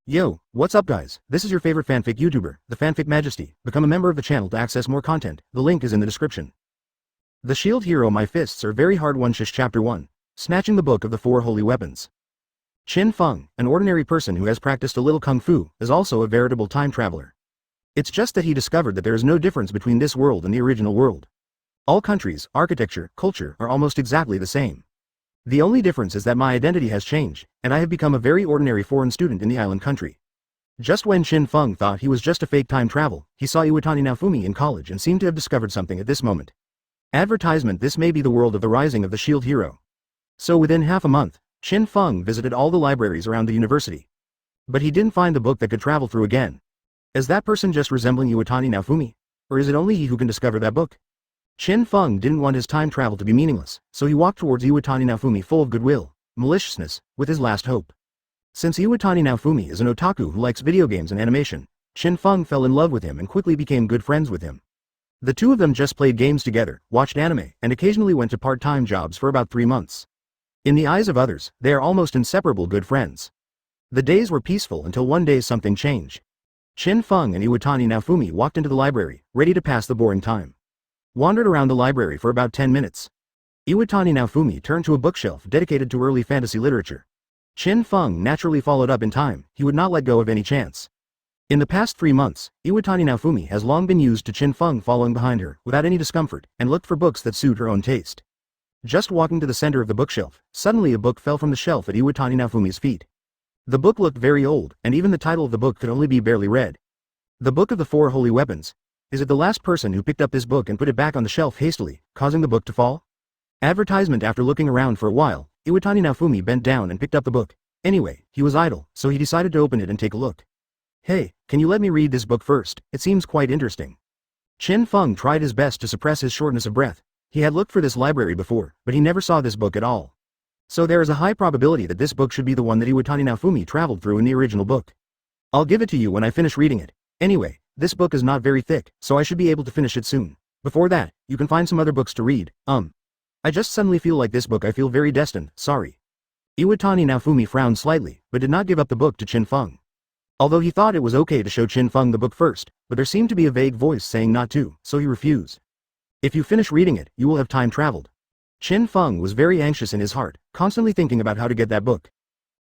Yo, what's up guys? This is your favorite fanfic YouTuber, the Fanfic Majesty. Become a member of the channel to access more content, the link is in the description. The Shield Hero My Fists Are Very Hard 1 Shish Chapter 1. Snatching the Book of the Four Holy Weapons. Qin Feng, an ordinary person who has practiced a little kung fu, is also a veritable time traveler. It's just that he discovered that there is no difference between this world and the original world. All countries, architecture, culture are almost exactly the same. The only difference is that my identity has changed, and I have become a very ordinary foreign student in the island country. Just when Qin Feng thought he was just a fake time travel, he saw Iwatani Naofumi in college and seemed to have discovered something at this moment. Advertisement: This may be the world of the rising of the Shield Hero. So within half a month, Qin Feng visited all the libraries around the university. But he didn't find the book that could travel through again. Is that person just resembling Iwatani Naofumi? Or is it only he who can discover that book? Qin Feng didn't want his time travel to be meaningless, so he walked towards Iwatani Naofumi full of goodwill, maliciousness, with his last hope. Since Iwatani Naofumi is an otaku who likes video games and animation, Qin Feng fell in love with him and quickly became good friends with him. The two of them just played games together, watched anime, and occasionally went to part-time jobs for about 3 months. In the eyes of others, they are almost inseparable good friends. The days were peaceful until one day something changed. Qin Feng and Iwatani Naofumi walked into the library, ready to pass the boring time. Wandered around the library for about 10 minutes. Iwatani Naofumi turned to a bookshelf dedicated to early fantasy literature. Qin Feng naturally followed up in time. He would not let go of any chance. In the past 3 months, Iwatani Naofumi has long been used to Qin Feng following behind her without any discomfort and looked for books that suit her own taste. Just walking to the center of the bookshelf, suddenly a book fell from the shelf at Iwatani Naofumi's feet. The book looked very old, and even the title of the book could only be barely read. The Book of the Four Holy Weapons. Is it the last person who picked up this book and put it back on the shelf hastily, causing the book to fall? Advertisement. After looking around for a while, Iwatani Naofumi bent down and picked up the book. Anyway, he was idle, so he decided to open it and take a look. Hey, can you let me read this book first? It seems quite interesting. Qin Feng tried his best to suppress his shortness of breath. He had looked for this library before, but he never saw this book at all. So there is a high probability that this book should be the one that Iwatani Naofumi traveled through in the original book. I'll give it to you when I finish reading it. Anyway, this book is not very thick, so I should be able to finish it soon. Before that, you can find some other books to read. I just suddenly feel like this book I feel very destined, sorry. Iwatani Naofumi frowned slightly, but did not give up the book to Qin Feng. Although he thought it was okay to show Qin Feng the book first, but there seemed to be a vague voice saying not to, so he refused. If you finish reading it, you will have time traveled. Qin Feng was very anxious in his heart, constantly thinking about how to get that book.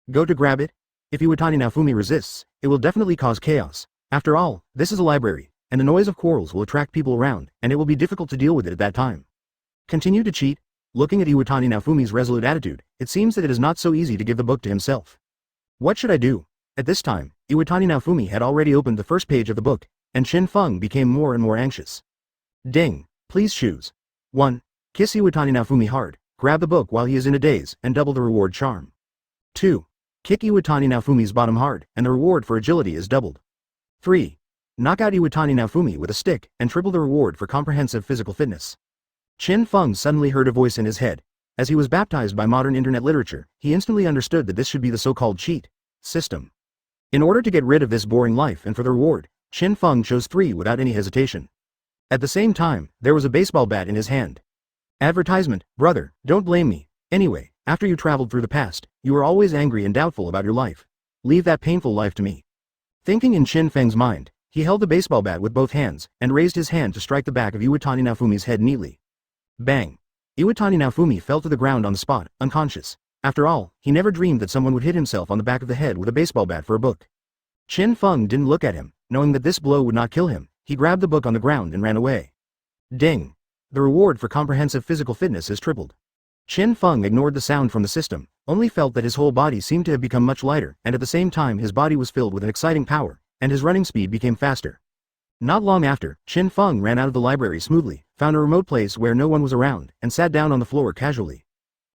Go to grab it? If Iwatani Naofumi resists, it will definitely cause chaos. After all, this is a library, and the noise of quarrels will attract people around, and it will be difficult to deal with it at that time. Continue to cheat? Looking at Iwatani Naofumi's resolute attitude, it seems that it is not so easy to give the book to himself. What should I do? At this time, Iwatani Naofumi had already opened the first page of the book, and Qin Feng became more and more anxious. Ding. Please choose. 1. Kiss Iwatani Naofumi hard, grab the book while he is in a daze, and double the reward charm. 2. Kick Iwatani Naofumi's bottom hard, and the reward for agility is doubled. 3. Knock out Iwatani Naofumi with a stick, and triple the reward for comprehensive physical fitness. Qin Feng suddenly heard a voice in his head. As he was baptized by modern internet literature, he instantly understood that this should be the so-called cheat system. In order to get rid of this boring life and for the reward, Qin Feng chose 3 without any hesitation. At the same time, there was a baseball bat in his hand. Advertisement: Brother, don't blame me. Anyway, after you traveled through the past, you were always angry and doubtful about your life. Leave that painful life to me. Thinking in Qin Feng's mind, he held the baseball bat with both hands, and raised his hand to strike the back of Iwatani Naofumi's head neatly. Bang! Iwatani Naofumi fell to the ground on the spot, unconscious. After all, he never dreamed that someone would hit himself on the back of the head with a baseball bat for a book. Qin Feng didn't look at him, knowing that this blow would not kill him. He grabbed the book on the ground and ran away. Ding! The reward for comprehensive physical fitness is tripled. Qin Feng ignored the sound from the system, only felt that his whole body seemed to have become much lighter, and at the same time his body was filled with an exciting power, and his running speed became faster. Not long after, Qin Feng ran out of the library smoothly, found a remote place where no one was around, and sat down on the floor casually.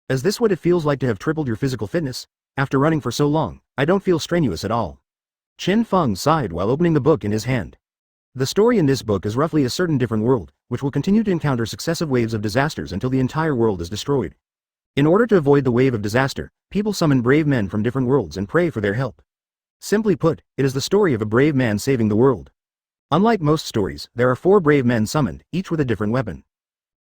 Is this what it feels like to have tripled your physical fitness? After running for so long, I don't feel strenuous at all. Qin Feng sighed while opening the book in his hand. The story in this book is roughly a certain different world, which will continue to encounter successive waves of disasters until the entire world is destroyed. In order to avoid the wave of disaster, people summon brave men from different worlds and pray for their help. Simply put, it is the story of a brave man saving the world. Unlike most stories, there are 4 brave men summoned, each with a different weapon.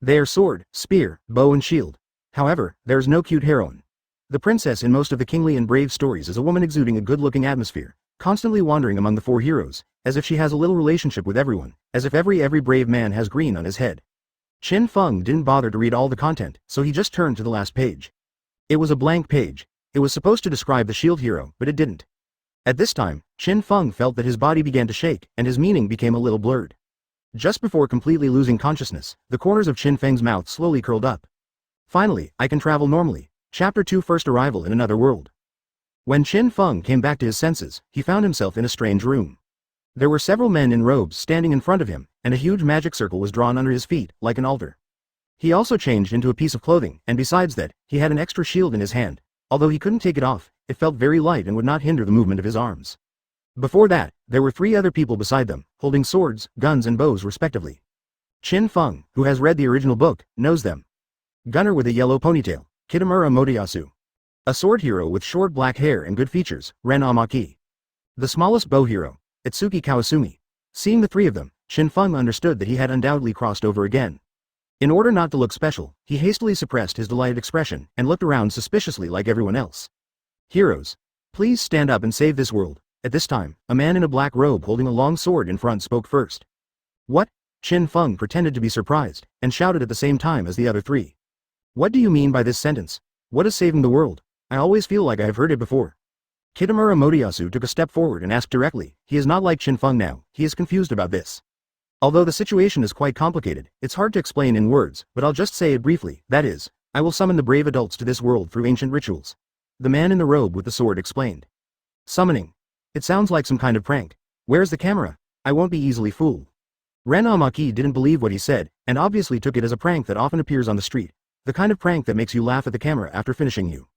They are sword, spear, bow and shield. However, there is no cute heroine. The princess in most of the kingly and brave stories is a woman exuding a good-looking atmosphere, constantly wandering among the 4 heroes, as if she has a little relationship with everyone, as if every brave man has green on his head. Qin Feng didn't bother to read all the content, so he just turned to the last page. It was a blank page. It was supposed to describe the shield hero, but it didn't. At this time, Qin Feng felt that his body began to shake, and his meaning became a little blurred. Just before completely losing consciousness, the corners of Qin Feng's mouth slowly curled up. Finally, I can travel normally. Chapter 2 First Arrival in Another World. When Qin Feng came back to his senses, he found himself in a strange room. There were several men in robes standing in front of him, and a huge magic circle was drawn under his feet, like an altar. He also changed into a piece of clothing, and besides that, he had an extra shield in his hand. Although he couldn't take it off, it felt very light and would not hinder the movement of his arms. Before that, there were 3 other people beside them, holding swords, guns and bows respectively. Qin Feng, who has read the original book, knows them. Gunner with a yellow ponytail, Kitamura Motoyasu. A sword hero with short black hair and good features, Ren Amaki. The smallest bow hero, Itsuki Kawasumi. Seeing the 3 of them, Qin Feng understood that he had undoubtedly crossed over again. In order not to look special, he hastily suppressed his delighted expression and looked around suspiciously like everyone else. Heroes, please stand up and save this world. At this time, a man in a black robe holding a long sword in front spoke first. What? Qin Feng pretended to be surprised, and shouted at the same time as the other 3. What do you mean by this sentence? What is saving the world? I always feel like I have heard it before. Kitamura Motoyasu took a step forward and asked directly. He is not like Qin Feng now, he is confused about this. Although the situation is quite complicated, it's hard to explain in words, but I'll just say it briefly, that is, I will summon the brave adults to this world through ancient rituals. The man in the robe with the sword explained. Summoning. It sounds like some kind of prank. Where's the camera? I won't be easily fooled. Ren Amaki didn't believe what he said, and obviously took it as a prank that often appears on the street. The kind of prank that makes you laugh at the camera after finishing you.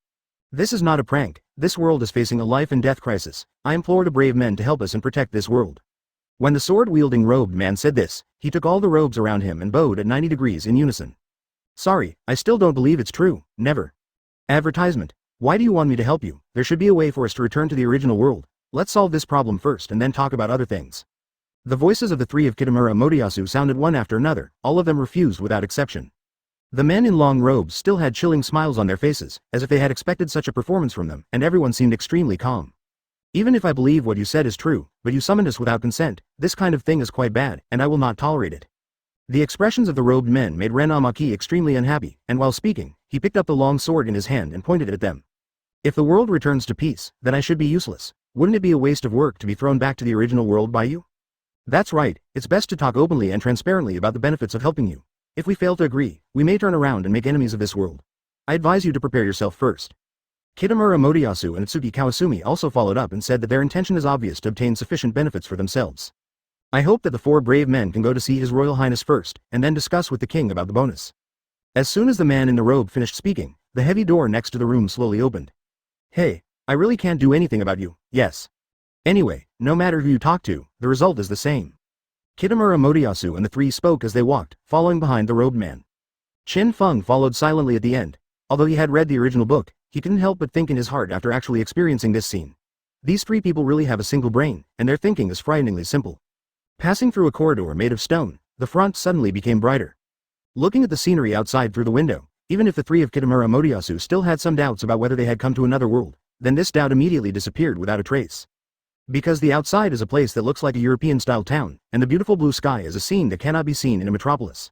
This is not a prank. This world is facing a life and death crisis. I implore the brave men to help us and protect this world. When the sword-wielding robed man said this, he took all the robes around him and bowed at 90 degrees in unison. Sorry, I still don't believe it's true. Never. Advertisement. Why do you want me to help you? There should be a way for us to return to the original world. Let's solve this problem first and then talk about other things. The voices of the 3 of Kitamura Motoyasu sounded one after another. All of them refused without exception. The men in long robes still had chilling smiles on their faces, as if they had expected such a performance from them, and everyone seemed extremely calm. Even if I believe what you said is true, but you summoned us without consent, this kind of thing is quite bad, and I will not tolerate it. The expressions of the robed men made Ren Amaki extremely unhappy, and while speaking, he picked up the long sword in his hand and pointed it at them. If the world returns to peace, then I should be useless. Wouldn't it be a waste of work to be thrown back to the original world by you? That's right, it's best to talk openly and transparently about the benefits of helping you. If we fail to agree, we may turn around and make enemies of this world. I advise you to prepare yourself first. Kitamura Motoyasu and Itsuki Kawasumi also followed up and said that their intention is obvious to obtain sufficient benefits for themselves. I hope that the 4 brave men can go to see His Royal Highness first, and then discuss with the king about the bonus. As soon as the man in the robe finished speaking, the heavy door next to the room slowly opened. Hey, I really can't do anything about you, yes. Anyway, no matter who you talk to, the result is the same. Kitamura Motoyasu and the 3 spoke as they walked, following behind the robed man. Qin Feng followed silently at the end. Although he had read the original book, he couldn't help but think in his heart after actually experiencing this scene. These 3 people really have a single brain, and their thinking is frighteningly simple. Passing through a corridor made of stone, the front suddenly became brighter. Looking at the scenery outside through the window, even if the 3 of Kitamura Motoyasu still had some doubts about whether they had come to another world, then this doubt immediately disappeared without a trace. Because the outside is a place that looks like a European-style town, and the beautiful blue sky is a scene that cannot be seen in a metropolis.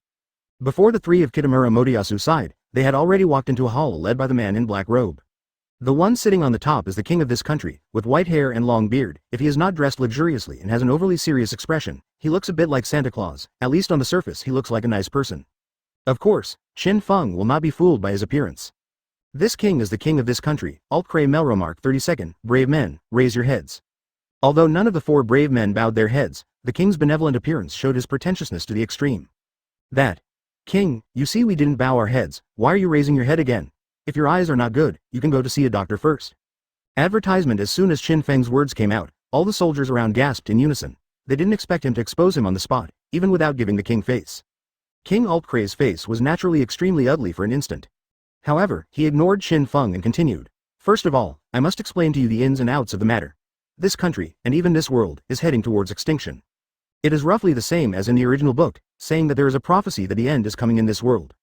Before the 3 of Kitamura Motoyasu sighed, they had already walked into a hall led by the man in black robe. The one sitting on the top is the king of this country, with white hair and long beard. If he is not dressed luxuriously and has an overly serious expression, he looks a bit like Santa Claus. At least on the surface he looks like a nice person. Of course, Qin Feng will not be fooled by his appearance. This king is the king of this country. Alt-Cray Melromark 32nd, brave men, raise your heads. Although none of the 4 brave men bowed their heads, the king's benevolent appearance showed his pretentiousness to the extreme. That. King, you see we didn't bow our heads, why are you raising your head again? If your eyes are not good, you can go to see a doctor first. Advertisement. As soon as Qin Feng's words came out, all the soldiers around gasped in unison. They didn't expect him to expose him on the spot, even without giving the king face. King Alt-Cray's face was naturally extremely ugly for an instant. However, he ignored Qin Feng and continued. First of all, I must explain to you the ins and outs of the matter. This country, and even this world, is heading towards extinction. It is roughly the same as in the original book, saying that there is a prophecy that the end is coming in this world.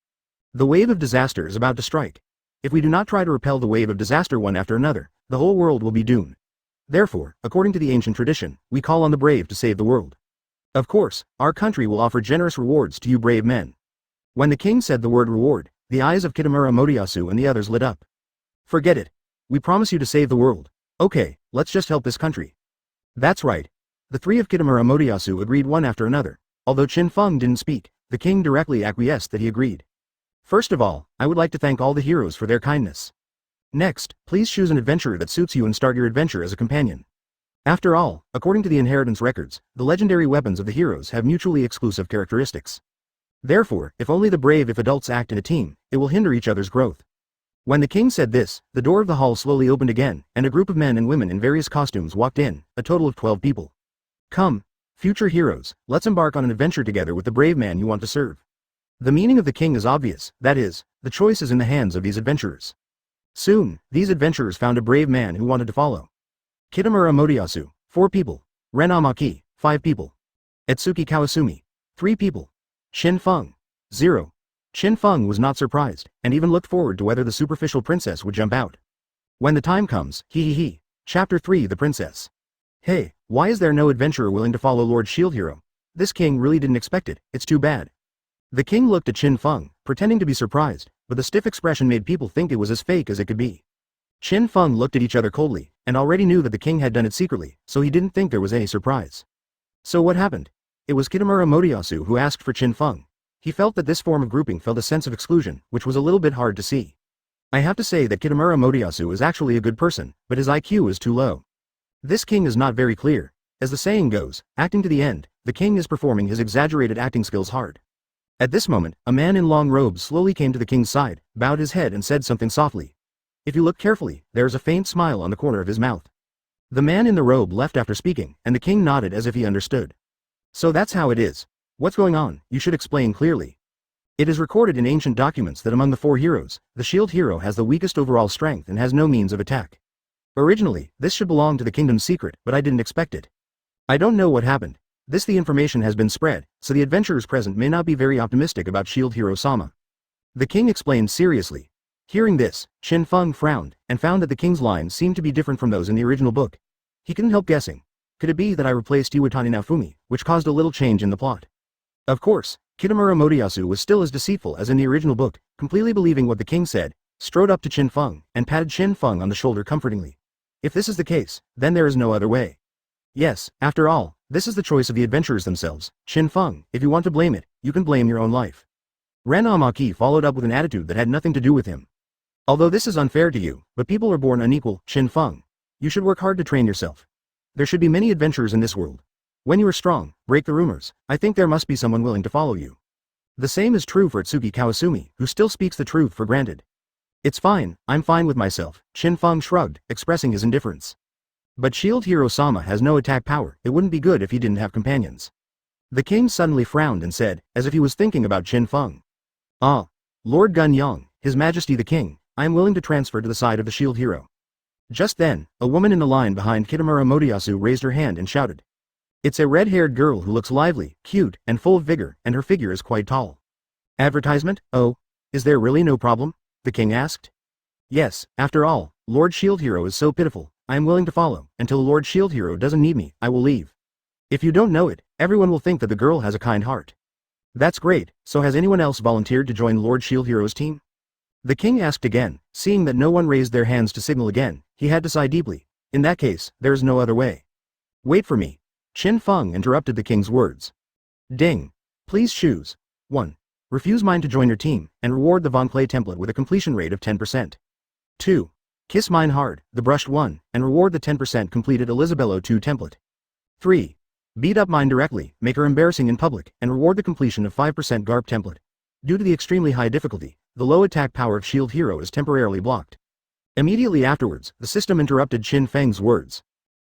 The wave of disaster is about to strike. If we do not try to repel the wave of disaster one after another, the whole world will be doomed. Therefore, according to the ancient tradition, we call on the brave to save the world. Of course, our country will offer generous rewards to you brave men. When the king said the word reward, the eyes of Kitamura Motoyasu and the others lit up. Forget it. We promise you to save the world. Okay, let's just help this country. That's right. The three of Kitamura Motoyasu agreed one after another. Although Qin Feng didn't speak, the king directly acquiesced that he agreed. First of all, I would like to thank all the heroes for their kindness. Next, please choose an adventurer that suits you and start your adventure as a companion. After all, according to the inheritance records, the legendary weapons of the heroes have mutually exclusive characteristics. Therefore, if only the brave adults act in a team, it will hinder each other's growth. When the king said this, the door of the hall slowly opened again, and a group of men and women in various costumes walked in, a total of 12 people. Come, future heroes, let's embark on an adventure together with the brave man you want to serve. The meaning of the king is obvious, that is, the choice is in the hands of these adventurers. Soon, these adventurers found a brave man who wanted to follow. Kitamura Motoyasu, 4 people. Ren Amaki, 5 people. Etsuki Kawasumi, 3 people. Qin Feng, 0. Qin Feng was not surprised, and even looked forward to whether the superficial princess would jump out. When the time comes, he. Chapter 3 The Princess. Hey, why is there no adventurer willing to follow Lord Shield Hero? This king really didn't expect it, it's too bad. The king looked at Qin Feng, pretending to be surprised, but the stiff expression made people think it was as fake as it could be. Qin Feng looked at each other coldly, and already knew that the king had done it secretly, so he didn't think there was any surprise. So what happened? It was Kitamura Motoyasu who asked for Qin Feng. He felt that this form of grouping felt a sense of exclusion, which was a little bit hard to see. I have to say that Kitamura Motoyasu is actually a good person, but his IQ is too low. This king is not very clear. As the saying goes, acting to the end, the king is performing his exaggerated acting skills hard. At this moment, a man in long robes slowly came to the king's side, bowed his head and said something softly. If you look carefully, there is a faint smile on the corner of his mouth. The man in the robe left after speaking, and the king nodded as if he understood. So that's how it is. What's going on? You should explain clearly. It is recorded in ancient documents that among the 4 heroes, the shield hero has the weakest overall strength and has no means of attack. Originally, this should belong to the kingdom's secret, but I didn't expect it. I don't know what happened. The information has been spread, so the adventurers present may not be very optimistic about Shield Hero Sama. The king explained seriously. Hearing this, Qin Feng frowned, and found that the king's lines seemed to be different from those in the original book. He couldn't help guessing. Could it be that I replaced Iwatani Naofumi, which caused a little change in the plot? Of course, Kitamura Motoyasu was still as deceitful as in the original book, completely believing what the king said, strode up to Qin Feng, and patted Qin Feng on the shoulder comfortingly. If this is the case, then there is no other way. Yes, after all, this is the choice of the adventurers themselves. Qin Feng, if you want to blame it, you can blame your own life. Ren Amaki followed up with an attitude that had nothing to do with him. Although this is unfair to you, but people are born unequal, Qin Feng. You should work hard to train yourself. There should be many adventurers in this world. When you are strong, break the rumors. I think there must be someone willing to follow you. The same is true for Etsuki Kawasumi, who still speaks the truth for granted. It's fine, I'm fine with myself, Qin Feng shrugged, expressing his indifference. But Shield Hero Sama has no attack power, it wouldn't be good if he didn't have companions. The king suddenly frowned and said, as if he was thinking about Qin Feng. Ah, Lord Gunyang, His Majesty the King, I am willing to transfer to the side of the Shield Hero. Just then, a woman in the line behind Kitamura Motoyasu raised her hand and shouted. It's a red-haired girl who looks lively, cute, and full of vigor, and her figure is quite tall. Advertisement? Oh, is there really no problem? The king asked. Yes, after all, Lord Shield Hero is so pitiful, I am willing to follow. Until Lord Shield Hero doesn't need me, I will leave. If you don't know it, everyone will think that the girl has a kind heart. That's great, so has anyone else volunteered to join Lord Shield Hero's team? The king asked again, seeing that no one raised their hands to signal again, he had to sigh deeply. In that case, there is no other way. Wait for me. Qin Feng interrupted the king's words. Ding. Please choose. 1. Refuse Myne to join your team, and reward the Von Klay template with a completion rate of 10%. 2. Kiss Myne hard, the brushed one, and reward the 10% completed Elisabello 2 template. 3. Beat up Myne directly, make her embarrassing in public, and reward the completion of 5% Garp template. Due to the extremely high difficulty, the low attack power of Shield Hero is temporarily blocked. Immediately afterwards, the system interrupted Qin Feng's words.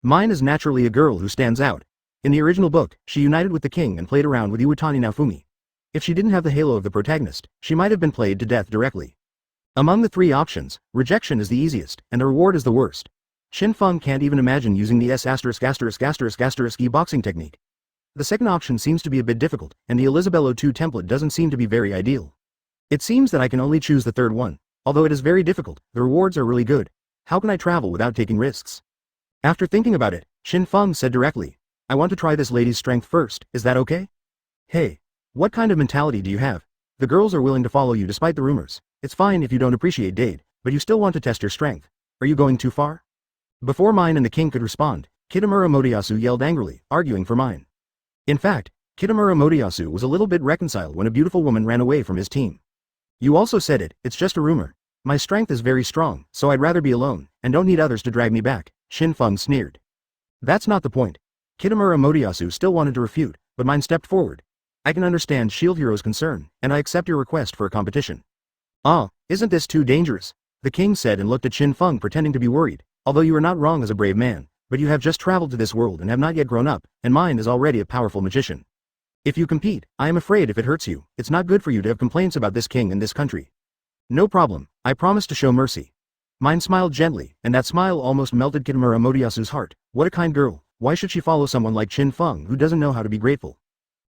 Myne is naturally a girl who stands out. In the original book, she united with the king and played around with Iwatani Naofumi. If she didn't have the halo of the protagonist, she might have been played to death directly. Among the 3 options, rejection is the easiest, and the reward is the worst. Qin Feng can't even imagine using the S******** boxing technique. The second option seems to be a bit difficult, and the Elisabello 2 template doesn't seem to be very ideal. It seems that I can only choose the third one. Although it is very difficult, the rewards are really good. How can I travel without taking risks? After thinking about it, Qin Feng said directly, I want to try this lady's strength first, is that okay? Hey. What kind of mentality do you have? The girls are willing to follow you despite the rumors. It's fine if you don't appreciate date, but you still want to test your strength. Are you going too far? Before Myne and the king could respond, Kitamura Motoyasu yelled angrily, arguing for Myne. In fact, Kitamura Motoyasu was a little bit reconciled when a beautiful woman ran away from his team. You also said it, it's just a rumor. My strength is very strong, so I'd rather be alone, and don't need others to drag me back, Qin Feng sneered. That's not the point. Kitamura Motoyasu still wanted to refute, but Myne stepped forward. I can understand Shield Hero's concern, and I accept your request for a competition. Ah, isn't this too dangerous? The king said and looked at Qin Feng pretending to be worried, although you are not wrong as a brave man, but you have just traveled to this world and have not yet grown up, and Myne is already a powerful magician. If you compete, I am afraid if it hurts you, it's not good for you to have complaints about this king and this country. No problem, I promise to show mercy. Myne smiled gently, and that smile almost melted Kitamura Motoyasu's heart. What a kind girl, why should she follow someone like Qin Feng who doesn't know how to be grateful?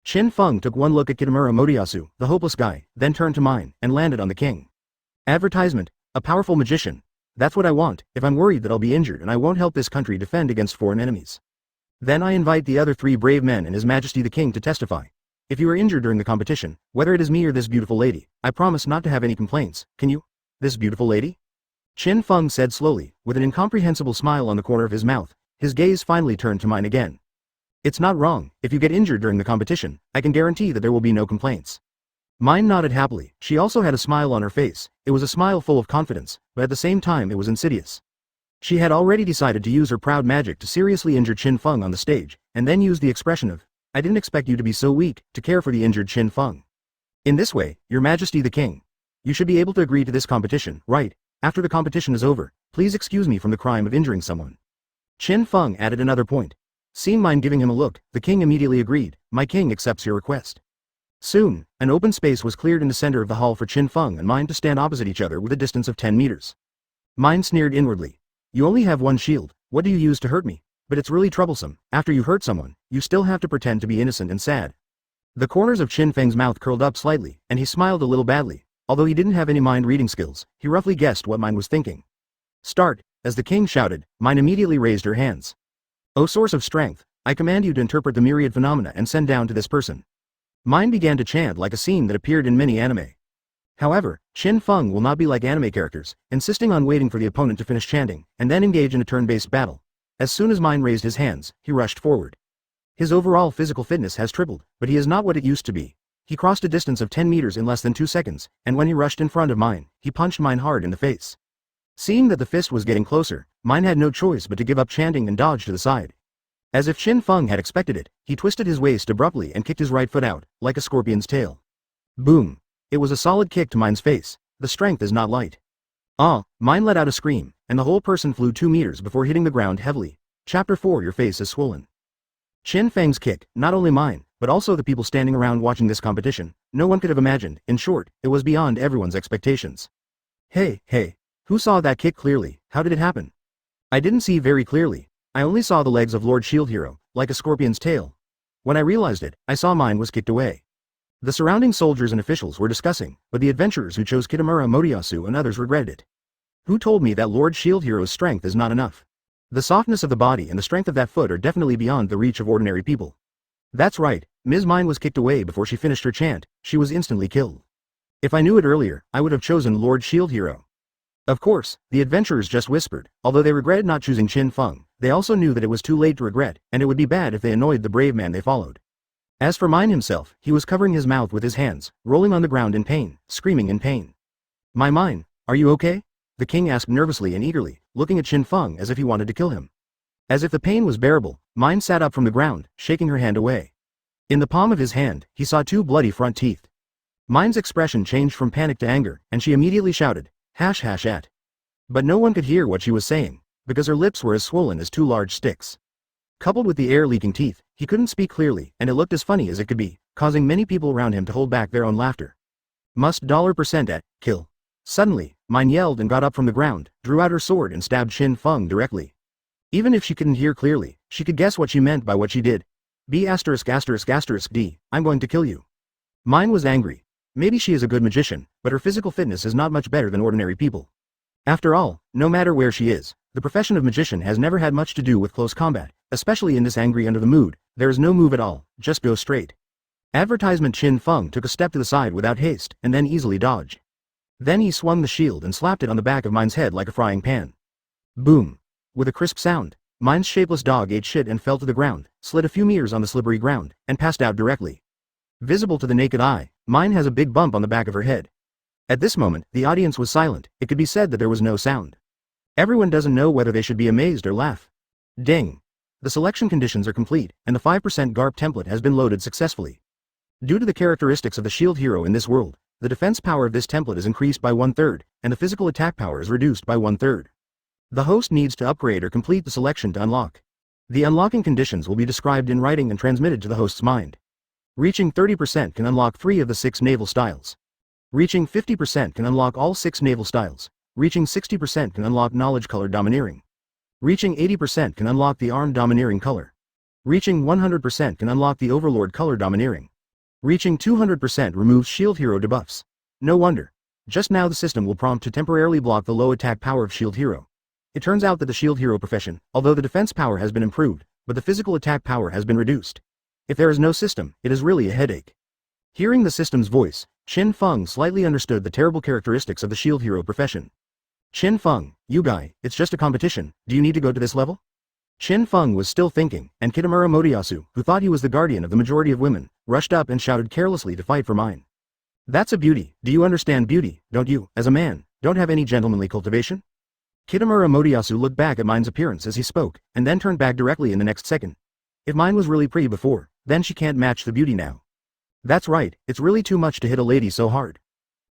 Qin Feng took one look at Kitamura Motoyasu, the hopeless guy, then turned to Myne, and landed on the king. Advertisement, a powerful magician. That's what I want, if I'm worried that I'll be injured and I won't help this country defend against foreign enemies. Then I invite the other 3 brave men and His Majesty the King to testify. If you are injured during the competition, whether it is me or this beautiful lady, I promise not to have any complaints, can you? This beautiful lady? Qin Feng said slowly, with an incomprehensible smile on the corner of his mouth. His gaze finally turned to Myne again. It's not wrong, if you get injured during the competition, I can guarantee that there will be no complaints. Myne nodded happily, she also had a smile on her face, it was a smile full of confidence, but at the same time it was insidious. She had already decided to use her proud magic to seriously injure Qin Feng on the stage, and then use the expression of, I didn't expect you to be so weak, to care for the injured Qin Feng. In this way, Your Majesty the King. You should be able to agree to this competition, right? After the competition is over, please excuse me from the crime of injuring someone. Qin Feng added another point. Seeing Myne giving him a look, the king immediately agreed, my king accepts your request. Soon, an open space was cleared in the center of the hall for Qin Feng and Myne to stand opposite each other with a distance of 10 meters. Myne sneered inwardly. You only have one shield, what do you use to hurt me? But it's really troublesome, after you hurt someone, you still have to pretend to be innocent and sad. The corners of Qin Feng's mouth curled up slightly, and he smiled a little badly. Although he didn't have any mind-reading skills, he roughly guessed what Myne was thinking. Start, as the king shouted, Myne immediately raised her hands. O source of strength, I command you to interpret the myriad phenomena and send down to this person. Myne began to chant like a scene that appeared in many anime. However, Qin Feng will not be like anime characters, insisting on waiting for the opponent to finish chanting, and then engage in a turn-based battle. As soon as Myne raised his hands, he rushed forward. His overall physical fitness has tripled, but he is not what it used to be. He crossed a distance of 10 meters in less than 2 seconds, and when he rushed in front of Myne, he punched Myne hard in the face. Seeing that the fist was getting closer, Myne had no choice but to give up chanting and dodge to the side. As if Qin Feng had expected it, he twisted his waist abruptly and kicked his right foot out, like a scorpion's tail. Boom! It was a solid kick to Myne's face. The strength is not light. Ah! Myne let out a scream, and the whole person flew 2 meters before hitting the ground heavily. Chapter 4 Your face is swollen. Qin Feng's kick, not only Myne, but also the people standing around watching this competition, no one could have imagined. In short, it was beyond everyone's expectations. Hey, who saw that kick clearly? How did it happen? I didn't see very clearly. I only saw the legs of Lord Shield Hero, like a scorpion's tail. When I realized it, I saw Myne was kicked away. The surrounding soldiers and officials were discussing, but the adventurers who chose Kitamura Motoyasu and others regretted it. Who told me that Lord Shield Hero's strength is not enough? The softness of the body and the strength of that foot are definitely beyond the reach of ordinary people. That's right, Ms. Myne was kicked away before she finished her chant, she was instantly killed. If I knew it earlier, I would have chosen Lord Shield Hero. Of course, the adventurers just whispered, although they regretted not choosing Qin Feng, they also knew that it was too late to regret, and it would be bad if they annoyed the brave man they followed. As for Myne himself, he was covering his mouth with his hands, rolling on the ground in pain, screaming in pain. My Myne, are you okay? The king asked nervously and eagerly, looking at Qin Feng as if he wanted to kill him. As if the pain was bearable, Myne sat up from the ground, shaking her hand away. In the palm of his hand, he saw 2 bloody front teeth. Myne's expression changed from panic to anger, and she immediately shouted, at. But no one could hear what she was saying, because her lips were as swollen as 2 large sticks. Coupled with the air-leaking teeth, he couldn't speak clearly, and it looked as funny as it could be, causing many people around him to hold back their own laughter. Must $% at, kill. Suddenly, Myne yelled and got up from the ground, drew out her sword and stabbed Qin Feng directly. Even if she couldn't hear clearly, she could guess what she meant by what she did. B*******D, I'm going to kill you. Myne was angry. Maybe she is a good magician, but her physical fitness is not much better than ordinary people. After all, no matter where she is, the profession of magician has never had much to do with close combat, especially in this angry under the mood. There is no move at all, just go straight. Advertisement. Qin Feng took a step to the side without haste, and then easily dodged. Then he swung the shield and slapped it on the back of Myne's head like a frying pan. Boom! With a crisp sound, Myne's shapeless dog ate shit and fell to the ground, slid a few meters on the slippery ground, and passed out directly. Visible to the naked eye, Myne has a big bump on the back of her head. At this moment, the audience was silent. It could be said that there was no sound. Everyone doesn't know whether they should be amazed or laugh. Ding! The selection conditions are complete, and the 5% Garp template has been loaded successfully. Due to the characteristics of the shield hero in this world, the defense power of this template is increased by 1/3, and the physical attack power is reduced by 1/3. The host needs to upgrade or complete the selection to unlock. The unlocking conditions will be described in writing and transmitted to the host's mind. Reaching 30% can unlock 3 of the 6 naval styles. Reaching 50% can unlock all 6 naval styles. Reaching 60% can unlock knowledge color domineering. Reaching 80% can unlock the armed domineering color. Reaching 100% can unlock the overlord color domineering. Reaching 200% removes shield hero debuffs. No wonder. Just now the system will prompt to temporarily block the low attack power of shield hero. It turns out that the shield hero profession, although the defense power has been improved, but the physical attack power has been reduced. If there is no system, it is really a headache. Hearing the system's voice, Qin Feng slightly understood the terrible characteristics of the shield hero profession. Qin Feng, you guy, it's just a competition, do you need to go to this level? Qin Feng was still thinking, and Kitamura Moriyasu, who thought he was the guardian of the majority of women, rushed up and shouted carelessly to fight for Myne. That's a beauty, do you understand beauty, don't you, as a man, don't have any gentlemanly cultivation? Kitamura Moriyasu looked back at Myne's appearance as he spoke, and then turned back directly in the next second. If Myne was really pretty before, then she can't match the beauty now. That's right, it's really too much to hit a lady so hard.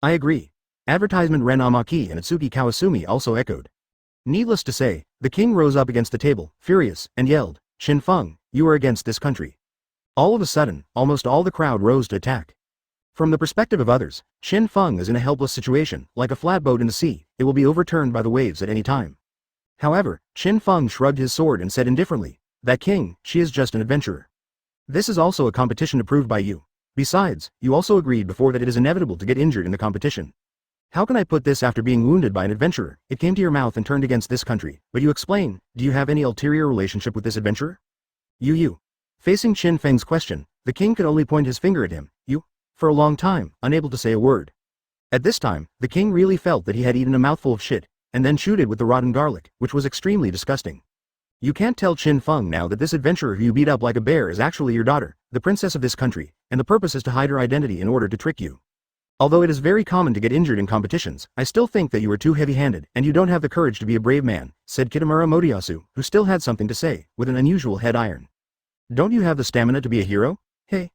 I agree. Advertisement. Ren Amaki and Atsuki Kawasumi also echoed. Needless to say, the king rose up against the table, furious, and yelled, Qin Feng, you are against this country. All of a sudden, almost all the crowd rose to attack. From the perspective of others, Qin Feng is in a helpless situation, like a flatboat in the sea, it will be overturned by the waves at any time. However, Qin Feng shrugged his sword and said indifferently, that king, she is just an adventurer. This is also a competition approved by you. Besides, you also agreed before that it is inevitable to get injured in the competition. How can I put this? After being wounded by an adventurer, it came to your mouth and turned against this country, but you explain, do you have any ulterior relationship with this adventurer? You. Facing Qin Feng's question, the king could only point his finger at him, you, for a long time, unable to say a word. At this time, the king really felt that he had eaten a mouthful of shit, and then chewed it with the rotten garlic, which was extremely disgusting. You can't tell Qin Feng now that this adventurer who you beat up like a bear is actually your daughter, the princess of this country, and the purpose is to hide her identity in order to trick you. Although it is very common to get injured in competitions, I still think that you are too heavy-handed and you don't have the courage to be a brave man, said Kitamura Moriyasu, who still had something to say, with an unusual head iron. Don't you have the stamina to be a hero? Hey.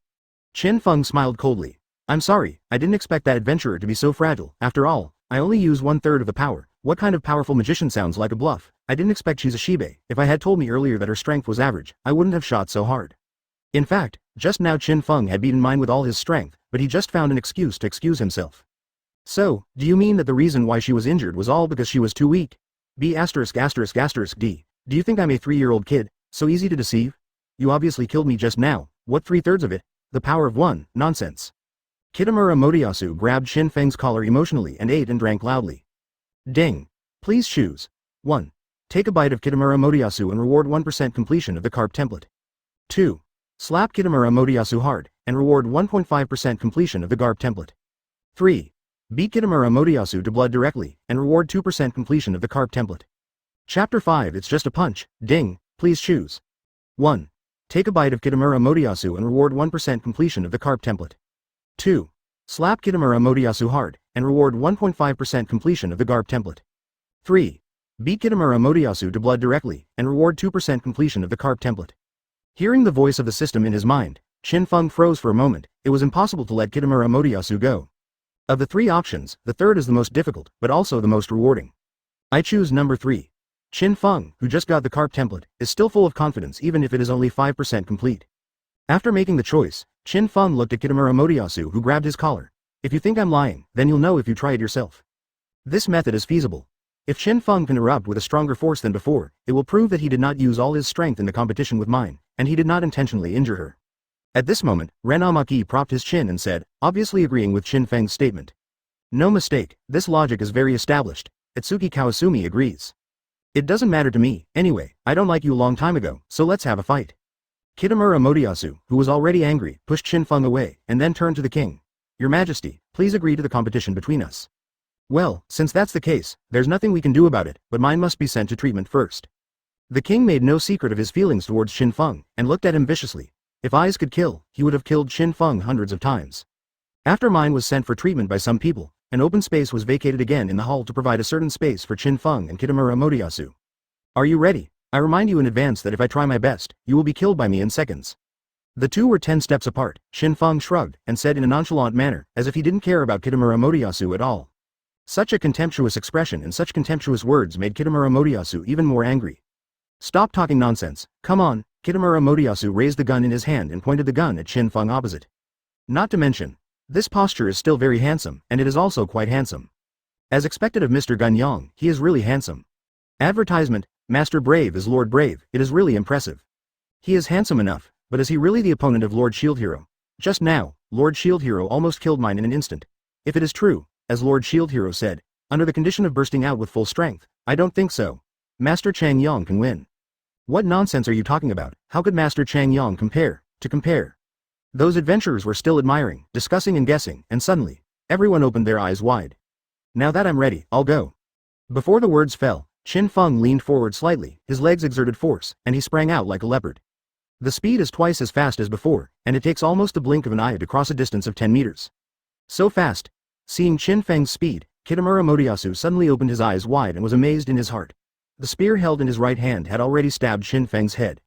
Qin Feng smiled coldly. I'm sorry, I didn't expect that adventurer to be so fragile. After all, I only use 1/3 of the power. What kind of powerful magician sounds like a bluff? I didn't expect she's a shibe. If I had told me earlier that her strength was average, I wouldn't have shot so hard. In fact, just now Qin Feng had beaten Myne with all his strength, but he just found an excuse to excuse himself. So, do you mean that the reason why she was injured was all because she was too weak? B********D. Do you think I'm a 3-year-old kid? So easy to deceive? You obviously killed me just now. What 3/3 of it? The power of 1, nonsense. Kitamura Moriyasu grabbed Qin Feng's collar emotionally and ate and drank loudly. Ding. Please choose. 1. Take a bite of Kitamura Moriyasu and reward 1% completion of the Garp template. 2. Slap Kitamura Moriyasu hard, and reward 1.5% completion of the Garp template. 3. Beat Kitamura Moriyasu to blood directly, and reward 2% completion of the Garp template. Chapter 5. It's just a punch. Ding. Please choose. 1. Take a bite of Kitamura Moriyasu and reward 1% completion of the Garp template. 2. Slap Kitamura Moriyasu hard, and reward 1.5% completion of the Garp template. 3. Beat Kitamura Moriyasu to blood directly, and reward 2% completion of the Garp template. Hearing the voice of the system in his mind, Qin Feng froze for a moment. It was impossible to let Kitamura Moriyasu go. Of the 3 options, the third is the most difficult, but also the most rewarding. I choose number 3. Qin Feng, who just got the Garp template, is still full of confidence even if it is only 5% complete. After making the choice, Qin Feng looked at Kitamura Moriyasu, who grabbed his collar. If you think I'm lying, then you'll know if you try it yourself. This method is feasible. If Qin Feng can erupt with a stronger force than before, it will prove that he did not use all his strength in the competition with Myne, and he did not intentionally injure her. At this moment, Ren Amaki propped his chin and said, obviously agreeing with Qin Feng's statement. No mistake, this logic is very established. Atsuki Kawasumi agrees. It doesn't matter to me, anyway, I don't like you a long time ago, so let's have a fight. Kitamura Motoyasu, who was already angry, pushed Qin Feng away, and then turned to the king. Your Majesty, please agree to the competition between us. Well, since that's the case, there's nothing we can do about it, but mine must be sent to treatment first. The king made no secret of his feelings towards Qin Feng, and looked at him viciously. If eyes could kill, he would have killed Qin Feng hundreds of times. After Myne was sent for treatment by some people, an open space was vacated again in the hall to provide a certain space for Qin Feng and Kitamura Motoyasu. Are you ready? I remind you in advance that if I try my best, you will be killed by me in seconds. The two were 10 steps apart. Qin Feng shrugged, and said in a nonchalant manner, as if he didn't care about Kitamura Motoyasu at all. Such a contemptuous expression and such contemptuous words made Kitamura Motoyasu even more angry. Stop talking nonsense, come on. Kitamura Motoyasu raised the gun in his hand and pointed the gun at Qin Feng opposite. Not to mention, this posture is still very handsome, and it is also quite handsome. As expected of Mr. Gunyong, he is really handsome. Advertisement, Master Brave is Lord Brave, it is really impressive. He is handsome enough, but is he really the opponent of Lord Shield Hero? Just now, Lord Shield Hero almost killed Myne in an instant. If it is true, as Lord Shield Hero said, under the condition of bursting out with full strength, I don't think so. Master Chang Yong can win. What nonsense are you talking about? How could Master Chang Yong compare? Those adventurers were still admiring, discussing and guessing, and suddenly, everyone opened their eyes wide. Now that I'm ready, I'll go. Before the words fell, Qin Feng leaned forward slightly, his legs exerted force, and he sprang out like a leopard. The speed is twice as fast as before, and it takes almost the blink of an eye to cross a distance of 10 meters. So fast. Seeing Qin Feng's speed, Kitamura Motoyasu suddenly opened his eyes wide and was amazed in his heart. The spear held in his right hand had already stabbed Qin Feng's head.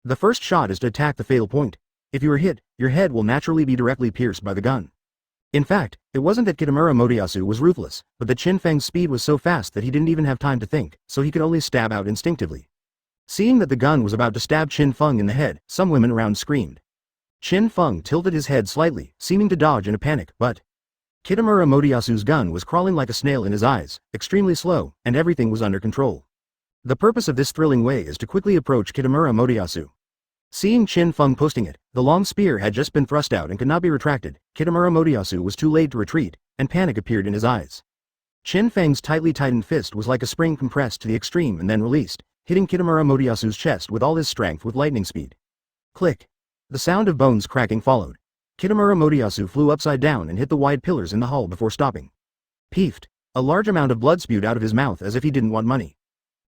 The first shot is to attack the fatal point. If you are hit, your head will naturally be directly pierced by the gun. In fact, it wasn't that Kitamura Motoyasu was ruthless, but that Qin Feng's speed was so fast that he didn't even have time to think, so he could only stab out instinctively. Seeing that the gun was about to stab Qin Feng in the head, some women around screamed. Qin Feng tilted his head slightly, seeming to dodge in a panic, but Kitamura Motoyasu's gun was crawling like a snail in his eyes, extremely slow, and everything was under control. The purpose of this thrilling way is to quickly approach Kitamura Motoyasu. Seeing Qin Feng posting it, the long spear had just been thrust out and could not be retracted. Kitamura Motoyasu was too late to retreat, and panic appeared in his eyes. Qin Feng's tightly tightened fist was like a spring compressed to the extreme and then released, hitting Kitamura Motoyasu's chest with all his strength with lightning speed. Click. The sound of bones cracking followed. Kitamura Motoyasu flew upside down and hit the wide pillars in the hull before stopping. Peefed. A large amount of blood spewed out of his mouth as if he didn't want money.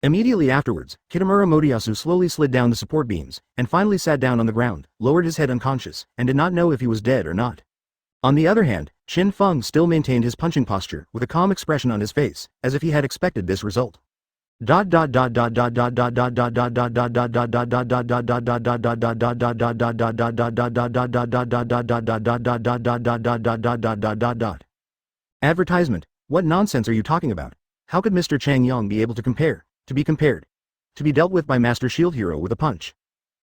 Immediately afterwards, Kitamura Motoyasu slowly slid down the support beams, and finally sat down on the ground, lowered his head unconscious, and did not know if he was dead or not. On the other hand, Qin Feng still maintained his punching posture, with a calm expression on his face, as if he had expected this result. Advertisement. What nonsense are you talking about? How could Mr. Chang Yong be able to compare? To be compared. To be dealt with by Master Shield Hero with a punch.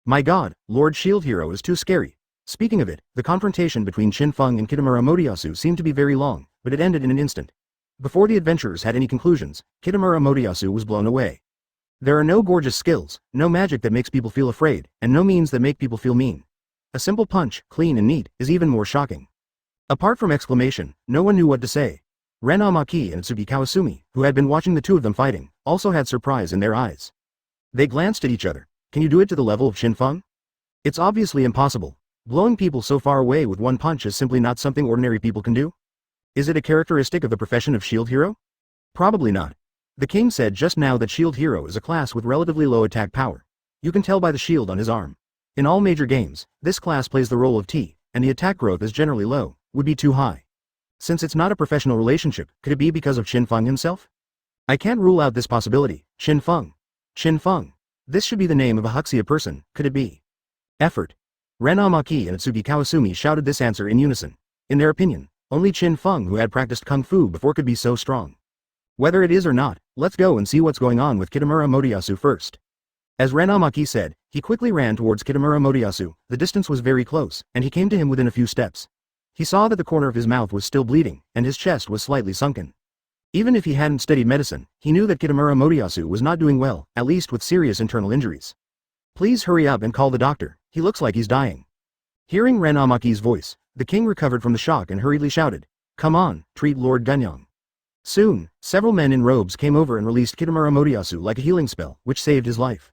My god, Lord Shield Hero is too scary. Speaking of it, the confrontation between Qin Feng and Kitamura Motoyasu seemed to be very long, but it ended in an instant. Before the adventurers had any conclusions, Kitamura Motoyasu was blown away. There are no gorgeous skills, no magic that makes people feel afraid, and no means that make people feel mean. A simple punch, clean and neat, is even more shocking. Apart from exclamation, no one knew what to say. Ren Amaki and Tsuki Kawasumi, who had been watching the two of them fighting, also had surprise in their eyes. They glanced at each other. Can you do it to the level of Qin Feng? It's obviously impossible. Blowing people so far away with one punch is simply not something ordinary people can do. Is it a characteristic of the profession of Shield Hero? Probably not. The king said just now that Shield Hero is a class with relatively low attack power. You can tell by the shield on his arm. In all major games, this class plays the role of T, and the attack growth is generally low, would be too high. Since it's not a professional relationship, could it be because of Qin Feng himself? I can't rule out this possibility. Qin Feng. Qin Feng. This should be the name of a Huxia person, could it be? Effort. Ren Amaki and Atsugi Kawasumi shouted this answer in unison. In their opinion, only Qin Feng who had practiced kung fu before could be so strong. Whether it is or not, let's go and see what's going on with Kitamura Motoyasu first. As Ren Amaki said, he quickly ran towards Kitamura Motoyasu. The distance was very close, and he came to him within a few steps. He saw that the corner of his mouth was still bleeding, and his chest was slightly sunken. Even if he hadn't studied medicine, he knew that Kitamura Motoyasu was not doing well, at least with serious internal injuries. Please hurry up and call the doctor, he looks like he's dying. Hearing Ren Amaki's voice, the king recovered from the shock and hurriedly shouted, Come on, treat Lord Gunyong. Soon, several men in robes came over and released Kitamura Motoyasu like a healing spell, which saved his life.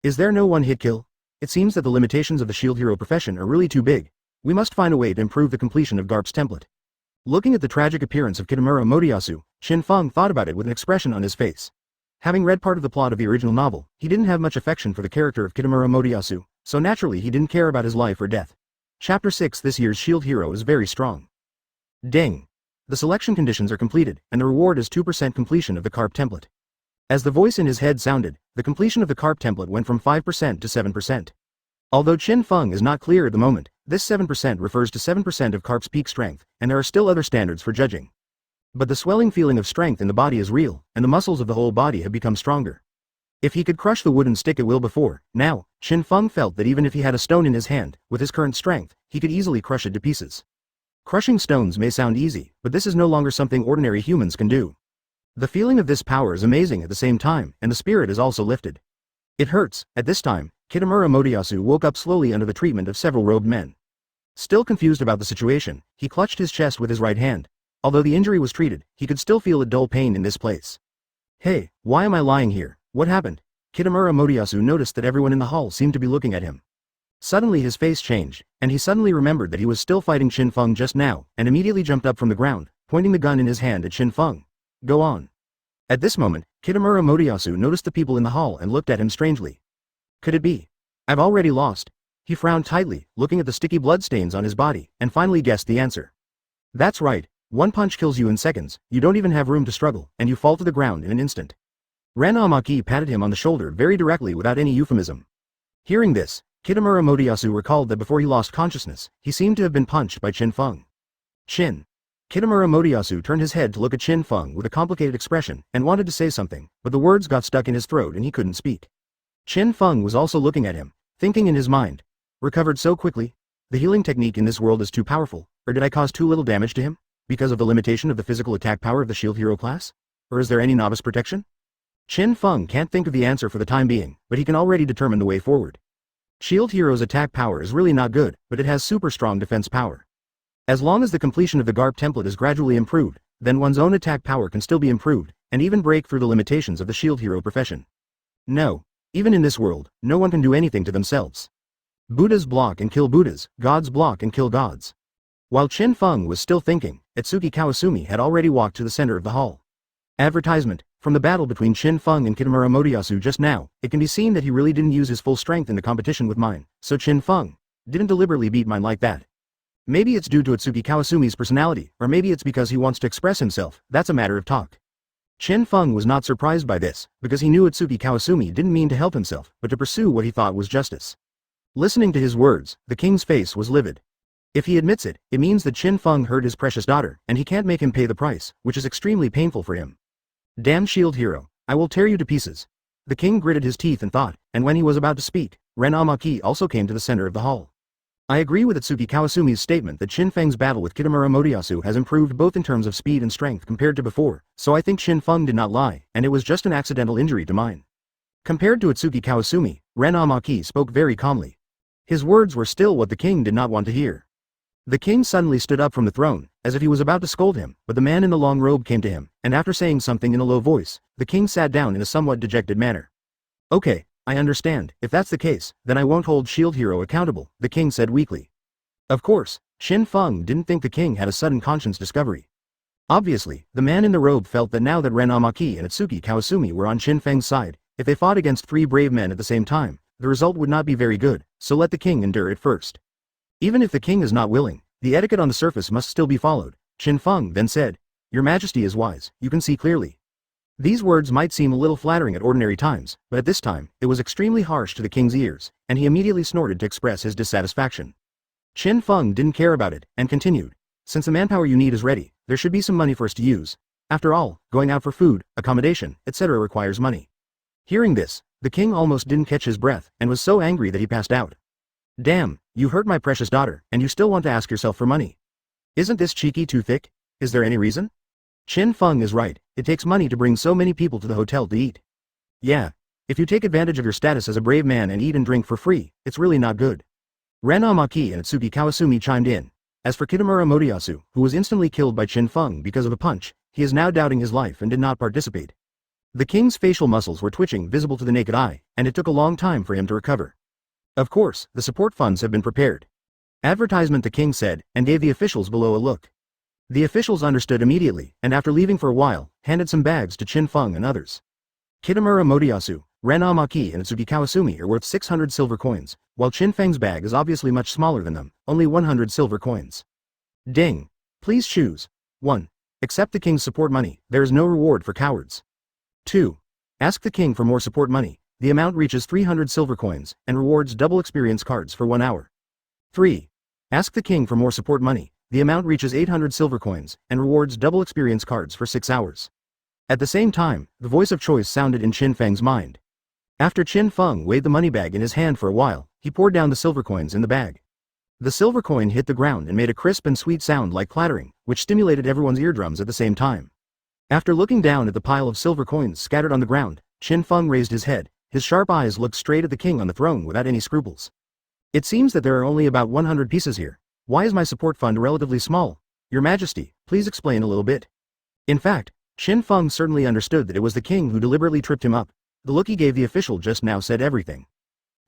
Is there no one-hit kill? It seems that the limitations of the shield hero profession are really too big. We must find a way to improve the completion of Garp's template. Looking at the tragic appearance of Kitamura Motoyasu, Qin Feng thought about it with an expression on his face. Having read part of the plot of the original novel, he didn't have much affection for the character of Kitamura Motoyasu, so naturally he didn't care about his life or death. Chapter 6. This year's shield hero is very strong. Ding! The selection conditions are completed, and the reward is 2% completion of the Garp template. As the voice in his head sounded, the completion of the Garp template went from 5% to 7%. Although Qin Feng is not clear at the moment, this 7% refers to 7% of Garp's peak strength, and there are still other standards for judging. But the swelling feeling of strength in the body is real, and the muscles of the whole body have become stronger. If he could crush the wooden stick at will before, now, Qin Feng felt that even if he had a stone in his hand, with his current strength, he could easily crush it to pieces. Crushing stones may sound easy, but this is no longer something ordinary humans can do. The feeling of this power is amazing at the same time, and the spirit is also lifted. It hurts. At this time, Kitamura Motoyasu woke up slowly under the treatment of several robed men. Still confused about the situation, he clutched his chest with his right hand. Although the injury was treated, he could still feel a dull pain in this place. Hey, why am I lying here? What happened? Kitamura Motoyasu noticed that everyone in the hall seemed to be looking at him. Suddenly his face changed, and he suddenly remembered that he was still fighting Qin Feng just now, and immediately jumped up from the ground, pointing the gun in his hand at Qin Feng. Go on. At this moment, Kitamura Motoyasu noticed the people in the hall and looked at him strangely. Could it be? I've already lost. He frowned tightly, looking at the sticky bloodstains on his body, and finally guessed the answer. That's right. One punch kills you in seconds, you don't even have room to struggle, and you fall to the ground in an instant. Ren Amaki patted him on the shoulder very directly without any euphemism. Hearing this, Kitamura Motoyasu recalled that before he lost consciousness, he seemed to have been punched by Qin Feng. Qin. Kitamura Motoyasu turned his head to look at Qin Feng with a complicated expression, and wanted to say something, but the words got stuck in his throat and he couldn't speak. Qin Feng was also looking at him, thinking in his mind. Recovered so quickly? The healing technique in this world is too powerful, or did I cause too little damage to him? Because of the limitation of the physical attack power of the shield hero class? Or is there any novice protection? Qin Feng can't think of the answer for the time being, but he can already determine the way forward. Shield hero's attack power is really not good, but it has super strong defense power. As long as the completion of the Garp template is gradually improved, then one's own attack power can still be improved, and even break through the limitations of the shield hero profession. No. Even in this world, no one can do anything to themselves. Buddhas block and kill Buddhas, gods block and kill gods. While Qin Feng was still thinking, Atsuki Kawasumi had already walked to the center of the hall. Advertisement. From the battle between Qin Feng and Kitamura Motoyasu just now, it can be seen that he really didn't use his full strength in the competition with Myne, so Qin Feng didn't deliberately beat Myne like that. Maybe it's due to Atsuki Kawasumi's personality, or maybe it's because he wants to express himself. That's a matter of talk. Qin Feng was not surprised by this, because he knew Atsuki Kawasumi didn't mean to help himself, but to pursue what he thought was justice. Listening to his words, the king's face was livid. If he admits it, it means that Qin Feng hurt his precious daughter, and he can't make him pay the price, which is extremely painful for him. Damn shield hero, I will tear you to pieces. The king gritted his teeth and thought, and when he was about to speak, Ren Amaki also came to the center of the hall. I agree with Atsuki Kawasumi's statement that Qin Feng's battle with Kitamura Motoyasu has improved both in terms of speed and strength compared to before, so I think Qin Feng did not lie, and it was just an accidental injury to Myne. Compared to Atsuki Kawasumi, Ren Amaki spoke very calmly. His words were still what the king did not want to hear. The king suddenly stood up from the throne, as if he was about to scold him, but the man in the long robe came to him, and after saying something in a low voice, the king sat down in a somewhat dejected manner. Okay, I understand. If that's the case, then I won't hold Shield Hero accountable, the king said weakly. Of course, Qin Feng didn't think the king had a sudden conscience discovery. Obviously, the man in the robe felt that now that Ren Amaki and Atsuki Kawasumi were on Qin Feng's side, if they fought against three brave men at the same time, the result would not be very good, so let the king endure it first. Even if the king is not willing, the etiquette on the surface must still be followed. Qin Feng then said, Your Majesty is wise, you can see clearly. These words might seem a little flattering at ordinary times, but at this time, it was extremely harsh to the king's ears, and he immediately snorted to express his dissatisfaction. Qin Feng didn't care about it, and continued, Since the manpower you need is ready, there should be some money for us to use. After all, going out for food, accommodation, etc. requires money. Hearing this, the king almost didn't catch his breath, and was so angry that he passed out. Damn, you hurt my precious daughter, and you still want to ask yourself for money. Isn't this cheeky too thick? Is there any reason? Qin Feng is right, it takes money to bring so many people to the hotel to eat. Yeah. If you take advantage of your status as a brave man and eat and drink for free, it's really not good. Ren Amaki and Atsuki Kawasumi chimed in. As for Kitamura Motoyasu, who was instantly killed by Qin Feng because of a punch, he is now doubting his life and did not participate. The king's facial muscles were twitching, visible to the naked eye, and it took a long time for him to recover. Of course, the support funds have been prepared. Advertisement, the king said, and gave the officials below a look. The officials understood immediately, and after leaving for a while, handed some bags to Qin Feng and others. Kitamura Motoyasu, Ren Amaki and Atsuki Kawasumi are worth 600 silver coins, while Qin Feng's bag is obviously much smaller than them, only 100 silver coins. Ding. Please choose. 1. Accept the king's support money, there is no reward for cowards. 2. Ask the king for more support money, the amount reaches 300 silver coins, and rewards double experience cards for 1 hour. 3. Ask the king for more support money, the amount reaches 800 silver coins, and rewards double experience cards for 6 hours. At the same time, the voice of choice sounded in Qin Feng's mind. After Qin Feng weighed the money bag in his hand for a while, he poured down the silver coins in the bag. The silver coin hit the ground and made a crisp and sweet sound like clattering, which stimulated everyone's eardrums at the same time. After looking down at the pile of silver coins scattered on the ground, Qin Feng raised his head, his sharp eyes looked straight at the king on the throne without any scruples. It seems that there are only about 100 pieces here. Why is my support fund relatively small? Your Majesty, please explain a little bit. In fact, Qin Feng certainly understood that it was the king who deliberately tripped him up. The look he gave the official just now said everything.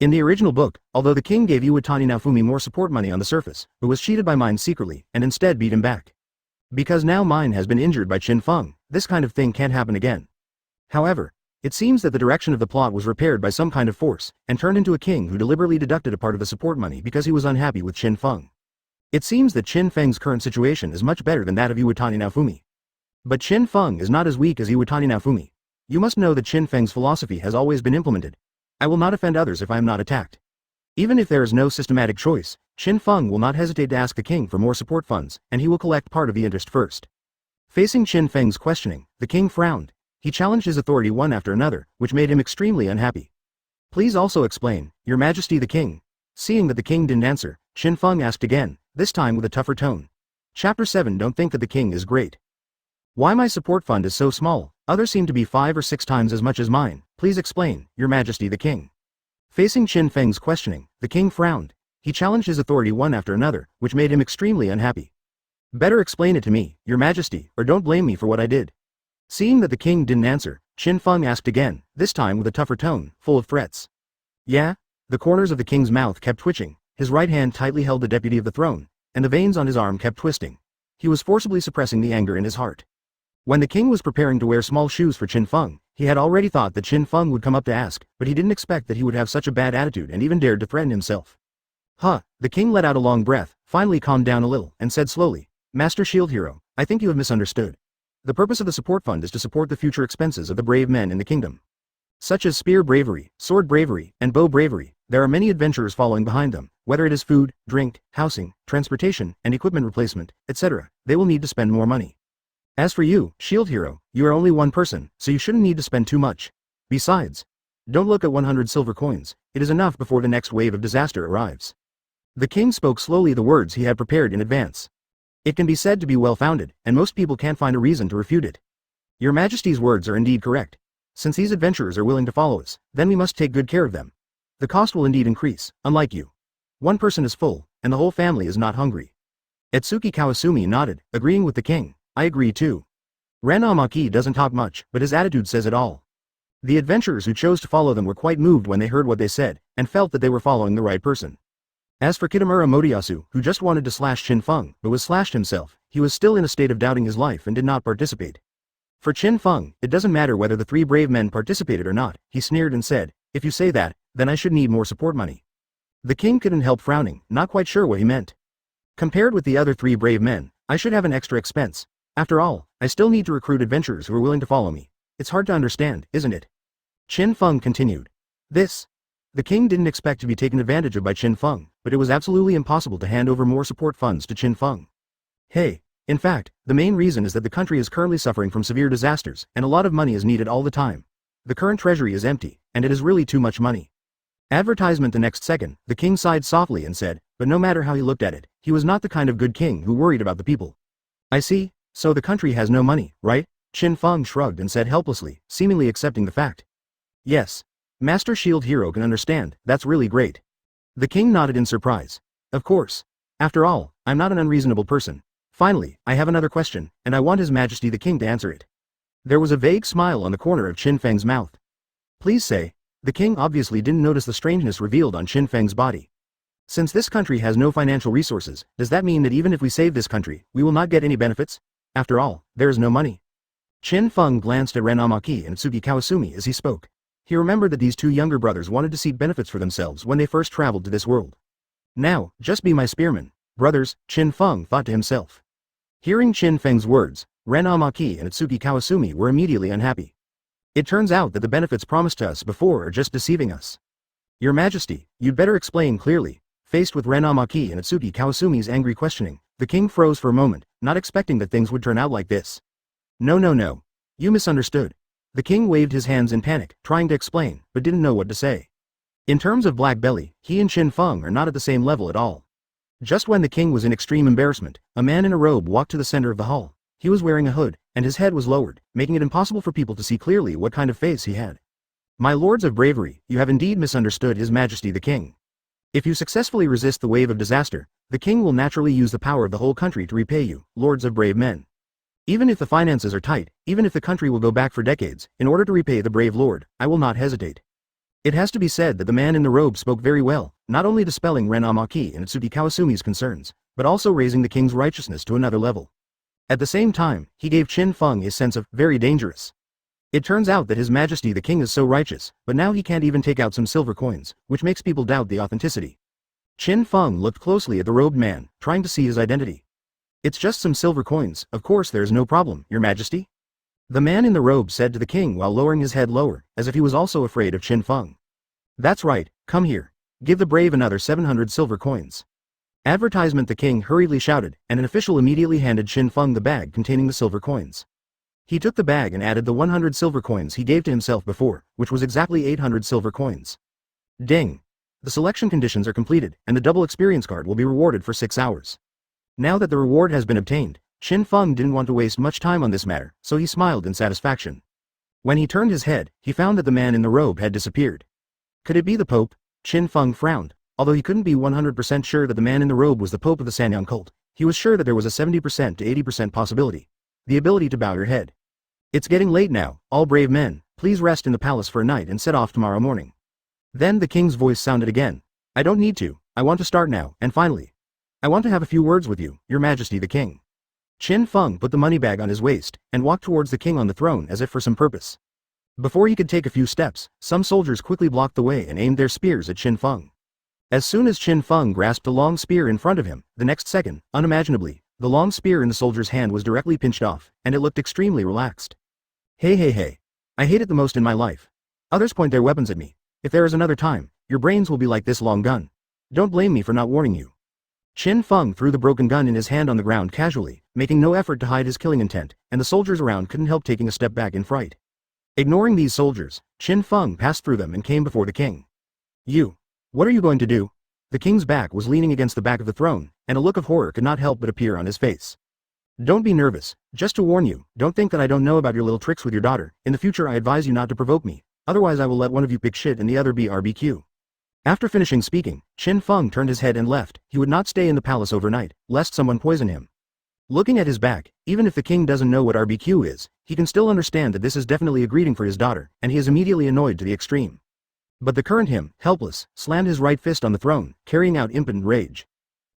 In the original book, although the king gave Iwatani Naofumi more support money on the surface, but was cheated by Myne secretly, and instead beat him back. Because now Myne has been injured by Qin Feng, this kind of thing can't happen again. However, it seems that the direction of the plot was repaired by some kind of force, and turned into a king who deliberately deducted a part of the support money because he was unhappy with Qin Feng. It seems that Qin Feng's current situation is much better than that of Iwatani Naofumi. But Qin Feng is not as weak as Iwatani Naofumi. You must know that Qin Feng's philosophy has always been implemented. I will not offend others if I am not attacked. Even if there is no systematic choice, Qin Feng will not hesitate to ask the king for more support funds, and he will collect part of the interest first. Facing Qin Feng's questioning, the king frowned. He challenged his authority one after another, which made him extremely unhappy. Please also explain, Your Majesty the king. Seeing that the king didn't answer, Qin Feng asked again, this time with a tougher tone. Chapter 7. Don't think that the king is great. Why my support fund is so small, others seem to be 5 or 6 times as much as mine, please explain, Your Majesty the king. Facing Qin Feng's questioning, the king frowned. He challenged his authority one after another, which made him extremely unhappy. Better explain it to me, Your Majesty, or don't blame me for what I did. Seeing that the king didn't answer, Qin Feng asked again, this time with a tougher tone, full of threats. Yeah? The corners of the king's mouth kept twitching, his right hand tightly held the deputy of the throne, and the veins on his arm kept twisting. He was forcibly suppressing the anger in his heart. When the king was preparing to wear small shoes for Qin Feng, he had already thought that Qin Feng would come up to ask, but he didn't expect that he would have such a bad attitude and even dared to threaten himself. The king let out a long breath, finally calmed down a little, and said slowly, Master Shield Hero, I think you have misunderstood. The purpose of the support fund is to support the future expenses of the brave men in the kingdom. Such as spear bravery, sword bravery, and bow bravery, there are many adventurers following behind them, whether it is food, drink, housing, transportation, and equipment replacement, etc., they will need to spend more money. As for you, Shield Hero, you are only one person, so you shouldn't need to spend too much. Besides, don't look at 100 silver coins, it is enough before the next wave of disaster arrives. The king spoke slowly the words he had prepared in advance. It can be said to be well-founded, and most people can't find a reason to refute it. Your Majesty's words are indeed correct. Since these adventurers are willing to follow us, then we must take good care of them. The cost will indeed increase, unlike you. One person is full, and the whole family is not hungry. Atsuki Kawasumi nodded, agreeing with the king. I agree too. Ren Amaki doesn't talk much, but his attitude says it all. The adventurers who chose to follow them were quite moved when they heard what they said, and felt that they were following the right person. As for Kitamura Motoyasu, who just wanted to slash Qin Feng, but was slashed himself, he was still in a state of doubting his life and did not participate. For Qin Feng, it doesn't matter whether the 3 brave men participated or not, he sneered and said, if you say that, then I should need more support money. The king couldn't help frowning, not quite sure what he meant. Compared with the other 3 brave men, I should have an extra expense. After all, I still need to recruit adventurers who are willing to follow me. It's hard to understand, isn't it? Qin Feng continued. The king didn't expect to be taken advantage of by Qin Feng, but it was absolutely impossible to hand over more support funds to Qin Feng. In fact, the main reason is that the country is currently suffering from severe disasters, and a lot of money is needed all the time. The current treasury is empty, and it is really too much money. Advertisement. The next second, the king sighed softly and said, but no matter how he looked at it, he was not the kind of good king who worried about the people. I see, so the country has no money, right? Qin Feng shrugged and said helplessly, seemingly accepting the fact. Yes. Master Shield Hero can understand, that's really great. The king nodded in surprise. Of course. After all, I'm not an unreasonable person. Finally, I have another question, and I want His Majesty the King to answer it. There was a vague smile on the corner of Qin Feng's mouth. Please say. The king obviously didn't notice the strangeness revealed on Qin Feng's body. Since this country has no financial resources, does that mean that even if we save this country, we will not get any benefits? After all, there is no money. Qin Feng glanced at Ren Amaki and Tsuki Kawasumi as he spoke. He remembered that these two younger brothers wanted to seek benefits for themselves when they first traveled to this world. Now, just be my spearmen, brothers, Qin Feng thought to himself. Hearing Qin Feng's words, Ren Amaki and Tsuki Kawasumi were immediately unhappy. It turns out that the benefits promised to us before are just deceiving us. Your Majesty, you'd better explain clearly. Faced with Ren Amaki and Tsuki Kawasumi's angry questioning, the king froze for a moment, not expecting that things would turn out like this. No. You misunderstood. The king waved his hands in panic, trying to explain, but didn't know what to say. In terms of black belly, he and Qin Feng are not at the same level at all. Just when the king was in extreme embarrassment, a man in a robe walked to the center of the hall. He was wearing a hood, and his head was lowered, making it impossible for people to see clearly what kind of face he had. My lords of bravery, you have indeed misunderstood His Majesty the King. If you successfully resist the wave of disaster, the king will naturally use the power of the whole country to repay you, lords of brave men. Even if the finances are tight, even if the country will go back for decades, in order to repay the brave lord, I will not hesitate. It has to be said that the man in the robe spoke very well, not only dispelling Ren Amaki and Tsuki Kawasumi's concerns, but also raising the king's righteousness to another level. At the same time, he gave Qin Feng a sense of very dangerous. It turns out that His Majesty the King is so righteous, but now he can't even take out some silver coins, which makes people doubt the authenticity. Qin Feng looked closely at the robed man, trying to see his identity. It's just some silver coins, of course there's no problem, Your Majesty. The man in the robe said to the king while lowering his head lower, as if he was also afraid of Qin Feng. That's right, come here. Give the brave another 700 silver coins. Advertisement, the king hurriedly shouted, and an official immediately handed Qin Feng the bag containing the silver coins. He took the bag and added the 100 silver coins he gave to himself before, which was exactly 800 silver coins. Ding! The selection conditions are completed, and the double experience card will be rewarded for 6 hours. Now that the reward has been obtained, Qin Feng didn't want to waste much time on this matter, so he smiled in satisfaction. When he turned his head, he found that the man in the robe had disappeared. Could it be the Pope? Qin Feng frowned. Although he couldn't be 100% sure that the man in the robe was the Pope of the Sanyang cult, he was sure that there was a 70% to 80% possibility. The ability to bow your head. It's getting late now, all brave men, please rest in the palace for a night and set off tomorrow morning. Then the king's voice sounded again. I don't need to, I want to start now, and finally. I want to have a few words with you, Your Majesty the King. Qin Feng put the money bag on his waist, and walked towards the king on the throne as if for some purpose. Before he could take a few steps, some soldiers quickly blocked the way and aimed their spears at Qin Feng. As soon as Qin Feng grasped a long spear in front of him, the next second, unimaginably, the long spear in the soldier's hand was directly pinched off, and it looked extremely relaxed. Hey. I hate it the most in my life. Others point their weapons at me. If there is another time, your brains will be like this long gun. Don't blame me for not warning you. Qin Feng threw the broken gun in his hand on the ground casually, making no effort to hide his killing intent, and the soldiers around couldn't help taking a step back in fright. Ignoring these soldiers, Qin Feng passed through them and came before the king. You. What are you going to do? The king's back was leaning against the back of the throne, and a look of horror could not help but appear on his face. Don't be nervous. Just to warn you, don't think that I don't know about your little tricks with your daughter. In the future I advise you not to provoke me, otherwise I will let one of you pick shit and the other be RBQ. After finishing speaking, Qin Feng turned his head and left. He would not stay in the palace overnight, lest someone poison him. Looking at his back, even if the king doesn't know what RBQ is, he can still understand that this is definitely a greeting for his daughter, and he is immediately annoyed to the extreme. But the current him, helpless, slammed his right fist on the throne, carrying out impotent rage.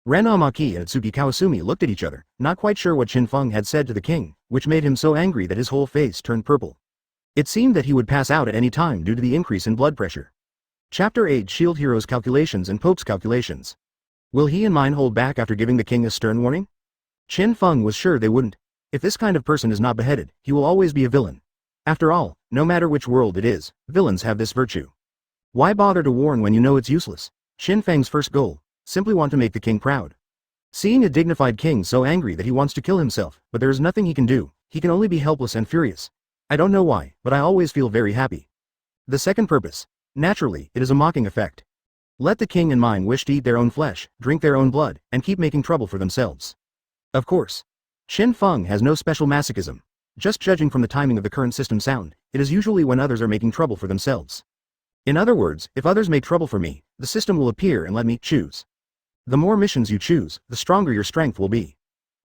Ren Amaki and Tsuki Kawasumi looked at each other, not quite sure what Qin Feng had said to the king, which made him so angry that his whole face turned purple. It seemed that he would pass out at any time due to the increase in blood pressure. Chapter 8: Shield Heroes Calculations and Pope's Calculations. Will he and Myne hold back after giving the king a stern warning? Qin Feng was sure they wouldn't. If this kind of person is not beheaded, he will always be a villain. After all, no matter which world it is, villains have this virtue. Why bother to warn when you know it's useless? Qin Feng's first goal: simply want to make the king proud. Seeing a dignified king so angry that he wants to kill himself, but there is nothing he can do, he can only be helpless and furious. I don't know why, but I always feel very happy. The second purpose. Naturally, it is a mocking effect. Let the king and Myne wish to eat their own flesh, drink their own blood, and keep making trouble for themselves. Of course. Qin Feng has no special masochism. Just judging from the timing of the current system sound, it is usually when others are making trouble for themselves. In other words, if others make trouble for me, the system will appear and let me choose. The more missions you choose, the stronger your strength will be.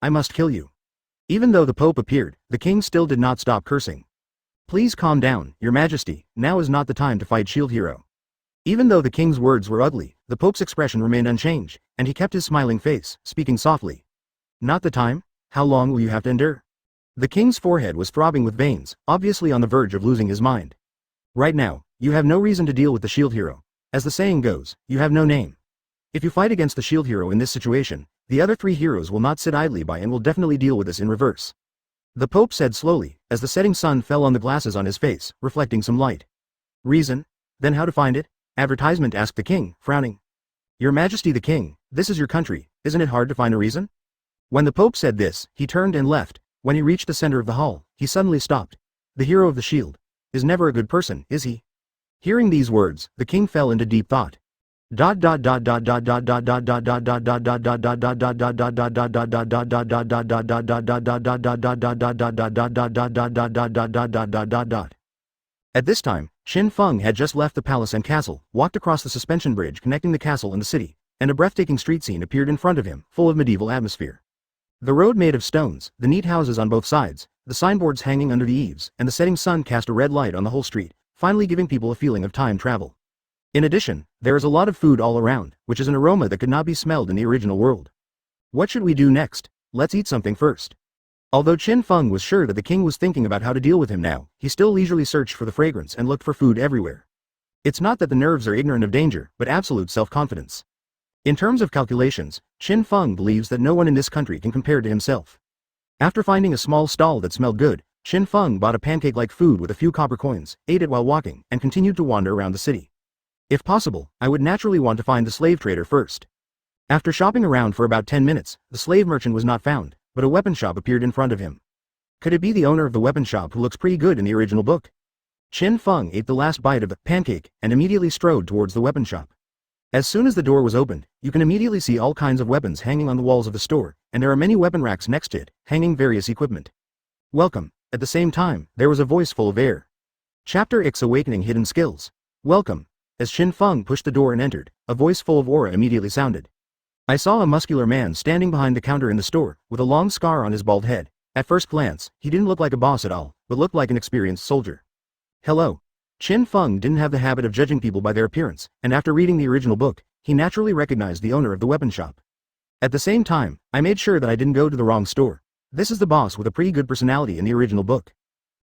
I must kill you." Even though the Pope appeared, the king still did not stop cursing. "Please calm down, Your Majesty, now is not the time to fight Shield Hero." Even though the king's words were ugly, the Pope's expression remained unchanged, and he kept his smiling face, speaking softly. "Not the time? How long will you have to endure?" The king's forehead was throbbing with veins, obviously on the verge of losing his mind. "Right now, you have no reason to deal with the Shield Hero. As the saying goes, you have no name. If you fight against the Shield Hero in this situation, the other 3 heroes will not sit idly by and will definitely deal with this in reverse," the Pope said slowly, as the setting sun fell on the glasses on his face, reflecting some light. "Reason? Then how to find it?" Advertisement asked the king, frowning. "Your Majesty the King, this is your country, isn't it hard to find a reason?" When the Pope said this, he turned and left. When he reached the center of the hall, he suddenly stopped. "The hero of the shield is never a good person, is he?" Hearing these words, the king fell into deep thought. At this time, Qin Feng had just left the palace and castle, walked across the suspension bridge connecting the castle and the city, and a breathtaking street scene appeared in front of him, full of medieval atmosphere. The road made of stones, the neat houses on both sides, the signboards hanging under the eaves, and the setting sun cast a red light on the whole street, finally giving people a feeling of time travel. In addition, there is a lot of food all around, which is an aroma that could not be smelled in the original world. What should we do next? Let's eat something first. Although Qin Feng was sure that the king was thinking about how to deal with him now, he still leisurely searched for the fragrance and looked for food everywhere. It's not that the nerves are ignorant of danger, but absolute self-confidence. In terms of calculations, Qin Feng believes that no one in this country can compare to himself. After finding a small stall that smelled good, Qin Feng bought a pancake-like food with a few copper coins, ate it while walking, and continued to wander around the city. If possible, I would naturally want to find the slave trader first. After shopping around for about 10 minutes, the slave merchant was not found, but a weapon shop appeared in front of him. Could it be the owner of the weapon shop who looks pretty good in the original book? Qin Feng ate the last bite of the pancake and immediately strode towards the weapon shop. As soon as the door was opened, you can immediately see all kinds of weapons hanging on the walls of the store, and there are many weapon racks next to it, hanging various equipment. "Welcome." At the same time, there was a voice full of air. Chapter X Awakening Hidden Skills. "Welcome." As Qin Feng pushed the door and entered, a voice full of aura immediately sounded. I saw a muscular man standing behind the counter in the store, with a long scar on his bald head. At first glance, he didn't look like a boss at all, but looked like an experienced soldier. "Hello." Qin Feng didn't have the habit of judging people by their appearance, and after reading the original book, he naturally recognized the owner of the weapon shop. At the same time, I made sure that I didn't go to the wrong store. This is the boss with a pretty good personality in the original book.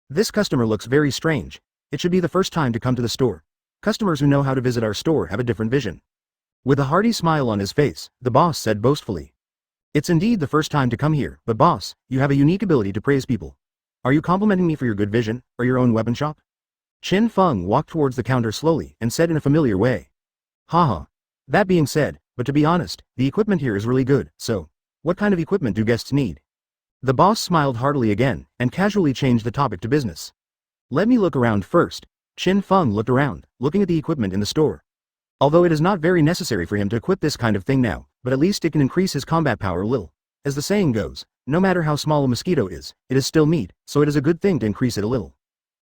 This customer looks very strange. It should be the first time to come to the store. Customers who know how to visit our store have a different vision. With a hearty smile on his face, the boss said boastfully. It's indeed the first time to come here, but boss, you have a unique ability to praise people. Are you complimenting me for your good vision, or your own weapon shop? Qin Feng walked towards the counter slowly and said in a familiar way. Haha. That being said, but to be honest, the equipment here is really good, so, what kind of equipment do guests need? The boss smiled heartily again, and casually changed the topic to business. Let me look around first. Qin Feng looked around, looking at the equipment in the store. Although it is not very necessary for him to equip this kind of thing now, but at least it can increase his combat power a little. As the saying goes, no matter how small a mosquito is, it is still meat, so it is a good thing to increase it a little.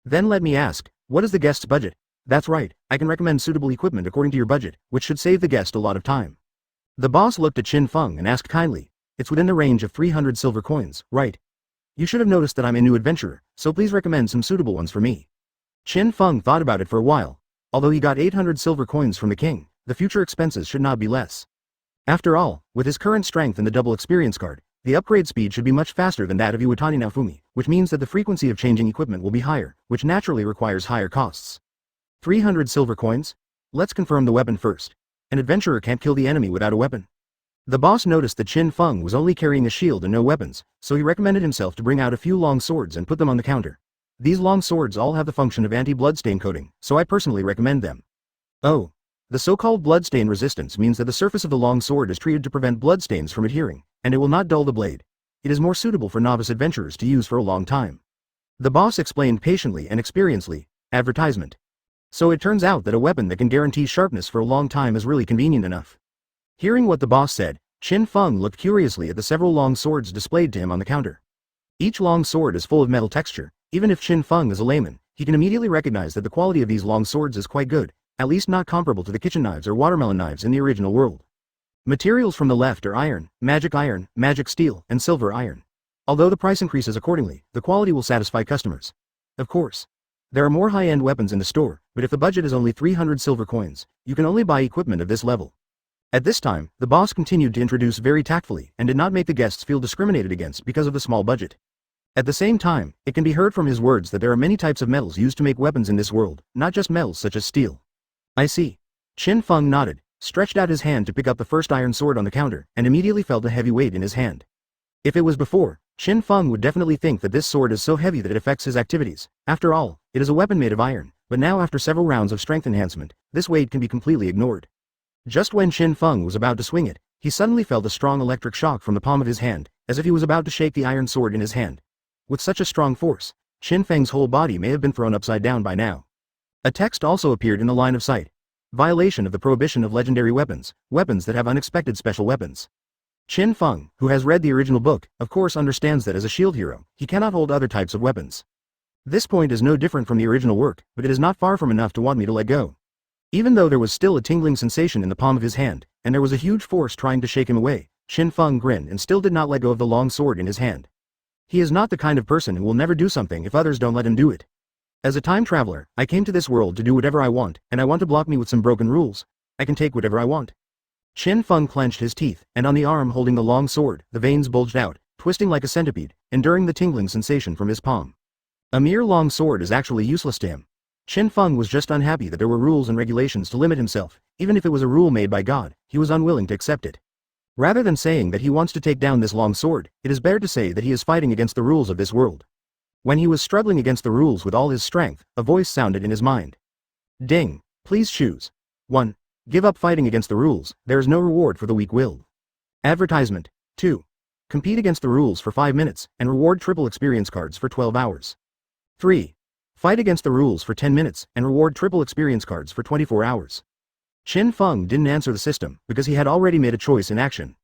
Then let me ask, what is the guest's budget? That's right, I can recommend suitable equipment according to your budget, which should save the guest a lot of time. The boss looked at Qin Feng and asked kindly, it's within the range of 300 silver coins, right? You should have noticed that I'm a new adventurer, so please recommend some suitable ones for me. Qin Feng thought about it for a while. Although he got 800 silver coins from the king, the future expenses should not be less. After all, with his current strength and the double experience card, the upgrade speed should be much faster than that of Iwatani Naofumi, which means that the frequency of changing equipment will be higher, which naturally requires higher costs. 300 silver coins? Let's confirm the weapon first. An adventurer can't kill the enemy without a weapon. The boss noticed that Qin Feng was only carrying a shield and no weapons, so he recommended himself to bring out a few long swords and put them on the counter. These long swords all have the function of anti-bloodstain coating, so I personally recommend them. Oh. The so-called bloodstain resistance means that the surface of the long sword is treated to prevent bloodstains from adhering, and it will not dull the blade. It is more suitable for novice adventurers to use for a long time. The boss explained patiently and experiently. Advertisement. So it turns out that a weapon that can guarantee sharpness for a long time is really convenient enough. Hearing what the boss said, Qin Feng looked curiously at the several long swords displayed to him on the counter. Each long sword is full of metal texture. Even if Qin Feng is a layman, he can immediately recognize that the quality of these long swords is quite good, at least not comparable to the kitchen knives or watermelon knives in the original world. Materials from the left are iron, magic steel, and silver iron. Although the price increases accordingly, the quality will satisfy customers. Of course. There are more high-end weapons in the store, but if the budget is only 300 silver coins, you can only buy equipment of this level. At this time, the boss continued to introduce very tactfully and did not make the guests feel discriminated against because of the small budget. At the same time, it can be heard from his words that there are many types of metals used to make weapons in this world, not just metals such as steel. I see. Qin Feng nodded, stretched out his hand to pick up the first iron sword on the counter, and immediately felt a heavy weight in his hand. If it was before, Qin Feng would definitely think that this sword is so heavy that it affects his activities. After all, it is a weapon made of iron, but now after several rounds of strength enhancement, this weight can be completely ignored. Just when Qin Feng was about to swing it, he suddenly felt a strong electric shock from the palm of his hand, as if he was about to shake the iron sword in his hand. With such a strong force, Qin Feng's whole body may have been thrown upside down by now. A text also appeared in the line of sight. Violation of the prohibition of legendary weapons, weapons that have unexpected special weapons. Qin Feng, who has read the original book, of course understands that as a shield hero, he cannot hold other types of weapons. This point is no different from the original work, but it is not far from enough to want me to let go. Even though there was still a tingling sensation in the palm of his hand, and there was a huge force trying to shake him away, Qin Feng grinned and still did not let go of the long sword in his hand. He is not the kind of person who will never do something if others don't let him do it. As a time traveler, I came to this world to do whatever I want, and I want to block me with some broken rules. I can take whatever I want. Qin Feng clenched his teeth, and on the arm holding the long sword, the veins bulged out, twisting like a centipede, enduring the tingling sensation from his palm. A mere long sword is actually useless to him. Qin Feng was just unhappy that there were rules and regulations to limit himself. Even if it was a rule made by God, he was unwilling to accept it. Rather than saying that he wants to take down this long sword, it is better to say that he is fighting against the rules of this world. When he was struggling against the rules with all his strength, a voice sounded in his mind. Ding. Please choose. 1. Give up fighting against the rules, there is no reward for the weak-willed. Advertisement. 2. Compete against the rules for 5 minutes, and reward triple experience cards for 12 hours. 3. Fight against the rules for 10 minutes, and reward triple experience cards for 24 hours. Qin Feng didn't answer the system, because he had already made a choice in action.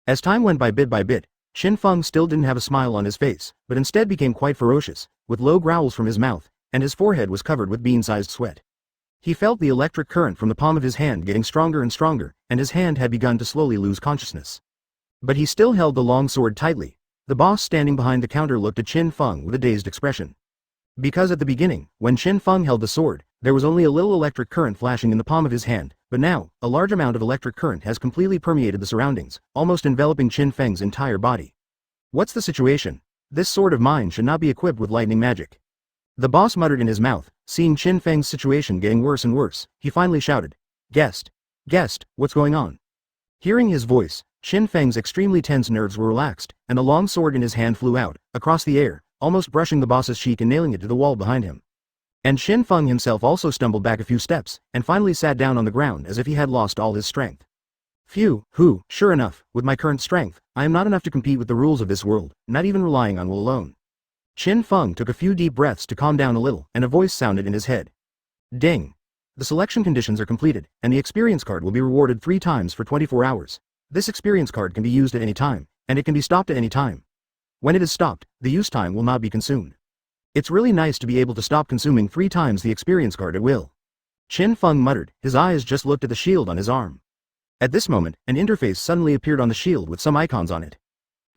As time went by bit, Qin Feng still didn't have a smile on his face, but instead became quite ferocious, with low growls from his mouth, and his forehead was covered with bean-sized sweat. He felt the electric current from the palm of his hand getting stronger and stronger, and his hand had begun to slowly lose consciousness. But he still held the long sword tightly. The boss standing behind the counter looked at Qin Feng with a dazed expression. Because at the beginning, when Qin Feng held the sword, there was only a little electric current flashing in the palm of his hand, but now, a large amount of electric current has completely permeated the surroundings, almost enveloping Qin Feng's entire body. What's the situation? This sword of mine should not be equipped with lightning magic. The boss muttered in his mouth, seeing Qin Feng's situation getting worse and worse. He finally shouted, Guest! Guest, what's going on? Hearing his voice, Qin Feng's extremely tense nerves were relaxed, and the long sword in his hand flew out, across the air, almost brushing the boss's cheek and nailing it to the wall behind him. And Qin Feng himself also stumbled back a few steps, and finally sat down on the ground as if he had lost all his strength. Phew, sure enough, with my current strength, I am not enough to compete with the rules of this world, not even relying on will alone. Qin Feng took a few deep breaths to calm down a little, and a voice sounded in his head. Ding! The selection conditions are completed, and the experience card will be rewarded 3 times for 24 hours. This experience card can be used at any time, and it can be stopped at any time. When it is stopped, the use time will not be consumed. It's really nice to be able to stop consuming 3 times the experience card at will. Qin Feng muttered, his eyes just looked at the shield on his arm. At this moment, an interface suddenly appeared on the shield with some icons on it.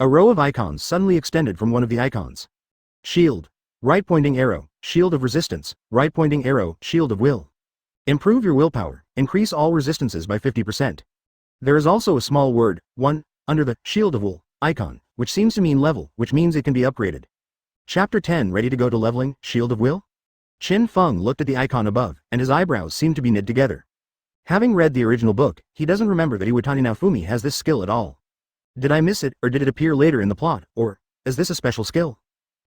A row of icons suddenly extended from one of the icons. Shield. Right pointing arrow, shield of resistance, right pointing arrow, shield of will. Improve your willpower, increase all resistances by 50%. There is also a small word, 1, under the shield of will icon, which seems to mean level, which means it can be upgraded. Chapter 10 ready to go to leveling, shield of will? Qin Feng looked at the icon above, and his eyebrows seemed to be knit together. Having read the original book, he doesn't remember that Iwatani Naofumi has this skill at all. Did I miss it, or did it appear later in the plot, or is this a special skill?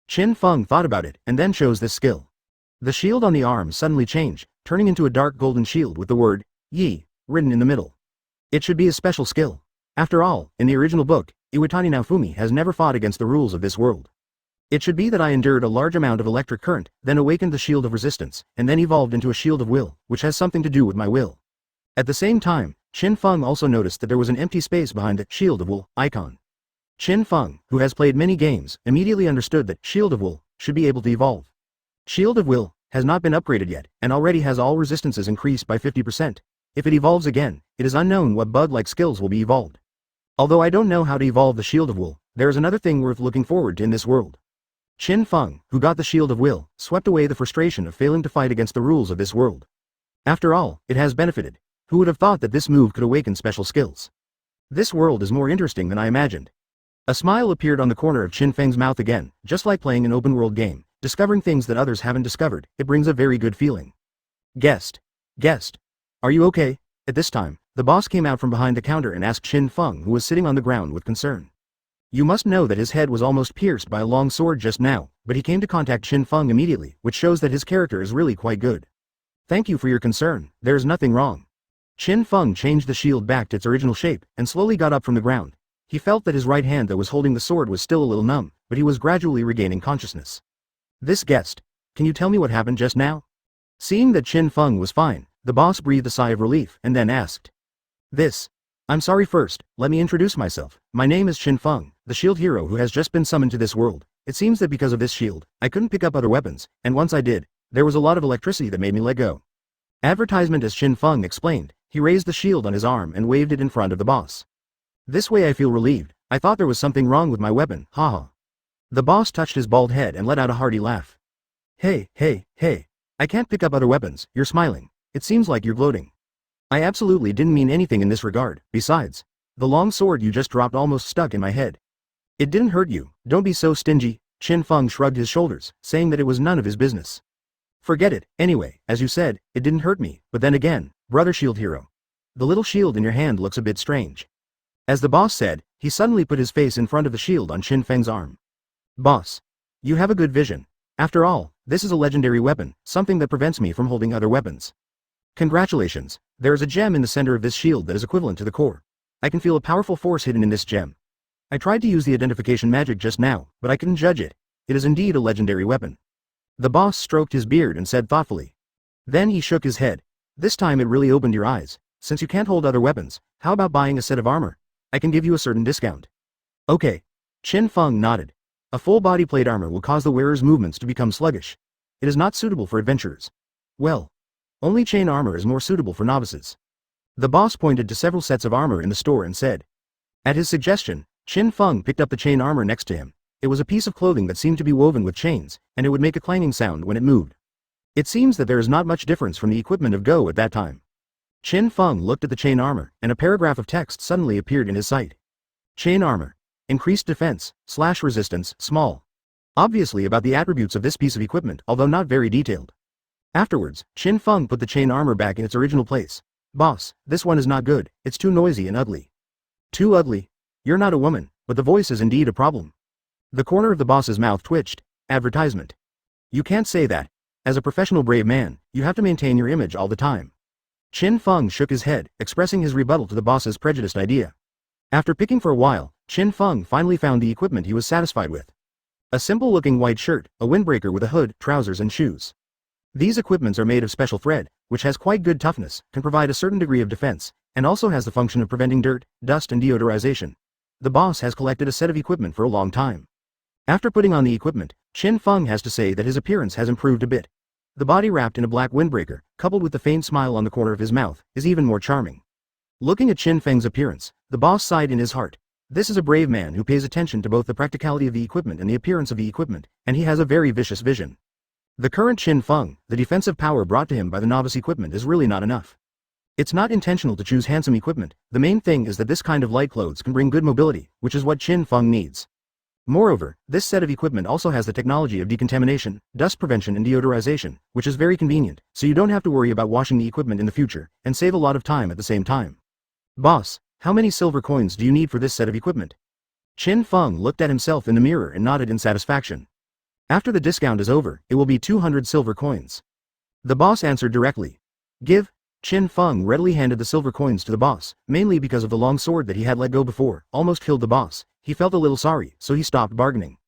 Qin Feng thought about it, and then chose this skill. The shield on the arm suddenly changed, turning into a dark golden shield with the word, Yi, written in the middle. It should be a special skill. After all, in the original book, Iwatani Naofumi has never fought against the rules of this world. It should be that I endured a large amount of electric current, then awakened the shield of resistance, and then evolved into a shield of will, which has something to do with my will. At the same time, Qin Feng also noticed that there was an empty space behind the shield of will icon. Qin Feng, who has played many games, immediately understood that shield of will should be able to evolve. Shield of will has not been upgraded yet, and already has all resistances increased by 50%. If it evolves again, it is unknown what bug-like skills will be evolved. Although I don't know how to evolve the shield of will, there is another thing worth looking forward to in this world. Qin Feng, who got the shield of will, swept away the frustration of failing to fight against the rules of this world. After all, it has benefited. Who would have thought that this move could awaken special skills? This world is more interesting than I imagined. A smile appeared on the corner of Qin Feng's mouth again, just like playing an open-world game, discovering things that others haven't discovered. It brings a very good feeling. Guest. Are you okay? At this time, the boss came out from behind the counter and asked Qin Feng, who was sitting on the ground with concern. You must know that his head was almost pierced by a long sword just now, but he came to contact Qin Feng immediately, which shows that his character is really quite good. Thank you for your concern, there is nothing wrong. Qin Feng changed the shield back to its original shape, and slowly got up from the ground. He felt that his right hand that was holding the sword was still a little numb, but he was gradually regaining consciousness. This guest. Can you tell me what happened just now? Seeing that Qin Feng was fine, the boss breathed a sigh of relief, and then asked. I'm sorry first, let me introduce myself. My name is Qin Feng, the shield hero who has just been summoned to this world. It seems that because of this shield, I couldn't pick up other weapons, and once I did, there was a lot of electricity that made me let go. Advertisement. As Qin Feng explained, he raised the shield on his arm and waved it in front of the boss. This way I feel relieved. I thought there was something wrong with my weapon, haha. The boss touched his bald head and let out a hearty laugh. Hey, I can't pick up other weapons, you're smiling. It seems like you're gloating. I absolutely didn't mean anything in this regard. Besides, the long sword you just dropped almost stuck in my head. It didn't hurt you, don't be so stingy. Qin Feng shrugged his shoulders, saying that it was none of his business. Forget it, anyway, as you said, it didn't hurt me, but then again, brother shield hero. The little shield in your hand looks a bit strange. As the boss said, he suddenly put his face in front of the shield on Qin Feng's arm. Boss. You have a good vision. After all, this is a legendary weapon, something that prevents me from holding other weapons. Congratulations, there is a gem in the center of this shield that is equivalent to the core. I can feel a powerful force hidden in this gem. I tried to use the identification magic just now, but I couldn't judge it. It is indeed a legendary weapon. The boss stroked his beard and said thoughtfully. Then he shook his head. This time it really opened your eyes. Since you can't hold other weapons, how about buying a set of armor? I can give you a certain discount. Okay. Qin Feng nodded. A full body plate armor will cause the wearer's movements to become sluggish. It is not suitable for adventurers. Well, only chain armor is more suitable for novices. The boss pointed to several sets of armor in the store and said. At his suggestion, Qin Feng picked up the chain armor next to him. It was a piece of clothing that seemed to be woven with chains, and it would make a clanging sound when it moved. It seems that there is not much difference from the equipment of Go at that time. Qin Feng looked at the chain armor, and a paragraph of text suddenly appeared in his sight. Chain armor. Increased defense, / resistance, small. Obviously about the attributes of this piece of equipment, although not very detailed. Afterwards, Qin Feng put the chain armor back in its original place. Boss, this one is not good, it's too noisy and ugly. Too ugly? You're not a woman, but the voice is indeed a problem. The corner of the boss's mouth twitched. Advertisement. You can't say that. As a professional brave man, you have to maintain your image all the time. Qin Feng shook his head, expressing his rebuttal to the boss's prejudiced idea. After picking for a while, Qin Feng finally found the equipment he was satisfied with. A simple-looking white shirt, a windbreaker with a hood, trousers and shoes. These equipments are made of special thread, which has quite good toughness, can provide a certain degree of defense, and also has the function of preventing dirt, dust and deodorization. The boss has collected a set of equipment for a long time. After putting on the equipment, Qin Feng has to say that his appearance has improved a bit. The body wrapped in a black windbreaker, coupled with the faint smile on the corner of his mouth, is even more charming. Looking at Qin Feng's appearance, the boss sighed in his heart. This is a brave man who pays attention to both the practicality of the equipment and the appearance of the equipment, and he has a very vicious vision. The current Qin Feng, the defensive power brought to him by the novice equipment is really not enough. It's not intentional to choose handsome equipment, the main thing is that this kind of light clothes can bring good mobility, which is what Qin Feng needs. Moreover, this set of equipment also has the technology of decontamination, dust prevention and deodorization, which is very convenient, so you don't have to worry about washing the equipment in the future, and save a lot of time at the same time. Boss, how many silver coins do you need for this set of equipment? Qin Feng looked at himself in the mirror and nodded in satisfaction. After the discount is over, it will be 200 silver coins. The boss answered directly. Give. Qin Feng readily handed the silver coins to the boss, mainly because of the long sword that he had let go before, almost killed the boss. He felt a little sorry, so he stopped bargaining.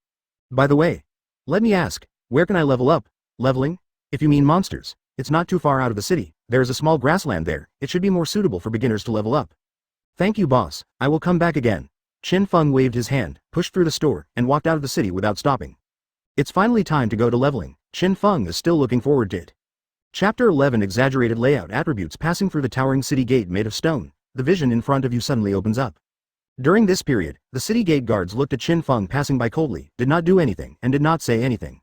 By the way, let me ask, where can I level up? Leveling? If you mean monsters, it's not too far out of the city, there is a small grassland there, it should be more suitable for beginners to level up. Thank you boss, I will come back again. Qin Feng waved his hand, pushed through the store, and walked out of the city without stopping. It's finally time to go to leveling. Qin Feng is still looking forward to it. Chapter 11 Exaggerated layout attributes. Passing through the towering city gate made of stone, the vision in front of you suddenly opens up. During this period, the city gate guards looked at Qin Feng passing by coldly, did not do anything, and did not say anything.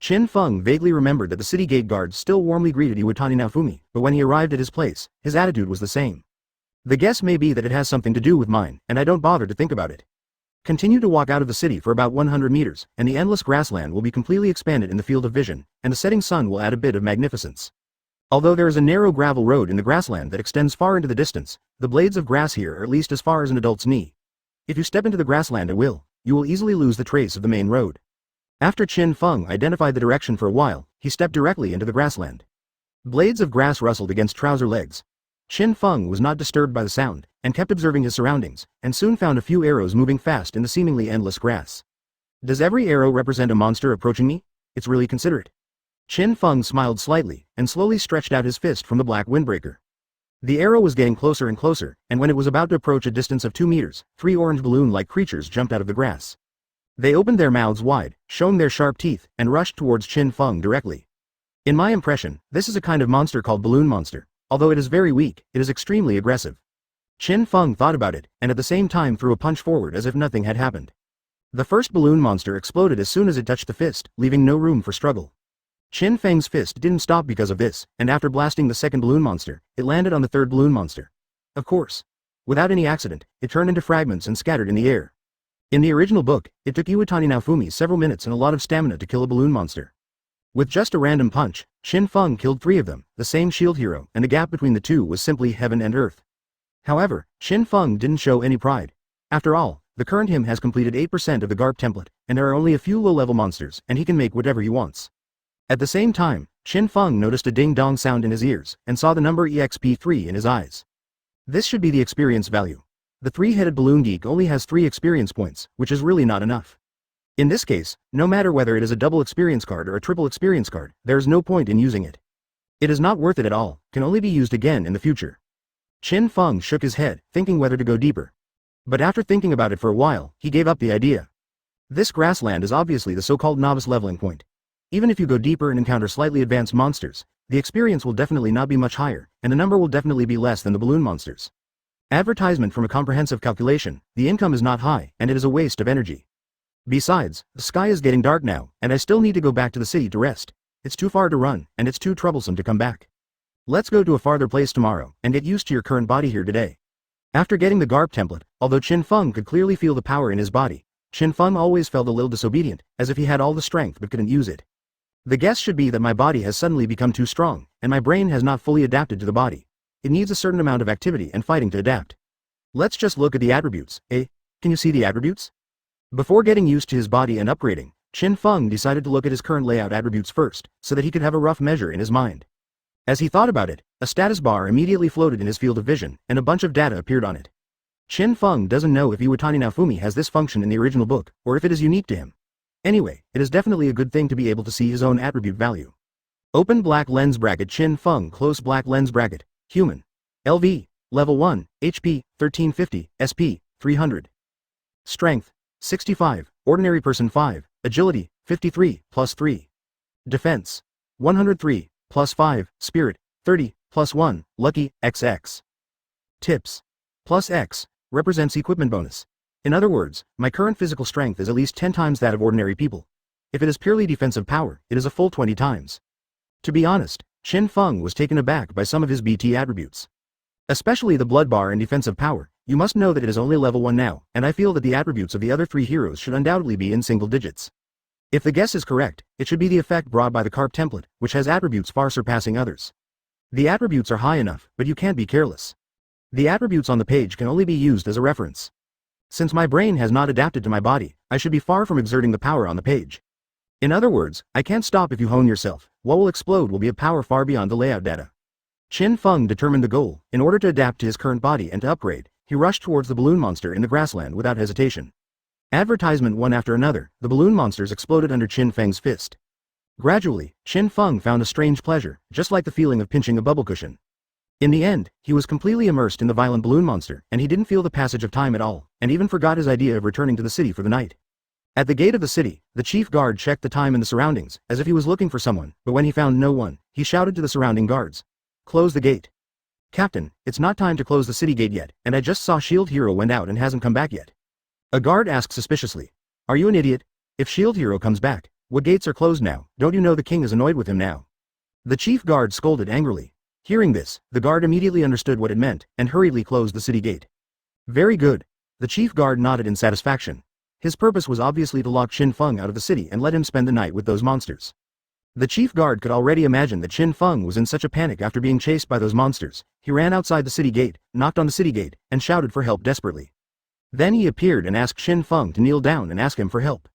Qin Feng vaguely remembered that the city gate guards still warmly greeted Iwatani Naofumi, but when he arrived at his place, his attitude was the same. The guess may be that it has something to do with mine, and I don't bother to think about it. Continue to walk out of the city for about 100 meters, and the endless grassland will be completely expanded in the field of vision, and the setting sun will add a bit of magnificence. Although there is a narrow gravel road in the grassland that extends far into the distance, the blades of grass here are at least as far as an adult's knee. If you step into the grassland at will, you will easily lose the trace of the main road. After Qin Feng identified the direction for a while, he stepped directly into the grassland. Blades of grass rustled against trouser legs. Qin Feng was not disturbed by the sound, and kept observing his surroundings, and soon found a few arrows moving fast in the seemingly endless grass. Does every arrow represent a monster approaching me? It's really considerate. Qin Feng smiled slightly, and slowly stretched out his fist from the black windbreaker. The arrow was getting closer and closer, and when it was about to approach a distance of 2 meters, 3 orange balloon-like creatures jumped out of the grass. They opened their mouths wide, showing their sharp teeth, and rushed towards Qin Feng directly. In my impression, this is a kind of monster called balloon monster. Although it is very weak, it is extremely aggressive. Qin Feng thought about it, and at the same time threw a punch forward as if nothing had happened. The first balloon monster exploded as soon as it touched the fist, leaving no room for struggle. Qin Feng's fist didn't stop because of this, and after blasting the second balloon monster, it landed on the third balloon monster. Of course. Without any accident, it turned into fragments and scattered in the air. In the original book, it took Iwatani Naofumi several minutes and a lot of stamina to kill a balloon monster. With just a random punch, Qin Feng killed 3 of them, the same shield hero, and the gap between the two was simply heaven and earth. However, Qin Feng didn't show any pride. After all, the current him has completed 8% of the Garp template, and there are only a few low-level monsters, and he can make whatever he wants. At the same time, Qin Feng noticed a ding-dong sound in his ears, and saw the number EXP3 in his eyes. This should be the experience value. The 3-headed balloon geek only has 3 experience points, which is really not enough. In this case, no matter whether it is a double experience card or a triple experience card, there is no point in using it. It is not worth it at all, can only be used again in the future. Qin Feng shook his head, thinking whether to go deeper. But after thinking about it for a while, he gave up the idea. This grassland is obviously the so-called novice leveling point. Even if you go deeper and encounter slightly advanced monsters, the experience will definitely not be much higher, and the number will definitely be less than the balloon monsters. Advertisement from a comprehensive calculation, the income is not high, and it is a waste of energy. Besides, the sky is getting dark now, and I still need to go back to the city to rest. It's too far to run, and it's too troublesome to come back. Let's go to a farther place tomorrow, and get used to your current body here today. After getting the Garp template, although Qin Feng could clearly feel the power in his body, Qin Feng always felt a little disobedient, as if he had all the strength but couldn't use it. The guess should be that my body has suddenly become too strong, and my brain has not fully adapted to the body. It needs a certain amount of activity and fighting to adapt. Let's just look at the attributes, eh? Can you see the attributes? Before getting used to his body and upgrading, Qin Feng decided to look at his current layout attributes first, so that he could have a rough measure in his mind. As he thought about it, a status bar immediately floated in his field of vision, and a bunch of data appeared on it. Qin Feng doesn't know if Iwatani Naofumi has this function in the original book, or if it is unique to him. Anyway, it is definitely a good thing to be able to see his own attribute value. Open black lens bracket Qin Feng close black lens bracket, human. LV, level 1, HP, 1350, SP, 300. Strength, 65, ordinary person 5, agility, 53, plus 3. Defense, 103, plus 5, spirit, 30, plus 1, lucky, XX. Tips. Plus X, represents equipment bonus. In other words, my current physical strength is at least 10 times that of ordinary people. If it is purely defensive power, it is a full 20 times. To be honest, Qin Feng was taken aback by some of his BT attributes. Especially the blood bar and defensive power. You must know that it is only level 1 now, and I feel that the attributes of the other 3 heroes should undoubtedly be in single digits. If the guess is correct, it should be the effect brought by the Garp template, which has attributes far surpassing others. The attributes are high enough, but you can't be careless. The attributes on the page can only be used as a reference. Since my brain has not adapted to my body, I should be far from exerting the power on the page. In other words, I can't stop if you hone yourself. What will explode will be a power far beyond the layout data. Qin Feng determined the goal. In order to adapt to his current body and to upgrade, he rushed towards the balloon monster in the grassland without hesitation. Advertisement one after another, the balloon monsters exploded under Qin Feng's fist. Gradually, Qin Feng found a strange pleasure, just like the feeling of pinching a bubble cushion. In the end, he was completely immersed in the violent balloon monster, and he didn't feel the passage of time at all, and even forgot his idea of returning to the city for the night. At the gate of the city, the chief guard checked the time in the surroundings, as if he was looking for someone, but when he found no one, he shouted to the surrounding guards. "Close the gate." "Captain, it's not time to close the city gate yet, and I just saw Shield Hero went out and hasn't come back yet." A guard asked suspiciously. "Are you an idiot? If Shield Hero comes back, what gates are closed now? Don't you know the king is annoyed with him now?" The chief guard scolded angrily. Hearing this, the guard immediately understood what it meant, and hurriedly closed the city gate. "Very good." The chief guard nodded in satisfaction. His purpose was obviously to lock Qin Feng out of the city and let him spend the night with those monsters. The chief guard could already imagine that Qin Feng was in such a panic after being chased by those monsters. He ran outside the city gate, knocked on the city gate, and shouted for help desperately. Then he appeared and asked Qin Feng to kneel down and ask him for help.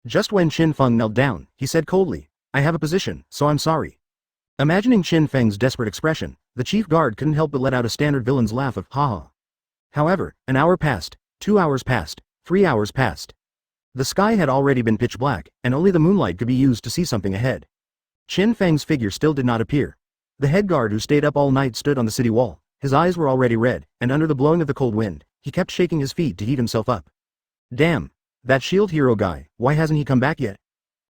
Just when Qin Feng knelt down, he said coldly, "I have a position, so I'm sorry." Imagining Qin Feng's desperate expression, the chief guard couldn't help but let out a standard villain's laugh of ha-ha. However, an hour passed, 2 hours passed, 3 hours passed. The sky had already been pitch black, and only the moonlight could be used to see something ahead. Qin Feng's figure still did not appear. The head guard who stayed up all night stood on the city wall. His eyes were already red, and under the blowing of the cold wind, he kept shaking his feet to heat himself up. Damn! That Shield Hero guy, why hasn't he come back yet?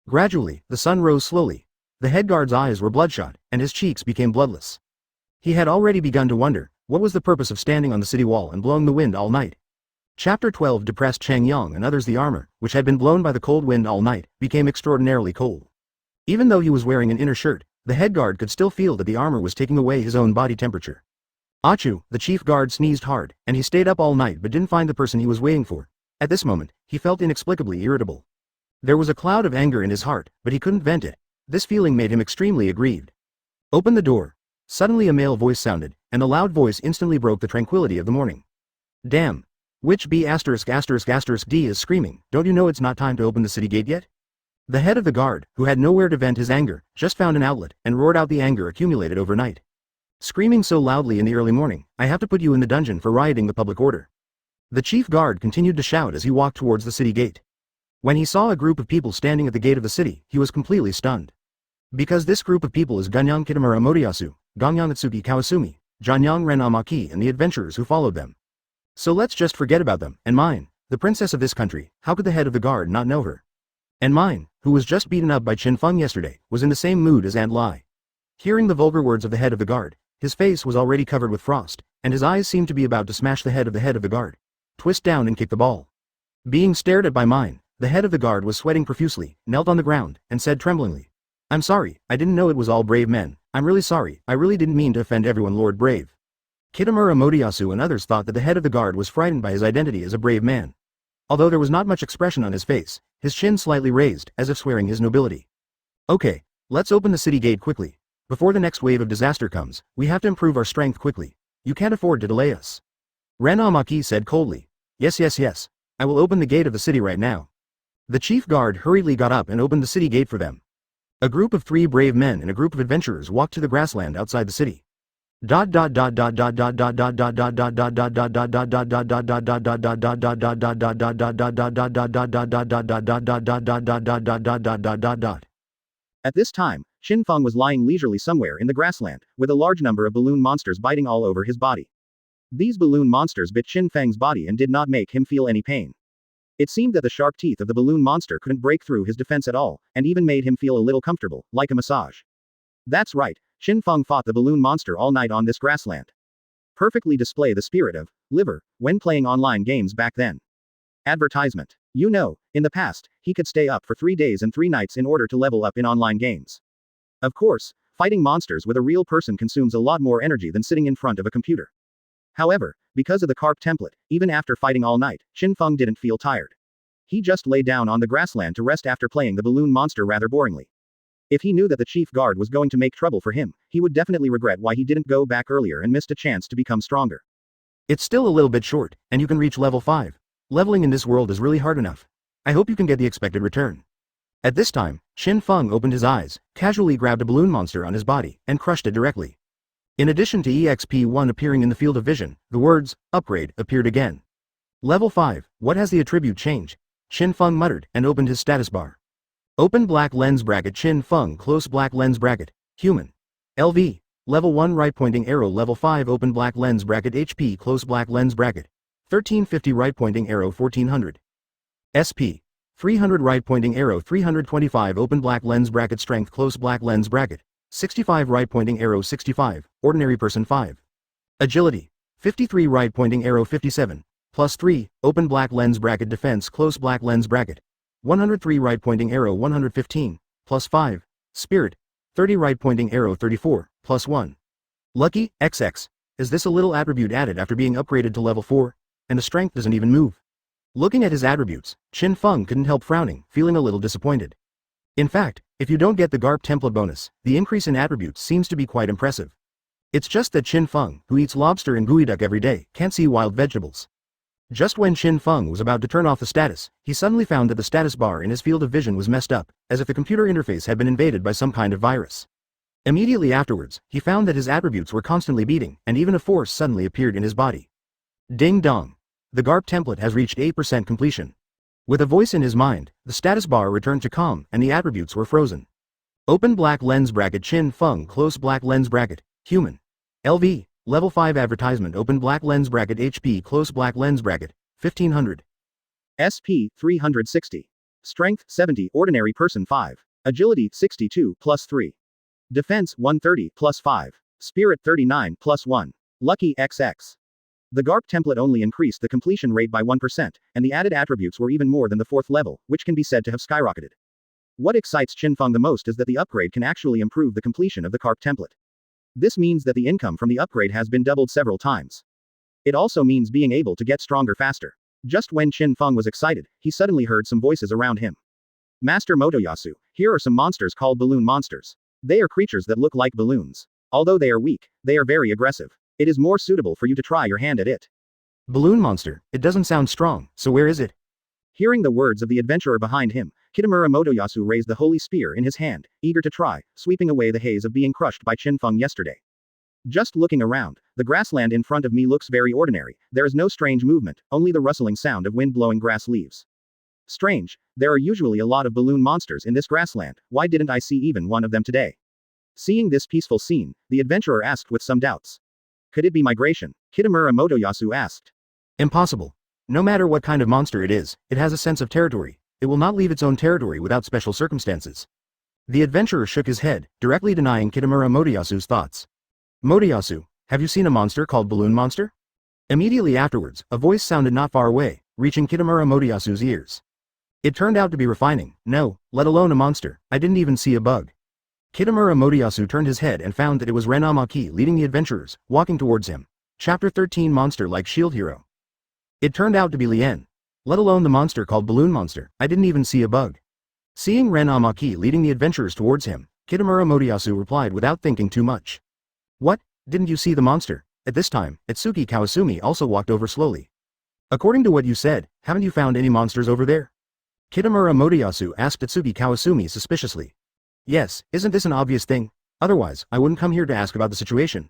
Gradually, the sun rose slowly. The head guard's eyes were bloodshot, and his cheeks became bloodless. He had already begun to wonder, what was the purpose of standing on the city wall and blowing the wind all night? Chapter 12 depressed Chang Yang and others. The armor, which had been blown by the cold wind all night, became extraordinarily cold. Even though he was wearing an inner shirt, the head guard could still feel that the armor was taking away his own body temperature. Achu, the chief guard, sneezed hard, and he stayed up all night but didn't find the person he was waiting for. At this moment, he felt inexplicably irritable. There was a cloud of anger in his heart, but he couldn't vent it. This feeling made him extremely aggrieved. "Open the door." Suddenly a male voice sounded, and the loud voice instantly broke the tranquility of the morning. "Damn. Which B***** D is screaming, don't you know it's not time to open the city gate yet?" The head of the guard, who had nowhere to vent his anger, just found an outlet, and roared out the anger accumulated overnight. "Screaming so loudly in the early morning, I have to put you in the dungeon for rioting the public order." The chief guard continued to shout as he walked towards the city gate. When he saw a group of people standing at the gate of the city, he was completely stunned. Because this group of people is Gunyang Kitamura Moriyasu, Gangyang Atsuki Kawasumi, Janyang Ren Amaki, and the adventurers who followed them. So let's just forget about them. And Myne, the princess of this country, how could the head of the guard not know her? And Myne, who was just beaten up by Qin Feng yesterday, was in the same mood as Aunt Lai. Hearing the vulgar words of the head of the guard, his face was already covered with frost, and his eyes seemed to be about to smash the head of the guard. Twist down and kick the ball. Being stared at by Myne, the head of the guard was sweating profusely, knelt on the ground, and said tremblingly, "I'm sorry, I didn't know it was all brave men. I'm really sorry, I really didn't mean to offend everyone, Lord Brave. Kitamura Motoyasu and others thought that the head of the guard was frightened by his identity as a brave man. Although there was not much expression on his face, his chin slightly raised, as if swearing his nobility. Okay, let's open the city gate quickly. Before the next wave of disaster comes, we have to improve our strength quickly. You can't afford to delay us. Ranamaki said coldly. Yes. I will open the gate of the city right now. The chief guard hurriedly got up and opened the city gate for them. A group of 3 brave men and a group of adventurers walked to the grassland outside the city. At this time, Qin Feng was lying leisurely somewhere in the grassland, with a large number of balloon monsters biting all over his body. These balloon monsters bit Qin Feng's body and did not make him feel any pain. It seemed that the sharp teeth of the balloon monster couldn't break through his defense at all, and even made him feel a little comfortable, like a massage. That's right, Qin Feng fought the balloon monster all night on this grassland. Perfectly display the spirit of liver when playing online games back then. Advertisement. You know, in the past, he could stay up for 3 days and 3 nights in order to level up in online games. Of course, fighting monsters with a real person consumes a lot more energy than sitting in front of a computer. However, because of the carp template, even after fighting all night, Qin Feng didn't feel tired. He just lay down on the grassland to rest after playing the balloon monster rather boringly. If he knew that the chief guard was going to make trouble for him, he would definitely regret why he didn't go back earlier and missed a chance to become stronger. It's still a little bit short, and you can reach level 5. Leveling in this world is really hard enough. I hope you can get the expected return. At this time, Qin Feng opened his eyes, casually grabbed a balloon monster on his body, and crushed it directly. In addition to EXP1 appearing in the field of vision, the words, upgrade, appeared again. Level 5, what has the attribute change? Qin Feng muttered, and opened his status bar. Open black lens bracket Qin Feng close black lens bracket, human. LV, level 1 right pointing arrow level 5 open black lens bracket HP close black lens bracket. 1350 right pointing arrow 1400. SP, 300 right pointing arrow 325 open black lens bracket strength close black lens bracket. 65 right pointing arrow 65, ordinary person 5. Agility, 53 right pointing arrow 57, plus 3, open black lens bracket defense close black lens bracket. 103 right pointing arrow 115, plus 5, spirit, 30 right pointing arrow 34, plus 1. Lucky, XX, is this a little attribute added after being upgraded to level 4? And the strength doesn't even move. Looking at his attributes, Qin Feng couldn't help frowning, feeling a little disappointed. In fact, if you don't get the Garp template bonus, the increase in attributes seems to be quite impressive. It's just that Qin Feng, who eats lobster and geoduck every day, can't see wild vegetables. Just when Qin Feng was about to turn off the status, he suddenly found that the status bar in his field of vision was messed up, as if the computer interface had been invaded by some kind of virus. Immediately afterwards, he found that his attributes were constantly beating, and even a force suddenly appeared in his body. Ding dong. The Garp template has reached 8% completion. With a voice in his mind, the status bar returned to calm, and the attributes were frozen. Open black lens bracket Qin Feng close black lens bracket, human. LV, level 5 advertisement open black lens bracket HP close black lens bracket, 1500. SP, 360. Strength, 70 ordinary person 5. Agility, 62 plus 3. Defense, 130 plus 5. Spirit, 39 plus 1. Lucky XX. The Garp template only increased the completion rate by 1%, and the added attributes were even more than the 4th level, which can be said to have skyrocketed. What excites Qin Feng the most is that the upgrade can actually improve the completion of the Garp template. This means that the income from the upgrade has been doubled several times. It also means being able to get stronger faster. Just when Qin Feng was excited, he suddenly heard some voices around him. Master Motoyasu, here are some monsters called balloon monsters. They are creatures that look like balloons. Although they are weak, they are very aggressive. It is more suitable for you to try your hand at it. Balloon monster, it doesn't sound strong, so where is it? Hearing the words of the adventurer behind him, Kitamura Motoyasu raised the holy spear in his hand, eager to try, sweeping away the haze of being crushed by Qin Feng yesterday. Just looking around, the grassland in front of me looks very ordinary, there is no strange movement, only the rustling sound of wind blowing grass leaves. Strange, there are usually a lot of balloon monsters in this grassland, why didn't I see even one of them today? Seeing this peaceful scene, the adventurer asked with some doubts. Could it be migration? Kitamura Motoyasu asked. Impossible. No matter what kind of monster it is, it has a sense of territory. It will not leave its own territory without special circumstances. The adventurer shook his head, directly denying Kitamura Motoyasu's thoughts. Motoyasu, have you seen a monster called Balloon Monster? Immediately afterwards, a voice sounded not far away, reaching Kitamura Motoyasu's ears. It turned out to be refining. No, let alone a monster, I didn't even see a bug. Kitamura Motoyasu turned his head and found that it was Ren Amaki leading the adventurers, walking towards him. Chapter 13 Monster-like Shield Hero. It turned out to be Lien. Let alone the monster called Balloon Monster, I didn't even see a bug. Seeing Ren Amaki leading the adventurers towards him, Kitamura Motoyasu replied without thinking too much. What? Didn't you see the monster? At this time, Itsuki Kawasumi also walked over slowly. According to what you said, haven't you found any monsters over there? Kitamura Motoyasu asked Itsuki Kawasumi suspiciously. Yes, isn't this an obvious thing? Otherwise, I wouldn't come here to ask about the situation.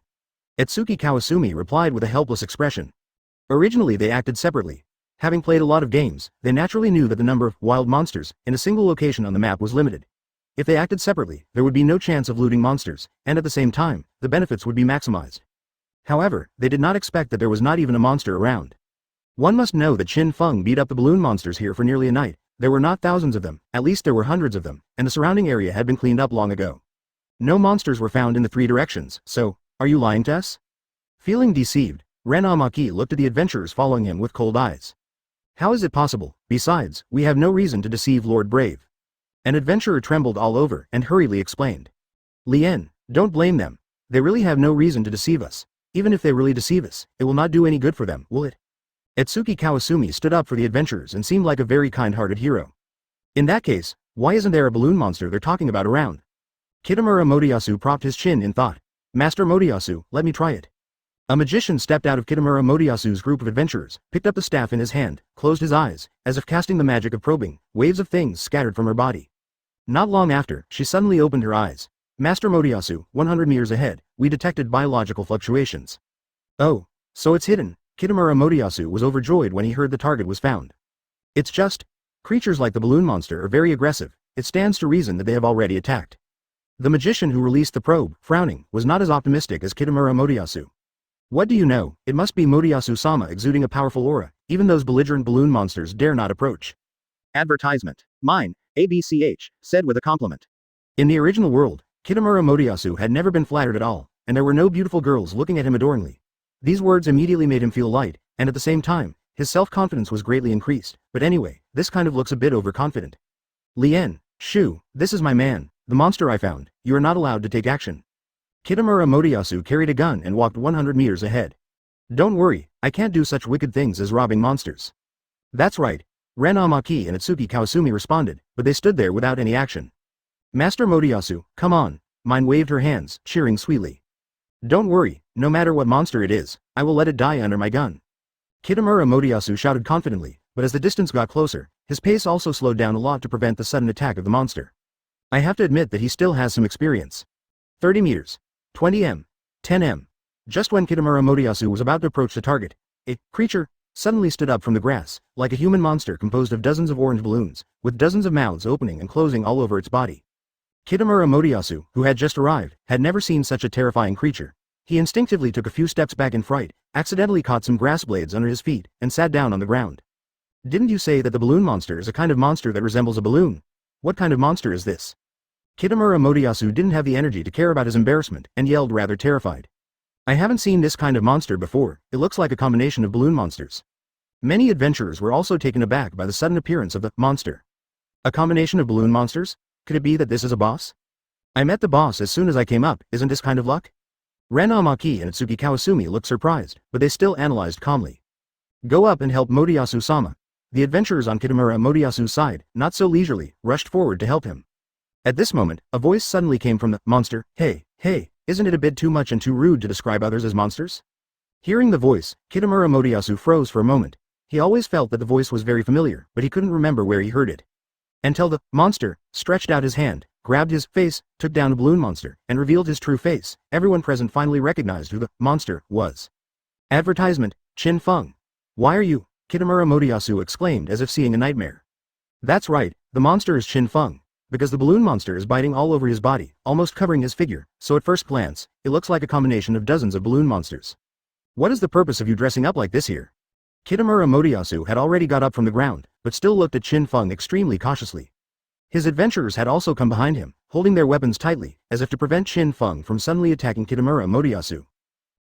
Itsuki Kawasumi replied with a helpless expression. Originally they acted separately. Having played a lot of games, they naturally knew that the number of wild monsters in a single location on the map was limited. If they acted separately, there would be no chance of looting monsters, and at the same time, the benefits would be maximized. However, they did not expect that there was not even a monster around. One must know that Qin Feng beat up the balloon monsters here for nearly a night. There were not thousands of them, at least there were hundreds of them, and the surrounding area had been cleaned up long ago. No monsters were found in the three directions, so, are you lying to us? Feeling deceived, Ren Amaki looked at the adventurers following him with cold eyes. How is it possible? Besides, we have no reason to deceive Lord Brave. An adventurer trembled all over and hurriedly explained. Lien, don't blame them. They really have no reason to deceive us. Even if they really deceive us, it will not do any good for them, will it? Itsuki Kawasumi stood up for the adventurers and seemed like a very kind-hearted hero. In that case, why isn't there a balloon monster they're talking about around? Kitamura Motoyasu propped his chin in thought. Master Motoyasu, let me try it. A magician stepped out of Kitamura Motoyasu's group of adventurers, picked up the staff in his hand, closed his eyes, as if casting the magic of probing. Waves of things scattered from her body. Not long after, she suddenly opened her eyes. Master Motoyasu, 100 meters ahead, we detected biological fluctuations. Oh, so it's hidden. Kitamura Motoyasu was overjoyed when he heard the target was found. It's just, creatures like the balloon monster are very aggressive. It stands to reason that they have already attacked. The magician who released the probe, frowning, was not as optimistic as Kitamura Motoyasu. What do you know? It must be Motoyasu-sama exuding a powerful aura. Even those belligerent balloon monsters dare not approach. Advertisement. Myne, ABCH, said with a compliment. In the original world, Kitamura Motoyasu had never been flattered at all, and there were no beautiful girls looking at him adoringly. These words immediately made him feel light, and at the same time, his self-confidence was greatly increased. But anyway, this kind of looks a bit overconfident. Lien, shoo, this is my man, the monster I found. You are not allowed to take action. Kitamura Motoyasu carried a gun and walked 100 meters ahead. Don't worry, I can't do such wicked things as robbing monsters. That's right. Ren Amaki and Itsuki Kawasumi responded, but they stood there without any action. Master Motoyasu, come on. Myne waved her hands, cheering sweetly. Don't worry, no matter what monster it is, I will let it die under my gun. Kitamura Motoyasu shouted confidently, but as the distance got closer, his pace also slowed down a lot to prevent the sudden attack of the monster. I have to admit that he still has some experience. 30 meters. 20 m. 10 m. Just when Kitamura Motoyasu was about to approach the target, a creature suddenly stood up from the grass, like a human monster composed of dozens of orange balloons, with dozens of mouths opening and closing all over its body. Kitamura Motoyasu, who had just arrived, had never seen such a terrifying creature. He instinctively took a few steps back in fright, accidentally caught some grass blades under his feet, and sat down on the ground. Didn't you say that the balloon monster is a kind of monster that resembles a balloon? What kind of monster is this? Kitamura Motoyasu didn't have the energy to care about his embarrassment, and yelled rather terrified. I haven't seen this kind of monster before. It looks like a combination of balloon monsters. Many adventurers were also taken aback by the sudden appearance of the monster. A combination of balloon monsters? Could it be that this is a boss? I met the boss as soon as I came up, isn't this kind of luck? Ren Amaki and Itsuki Kawasumi looked surprised, but they still analyzed calmly. Go up and help Motoyasu-sama. The adventurers on Kitamura Motoyasu's side, not so leisurely, rushed forward to help him. At this moment, a voice suddenly came from the monster. Hey, isn't it a bit too much and too rude to describe others as monsters? Hearing the voice, Kitamura Motoyasu froze for a moment. He always felt that the voice was very familiar, but he couldn't remember where he heard it. Until the monster stretched out his hand, grabbed his face, took down the balloon monster, and revealed his true face. Everyone present finally recognized who the monster was. Advertisement, Qin Feng. Why are you? Kitamura Motoyasu exclaimed as if seeing a nightmare. That's right, the monster is Qin Feng. Because the balloon monster is biting all over his body, almost covering his figure, so at first glance, it looks like a combination of dozens of balloon monsters. What is the purpose of you dressing up like this here? Kitamura Motoyasu had already got up from the ground, but still looked at Qin Feng extremely cautiously. His adventurers had also come behind him, holding their weapons tightly, as if to prevent Qin Feng from suddenly attacking Kitamura Motoyasu.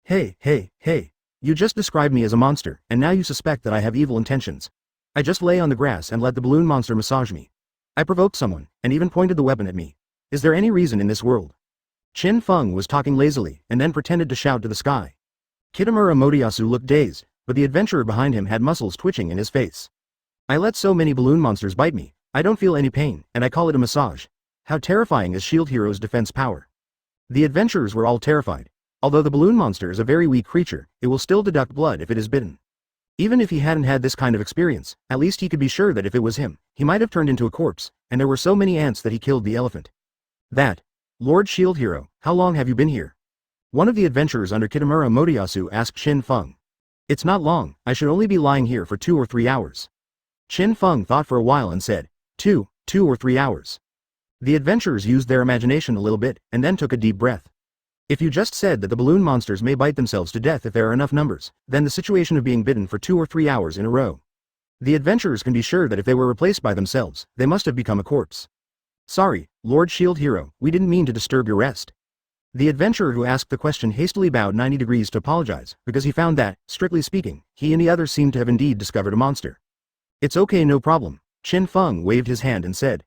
Hey, you just described me as a monster, and now you suspect that I have evil intentions. I just lay on the grass and let the balloon monster massage me. I provoked someone, and even pointed the weapon at me. Is there any reason in this world? Qin Feng was talking lazily, and then pretended to shout to the sky. Kitamura Motoyasu looked dazed, but the adventurer behind him had muscles twitching in his face. I let so many balloon monsters bite me, I don't feel any pain, and I call it a massage. How terrifying is Shield Hero's defense power? The adventurers were all terrified. Although the balloon monster is a very weak creature, it will still deduct blood if it is bitten. Even if he hadn't had this kind of experience, at least he could be sure that if it was him, he might have turned into a corpse, and there were so many ants that he killed the elephant. That. Lord Shield Hero, how long have you been here? One of the adventurers under Kitamura Motoyasu asked Qin Feng. It's not long, I should only be lying here for 2 or 3 hours. Qin Feng thought for a while and said, 2 or 3 hours. The adventurers used their imagination a little bit, and then took a deep breath. If you just said that the balloon monsters may bite themselves to death if there are enough numbers, then the situation of being bitten for 2 or 3 hours in a row. The adventurers can be sure that if they were replaced by themselves, they must have become a corpse. Sorry, Lord Shield Hero, we didn't mean to disturb your rest. The adventurer who asked the question hastily bowed 90 degrees to apologize, because he found that, strictly speaking, he and the others seemed to have indeed discovered a monster. It's okay, no problem. Qin Feng waved his hand and said.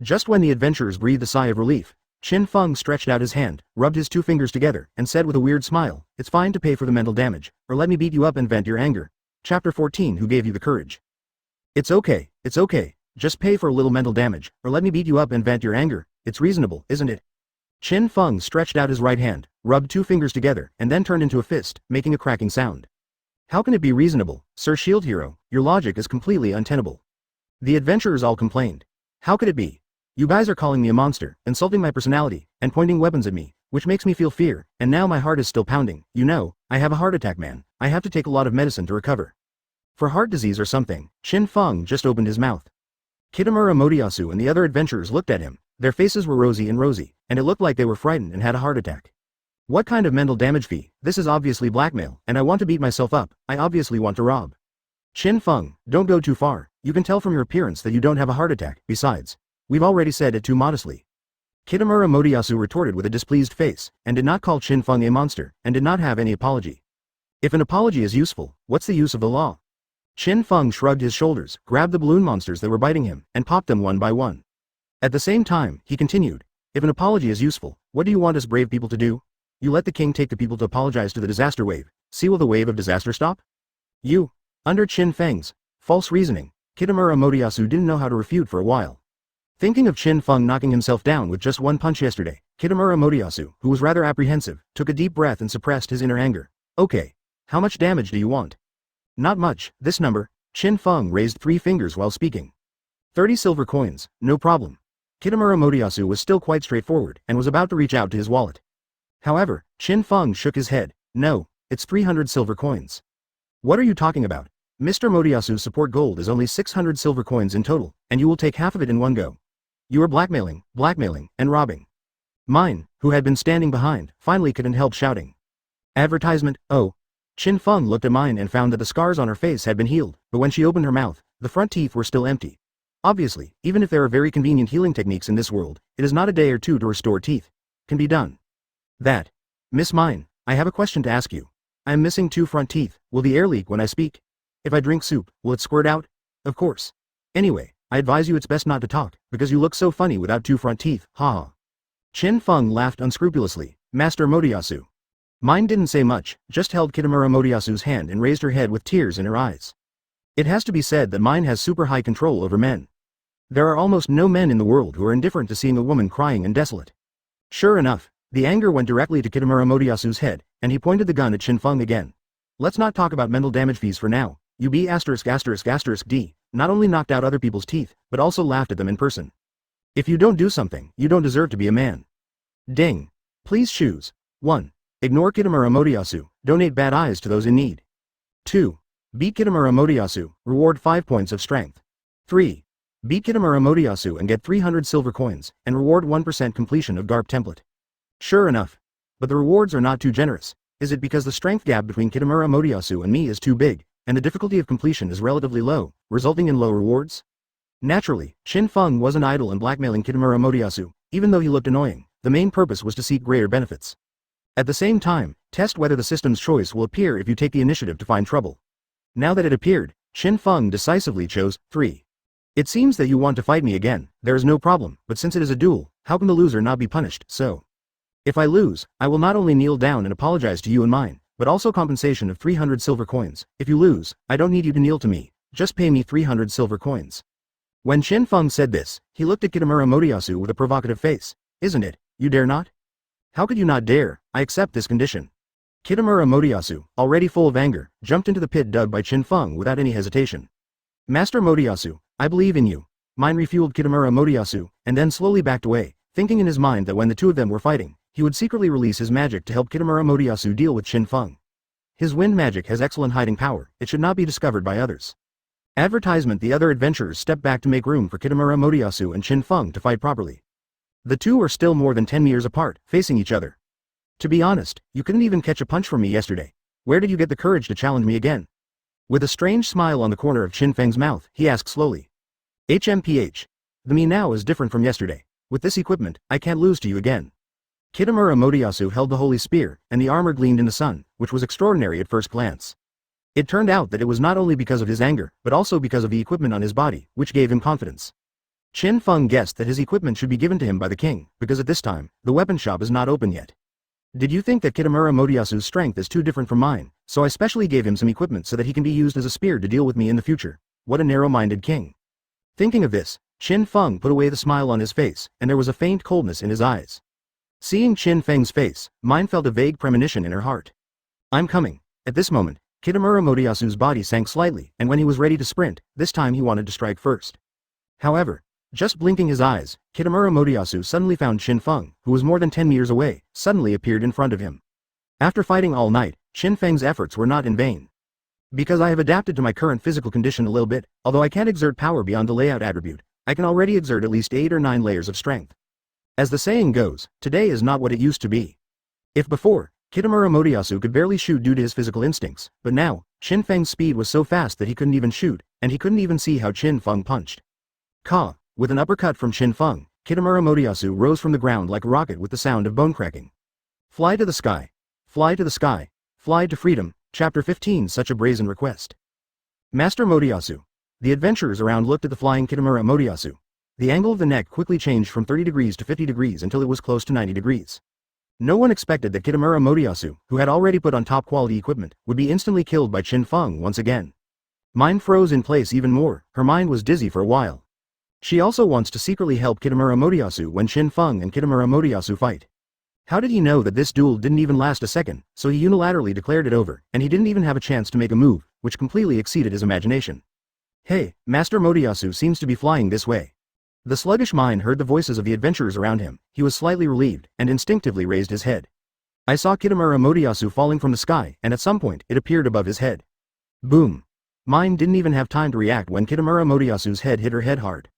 Just when the adventurers breathed a sigh of relief, Qin Feng stretched out his hand, rubbed his 2 fingers together, and said with a weird smile, it's fine to pay for the mental damage, or let me beat you up and vent your anger. Chapter 14 Who gave you the courage? It's okay, just pay for a little mental damage, or let me beat you up and vent your anger, it's reasonable, isn't it? Qin Feng stretched out his right hand, rubbed 2 fingers together, and then turned into a fist, making a cracking sound. How can it be reasonable, Sir Shield Hero, your logic is completely untenable. The adventurers all complained. How could it be? You guys are calling me a monster, insulting my personality, and pointing weapons at me, which makes me feel fear, and now my heart is still pounding. You know, I have a heart attack, man. I have to take a lot of medicine to recover. For heart disease or something. Qin Feng just opened his mouth. Kitamura Motoyasu and the other adventurers looked at him. Their faces were rosy, and it looked like they were frightened and had a heart attack. What kind of mental damage fee? This is obviously blackmail, and I want to beat myself up. I obviously want to rob. Qin Feng, don't go too far. You can tell from your appearance that you don't have a heart attack. Besides, we've already said it too modestly. Kitamura Motoyasu retorted with a displeased face, and did not call Qin Feng a monster, and did not have any apology. If an apology is useful, what's the use of the law? Qin Feng shrugged his shoulders, grabbed the balloon monsters that were biting him, and popped them one by one. At the same time, he continued, if an apology is useful, what do you want us brave people to do? You let the king take the people to apologize to the disaster wave. See, will the wave of disaster stop? You. Under Qin Feng's false reasoning, Kitamura Motoyasu didn't know how to refute for a while. Thinking of Qin Feng knocking himself down with just 1 punch yesterday, Kitamura Motoyasu, who was rather apprehensive, took a deep breath and suppressed his inner anger. Okay. How much damage do you want? Not much, this number. Qin Feng raised 3 fingers while speaking. 30 silver coins, no problem. Kitamura Motoyasu was still quite straightforward, and was about to reach out to his wallet. However, Qin Feng shook his head. No, it's 300 silver coins. What are you talking about? Mr. Motoyasu's support gold is only 600 silver coins in total, and you will take half of it in one go. You are blackmailing, and robbing. Myne, who had been standing behind, finally couldn't help shouting. Advertisement, oh. Qin Feng looked at Myne and found that the scars on her face had been healed, but when she opened her mouth, the front teeth were still empty. Obviously, even if there are very convenient healing techniques in this world, it is not a day or 2 to restore teeth. Can be done. That. Miss Myne, I have a question to ask you. I am missing 2 front teeth, will the air leak when I speak? If I drink soup, will it squirt out? Of course. Anyway, I advise you it's best not to talk, because you look so funny without 2 front teeth, haha. Qin Feng laughed unscrupulously. Master Motoyasu. Myne didn't say much, just held Kitamura Motoyasu's hand and raised her head with tears in her eyes. It has to be said that Myne has super high control over men. There are almost no men in the world who are indifferent to seeing a woman crying and desolate. Sure enough, the anger went directly to Kitamura Motoyasu's head, and he pointed the gun at Qin Feng again. Let's not talk about mental damage fees for now. You B********D not only knocked out other people's teeth, but also laughed at them in person. If you don't do something, you don't deserve to be a man. Ding. Please choose. 1. Ignore Kitamura Motoyasu, donate bad eyes to those in need. 2. Beat Kitamura Motoyasu, reward 5 points of strength. 3. Beat Kitamura Motoyasu and get 300 silver coins, and reward 1% completion of Garp template. Sure enough. But the rewards are not too generous. Is it because the strength gap between Kitamura Motoyasu and me is too big, and the difficulty of completion is relatively low, resulting in low rewards? Naturally, Qin Feng wasn't idle in blackmailing Kitamura Motoyasu, even though he looked annoying. The main purpose was to seek greater benefits. At the same time, test whether the system's choice will appear if you take the initiative to find trouble. Now that it appeared, Qin Feng decisively chose 3. It seems that you want to fight me again, there is no problem, but since it is a duel, how can the loser not be punished, so? If I lose, I will not only kneel down and apologize to you and mine, but also compensation of 300 silver coins. If you lose, I don't need you to kneel to me, just pay me 300 silver coins. When Qin Feng said this, he looked at Kitamura Motoyasu with a provocative face. Isn't it? You dare not? How could you not dare? I accept this condition. Kitamura Motoyasu, already full of anger, jumped into the pit dug by Qin Feng without any hesitation. Master Motoyasu, I believe in you. Myne refueled Kitamura Motoyasu, and then slowly backed away, thinking in his mind that when the two of them were fighting, he would secretly release his magic to help Kitamura Motoyasu deal with Qin Feng. His wind magic has excellent hiding power, it should not be discovered by others. Advertisement. The other adventurers stepped back to make room for Kitamura Motoyasu and Qin Feng to fight properly. The two are still more than 10 meters apart, facing each other. To be honest, you couldn't even catch a punch from me yesterday. Where did you get the courage to challenge me again? With a strange smile on the corner of Qin Feng's mouth, he asked slowly. HMPH. The me now is different from yesterday. With this equipment, I can't lose to you again. Kitamura Motoyasu held the holy spear, and the armor gleamed in the sun, which was extraordinary at first glance. It turned out that it was not only because of his anger, but also because of the equipment on his body, which gave him confidence. Qin Feng guessed that his equipment should be given to him by the king, because at this time, the weapon shop is not open yet. Did you think that Kitamura Motoyasu's strength is too different from mine, so I specially gave him some equipment so that he can be used as a spear to deal with me in the future? What a narrow-minded king. Thinking of this, Qin Feng put away the smile on his face, and there was a faint coldness in his eyes. Seeing Qin Feng's face, Myne felt a vague premonition in her heart. I'm coming. At this moment, Kitamura Motoyasu's body sank slightly, and when he was ready to sprint, this time he wanted to strike first. However, just blinking his eyes, Kitamura Motoyasu suddenly found Qin Feng, who was more than 10 meters away, suddenly appeared in front of him. After fighting all night, Qin Feng's efforts were not in vain. Because I have adapted to my current physical condition a little bit, although I can't exert power beyond the layout attribute, I can already exert at least 8 or 9 layers of strength. As the saying goes, today is not what it used to be. If before, Kitamura Motoyasu could barely shoot due to his physical instincts, but now, Qin Feng's speed was so fast that he couldn't even shoot, and he couldn't even see how Qin Feng punched. Ka! With an uppercut from Qin Feng, Kitamura Motoyasu rose from the ground like a rocket with the sound of bone cracking. Fly to the sky. Fly to the sky. Fly to freedom. Chapter 15. Such a brazen request. Master Motoyasu. The adventurers around looked at the flying Kitamura Motoyasu. The angle of the neck quickly changed from 30 degrees to 50 degrees until it was close to 90 degrees. No one expected that Kitamura Motoyasu, who had already put on top-quality equipment, would be instantly killed by Qin Feng once again. Myne froze in place even more, her mind was dizzy for a while. She also wants to secretly help Kitamura Motoyasu when Qin Feng and Kitamura Motoyasu fight. How did he know that this duel didn't even last a second, so he unilaterally declared it over, and he didn't even have a chance to make a move, which completely exceeded his imagination. Hey, Master Motoyasu seems to be flying this way. The sluggish Myne heard the voices of the adventurers around him, he was slightly relieved, and instinctively raised his head. I saw Kitamura Motoyasu falling from the sky, and at some point, it appeared above his head. Boom! Myne didn't even have time to react when Kitamura Motoyasu's head hit her head hard.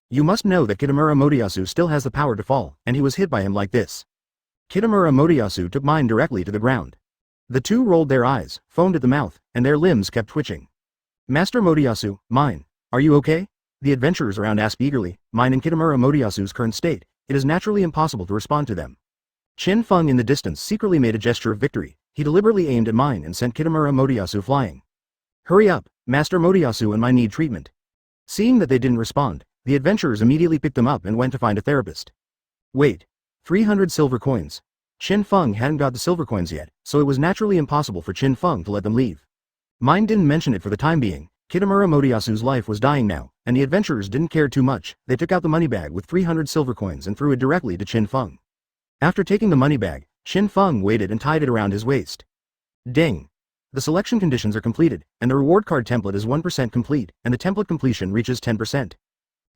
You must know that Kitamura Motoyasu still has the power to fall, and he was hit by him like this. Kitamura Motoyasu took Myne directly to the ground. The two rolled their eyes, foamed at the mouth, and their limbs kept twitching. Master Motoyasu, Myne, are you okay? The adventurers around asked eagerly. Myne and Kitamura Motoyasu's current state, it is naturally impossible to respond to them. Qin Feng in the distance secretly made a gesture of victory. He deliberately aimed at Myne and sent Kitamura Motoyasu flying. Hurry up, Master Motoyasu and Myne need treatment. Seeing that they didn't respond, the adventurers immediately picked them up and went to find a therapist. Wait. 300 silver coins. Qin Feng hadn't got the silver coins yet, so it was naturally impossible for Qin Feng to let them leave. Myne didn't mention it for the time being. Kitamura Motoyasu's life was dying now, and the adventurers didn't care too much. They took out the money bag with 300 silver coins and threw it directly to Qin Feng. After taking the money bag, Qin Feng weighed it and tied it around his waist. Ding! The selection conditions are completed, and the reward card template is 1% complete, and the template completion reaches 10%.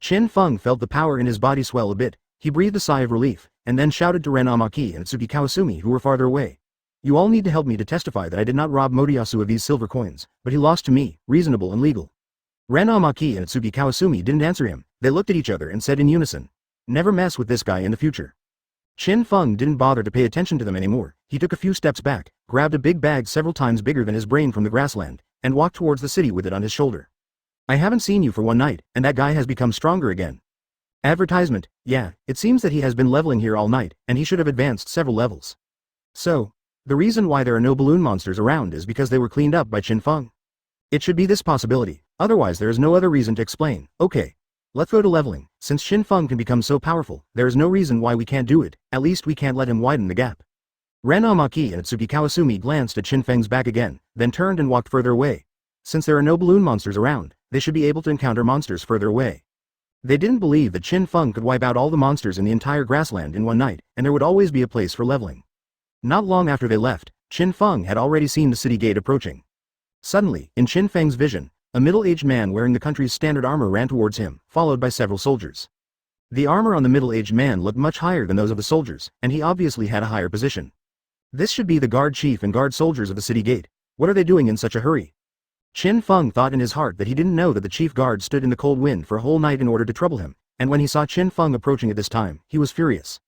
Qin Feng felt the power in his body swell a bit. He breathed a sigh of relief, and then shouted to Ren Amaki and Tsuki Kawasumi who were farther away. You all need to help me to testify that I did not rob Motoyasu of these silver coins, but he lost to me, reasonable and legal. Ren Amaki and Tsuki Kawasumi didn't answer him, they looked at each other and said in unison. Never mess with this guy in the future. Qin Feng didn't bother to pay attention to them anymore, he took a few steps back, grabbed a big bag several times bigger than his brain from the grassland, and walked towards the city with it on his shoulder. I haven't seen you for one night, and that guy has become stronger again. Advertisement, yeah, it seems that he has been leveling here all night, and he should have advanced several levels. So, the reason why there are no balloon monsters around is because they were cleaned up by Qin Feng. It should be this possibility, otherwise there is no other reason to explain. Okay, Let's go to leveling. Since Qin Feng can become so powerful, there is no reason why we can't do it, at least we can't let him widen the gap. Ren Amaki and Atsuki Kawasumi glanced at Qin Feng's back again, then turned and walked further away. Since there are no balloon monsters around, they should be able to encounter monsters further away. They didn't believe that Qin Feng could wipe out all the monsters in the entire grassland in one night, and there would always be a place for leveling. Not long after they left, Qin Feng had already seen the city gate approaching. Suddenly, in Qin Feng's vision, a middle-aged man wearing the country's standard armor ran towards him, followed by several soldiers. The armor on the middle-aged man looked much higher than those of the soldiers, and he obviously had a higher position. This should be the guard chief and guard soldiers of the city gate. What are they doing in such a hurry? Qin Feng thought in his heart that he didn't know that the chief guard stood in the cold wind for a whole night in order to trouble him, and when he saw Qin Feng approaching at this time, he was furious.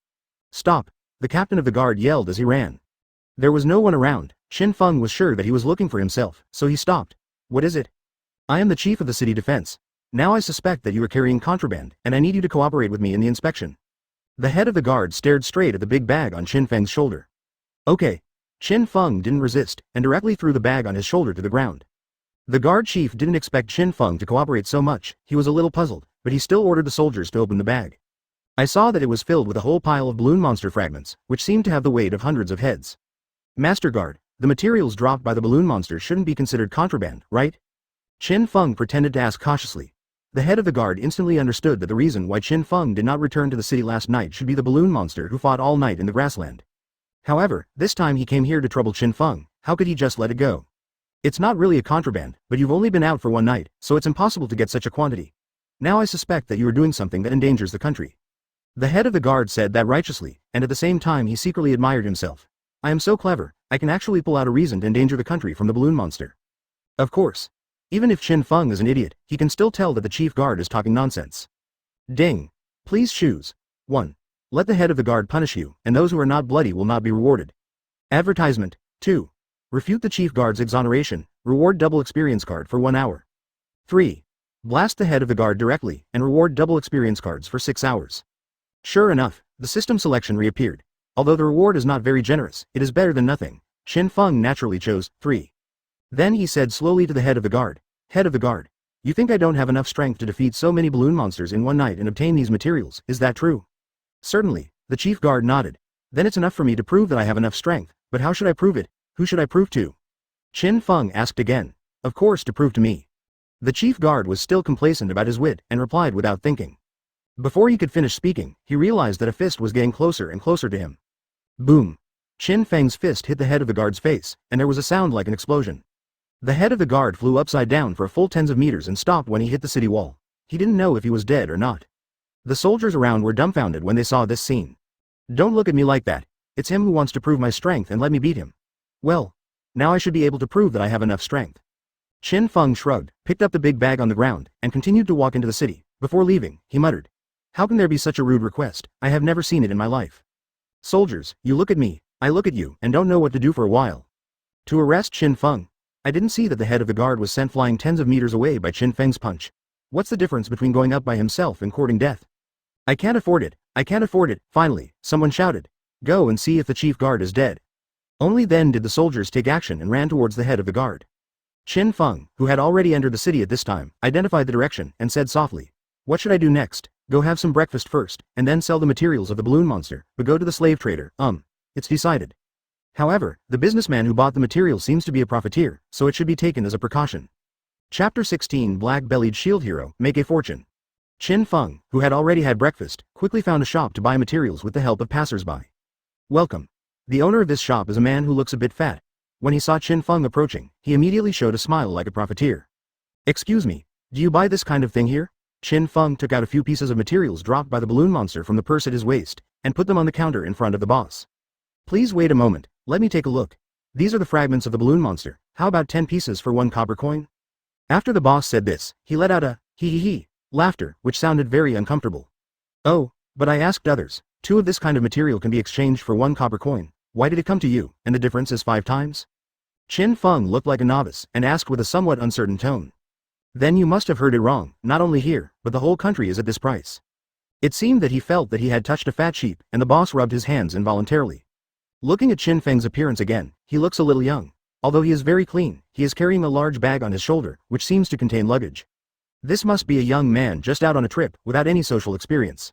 Stop! The captain of the guard yelled as he ran. There was no one around. Qin Feng was sure that he was looking for himself, so he stopped. What is it? I am the chief of the city defense. Now I suspect that you are carrying contraband, and I need you to cooperate with me in the inspection. The head of the guard stared straight at the big bag on Qin Feng's shoulder. Okay. Qin Feng didn't resist, and directly threw the bag on his shoulder to the ground. The guard chief didn't expect Qin Feng to cooperate so much, he was a little puzzled, but he still ordered the soldiers to open the bag. I saw that it was filled with a whole pile of balloon monster fragments, which seemed to have the weight of hundreds of heads. Master Guard, the materials dropped by the balloon monster shouldn't be considered contraband, right? Qin Feng pretended to ask cautiously. The head of the guard instantly understood that the reason why Qin Feng did not return to the city last night should be the balloon monster who fought all night in the grassland. However, this time he came here to trouble Qin Feng. How could he just let it go? It's not really a contraband, but you've only been out for one night, so it's impossible to get such a quantity. Now I suspect that you are doing something that endangers the country. The head of the guard said that righteously, and at the same time he secretly admired himself. I am so clever, I can actually pull out a reason to endanger the country from the balloon monster. Of course. Even if Qin Feng is an idiot, he can still tell that the chief guard is talking nonsense. Ding. Please choose. 1. Let the head of the guard punish you, and those who are not bloody will not be rewarded. Advertisement. 2. Refute the chief guard's exoneration, reward double experience card for 1 hour. 3. Blast the head of the guard directly, and reward double experience cards for 6 hours. Sure enough, the system selection reappeared. Although the reward is not very generous, it is better than nothing. Qin Feng naturally chose 3. Then he said slowly to the head of the guard, Head of the guard, you think I don't have enough strength to defeat so many balloon monsters in one night and obtain these materials, is that true? Certainly, the chief guard nodded. Then it's enough for me to prove that I have enough strength, but how should I prove it? Who should I prove to? Qin Feng asked again. Of course to prove to me. The chief guard was still complacent about his wit and replied without thinking. Before he could finish speaking, he realized that a fist was getting closer and closer to him. Boom! Qin Feng's fist hit the head of the guard's face, and there was a sound like an explosion. The head of the guard flew upside down for a full tens of meters and stopped when he hit the city wall. He didn't know if he was dead or not. The soldiers around were dumbfounded when they saw this scene. Don't look at me like that. It's him who wants to prove my strength and let me beat him. Well, now I should be able to prove that I have enough strength. Qin Feng shrugged, picked up the big bag on the ground, and continued to walk into the city. Before leaving, he muttered. How can there be such a rude request? I have never seen it in my life. Soldiers, you look at me, I look at you, and don't know what to do for a while. To arrest Qin Feng. I didn't see that the head of the guard was sent flying tens of meters away by Qin Feng's punch. What's the difference between going up by himself and courting death? I can't afford it, I can't afford it. Finally, someone shouted. Go and see if the chief guard is dead. Only then did the soldiers take action and ran towards the head of the guard. Qin Feng, who had already entered the city at this time, identified the direction and said softly, What should I do next? Go have some breakfast first, and then sell the materials of the balloon monster, but go to the slave trader. It's decided. However, the businessman who bought the material seems to be a profiteer, so it should be taken as a precaution. Chapter 16 Black-Bellied Shield Hero, Make a Fortune. Qin Feng, who had already had breakfast, quickly found a shop to buy materials with the help of passers-by. Welcome. The owner of this shop is a man who looks a bit fat. When he saw Qin Feng approaching, he immediately showed a smile like a profiteer. Excuse me, do you buy this kind of thing here? Qin Feng took out a few pieces of materials dropped by the balloon monster from the purse at his waist, and put them on the counter in front of the boss. Please wait a moment, let me take a look. These are the fragments of the balloon monster, how about 10 pieces for 1 copper coin? After the boss said this, he let out a hee laughter, which sounded very uncomfortable. Oh, but I asked others, 2 of this kind of material can be exchanged for 1 copper coin. Why did it come to you, and the difference is 5 times? Qin Feng looked like a novice, and asked with a somewhat uncertain tone. Then you must have heard it wrong, not only here, but the whole country is at this price. It seemed that he felt that he had touched a fat sheep, and the boss rubbed his hands involuntarily. Looking at Qin Feng's appearance again, he looks a little young. Although he is very clean, he is carrying a large bag on his shoulder, which seems to contain luggage. This must be a young man just out on a trip without any social experience.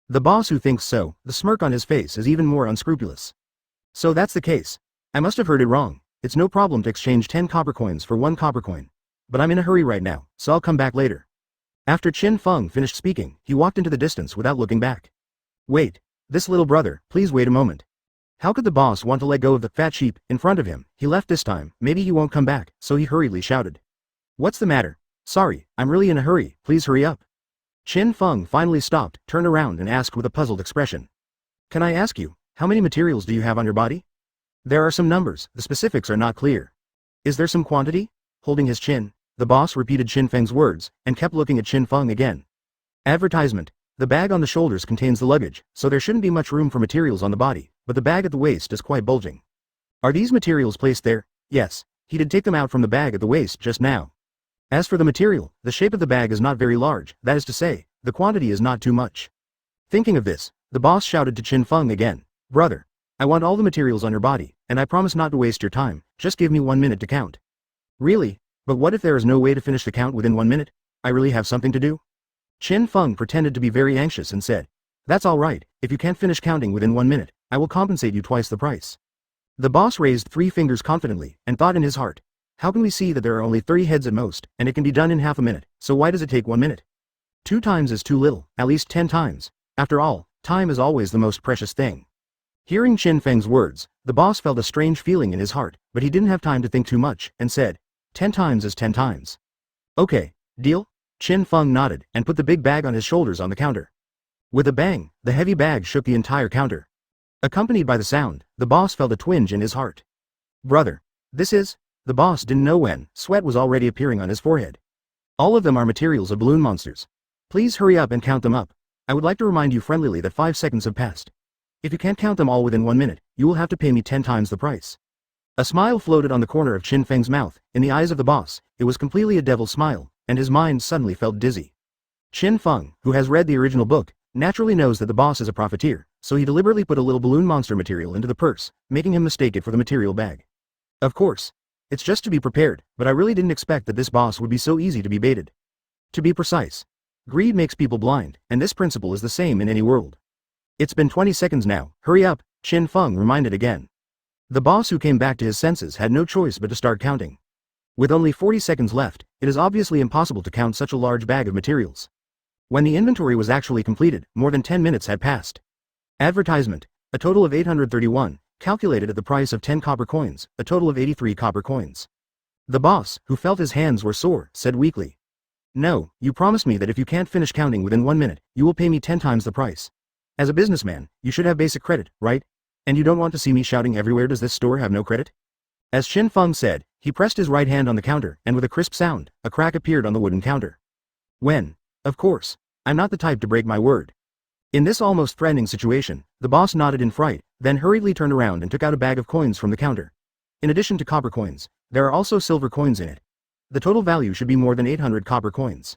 The boss who thinks so, the smirk on his face is even more unscrupulous. So that's the case. I must have heard it wrong. It's no problem to exchange 10 copper coins for 1 copper coin. But I'm in a hurry right now, so I'll come back later. After Qin Feng finished speaking, he walked into the distance without looking back. Wait. This little brother, please wait a moment. How could the boss want to let go of the fat sheep in front of him? He left this time, maybe he won't come back, so he hurriedly shouted. What's the matter? Sorry, I'm really in a hurry, please hurry up. Qin Feng finally stopped, turned around and asked with a puzzled expression. Can I ask you, how many materials do you have on your body? There are some numbers, the specifics are not clear. Is there some quantity? Holding his chin, the boss repeated Qin Feng's words, and kept looking at Qin Feng again. Advertisement. The bag on the shoulders contains the luggage, so there shouldn't be much room for materials on the body, but the bag at the waist is quite bulging. Are these materials placed there? Yes. He did take them out from the bag at the waist just now. As for the material, the shape of the bag is not very large, that is to say, the quantity is not too much. Thinking of this, the boss shouted to Qin Feng again. Brother, I want all the materials on your body, and I promise not to waste your time, just give me 1 minute to count. Really? But what if there is no way to finish the count within 1 minute? I really have something to do? Qin Feng pretended to be very anxious and said, That's all right, if you can't finish counting within 1 minute, I will compensate you twice the price. The boss raised 3 fingers confidently, and thought in his heart, how can we see that there are only 30 heads at most, and it can be done in half a minute, so why does it take 1 minute? 2 times is too little, at least 10 times. After all, time is always the most precious thing. Hearing Qin Feng's words, the boss felt a strange feeling in his heart, but he didn't have time to think too much, and said, 10 times is 10 times. Okay, deal? Qin Feng nodded, and put the big bag on his shoulders on the counter. With a bang, the heavy bag shook the entire counter. Accompanied by the sound, the boss felt a twinge in his heart. Brother, this is? The boss didn't know when, sweat was already appearing on his forehead. All of them are materials of balloon monsters. Please hurry up and count them up. I would like to remind you friendlily that 5 seconds have passed. If you can't count them all within 1 minute, you will have to pay me 10 times the price. A smile floated on the corner of Qin Feng's mouth. In the eyes of the boss, it was completely a devil's smile, and his mind suddenly felt dizzy. Qin Feng, who has read the original book, naturally knows that the boss is a profiteer, so he deliberately put a little balloon monster material into the purse, making him mistake it for the material bag. Of course. It's just to be prepared, but I really didn't expect that this boss would be so easy to be baited. To be precise, greed makes people blind, and this principle is the same in any world. It's been 20 seconds now, hurry up, Qin Feng reminded again. The boss who came back to his senses had no choice but to start counting. With only 40 seconds left, it is obviously impossible to count such a large bag of materials. When the inventory was actually completed, more than 10 minutes had passed. Advertisement. A total of 831, calculated at the price of 10 copper coins, a total of 83 copper coins. The boss, who felt his hands were sore, said weakly. No, you promised me that if you can't finish counting within 1 minute, you will pay me 10 times the price. As a businessman, you should have basic credit, right? And you don't want to see me shouting everywhere, does this store have no credit? As Qin Feng said, he pressed his right hand on the counter, and with a crisp sound, a crack appeared on the wooden counter. When? Of course. I'm not the type to break my word. In this almost threatening situation, the boss nodded in fright, then hurriedly turned around and took out a bag of coins from the counter. In addition to copper coins, there are also silver coins in it. The total value should be more than 800 copper coins.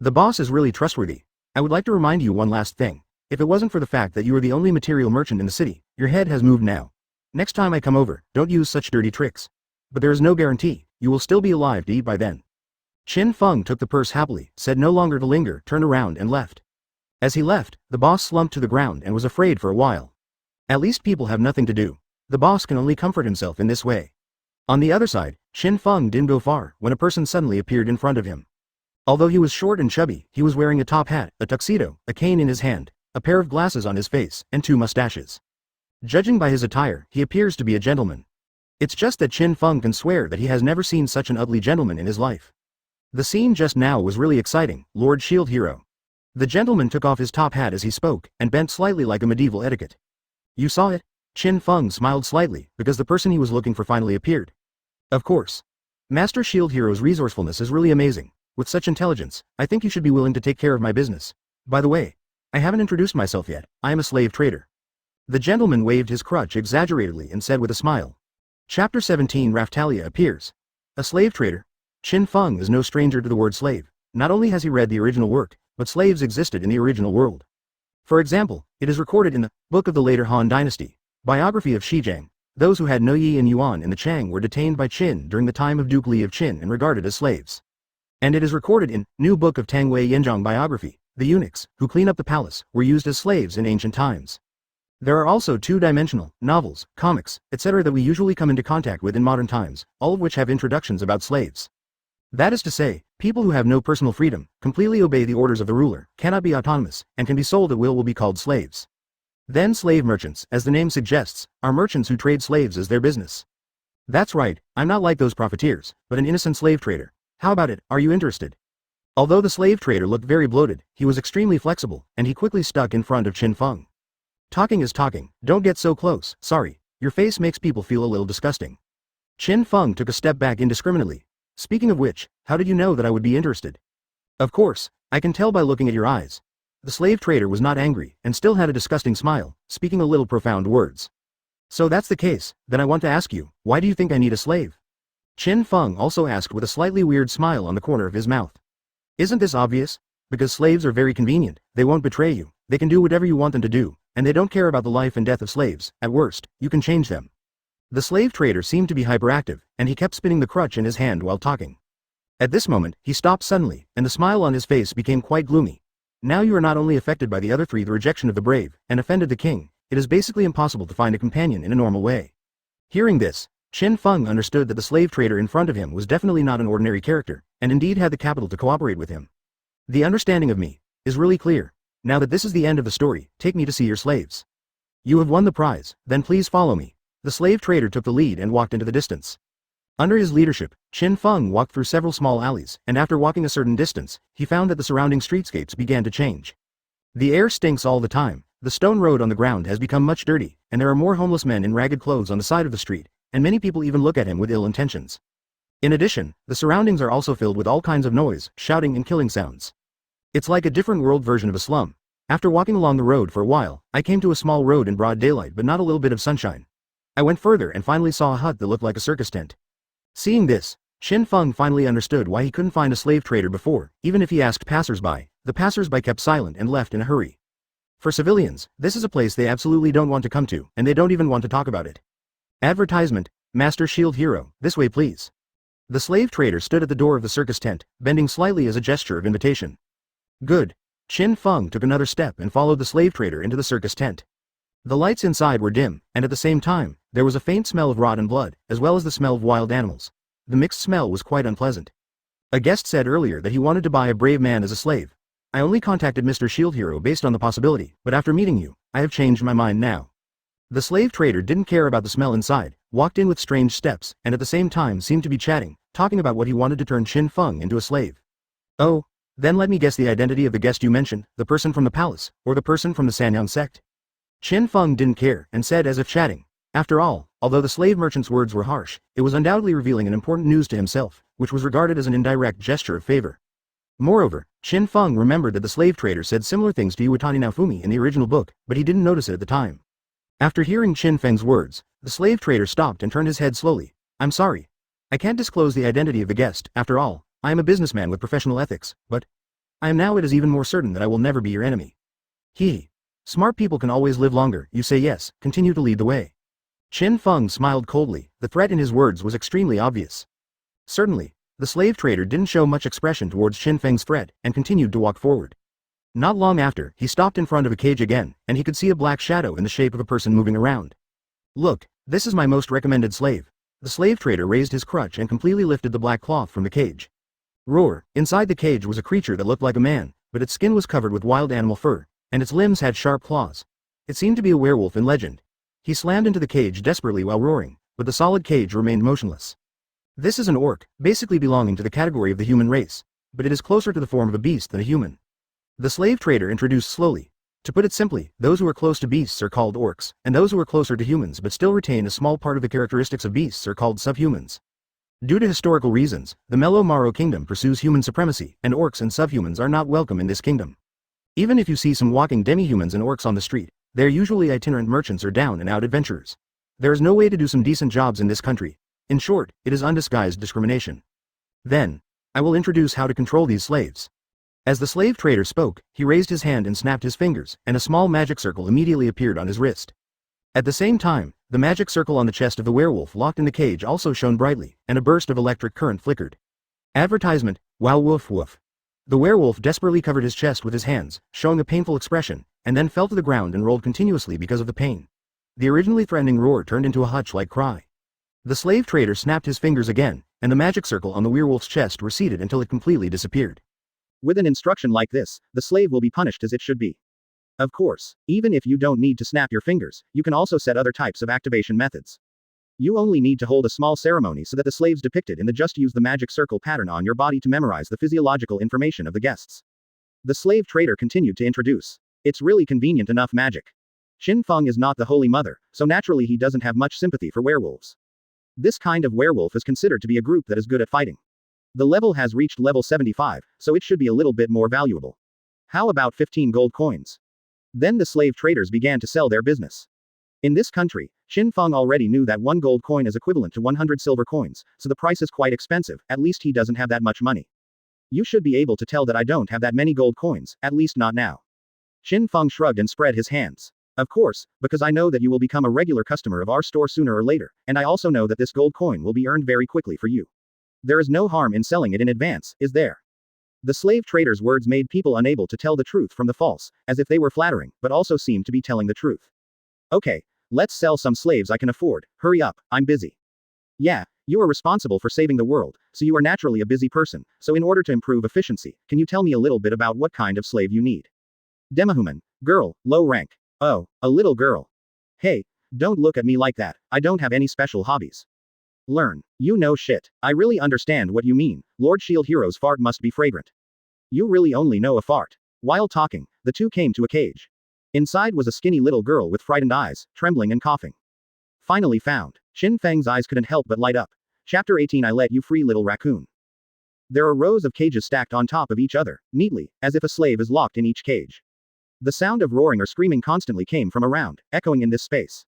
The boss is really trustworthy. I would like to remind you one last thing. If it wasn't for the fact that you are the only material merchant in the city, your head has moved now. Next time I come over, don't use such dirty tricks. But there is no guarantee, you will still be alive to eat by then. Qin Feng took the purse happily, said no longer to linger, turned around and left. As he left, the boss slumped to the ground and was afraid for a while. At least people have nothing to do. The boss can only comfort himself in this way. On the other side, Qin Feng didn't go far when a person suddenly appeared in front of him. Although he was short and chubby, he was wearing a top hat, a tuxedo, a cane in his hand, a pair of glasses on his face, and 2 mustaches. Judging by his attire, he appears to be a gentleman. It's just that Qin Feng can swear that he has never seen such an ugly gentleman in his life. The scene just now was really exciting, Lord Shield Hero. The gentleman took off his top hat as he spoke, and bent slightly like a medieval etiquette. You saw it? Qin Feng smiled slightly, because the person he was looking for finally appeared. Of course. Master Shield Hero's resourcefulness is really amazing. With such intelligence, I think you should be willing to take care of my business. By the way, I haven't introduced myself yet, I am a slave trader. The gentleman waved his crutch exaggeratedly and said with a smile. Chapter 17 Raftalia appears. A slave trader? Qin Feng is no stranger to the word slave. Not only has he read the original work, but slaves existed in the original world. For example, it is recorded in the Book of the Later Han Dynasty, biography of Shizhang. Those who had no Yi and Yuan in the Chang were detained by Qin during the time of Duke Li of Qin and regarded as slaves. And it is recorded in New Book of Tang Wei Yanzhong biography. The eunuchs, who clean up the palace, were used as slaves in ancient times. There are also two-dimensional, novels, comics, etc. that we usually come into contact with in modern times, all of which have introductions about slaves. That is to say, people who have no personal freedom, completely obey the orders of the ruler, cannot be autonomous, and can be sold at will be called slaves. Then slave merchants, as the name suggests, are merchants who trade slaves as their business. That's right, I'm not like those profiteers, but an innocent slave trader. How about it, are you interested? Although the slave trader looked very bloated, he was extremely flexible, and he quickly stuck in front of Qin Feng. Talking is talking, don't get so close, sorry, your face makes people feel a little disgusting. Qin Feng took a step back indiscriminately. Speaking of which, how did you know that I would be interested? Of course, I can tell by looking at your eyes. The slave trader was not angry, and still had a disgusting smile, speaking a little profound words. So that's the case, then I want to ask you, why do you think I need a slave? Qin Feng also asked with a slightly weird smile on the corner of his mouth. Isn't this obvious? Because slaves are very convenient, they won't betray you, they can do whatever you want them to do, and they don't care about the life and death of slaves. At worst, you can change them. The slave trader seemed to be hyperactive, and he kept spinning the crutch in his hand while talking. At this moment, he stopped suddenly, and the smile on his face became quite gloomy. Now you are not only affected by the other three, the rejection of the brave, and offended the king, it is basically impossible to find a companion in a normal way. Hearing this, Qin Feng understood that the slave trader in front of him was definitely not an ordinary character, and indeed had the capital to cooperate with him. The understanding of me is really clear. Now that this is the end of the story, take me to see your slaves. You have won the prize, then please follow me. The slave trader took the lead and walked into the distance. Under his leadership, Qin Feng walked through several small alleys, and after walking a certain distance, he found that the surrounding streetscapes began to change. The air stinks all the time, the stone road on the ground has become much dirty, and there are more homeless men in ragged clothes on the side of the street, and many people even look at him with ill intentions. In addition, the surroundings are also filled with all kinds of noise, shouting and killing sounds. It's like a different world version of a slum. After walking along the road for a while, I came to a small road in broad daylight but not a little bit of sunshine. I went further and finally saw a hut that looked like a circus tent. Seeing this, Qin Feng finally understood why he couldn't find a slave trader before. Even if he asked passersby, the passersby kept silent and left in a hurry. For civilians, this is a place they absolutely don't want to come to, and they don't even want to talk about it. Advertisement, Master Shield Hero, this way please. The slave trader stood at the door of the circus tent, bending slightly as a gesture of invitation. Good. Qin Feng took another step and followed the slave trader into the circus tent. The lights inside were dim, and at the same time, there was a faint smell of rotten blood, as well as the smell of wild animals. The mixed smell was quite unpleasant. A guest said earlier that he wanted to buy a brave man as a slave. I only contacted Mr. Shield Hero based on the possibility, but after meeting you, I have changed my mind now. The slave trader didn't care about the smell inside, walked in with strange steps, and at the same time seemed to be chatting, talking about what he wanted to turn Qin Feng into a slave. Oh, then let me guess the identity of the guest you mentioned, the person from the palace, or the person from the Sanyang sect. Qin Feng didn't care, and said as if chatting. After all, although the slave merchant's words were harsh, it was undoubtedly revealing an important news to himself, which was regarded as an indirect gesture of favor. Moreover, Qin Feng remembered that the slave trader said similar things to Iwatani Naofumi in the original book, but he didn't notice it at the time. After hearing Qin Feng's words, the slave trader stopped and turned his head slowly. I'm sorry. I can't disclose the identity of the guest, after all, I am a businessman with professional ethics, but I am now it is even more certain that I will never be your enemy. He. Smart people can always live longer, you say yes, continue to lead the way. Qin Feng smiled coldly, the threat in his words was extremely obvious. Certainly, the slave trader didn't show much expression towards Qin Feng's threat, and continued to walk forward. Not long after, he stopped in front of a cage again, and he could see a black shadow in the shape of a person moving around. Look, this is my most recommended slave. The slave trader raised his crutch and completely lifted the black cloth from the cage. Roar! Inside the cage was a creature that looked like a man, but its skin was covered with wild animal fur, and its limbs had sharp claws. It seemed to be a werewolf in legend. He slammed into the cage desperately while roaring, but the solid cage remained motionless. This is an orc, basically belonging to the category of the human race, but it is closer to the form of a beast than a human. The slave trader introduced slowly. To put it simply, those who are close to beasts are called orcs, and those who are closer to humans but still retain a small part of the characteristics of beasts are called subhumans. Due to historical reasons, the Mellow Maro kingdom pursues human supremacy, and orcs and subhumans are not welcome in this kingdom. Even if you see some walking demi-humans and orcs on the street, they are usually itinerant merchants or down-and-out adventurers. There is no way to do some decent jobs in this country. In short, it is undisguised discrimination. Then, I will introduce how to control these slaves. As the slave trader spoke, he raised his hand and snapped his fingers, and a small magic circle immediately appeared on his wrist. At the same time, the magic circle on the chest of the werewolf locked in the cage also shone brightly, and a burst of electric current flickered. Advertisement, Wow, woof woof. The werewolf desperately covered his chest with his hands, showing a painful expression, and then fell to the ground and rolled continuously because of the pain. The originally threatening roar turned into a hutch-like cry. The slave trader snapped his fingers again, and the magic circle on the werewolf's chest receded until it completely disappeared. With an instruction like this, the slave will be punished as it should be. Of course, even if you don't need to snap your fingers, you can also set other types of activation methods. You only need to hold a small ceremony so that the slaves depicted in the just use the magic circle pattern on your body to memorize the physiological information of the guests. The slave trader continued to introduce. It's really convenient enough magic. Qin Feng is not the Holy Mother, so naturally he doesn't have much sympathy for werewolves. This kind of werewolf is considered to be a group that is good at fighting. The level has reached level 75, so it should be a little bit more valuable. How about 15 gold coins? Then the slave traders began to sell their business. In this country, Qin Feng already knew that 1 gold coin is equivalent to 100 silver coins, so the price is quite expensive, at least he doesn't have that much money. You should be able to tell that I don't have that many gold coins, at least not now. Qin Feng shrugged and spread his hands. Of course, because I know that you will become a regular customer of our store sooner or later, and I also know that this gold coin will be earned very quickly for you. There is no harm in selling it in advance, is there? The slave trader's words made people unable to tell the truth from the false, as if they were flattering, but also seemed to be telling the truth. Okay, let's sell some slaves I can afford, hurry up, I'm busy. Yeah, you are responsible for saving the world, so you are naturally a busy person, so in order to improve efficiency, can you tell me a little bit about what kind of slave you need? Demahuman, girl, low rank. Oh, a little girl. Hey, don't look at me like that, I don't have any special hobbies. Learn. You know shit. I really understand what you mean, Lord Shield Hero's fart must be fragrant. You really only know a fart. While talking, the two came to a cage. Inside was a skinny little girl with frightened eyes, trembling and coughing. Finally found. Qin Feng's eyes couldn't help but light up. Chapter 18 I let you free little raccoon. There are rows of cages stacked on top of each other, neatly, as if a slave is locked in each cage. The sound of roaring or screaming constantly came from around, echoing in this space.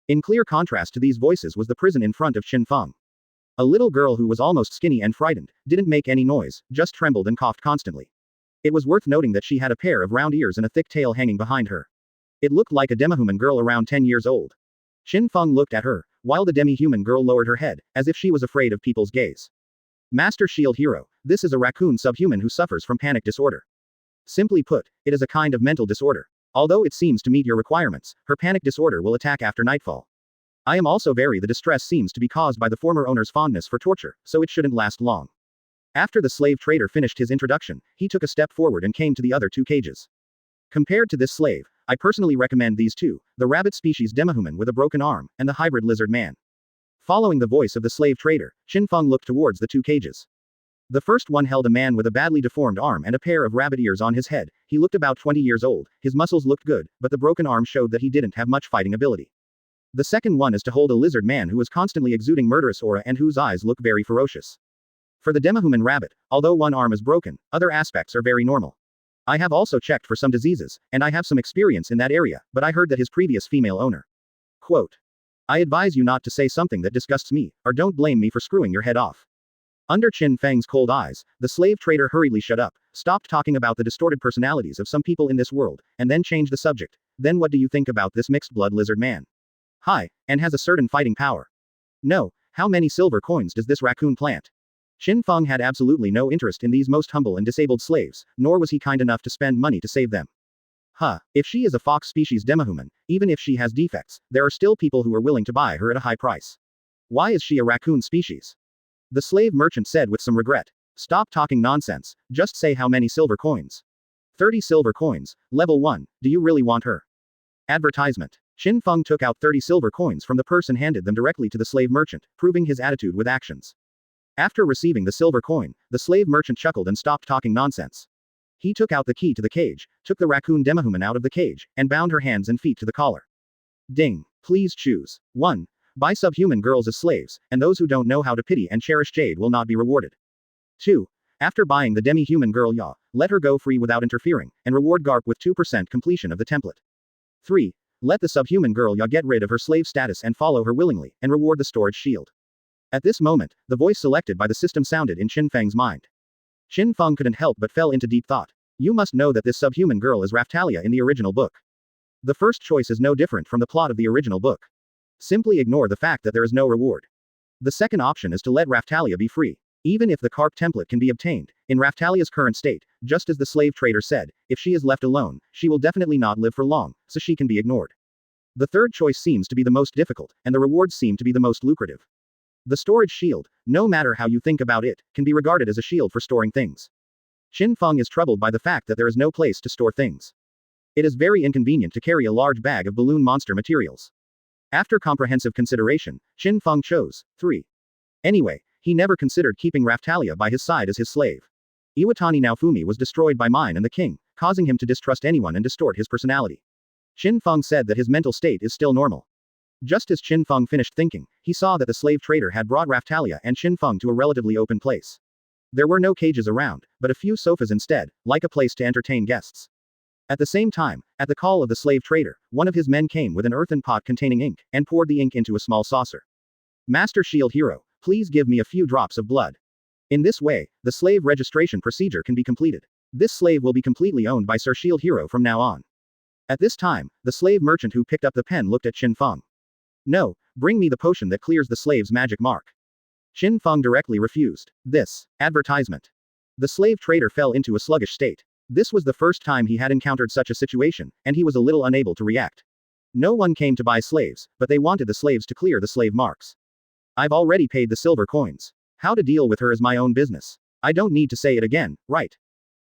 In clear contrast to these voices was the prison in front of Qin Feng. A little girl who was almost skinny and frightened, didn't make any noise, just trembled and coughed constantly. It was worth noting that she had a pair of round ears and a thick tail hanging behind her. It looked like a demi-human girl around 10 years old. Qin Feng looked at her, while the demi-human girl lowered her head, as if she was afraid of people's gaze. Master Shield Hero, this is a raccoon subhuman who suffers from panic disorder. Simply put, it is a kind of mental disorder. Although it seems to meet your requirements, her panic disorder will attack after nightfall. I am also very the distress seems to be caused by the former owner's fondness for torture, so it shouldn't last long. After the slave trader finished his introduction, he took a step forward and came to the other two cages. Compared to this slave, I personally recommend these two, the rabbit species demi-human with a broken arm, and the hybrid lizard man. Following the voice of the slave trader, Qin Feng looked towards the two cages. The first one held a man with a badly deformed arm and a pair of rabbit ears on his head. He looked about 20 years old, his muscles looked good, but the broken arm showed that he didn't have much fighting ability. The second one is to hold a lizard man who is constantly exuding murderous aura and whose eyes look very ferocious. For the demi-human rabbit, although one arm is broken, other aspects are very normal. I have also checked for some diseases, and I have some experience in that area, but I heard that his previous female owner. Quote. I advise you not to say something that disgusts me, or don't blame me for screwing your head off. Under Qin Feng's cold eyes, the slave trader hurriedly shut up, stopped talking about the distorted personalities of some people in this world, and then changed the subject. Then what do you think about this mixed-blood lizard man? Hi, and has a certain fighting power. No, how many silver coins does this raccoon plant? Qin Feng had absolutely no interest in these most humble and disabled slaves, nor was he kind enough to spend money to save them. If she is a fox species demi-human, even if she has defects, there are still people who are willing to buy her at a high price. Why is she a raccoon species? The slave merchant said with some regret. Stop talking nonsense, just say how many silver coins. 30 silver coins, level 1, do you really want her? Advertisement. Qin Feng took out 30 silver coins from the purse and handed them directly to the slave merchant, proving his attitude with actions. After receiving the silver coin, the slave merchant chuckled and stopped talking nonsense. He took out the key to the cage, took the raccoon demi-human out of the cage, and bound her hands and feet to the collar. Ding. Please choose. 1. Buy subhuman girls as slaves, and those who don't know how to pity and cherish jade will not be rewarded. 2. After buying the demi-human girl Ya, let her go free without interfering, and reward Garp with 2% completion of the template. 3. Let the subhuman girl Ya get rid of her slave status and follow her willingly, and reward the storage shield. At this moment, the voice selected by the system sounded in Qin Feng's mind. Qin Feng couldn't help but fell into deep thought. You must know that this subhuman girl is Raftalia in the original book. The first choice is no different from the plot of the original book. Simply ignore the fact that there is no reward. The second option is to let Raftalia be free. Even if the Garp template can be obtained, in Raftalia's current state, just as the slave trader said, if she is left alone, she will definitely not live for long, so she can be ignored. The third choice seems to be the most difficult, and the rewards seem to be the most lucrative. The storage shield, no matter how you think about it, can be regarded as a shield for storing things. Qin Feng is troubled by the fact that there is no place to store things. It is very inconvenient to carry a large bag of balloon monster materials. After comprehensive consideration, Qin Feng chose 3. Anyway, he never considered keeping Raftalia by his side as his slave. Iwatani Naofumi was destroyed by Myne and the king, causing him to distrust anyone and distort his personality. Qin Feng said that his mental state is still normal. Just as Qin Feng finished thinking, he saw that the slave trader had brought Raftalia and Qin Feng to a relatively open place. There were no cages around, but a few sofas instead, like a place to entertain guests. At the same time, at the call of the slave trader, one of his men came with an earthen pot containing ink, and poured the ink into a small saucer. Master Shield Hero, please give me a few drops of blood. In this way, the slave registration procedure can be completed. This slave will be completely owned by Sir Shield Hero from now on. At this time, the slave merchant who picked up the pen looked at Qin Feng. No, bring me the potion that clears the slave's magic mark. Qin Feng directly refused. This advertisement. The slave trader fell into a sluggish state. This was the first time he had encountered such a situation, and he was a little unable to react. No one came to buy slaves, but they wanted the slaves to clear the slave marks. I've already paid the silver coins. How to deal with her is my own business. I don't need to say it again, right?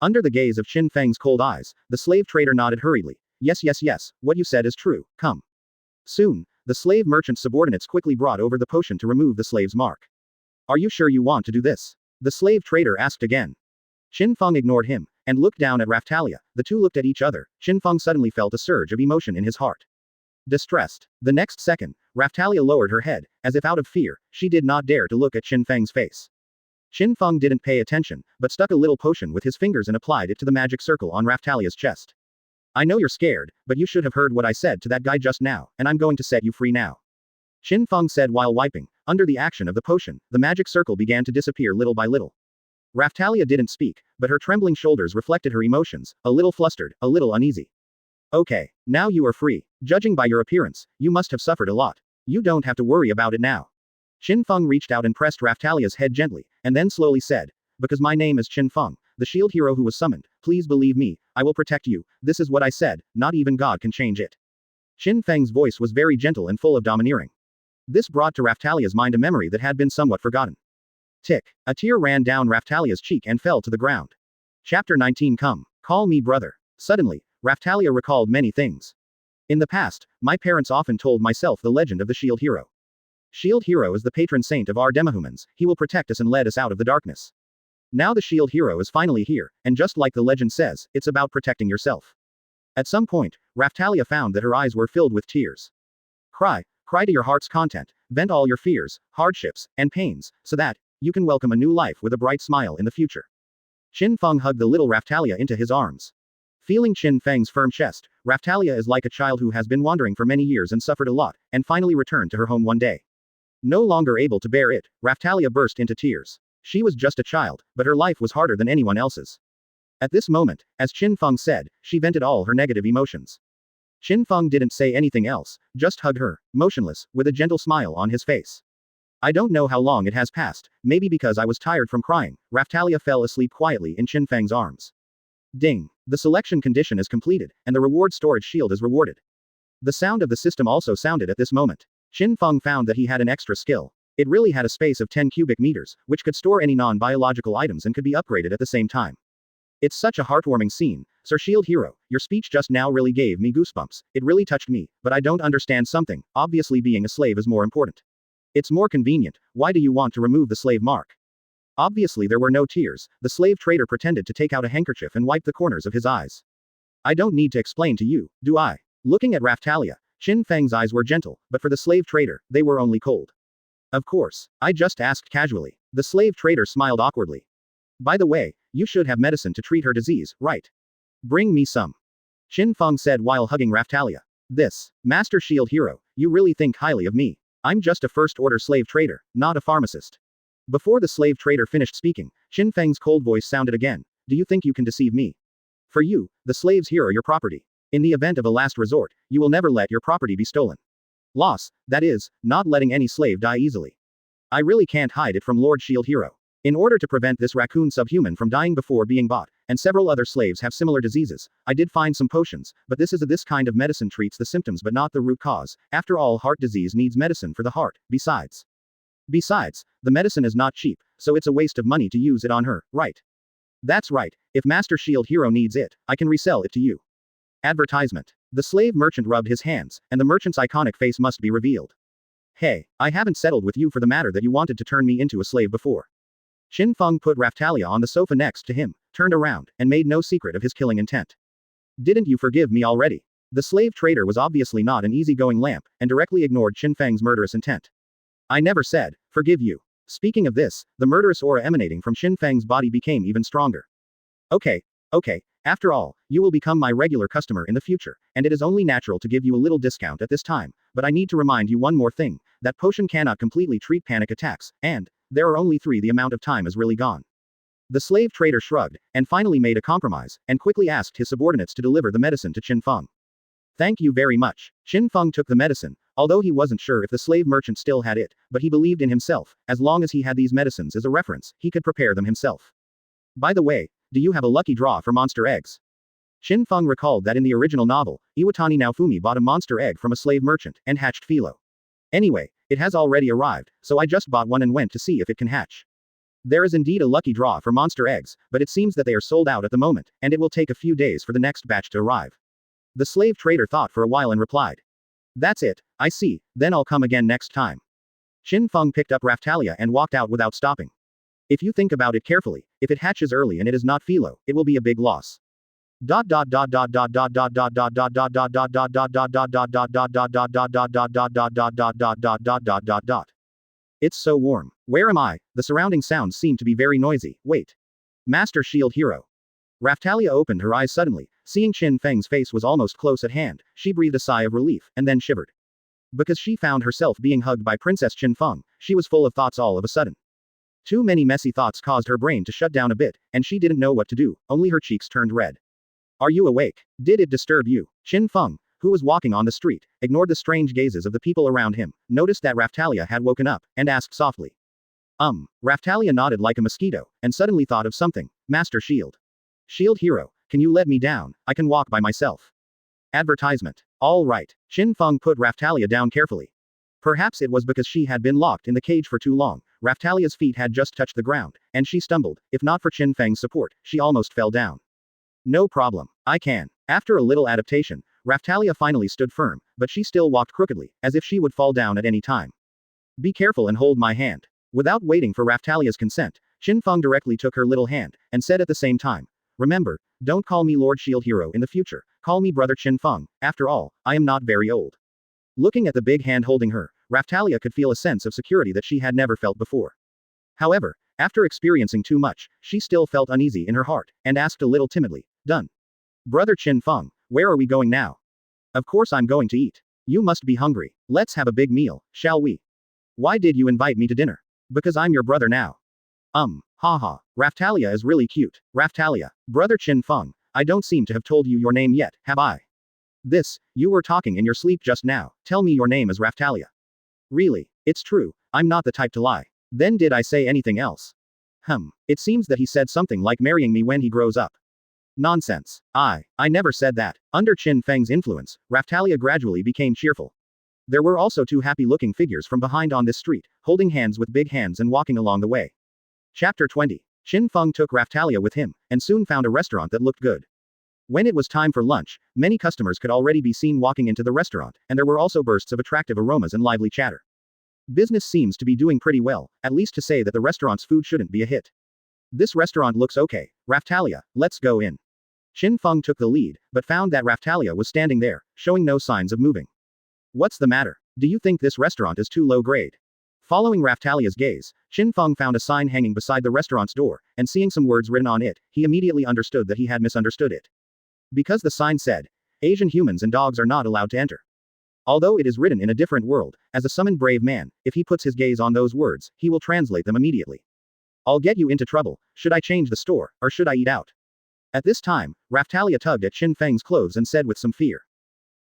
Under the gaze of Qin Feng's cold eyes, the slave trader nodded hurriedly. Yes, what you said is true, come. Soon, the slave merchant's subordinates quickly brought over the potion to remove the slave's mark. Are you sure you want to do this? The slave trader asked again. Qin Feng ignored him, and looked down at Raftalia. The two looked at each other. Qin Feng suddenly felt a surge of emotion in his heart. Distressed. The next second, Raftalia lowered her head, as if out of fear, she did not dare to look at Qin Feng's face. Qin Feng didn't pay attention, but stuck a little potion with his fingers and applied it to the magic circle on Raftalia's chest. I know you're scared, but you should have heard what I said to that guy just now, and I'm going to set you free now. Qin Feng said while wiping. Under the action of the potion, the magic circle began to disappear little by little. Raftalia didn't speak, but her trembling shoulders reflected her emotions, a little flustered, a little uneasy. Okay, now you are free. Judging by your appearance, you must have suffered a lot. You don't have to worry about it now. Qin Feng reached out and pressed Raftalia's head gently, and then slowly said, because my name is Qin Feng, the shield hero who was summoned, please believe me, I will protect you, this is what I said, not even God can change it. Qin Feng's voice was very gentle and full of domineering. This brought to Raftalia's mind a memory that had been somewhat forgotten. Tick. A tear ran down Raftalia's cheek and fell to the ground. Chapter 19 Come. Call me brother. Suddenly, Raftalia recalled many things. In the past, my parents often told myself the legend of the Shield Hero. Shield Hero is the patron saint of our demahumans, he will protect us and lead us out of the darkness. Now the Shield Hero is finally here, and just like the legend says, it's about protecting yourself. At some point, Raftalia found that her eyes were filled with tears. Cry to your heart's content, vent all your fears, hardships, and pains, so that you can welcome a new life with a bright smile in the future. Qin Feng hugged the little Raftalia into his arms. Feeling Qin Feng's firm chest, Raftalia is like a child who has been wandering for many years and suffered a lot, and finally returned to her home one day. No longer able to bear it, Raftalia burst into tears. She was just a child, but her life was harder than anyone else's. At this moment, as Qin Feng said, she vented all her negative emotions. Qin Feng didn't say anything else, just hugged her, motionless, with a gentle smile on his face. I don't know how long it has passed, maybe because I was tired from crying, Raftalia fell asleep quietly in Qin Feng's arms. Ding! The selection condition is completed, and the reward storage shield is rewarded. The sound of the system also sounded at this moment. Qin Feng found that he had an extra skill. It really had a space of 10 cubic meters, which could store any non-biological items and could be upgraded at the same time. It's such a heartwarming scene. Sir Shield Hero, your speech just now really gave me goosebumps. It really touched me, but I don't understand something. Obviously being a slave is more important. It's more convenient. Why do you want to remove the slave mark? Obviously there were no tears. The slave trader pretended to take out a handkerchief and wipe the corners of his eyes. I don't need to explain to you, do I? Looking at Raftalia, Qin Feng's eyes were gentle, but for the slave trader, they were only cold. Of course, I just asked casually. The slave trader smiled awkwardly. By the way, you should have medicine to treat her disease, right? Bring me some. Qin Feng said while hugging Raftalia. This, Master Shield Hero, you really think highly of me. I'm just a first-order slave trader, not a pharmacist. Before the slave trader finished speaking, Qin Feng's cold voice sounded again. Do you think you can deceive me? For you, the slaves here are your property. In the event of a last resort, you will never let your property be stolen. Loss, that is, not letting any slave die easily. I really can't hide it from Lord Shield Hero. In order to prevent this raccoon subhuman from dying before being bought, and several other slaves have similar diseases, I did find some potions, but this kind of medicine treats the symptoms but not the root cause. After all, heart disease needs medicine for the heart. Besides, the medicine is not cheap, so it's a waste of money to use it on her, right? That's right, if Master Shield Hero needs it, I can resell it to you. Advertisement. The slave merchant rubbed his hands, and the merchant's iconic face must be revealed. Hey, I haven't settled with you for the matter that you wanted to turn me into a slave before. Qin Feng put Raphtalia on the sofa next to him, turned around, and made no secret of his killing intent. Didn't you forgive me already? The slave trader was obviously not an easygoing lamp, and directly ignored Qin Feng's murderous intent. I never said, forgive you. Speaking of this, the murderous aura emanating from Qin Feng's body became even stronger. Okay. After all, you will become my regular customer in the future, and it is only natural to give you a little discount at this time, but I need to remind you one more thing, that potion cannot completely treat panic attacks, and there are only 3. The amount of time is really gone. The slave trader shrugged, and finally made a compromise, and quickly asked his subordinates to deliver the medicine to Qin Feng. Thank you very much. Qin Feng took the medicine, although he wasn't sure if the slave merchant still had it, but he believed in himself. As long as he had these medicines as a reference, he could prepare them himself. By the way, do you have a lucky draw for monster eggs? Qin Feng recalled that in the original novel, Iwatani Naofumi bought a monster egg from a slave merchant, and hatched Felo. Anyway, it has already arrived, so I just bought one and went to see if it can hatch. There is indeed a lucky draw for monster eggs, but it seems that they are sold out at the moment, and it will take a few days for the next batch to arrive. The slave trader thought for a while and replied. That's it, I see, then I'll come again next time. Qin Feng picked up Raphtalia and walked out without stopping. If you think about it carefully, if it hatches early and it is not Felo, it will be a big loss. It's so warm. Where am I? The surrounding sounds seem to be very noisy. Wait. Master Shield Hero. Raphtalia opened her eyes suddenly, seeing Qin Feng's face was almost close at hand. She breathed a sigh of relief, and then shivered. Because she found herself being hugged by Princess Qin Feng, she was full of thoughts all of a sudden. Too many messy thoughts caused her brain to shut down a bit, and she didn't know what to do, only her cheeks turned red. Are you awake? Did it disturb you? Qin Feng, who was walking on the street, ignored the strange gazes of the people around him, noticed that Raphtalia had woken up, and asked softly. Raphtalia nodded like a mosquito, and suddenly thought of something. Master Shield Hero, can you let me down? I can walk by myself. Advertisement. All right. Qin Feng put Raphtalia down carefully. Perhaps it was because she had been locked in the cage for too long. Raphtalia's feet had just touched the ground, and she stumbled. If not for Qin Feng's support, she almost fell down. No problem. I can. After a little adaptation, Raphtalia finally stood firm, but she still walked crookedly, as if she would fall down at any time. Be careful and hold my hand. Without waiting for Raphtalia's consent, Qin Feng directly took her little hand, and said at the same time, remember, don't call me Lord Shield Hero in the future, call me Brother Qin Feng, after all, I am not very old. Looking at the big hand holding her, Raphtalia could feel a sense of security that she had never felt before. However, after experiencing too much, she still felt uneasy in her heart, and asked a little timidly, done. Brother Qin Feng, where are we going now? Of course I'm going to eat. You must be hungry. Let's have a big meal, shall we? Why did you invite me to dinner? Because I'm your brother now. Haha, Raphtalia is really cute. Raphtalia, Brother Qin Feng, I don't seem to have told you your name yet, have I? You were talking in your sleep just now, tell me your name is Raphtalia. Really, it's true, I'm not the type to lie. Then did I say anything else? It seems that he said something like marrying me when he grows up. Nonsense. I never said that. Under Qin Feng's influence, Raphtalia gradually became cheerful. There were also 2 happy-looking figures from behind on this street, holding hands with big hands and walking along the way. Chapter 20. Qin Feng took Raphtalia with him, and soon found a restaurant that looked good. When it was time for lunch, many customers could already be seen walking into the restaurant, and there were also bursts of attractive aromas and lively chatter. Business seems to be doing pretty well, at least to say that the restaurant's food shouldn't be a hit. This restaurant looks okay. Raphtalia, let's go in. Qin Feng took the lead, but found that Raphtalia was standing there, showing no signs of moving. What's the matter? Do you think this restaurant is too low grade? Following Raphtalia's gaze, Qin Feng found a sign hanging beside the restaurant's door, and seeing some words written on it, he immediately understood that he had misunderstood it. Because the sign said, Asian humans and dogs are not allowed to enter. Although it is written in a different world, as a summoned brave man, if he puts his gaze on those words, he will translate them immediately. I'll get you into trouble. Should I change the store, or should I eat out? At this time, Raphtalia tugged at Qin Feng's clothes and said with some fear.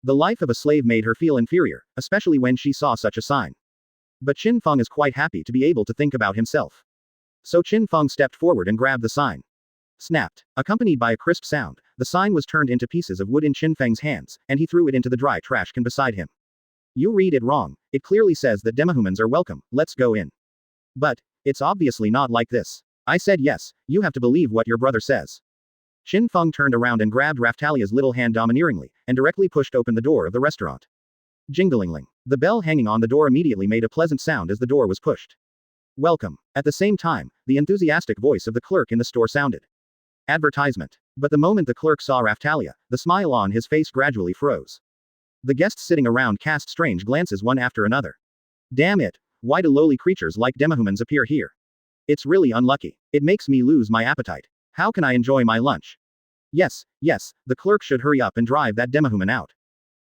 The life of a slave made her feel inferior, especially when she saw such a sign. But Qin Feng is quite happy to be able to think about himself. So Qin Feng stepped forward and grabbed the sign. Snapped. Accompanied by a crisp sound, the sign was turned into pieces of wood in Qin Feng's hands, and he threw it into the dry trash can beside him. You read it wrong. It clearly says that demahumans are welcome, let's go in. But, it's obviously not like this. I said yes, you have to believe what your brother says. Qin Feng turned around and grabbed Raftalia's little hand domineeringly, and directly pushed open the door of the restaurant. Jingling. The bell hanging on the door immediately made a pleasant sound as the door was pushed. Welcome. At the same time, the enthusiastic voice of the clerk in the store sounded. Advertisement. But the moment the clerk saw Raftalia, the smile on his face gradually froze. The guests sitting around cast strange glances one after another. Damn it, why do lowly creatures like demahumans appear here? It's really unlucky. It makes me lose my appetite. How can I enjoy my lunch? Yes, the clerk should hurry up and drive that demahuman out.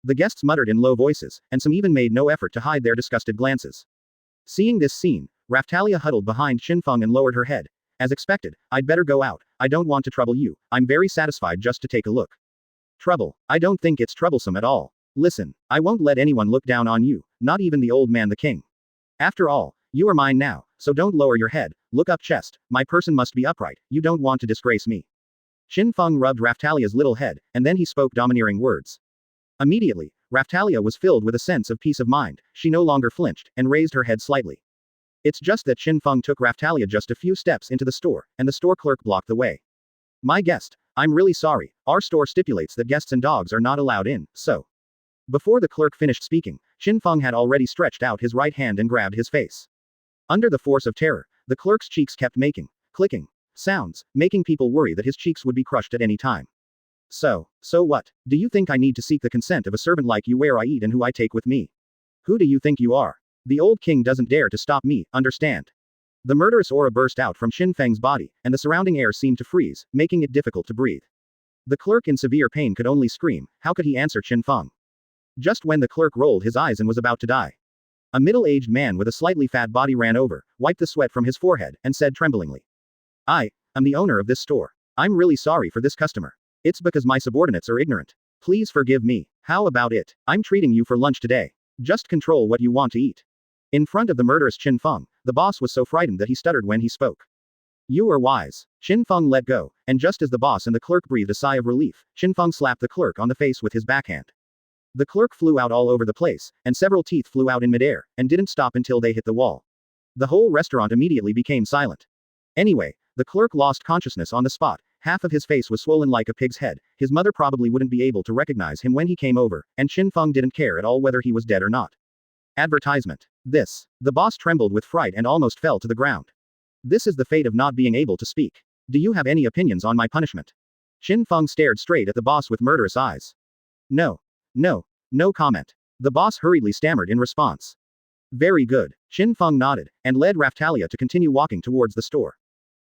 The guests muttered in low voices, and some even made no effort to hide their disgusted glances. Seeing this scene, Raftalia huddled behind Qin Feng and lowered her head. As expected, I'd better go out, I don't want to trouble you, I'm very satisfied just to take a look. Trouble? I don't think it's troublesome at all. Listen, I won't let anyone look down on you, not even the old man the king. After all, you are mine now, so don't lower your head, look up chest, my person must be upright, you don't want to disgrace me. Qin Feng rubbed Raftalia's little head, and then he spoke domineering words. Immediately, Raftalia was filled with a sense of peace of mind, she no longer flinched, and raised her head slightly. It's just that Qin Feng took Raftalia just a few steps into the store, and the store clerk blocked the way. My guest, I'm really sorry, our store stipulates that guests and dogs are not allowed in, so. Before the clerk finished speaking, Qin Feng had already stretched out his right hand and grabbed his face. Under the force of terror, the clerk's cheeks kept making, clicking, sounds, making people worry that his cheeks would be crushed at any time. So what? Do you think I need to seek the consent of a servant like you where I eat and who I take with me? Who do you think you are? The old king doesn't dare to stop me, understand? The murderous aura burst out from Qin Feng's body, and the surrounding air seemed to freeze, making it difficult to breathe. The clerk in severe pain could only scream, how could he answer Qin Feng? Just when the clerk rolled his eyes and was about to die. A middle-aged man with a slightly fat body ran over, wiped the sweat from his forehead, and said tremblingly. I'm the owner of this store. I'm really sorry for this customer. It's because my subordinates are ignorant. Please forgive me. How about it? I'm treating you for lunch today. Just control what you want to eat. In front of the murderous Qin Feng, the boss was so frightened that he stuttered when he spoke. You are wise. Qin Feng let go, and just as the boss and the clerk breathed a sigh of relief, Qin Feng slapped the clerk on the face with his backhand. The clerk flew out all over the place, and several teeth flew out in midair, and didn't stop until they hit the wall. The whole restaurant immediately became silent. Anyway, the clerk lost consciousness on the spot, half of his face was swollen like a pig's head, his mother probably wouldn't be able to recognize him when he came over, and Qin Feng didn't care at all whether he was dead or not. Advertisement. This. The boss trembled with fright and almost fell to the ground. This is the fate of not being able to speak. Do you have any opinions on my punishment? Qin Feng stared straight at the boss with murderous eyes. No comment. The boss hurriedly stammered in response. Very good. Qin Feng nodded, and led Raftalia to continue walking towards the store.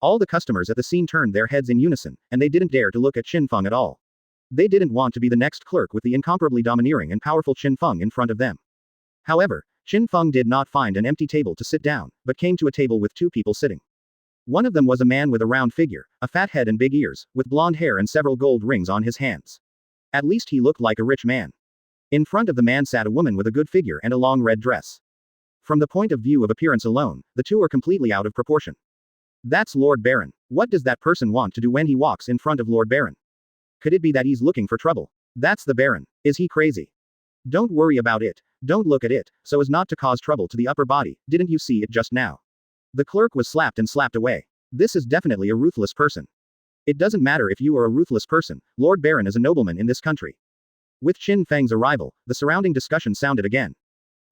All the customers at the scene turned their heads in unison, and they didn't dare to look at Qin Feng at all. They didn't want to be the next clerk with the incomparably domineering and powerful Qin Feng in front of them. However, Qin Feng did not find an empty table to sit down, but came to a table with two people sitting. One of them was a man with a round figure, a fat head and big ears, with blonde hair and several gold rings on his hands. At least he looked like a rich man. In front of the man sat a woman with a good figure and a long red dress. From the point of view of appearance alone, the two are completely out of proportion. That's Lord Baron. What does that person want to do when he walks in front of Lord Baron? Could it be that he's looking for trouble? That's the Baron. Is he crazy? Don't worry about it. Don't look at it, so as not to cause trouble to the upper body, didn't you see it just now? The clerk was slapped and slapped away. This is definitely a ruthless person. It doesn't matter if you are a ruthless person, Lord Baron is a nobleman in this country. With Qin Feng's arrival, the surrounding discussion sounded again.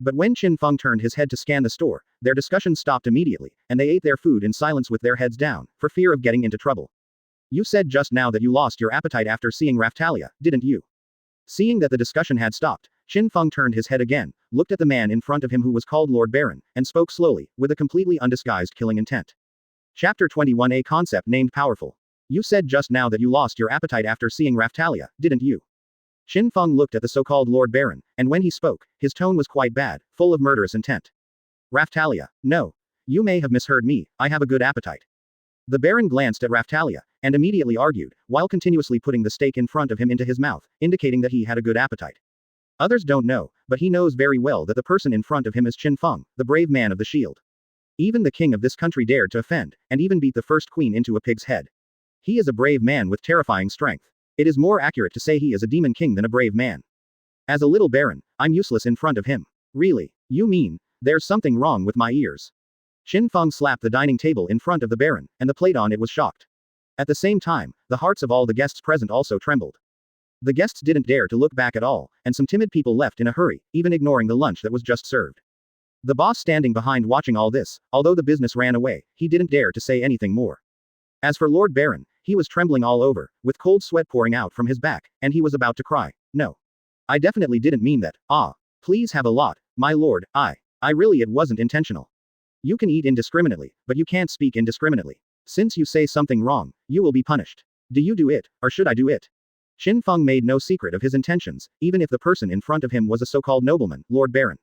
But when Qin Feng turned his head to scan the store, their discussion stopped immediately, and they ate their food in silence with their heads down, for fear of getting into trouble. You said just now that you lost your appetite after seeing Raftalia, didn't you? Seeing that the discussion had stopped, Qin Feng turned his head again, looked at the man in front of him who was called Lord Baron, and spoke slowly, with a completely undisguised killing intent. Chapter 21. A concept named Powerful. You said just now that you lost your appetite after seeing Raftalia, didn't you? Qin Feng looked at the so-called Lord Baron, and when he spoke, his tone was quite bad, full of murderous intent. Raftalia. No. You may have misheard me, I have a good appetite. The Baron glanced at Raftalia, and immediately argued, while continuously putting the steak in front of him into his mouth, indicating that he had a good appetite. Others don't know, but he knows very well that the person in front of him is Qin Feng, the brave man of the shield. Even the king of this country dared to offend, and even beat the first queen into a pig's head. He is a brave man with terrifying strength. It is more accurate to say he is a demon king than a brave man. As a little baron, I'm useless in front of him. Really? You mean, there's something wrong with my ears? Qin Feng slapped the dining table in front of the baron, and the plate on it was shocked. At the same time, the hearts of all the guests present also trembled. The guests didn't dare to look back at all, and some timid people left in a hurry, even ignoring the lunch that was just served. The boss standing behind watching all this, although the business ran away, he didn't dare to say anything more. As for Lord Baron, he was trembling all over, with cold sweat pouring out from his back, and he was about to cry. No. I definitely didn't mean that. Please have a lot, my lord. It wasn't intentional. You can eat indiscriminately, but you can't speak indiscriminately. Since you say something wrong, you will be punished. Do you do it, or should I do it? Qin Feng made no secret of his intentions, even if the person in front of him was a so-called nobleman, Lord Baron.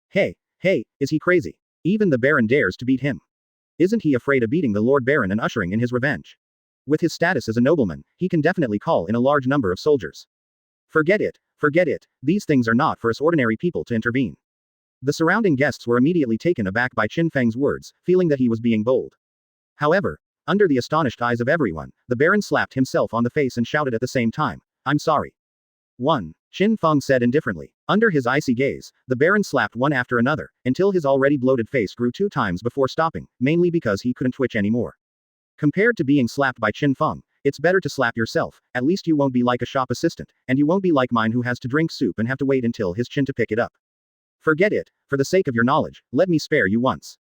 Hey, is he crazy? Even the Baron dares to beat him. Isn't he afraid of beating the Lord Baron and ushering in his revenge? With his status as a nobleman, he can definitely call in a large number of soldiers. Forget it. These things are not for us ordinary people to intervene. The surrounding guests were immediately taken aback by Qin Feng's words, feeling that he was being bold. However, under the astonished eyes of everyone, the Baron slapped himself on the face and shouted at the same time, I'm sorry. 1. Qin Feng said indifferently. Under his icy gaze, the Baron slapped one after another, until his already bloated face grew 2 times before stopping, mainly because he couldn't twitch anymore. Compared to being slapped by Qin Feng, it's better to slap yourself, at least you won't be like a shop assistant, and you won't be like Myne who has to drink soup and have to wait until his chin to pick it up. Forget it, for the sake of your knowledge, let me spare you once.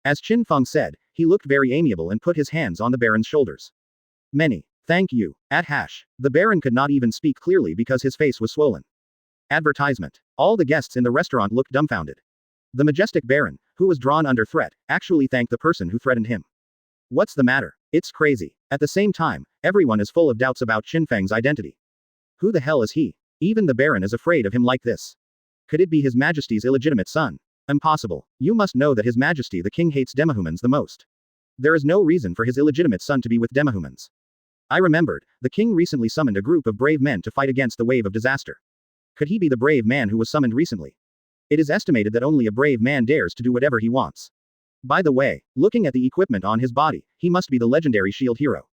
As Qin Feng said, he looked very amiable and put his hands on the Baron's shoulders. Thank you. The Baron could not even speak clearly because his face was swollen. Advertisement. All the guests in the restaurant looked dumbfounded. The majestic Baron, who was drawn under threat, actually thanked the person who threatened him. What's the matter? It's crazy. At the same time, everyone is full of doubts about Qin Feng's identity. Who the hell is he? Even the Baron is afraid of him like this. Could it be His Majesty's illegitimate son? Impossible. You must know that His Majesty the King hates demihumans the most. There is no reason for his illegitimate son to be with demihumans. I remembered, the king recently summoned a group of brave men to fight against the wave of disaster. Could he be the brave man who was summoned recently? It is estimated that only a brave man dares to do whatever he wants. By the way, looking at the equipment on his body, he must be the legendary shield hero.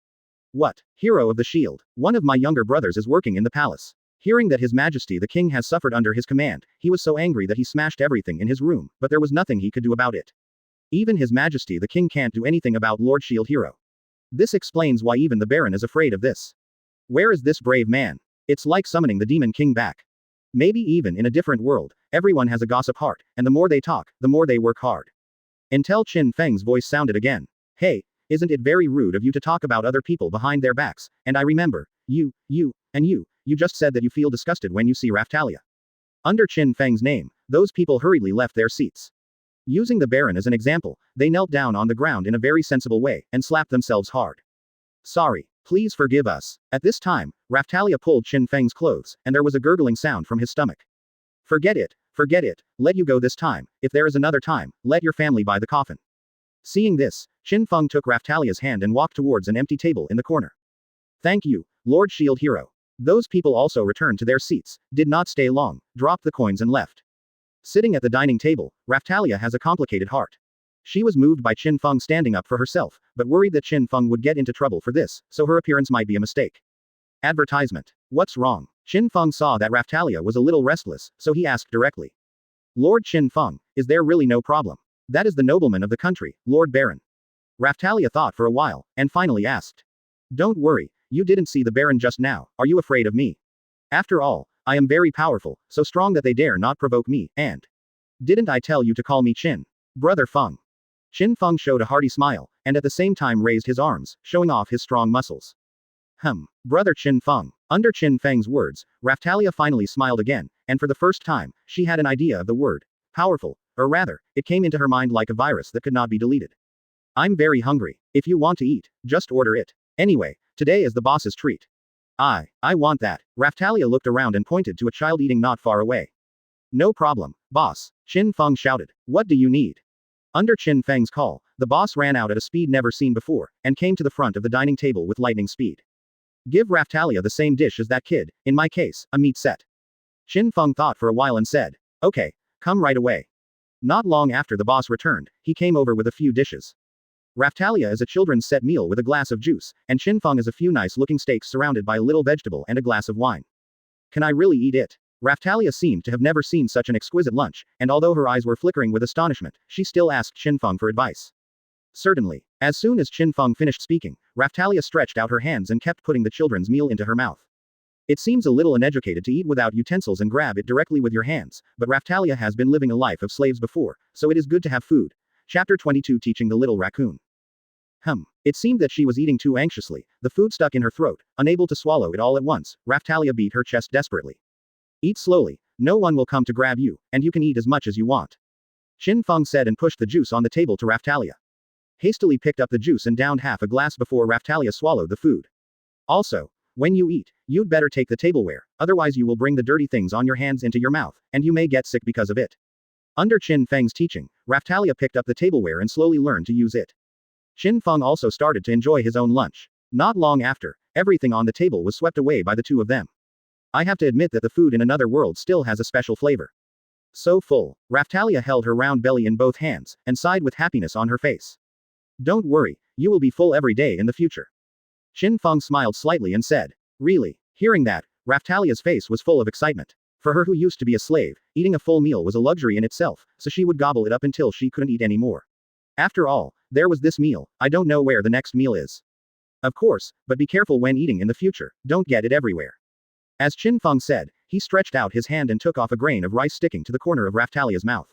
What? Hero of the shield? One of my younger brothers is working in the palace. Hearing that His Majesty the King has suffered under his command, he was so angry that he smashed everything in his room, but there was nothing he could do about it. Even His Majesty the King can't do anything about Lord Shield Hero. This explains why even the Baron is afraid of this. Where is this brave man? It's like summoning the Demon King back. Maybe even in a different world, everyone has a gossip heart, and the more they talk, the more they work hard. Until Qin Feng's voice sounded again. Hey, isn't it very rude of you to talk about other people behind their backs, and I remember, you just said that you feel disgusted when you see Raphtalia. Under Qin Feng's name, those people hurriedly left their seats. Using the Baron as an example, they knelt down on the ground in a very sensible way, and slapped themselves hard. Sorry. Please forgive us. At this time, Raphtalia pulled Qin Feng's clothes, and there was a gurgling sound from his stomach. Forget it. Let you go this time. If there is another time, let your family buy the coffin. Seeing this, Qin Feng took Raphtalia's hand and walked towards an empty table in the corner. Thank you, Lord Shield Hero. Those people also returned to their seats, did not stay long, dropped the coins and left. Sitting at the dining table, Raphtalia has a complicated heart. She was moved by Qin Feng standing up for herself, but worried that Qin Feng would get into trouble for this, so her appearance might be a mistake. Advertisement. What's wrong? Qin Feng saw that Raphtalia was a little restless, so he asked directly. Lord Qin Feng, is there really no problem? That is the nobleman of the country, Lord Baron. Raphtalia thought for a while, and finally asked. Don't worry, you didn't see the Baron just now, are you afraid of me? After all, I am very powerful, so strong that they dare not provoke me, and... Didn't I tell you to call me Qin? Brother Feng. Qin Feng showed a hearty smile, and at the same time raised his arms, showing off his strong muscles. Brother Qin Feng. Under Qin Feng's words, Raphtalia finally smiled again, and for the first time, she had an idea of the word. Powerful, or rather, it came into her mind like a virus that could not be deleted. I'm very hungry. If you want to eat, just order it. Anyway, today is the boss's treat. I want that. Raphtalia looked around and pointed to a child eating not far away. No problem, boss. Qin Feng shouted. What do you need? Under Qin Feng's call, the boss ran out at a speed never seen before, and came to the front of the dining table with lightning speed. Give Raphtalia the same dish as that kid, in my case, a meat set. Qin Feng thought for a while and said, okay, come right away. Not long after the boss returned, he came over with a few dishes. Raphtalia is a children's set meal with a glass of juice, and Qin Feng is a few nice-looking steaks surrounded by a little vegetable and a glass of wine. Can I really eat it? Raphtalia seemed to have never seen such an exquisite lunch, and although her eyes were flickering with astonishment, she still asked Qin Feng for advice. Certainly. As soon as Qin Feng finished speaking, Raphtalia stretched out her hands and kept putting the children's meal into her mouth. It seems a little uneducated to eat without utensils and grab it directly with your hands, but Raphtalia has been living a life of slaves before, so it is good to have food. Chapter 22 Teaching the Little Raccoon. It seemed that she was eating too anxiously, the food stuck in her throat, unable to swallow it all at once. Raphtalia beat her chest desperately. Eat slowly, no one will come to grab you, and you can eat as much as you want. Qin Feng said and pushed the juice on the table to Raphtalia. Hastily picked up the juice and downed half a glass before Raphtalia swallowed the food. Also, when you eat, you'd better take the tableware, otherwise you will bring the dirty things on your hands into your mouth, and you may get sick because of it. Under Qin Feng's teaching, Raphtalia picked up the tableware and slowly learned to use it. Qin Feng also started to enjoy his own lunch. Not long after, everything on the table was swept away by the two of them. I have to admit that the food in another world still has a special flavor. So full. Raphtalia held her round belly in both hands, and sighed with happiness on her face. Don't worry, you will be full every day in the future. Qin Feng smiled slightly and said. Really? Hearing that, Raphtalia's face was full of excitement. For her who used to be a slave, eating a full meal was a luxury in itself, so she would gobble it up until she couldn't eat any more. After all, there was this meal, I don't know where the next meal is. Of course, but be careful when eating in the future, don't get it everywhere. As Qin Feng said, he stretched out his hand and took off a grain of rice sticking to the corner of Raphtalia's mouth.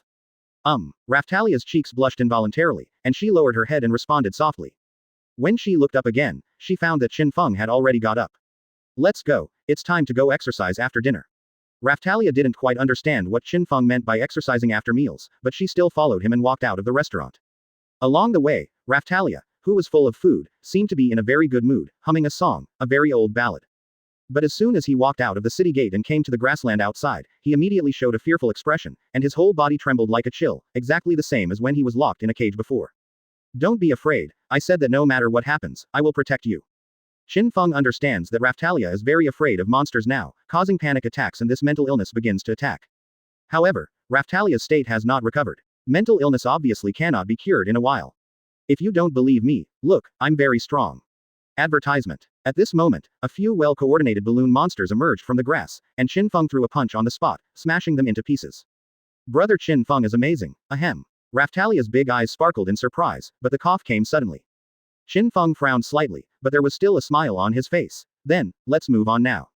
Raphtalia's cheeks blushed involuntarily, and she lowered her head and responded softly. When she looked up again, she found that Qin Feng had already got up. Let's go, it's time to go exercise after dinner. Raphtalia didn't quite understand what Qin Feng meant by exercising after meals, but she still followed him and walked out of the restaurant. Along the way, Raphtalia, who was full of food, seemed to be in a very good mood, humming a song, a very old ballad. But as soon as he walked out of the city gate and came to the grassland outside, he immediately showed a fearful expression, and his whole body trembled like a chill, exactly the same as when he was locked in a cage before. Don't be afraid, I said that no matter what happens, I will protect you. Qin Feng understands that Raphtalia is very afraid of monsters now, causing panic attacks, and this mental illness begins to attack. However, Raphtalia's state has not recovered. Mental illness obviously cannot be cured in a while. If you don't believe me, look, I'm very strong. Advertisement. At this moment, a few well-coordinated balloon monsters emerged from the grass, and Qin Feng threw a punch on the spot, smashing them into pieces. Brother Qin Feng is amazing, ahem. Raphtalia's big eyes sparkled in surprise, but the cough came suddenly. Qin Feng frowned slightly, but there was still a smile on his face. Then, let's move on now.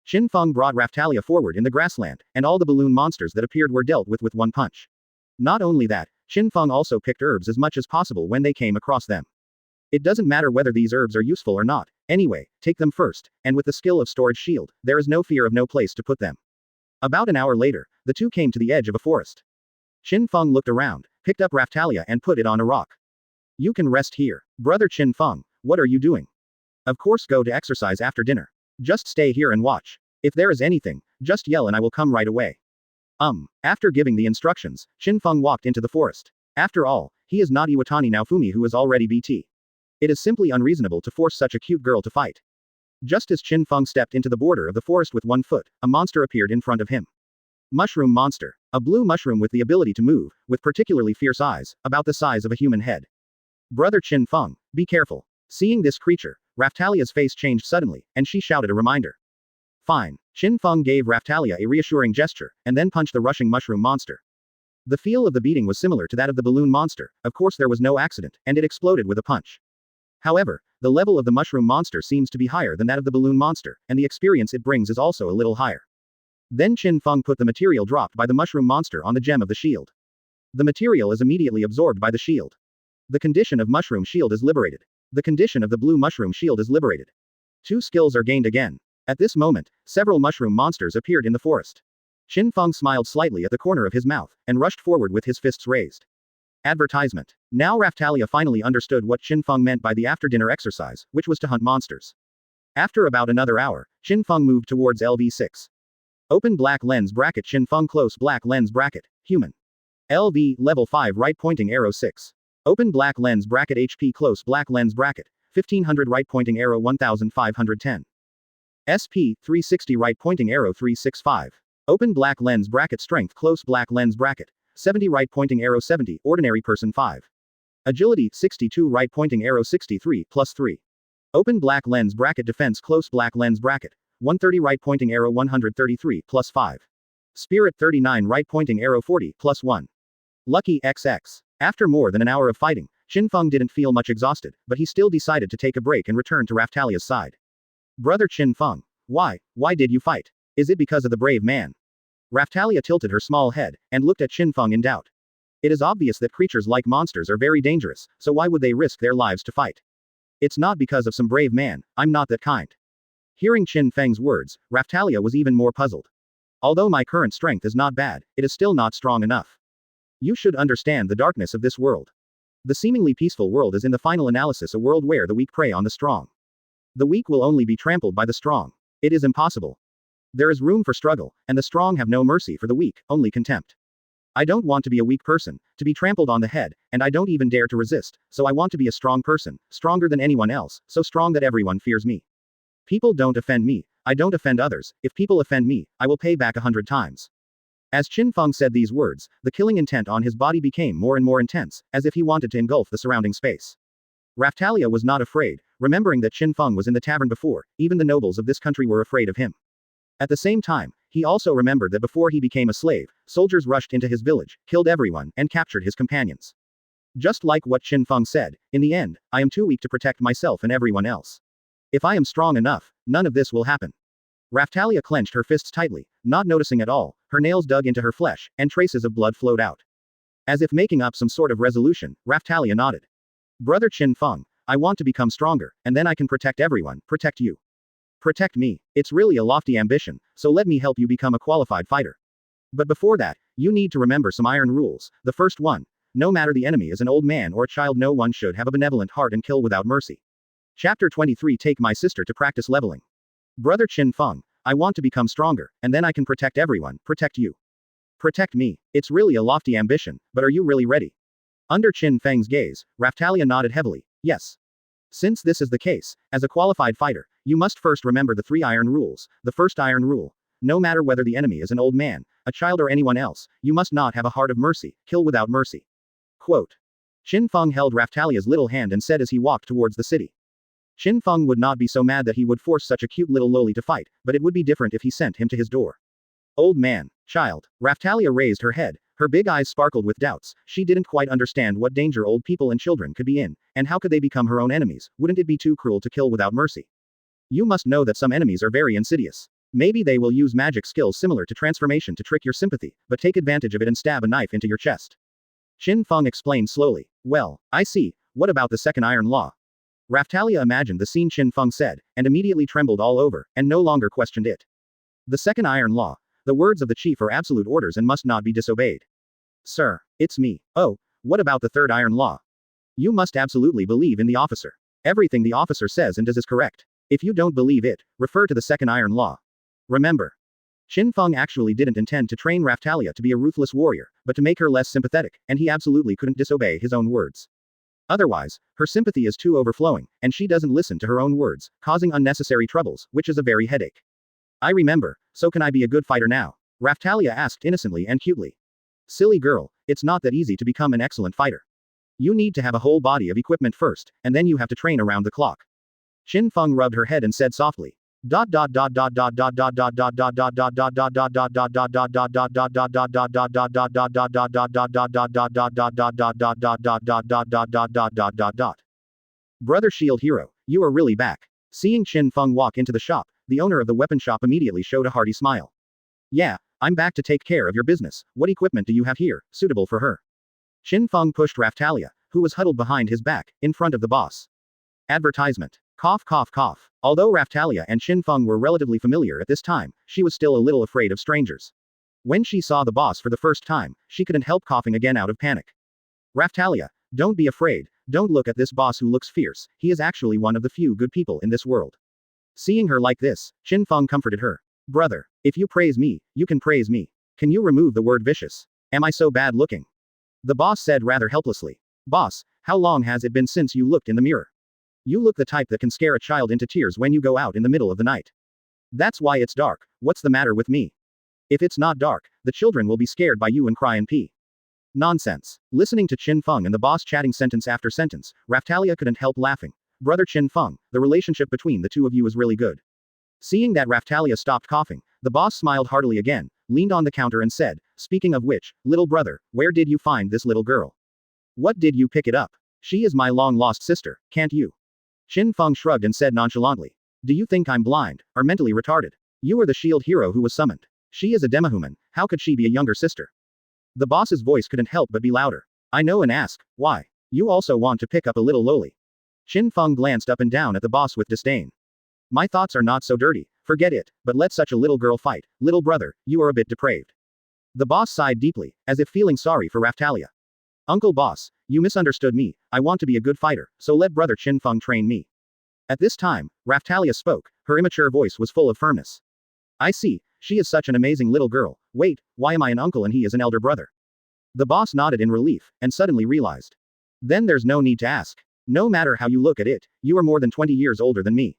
Qin Feng brought Raphtalia forward in the grassland, and all the balloon monsters that appeared were dealt with one punch. Not only that, Qin Feng also picked herbs as much as possible when they came across them. It doesn't matter whether these herbs are useful or not, anyway, take them first, and with the skill of storage shield, there is no fear of no place to put them. About an hour later, the two came to the edge of a forest. Qin Feng looked around, picked up Raphtalia and put it on a rock. You can rest here. Brother Qin Feng, what are you doing? Of course go to exercise after dinner. Just stay here and watch. If there is anything, just yell and I will come right away. After giving the instructions, Qin Feng walked into the forest. After all, he is not Iwatani Naofumi who is already BT. It is simply unreasonable to force such a cute girl to fight. Just as Qin Feng stepped into the border of the forest with 1 foot, a monster appeared in front of him. Mushroom monster. A blue mushroom with the ability to move, with particularly fierce eyes, about the size of a human head. Brother Qin Feng, be careful. Seeing this creature, Raphtalia's face changed suddenly, and she shouted a reminder. Fine. Qin Feng gave Raphtalia a reassuring gesture, and then punched the rushing mushroom monster. The feel of the beating was similar to that of the balloon monster, of course there was no accident, and it exploded with a punch. However, the level of the mushroom monster seems to be higher than that of the balloon monster, and the experience it brings is also a little higher. Then Qin Feng put the material dropped by the mushroom monster on the gem of the shield. The material is immediately absorbed by the shield. The condition of mushroom shield is liberated. The condition of the blue mushroom shield is liberated. 2 skills are gained again. At this moment, several mushroom monsters appeared in the forest. Qin Feng smiled slightly at the corner of his mouth, and rushed forward with his fists raised. Advertisement. Now Raphtalia finally understood what Qin Feng meant by the after-dinner exercise, which was to hunt monsters. After about another hour, Qin Feng moved towards LV6. Open black lens bracket Qin Feng close black lens bracket, human. LV, level 5 right pointing arrow 6. Open black lens bracket HP close black lens bracket, 1500 right pointing arrow 1510. SP, 360 right pointing arrow 365. Open black lens bracket strength close black lens bracket, 70 right pointing arrow 70, ordinary person 5. Agility, 62 right pointing arrow 63, plus 3. Open black lens bracket defense close black lens bracket. 130 right pointing arrow 133, plus 5. Spirit 39 right pointing arrow 40, plus 1. Lucky XX. After more than an hour of fighting, Qin Feng didn't feel much exhausted, but he still decided to take a break and return to Raftalia's side. Brother Qin Feng. Why did you fight? Is it because of the brave man? Raftalia tilted her small head, and looked at Qin Feng in doubt. It is obvious that creatures like monsters are very dangerous, so why would they risk their lives to fight? It's not because of some brave man, I'm not that kind. Hearing Qin Feng's words, Raftalia was even more puzzled. Although my current strength is not bad, it is still not strong enough. You should understand the darkness of this world. The seemingly peaceful world is in the final analysis a world where the weak prey on the strong. The weak will only be trampled by the strong. It is impossible. There is room for struggle, and the strong have no mercy for the weak, only contempt. I don't want to be a weak person, to be trampled on the head, and I don't even dare to resist, so I want to be a strong person, stronger than anyone else, so strong that everyone fears me. People don't offend me, I don't offend others, if people offend me, I will pay back 100 times. As Qin Feng said these words, the killing intent on his body became more and more intense, as if he wanted to engulf the surrounding space. Raftalia was not afraid, remembering that Qin Feng was in the tavern before, even the nobles of this country were afraid of him. At the same time, he also remembered that before he became a slave, soldiers rushed into his village, killed everyone, and captured his companions. Just like what Qin Feng said, in the end, I am too weak to protect myself and everyone else. If I am strong enough, none of this will happen. Raftalia clenched her fists tightly, not noticing at all, her nails dug into her flesh, and traces of blood flowed out. As if making up some sort of resolution, Raftalia nodded. Brother Qin Feng, I want to become stronger, and then I can protect everyone, protect you. Protect me. It's really a lofty ambition, so let me help you become a qualified fighter. But before that, you need to remember some iron rules. The first one, no matter the enemy is an old man or a child, no one should have a benevolent heart and kill without mercy. Chapter 23 Take my sister to practice leveling. Brother Qin Feng, I want to become stronger, and then I can protect everyone, protect you. Protect me. It's really a lofty ambition, but are you really ready? Under Qin Feng's gaze, Raftalia nodded heavily. Yes. Since this is the case, as a qualified fighter, you must first remember the 3 iron rules. The first iron rule. No matter whether the enemy is an old man, a child or anyone else, you must not have a heart of mercy, kill without mercy. Quote. Qin Feng held Raftalia's little hand and said as he walked towards the city. Qin Feng would not be so mad that he would force such a cute little loli to fight, but it would be different if he sent him to his door. Old man, child. Raftalia raised her head, her big eyes sparkled with doubts. She didn't quite understand what danger old people and children could be in, and how could they become her own enemies. Wouldn't it be too cruel to kill without mercy? You must know that some enemies are very insidious. Maybe they will use magic skills similar to transformation to trick your sympathy, but take advantage of it and stab a knife into your chest. Qin Feng explained slowly. Well, I see. What about the second iron law? Raftalia imagined the scene Qin Feng said, and immediately trembled all over, and no longer questioned it. The second iron law. The words of the chief are absolute orders and must not be disobeyed. Sir, it's me. Oh, what about the third iron law? You must absolutely believe in the officer. Everything the officer says and does is correct. If you don't believe it, refer to the second iron law. Remember. Qin Feng actually didn't intend to train Raftalia to be a ruthless warrior, but to make her less sympathetic, and he absolutely couldn't disobey his own words. Otherwise, her sympathy is too overflowing, and she doesn't listen to her own words, causing unnecessary troubles, which is a very headache. I remember, so can I be a good fighter now? Raftalia asked innocently and cutely. Silly girl, it's not that easy to become an excellent fighter. You need to have a whole body of equipment first, and then you have to train around the clock. Qin Feng rubbed her head and said softly. Brother Shield Hero, you are really back. Seeing Qin Feng walk into the shop, the owner of the weapon shop immediately showed a hearty smile. Yeah, I'm back to take care of your business. What equipment do you have here, suitable for her? Qin Feng pushed Raftalia, who was huddled behind his back, in front of the boss. Advertisement. Cough cough cough. Although Raftalia and Qin Feng were relatively familiar at this time, she was still a little afraid of strangers. When she saw the boss for the first time, she couldn't help coughing again out of panic. Raftalia, don't be afraid, don't look at this boss who looks fierce, he is actually one of the few good people in this world. Seeing her like this, Qin Feng comforted her. Brother, if you praise me, you can praise me. Can you remove the word vicious? Am I so bad looking? The boss said rather helplessly. Boss, how long has it been since you looked in the mirror? You look the type that can scare a child into tears when you go out in the middle of the night. That's why it's dark. What's the matter with me? If it's not dark, the children will be scared by you and cry and pee. Nonsense. Listening to Qin Feng and the boss chatting sentence after sentence, Raphtalia couldn't help laughing. Brother Qin Feng, the relationship between the two of you is really good. Seeing that Raphtalia stopped coughing, the boss smiled heartily again, leaned on the counter and said, speaking of which, little brother, where did you find this little girl? What did you pick it up? She is my long-lost sister, can't you? Qin Feng shrugged and said nonchalantly. Do you think I'm blind, or mentally retarded? You are the shield hero who was summoned. She is a demihuman, how could she be a younger sister? The boss's voice couldn't help but be louder. I know and ask, why? You also want to pick up a little lowly. Qin Feng glanced up and down at the boss with disdain. My thoughts are not so dirty, forget it, but let such a little girl fight, little brother, you are a bit depraved. The boss sighed deeply, as if feeling sorry for Raphtalia. Uncle boss, you misunderstood me, I want to be a good fighter, so let brother Qin Feng train me. At this time, Raphtalia spoke, her immature voice was full of firmness. I see, she is such an amazing little girl, wait, why am I an uncle and he is an elder brother? The boss nodded in relief, and suddenly realized. Then there's no need to ask. No matter how you look at it, you are more than 20 years older than me.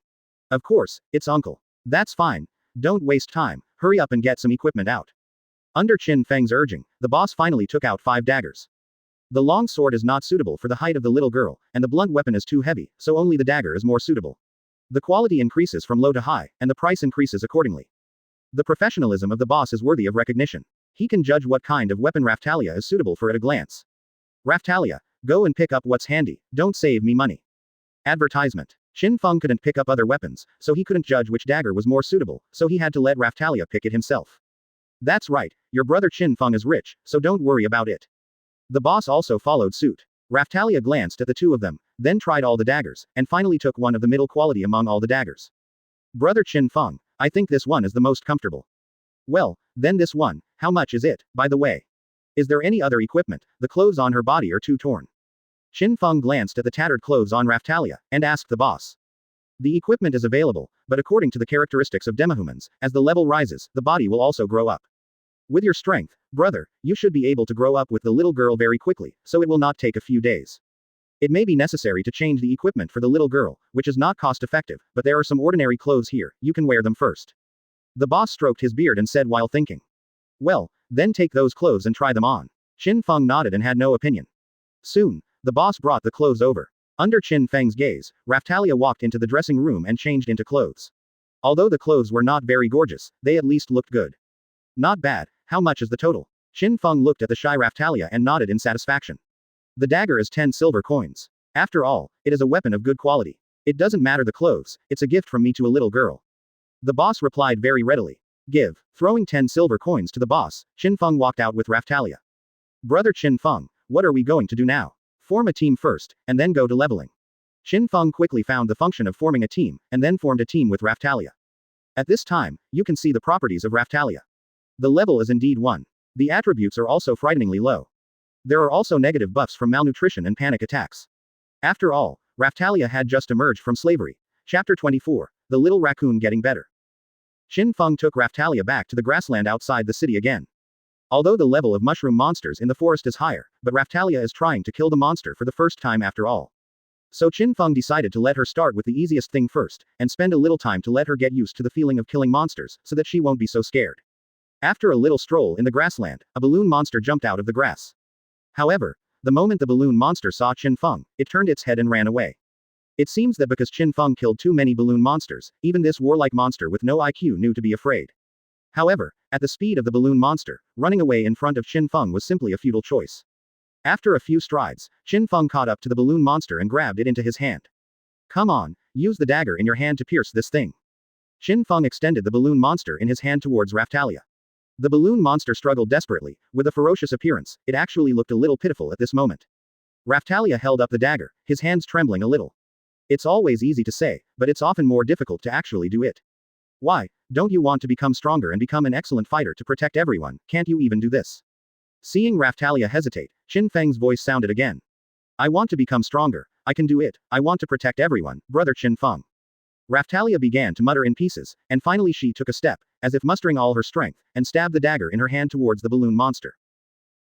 Of course, it's uncle. That's fine. Don't waste time, hurry up and get some equipment out. Under Qin Feng's urging, the boss finally took out 5 daggers. The long sword is not suitable for the height of the little girl, and the blunt weapon is too heavy, so only the dagger is more suitable. The quality increases from low to high, and the price increases accordingly. The professionalism of the boss is worthy of recognition. He can judge what kind of weapon Raphtalia is suitable for at a glance. Raphtalia, go and pick up what's handy, don't save me money. Advertisement. Qin Feng couldn't pick up other weapons, so he couldn't judge which dagger was more suitable, so he had to let Raphtalia pick it himself. That's right, your brother Qin Feng is rich, so don't worry about it. The boss also followed suit. Raphtalia glanced at the two of them, then tried all the daggers, and finally took one of the middle quality among all the daggers. Brother Qin Feng, I think this one is the most comfortable. Well, then this one, how much is it, by the way? Is there any other equipment? The clothes on her body are too torn. Qin Feng glanced at the tattered clothes on Raphtalia, and asked the boss. The equipment is available, but according to the characteristics of demihumans, as the level rises, the body will also grow up. With your strength, brother, you should be able to grow up with the little girl very quickly, so it will not take a few days. It may be necessary to change the equipment for the little girl, which is not cost-effective, but there are some ordinary clothes here, you can wear them first. The boss stroked his beard and said while thinking. Well, then take those clothes and try them on. Qin Feng nodded and had no opinion. Soon, the boss brought the clothes over. Under Qin Feng's gaze, Raphtalia walked into the dressing room and changed into clothes. Although the clothes were not very gorgeous, they at least looked good. Not bad, how much is the total? Qin Feng looked at the shy Raphtalia and nodded in satisfaction. The dagger is 10 silver coins. After all, it is a weapon of good quality. It doesn't matter the clothes, it's a gift from me to a little girl. The boss replied very readily. Give. Throwing 10 silver coins to the boss, Qin Feng walked out with Raphtalia. Brother Qin Feng, what are we going to do now? Form a team first, and then go to leveling. Qin Feng quickly found the function of forming a team, and then formed a team with Raphtalia. At this time, you can see the properties of Raphtalia. The level is indeed 1. The attributes are also frighteningly low. There are also negative buffs from malnutrition and panic attacks. After all, Raphtalia had just emerged from slavery. Chapter 24, The Little Raccoon Getting Better. Qin Feng took Raphtalia back to the grassland outside the city again. Although the level of mushroom monsters in the forest is higher, but Raphtalia is trying to kill the monster for the first time after all. So Qin Feng decided to let her start with the easiest thing first, and spend a little time to let her get used to the feeling of killing monsters, so that she won't be so scared. After a little stroll in the grassland, a balloon monster jumped out of the grass. However, the moment the balloon monster saw Qin Feng, it turned its head and ran away. It seems that because Qin Feng killed too many balloon monsters, even this warlike monster with no IQ knew to be afraid. However, at the speed of the balloon monster, running away in front of Qin Feng was simply a futile choice. After a few strides, Qin Feng caught up to the balloon monster and grabbed it into his hand. Come on, use the dagger in your hand to pierce this thing. Qin Feng extended the balloon monster in his hand towards Raphtalia. The balloon monster struggled desperately, with a ferocious appearance, it actually looked a little pitiful at this moment. Raphtalia held up the dagger, his hands trembling a little. It's always easy to say, but it's often more difficult to actually do it. Why, don't you want to become stronger and become an excellent fighter to protect everyone, can't you even do this? Seeing Raphtalia hesitate, Qin Feng's voice sounded again. I want to become stronger, I can do it, I want to protect everyone, brother Qin Feng. Raphtalia began to mutter in pieces, and finally she took a step, as if mustering all her strength, and stabbed the dagger in her hand towards the balloon monster.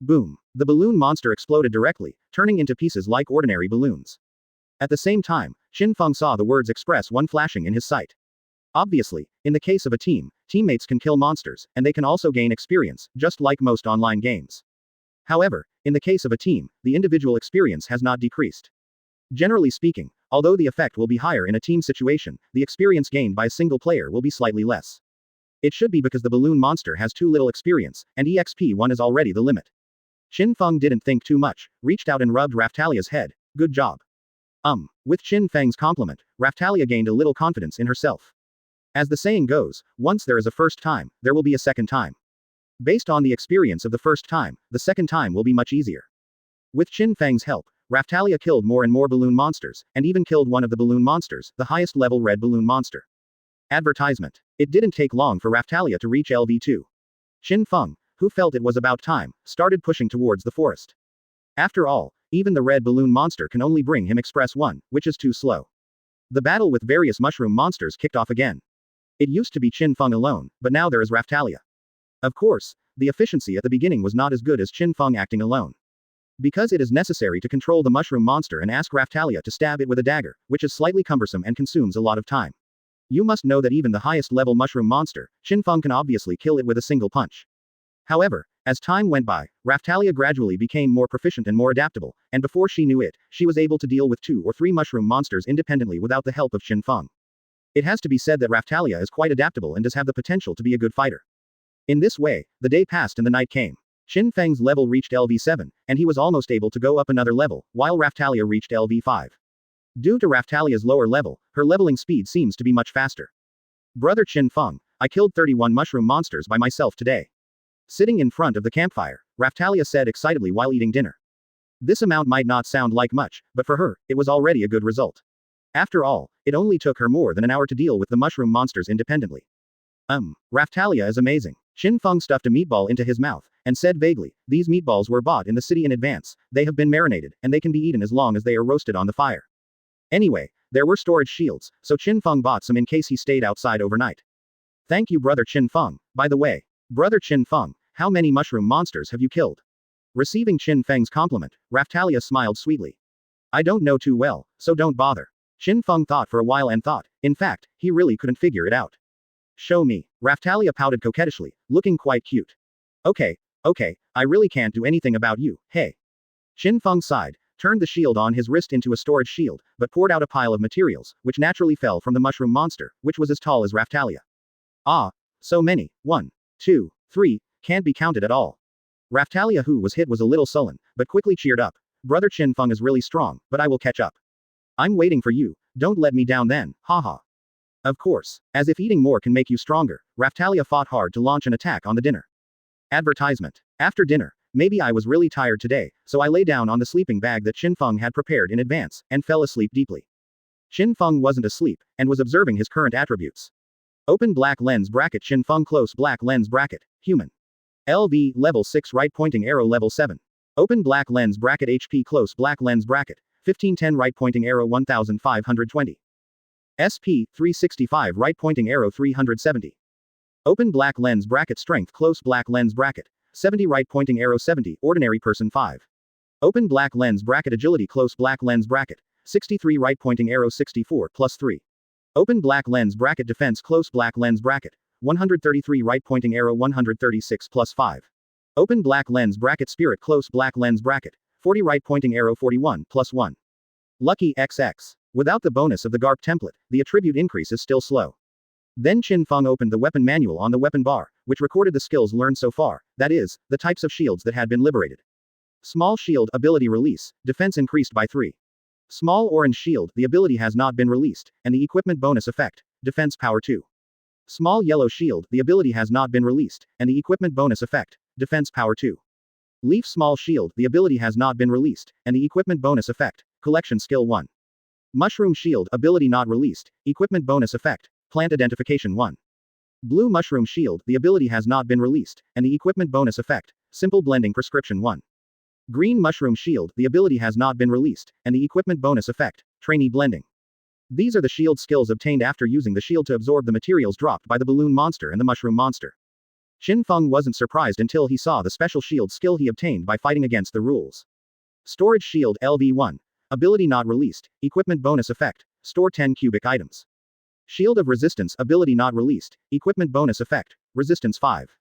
Boom! The balloon monster exploded directly, turning into pieces like ordinary balloons. At the same time, Qin Feng saw the words Express 1 flashing in his sight. Obviously, in the case of a team, teammates can kill monsters, and they can also gain experience, just like most online games. However, in the case of a team, the individual experience has not decreased. Generally speaking, although the effect will be higher in a team situation, the experience gained by a single player will be slightly less. It should be because the balloon monster has too little experience, and EXP1 is already the limit. Qin Feng didn't think too much, reached out and rubbed Raphtalia's head. Good job. With Qin Feng's compliment, Raphtalia gained a little confidence in herself. As the saying goes, once there is a first time, there will be a second time. Based on the experience of the first time, the second time will be much easier. With Qin Feng's help, Raphtalia killed more and more balloon monsters, and even killed one of the balloon monsters, the highest level red balloon monster. Advertisement. It didn't take long for Raphtalia to reach LV2. Qin Feng, who felt it was about time, started pushing towards the forest. After all, even the red balloon monster can only bring him Express 1, which is too slow. The battle with various mushroom monsters kicked off again. It used to be Qin Feng alone, but now there is Raphtalia. Of course, the efficiency at the beginning was not as good as Qin Feng acting alone. Because it is necessary to control the mushroom monster and ask Raphtalia to stab it with a dagger, which is slightly cumbersome and consumes a lot of time. You must know that even the highest level mushroom monster, Qin Feng can obviously kill it with a single punch. However, as time went by, Raphtalia gradually became more proficient and more adaptable, and before she knew it, she was able to deal with 2 or 3 mushroom monsters independently without the help of Qin Feng. It has to be said that Raphtalia is quite adaptable and does have the potential to be a good fighter. In this way, the day passed and the night came. Qin Feng's level reached LV7, and he was almost able to go up another level, while Raphtalia reached LV5. Due to Raphtalia's lower level, her leveling speed seems to be much faster. Brother Qin Feng, I killed 31 mushroom monsters by myself today. Sitting in front of the campfire, Raphtalia said excitedly while eating dinner. This amount might not sound like much, but for her, it was already a good result. After all, it only took her more than an hour to deal with the mushroom monsters independently. Raphtalia is amazing. Qin Feng stuffed a meatball into his mouth, and said vaguely, these meatballs were bought in the city in advance, they have been marinated, and they can be eaten as long as they are roasted on the fire. Anyway, there were storage shields, so Qin Feng bought some in case he stayed outside overnight. Thank you brother Qin Feng. By the way, brother Qin Feng, how many mushroom monsters have you killed? Receiving Qin Feng's compliment, Raphtalia smiled sweetly. I don't know too well, so don't bother. Qin Feng thought for a while and thought, in fact, he really couldn't figure it out. Show me. Raphtalia pouted coquettishly, looking quite cute. Okay, I really can't do anything about you, hey. Qin Feng sighed, turned the shield on his wrist into a storage shield, but poured out a pile of materials, which naturally fell from the mushroom monster, which was as tall as Raphtalia. Ah, so many, 1, 2, 3, can't be counted at all. Raphtalia who was hit was a little sullen, but quickly cheered up. Brother Qin Feng is really strong, but I will catch up. I'm waiting for you, don't let me down then, haha. Of course, as if eating more can make you stronger, Raphtalia fought hard to launch an attack on the dinner. Advertisement. After dinner, maybe I was really tired today, so I lay down on the sleeping bag that Qin Feng had prepared in advance, and fell asleep deeply. Qin Feng wasn't asleep, and was observing his current attributes. Open black lens bracket Qin Feng close black lens bracket, human. LV, level 6 right pointing arrow level 7. Open black lens bracket HP close black lens bracket, 1510 right pointing arrow 1520. SP, 365 right pointing arrow 370. Open black lens bracket strength close black lens bracket, 70 right pointing arrow 70 ordinary person 5. Open black lens bracket agility close black lens bracket, 63 right pointing arrow 64 plus 3. Open black lens bracket defense close black lens bracket, 133 right pointing arrow 136 plus 5. Open black lens bracket spirit close black lens bracket, 40 right pointing arrow 41 plus 1. Lucky XX. Without the bonus of the Garp template, the attribute increase is still slow. Then Qin Feng opened the weapon manual on the weapon bar, which recorded the skills learned so far, that is, the types of shields that had been liberated. Small shield, ability release, defense increased by 3. Small orange shield, the ability has not been released, and the equipment bonus effect, defense power 2. Small yellow shield, the ability has not been released, and the equipment bonus effect, defense power 2. Leaf small shield, the ability has not been released, and the equipment bonus effect, collection skill 1. Mushroom shield, ability not released, equipment bonus effect, plant identification 1. Blue mushroom shield, the ability has not been released, and the equipment bonus effect, simple blending prescription 1. Green mushroom shield, the ability has not been released, and the equipment bonus effect, trainee blending. These are the shield skills obtained after using the shield to absorb the materials dropped by the balloon monster and the mushroom monster. Qin Feng wasn't surprised until he saw the special shield skill he obtained by fighting against the rules. Storage shield LV1. Ability not released, equipment bonus effect, store 10 cubic items. Shield of resistance, ability not released, equipment bonus effect, resistance 5.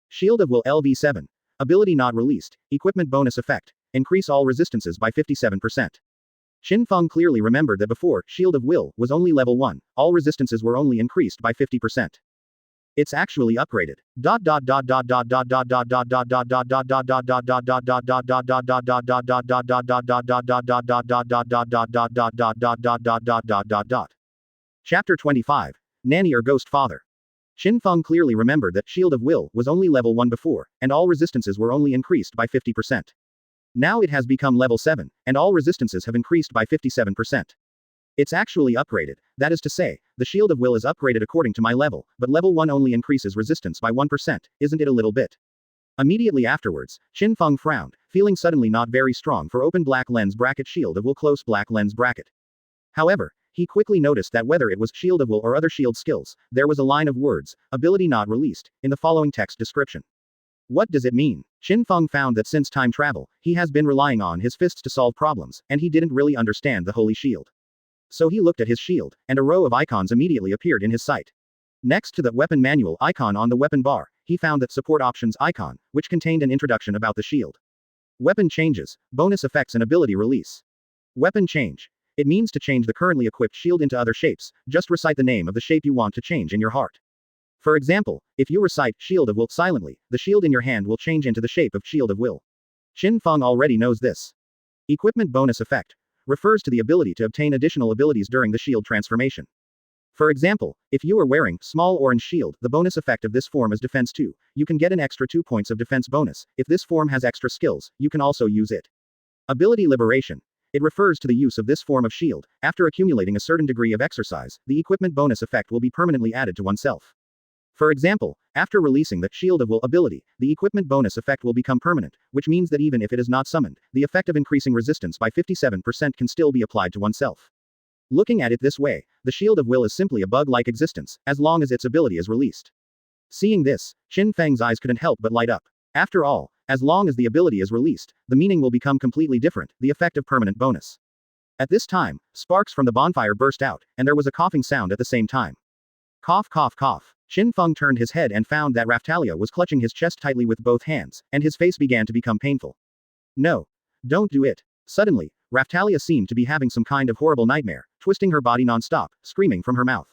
Shield of will LV7. Ability not released. Equipment bonus effect. Increase all resistances by 57%. Qin Feng clearly remembered that before, Shield of Will was only level 1, all resistances were only increased by 50%. It's actually upgraded. Chapter 25. Nanny or Ghost Father. Qin Feng clearly remembered that Shield of Will was only level 1 before, and all resistances were only increased by 50%. Now it has become level 7, and all resistances have increased by 57%. It's actually upgraded, that is to say, the Shield of Will is upgraded according to my level, but level 1 only increases resistance by 1%, isn't it a little bit? Immediately afterwards, Qin Feng frowned, feeling suddenly not very strong for open black lens bracket Shield of Will close black lens bracket. However, he quickly noticed that whether it was Shield of Will or other shield skills, there was a line of words, ability not released, in the following text description. What does it mean? Qin Feng found that since time travel, he has been relying on his fists to solve problems, and he didn't really understand the Holy Shield. So he looked at his shield, and a row of icons immediately appeared in his sight. Next to the weapon manual icon on the weapon bar, he found that support options icon, which contained an introduction about the shield. Weapon changes, bonus effects and ability release. Weapon change. It means to change the currently equipped shield into other shapes, just recite the name of the shape you want to change in your heart. For example, if you recite Shield of Will silently, the shield in your hand will change into the shape of Shield of Will. Qin Feng already knows this. Equipment bonus effect refers to the ability to obtain additional abilities during the shield transformation. For example, if you are wearing small orange shield, the bonus effect of this form is defense 2. You can get an extra 2 points of defense bonus. If this form has extra skills, you can also use it. Ability liberation. It refers to the use of this form of shield. After accumulating a certain degree of exercise, the equipment bonus effect will be permanently added to oneself. For example, after releasing the Shield of Will ability, the equipment bonus effect will become permanent, which means that even if it is not summoned, the effect of increasing resistance by 57% can still be applied to oneself. Looking at it this way, the Shield of Will is simply a bug-like existence, as long as its ability is released. Seeing this, Qin Feng's eyes couldn't help but light up. After all, as long as the ability is released, the meaning will become completely different, the effect of permanent bonus. At this time, sparks from the bonfire burst out, and there was a coughing sound at the same time. Cough cough cough. Qin Feng turned his head and found that Raphtalia was clutching his chest tightly with both hands, and his face began to become painful. No. Don't do it. Suddenly, Raphtalia seemed to be having some kind of horrible nightmare, twisting her body non-stop, screaming from her mouth.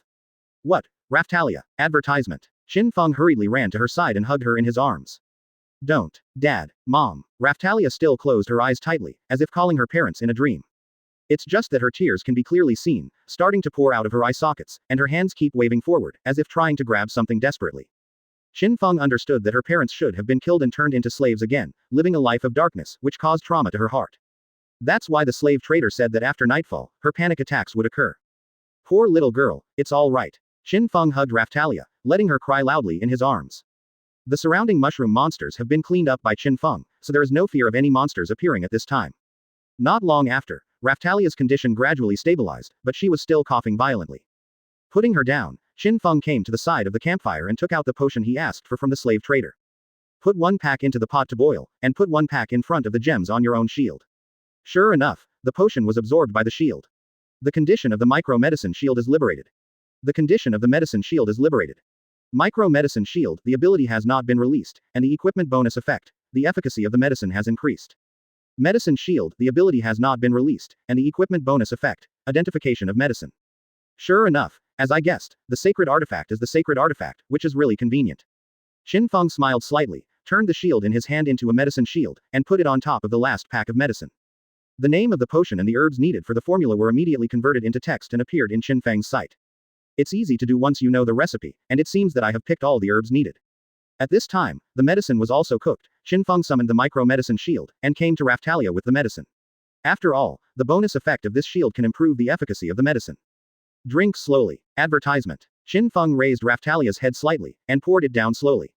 What? Raphtalia. Advertisement. Qin Feng hurriedly ran to her side and hugged her in his arms. Don't. Dad. Mom. Raphtalia still closed her eyes tightly, as if calling her parents in a dream. It's just that her tears can be clearly seen, starting to pour out of her eye sockets, and her hands keep waving forward, as if trying to grab something desperately. Qin Feng understood that her parents should have been killed and turned into slaves again, living a life of darkness, which caused trauma to her heart. That's why the slave trader said that after nightfall, her panic attacks would occur. Poor little girl, it's all right. Qin Feng hugged Raphtalia, letting her cry loudly in his arms. The surrounding mushroom monsters have been cleaned up by Qin Feng, so there is no fear of any monsters appearing at this time. Not long after, Raphtalia's condition gradually stabilized, but she was still coughing violently. Putting her down, Qin Feng came to the side of the campfire and took out the potion he asked for from the slave trader. Put 1 pack into the pot to boil, and put 1 pack in front of the gems on your own shield. Sure enough, the potion was absorbed by the shield. The condition of the micro-medicine shield is liberated. The condition of the medicine shield is liberated. Micro-medicine shield, the ability has not been released, and the equipment bonus effect, the efficacy of the medicine has increased. Medicine shield, the ability has not been released, and the equipment bonus effect, identification of medicine. Sure enough, as I guessed, the sacred artifact is the sacred artifact, which is really convenient. Qin Feng smiled slightly, turned the shield in his hand into a medicine shield, and put it on top of the last pack of medicine. The name of the potion and the herbs needed for the formula were immediately converted into text and appeared in Qin Feng's sight. It's easy to do once you know the recipe, and it seems that I have picked all the herbs needed. At this time, the medicine was also cooked. Qin Feng summoned the micro-medicine shield, and came to Raphtalia with the medicine. After all, the bonus effect of this shield can improve the efficacy of the medicine. Drink slowly. Advertisement. Qin Feng raised Raphtalia's head slightly, and poured it down slowly.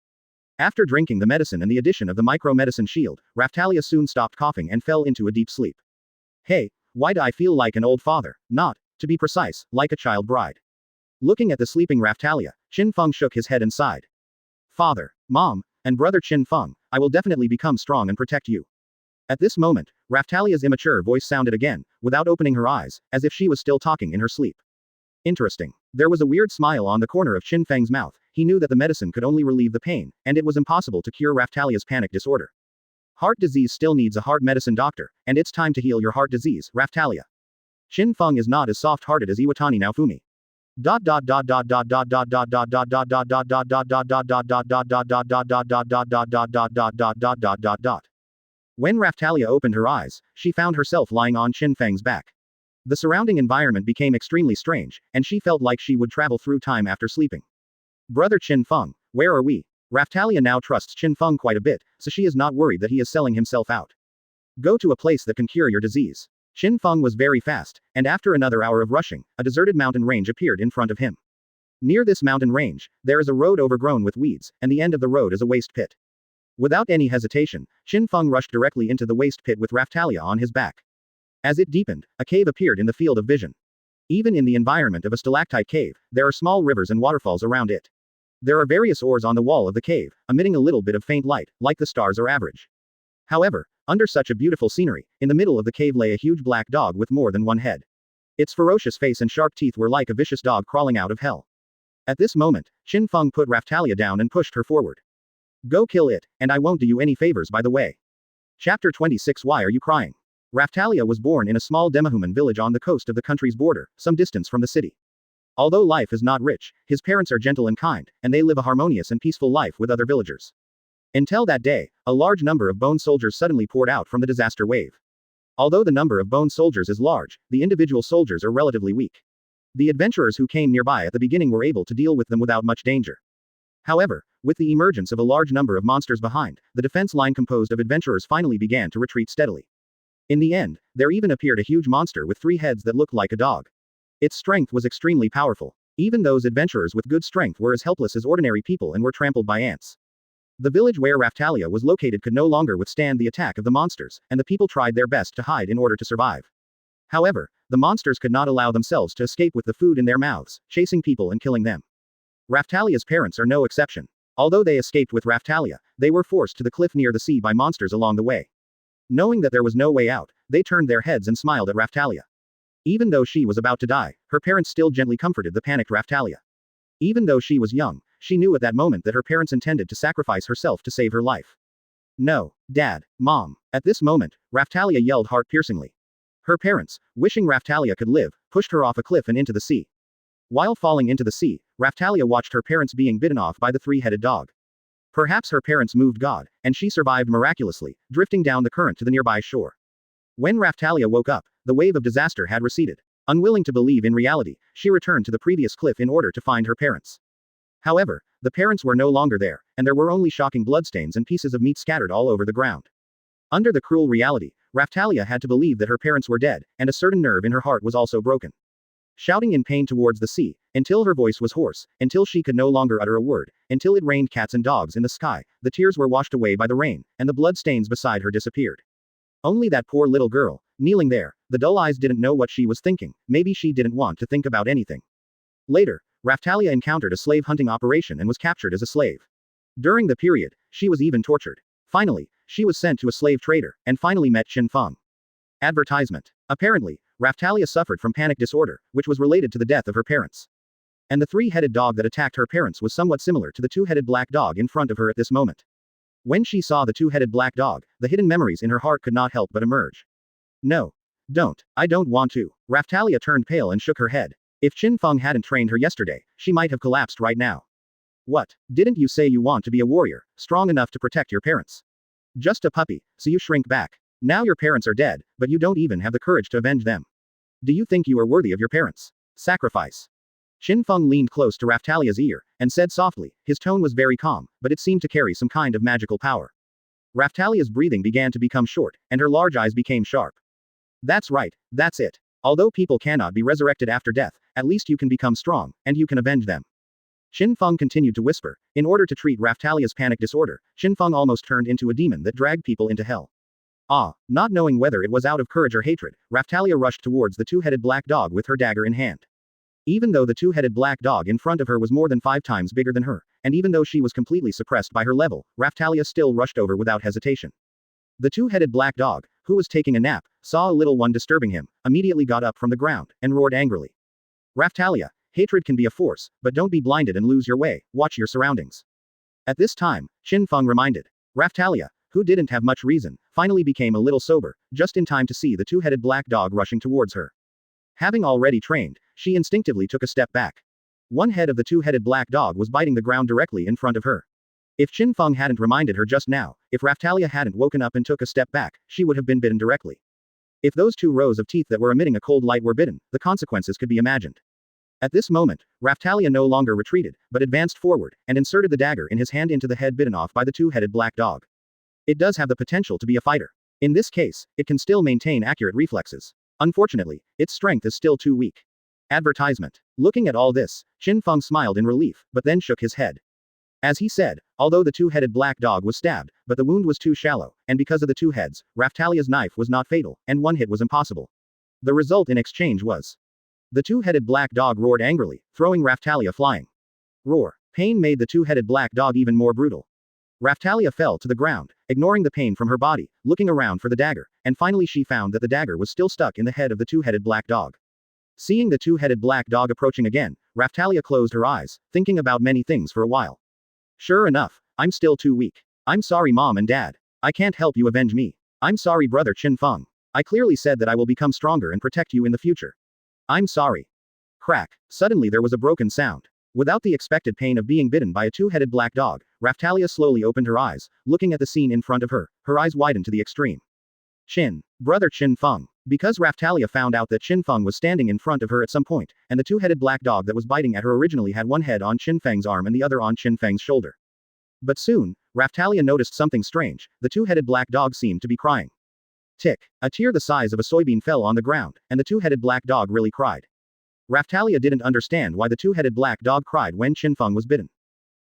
After drinking the medicine and the addition of the micro-medicine shield, Raphtalia soon stopped coughing and fell into a deep sleep. Hey, why do I feel like an old father? Not, to be precise, like a child bride. Looking at the sleeping Raphtalia, Qin Feng shook his head and sighed. Father, Mom, and brother Qin Feng, I will definitely become strong and protect you. At this moment, Raphtalia's immature voice sounded again, without opening her eyes, as if she was still talking in her sleep. Interesting. There was a weird smile on the corner of Qin Feng's mouth. He knew that the medicine could only relieve the pain, and it was impossible to cure Raphtalia's panic disorder. Heart disease still needs a heart medicine doctor, and it's time to heal your heart disease, Raphtalia. Qin Feng is not as soft-hearted as Iwatani Naofumi. When Raphtalia opened her eyes, she found herself lying on Qin Feng's back. The surrounding environment became extremely strange, and she felt like she would travel through time after sleeping. Brother Qin Feng, where are we? Raphtalia now trusts Qin Feng quite a bit, so she is not worried that he is selling himself out. Go to a place that can cure your disease. Qin Feng was very fast, and after another hour of rushing, a deserted mountain range appeared in front of him. Near this mountain range, there is a road overgrown with weeds, and the end of the road is a waste pit. Without any hesitation, Qin Feng rushed directly into the waste pit with Raphtalia on his back. As it deepened, a cave appeared in the field of vision. Even in the environment of a stalactite cave, there are small rivers and waterfalls around it. There are various ores on the wall of the cave, emitting a little bit of faint light, like the stars are average. However, under such a beautiful scenery, in the middle of the cave lay a huge black dog with more than one head. Its ferocious face and sharp teeth were like a vicious dog crawling out of hell. At this moment, Qin Feng put Raphtalia down and pushed her forward. Go kill it, and I won't do you any favors by the way. Chapter 26. Why are you crying? Raphtalia was born in a small demihuman village on the coast of the country's border, some distance from the city. Although life is not rich, his parents are gentle and kind, and they live a harmonious and peaceful life with other villagers. Until that day, a large number of bone soldiers suddenly poured out from the disaster wave. Although the number of bone soldiers is large, the individual soldiers are relatively weak. The adventurers who came nearby at the beginning were able to deal with them without much danger. However, with the emergence of a large number of monsters behind, the defense line composed of adventurers finally began to retreat steadily. In the end, there even appeared a huge monster with 3 heads that looked like a dog. Its strength was extremely powerful. Even those adventurers with good strength were as helpless as ordinary people and were trampled by ants. The village where Raphtalia was located could no longer withstand the attack of the monsters, and the people tried their best to hide in order to survive. However, the monsters could not allow themselves to escape with the food in their mouths, chasing people and killing them. Raphtalia's parents are no exception. Although they escaped with Raphtalia, they were forced to the cliff near the sea by monsters along the way. Knowing that there was no way out, they turned their heads and smiled at Raphtalia. Even though she was about to die, her parents still gently comforted the panicked Raphtalia. Even though she was young, she knew at that moment that her parents intended to sacrifice herself to save her life. No, Dad, Mom. At this moment, Raphtalia yelled heart-piercingly. Her parents, wishing Raphtalia could live, pushed her off a cliff and into the sea. While falling into the sea, Raphtalia watched her parents being bitten off by the 3-headed dog. Perhaps her parents moved God, and she survived miraculously, drifting down the current to the nearby shore. When Raphtalia woke up, the wave of disaster had receded. Unwilling to believe in reality, she returned to the previous cliff in order to find her parents. However, the parents were no longer there, and there were only shocking bloodstains and pieces of meat scattered all over the ground. Under the cruel reality, Raphtalia had to believe that her parents were dead, and a certain nerve in her heart was also broken. Shouting in pain towards the sea, until her voice was hoarse, until she could no longer utter a word, until it rained cats and dogs in the sky, the tears were washed away by the rain, and the blood stains beside her disappeared. Only that poor little girl, kneeling there, the dull eyes didn't know what she was thinking, maybe she didn't want to think about anything. Later, Raphtalia encountered a slave hunting operation and was captured as a slave. During the period, she was even tortured. Finally, she was sent to a slave trader, and finally met Qin Feng. Advertisement. Apparently, Raphtalia suffered from panic disorder, which was related to the death of her parents. And the 3-headed dog that attacked her parents was somewhat similar to the 2-headed black dog in front of her at this moment. When she saw the 2-headed black dog, the hidden memories in her heart could not help but emerge. No. Don't. I don't want to. Raphtalia turned pale and shook her head. If Qin Feng hadn't trained her yesterday, she might have collapsed right now. What? Didn't you say you want to be a warrior, strong enough to protect your parents? Just a puppy, so you shrink back. Now your parents are dead, but you don't even have the courage to avenge them. Do you think you are worthy of your parents' sacrifice? Qin Feng leaned close to Raphtalia's ear, and said softly. His tone was very calm, but it seemed to carry some kind of magical power. Raphtalia's breathing began to become short, and her large eyes became sharp. That's right, that's it. Although people cannot be resurrected after death, at least you can become strong, and you can avenge them. Qin Feng continued to whisper. In order to treat Raphtalia's panic disorder, Qin Feng almost turned into a demon that dragged people into hell. Not knowing whether it was out of courage or hatred, Raphtalia rushed towards the 2-headed black dog with her dagger in hand. Even though the 2-headed black dog in front of her was more than 5 times bigger than her, and even though she was completely suppressed by her level, Raphtalia still rushed over without hesitation. The 2-headed black dog, who was taking a nap, saw a little one disturbing him, immediately got up from the ground, and roared angrily. Raphtalia, hatred can be a force, but don't be blinded and lose your way, watch your surroundings. At this time, Qin Feng reminded Raphtalia, who didn't have much reason, finally became a little sober, just in time to see the two-headed black dog rushing towards her. Having already trained, she instinctively took a step back. One head of the two-headed black dog was biting the ground directly in front of her. If Qin Feng hadn't reminded her just now, if Raphtalia hadn't woken up and took a step back, she would have been bitten directly. If those two rows of teeth that were emitting a cold light were bitten, the consequences could be imagined. At this moment, Raphtalia no longer retreated, but advanced forward, and inserted the dagger in his hand into the head bitten off by the two-headed black dog. It does have the potential to be a fighter. In this case, it can still maintain accurate reflexes. Unfortunately, its strength is still too weak. Advertisement. Looking at all this, Qin Feng smiled in relief, but then shook his head. As he said, although the two-headed black dog was stabbed, but the wound was too shallow, and because of the two heads, Raphtalia's knife was not fatal, and one hit was impossible. The result in exchange was. The two-headed black dog roared angrily, throwing Raphtalia flying. Roar. Pain made the two-headed black dog even more brutal. Raphtalia fell to the ground, ignoring the pain from her body, looking around for the dagger, and finally she found that the dagger was still stuck in the head of the two-headed black dog. Seeing the two-headed black dog approaching again, Raphtalia closed her eyes, thinking about many things for a while. Sure enough, I'm still too weak. I'm sorry Mom and Dad. I can't help you avenge me. I'm sorry brother Qin Feng. I clearly said that I will become stronger and protect you in the future. I'm sorry. Crack. Suddenly there was a broken sound. Without the expected pain of being bitten by a two-headed black dog, Raphtalia slowly opened her eyes, looking at the scene in front of her, her eyes widened to the extreme. Brother Qin Feng. Because Raphtalia found out that Qin Feng was standing in front of her at some point, and the two-headed black dog that was biting at her originally had one head on Qin Feng's arm and the other on Qin Feng's shoulder. But soon, Raphtalia noticed something strange. The two-headed black dog seemed to be crying. Tick. A tear the size of a soybean fell on the ground, and the two-headed black dog really cried. Raphtalia didn't understand why the two-headed black dog cried when Qin Feng was bitten.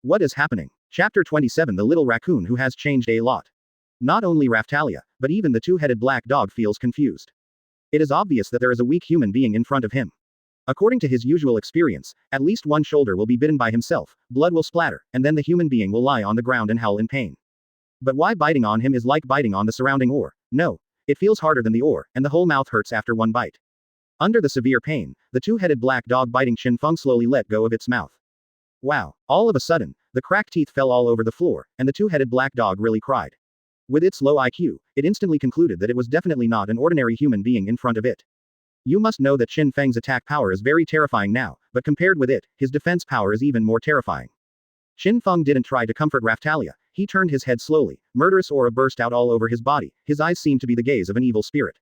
What is happening? Chapter 27 The Little Raccoon Who Has Changed a Lot. Not only Raphtalia, but even the two-headed black dog feels confused. It is obvious that there is a weak human being in front of him. According to his usual experience, at least one shoulder will be bitten by himself, blood will splatter, and then the human being will lie on the ground and howl in pain. But why biting on him is like biting on the surrounding ore? No. It feels harder than the ore, and the whole mouth hurts after one bite. Under the severe pain, the two-headed black dog biting Qin Feng slowly let go of its mouth. Wow. All of a sudden, the cracked teeth fell all over the floor, and the two-headed black dog really cried. With its low IQ, it instantly concluded that it was definitely not an ordinary human being in front of it. You must know that Qin Feng's attack power is very terrifying now, but compared with it, his defense power is even more terrifying. Qin Feng didn't try to comfort Raphtalia, he turned his head slowly, murderous aura burst out all over his body, his eyes seemed to be the gaze of an evil spirit.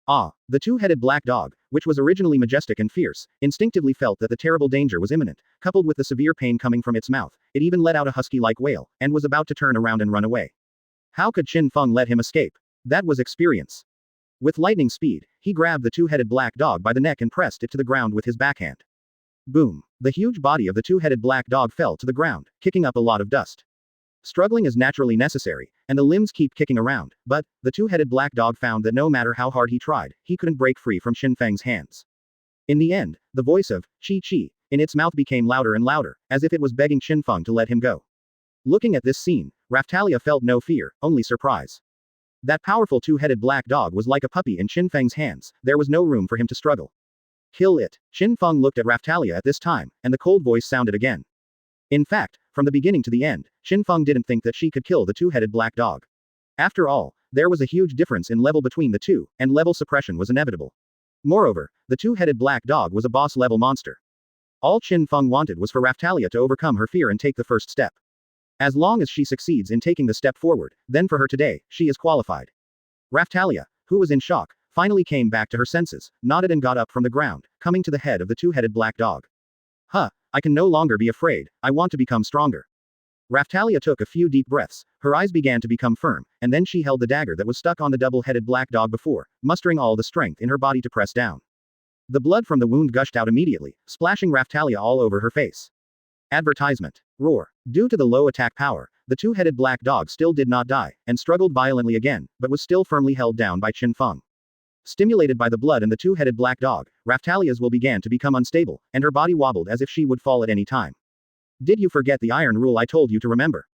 Ah! The two-headed black dog, which was originally majestic and fierce, instinctively felt that the terrible danger was imminent, coupled with the severe pain coming from its mouth, it even let out a husky-like wail, and was about to turn around and run away. How could Qin Feng let him escape? That was experience. With lightning speed, he grabbed the two-headed black dog by the neck and pressed it to the ground with his backhand. Boom! The huge body of the two-headed black dog fell to the ground, kicking up a lot of dust. Struggling is naturally necessary, and the limbs keep kicking around, but, the two-headed black dog found that no matter how hard he tried, he couldn't break free from Qin Feng's hands. In the end, the voice of, Chi, in its mouth became louder and louder, as if it was begging Qin Feng to let him go. Looking at this scene, Raphtalia felt no fear, only surprise. That powerful two-headed black dog was like a puppy in Qin Feng's hands, there was no room for him to struggle. Kill it. Qin Feng looked at Raphtalia at this time, and the cold voice sounded again. In fact, from the beginning to the end, Qin Feng didn't think that she could kill the two-headed black dog. After all, there was a huge difference in level between the two, and level suppression was inevitable. Moreover, the two-headed black dog was a boss-level monster. All Qin Feng wanted was for Raphtalia to overcome her fear and take the first step. As long as she succeeds in taking the step forward, then for her today, she is qualified. Raphtalia, who was in shock, finally came back to her senses, nodded and got up from the ground, coming to the head of the two-headed black dog. Huh, I can no longer be afraid, I want to become stronger. Raphtalia took a few deep breaths, her eyes began to become firm, and then she held the dagger that was stuck on the double-headed black dog before, mustering all the strength in her body to press down. The blood from the wound gushed out immediately, splashing Raphtalia all over her face. Advertisement. Roar. Due to the low attack power, the two-headed black dog still did not die, and struggled violently again, but was still firmly held down by Qin Feng. Stimulated by the blood and the two-headed black dog, Raphtalia's will began to become unstable, and her body wobbled as if she would fall at any time. Did you forget the iron rule I told you to remember?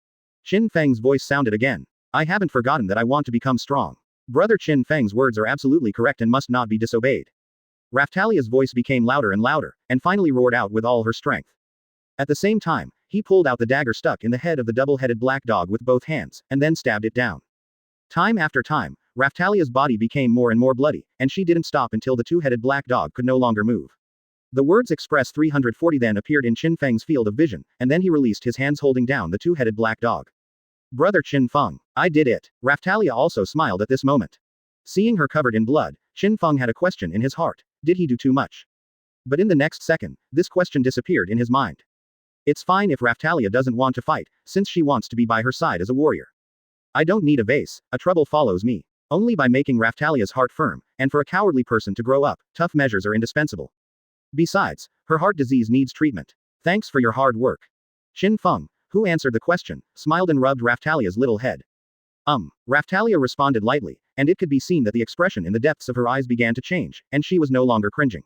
Qin Feng's voice sounded again. I haven't forgotten that I want to become strong. Brother Qin Feng's words are absolutely correct and must not be disobeyed. Raphtalia's voice became louder and louder, and finally roared out with all her strength. At the same time, he pulled out the dagger stuck in the head of the double-headed black dog with both hands, and then stabbed it down. Time after time, Raftalia's body became more and more bloody, and she didn't stop until the two-headed black dog could no longer move. The words Express 340 then appeared in Qin Feng's field of vision, and then he released his hands holding down the two-headed black dog. Brother Qin Feng, I did it. Raftalia also smiled at this moment. Seeing her covered in blood, Qin Feng had a question in his heart. Did he do too much? But in the next second, this question disappeared in his mind. It's fine if Raftalia doesn't want to fight, since she wants to be by her side as a warrior. I don't need a vase, a trouble follows me. Only by making Raftalia's heart firm, and for a cowardly person to grow up, tough measures are indispensable. Besides, her heart disease needs treatment. Thanks for your hard work. Qin Feng, who answered the question, smiled and rubbed Raftalia's little head. Raftalia responded lightly, and it could be seen that the expression in the depths of her eyes began to change, and she was no longer cringing.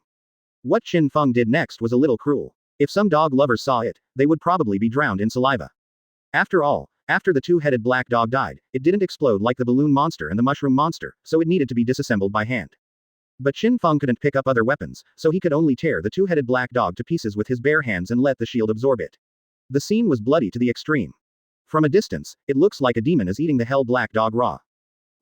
What Qin Feng did next was a little cruel. If some dog lovers saw it, they would probably be drowned in saliva. After all, after the two-headed black dog died, it didn't explode like the balloon monster and the mushroom monster, so it needed to be disassembled by hand. But Qin Feng couldn't pick up other weapons, so he could only tear the two-headed black dog to pieces with his bare hands and let the shield absorb it. The scene was bloody to the extreme. From a distance, it looks like a demon is eating the hell black dog raw.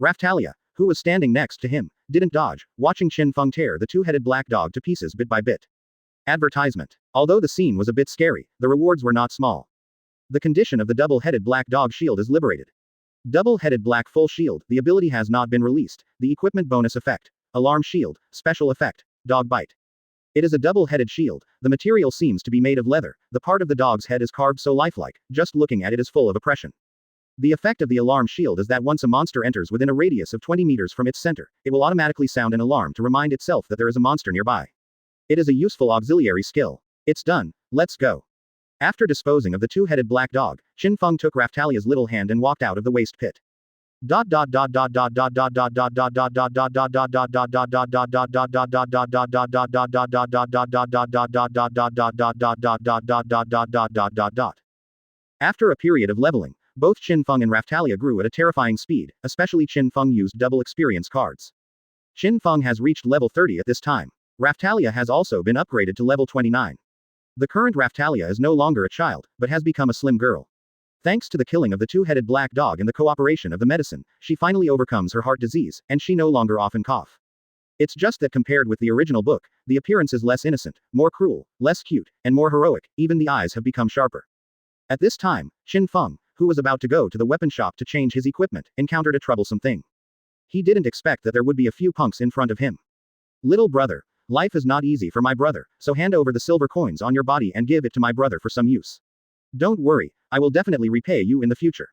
Raftalia, who was standing next to him, didn't dodge, watching Qin Feng tear the two-headed black dog to pieces bit by bit. Advertisement. Although the scene was a bit scary, the rewards were not small. The condition of the double-headed black dog shield is liberated. Double-headed black full shield, the ability has not been released, the equipment bonus effect. Alarm shield, special effect, dog bite. It is a double-headed shield, the material seems to be made of leather, the part of the dog's head is carved so lifelike, just looking at it is full of oppression. The effect of the alarm shield is that once a monster enters within a radius of 20 meters from its center, it will automatically sound an alarm to remind itself that there is a monster nearby. It is a useful auxiliary skill. It's done, let's go. After disposing of the two-headed black dog, Qin Feng took Raftalia's little hand and walked out of the waste pit. After a period of leveling, both Qin Feng and Raftalia grew at a terrifying speed, especially Qin Feng used double experience cards. Qin Feng has reached level 30 at this time. Raftalia has also been upgraded to level 29. The current Raftalia is no longer a child, but has become a slim girl. Thanks to the killing of the two-headed black dog and the cooperation of the medicine, she finally overcomes her heart disease, and she no longer often cough. It's just that compared with the original book, the appearance is less innocent, more cruel, less cute, and more heroic, even the eyes have become sharper. At this time, Qin Feng, who was about to go to the weapon shop to change his equipment, encountered a troublesome thing. He didn't expect that there would be a few punks in front of him. Little brother, life is not easy for my brother, so hand over the silver coins on your body and give it to my brother for some use. Don't worry, I will definitely repay you in the future.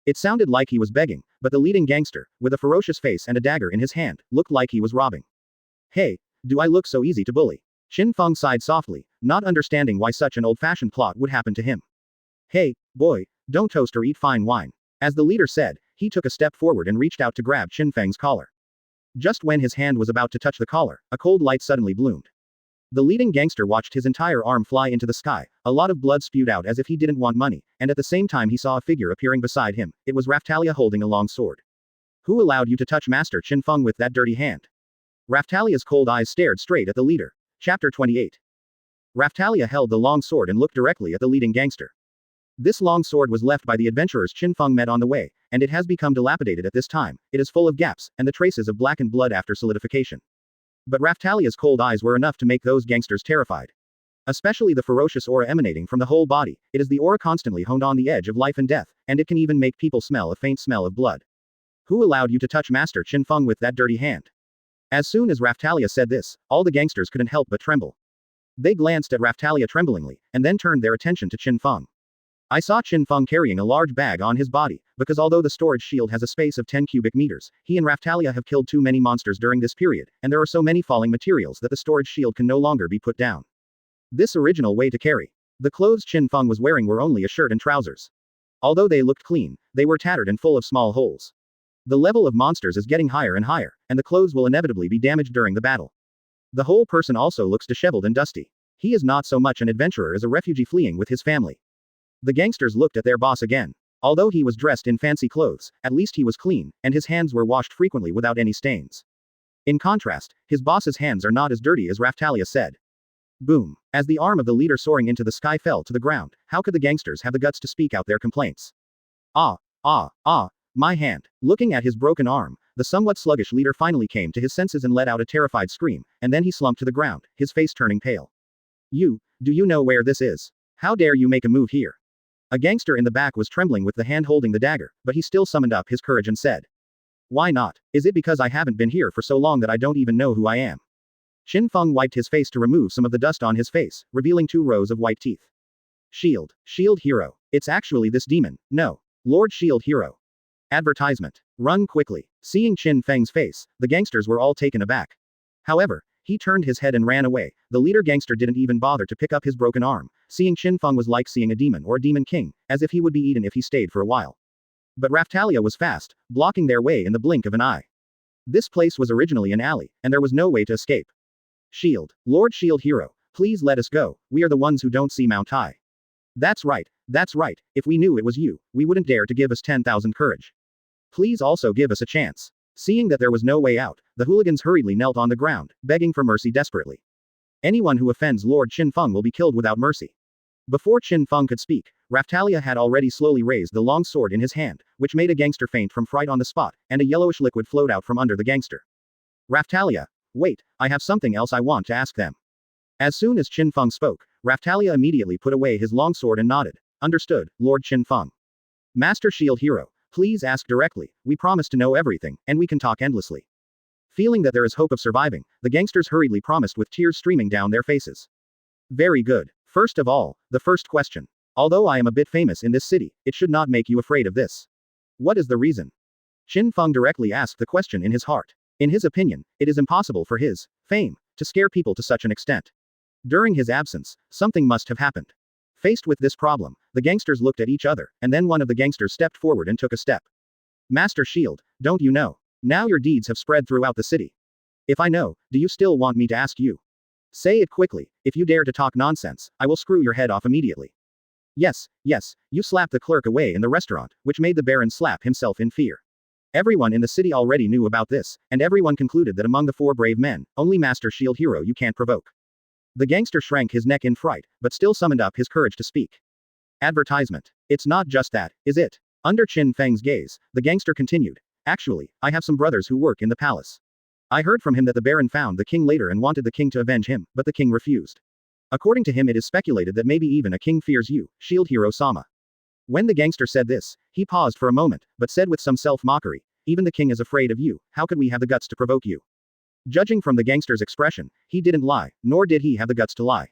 It sounded like he was begging, but the leading gangster, with a ferocious face and a dagger in his hand, looked like he was robbing. Hey, do I look so easy to bully? Qin Feng sighed softly, not understanding why such an old-fashioned plot would happen to him. Hey, boy, don't toast or eat fine wine. As the leader said, he took a step forward and reached out to grab Qin Feng's collar. Just when his hand was about to touch the collar, a cold light suddenly bloomed. The leading gangster watched his entire arm fly into the sky, a lot of blood spewed out as if he didn't want money, and at the same time he saw a figure appearing beside him. It was Raftalia holding a long sword. Who allowed you to touch Master Qin Feng with that dirty hand? Raftalia's cold eyes stared straight at the leader. Chapter 28. Raftalia held the long sword and looked directly at the leading gangster. This long sword was left by the adventurers Qin Feng met on the way, and it has become dilapidated at this time. It is full of gaps, and the traces of blackened blood after solidification. But Raftalia's cold eyes were enough to make those gangsters terrified. Especially the ferocious aura emanating from the whole body, it is the aura constantly honed on the edge of life and death, and it can even make people smell a faint smell of blood. Who allowed you to touch Master Qin Feng with that dirty hand? As soon as Raftalia said this, all the gangsters couldn't help but tremble. They glanced at Raftalia tremblingly, and then turned their attention to Qin Feng. I saw Qin Feng carrying a large bag on his body, because although the storage shield has a space of 10 cubic meters, he and Raftalia have killed too many monsters during this period, and there are so many falling materials that the storage shield can no longer be put down. This original way to carry. The clothes Qin Feng was wearing were only a shirt and trousers. Although they looked clean, they were tattered and full of small holes. The level of monsters is getting higher and higher, and the clothes will inevitably be damaged during the battle. The whole person also looks disheveled and dusty. He is not so much an adventurer as a refugee fleeing with his family. The gangsters looked at their boss again. Although he was dressed in fancy clothes, at least he was clean, and his hands were washed frequently without any stains. In contrast, his boss's hands are not as dirty as Raftalia said. Boom. As the arm of the leader soaring into the sky fell to the ground, how could the gangsters have the guts to speak out their complaints? My hand. Looking at his broken arm, the somewhat sluggish leader finally came to his senses and let out a terrified scream, and then he slumped to the ground, his face turning pale. Do you know where this is? How dare you make a move here? A gangster in the back was trembling with the hand holding the dagger, but he still summoned up his courage and said. Why not? Is it because I haven't been here for so long that I don't even know who I am? Qin Feng wiped his face to remove some of the dust on his face, revealing 2 rows of white teeth. Shield Hero. It's actually this demon. No. Lord Shield Hero. Advertisement. Run quickly. Seeing Qin Feng's face, the gangsters were all taken aback. However, he turned his head and ran away. The leader gangster didn't even bother to pick up his broken arm. Seeing Qin Feng was like seeing a demon or a demon king, as if he would be eaten if he stayed for a while. But Raftalia was fast, blocking their way in the blink of an eye. This place was originally an alley, and there was no way to escape. Lord Shield Hero, please let us go, we are the ones who don't see Mount High. That's right, if we knew it was you, we wouldn't dare to give us 10,000 courage. Please also give us a chance. Seeing that there was no way out, the hooligans hurriedly knelt on the ground, begging for mercy desperately. Anyone who offends Lord Qin Feng will be killed without mercy. Before Qin Feng could speak, Raftalia had already slowly raised the long sword in his hand, which made a gangster faint from fright on the spot, and a yellowish liquid flowed out from under the gangster. Raftalia, wait, I have something else I want to ask them. As soon as Qin Feng spoke, Raftalia immediately put away his long sword and nodded. Understood, Lord Qin Feng. Master Shield Hero, please ask directly, we promise to know everything, and we can talk endlessly. Feeling that there is hope of surviving, the gangsters hurriedly promised with tears streaming down their faces. Very good. First of all, the first question. Although I am a bit famous in this city, it should not make you afraid of this. What is the reason? Qin Feng directly asked the question in his heart. In his opinion, it is impossible for his fame to scare people to such an extent. During his absence, something must have happened. Faced with this problem, the gangsters looked at each other, and then one of the gangsters stepped forward and took a step. Master Shield, don't you know? Now your deeds have spread throughout the city. If I know, do you still want me to ask you? Say it quickly, if you dare to talk nonsense, I will screw your head off immediately. Yes, you slapped the clerk away in the restaurant, which made the Baron slap himself in fear. Everyone in the city already knew about this, and everyone concluded that among the 4 brave men, only Master Shield Hero you can't provoke. The gangster shrank his neck in fright, but still summoned up his courage to speak. Advertisement. It's not just that, is it? Under Qin Feng's gaze, the gangster continued. Actually, I have some brothers who work in the palace. I heard from him that the Baron found the king later and wanted the king to avenge him, but the king refused. According to him, it is speculated that maybe even a king fears you, Shield Hero Sama. When the gangster said this, he paused for a moment, but said with some self-mockery, even the king is afraid of you, how could we have the guts to provoke you? Judging from the gangster's expression, he didn't lie, nor did he have the guts to lie.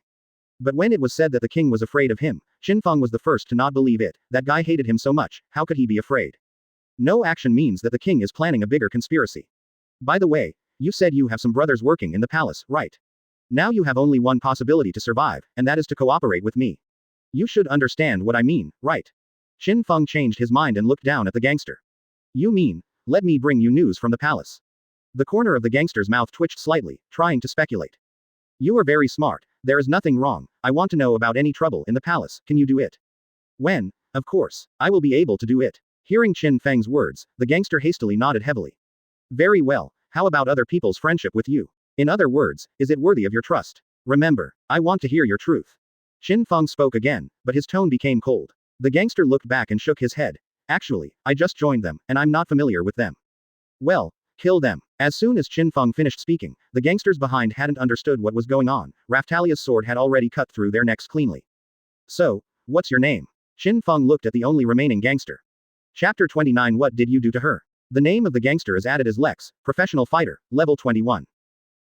But when it was said that the king was afraid of him, Qin Feng was the first to not believe it. That guy hated him so much, how could he be afraid? No action means that the king is planning a bigger conspiracy. By the way, you said you have some brothers working in the palace, right? Now you have only one possibility to survive, and that is to cooperate with me. You should understand what I mean, right? Qin Feng changed his mind and looked down at the gangster. You mean, let me bring you news from the palace. The corner of the gangster's mouth twitched slightly, trying to speculate. You are very smart, there is nothing wrong, I want to know about any trouble in the palace, can you do it? When? Of course, I will be able to do it. Hearing Qin Feng's words, the gangster hastily nodded heavily. Very well, how about other people's friendship with you? In other words, is it worthy of your trust? Remember, I want to hear your truth. Qin Feng spoke again, but his tone became cold. The gangster looked back and shook his head. Actually, I just joined them, and I'm not familiar with them. Well, kill them. As soon as Qin Feng finished speaking, the gangsters behind hadn't understood what was going on. Raftalia's sword had already cut through their necks cleanly. So, what's your name? Qin Feng looked at the only remaining gangster. Chapter 29. What did you do to her? The name of the gangster is added as Lex, professional fighter, level 21.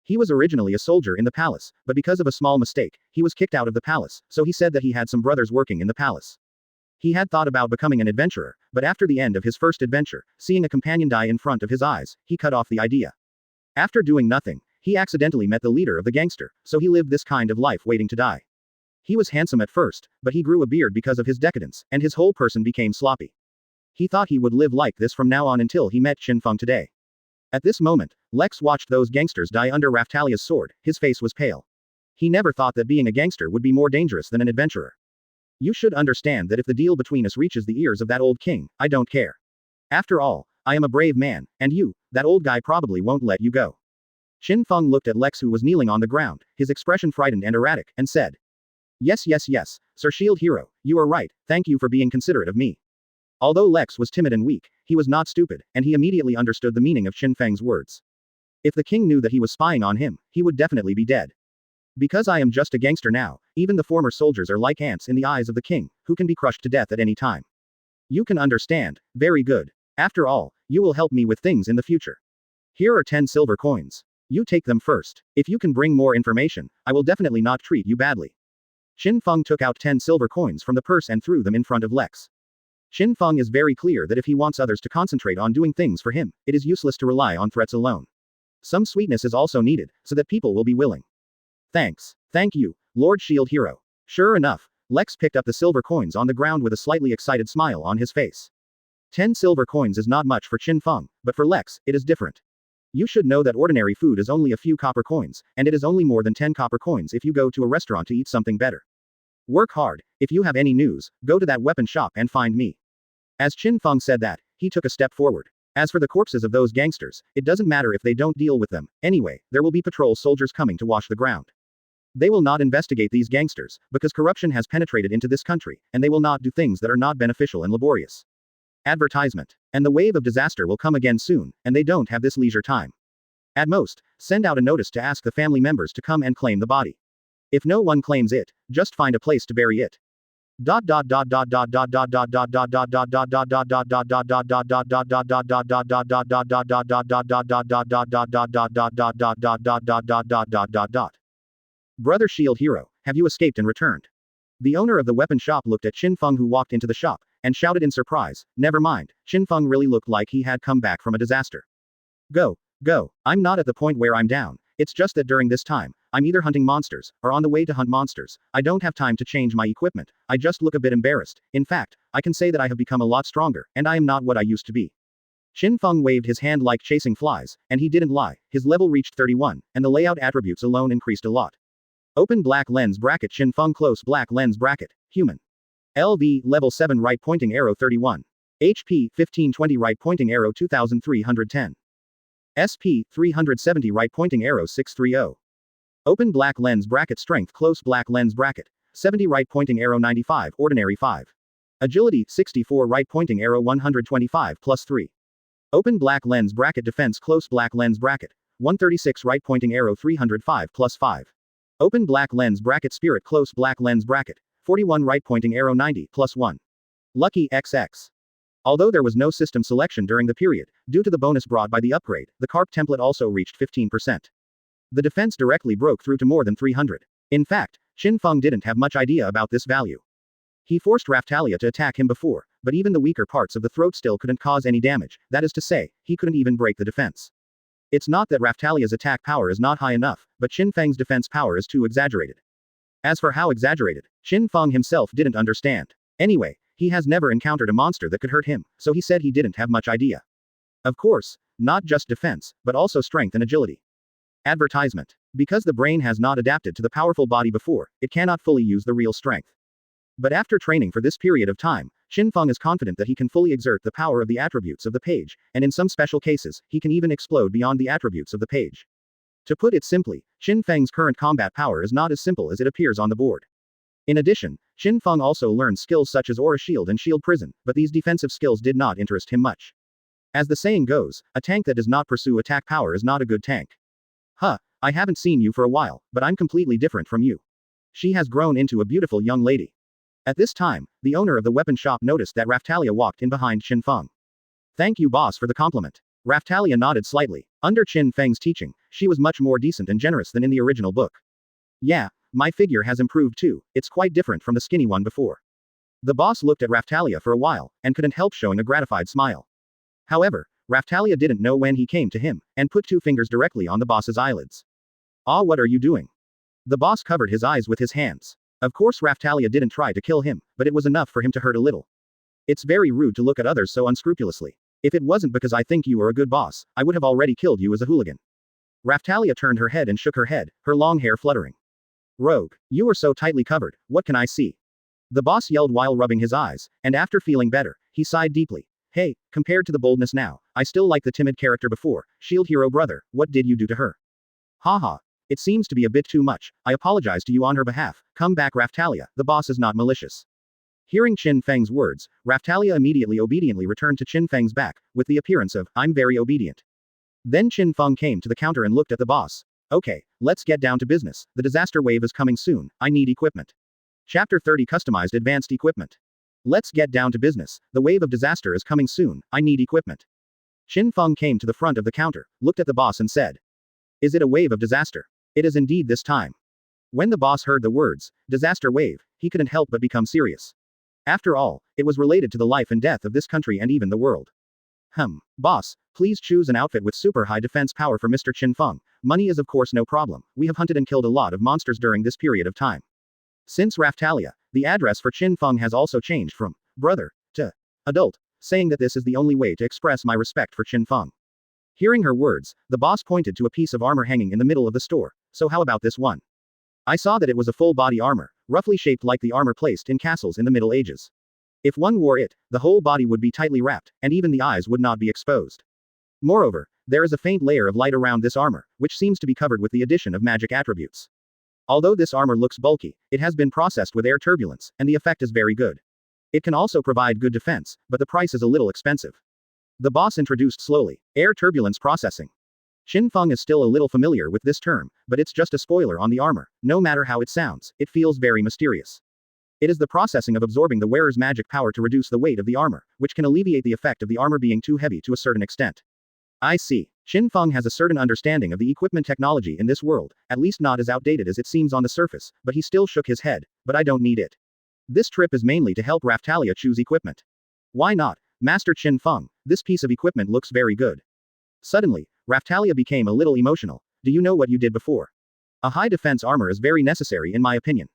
He was originally a soldier in the palace, but because of a small mistake, he was kicked out of the palace, so he said that he had some brothers working in the palace. He had thought about becoming an adventurer, but after the end of his first adventure, seeing a companion die in front of his eyes, he cut off the idea. After doing nothing, he accidentally met the leader of the gangster, so he lived this kind of life waiting to die. He was handsome at first, but he grew a beard because of his decadence, and his whole person became sloppy. He thought he would live like this from now on until he met Qin Feng today. At this moment, Lex watched those gangsters die under Raftalia's sword, his face was pale. He never thought that being a gangster would be more dangerous than an adventurer. You should understand that if the deal between us reaches the ears of that old king, I don't care. After all, I am a brave man, and you, that old guy probably won't let you go. Qin Feng looked at Lex who was kneeling on the ground, his expression frightened and erratic, and said. Yes, Sir Shield Hero, you are right, thank you for being considerate of me. Although Lex was timid and weak, he was not stupid, and he immediately understood the meaning of Qin Feng's words. If the king knew that he was spying on him, he would definitely be dead. Because I am just a gangster now, even the former soldiers are like ants in the eyes of the king, who can be crushed to death at any time. You can understand. Very good. After all, you will help me with things in the future. Here are 10 silver coins. You take them first. If you can bring more information, I will definitely not treat you badly. Qin Feng took out 10 silver coins from the purse and threw them in front of Lex. Qin Feng is very clear that if he wants others to concentrate on doing things for him, it is useless to rely on threats alone. Some sweetness is also needed, so that people will be willing. Thanks. Thank you, Lord Shield Hero. Sure enough, Lex picked up the silver coins on the ground with a slightly excited smile on his face. 10 silver coins is not much for Qin Feng, but for Lex, it is different. You should know that ordinary food is only a few copper coins, and it is only more than 10 copper coins if you go to a restaurant to eat something better. Work hard. If you have any news, go to that weapon shop and find me. As Qin Feng said that, he took a step forward. As for the corpses of those gangsters, it doesn't matter if they don't deal with them. Anyway, there will be patrol soldiers coming to wash the ground. They will not investigate these gangsters, because corruption has penetrated into this country, and they will not do things that are not beneficial and laborious. Advertisement. And the wave of disaster will come again soon, and they don't have this leisure time. At most, send out a notice to ask the family members to come and claim the body. If no one claims it, just find a place to bury it. Brother Shield Hero, have you escaped and returned? The owner of the weapon shop looked at Qin Feng, who walked into the shop, and shouted in surprise, never mind, Qin Feng really looked like he had come back from a disaster. Go. I'm not at the point where I'm down, it's just that during this time, I'm either hunting monsters, or on the way to hunt monsters. I don't have time to change my equipment, I just look a bit embarrassed. In fact, I can say that I have become a lot stronger, and I am not what I used to be. Qin Feng waved his hand like chasing flies, and he didn't lie, his level reached 31, and the layout attributes alone increased a lot. Open black lens bracket Qin Feng close black lens bracket, human. LV, level 7 right pointing arrow 31. HP, 1520 right pointing arrow 2310. SP, 370 right pointing arrow 630. Open black lens bracket strength close black lens bracket, 70 right pointing arrow 95 ordinary 5. Agility, 64 right pointing arrow 125 plus 3. Open black lens bracket defense close black lens bracket, 136 right pointing arrow 305 plus 5. Open black lens bracket spirit close black lens bracket, 41 right pointing arrow 90 plus 1. Lucky XX. Although there was no system selection during the period, due to the bonus brought by the upgrade, the Carp template also reached 15%. The defense directly broke through to more than 300. In fact, Qin Feng didn't have much idea about this value. He forced Raphtalia to attack him before, but even the weaker parts of the throat still couldn't cause any damage, that is to say, he couldn't even break the defense. It's not that Raphtalia's attack power is not high enough, but Qin Feng's defense power is too exaggerated. As for how exaggerated, Qin Feng himself didn't understand. Anyway, he has never encountered a monster that could hurt him, so he said he didn't have much idea. Of course, not just defense, but also strength and agility. Advertisement. Because the brain has not adapted to the powerful body before, it cannot fully use the real strength. But after training for this period of time, Qin Feng is confident that he can fully exert the power of the attributes of the page, and in some special cases, he can even explode beyond the attributes of the page. To put it simply, Qin Feng's current combat power is not as simple as it appears on the board. In addition, Qin Feng also learned skills such as Aura Shield and Shield Prison, but these defensive skills did not interest him much. As the saying goes, a tank that does not pursue attack power is not a good tank. I haven't seen you for a while, but I'm completely different from you. She has grown into a beautiful young lady. At this time, the owner of the weapon shop noticed that Raphtalia walked in behind Qin Feng. Thank you boss for the compliment. Raphtalia nodded slightly. Under Qin Feng's teaching, she was much more decent and generous than in the original book. Yeah, my figure has improved too, it's quite different from the skinny one before. The boss looked at Raphtalia for a while, and couldn't help showing a gratified smile. However, Raphtalia didn't know when he came to him, and put 2 fingers directly on the boss's eyelids. Ah, what are you doing? The boss covered his eyes with his hands. Of course Raphtalia didn't try to kill him, but it was enough for him to hurt a little. It's very rude to look at others so unscrupulously. If it wasn't because I think you are a good boss, I would have already killed you as a hooligan. Raphtalia turned her head and shook her head, her long hair fluttering. Rogue, you are so tightly covered, what can I see? The boss yelled while rubbing his eyes, and after feeling better, he sighed deeply. Hey, compared to the boldness now, I still like the timid character before. Shield Hero brother, what did you do to her? Haha. It seems to be a bit too much, I apologize to you on her behalf. Come back Raphtalia, the boss is not malicious. Hearing Qin Feng's words, Raphtalia immediately obediently returned to Qin Feng's back, with the appearance of, I'm very obedient. Then Qin Feng came to the counter and looked at the boss. Okay, let's get down to business, the disaster wave is coming soon, I need equipment. Chapter 30 Customized Advanced Equipment. Let's get down to business, the wave of disaster is coming soon, I need equipment. Qin Feng came to the front of the counter, looked at the boss and said. Is it a wave of disaster? It is indeed this time. When the boss heard the words, disaster wave, he couldn't help but become serious. After all, it was related to the life and death of this country and even the world. Boss, please choose an outfit with super high defense power for Mr. Qin Feng. Money is of course no problem, we have hunted and killed a lot of monsters during this period of time. Since Raphtalia, the address for Qin Feng has also changed from brother to adult, saying that this is the only way to express my respect for Qin Feng. Hearing her words, the boss pointed to a piece of armor hanging in the middle of the store. So how about this one? I saw that it was a full body armor, roughly shaped like the armor placed in castles in the Middle Ages. If one wore it, the whole body would be tightly wrapped, and even the eyes would not be exposed. Moreover, there is a faint layer of light around this armor, which seems to be covered with the addition of magic attributes. Although this armor looks bulky, it has been processed with air turbulence, and the effect is very good. It can also provide good defense, but the price is a little expensive. The boss introduced slowly, air turbulence processing. Qin Feng is still a little familiar with this term, but it's just a spoiler on the armor, no matter how it sounds, it feels very mysterious. It is the processing of absorbing the wearer's magic power to reduce the weight of the armor, which can alleviate the effect of the armor being too heavy to a certain extent. I see. Qin Feng has a certain understanding of the equipment technology in this world, at least not as outdated as it seems on the surface, but he still shook his head, but I don't need it. This trip is mainly to help Raphtalia choose equipment. Why not, Master Qin Feng, this piece of equipment looks very good. Suddenly, Raphtalia became a little emotional. Do you know what you did before? A high defense armor is very necessary in my opinion.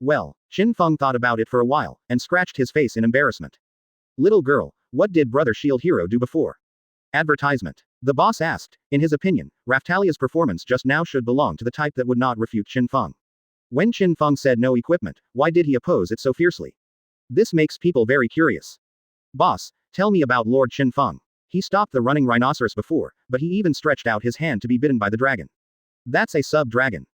Well, Qin Feng thought about it for a while, and scratched his face in embarrassment. Little girl, what did Brother Shield Hero do before? Advertisement. The boss asked. In his opinion, Raphtalia's performance just now should belong to the type that would not refute Qin Feng. When Qin Feng said no equipment, why did he oppose it so fiercely? This makes people very curious. Boss, tell me about Lord Qin Feng. He stopped the running rhinoceros before, but he even stretched out his hand to be bitten by the dragon. That's a sub-dragon.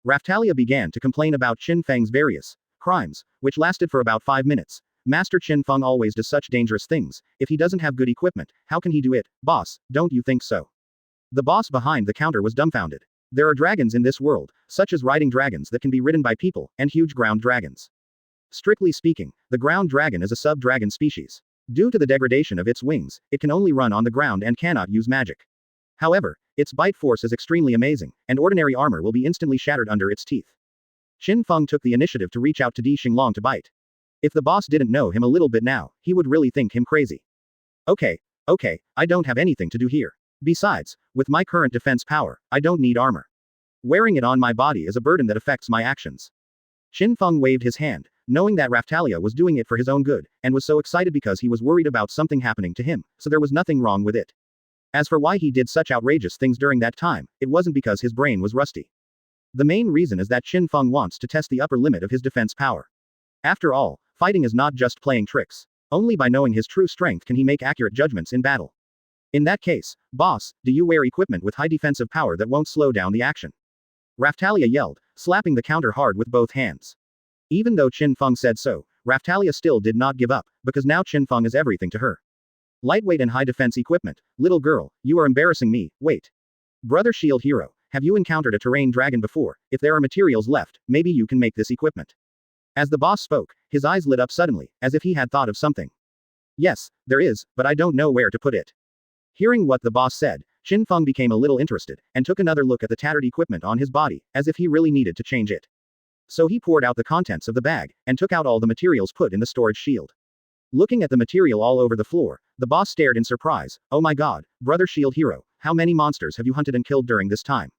Raphtalia began to complain about Qin Feng's various crimes, which lasted for about 5 minutes. Master Qin Feng always does such dangerous things. If he doesn't have good equipment, how can he do it? Boss, don't you think so? The boss behind the counter was dumbfounded. There are dragons in this world, such as riding dragons that can be ridden by people, and huge ground dragons. Strictly speaking, the ground dragon is a sub-dragon species. Due to the degradation of its wings, it can only run on the ground and cannot use magic. However, its bite force is extremely amazing, and ordinary armor will be instantly shattered under its teeth. Qin Feng took the initiative to reach out to Di Xinglong to bite. If the boss didn't know him a little bit now, he would really think him crazy. Okay, I don't have anything to do here. Besides, with my current defense power, I don't need armor. Wearing it on my body is a burden that affects my actions. Qin Feng waved his hand, knowing that Raphtalia was doing it for his own good, and was so excited because he was worried about something happening to him, so there was nothing wrong with it. As for why he did such outrageous things during that time, it wasn't because his brain was rusty. The main reason is that Qin Feng wants to test the upper limit of his defense power. After all, fighting is not just playing tricks. Only by knowing his true strength can he make accurate judgments in battle. In that case, boss, do you wear equipment with high defensive power that won't slow down the action? Raphtalia yelled, slapping the counter hard with both hands. Even though Qin Feng said so, Raphtalia still did not give up, because now Qin Feng is everything to her. Lightweight and high defense equipment. Little girl, you are embarrassing me, wait. Brother Shield Hero, have you encountered a terrain dragon before? If there are materials left, maybe you can make this equipment. As the boss spoke, his eyes lit up suddenly, as if he had thought of something. Yes, there is, but I don't know where to put it. Hearing what the boss said, Qin Feng became a little interested, and took another look at the tattered equipment on his body, as if he really needed to change it. So he poured out the contents of the bag, and took out all the materials put in the storage shield. Looking at the material all over the floor, the boss stared in surprise. Oh my god, Brother Shield Hero, how many monsters have you hunted and killed during this time?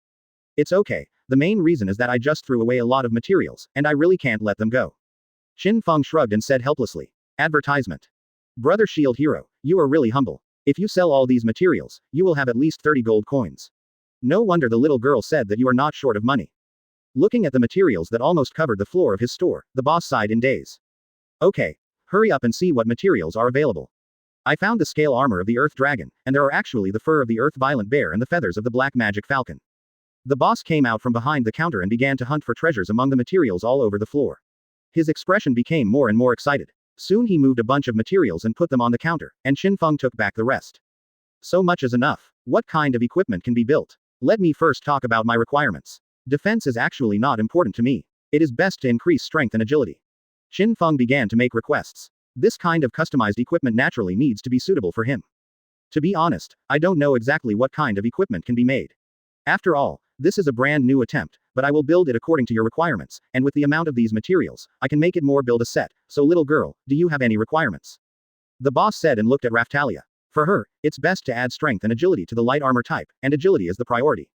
It's okay, the main reason is that I just threw away a lot of materials, and I really can't let them go. Qin Feng shrugged and said helplessly. Advertisement. Brother Shield Hero, you are really humble. If you sell all these materials, you will have at least 30 gold coins. No wonder the little girl said that you are not short of money. Looking at the materials that almost covered the floor of his store, the boss sighed in daze. Okay, hurry up and see what materials are available. I found the scale armor of the Earth Dragon, and there are actually the fur of the Earth Violent Bear and the feathers of the Black Magic Falcon. The boss came out from behind the counter and began to hunt for treasures among the materials all over the floor. His expression became more and more excited. Soon he moved a bunch of materials and put them on the counter, and Qin Feng took back the rest. So much is enough. What kind of equipment can be built? Let me first talk about my requirements. Defense is actually not important to me. It is best to increase strength and agility. Qin Feng began to make requests. This kind of customized equipment naturally needs to be suitable for him. To be honest, I don't know exactly what kind of equipment can be made. After all, this is a brand new attempt, but I will build it according to your requirements, and with the amount of these materials, I can make it more build a set. So little girl, do you have any requirements? The boss said and looked at Raphtalia. For her, it's best to add strength and agility to the light armor type, and agility is the priority.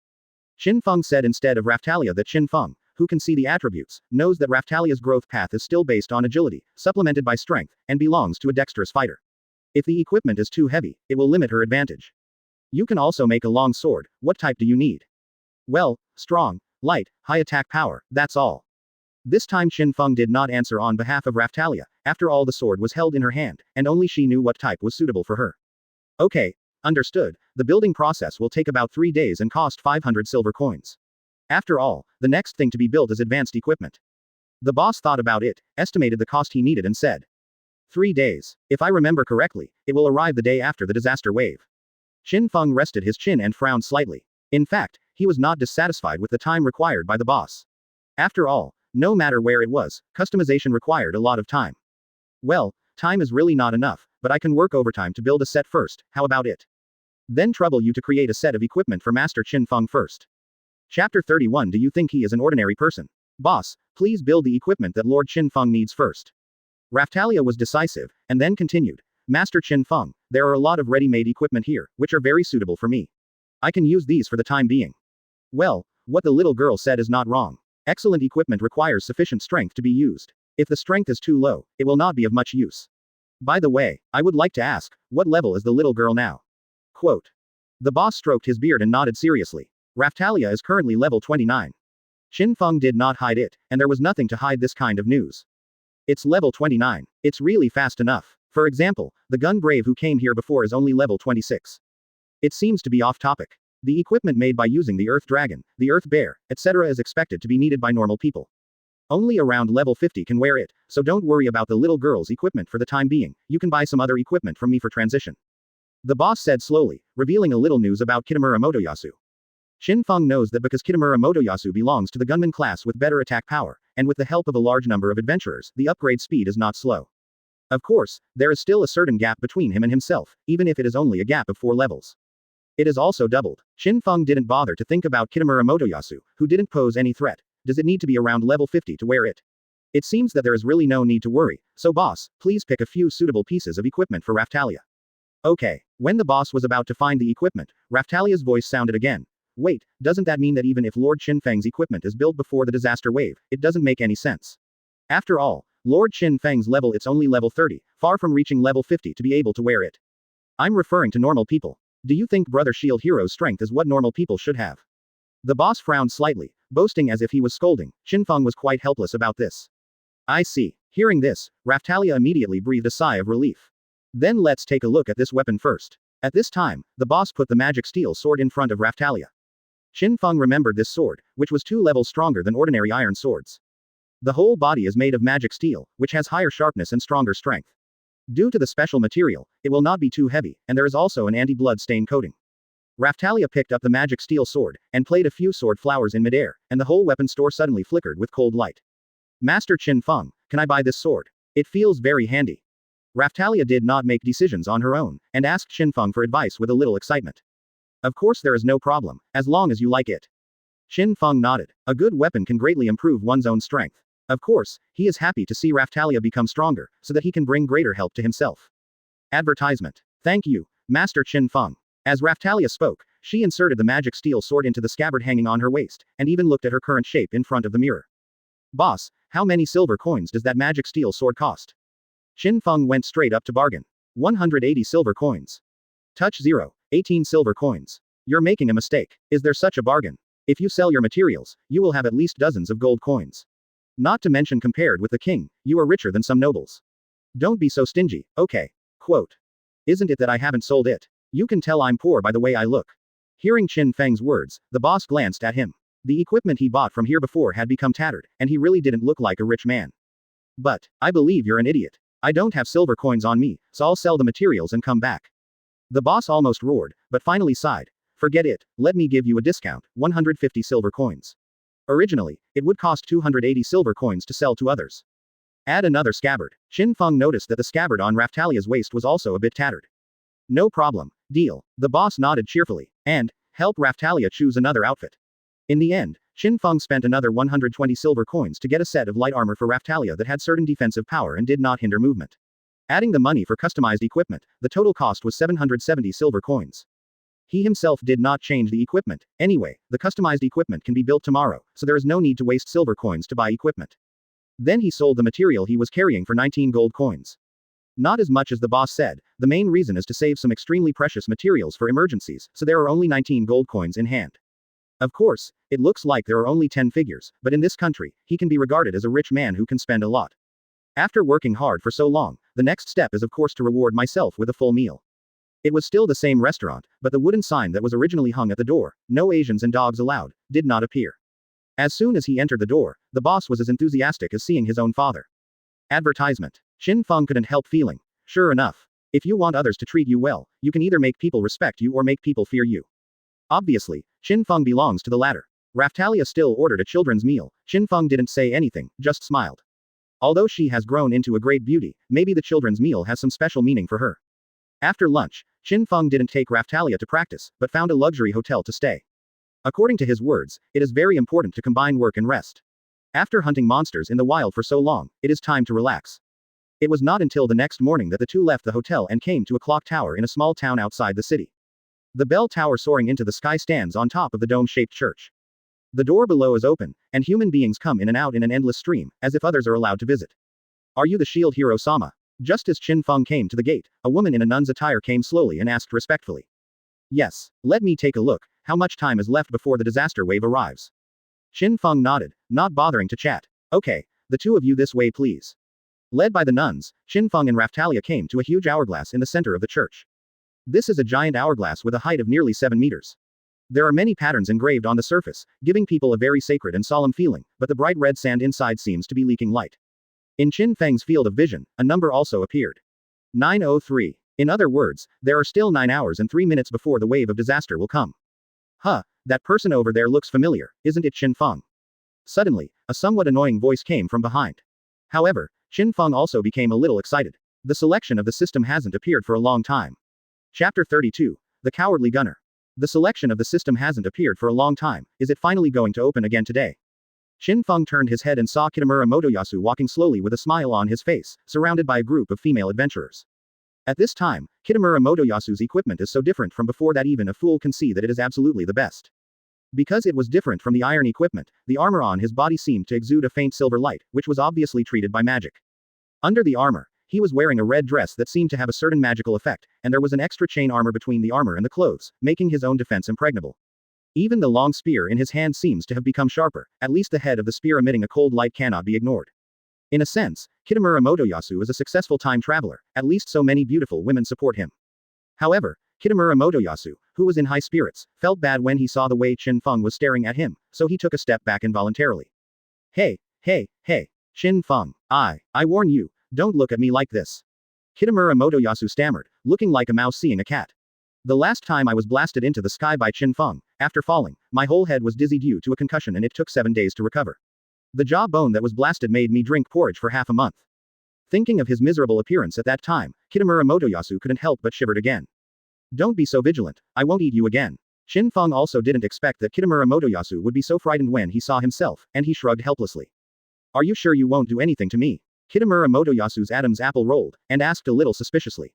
Qin Feng said instead of Raphtalia that Qin Feng, who can see the attributes, knows that Raphtalia's growth path is still based on agility, supplemented by strength, and belongs to a dexterous fighter. If the equipment is too heavy, it will limit her advantage. You can also make a long sword. What type do you need? Well, strong, light, high attack power, that's all. This time Qin Feng did not answer on behalf of Raphtalia. After all, the sword was held in her hand, and only she knew what type was suitable for her. Okay, understood. The building process will take about 3 days and cost 500 silver coins. After all, the next thing to be built is advanced equipment. The boss thought about it, estimated the cost he needed and said, 3 days. If I remember correctly, it will arrive the day after the disaster wave. Qin Feng rested his chin and frowned slightly. In fact, he was not dissatisfied with the time required by the boss. After all, no matter where it was, customization required a lot of time. Well, time is really not enough, but I can work overtime to build a set first. How about it? Then trouble you to create a set of equipment for Master Qin Feng first. Chapter 31. Do you think he is an ordinary person? Boss, please build the equipment that Lord Qin Feng needs first. Raphtalia was decisive, and then continued. Master Qin Feng, there are a lot of ready-made equipment here, which are very suitable for me. I can use these for the time being. Well, what the little girl said is not wrong. Excellent equipment requires sufficient strength to be used. If the strength is too low, it will not be of much use. By the way, I would like to ask, what level is the little girl now? Quote. The boss stroked his beard and nodded seriously. Raphtalia is currently level 29. Qin Feng did not hide it, and there was nothing to hide this kind of news. It's level 29. It's really fast enough. For example, the gun brave who came here before is only level 26. It seems to be off topic. The equipment made by using the Earth Dragon, the Earth Bear, etc. is expected to be needed by normal people. Only around level 50 can wear it, so don't worry about the little girl's equipment for the time being. You can buy some other equipment from me for transition. The boss said slowly, revealing a little news about Kitamura Motoyasu. Qin Feng knows that because Kitamura Motoyasu belongs to the gunman class with better attack power, and with the help of a large number of adventurers, the upgrade speed is not slow. Of course, there is still a certain gap between him and himself, even if it is only a gap of 4 levels. It is also doubled. Qin Feng didn't bother to think about Kitamura Motoyasu, who didn't pose any threat. Does it need to be around level 50 to wear it? It seems that there is really no need to worry, so boss, please pick a few suitable pieces of equipment for Raphtalia. Okay. When the boss was about to find the equipment, Raphtalia's voice sounded again. Wait, doesn't that mean that even if Lord Qin Feng's equipment is built before the disaster wave, it doesn't make any sense? After all, Lord Qin Feng's level it's only level 30, far from reaching level 50 to be able to wear it. I'm referring to normal people. Do you think Brother Shield Hero's strength is what normal people should have? The boss frowned slightly, boasting as if he was scolding. Qin Feng was quite helpless about this. I see. Hearing this, Raphtalia immediately breathed a sigh of relief. Then let's take a look at this weapon first. At this time, the boss put the magic steel sword in front of Raphtalia. Qin Feng remembered this sword, which was 2 levels stronger than ordinary iron swords. The whole body is made of magic steel, which has higher sharpness and stronger strength. Due to the special material, it will not be too heavy, and there is also an anti-blood stain coating. Raphtalia picked up the magic steel sword, and played a few sword flowers in midair, and the whole weapon store suddenly flickered with cold light. Master Qin Feng, can I buy this sword? It feels very handy. Raphtalia did not make decisions on her own, and asked Qin Feng for advice with a little excitement. Of course there is no problem, as long as you like it. Qin Feng nodded. A good weapon can greatly improve one's own strength. Of course, he is happy to see Raphtalia become stronger, so that he can bring greater help to himself. Advertisement. Thank you, Master Qin Feng. As Raphtalia spoke, she inserted the magic steel sword into the scabbard hanging on her waist, and even looked at her current shape in front of the mirror. Boss, how many silver coins does that magic steel sword cost? Qin Feng went straight up to bargain. 180 silver coins. Touch 0. 18 silver coins. You're making a mistake. Is there such a bargain? If you sell your materials, you will have at least dozens of gold coins. Not to mention compared with the king, you are richer than some nobles. Don't be so stingy, okay. Quote. Isn't it that I haven't sold it? You can tell I'm poor by the way I look. Hearing Qin Feng's words, the boss glanced at him. The equipment he bought from here before had become tattered, and he really didn't look like a rich man. But, I believe you're an idiot. I don't have silver coins on me, so I'll sell the materials and come back. The boss almost roared, but finally sighed. Forget it, let me give you a discount, 150 silver coins. Originally, it would cost 280 silver coins to sell to others. Add another scabbard. Qin Feng noticed that the scabbard on Raphtalia's waist was also a bit tattered. No problem. Deal. The boss nodded cheerfully, and help Raftalia choose another outfit. In the end, Qin Feng spent another 120 silver coins to get a set of light armor for Raftalia that had certain defensive power and did not hinder movement. Adding the money for customized equipment, the total cost was 770 silver coins. He himself did not change the equipment. Anyway, the customized equipment can be built tomorrow, so there is no need to waste silver coins to buy equipment. Then he sold the material he was carrying for 19 gold coins. Not as much as the boss said, the main reason is to save some extremely precious materials for emergencies, so there are only 19 gold coins in hand. Of course, it looks like there are only 10 figures, but in this country, he can be regarded as a rich man who can spend a lot. After working hard for so long, the next step is of course to reward myself with a full meal. It was still the same restaurant, but the wooden sign that was originally hung at the door, "No Asians and dogs allowed," did not appear. As soon as he entered the door, the boss was as enthusiastic as seeing his own father. Advertisement. Qin Feng couldn't help feeling. Sure enough. If you want others to treat you well, you can either make people respect you or make people fear you. Obviously, Qin Feng belongs to the latter. Raftalia still ordered a children's meal. Qin Feng didn't say anything, just smiled. Although she has grown into a great beauty, maybe the children's meal has some special meaning for her. After lunch, Qin Feng didn't take Raftalia to practice, but found a luxury hotel to stay. According to his words, it is very important to combine work and rest. After hunting monsters in the wild for so long, it is time to relax. It was not until the next morning that the two left the hotel and came to a clock tower in a small town outside the city. The bell tower soaring into the sky stands on top of the dome-shaped church. The door below is open, and human beings come in and out in an endless stream, as if others are allowed to visit. Are you the shield hero Sama? Just as Qin Feng came to the gate, a woman in a nun's attire came slowly and asked respectfully. Yes, let me take a look. How much time is left before the disaster wave arrives? Qin Feng nodded, not bothering to chat. Okay, the two of you this way please. Led by the nuns, Qin Feng and Raftalia came to a huge hourglass in the center of the church. This is a giant hourglass with a height of nearly 7 meters. There are many patterns engraved on the surface, giving people a very sacred and solemn feeling, but the bright red sand inside seems to be leaking light. In Qin Feng's field of vision, a number also appeared. 903. In other words, there are still 9 hours and 3 minutes before the wave of disaster will come. Huh, that person over there looks familiar, isn't it Qin Feng? Suddenly, a somewhat annoying voice came from behind. However, Qin Feng also became a little excited. The selection of the system hasn't appeared for a long time. Chapter 32. The Cowardly Gunner. The selection of the system hasn't appeared for a long time. Is it finally going to open again today? Qin Feng turned his head and saw Kitamura Motoyasu walking slowly with a smile on his face, surrounded by a group of female adventurers. At this time, Kitamura Motoyasu's equipment is so different from before that even a fool can see that it is absolutely the best. Because it was different from the iron equipment, the armor on his body seemed to exude a faint silver light, which was obviously treated by magic. Under the armor, he was wearing a red dress that seemed to have a certain magical effect, and there was an extra chain armor between the armor and the clothes, making his own defense impregnable. Even the long spear in his hand seems to have become sharper, at least the head of the spear emitting a cold light cannot be ignored. In a sense, Kitamura Motoyasu is a successful time traveler, at least so many beautiful women support him. However, Kitamura Motoyasu, who was in high spirits, felt bad when he saw the way Qin Feng was staring at him, so he took a step back involuntarily. Hey, Qin Feng, I warn you, don't look at me like this. Kitamura Motoyasu stammered, looking like a mouse seeing a cat. The last time I was blasted into the sky by Qin Feng, after falling, my whole head was dizzy due to a concussion and it took 7 days to recover. The jaw bone that was blasted made me drink porridge for half a month. Thinking of his miserable appearance at that time, Kitamura Motoyasu couldn't help but shivered again. Don't be so vigilant, I won't eat you again. Qin Feng also didn't expect that Kitamura Motoyasu would be so frightened when he saw himself, and he shrugged helplessly. Are you sure you won't do anything to me? Kitamura Motoyasu's Adam's apple rolled, and asked a little suspiciously.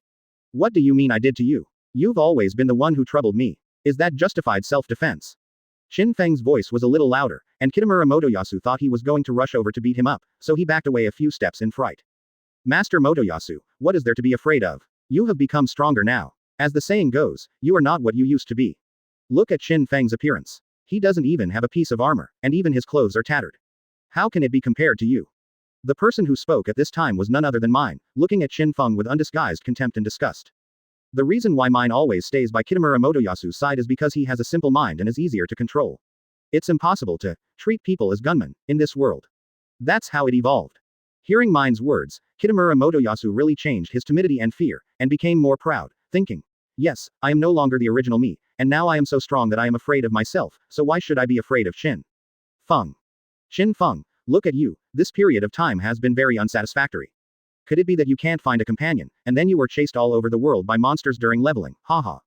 What do you mean I did to you? You've always been the one who troubled me. Is that justified self-defense? Qin Feng's voice was a little louder, and Kitamura Motoyasu thought he was going to rush over to beat him up, so he backed away a few steps in fright. Master Motoyasu, what is there to be afraid of? You have become stronger now. As the saying goes, you are not what you used to be. Look at Qin Feng's appearance. He doesn't even have a piece of armor, and even his clothes are tattered. How can it be compared to you? The person who spoke at this time was none other than Myne, looking at Qin Feng with undisguised contempt and disgust. The reason why Myne always stays by Kitamura Motoyasu's side is because he has a simple mind and is easier to control. It's impossible to treat people as gunmen in this world. That's how it evolved. Hearing Myne's words, Kitamura Motoyasu really changed his timidity and fear, and became more proud, thinking, yes, I am no longer the original me, and now I am so strong that I am afraid of myself, so why should I be afraid of Qin Feng? Qin Feng, look at you, this period of time has been very unsatisfactory. Could it be that you can't find a companion, and then you were chased all over the world by monsters during leveling, haha.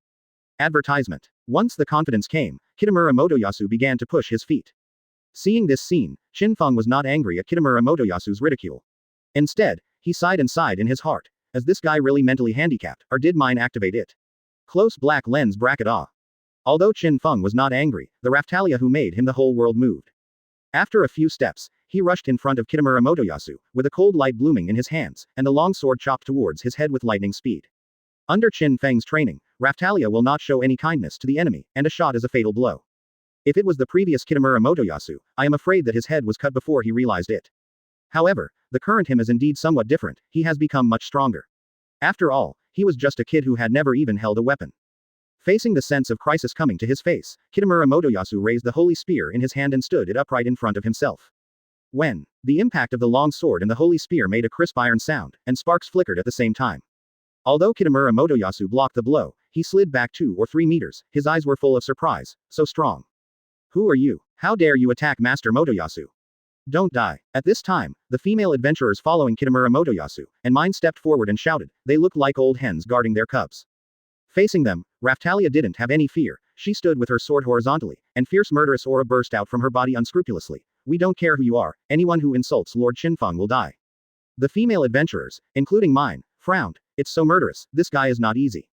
Advertisement. Once the confidence came, Kitamura Motoyasu began to push his feet. Seeing this scene, Qin Feng was not angry at Kitamura Motoyasu's ridicule. Instead, he sighed and sighed in his heart. Is this guy really mentally handicapped, or did Myne activate it? Close black lens bracket ah. Although Qin Feng was not angry, the Raphtalia who made him the whole world moved. After a few steps, he rushed in front of Kitamura Motoyasu, with a cold light blooming in his hands, and the long sword chopped towards his head with lightning speed. Under Qin Feng's training, Raphtalia will not show any kindness to the enemy, and a shot is a fatal blow. If it was the previous Kitamura Motoyasu, I am afraid that his head was cut before he realized it. However, the current him is indeed somewhat different, he has become much stronger. After all, he was just a kid who had never even held a weapon. Facing the sense of crisis coming to his face, Kitamura Motoyasu raised the holy spear in his hand and stood it upright in front of himself. When the impact of the long sword and the holy spear made a crisp iron sound, and sparks flickered at the same time. Although Kitamura Motoyasu blocked the blow, he slid back 2 or 3 meters, his eyes were full of surprise, so strong. Who are you? How dare you attack Master Motoyasu? Don't die. At this time, the female adventurers following Kitamura Motoyasu, and Myne stepped forward and shouted, they look like old hens guarding their cubs. Facing them, Raphtalia didn't have any fear, she stood with her sword horizontally, and fierce murderous aura burst out from her body unscrupulously. We don't care who you are, anyone who insults Lord Qin Feng will die. The female adventurers, including Myne, frowned, it's so murderous, this guy is not easy.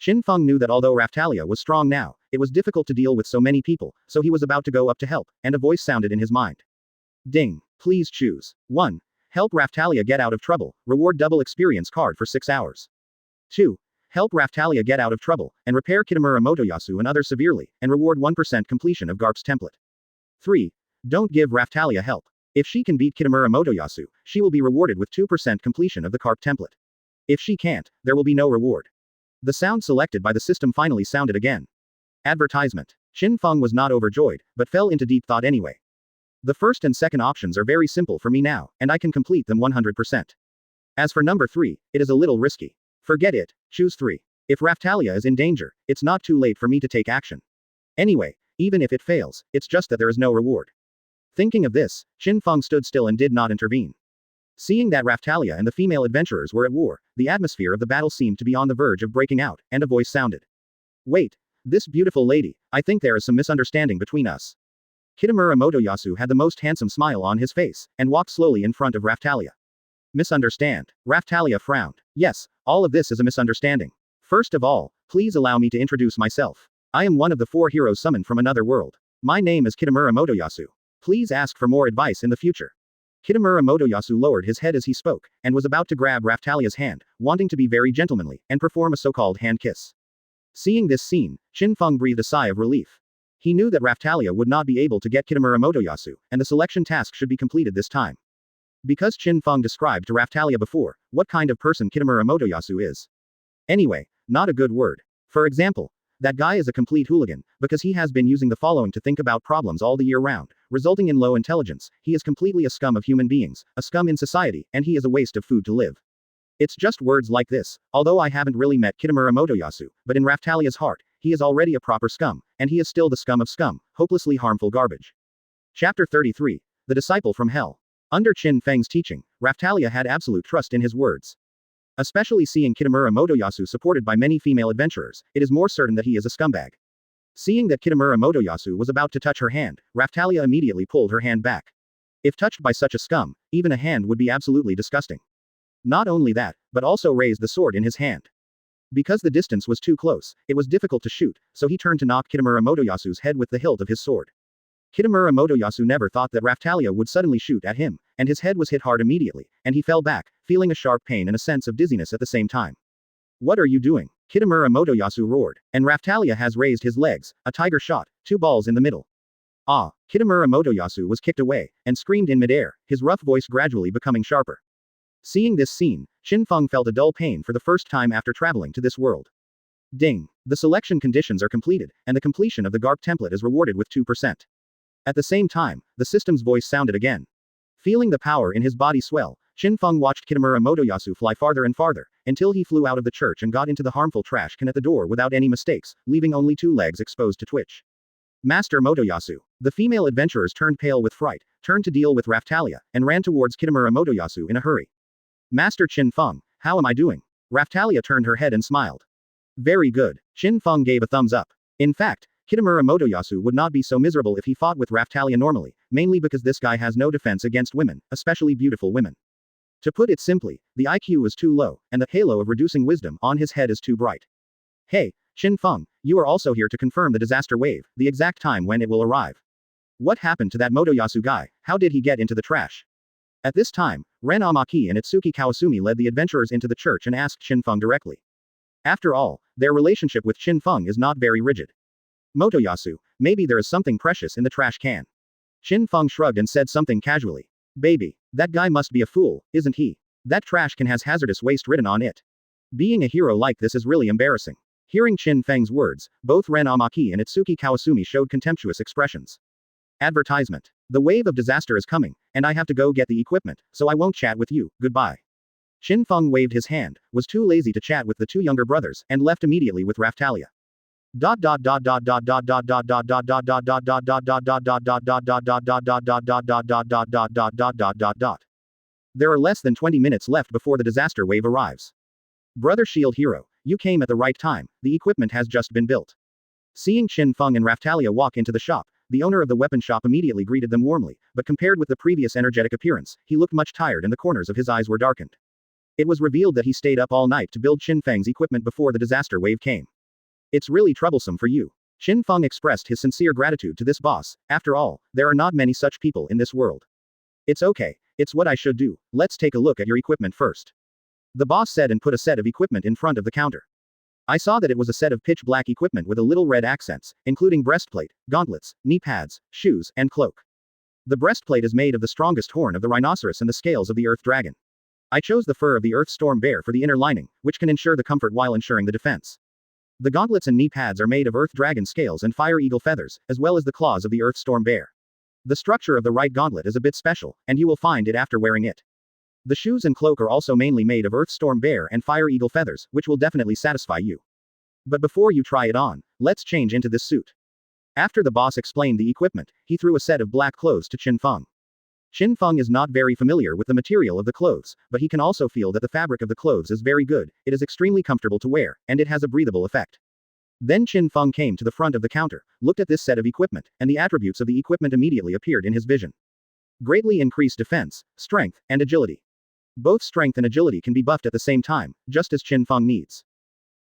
Qin Feng knew that although Raphtalia was strong now, it was difficult to deal with so many people, so he was about to go up to help, and a voice sounded in his mind. Ding. Please choose. 1. Help Raphtalia get out of trouble, reward double experience card for 6 hours. 2. Help Raphtalia get out of trouble, and repair Kitamura Motoyasu and others severely, and reward 1% completion of Garp's template. 3. Don't give Raphtalia help. If she can beat Kitamura Motoyasu, she will be rewarded with 2% completion of the Garp template. If she can't, there will be no reward. The sound selected by the system finally sounded again. Advertisement. Qin Feng was not overjoyed, but fell into deep thought anyway. The first and second options are very simple for me now, and I can complete them 100%. As for number 3, it is a little risky. Forget it, choose 3. If Raphtalia is in danger, it's not too late for me to take action. Anyway, even if it fails, it's just that there is no reward. Thinking of this, Qin Feng stood still and did not intervene. Seeing that Raphtalia and the female adventurers were at war, the atmosphere of the battle seemed to be on the verge of breaking out, and a voice sounded. Wait, this beautiful lady, I think there is some misunderstanding between us. Kitamura Motoyasu had the most handsome smile on his face, and walked slowly in front of Raphtalia. Misunderstand. Raphtalia frowned. Yes, all of this is a misunderstanding. First of all, please allow me to introduce myself. I am one of the 4 heroes summoned from another world. My name is Kitamura Motoyasu. Please ask for more advice in the future. Kitamura Motoyasu lowered his head as he spoke, and was about to grab Raphtalia's hand, wanting to be very gentlemanly, and perform a so-called hand kiss. Seeing this scene, Qin Feng breathed a sigh of relief. He knew that Raphtalia would not be able to get Kitamura Motoyasu, and the selection task should be completed this time. Because Qin Feng described to Raphtalia before, what kind of person Kitamura Motoyasu is. Anyway, not a good word. For example, that guy is a complete hooligan, because he has been using the following to think about problems all the year round, resulting in low intelligence, he is completely a scum of human beings, a scum in society, and he is a waste of food to live. It's just words like this, although I haven't really met Kitamura Motoyasu, but in Raphtalia's heart, he is already a proper scum, and he is still the scum of scum, hopelessly harmful garbage. Chapter 33. The Disciple from Hell. Under Qin Feng's teaching, Raphtalia had absolute trust in his words. Especially seeing Kitamura Motoyasu supported by many female adventurers, it is more certain that he is a scumbag. Seeing that Kitamura Motoyasu was about to touch her hand, Raphtalia immediately pulled her hand back. If touched by such a scum, even a hand would be absolutely disgusting. Not only that, but also raised the sword in his hand. Because the distance was too close, it was difficult to shoot, so he turned to knock Kitamura Motoyasu's head with the hilt of his sword. Kitamura Motoyasu never thought that Raphtalia would suddenly shoot at him, and his head was hit hard immediately, and he fell back, feeling a sharp pain and a sense of dizziness at the same time. What are you doing? Kitamura Motoyasu roared, and Raphtalia has raised his legs, a tiger shot, 2 balls in the middle. Ah! Kitamura Motoyasu was kicked away, and screamed in midair, his rough voice gradually becoming sharper. Seeing this scene, Qin Feng felt a dull pain for the first time after traveling to this world. Ding! The selection conditions are completed, and the completion of the Garp template is rewarded with 2%. At the same time, the system's voice sounded again. Feeling the power in his body swell, Qin Feng watched Kitamura Motoyasu fly farther and farther, until he flew out of the church and got into the harmful trash can at the door without any mistakes, leaving only 2 legs exposed to twitch. Master Motoyasu. The female adventurers turned pale with fright, turned to deal with Raphtalia, and ran towards Kitamura Motoyasu in a hurry. Master Qin Feng, how am I doing? Raphtalia turned her head and smiled. Very good. Qin Feng gave a thumbs up. In fact, Kitamura Motoyasu would not be so miserable if he fought with Raphtalia normally, mainly because this guy has no defense against women, especially beautiful women. To put it simply, the IQ is too low, and the halo of reducing wisdom on his head is too bright. Hey, Qin Feng, you are also here to confirm the disaster wave, the exact time when it will arrive. What happened to that Motoyasu guy? How did he get into the trash? At this time, Ren Amaki and Itsuki Kawasumi led the adventurers into the church and asked Qin Feng directly. After all, their relationship with Qin Feng is not very rigid. Motoyasu, maybe there is something precious in the trash can. Qin Feng shrugged and said something casually. Baby, that guy must be a fool, isn't he? That trash can has hazardous waste written on it. Being a hero like this is really embarrassing. Hearing Qin Feng's words, both Ren Amaki and Itsuki Kawasumi showed contemptuous expressions. Advertisement. The wave of disaster is coming, and I have to go get the equipment, so I won't chat with you, goodbye. Qin Feng waved his hand, was too lazy to chat with the 2 younger brothers, and left immediately with Raphtalia. There are less than 20 minutes left before the disaster wave arrives. Brother Shield Hero, you came at the right time, the equipment has just been built. Seeing Qin Feng and Raphtalia walk into the shop, the owner of the weapon shop immediately greeted them warmly, but compared with the previous energetic appearance, he looked much tired and the corners of his eyes were darkened. It was revealed that he stayed up all night to build Qin Feng's equipment before the disaster wave came. It's really troublesome for you. Qin Feng expressed his sincere gratitude to this boss, after all, there are not many such people in this world. It's okay, it's what I should do, let's take a look at your equipment first. The boss said and put a set of equipment in front of the counter. I saw that it was a set of pitch black equipment with a little red accents, including breastplate, gauntlets, knee pads, shoes, and cloak. The breastplate is made of the strongest horn of the rhinoceros and the scales of the earth dragon. I chose the fur of the earth storm bear for the inner lining, which can ensure the comfort while ensuring the defense. The gauntlets and knee pads are made of earth dragon scales and fire eagle feathers, as well as the claws of the earth storm bear. The structure of the right gauntlet is a bit special, and you will find it after wearing it. The shoes and cloak are also mainly made of earth storm bear and fire eagle feathers, which will definitely satisfy you. But before you try it on, let's change into this suit. After the boss explained the equipment, he threw a set of black clothes to Qin Feng. Qin Feng is not very familiar with the material of the clothes, but he can also feel that the fabric of the clothes is very good, it is extremely comfortable to wear, and it has a breathable effect. Then Qin Feng came to the front of the counter, looked at this set of equipment, and the attributes of the equipment immediately appeared in his vision. Greatly increased defense, strength, and agility. Both strength and agility can be buffed at the same time, just as Qin Feng needs.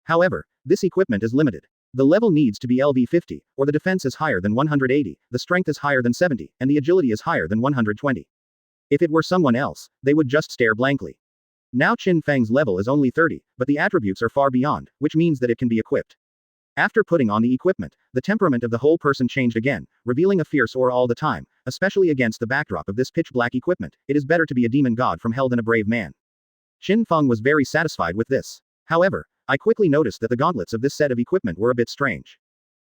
However, this equipment is limited. The level needs to be LV50, or the defense is higher than 180, the strength is higher than 70, and the agility is higher than 120. If it were someone else, they would just stare blankly. Now Qin Feng's level is only 30, but the attributes are far beyond, which means that it can be equipped. After putting on the equipment, the temperament of the whole person changed again, revealing a fierce aura all the time, especially against the backdrop of this pitch black equipment. It is better to be a demon god from hell than a brave man. Qin Feng was very satisfied with this. However, I quickly noticed that the gauntlets of this set of equipment were a bit strange.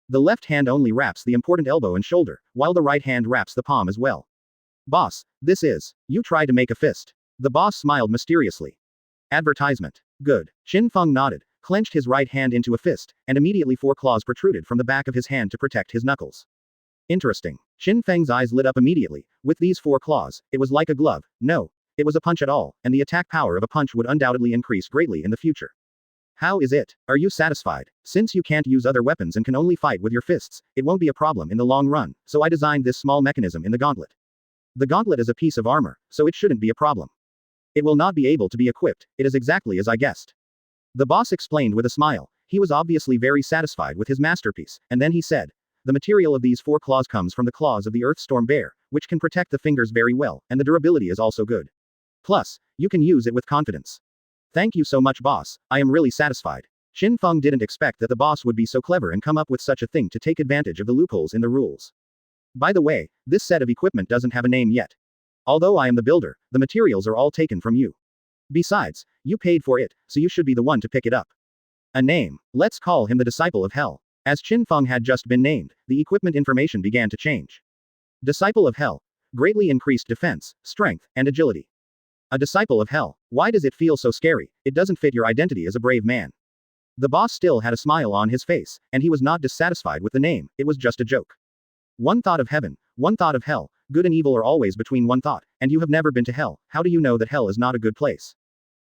The left hand only wraps the important elbow and shoulder, while the right hand wraps the palm as well. Boss, this is. You try to make a fist. The boss smiled mysteriously. Advertisement. Good. Qin Feng nodded, clenched his right hand into a fist, and immediately 4 claws protruded from the back of his hand to protect his knuckles. Interesting. Qin Feng's eyes lit up immediately. With these 4 claws, it was like a glove. No, it was a punch at all, and the attack power of a punch would undoubtedly increase greatly in the future. How is it? Are you satisfied? Since you can't use other weapons and can only fight with your fists, it won't be a problem in the long run, so I designed this small mechanism in the gauntlet. The gauntlet is a piece of armor, so it shouldn't be a problem. It will not be able to be equipped, it is exactly as I guessed. The boss explained with a smile. He was obviously very satisfied with his masterpiece, and then he said, the material of these 4 claws comes from the claws of the earth storm bear, which can protect the fingers very well, and the durability is also good. Plus, you can use it with confidence. Thank you so much, boss, I am really satisfied. Qin Feng didn't expect that the boss would be so clever and come up with such a thing to take advantage of the loopholes in the rules. By the way, this set of equipment doesn't have a name yet. Although I am the builder, the materials are all taken from you. Besides, you paid for it, so you should be the one to pick it up. A name. Let's call him the Disciple of Hell. As Qin Feng had just been named, the equipment information began to change. Disciple of Hell. Greatly increased defense, strength, and agility. A disciple of hell. Why does it feel so scary? It doesn't fit your identity as a brave man. The boss still had a smile on his face, and he was not dissatisfied with the name, it was just a joke. One thought of heaven, one thought of hell, good and evil are always between one thought, and you have never been to hell, how do you know that hell is not a good place?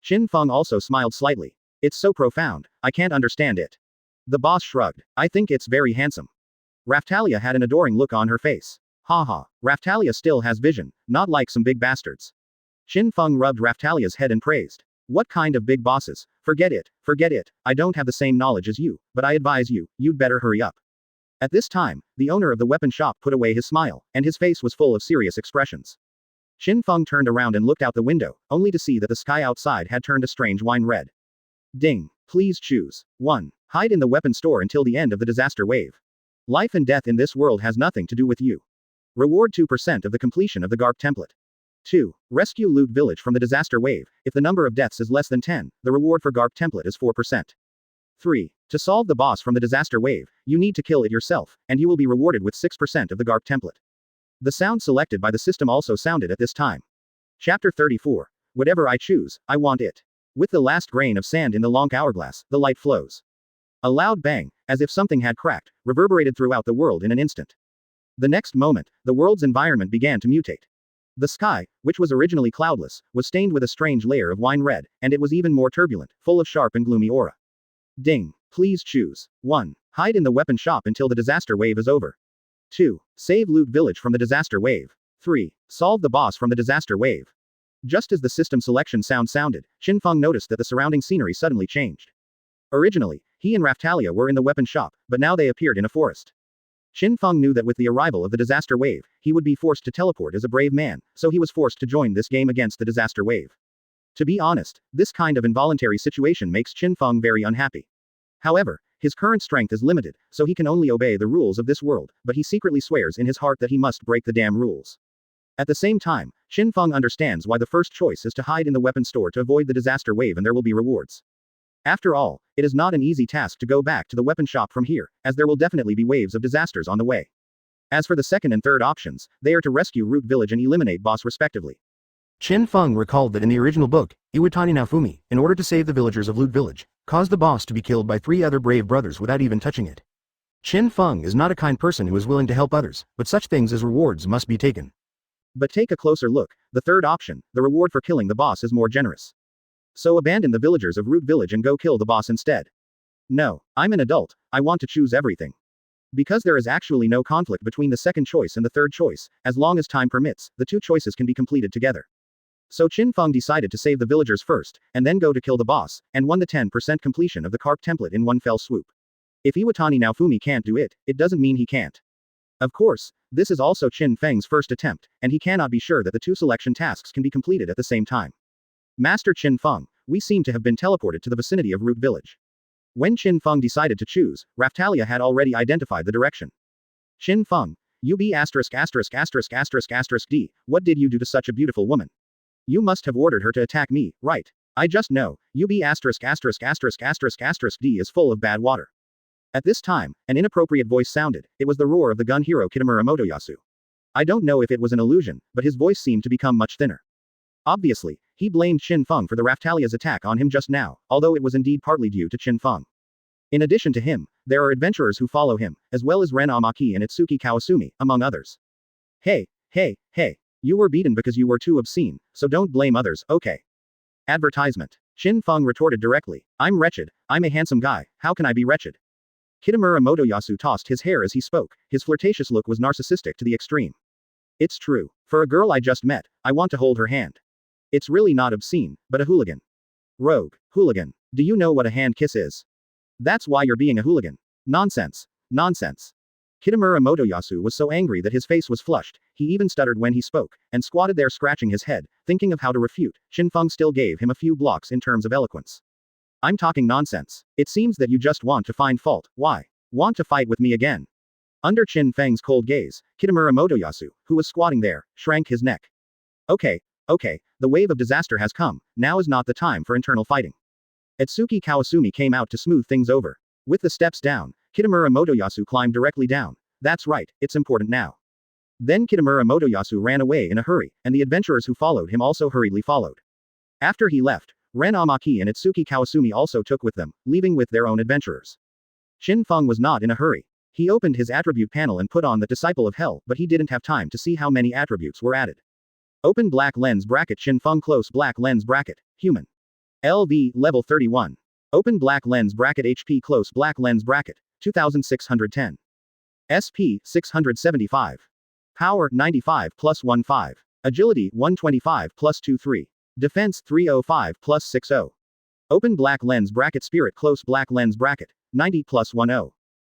Qin Feng also smiled slightly. It's so profound, I can't understand it. The boss shrugged. I think it's very handsome. Raphtalia had an adoring look on her face. Haha, Raphtalia still has vision, not like some big bastards. Qin Feng rubbed Raphtalia's head and praised. What kind of big bosses? Forget it, I don't have the same knowledge as you, but I advise you, you'd better hurry up. At this time, the owner of the weapon shop put away his smile, and his face was full of serious expressions. Qin Feng turned around and looked out the window, only to see that the sky outside had turned a strange wine red. Ding. Please choose. 1. Hide in the weapon store until the end of the disaster wave. Life and death in this world has nothing to do with you. Reward 2% of the completion of the Garp template. 2. Rescue Loot Village from the disaster wave. If the number of deaths is less than 10, the reward for Garp template is 4%. 3. To solve the boss from the disaster wave, you need to kill it yourself, and you will be rewarded with 6% of the Garp template. The sound selected by the system also sounded at this time. Chapter 34. Whatever I choose, I want it. With the last grain of sand in the long hourglass, the light flows. A loud bang, as if something had cracked, reverberated throughout the world in an instant. The next moment, the world's environment began to mutate. The sky, which was originally cloudless, was stained with a strange layer of wine red, and it was even more turbulent, full of sharp and gloomy aura. Ding. Please choose. 1. Hide in the weapon shop until the disaster wave is over. 2. Save Loot Village from the disaster wave. 3. Solve the boss from the disaster wave. Just as the system selection sound sounded, Qin Feng noticed that the surrounding scenery suddenly changed. Originally, he and Raphtalia were in the weapon shop, but now they appeared in a forest. Qin Feng knew that with the arrival of the disaster wave, he would be forced to teleport as a brave man, so he was forced to join this game against the disaster wave. To be honest, this kind of involuntary situation makes Qin Feng very unhappy. However, his current strength is limited, so he can only obey the rules of this world, but he secretly swears in his heart that he must break the damn rules. At the same time, Qin Feng understands why the first choice is to hide in the weapon store to avoid the disaster wave and there will be rewards. After all, it is not an easy task to go back to the weapon shop from here, as there will definitely be waves of disasters on the way. As for the second and third options, they are to rescue Root Village and eliminate boss respectively. Qin Feng recalled that in the original book, Iwatani Naofumi, in order to save the villagers of Loot Village, caused the boss to be killed by 3 other brave brothers without even touching it. Qin Feng is not a kind person who is willing to help others, but such things as rewards must be taken. But take a closer look, the third option, the reward for killing the boss is more generous. So abandon the villagers of Root Village and go kill the boss instead. No, I'm an adult, I want to choose everything. Because there is actually no conflict between the second choice and the third choice, as long as time permits, the 2 choices can be completed together. So Qin Feng decided to save the villagers first, and then go to kill the boss, and won the 10% completion of the Garp template in one fell swoop. If Iwatani Naofumi can't do it, it doesn't mean he can't. Of course, this is also Qin Feng's first attempt, and he cannot be sure that the 2 selection tasks can be completed at the same time. Master Qin Feng, we seem to have been teleported to the vicinity of Root Village. When Qin Feng decided to choose, Raphtalia had already identified the direction. Qin Feng, you be asterisk asterisk asterisk asterisk asterisk D, what did you do to such a beautiful woman? You must have ordered her to attack me, right? I just know, you be asterisk asterisk asterisk asterisk asterisk D is full of bad water. At this time, an inappropriate voice sounded, it was the roar of the gun hero Kitamura Motoyasu. I don't know if it was an illusion, but his voice seemed to become much thinner. Obviously, he blamed Qin Feng for the Raphtalia's attack on him just now, although it was indeed partly due to Qin Feng. In addition to him, there are adventurers who follow him, as well as Ren Amaki and Itsuki Kawasumi, among others. Hey, you were beaten because you were too obscene, so don't blame others, okay? Advertisement. Qin Feng retorted directly, I'm wretched, I'm a handsome guy, how can I be wretched? Kitamura Motoyasu tossed his hair as he spoke, his flirtatious look was narcissistic to the extreme. It's true. For a girl I just met, I want to hold her hand. It's really not obscene, but a hooligan. Rogue. Hooligan. Do you know what a hand kiss is? That's why you're being a hooligan. Nonsense. Nonsense. Kitamura Motoyasu was so angry that his face was flushed, he even stuttered when he spoke, and squatted there scratching his head, thinking of how to refute. Qin Feng still gave him a few blocks in terms of eloquence. I'm talking nonsense. It seems that you just want to find fault. Why? Want to fight with me again? Under Qin Feng's cold gaze, Kitamura Motoyasu, who was squatting there, shrank his neck. Okay, the wave of disaster has come, now is not the time for internal fighting. Itsuki Kawasumi came out to smooth things over. With the steps down, Kitamura Motoyasu climbed directly down. That's right, it's important now. Then Kitamura Motoyasu ran away in a hurry, and the adventurers who followed him also hurriedly followed. After he left, Ren Amaki and Itsuki Kawasumi also took with them, leaving with their own adventurers. Qin Feng was not in a hurry. He opened his attribute panel and put on the Disciple of Hell, but he didn't have time to see how many attributes were added. Open black lens bracket Qin Feng close black lens bracket, human. LV, level 31. Open black lens bracket HP close black lens bracket, 2610. SP, 675. Power, 95 plus 15. Agility, 125 plus 23. Defense, 305 plus 60. Open black lens bracket Spirit close black lens bracket, 90 plus 10.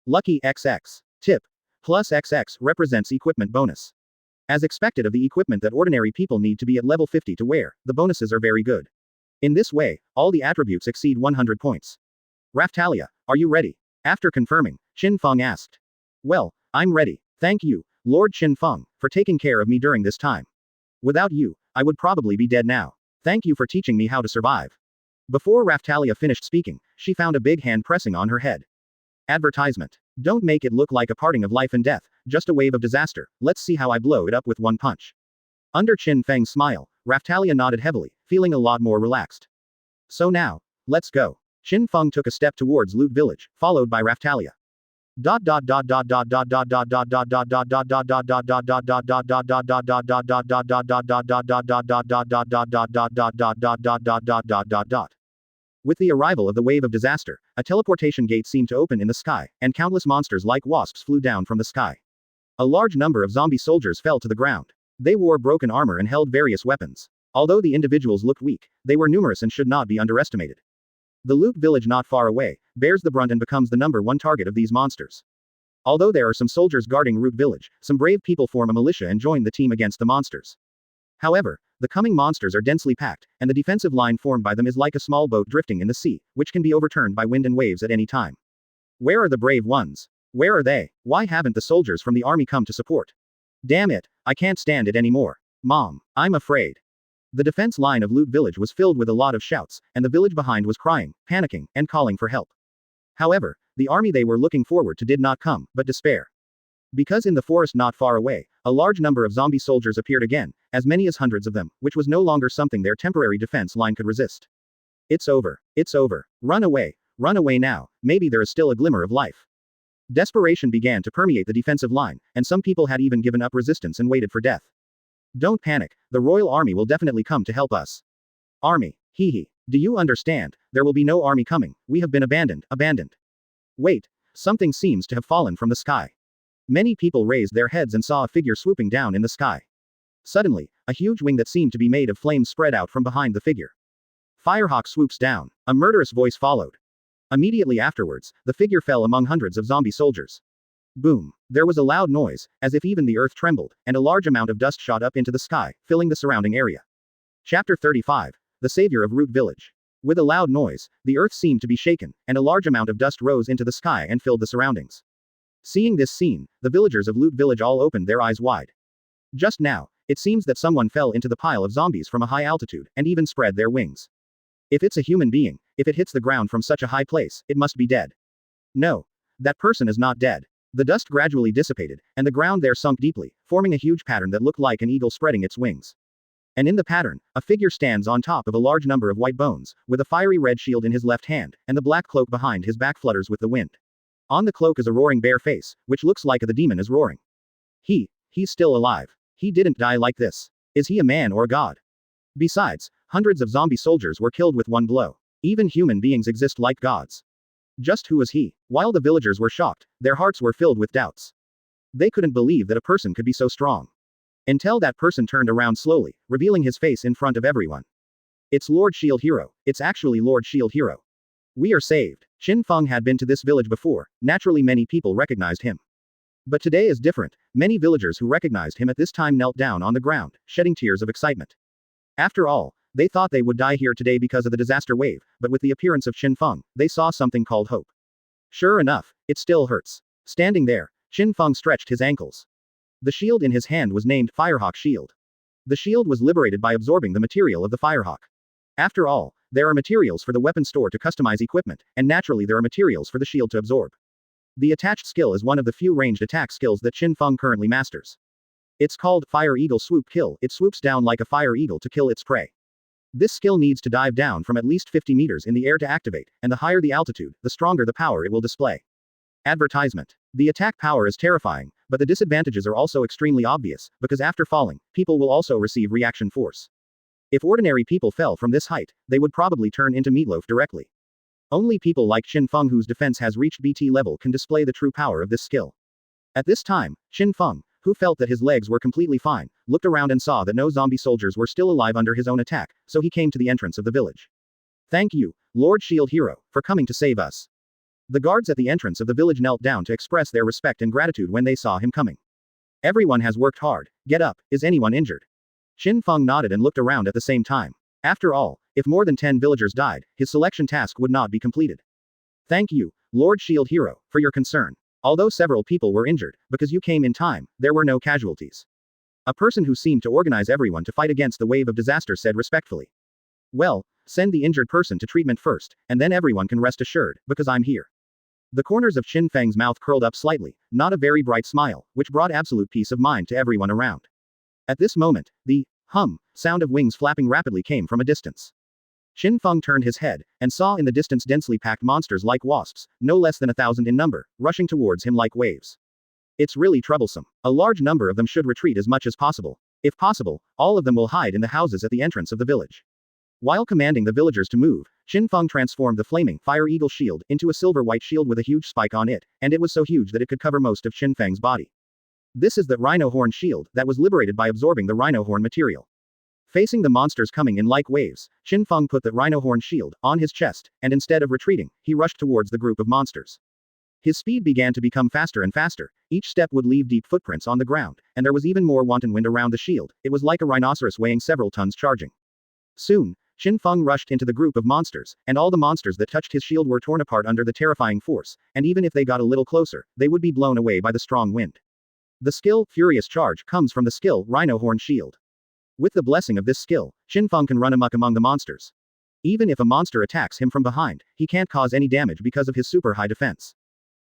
Lucky XX. Tip. Plus XX represents equipment bonus. As expected of the equipment that ordinary people need to be at level 50 to wear, the bonuses are very good. In this way, all the attributes exceed 100 points. Raftalia, are you ready? After confirming, Qin Feng asked. Well, I'm ready. Thank you, Lord Qin Feng, for taking care of me during this time. Without you, I would probably be dead now. Thank you for teaching me how to survive. Before Raftalia finished speaking, she found a big hand pressing on her head. Advertisement. Don't make it look like a parting of life and death, just a wave of disaster. Let's see how I blow it up with one punch. Under Qin Feng's smile, Raftalia nodded heavily, feeling a lot more relaxed. So now, let's go. Qin Feng took a step towards Loot Village, followed by Raftalia. With the arrival of the wave of disaster, a teleportation gate seemed to open in the sky, and countless monsters like wasps flew down from the sky. A large number of zombie soldiers fell to the ground. They wore broken armor and held various weapons. Although the individuals looked weak, they were numerous and should not be underestimated. The Loot Village not far away bears the brunt and becomes the number one target of these monsters. Although there are some soldiers guarding Root Village, some brave people form a militia and join the team against the monsters. However, the coming monsters are densely packed, and the defensive line formed by them is like a small boat drifting in the sea, which can be overturned by wind and waves at any time. Where are the brave ones? Where are they? Why haven't the soldiers from the army come to support? Damn it, I can't stand it anymore. Mom, I'm afraid. The defense line of Loot Village was filled with a lot of shouts, and the village behind was crying, panicking, and calling for help. However, the army they were looking forward to did not come, but despair. Because in the forest not far away, a large number of zombie soldiers appeared again, as many as hundreds of them, which was no longer something their temporary defense line could resist. It's over. It's over. Run away now, maybe there is still a glimmer of life. Desperation began to permeate the defensive line, and some people had even given up resistance and waited for death. Don't panic, the royal army will definitely come to help us. Army, hee hee. Do you understand? There will be no army coming, we have been abandoned. Wait, something seems to have fallen from the sky. Many people raised their heads and saw a figure swooping down in the sky. Suddenly, a huge wing that seemed to be made of flames spread out from behind the figure. Firehawk swoops down. A murderous voice followed. Immediately afterwards, the figure fell among hundreds of zombie soldiers. Boom. There was a loud noise, as if even the earth trembled, and a large amount of dust shot up into the sky, filling the surrounding area. Chapter 35. The Savior of Root Village. With a loud noise, the earth seemed to be shaken, and a large amount of dust rose into the sky and filled the surroundings. Seeing this scene, the villagers of Loot Village all opened their eyes wide. Just now, it seems that someone fell into the pile of zombies from a high altitude, and even spread their wings. If it's a human being, if it hits the ground from such a high place, it must be dead. No. That person is not dead. The dust gradually dissipated, and the ground there sunk deeply, forming a huge pattern that looked like an eagle spreading its wings. And in the pattern, a figure stands on top of a large number of white bones, with a fiery red shield in his left hand, and the black cloak behind his back flutters with the wind. On the cloak is a roaring bear face, which looks like the demon is roaring. He's still alive. He didn't die like this. Is he a man or a god? Besides, hundreds of zombie soldiers were killed with one blow. Even human beings exist like gods. Just who is he? While the villagers were shocked, their hearts were filled with doubts. They couldn't believe that a person could be so strong. Until that person turned around slowly, revealing his face in front of everyone. It's Lord Shield Hero. It's actually Lord Shield Hero. We are saved. Qin Feng had been to this village before, naturally many people recognized him. But today is different, many villagers who recognized him at this time knelt down on the ground, shedding tears of excitement. After all, they thought they would die here today because of the disaster wave, but with the appearance of Qin Feng, they saw something called hope. Sure enough, it still hurts. Standing there, Qin Feng stretched his ankles. The shield in his hand was named Firehawk Shield. The shield was liberated by absorbing the material of the Firehawk. After all, there are materials for the weapon store to customize equipment, and naturally there are materials for the shield to absorb. The attached skill is one of the few ranged attack skills that Qin Feng currently masters. It's called Fire Eagle Swoop Kill. It swoops down like a fire eagle to kill its prey. This skill needs to dive down from at least 50 meters in the air to activate, and the higher the altitude, the stronger the power it will display. Advertisement. The attack power is terrifying, but the disadvantages are also extremely obvious, because after falling, people will also receive reaction force. If ordinary people fell from this height, they would probably turn into meatloaf directly. Only people like Qin Feng whose defense has reached BT level can display the true power of this skill. At this time, Qin Feng, who felt that his legs were completely fine, looked around and saw that no zombie soldiers were still alive under his own attack, so he came to the entrance of the village. Thank you, Lord Shield Hero, for coming to save us. The guards at the entrance of the village knelt down to express their respect and gratitude when they saw him coming. Everyone has worked hard. Get up, is anyone injured? Qin Feng nodded and looked around at the same time. After all, if more than 10 villagers died, his selection task would not be completed. Thank you, Lord Shield Hero, for your concern. Although several people were injured, because you came in time, there were no casualties. A person who seemed to organize everyone to fight against the wave of disaster said respectfully. Well, send the injured person to treatment first, and then everyone can rest assured, because I'm here. The corners of Qin Feng's mouth curled up slightly, not a very bright smile, which brought absolute peace of mind to everyone around. At this moment, the sound of wings flapping rapidly came from a distance. Qin Feng turned his head, and saw in the distance densely packed monsters like wasps, no less than 1,000 in number, rushing towards him like waves. It's really troublesome. A large number of them should retreat as much as possible. If possible, all of them will hide in the houses at the entrance of the village. While commanding the villagers to move, Qin Feng transformed the flaming Fire Eagle shield into a silver-white shield with a huge spike on it, and it was so huge that it could cover most of Qin Feng's body. This is the Rhino Horn shield that was liberated by absorbing the Rhino Horn material. Facing the monsters coming in like waves, Qin Feng put the Rhino Horn shield on his chest, and instead of retreating, he rushed towards the group of monsters. His speed began to become faster and faster. Each step would leave deep footprints on the ground, and there was even more wanton wind around the shield. It was like a rhinoceros weighing several tons charging. Soon, Qin Feng rushed into the group of monsters, and all the monsters that touched his shield were torn apart under the terrifying force, and even if they got a little closer, they would be blown away by the strong wind. The skill, Furious Charge, comes from the skill, Rhino Horn Shield. With the blessing of this skill, Qin Feng can run amok among the monsters. Even if a monster attacks him from behind, he can't cause any damage because of his super high defense.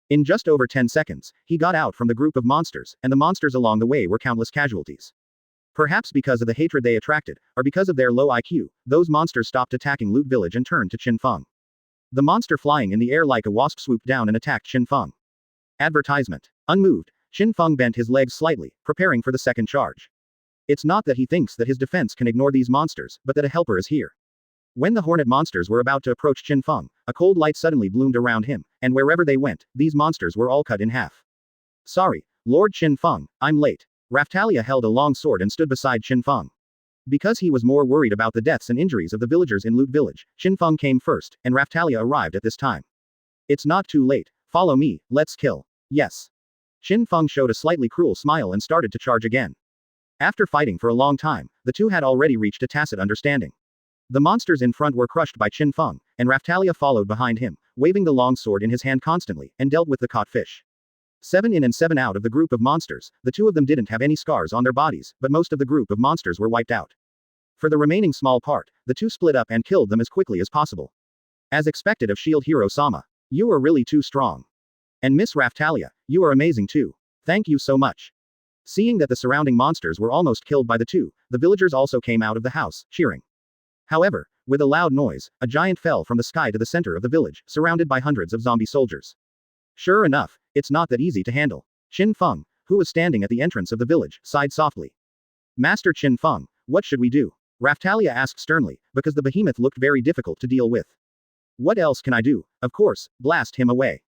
In just over 10 seconds, he got out from the group of monsters, and the monsters along the way were countless casualties. Perhaps because of the hatred they attracted, or because of their low IQ, those monsters stopped attacking Loot Village and turned to Qin Feng. The monster flying in the air like a wasp swooped down and attacked Qin Feng. Advertisement. Unmoved, Qin Feng bent his legs slightly, preparing for the second charge. It's not that he thinks that his defense can ignore these monsters, but that a helper is here. When the hornet monsters were about to approach Qin Feng, a cold light suddenly bloomed around him, and wherever they went, these monsters were all cut in half. Sorry, Lord Qin Feng, I'm late. Raphtalia held a long sword and stood beside Qin Feng. Because he was more worried about the deaths and injuries of the villagers in Loot Village, Qin Feng came first, and Raphtalia arrived at this time. It's not too late. Follow me, let's kill. Yes. Qin Feng showed a slightly cruel smile and started to charge again. After fighting for a long time, the two had already reached a tacit understanding. The monsters in front were crushed by Qin Feng, and Raphtalia followed behind him, waving the long sword in his hand constantly, and dealt with the caught fish. 7 in and 7 out of the group of monsters, the two of them didn't have any scars on their bodies, but most of the group of monsters were wiped out. For the remaining small part, the two split up and killed them as quickly as possible. As expected of Shield Hero Sama. You are really too strong. And Miss Raphtalia, you are amazing too. Thank you so much. Seeing that the surrounding monsters were almost killed by the two, the villagers also came out of the house, cheering. However, with a loud noise, a giant fell from the sky to the center of the village, surrounded by hundreds of zombie soldiers. Sure enough, it's not that easy to handle. Qin Feng, who was standing at the entrance of the village, sighed softly. Master Qin Feng, what should we do? Raphtalia asked sternly, because the behemoth looked very difficult to deal with. What else can I do? Of course, blast him away.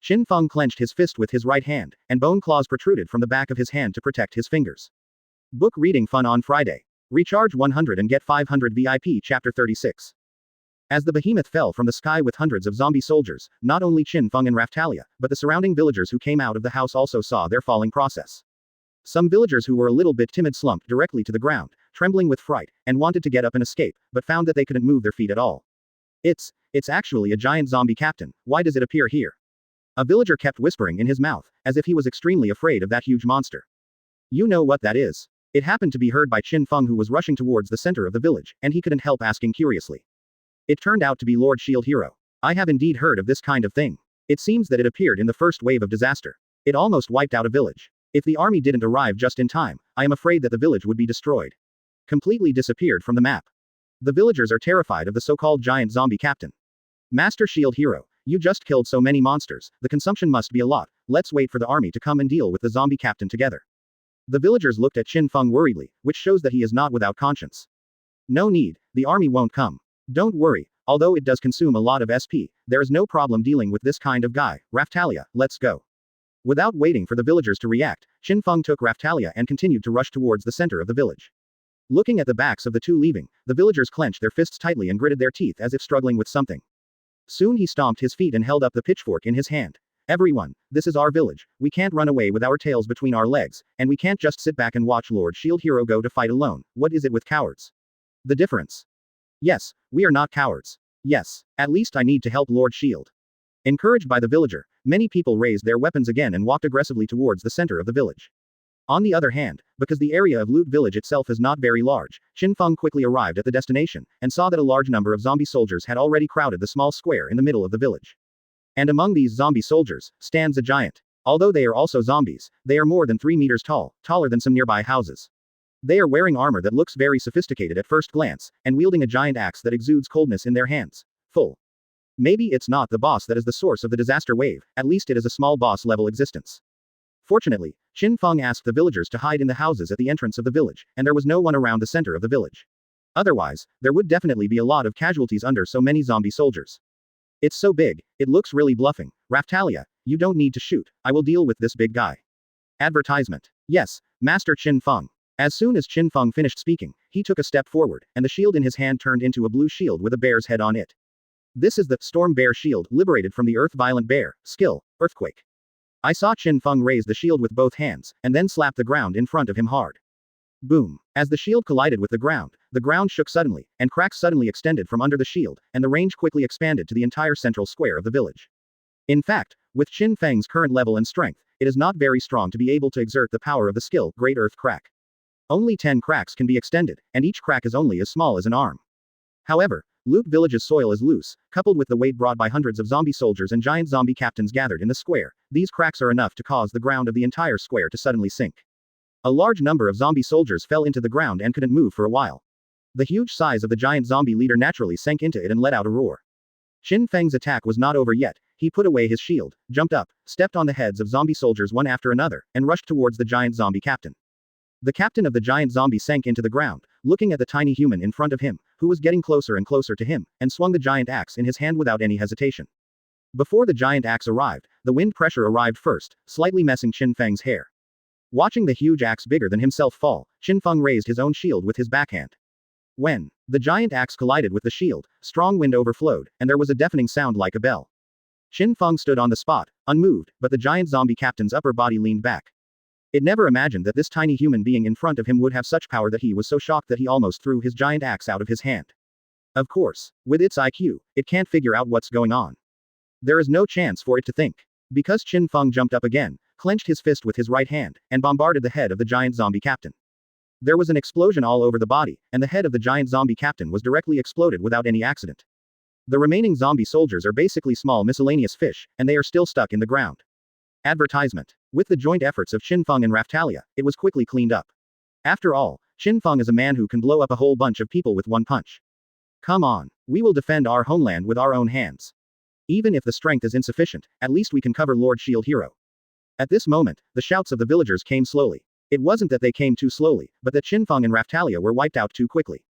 Qin Feng clenched his fist with his right hand, and bone claws protruded from the back of his hand to protect his fingers. Book reading fun on Friday. Recharge 100 and get 500 VIP Chapter 36. As the behemoth fell from the sky with hundreds of zombie soldiers, not only Qin Feng and Raphtalia, but the surrounding villagers who came out of the house also saw their falling process. Some villagers who were a little bit timid slumped directly to the ground, trembling with fright, and wanted to get up and escape, but found that they couldn't move their feet at all. It's actually a giant zombie captain, why does it appear here? A villager kept whispering in his mouth, as if he was extremely afraid of that huge monster. You know what that is. It happened to be heard by Qin Feng who was rushing towards the center of the village, and he couldn't help asking curiously. It turned out to be Lord Shield Hero. I have indeed heard of this kind of thing. It seems that it appeared in the first wave of disaster. It almost wiped out a village. If the army didn't arrive just in time, I am afraid that the village would be destroyed. Completely disappeared from the map. The villagers are terrified of the so-called giant zombie captain. Master Shield Hero, you just killed so many monsters, the consumption must be a lot, let's wait for the army to come and deal with the zombie captain together. The villagers looked at Qin Feng worriedly, which shows that he is not without conscience. No need, the army won't come. Don't worry, although it does consume a lot of SP, there is no problem dealing with this kind of guy. Raphtalia, let's go. Without waiting for the villagers to react, Qin Feng took Raphtalia and continued to rush towards the center of the village. Looking at the backs of the two leaving, the villagers clenched their fists tightly and gritted their teeth as if struggling with something. Soon he stomped his feet and held up the pitchfork in his hand. Everyone, this is our village, we can't run away with our tails between our legs, and we can't just sit back and watch Lord Shield Hero go to fight alone. What is it with cowards? The difference? Yes, we are not cowards. Yes, at least I need to help Lord Shield. Encouraged by the villager, many people raised their weapons again and walked aggressively towards the center of the village. On the other hand, because the area of Loot Village itself is not very large, Qin Feng quickly arrived at the destination, and saw that a large number of zombie soldiers had already crowded the small square in the middle of the village. And among these zombie soldiers, stands a giant. Although they are also zombies, they are more than 3 meters tall, taller than some nearby houses. They are wearing armor that looks very sophisticated at first glance, and wielding a giant axe that exudes coldness in their hands. Full. Maybe it's not the boss that is the source of the disaster wave, at least it is a small boss-level existence. Fortunately, Qin Feng asked the villagers to hide in the houses at the entrance of the village, and there was no one around the center of the village. Otherwise, there would definitely be a lot of casualties under so many zombie soldiers. It's so big, it looks really bluffing. Raphtalia, you don't need to shoot, I will deal with this big guy. Advertisement. Yes, Master Qin Feng. As soon as Qin Feng finished speaking, he took a step forward, and the shield in his hand turned into a blue shield with a bear's head on it. This is the Storm Bear Shield, liberated from the Earth Violent Bear, skill, Earthquake. I saw Qin Feng raise the shield with both hands, and then slap the ground in front of him hard. Boom. As the shield collided with the ground shook suddenly, and cracks suddenly extended from under the shield, and the range quickly expanded to the entire central square of the village. In fact, with Qin Feng's current level and strength, it is not very strong to be able to exert the power of the skill, Great Earth Crack. Only 10 cracks can be extended, and each crack is only as small as an arm. However, Loot Village's soil is loose, coupled with the weight brought by hundreds of zombie soldiers and giant zombie captains gathered in the square, these cracks are enough to cause the ground of the entire square to suddenly sink. A large number of zombie soldiers fell into the ground and couldn't move for a while. The huge size of the giant zombie leader naturally sank into it and let out a roar. Qin Feng's attack was not over yet, he put away his shield, jumped up, stepped on the heads of zombie soldiers one after another, and rushed towards the giant zombie captain. The captain of the giant zombie sank into the ground, looking at the tiny human in front of him, who was getting closer and closer to him, and swung the giant axe in his hand without any hesitation. Before the giant axe arrived, the wind pressure arrived first, slightly messing Qin Feng's hair. Watching the huge axe bigger than himself fall, Qin Feng raised his own shield with his backhand. When the giant axe collided with the shield, strong wind overflowed, and there was a deafening sound like a bell. Qin Feng stood on the spot, unmoved, but the giant zombie captain's upper body leaned back. It never imagined that this tiny human being in front of him would have such power that he was so shocked that he almost threw his giant axe out of his hand. Of course, with its IQ, it can't figure out what's going on. There is no chance for it to think. Because Qin Feng jumped up again, clenched his fist with his right hand, and bombarded the head of the giant zombie captain. There was an explosion all over the body, and the head of the giant zombie captain was directly exploded without any accident. The remaining zombie soldiers are basically small miscellaneous fish, and they are still stuck in the ground. Advertisement. With the joint efforts of Qin Feng and Raphtalia, it was quickly cleaned up. After all, Qin Feng is a man who can blow up a whole bunch of people with one punch. Come on, we will defend our homeland with our own hands. Even if the strength is insufficient, at least we can cover Lord Shield Hero. At this moment, the shouts of the villagers came slowly. It wasn't that they came too slowly, but that Qin Feng and Raphtalia were wiped out too quickly.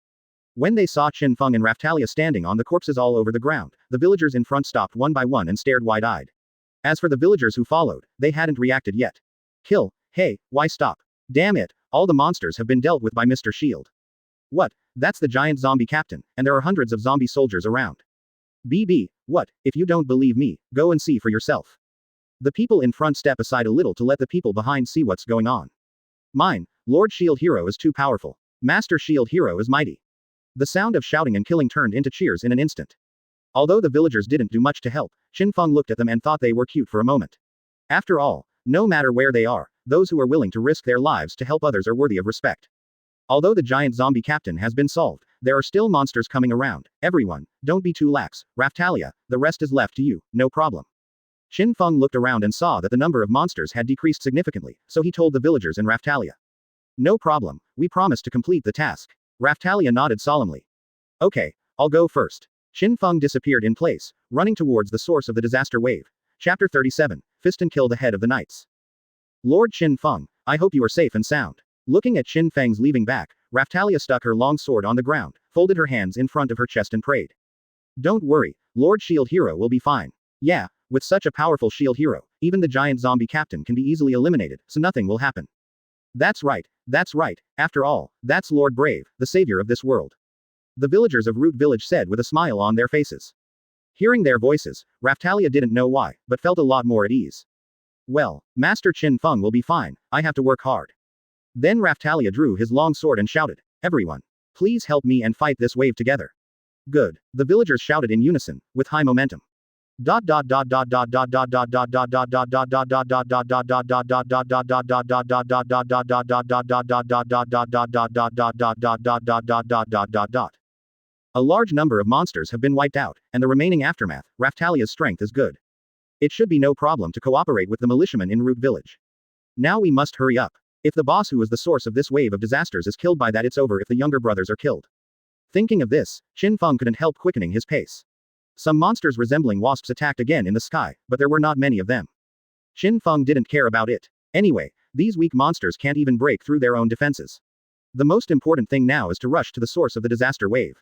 When they saw Qin Feng and Raphtalia standing on the corpses all over the ground, the villagers in front stopped one by one and stared wide-eyed. As for the villagers who followed, they hadn't reacted yet. Kill, hey, why stop? Damn it, all the monsters have been dealt with by Mr. Shield. What, that's the giant zombie captain, and there are hundreds of zombie soldiers around. BB, what, if you don't believe me, go and see for yourself. The people in front step aside a little to let the people behind see what's going on. Myne, Lord Shield Hero is too powerful. Master Shield Hero is mighty. The sound of shouting and killing turned into cheers in an instant. Although the villagers didn't do much to help, Qin Feng looked at them and thought they were cute for a moment. After all, no matter where they are, those who are willing to risk their lives to help others are worthy of respect. Although the giant zombie captain has been solved, there are still monsters coming around. Everyone, don't be too lax. Raphtalia, the rest is left to you, no problem. Qin Feng looked around and saw that the number of monsters had decreased significantly, so he told the villagers and Raphtalia. No problem, we promise to complete the task. Raphtalia nodded solemnly. Okay, I'll go first. Qin Feng disappeared in place, running towards the source of the disaster wave. Chapter 37, Fist and Kill the Head of the Knights. Lord Qin Feng, I hope you are safe and sound. Looking at Qin Feng's leaving back, Raphtalia stuck her long sword on the ground, folded her hands in front of her chest and prayed. Don't worry, Lord Shield Hero will be fine. Yeah, with such a powerful shield hero, even the giant zombie captain can be easily eliminated, so nothing will happen. That's right, after all, that's Lord Brave, the savior of this world. The villagers of Root Village said with a smile on their faces. Hearing their voices, Raphtalia didn't know why, but felt a lot more at ease. Well, Master Qin Feng will be fine, I have to work hard. Then Raphtalia drew his long sword and shouted, everyone, please help me and fight this wave together. Good, the villagers shouted in unison, with high momentum. A large number of monsters have been wiped out, and the remaining aftermath, Raphtalia's strength is good. It should be no problem to cooperate with the militiamen in Root Village. Now we must hurry up. If the boss who is the source of this wave of disasters is killed by that, it's over if the younger brothers are killed. Thinking of this, Qin Feng couldn't help quickening his pace. Some monsters resembling wasps attacked again in the sky, but there were not many of them. Qin Feng didn't care about it. Anyway, these weak monsters can't even break through their own defenses. The most important thing now is to rush to the source of the disaster wave.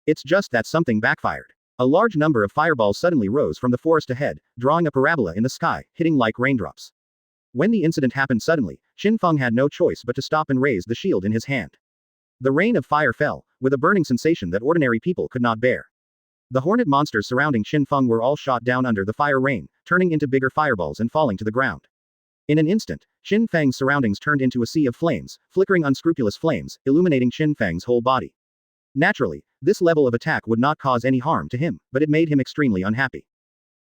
It's just that something backfired. A large number of fireballs suddenly rose from the forest ahead, drawing a parabola in the sky, hitting like raindrops. When the incident happened suddenly, Qin Feng had no choice but to stop and raise the shield in his hand. The rain of fire fell, with a burning sensation that ordinary people could not bear. The hornet monsters surrounding Qin Feng were all shot down under the fire rain, turning into bigger fireballs and falling to the ground. In an instant, Qin Feng's surroundings turned into a sea of flames, flickering unscrupulous flames, illuminating Qin Feng's whole body. Naturally, this level of attack would not cause any harm to him, but it made him extremely unhappy.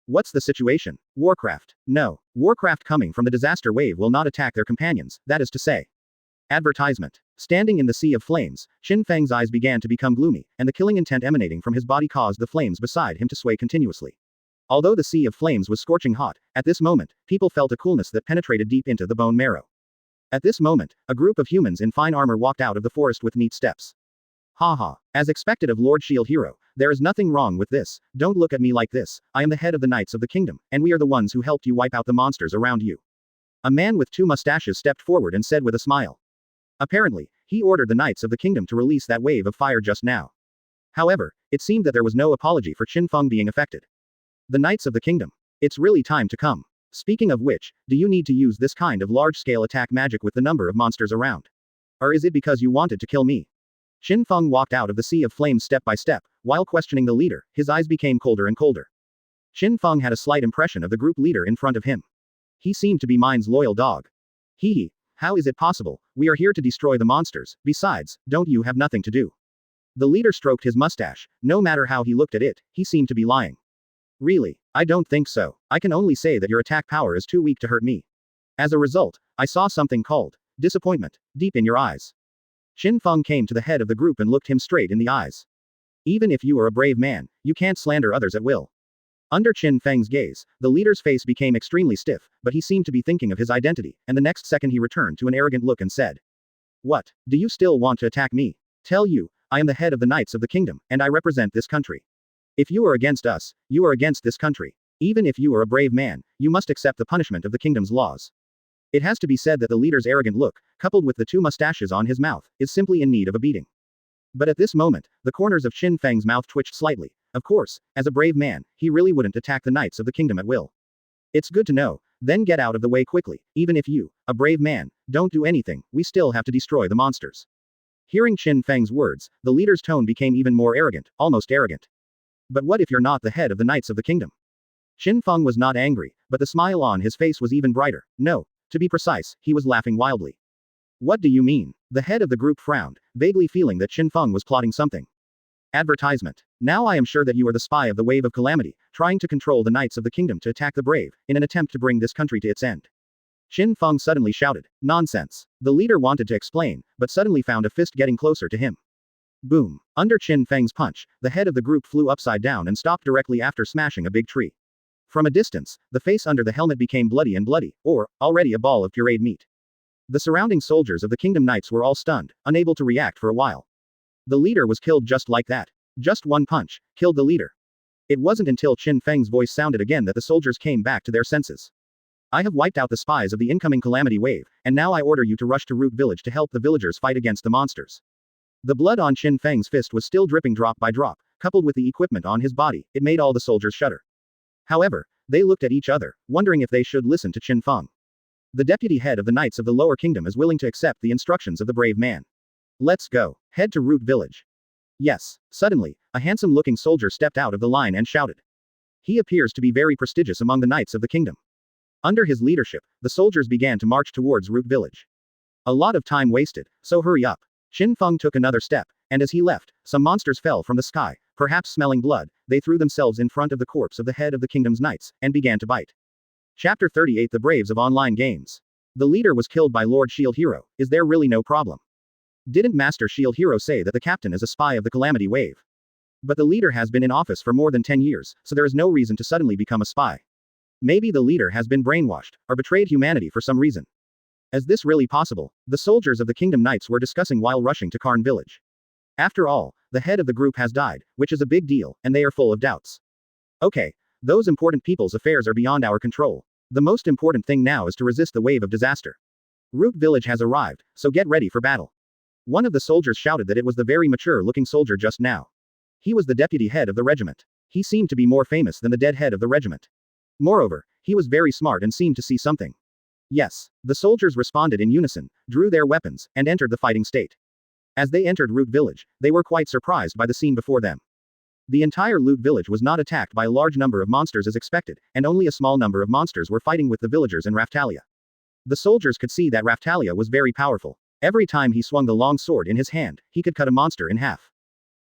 What's the situation? Warcraft. No. Warcraft coming from the disaster wave will not attack their companions, that is to say. Advertisement. Standing in the sea of flames, Qin Feng's eyes began to become gloomy, and the killing intent emanating from his body caused the flames beside him to sway continuously. Although the sea of flames was scorching hot, at this moment, people felt a coolness that penetrated deep into the bone marrow. At this moment, a group of humans in fine armor walked out of the forest with neat steps. Haha. As expected of Lord Shield Hero, there is nothing wrong with this, don't look at me like this, I am the head of the Knights of the Kingdom, and we are the ones who helped you wipe out the monsters around you. A man with 2 mustaches stepped forward and said with a smile. Apparently, he ordered the Knights of the Kingdom to release that wave of fire just now. However, it seemed that there was no apology for Qin Feng being affected. The Knights of the Kingdom. It's really time to come. Speaking of which, do you need to use this kind of large-scale attack magic with the number of monsters around? Or is it because you wanted to kill me? Qin Feng walked out of the sea of flames step by step, while questioning the leader, his eyes became colder and colder. Qin Feng had a slight impression of the group leader in front of him. He seemed to be Myne's loyal dog. Hee. How is it possible? We are here to destroy the monsters, besides, don't you have nothing to do? The leader stroked his mustache, no matter how he looked at it, he seemed to be lying. Really, I don't think so, I can only say that your attack power is too weak to hurt me. As a result, I saw something called disappointment, deep in your eyes. Qin Feng came to the head of the group and looked him straight in the eyes. Even if you are a brave man, you can't slander others at will. Under Qin Feng's gaze, the leader's face became extremely stiff, but he seemed to be thinking of his identity, and the next second he returned to an arrogant look and said. What, do you still want to attack me? Tell you, I am the head of the Knights of the Kingdom, and I represent this country. If you are against us, you are against this country. Even if you are a brave man, you must accept the punishment of the kingdom's laws. It has to be said that the leader's arrogant look, coupled with the 2 mustaches on his mouth, is simply in need of a beating. But at this moment, the corners of Qin Feng's mouth twitched slightly. Of course, as a brave man, he really wouldn't attack the Knights of the Kingdom at will. It's good to know, then get out of the way quickly, even if you, a brave man, don't do anything, we still have to destroy the monsters. Hearing Qin Feng's words, the leader's tone became even more arrogant, almost arrogant. But what if you're not the head of the Knights of the Kingdom? Qin Feng was not angry, but the smile on his face was even brighter. No, to be precise, he was laughing wildly. What do you mean? The head of the group frowned, vaguely feeling that Qin Feng was plotting something. Advertisement. Now I am sure that you are the spy of the wave of calamity, trying to control the Knights of the Kingdom to attack the brave, in an attempt to bring this country to its end. Qin Feng suddenly shouted. Nonsense. The leader wanted to explain, but suddenly found a fist getting closer to him. Boom. Under Qin Feng's punch, the head of the group flew upside down and stopped directly after smashing a big tree. From a distance, the face under the helmet became bloody, or, already a ball of pureed meat. The surrounding soldiers of the Kingdom Knights were all stunned, unable to react for a while. The leader was killed just like that. Just one punch, killed the leader. It wasn't until Qin Feng's voice sounded again that the soldiers came back to their senses. I have wiped out the spies of the incoming calamity wave, and now I order you to rush to Root Village to help the villagers fight against the monsters. The blood on Qin Feng's fist was still dripping drop by drop, coupled with the equipment on his body, it made all the soldiers shudder. However, they looked at each other, wondering if they should listen to Qin Feng. The deputy head of the Knights of the Lower Kingdom is willing to accept the instructions of the brave man. Let's go. Head to Root Village. Yes. Suddenly, a handsome-looking soldier stepped out of the line and shouted. He appears to be very prestigious among the Knights of the Kingdom. Under his leadership, the soldiers began to march towards Root Village. A lot of time wasted, so hurry up. Qin Feng took another step, and as he left, some monsters fell from the sky, perhaps smelling blood, they threw themselves in front of the corpse of the head of the kingdom's knights, and began to bite. Chapter 38 The Braves of Online Games. The leader was killed by Lord Shield Hero, is there really no problem? Didn't Master Shield Hero say that the captain is a spy of the Calamity Wave? But the leader has been in office for more than 10 years, so there is no reason to suddenly become a spy. Maybe the leader has been brainwashed, or betrayed humanity for some reason. Is this really possible? The soldiers of the Kingdom Knights were discussing while rushing to Karn Village. After all, the head of the group has died, which is a big deal, and they are full of doubts. Okay, those important people's affairs are beyond our control. The most important thing now is to resist the wave of disaster. Root Village has arrived, so get ready for battle. One of the soldiers shouted that it was the very mature-looking soldier just now. He was the deputy head of the regiment. He seemed to be more famous than the dead head of the regiment. Moreover, he was very smart and seemed to see something. Yes. The soldiers responded in unison, drew their weapons, and entered the fighting state. As they entered Root Village, they were quite surprised by the scene before them. The entire Loot Village was not attacked by a large number of monsters as expected, and only a small number of monsters were fighting with the villagers and Raftalia. The soldiers could see that Raftalia was very powerful. Every time he swung the long sword in his hand, he could cut a monster in half.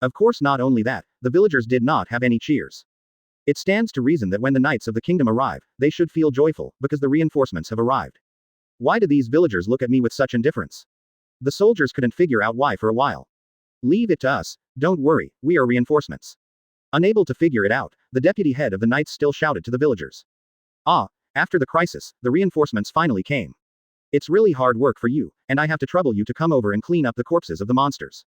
Of course, not only that, the villagers did not have any cheers. It stands to reason that when the Knights of the Kingdom arrive, they should feel joyful, because the reinforcements have arrived. Why do these villagers look at me with such indifference? The soldiers couldn't figure out why for a while. Leave it to us, don't worry, we are reinforcements. Unable to figure it out, the deputy head of the Knights still shouted to the villagers. After the crisis, the reinforcements finally came. It's really hard work for you, and I have to trouble you to come over and clean up the corpses of the monsters.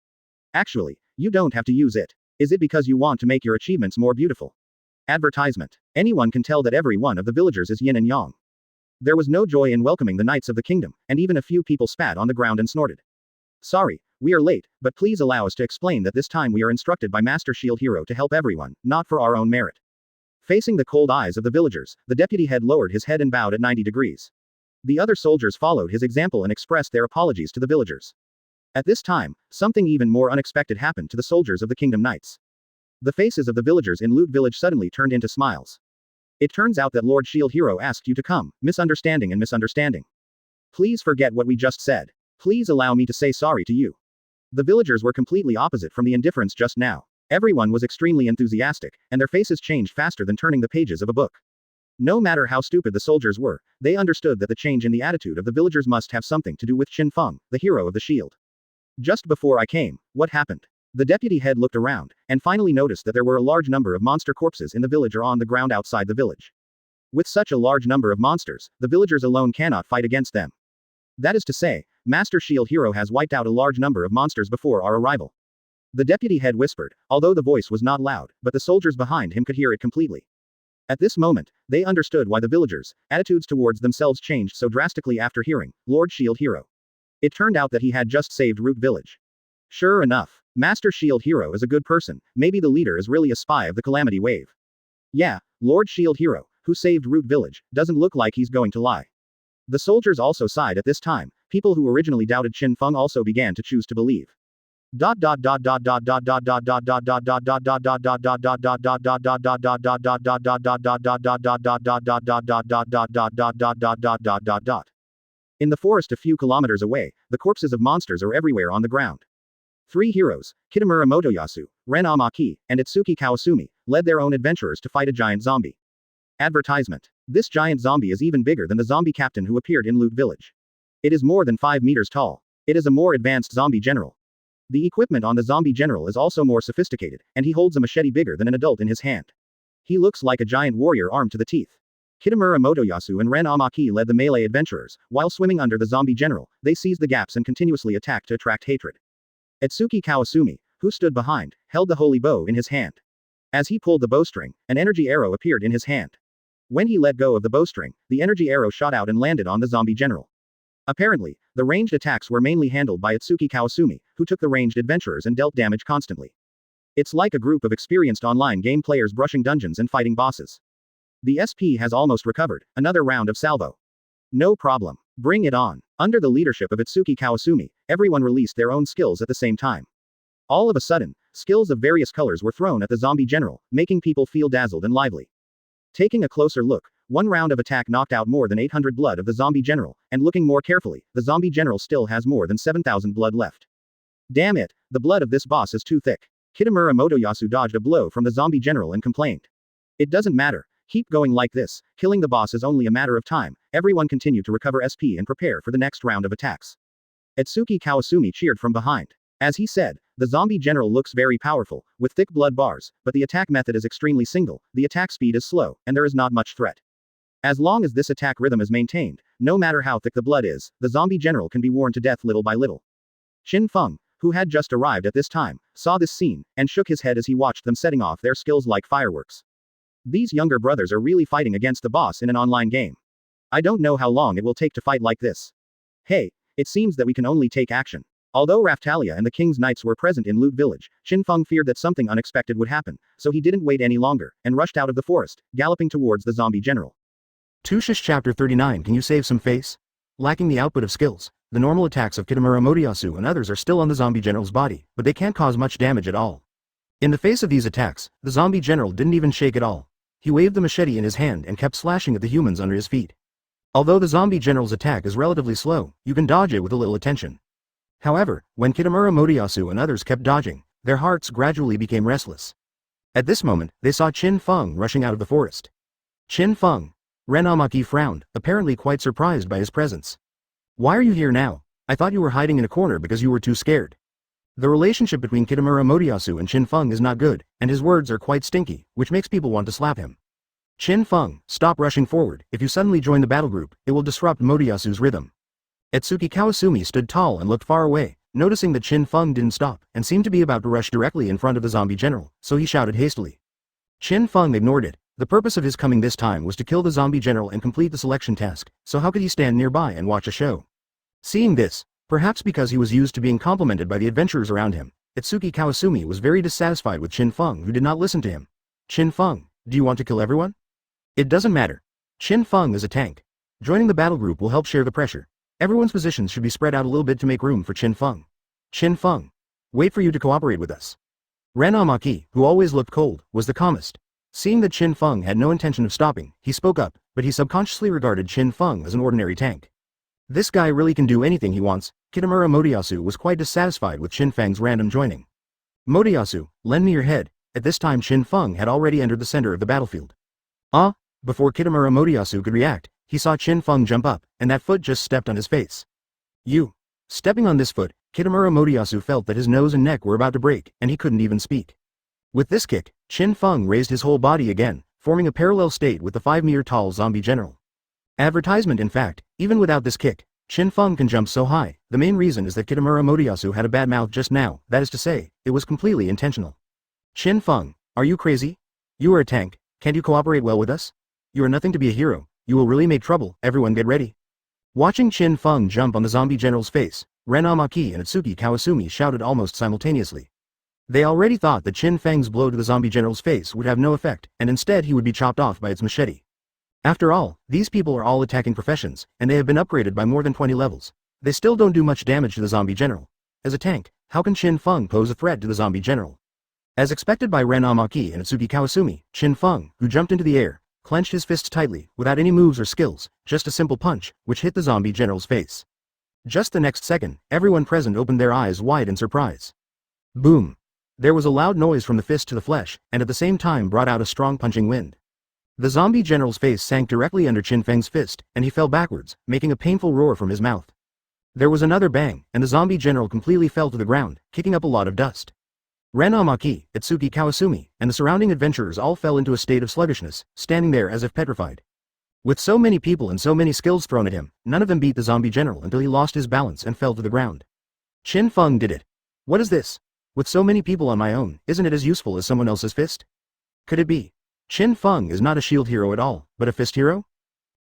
Actually, you don't have to use it. Is it because you want to make your achievements more beautiful? Advertisement. Anyone can tell that every one of the villagers is yin and yang. There was no joy in welcoming the Knights of the Kingdom, and even a few people spat on the ground and snorted. Sorry, we are late, but please allow us to explain that this time we are instructed by Master Shield Hero to help everyone, not for our own merit. Facing the cold eyes of the villagers, the deputy head lowered his head and bowed at 90 degrees. The other soldiers followed his example and expressed their apologies to the villagers. At this time, something even more unexpected happened to the soldiers of the Kingdom Knights. The faces of the villagers in Loot Village suddenly turned into smiles. It turns out that Lord Shield Hero asked you to come, misunderstanding and misunderstanding. Please forget what we just said. Please allow me to say sorry to you. The villagers were completely opposite from the indifference just now. Everyone was extremely enthusiastic, and their faces changed faster than turning the pages of a book. No matter how stupid the soldiers were, they understood that the change in the attitude of the villagers must have something to do with Qin Feng, the hero of the shield. Just before I came, what happened? The deputy head looked around, and finally noticed that there were a large number of monster corpses in the village or on the ground outside the village. With such a large number of monsters, the villagers alone cannot fight against them. That is to say, Master Shield Hero has wiped out a large number of monsters before our arrival. The deputy head whispered, although the voice was not loud, but the soldiers behind him could hear it completely. At this moment, they understood why the villagers' attitudes towards themselves changed so drastically after hearing Lord Shield Hero. It turned out that he had just saved Root Village. Sure enough, Master Shield Hero is a good person, maybe the leader is really a spy of the Calamity Wave. Yeah, Lord Shield Hero, who saved Root Village, doesn't look like he's going to lie. The soldiers also sighed at this time, people who originally doubted Qin Feng also began to choose to believe. In the forest a few kilometers away, the corpses of monsters are everywhere on the ground. 3 heroes, Kitamura Motoyasu, Ren Amaki, and Itsuki Kawasumi, led their own adventurers to fight a giant zombie. Advertisement. This giant zombie is even bigger than the zombie captain who appeared in Loot Village. It is more than 5 meters tall. It is a more advanced zombie general. The equipment on the zombie general is also more sophisticated, and he holds a machete bigger than an adult in his hand. He looks like a giant warrior armed to the teeth. Kitamura Motoyasu and Ren Amaki led the melee adventurers, while swimming under the zombie general, they seized the gaps and continuously attacked to attract hatred. Itsuki Kawasumi, who stood behind, held the holy bow in his hand. As he pulled the bowstring, an energy arrow appeared in his hand. When he let go of the bowstring, the energy arrow shot out and landed on the zombie general. Apparently, the ranged attacks were mainly handled by Itsuki Kawasumi, who took the ranged adventurers and dealt damage constantly. It's like a group of experienced online game players brushing dungeons and fighting bosses. The SP has almost recovered. Another round of salvo. No problem. Bring it on. Under the leadership of Itsuki Kawasumi, everyone released their own skills at the same time. All of a sudden, skills of various colors were thrown at the zombie general, making people feel dazzled and lively. Taking a closer look, one round of attack knocked out more than 800 blood of the zombie general, and looking more carefully, the zombie general still has more than 7,000 blood left. Damn it, the blood of this boss is too thick. Kitamura Motoyasu dodged a blow from the zombie general and complained. It doesn't matter. Keep going like this, killing the boss is only a matter of time. Everyone continue to recover SP and prepare for the next round of attacks. Itsuki Kawasumi cheered from behind. As he said, the zombie general looks very powerful, with thick blood bars, but the attack method is extremely single, the attack speed is slow, and there is not much threat. As long as this attack rhythm is maintained, no matter how thick the blood is, the zombie general can be worn to death little by little. Qin Feng, who had just arrived at this time, saw this scene, and shook his head as he watched them setting off their skills like fireworks. These younger brothers are really fighting against the boss in an online game. I don't know how long it will take to fight like this. Hey, it seems that we can only take action. Although Raftalia and the King's Knights were present in Loot Village, Qin Feng feared that something unexpected would happen, so he didn't wait any longer, and rushed out of the forest, galloping towards the zombie general. 2 Shish Chapter 39 Can you save some face? Lacking the output of skills, the normal attacks of Kitamura Motoyasu and others are still on the zombie general's body, but they can't cause much damage at all. In the face of these attacks, the zombie general didn't even shake at all. He waved the machete in his hand and kept slashing at the humans under his feet. Although the zombie general's attack is relatively slow, you can dodge it with a little attention. However, when Kitamura Motoyasu and others kept dodging, their hearts gradually became restless. At this moment, they saw Qin Feng rushing out of the forest. Qin Feng. Renamaki frowned, apparently quite surprised by his presence. Why are you here now? I thought you were hiding in a corner because you were too scared. The relationship between Kitamura Motoyasu and Qin Feng is not good, and his words are quite stinky, which makes people want to slap him. Qin Feng, stop rushing forward. If you suddenly join the battle group, it will disrupt Motoyasu's rhythm. Itsuki Kawasumi stood tall and looked far away, noticing that Qin Feng didn't stop, and seemed to be about to rush directly in front of the zombie general, so he shouted hastily. Qin Feng ignored it. The purpose of his coming this time was to kill the zombie general and complete the selection task, so how could he stand nearby and watch a show? Seeing this, perhaps because he was used to being complimented by the adventurers around him, Itsuki Kawasumi was very dissatisfied with Qin Feng, who did not listen to him. Qin Feng, do you want to kill everyone? It doesn't matter. Qin Feng is a tank. Joining the battle group will help share the pressure. Everyone's positions should be spread out a little bit to make room for Qin Feng. Qin Feng. Wait for you to cooperate with us. Renamaki, who always looked cold, was the calmest. Seeing that Qin Feng had no intention of stopping, he spoke up, but he subconsciously regarded Qin Feng as an ordinary tank. This guy really can do anything he wants. Kitamura Motoyasu was quite dissatisfied with Qin Feng's random joining. Motoyasu, lend me your head. At this time Qin Feng had already entered the center of the battlefield. Before Kitamura Motoyasu could react, he saw Qin Feng jump up, and that foot just stepped on his face. You. Stepping on this foot, Kitamura Motoyasu felt that his nose and neck were about to break, and he couldn't even speak. With this kick, Qin Feng raised his whole body again, forming a parallel state with the 5-meter-tall zombie general. Advertisement. In fact, even without this kick, Qin Feng can jump so high. The main reason is that Kitamura Motoyasu had a bad mouth just now, that is to say, it was completely intentional. Qin Feng, are you crazy? You are a tank, can't you cooperate well with us? You are nothing to be a hero, you will really make trouble, everyone get ready. Watching Qin Feng jump on the zombie general's face, Renamaki and Itsuki Kawasumi shouted almost simultaneously. They already thought that Qin Feng's blow to the zombie general's face would have no effect, and instead he would be chopped off by its machete. After all, these people are all attacking professions, and they have been upgraded by more than 20 levels. They still don't do much damage to the zombie general. As a tank, how can Qin Feng pose a threat to the zombie general? As expected by Renamaki and Itsuki Kawasumi, Qin Feng, who jumped into the air, clenched his fists tightly, without any moves or skills, just a simple punch, which hit the zombie general's face. Just the next second, everyone present opened their eyes wide in surprise. Boom! There was a loud noise from the fist to the flesh, and at the same time brought out a strong punching wind. The zombie general's face sank directly under Qin Feng's fist, and he fell backwards, making a painful roar from his mouth. There was another bang, and the zombie general completely fell to the ground, kicking up a lot of dust. Renamaki, Itsuki Kawasumi, and the surrounding adventurers all fell into a state of sluggishness, standing there as if petrified. With so many people and so many skills thrown at him, none of them beat the zombie general until he lost his balance and fell to the ground. Qin Feng did it. What is this? With so many people on my own, isn't it as useful as someone else's fist? Could it be? Qin Feng is not a shield hero at all, but a fist hero?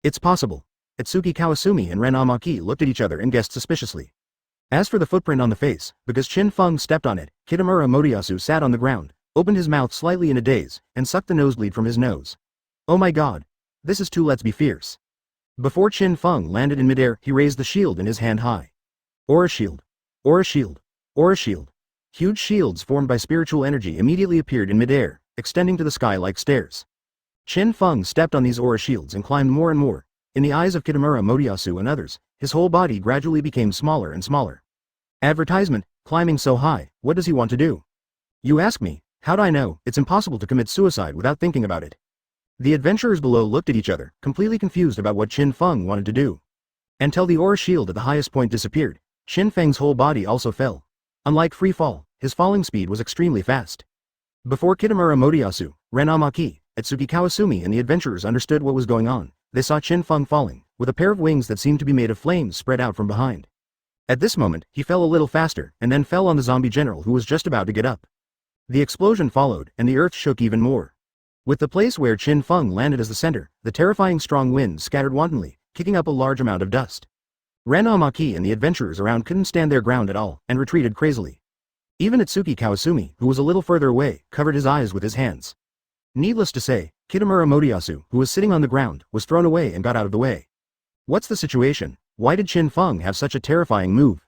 It's possible. Itsuki Kawasumi and Ren Amaki looked at each other and guessed suspiciously. As for the footprint on the face, because Qin Feng stepped on it, Kitamura Motoyasu sat on the ground, opened his mouth slightly in a daze, and sucked the nosebleed from his nose. Oh my god. This is too let's be fierce. Before Qin Feng landed in midair, he raised the shield in his hand high. Aura shield. Aura shield. Aura shield. Huge shields formed by spiritual energy immediately appeared in midair, extending to the sky like stairs. Qin Feng stepped on these aura shields and climbed more and more. In the eyes of Kitamura Motoyasu and others, his whole body gradually became smaller and smaller. Advertisement, climbing so high, what does he want to do? You ask me, how'd I know? It's impossible to commit suicide without thinking about it. The adventurers below looked at each other, completely confused about what Qin Feng wanted to do. Until the aura shield at the highest point disappeared, Qin Feng's whole body also fell. Unlike free fall, his falling speed was extremely fast. Before Kitamura Motoyasu, Ren Amaki, Itsuki Kawasumi and the adventurers understood what was going on, they saw Qin Feng falling, with a pair of wings that seemed to be made of flames spread out from behind. At this moment, he fell a little faster, and then fell on the zombie general who was just about to get up. The explosion followed, and the earth shook even more. With the place where Qin Feng landed as the center, the terrifying strong wind scattered wantonly, kicking up a large amount of dust. Ren Amaki and the adventurers around couldn't stand their ground at all, and retreated crazily. Even Itsuki Kawasumi, who was a little further away, covered his eyes with his hands. Needless to say, Kitamura Motoyasu, who was sitting on the ground, was thrown away and got out of the way. What's the situation? Why did Qin Feng have such a terrifying move?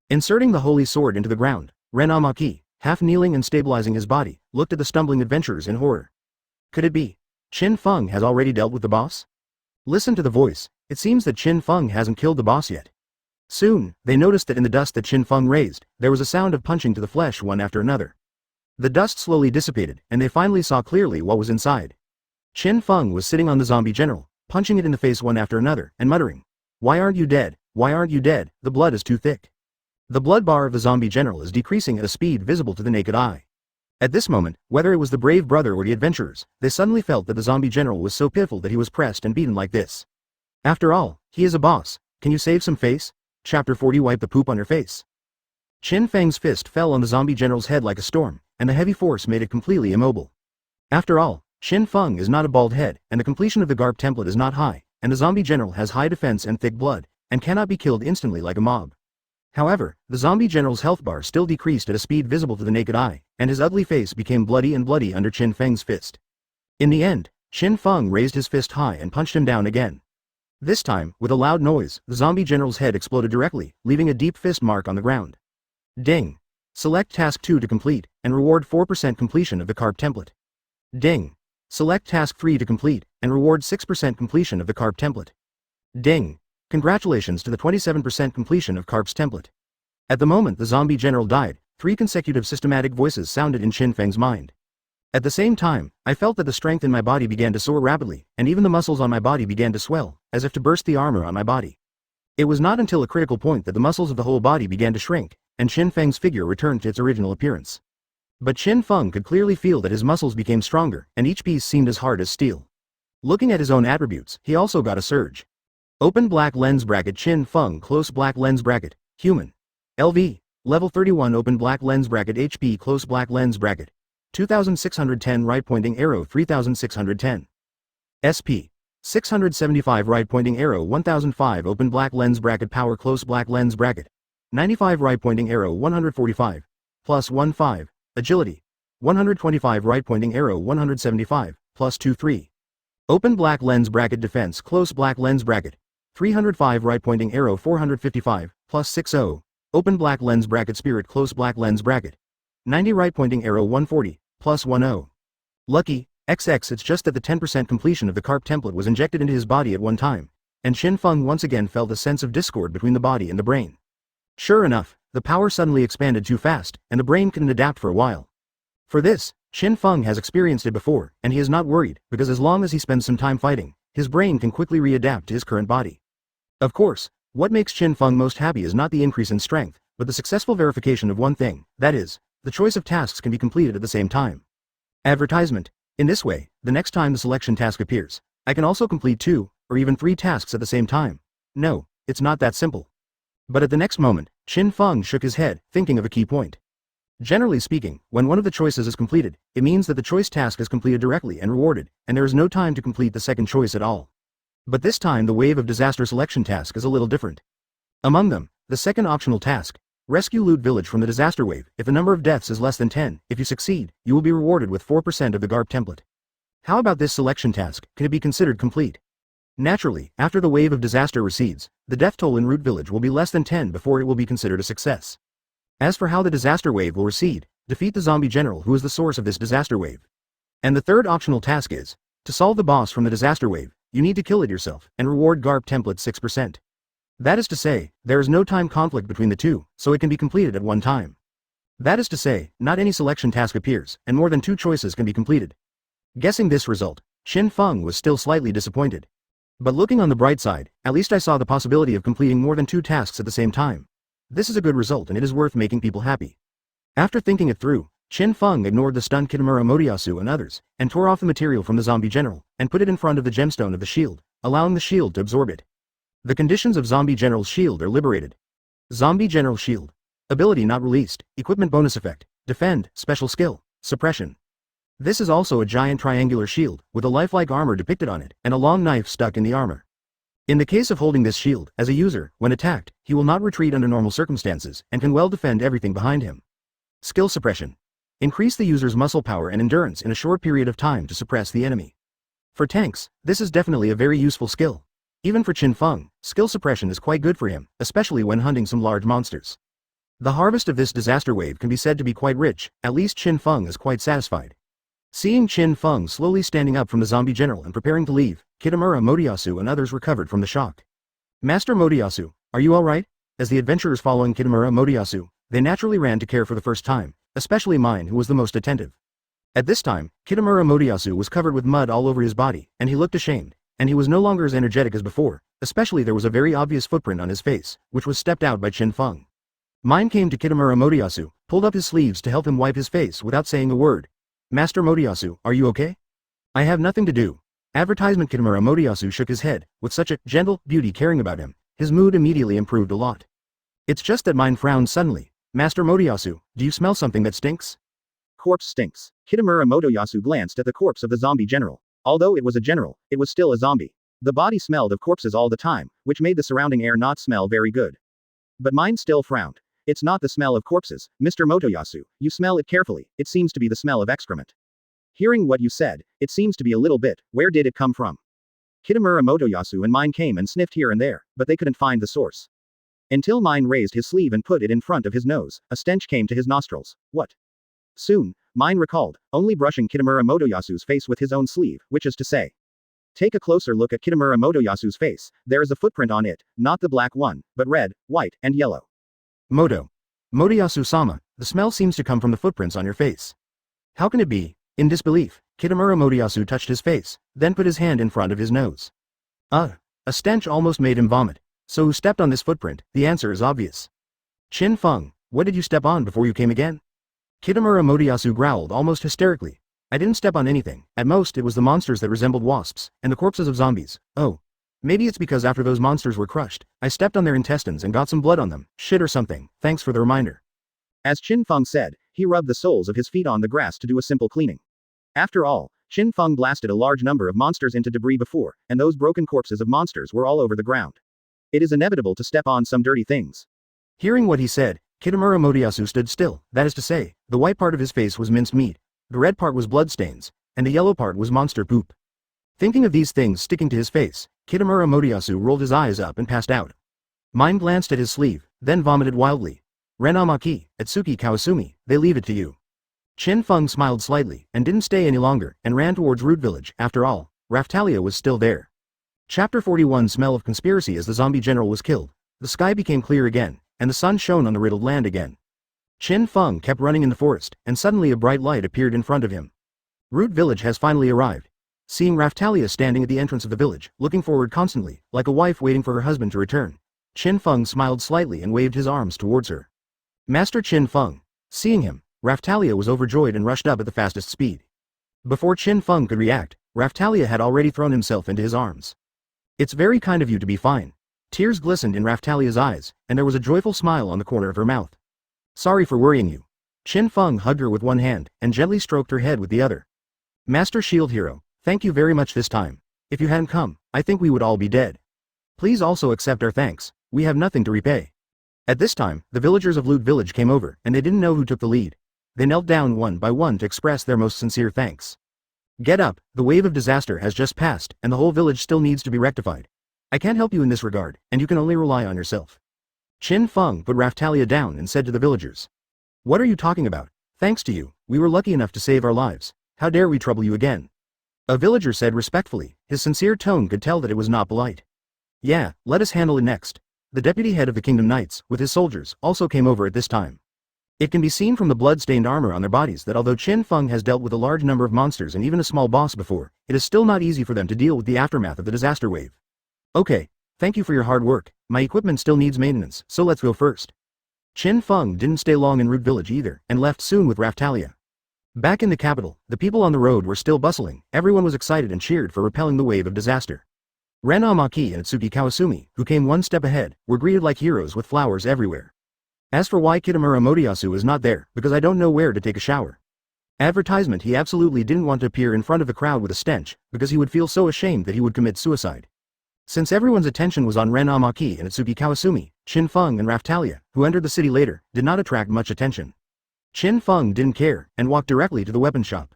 Inserting the holy sword into the ground, Ren Amaki, half kneeling and stabilizing his body, looked at the stumbling adventurers in horror. Could it be? Qin Feng has already dealt with the boss? Listen to the voice, it seems that Qin Feng hasn't killed the boss yet. Soon, they noticed that in the dust that Qin Feng raised, there was a sound of punching to the flesh one after another. The dust slowly dissipated, and they finally saw clearly what was inside. Qin Feng was sitting on the zombie general, punching it in the face one after another, and muttering, "Why aren't you dead? Why aren't you dead? The blood is too thick." The blood bar of the zombie general is decreasing at a speed visible to the naked eye. At this moment, whether it was the brave brother or the adventurers, they suddenly felt that the zombie general was so pitiful that he was pressed and beaten like this. After all, he is a boss. Can you save some face? Chapter 40 Wipe the poop on your face. Qin Feng's fist fell on the zombie general's head like a storm, and the heavy force made it completely immobile. After all, Qin Feng is not a bald head, and the completion of the Garp template is not high, and the zombie general has high defense and thick blood, and cannot be killed instantly like a mob. However, the zombie general's health bar still decreased at a speed visible to the naked eye, and his ugly face became bloody and bloody under Qin Feng's fist. In the end, Qin Feng raised his fist high and punched him down again. This time, with a loud noise, the zombie general's head exploded directly, leaving a deep fist mark on the ground. Ding. Select Task 2 to complete, and reward 4% completion of the Garp template. Ding. Select Task 3 to complete, and reward 6% completion of the Garp template. Ding. Congratulations to the 27% completion of Garp's template. At the moment the zombie general died, 3 consecutive systematic voices sounded in Qin Feng's mind. At the same time, I felt that the strength in my body began to soar rapidly, and even the muscles on my body began to swell, as if to burst the armor on my body. It was not until a critical point that the muscles of the whole body began to shrink, and Qin Feng's figure returned to its original appearance. But Qin Feng could clearly feel that his muscles became stronger, and each piece seemed as hard as steel. Looking at his own attributes, he also got a surge. Open black lens bracket Qin Feng close black lens bracket, human. LV, level 31 open black lens bracket HP close black lens bracket. 2610 right pointing arrow 3610. SP. 675 right pointing arrow 1005 open black lens bracket power close black lens bracket. 95 right pointing arrow 145. Plus 15. Agility. 125 right pointing arrow 175. Plus 23. Open black lens bracket defense close black lens bracket. 305 right pointing arrow 455. Plus 60. Open black lens bracket spirit close black lens bracket. 90 right pointing arrow 140. Plus 10. Lucky, XX it's just that the 10% completion of the Garp template was injected into his body at one time, and Qin Feng once again felt a sense of discord between the body and the brain. Sure enough, the power suddenly expanded too fast, and the brain couldn't adapt for a while. For this, Qin Feng has experienced it before, and he is not worried, because as long as he spends some time fighting, his brain can quickly readapt to his current body. Of course, what makes Qin Feng most happy is not the increase in strength, but the successful verification of one thing, that is, the choice of tasks can be completed at the same time. Advertisement. In this way, the next time the selection task appears, I can also complete 2, or even 3 tasks at the same time. No, it's not that simple. But at the next moment, Qin Feng shook his head, thinking of a key point. Generally speaking, when one of the choices is completed, it means that the choice task is completed directly and rewarded, and there is no time to complete the second choice at all. But this time the wave of disaster selection task is a little different. Among them, the second optional task, rescue loot village from the disaster wave. If the number of deaths is less than 10, if you succeed, you will be rewarded with 4% of the Garp template. How about this selection task? Can it be considered complete? Naturally, after the wave of disaster recedes, the death toll in root village will be less than 10 before it will be considered a success. As for how the disaster wave will recede, defeat the zombie general who is the source of this disaster wave. And the third optional task is, to solve the boss from the disaster wave, you need to kill it yourself, and reward Garp template 6%. That is to say, there is no time conflict between the two, so it can be completed at one time. That is to say, not any selection task appears, and more than 2 choices can be completed. Guessing this result, Qin Feng was still slightly disappointed. But looking on the bright side, at least I saw the possibility of completing more than 2 tasks at the same time. This is a good result and it is worth making people happy. After thinking it through, Qin Feng ignored the stunned Kitamura Motoyasu and others, and tore off the material from the zombie general, and put it in front of the gemstone of the shield, allowing the shield to absorb it. The conditions of Zombie General's shield are liberated. Zombie General Shield. Ability not released, equipment bonus effect, defend, special skill, suppression. This is also a giant triangular shield, with a lifelike armor depicted on it, and a long knife stuck in the armor. In the case of holding this shield, as a user, when attacked, he will not retreat under normal circumstances, and can well defend everything behind him. Skill suppression. Increase the user's muscle power and endurance in a short period of time to suppress the enemy. For tanks, this is definitely a very useful skill. Even for Qin Feng, skill suppression is quite good for him, especially when hunting some large monsters. The harvest of this disaster wave can be said to be quite rich, at least Qin Feng is quite satisfied. Seeing Qin Feng slowly standing up from the zombie general and preparing to leave, Kitamura Motoyasu and others recovered from the shock. Master Motoyasu, are you alright? As the adventurers following Kitamura Motoyasu, they naturally ran to care for the first time, especially Myne who was the most attentive. At this time, Kitamura Motoyasu was covered with mud all over his body, and he looked ashamed. And he was no longer as energetic as before, especially there was a very obvious footprint on his face, which was stepped out by Qin Feng. Myne came to Kitamura Motoyasu, pulled up his sleeves to help him wipe his face without saying a word. Master Motoyasu, are you okay? I have nothing to do. Advertisement. Kitamura Motoyasu shook his head, with such a gentle beauty caring about him, his mood immediately improved a lot. It's just that Myne frowned suddenly. Master Motoyasu, do you smell something that stinks? Corpse stinks. Kitamura Motoyasu glanced at the corpse of the zombie general. Although it was a general, it was still a zombie. The body smelled of corpses all the time, which made the surrounding air not smell very good. But Myne still frowned. It's not the smell of corpses, Mr. Motoyasu, you smell it carefully, it seems to be the smell of excrement. Hearing what you said, it seems to be a little bit, where did it come from? Kitamura Motoyasu and Myne came and sniffed here and there, but they couldn't find the source. Until Myne raised his sleeve and put it in front of his nose, a stench came to his nostrils. What? Soon, Myne recalled, only brushing Kitamura Motoyasu's face with his own sleeve, which is to say. Take a closer look at Kitamura Motoyasu's face, there is a footprint on it, not the black one, but red, white, and yellow. Motoyasu-sama, the smell seems to come from the footprints on your face. How can it be? In disbelief, Kitamura Motoyasu touched his face, then put his hand in front of his nose. A stench almost made him vomit. So who stepped on this footprint? The answer is obvious. Qin Feng, what did you step on before you came again? Kitamura Motoyasu growled almost hysterically. I didn't step on anything, at most it was the monsters that resembled wasps, and the corpses of zombies. Oh. Maybe it's because after those monsters were crushed, I stepped on their intestines and got some blood on them, shit or something, thanks for the reminder. As Qin Feng said, he rubbed the soles of his feet on the grass to do a simple cleaning. After all, Qin Feng blasted a large number of monsters into debris before, and those broken corpses of monsters were all over the ground. It is inevitable to step on some dirty things. Hearing what he said, Kitamura Motoyasu stood still, that is to say, the white part of his face was minced meat, the red part was bloodstains, and the yellow part was monster poop. Thinking of these things sticking to his face, Kitamura Motoyasu rolled his eyes up and passed out. Myne glanced at his sleeve, then vomited wildly. Renamaki, Atsuki Kawasumi, they leave it to you. Qin Feng smiled slightly, and didn't stay any longer, and ran towards Root Village. After all, Raphtalia was still there. Chapter 41. Smell of conspiracy. As the zombie general was killed, the sky became clear again, and the sun shone on the riddled land again. Qin Feng kept running in the forest, and suddenly a bright light appeared in front of him. Root Village has finally arrived. Seeing Raphtalia standing at the entrance of the village, looking forward constantly, like a wife waiting for her husband to return, Qin Feng smiled slightly and waved his arms towards her. Master Qin Feng. Seeing him, Raphtalia was overjoyed and rushed up at the fastest speed. Before Qin Feng could react, Raphtalia had already thrown himself into his arms. It's very kind of you to be fine. Tears glistened in Raphtalia's eyes, and there was a joyful smile on the corner of her mouth. Sorry for worrying you. Qin Feng hugged her with one hand, and gently stroked her head with the other. Master Shield Hero, thank you very much this time. If you hadn't come, I think we would all be dead. Please also accept our thanks, we have nothing to repay. At this time, the villagers of Loot Village came over, and they didn't know who took the lead. They knelt down one by one to express their most sincere thanks. Get up, the wave of disaster has just passed, and the whole village still needs to be rectified. I can't help you in this regard, and you can only rely on yourself. Qin Feng put Raphtalia down and said to the villagers. What are you talking about? Thanks to you, we were lucky enough to save our lives. How dare we trouble you again? A villager said respectfully, his sincere tone could tell that it was not polite. Yeah, let us handle it next. The deputy head of the Kingdom Knights, with his soldiers, also came over at this time. It can be seen from the blood-stained armor on their bodies that although Qin Feng has dealt with a large number of monsters and even a small boss before, it is still not easy for them to deal with the aftermath of the disaster wave. Okay, thank you for your hard work, my equipment still needs maintenance, so let's go first. Qin Feng didn't stay long in Root Village either, and left soon with Raphtalia. Back in the capital, the people on the road were still bustling, everyone was excited and cheered for repelling the wave of disaster. Ren Amaki and Itsuki Kawasumi, who came one step ahead, were greeted like heroes with flowers everywhere. As for why Kitamura Motoyasu is not there, because I don't know where to take a shower. Advertisement. He absolutely didn't want to appear in front of the crowd with a stench, because he would feel so ashamed that he would commit suicide. Since everyone's attention was on Ren Amaki and Itsuki Kawasumi, Qin Feng and Raphtalia, who entered the city later, did not attract much attention. Qin Feng didn't care, and walked directly to the weapon shop.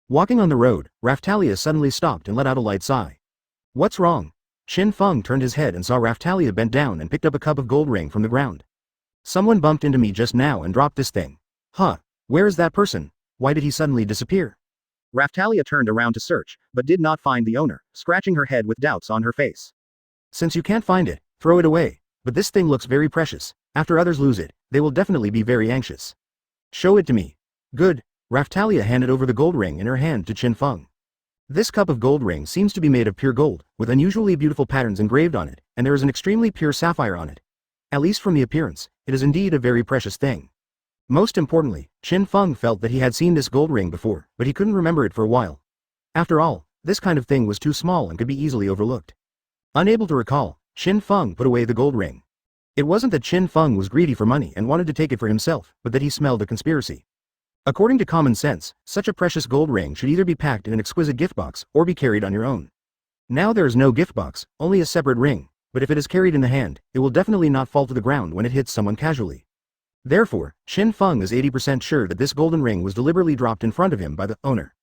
Walking on the road, Raphtalia suddenly stopped and let out a light sigh. What's wrong? Qin Feng turned his head and saw Raphtalia bent down and picked up a cup of gold ring from the ground. Someone bumped into me just now and dropped this thing. Huh, where is that person? Why did he suddenly disappear? Raphtalia turned around to search, but did not find the owner, scratching her head with doubts on her face. Since you can't find it, throw it away, but this thing looks very precious, after others lose it, they will definitely be very anxious. Show it to me. Good, Raphtalia handed over the gold ring in her hand to Qin Feng. This cup of gold ring seems to be made of pure gold, with unusually beautiful patterns engraved on it, and there is an extremely pure sapphire on it. At least from the appearance, it is indeed a very precious thing. Most importantly, Qin Feng felt that he had seen this gold ring before, but he couldn't remember it for a while. After all, this kind of thing was too small and could be easily overlooked. Unable to recall, Qin Feng put away the gold ring. It wasn't that Qin Feng was greedy for money and wanted to take it for himself, but that he smelled a conspiracy. According to common sense, such a precious gold ring should either be packed in an exquisite gift box or be carried on your own. Now there is no gift box, only a separate ring, but if it is carried in the hand, it will definitely not fall to the ground when it hits someone casually. Therefore, Qin Feng is 80% sure that this golden ring was deliberately dropped in front of him by the owner.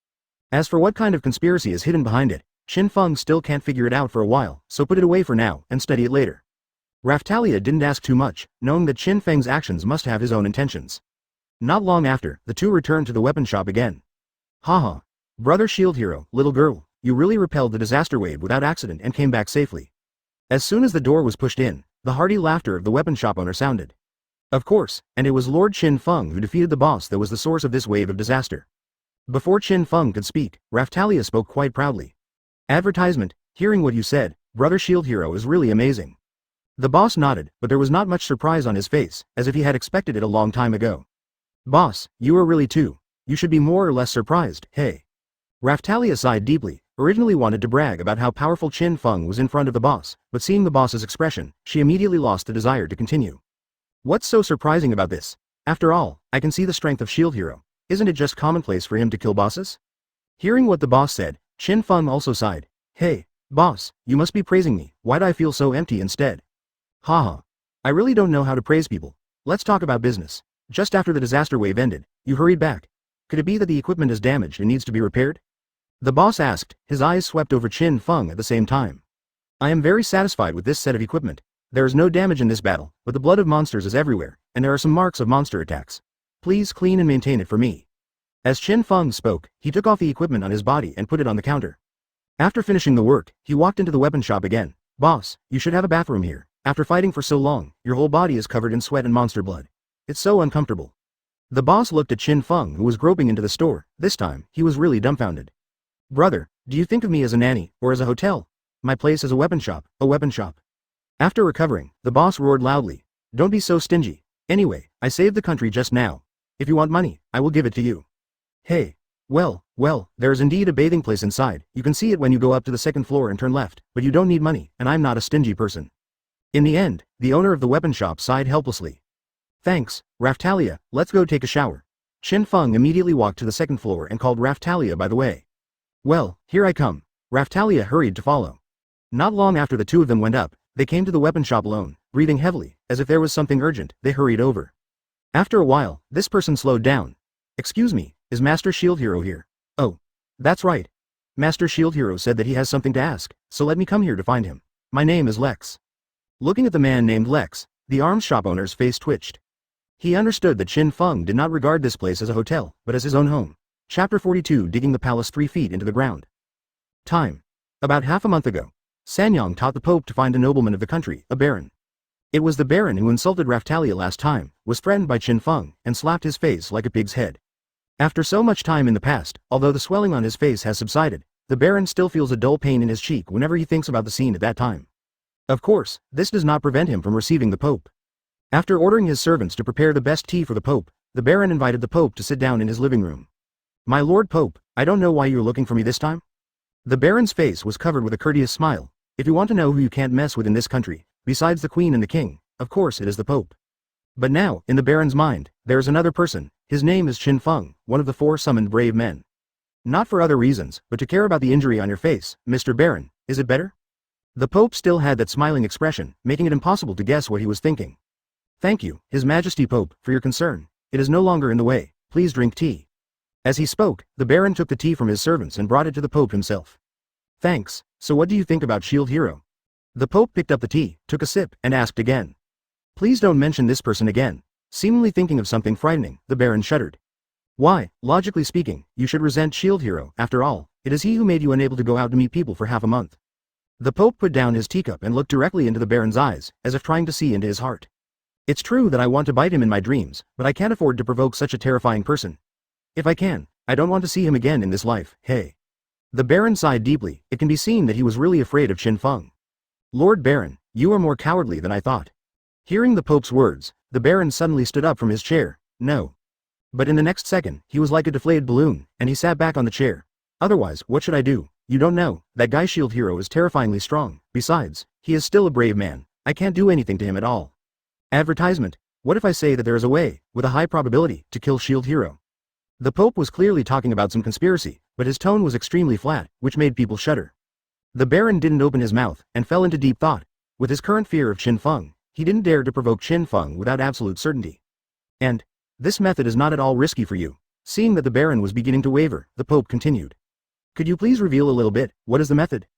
As for what kind of conspiracy is hidden behind it, Qin Feng still can't figure it out for a while, so put it away for now and study it later. Raphtalia didn't ask too much, knowing that Qin Feng's actions must have his own intentions. Not long after, the two returned to the weapon shop again. Haha. Brother Shield Hero, little girl, you really repelled the disaster wave without accident and came back safely. As soon as the door was pushed in, the hearty laughter of the weapon shop owner sounded. Of course, and it was Lord Qin Feng who defeated the boss that was the source of this wave of disaster. Before Qin Feng could speak, Raphtalia spoke quite proudly. Advertisement. Hearing what you said, Brother Shield Hero is really amazing. The boss nodded, but there was not much surprise on his face, as if he had expected it a long time ago. Boss, you are really too. You should be more or less surprised, hey. Raphtalia sighed deeply, originally wanted to brag about how powerful Qin Feng was in front of the boss, but seeing the boss's expression, she immediately lost the desire to continue. What's so surprising about this? After all, I can see the strength of Shield Hero. Isn't it just commonplace for him to kill bosses? Hearing what the boss said, Qin Feng also sighed. Hey, boss, you must be praising me, why'd I feel so empty instead? Haha. I really don't know how to praise people. Let's talk about business. Just after the disaster wave ended, you hurried back. Could it be that the equipment is damaged and needs to be repaired? The boss asked, his eyes swept over Qin Feng at the same time. I am very satisfied with this set of equipment. There is no damage in this battle, but the blood of monsters is everywhere, and there are some marks of monster attacks. Please clean and maintain it for me. As Qin Feng spoke, he took off the equipment on his body and put it on the counter. After finishing the work, he walked into the weapon shop again. Boss, you should have a bathroom here. After fighting for so long, your whole body is covered in sweat and monster blood. It's so uncomfortable. The boss looked at Qin Feng, who was groping into the store. This time, he was really dumbfounded. Brother, do you think of me as a nanny, or as a hotel? My place is a weapon shop, a weapon shop. After recovering, the boss roared loudly. Don't be so stingy. Anyway, I saved the country just now. If you want money, I will give it to you. Hey. Well, there is indeed a bathing place inside. You can see it when you go up to the second floor and turn left, but you don't need money, and I'm not a stingy person. In the end, the owner of the weapon shop sighed helplessly. Thanks, Raphtalia, let's go take a shower. Qin Feng immediately walked to the second floor and called Raftalia by the way. Well, here I come. Raftalia hurried to follow. Not long after the two of them went up, they came to the weapon shop alone, breathing heavily, as if there was something urgent. They hurried over. After a while, this person slowed down. Excuse me, is Master Shield Hero here? Oh. That's right. Master Shield Hero said that he has something to ask, so let me come here to find him. My name is Lex. Looking at the man named Lex, the arms shop owner's face twitched. He understood that Qin Feng did not regard this place as a hotel, but as his own home. Chapter 42 Digging the palace 3 feet into the ground. Time. About half a month ago. Sanyang taught the Pope to find a nobleman of the country, a baron. It was the baron who insulted Raftalia last time, was threatened by Qin Feng, and slapped his face like a pig's head. After so much time in the past, although the swelling on his face has subsided, the baron still feels a dull pain in his cheek whenever he thinks about the scene at that time. Of course, this does not prevent him from receiving the Pope. After ordering his servants to prepare the best tea for the Pope, the baron invited the Pope to sit down in his living room. My Lord Pope, I don't know why you're looking for me this time. The baron's face was covered with a courteous smile. If you want to know who you can't mess with in this country, besides the Queen and the King, of course it is the Pope. But now, in the baron's mind, there is another person. His name is Qin Feng, one of the 4 summoned brave men. Not for other reasons, but to care about the injury on your face, Mr. Baron, is it better? The Pope still had that smiling expression, making it impossible to guess what he was thinking. Thank you, His Majesty Pope, for your concern. It is no longer in the way. Please drink tea. As he spoke, the baron took the tea from his servants and brought it to the Pope himself. Thanks. So what do you think about Shield Hero? The Pope picked up the tea, took a sip, and asked again. Please don't mention this person again. Seemingly thinking of something frightening, the baron shuddered. Why, logically speaking, you should resent Shield Hero. After all, it is he who made you unable to go out to meet people for half a month. The Pope put down his teacup and looked directly into the baron's eyes, as if trying to see into his heart. It's true that I want to bite him in my dreams, but I can't afford to provoke such a terrifying person. If I can, I don't want to see him again in this life. Hey. The baron sighed deeply. It can be seen that he was really afraid of Qin Feng. Lord Baron, you are more cowardly than I thought. Hearing the Pope's words, the baron suddenly stood up from his chair. No. But in the next second, he was like a deflated balloon, and he sat back on the chair. Otherwise, what should I do? You don't know, that guy Shield Hero is terrifyingly strong. Besides, he is still a brave man. I can't do anything to him at all. Advertisement. What if I say that there is a way, with a high probability, to kill Shield Hero? The Pope was clearly talking about some conspiracy, but his tone was extremely flat, which made people shudder. The baron didn't open his mouth, and fell into deep thought. With his current fear of Qin Feng, he didn't dare to provoke Qin Feng without absolute certainty. And this method is not at all risky for you. Seeing that the baron was beginning to waver, the Pope continued. Could you please reveal a little bit, what is the method?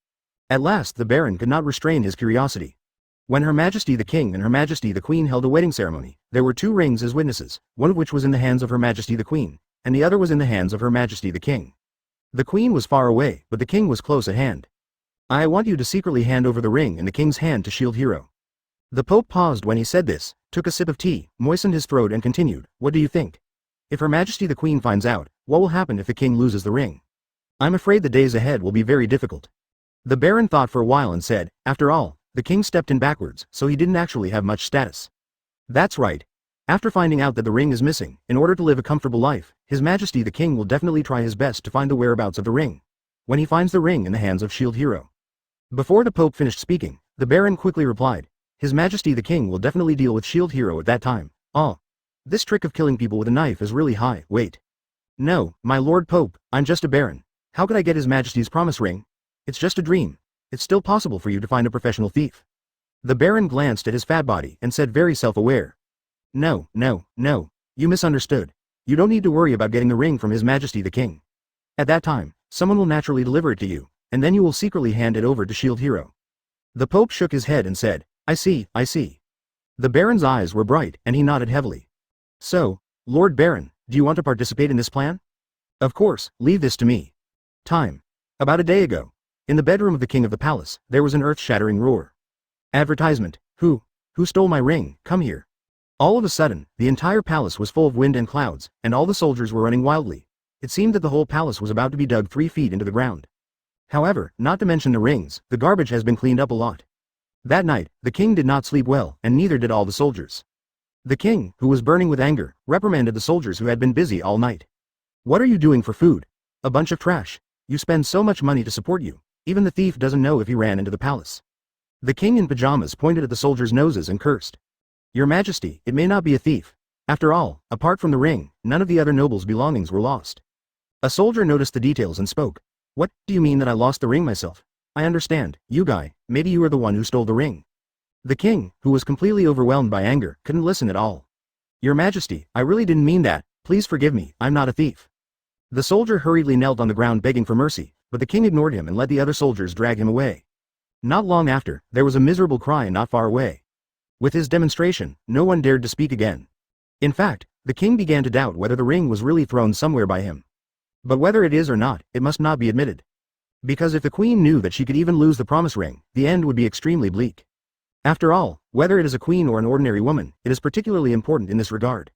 At last the baron could not restrain his curiosity. When Her Majesty the King and Her Majesty the Queen held a wedding ceremony, there were 2 rings as witnesses, one of which was in the hands of Her Majesty the Queen, and the other was in the hands of Her Majesty the King. The Queen was far away, but the King was close at hand. I want you to secretly hand over the ring in the King's hand to Shield Hero. The Pope paused when he said this, took a sip of tea, moistened his throat and continued, what do you think? If Her Majesty the Queen finds out, what will happen if the King loses the ring? I'm afraid the days ahead will be very difficult. The Baron thought for a while and said, after all, the King stepped in backwards, so he didn't actually have much status. That's right. After finding out that the ring is missing, in order to live a comfortable life, His Majesty the King will definitely try his best to find the whereabouts of the ring. When he finds the ring in the hands of Shield Hero. Before the Pope finished speaking, the Baron quickly replied, His Majesty the King will definitely deal with Shield Hero at that time. Oh. This trick of killing people with a knife is really high. Wait. No, my Lord Pope, I'm just a Baron. How could I get His Majesty's promise ring? It's just a dream. It's still possible for you to find a professional thief. The Baron glanced at his fat body and said very self-aware. No, you misunderstood. You don't need to worry about getting the ring from His Majesty the King. At that time, someone will naturally deliver it to you, and then you will secretly hand it over to Shield Hero. The Pope shook his head and said, I see. The Baron's eyes were bright, and he nodded heavily. So, Lord Baron, do you want to participate in this plan? Of course, leave this to me. Time. About a day ago. In the bedroom of the King of the Palace, there was an earth-shattering roar. Advertisement. Who stole my ring? Come here. All of a sudden, the entire palace was full of wind and clouds, and all the soldiers were running wildly. It seemed that the whole palace was about to be dug 3 feet into the ground. However, not to mention the rings, the garbage has been cleaned up a lot. That night, the king did not sleep well, and neither did all the soldiers. The king, who was burning with anger, reprimanded the soldiers who had been busy all night. What are you doing for food? A bunch of trash. You spend so much money to support you. Even the thief doesn't know if he ran into the palace. The king in pajamas pointed at the soldiers' noses and cursed. Your Majesty, it may not be a thief. After all, apart from the ring, none of the other nobles' belongings were lost. A soldier noticed the details and spoke. What do you mean that I lost the ring myself? I understand, you guy, maybe you are the one who stole the ring. The king, who was completely overwhelmed by anger, couldn't listen at all. Your Majesty, I really didn't mean that, please forgive me, I'm not a thief. The soldier hurriedly knelt on the ground begging for mercy, but the king ignored him and let the other soldiers drag him away. Not long after, there was a miserable cry not far away. With his demonstration, no one dared to speak again. In fact, the king began to doubt whether the ring was really thrown somewhere by him. But whether it is or not, it must not be admitted. Because if the queen knew that she could even lose the promise ring, the end would be extremely bleak. After all, whether it is a queen or an ordinary woman, it is particularly important in this regard.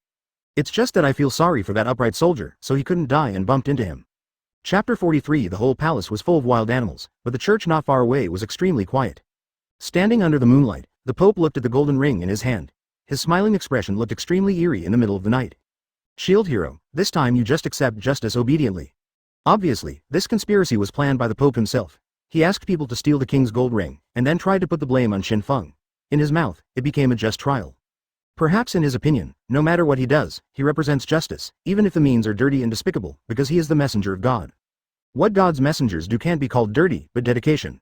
It's just that I feel sorry for that upright soldier, so he couldn't die and bumped into him. Chapter 43. The whole palace was full of wild animals, but the church not far away was extremely quiet. Standing under the moonlight, the Pope looked at the golden ring in his hand. His smiling expression looked extremely eerie in the middle of the night. Shield hero, this time you just accept justice obediently. Obviously, this conspiracy was planned by the Pope himself. He asked people to steal the king's gold ring, and then tried to put the blame on Qin Feng. In his mouth, it became a just trial. Perhaps in his opinion, no matter what he does, he represents justice, even if the means are dirty and despicable, because he is the messenger of God. What God's messengers do can't be called dirty, but dedication.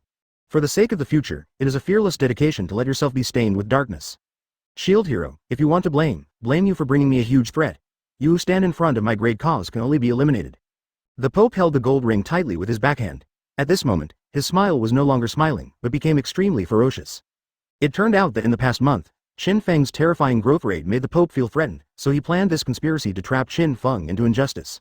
For the sake of the future, it is a fearless dedication to let yourself be stained with darkness. Shield hero, if you want to blame you for bringing me a huge threat. You who stand in front of my great cause can only be eliminated. The Pope held the gold ring tightly with his backhand. At this moment, his smile was no longer smiling, but became extremely ferocious. It turned out that in the past month, Qin Feng's terrifying growth rate made the Pope feel threatened, so he planned this conspiracy to trap Qin Feng into injustice.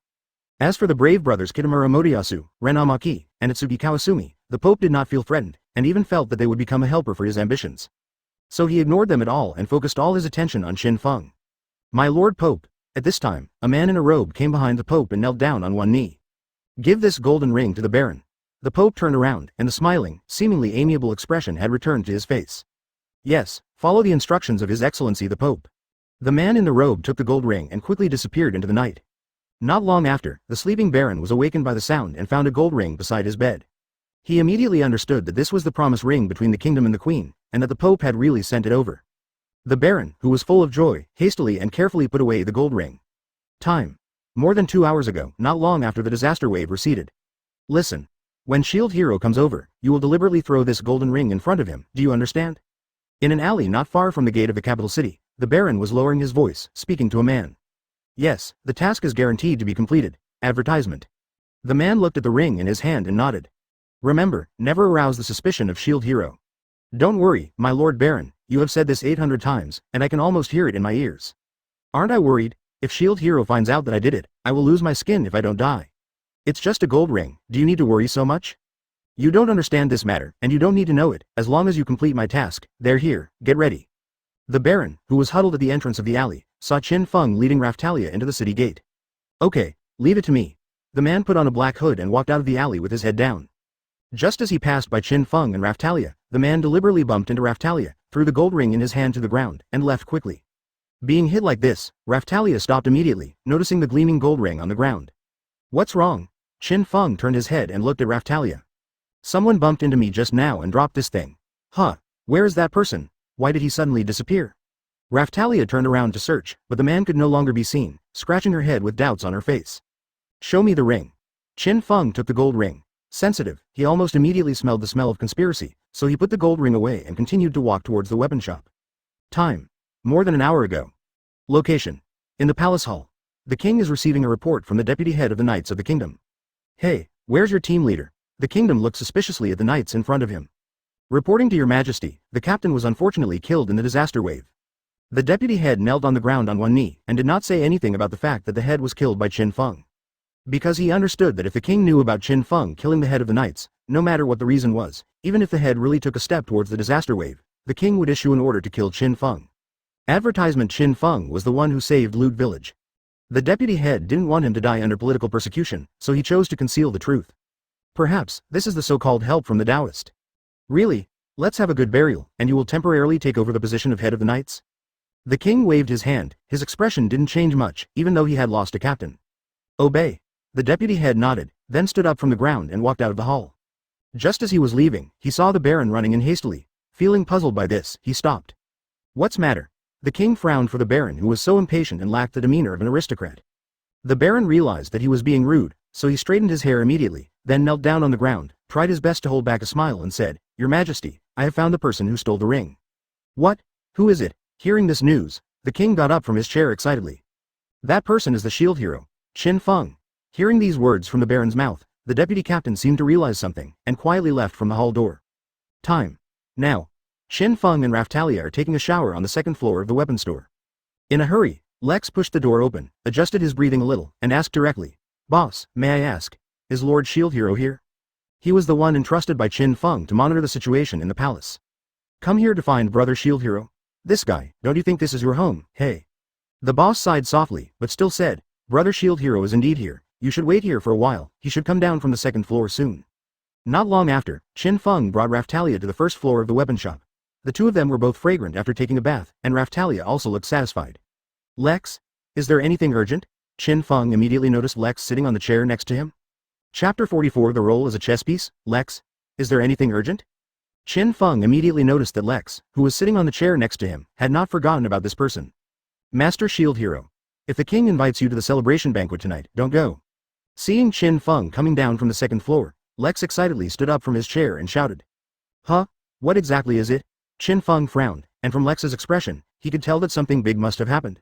As for the brave brothers Kitamura Motoyasu, Ren Amaki, and Itsugi Kawasumi, the Pope did not feel threatened, and even felt that they would become a helper for his ambitions. So he ignored them at all and focused all his attention on Qin Feng. My Lord Pope. At this time, a man in a robe came behind the Pope and knelt down on one knee. Give this golden ring to the Baron. The Pope turned around, and the smiling, seemingly amiable expression had returned to his face. Yes, follow the instructions of His Excellency the Pope. The man in the robe took the gold ring and quickly disappeared into the night. Not long after, the sleeping Baron was awakened by the sound and found a gold ring beside his bed. He immediately understood that this was the promise ring between the kingdom and the queen, and that the Pope had really sent it over. The Baron, who was full of joy, hastily and carefully put away the gold ring. Time. More than 2 hours ago, not long after the disaster wave receded. Listen. When Shield Hero comes over, you will deliberately throw this golden ring in front of him, do you understand? In an alley not far from the gate of the capital city, the Baron was lowering his voice, speaking to a man. Yes, the task is guaranteed to be completed. Advertisement. The man looked at the ring in his hand and nodded. Remember, never arouse the suspicion of Shield Hero. Don't worry, my Lord Baron, you have said this 800 times, and I can almost hear it in my ears. Aren't I worried? If Shield Hero finds out that I did it, I will lose my skin if I don't die. It's just a gold ring, do you need to worry so much? You don't understand this matter, and you don't need to know it, as long as you complete my task. They're here, get ready. The Baron, who was huddled at the entrance of the alley, saw Qin Feng leading Raftalia into the city gate. Okay, leave it to me. The man put on a black hood and walked out of the alley with his head down. Just as he passed by Qin Feng and Raftalia, the man deliberately bumped into Raftalia, threw the gold ring in his hand to the ground, and left quickly. Being hit like this, Raftalia stopped immediately, noticing the gleaming gold ring on the ground. What's wrong? Qin Feng turned his head and looked at Raftalia. Someone bumped into me just now and dropped this thing. Huh, where is that person? Why did he suddenly disappear? Raftalia turned around to search, but the man could no longer be seen, scratching her head with doubts on her face. Show me the ring. Qin Feng took the gold ring. Sensitive, he almost immediately smelled the smell of conspiracy, so he put the gold ring away and continued to walk towards the weapon shop. Time. More than an hour ago. Location. In the palace hall. The king is receiving a report from the deputy head of the Knights of the Kingdom. Hey, where's your team leader? The kingdom looked suspiciously at the knights in front of him. Reporting to your majesty, the captain was unfortunately killed in the disaster wave. The deputy head knelt on the ground on one knee and did not say anything about the fact that the head was killed by Qin Feng. Because he understood that if the king knew about Qin Feng killing the head of the knights, no matter what the reason was, even if the head really took a step towards the disaster wave, the king would issue an order to kill Qin Feng. Advertisement. Qin Feng was the one who saved Loot Village. The deputy head didn't want him to die under political persecution, so he chose to conceal the truth. Perhaps, this is the so-called help from the Taoist. Really? Let's have a good burial, and you will temporarily take over the position of head of the knights? The king waved his hand. His expression didn't change much, even though he had lost a captain. Obey. The deputy head nodded, then stood up from the ground and walked out of the hall. Just as he was leaving, he saw the Baron running in hastily. Feeling puzzled by this, he stopped. What's matter? The king frowned for the baron, who was so impatient and lacked the demeanor of an aristocrat. The baron realized that he was being rude, so he straightened his hair immediately, then knelt down on the ground, tried his best to hold back a smile and said, "Your Majesty, I have found the person who stole the ring." "What? Who is it?" Hearing this news, the king got up from his chair excitedly. "That person is the shield hero, Qin Feng." Hearing these words from the baron's mouth, the deputy captain seemed to realize something, and quietly left from the hall door. Time. Now. Qin Feng and Raftalia are taking a shower on the second floor of the weapon store. In a hurry, Lex pushed the door open, adjusted his breathing a little, and asked directly, "Boss, may I ask, is Lord Shield Hero here?" He was the one entrusted by Qin Feng to monitor the situation in the palace. "Come here to find Brother Shield Hero? This guy, don't you think this is your home, hey?" The boss sighed softly, but still said, "Brother Shield Hero is indeed here. You should wait here for a while, he should come down from the second floor soon." Not long after, Qin Feng brought Raftalia to the first floor of the weapon shop. The two of them were both fragrant after taking a bath, and Raftalia also looked satisfied. "Lex? Is there anything urgent?" Qin Feng immediately noticed Lex sitting on the chair next to him. Chapter 44 The role as a chess piece. Lex? Is there anything urgent? Qin Feng immediately noticed that Lex, who was sitting on the chair next to him, had not forgotten about this person. "Master Shield Hero. If the king invites you to the celebration banquet tonight, don't go." Seeing Qin Feng coming down from the second floor, Lex excitedly stood up from his chair and shouted. "Huh? What exactly is it?" Qin Feng frowned, and from Lex's expression, he could tell that something big must have happened.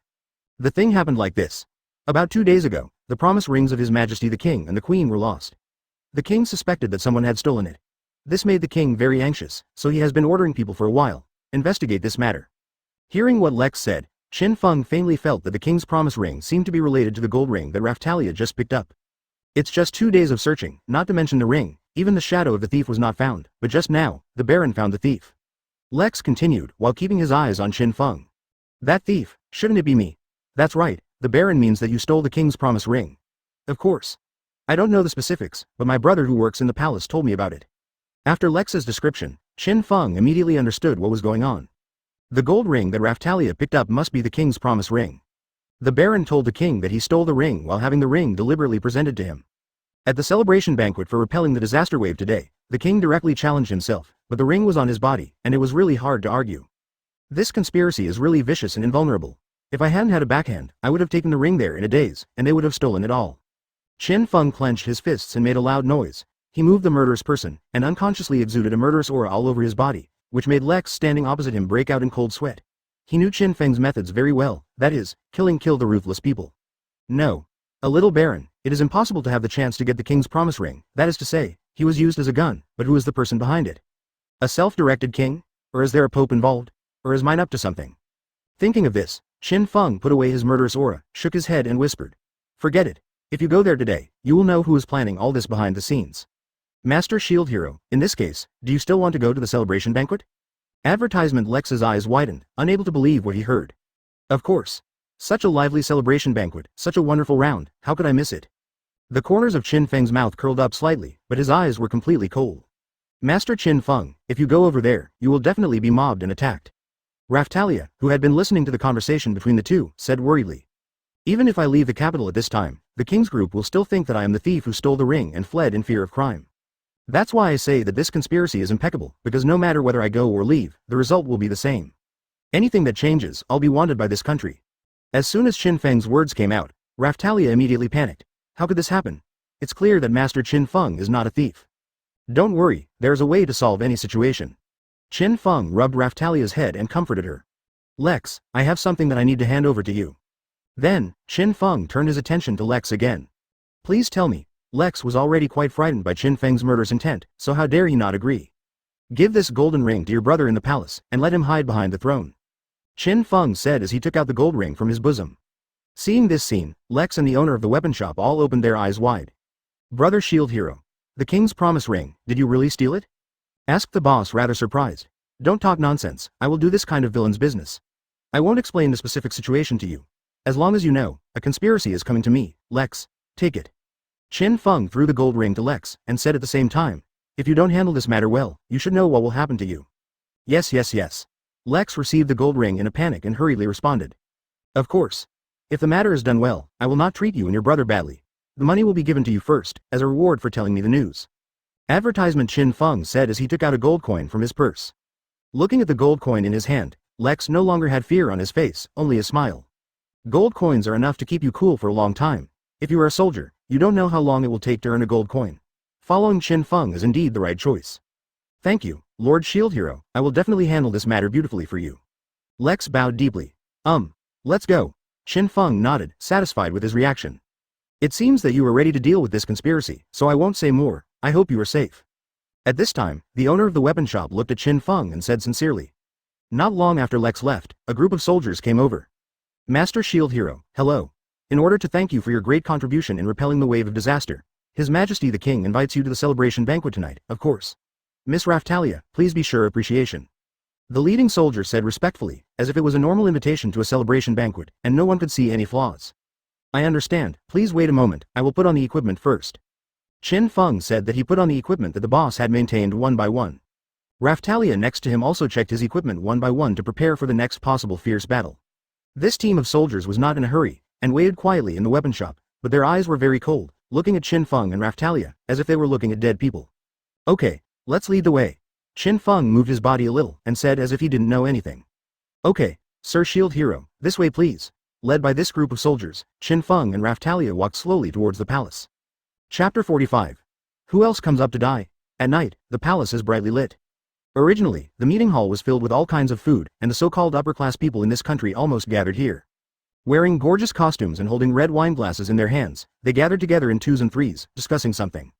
The thing happened like this. About 2 days ago, the promise rings of His Majesty the King and the Queen were lost. The king suspected that someone had stolen it. This made the king very anxious, so he has been ordering people for a while, investigate this matter. Hearing what Lex said, Qin Feng faintly felt that the king's promise ring seemed to be related to the gold ring that Raftalia just picked up. It's just 2 days of searching, not to mention the ring, even the shadow of the thief was not found, but just now, the baron found the thief. Lex continued, while keeping his eyes on Qin Feng. "That thief, shouldn't it be me?" "That's right, the baron means that you stole the king's promise ring." "Of course. I don't know the specifics, but my brother who works in the palace told me about it." After Lex's description, Qin Feng immediately understood what was going on. The gold ring that Raftalia picked up must be the king's promise ring. The baron told the king that he stole the ring while having the ring deliberately presented to him. At the celebration banquet for repelling the disaster wave today, the king directly challenged himself, but the ring was on his body, and it was really hard to argue. This conspiracy is really vicious and invulnerable. If I hadn't had a backhand, I would have taken the ring there in a daze, and they would have stolen it all. Qin Feng clenched his fists and made a loud noise. He moved the murderous person, and unconsciously exuded a murderous aura all over his body, which made Lex standing opposite him break out in cold sweat. He knew Qin Feng's methods very well, that is, kill the ruthless people. No. A little baron, it is impossible to have the chance to get the king's promise ring, that is to say, he was used as a gun, but who is the person behind it? A self-directed king? Or is there a pope involved? Or is Myne up to something? Thinking of this, Qin Feng put away his murderous aura, shook his head and whispered. "Forget it. If you go there today, you will know who is planning all this behind the scenes." "Master Shield Hero, in this case, do you still want to go to the celebration banquet?" Advertisement. Lex's eyes widened, unable to believe what he heard. Of course. Such a lively celebration banquet, such a wonderful round, how could I miss it? The corners of Qin Feng's mouth curled up slightly, but his eyes were completely cold. "Master Qin Feng, if you go over there, you will definitely be mobbed and attacked." Raftalia, who had been listening to the conversation between the two, said worriedly. "Even if I leave the capital at this time, the king's group will still think that I am the thief who stole the ring and fled in fear of crime. That's why I say that this conspiracy is impeccable, because no matter whether I go or leave, the result will be the same. Anything that changes, I'll be wanted by this country." As soon as Qin Feng's words came out, Raftalia immediately panicked. How could this happen? It's clear that Master Qin Feng is not a thief. "Don't worry, there is a way to solve any situation." Qin Feng rubbed Raftalia's head and comforted her. "Lex, I have something that I need to hand over to you." Then, Qin Feng turned his attention to Lex again. "Please tell me." Lex was already quite frightened by Qin Feng's murderous intent, so how dare he not agree? "Give this golden ring to your brother in the palace, and let him hide behind the throne," Qin Feng said as he took out the gold ring from his bosom. Seeing this scene, Lex and the owner of the weapon shop all opened their eyes wide. "Brother Shield Hero. The king's promise ring, did you really steal it?" asked the boss rather surprised. "Don't talk nonsense, I will do this kind of villain's business. I won't explain the specific situation to you. As long as you know, a conspiracy is coming to me, Lex, take it." Qin Feng threw the gold ring to Lex, and said at the same time, "If you don't handle this matter well, you should know what will happen to you." Yes. Lex received the gold ring in a panic and hurriedly responded. "Of course. If the matter is done well, I will not treat you and your brother badly. The money will be given to you first, as a reward for telling me the news." Advertisement. Qin Feng said as he took out a gold coin from his purse. Looking at the gold coin in his hand, Lex no longer had fear on his face, only a smile. Gold coins are enough to keep you cool for a long time. If you are a soldier, you don't know how long it will take to earn a gold coin. Following Qin Feng is indeed the right choice. Thank you, Lord Shield Hero, I will definitely handle this matter beautifully for you. Lex bowed deeply. Let's go. Qin Feng nodded, satisfied with his reaction. It seems that you are ready to deal with this conspiracy, so I won't say more, I hope you are safe. At this time, the owner of the weapon shop looked at Qin Feng and said sincerely. Not long after Lex left, a group of soldiers came over. Master Shield Hero, hello. In order to thank you for your great contribution in repelling the wave of disaster, His Majesty the King invites you to the celebration banquet tonight, of course. Miss Raftalia, please be sure appreciation. The leading soldier said respectfully, as if it was a normal invitation to a celebration banquet, and no one could see any flaws. I understand, please wait a moment, I will put on the equipment first. Qin Feng said that he put on the equipment that the boss had maintained one by one. Raftalia next to him also checked his equipment one by one to prepare for the next possible fierce battle. This team of soldiers was not in a hurry, and waited quietly in the weapon shop, but their eyes were very cold, looking at Qin Feng and Raftalia, as if they were looking at dead people. Okay, let's lead the way. Qin Feng moved his body a little, and said as if he didn't know anything. Okay, Sir Shield Hero, this way please. Led by this group of soldiers, Qin Feng and Raftalia walked slowly towards the palace. Chapter 45. Who else comes up to die? At night, the palace is brightly lit. Originally, the meeting hall was filled with all kinds of food, and the so-called upper-class people in this country almost gathered here. Wearing gorgeous costumes and holding red wine glasses in their hands, they gathered together in twos and threes, discussing something.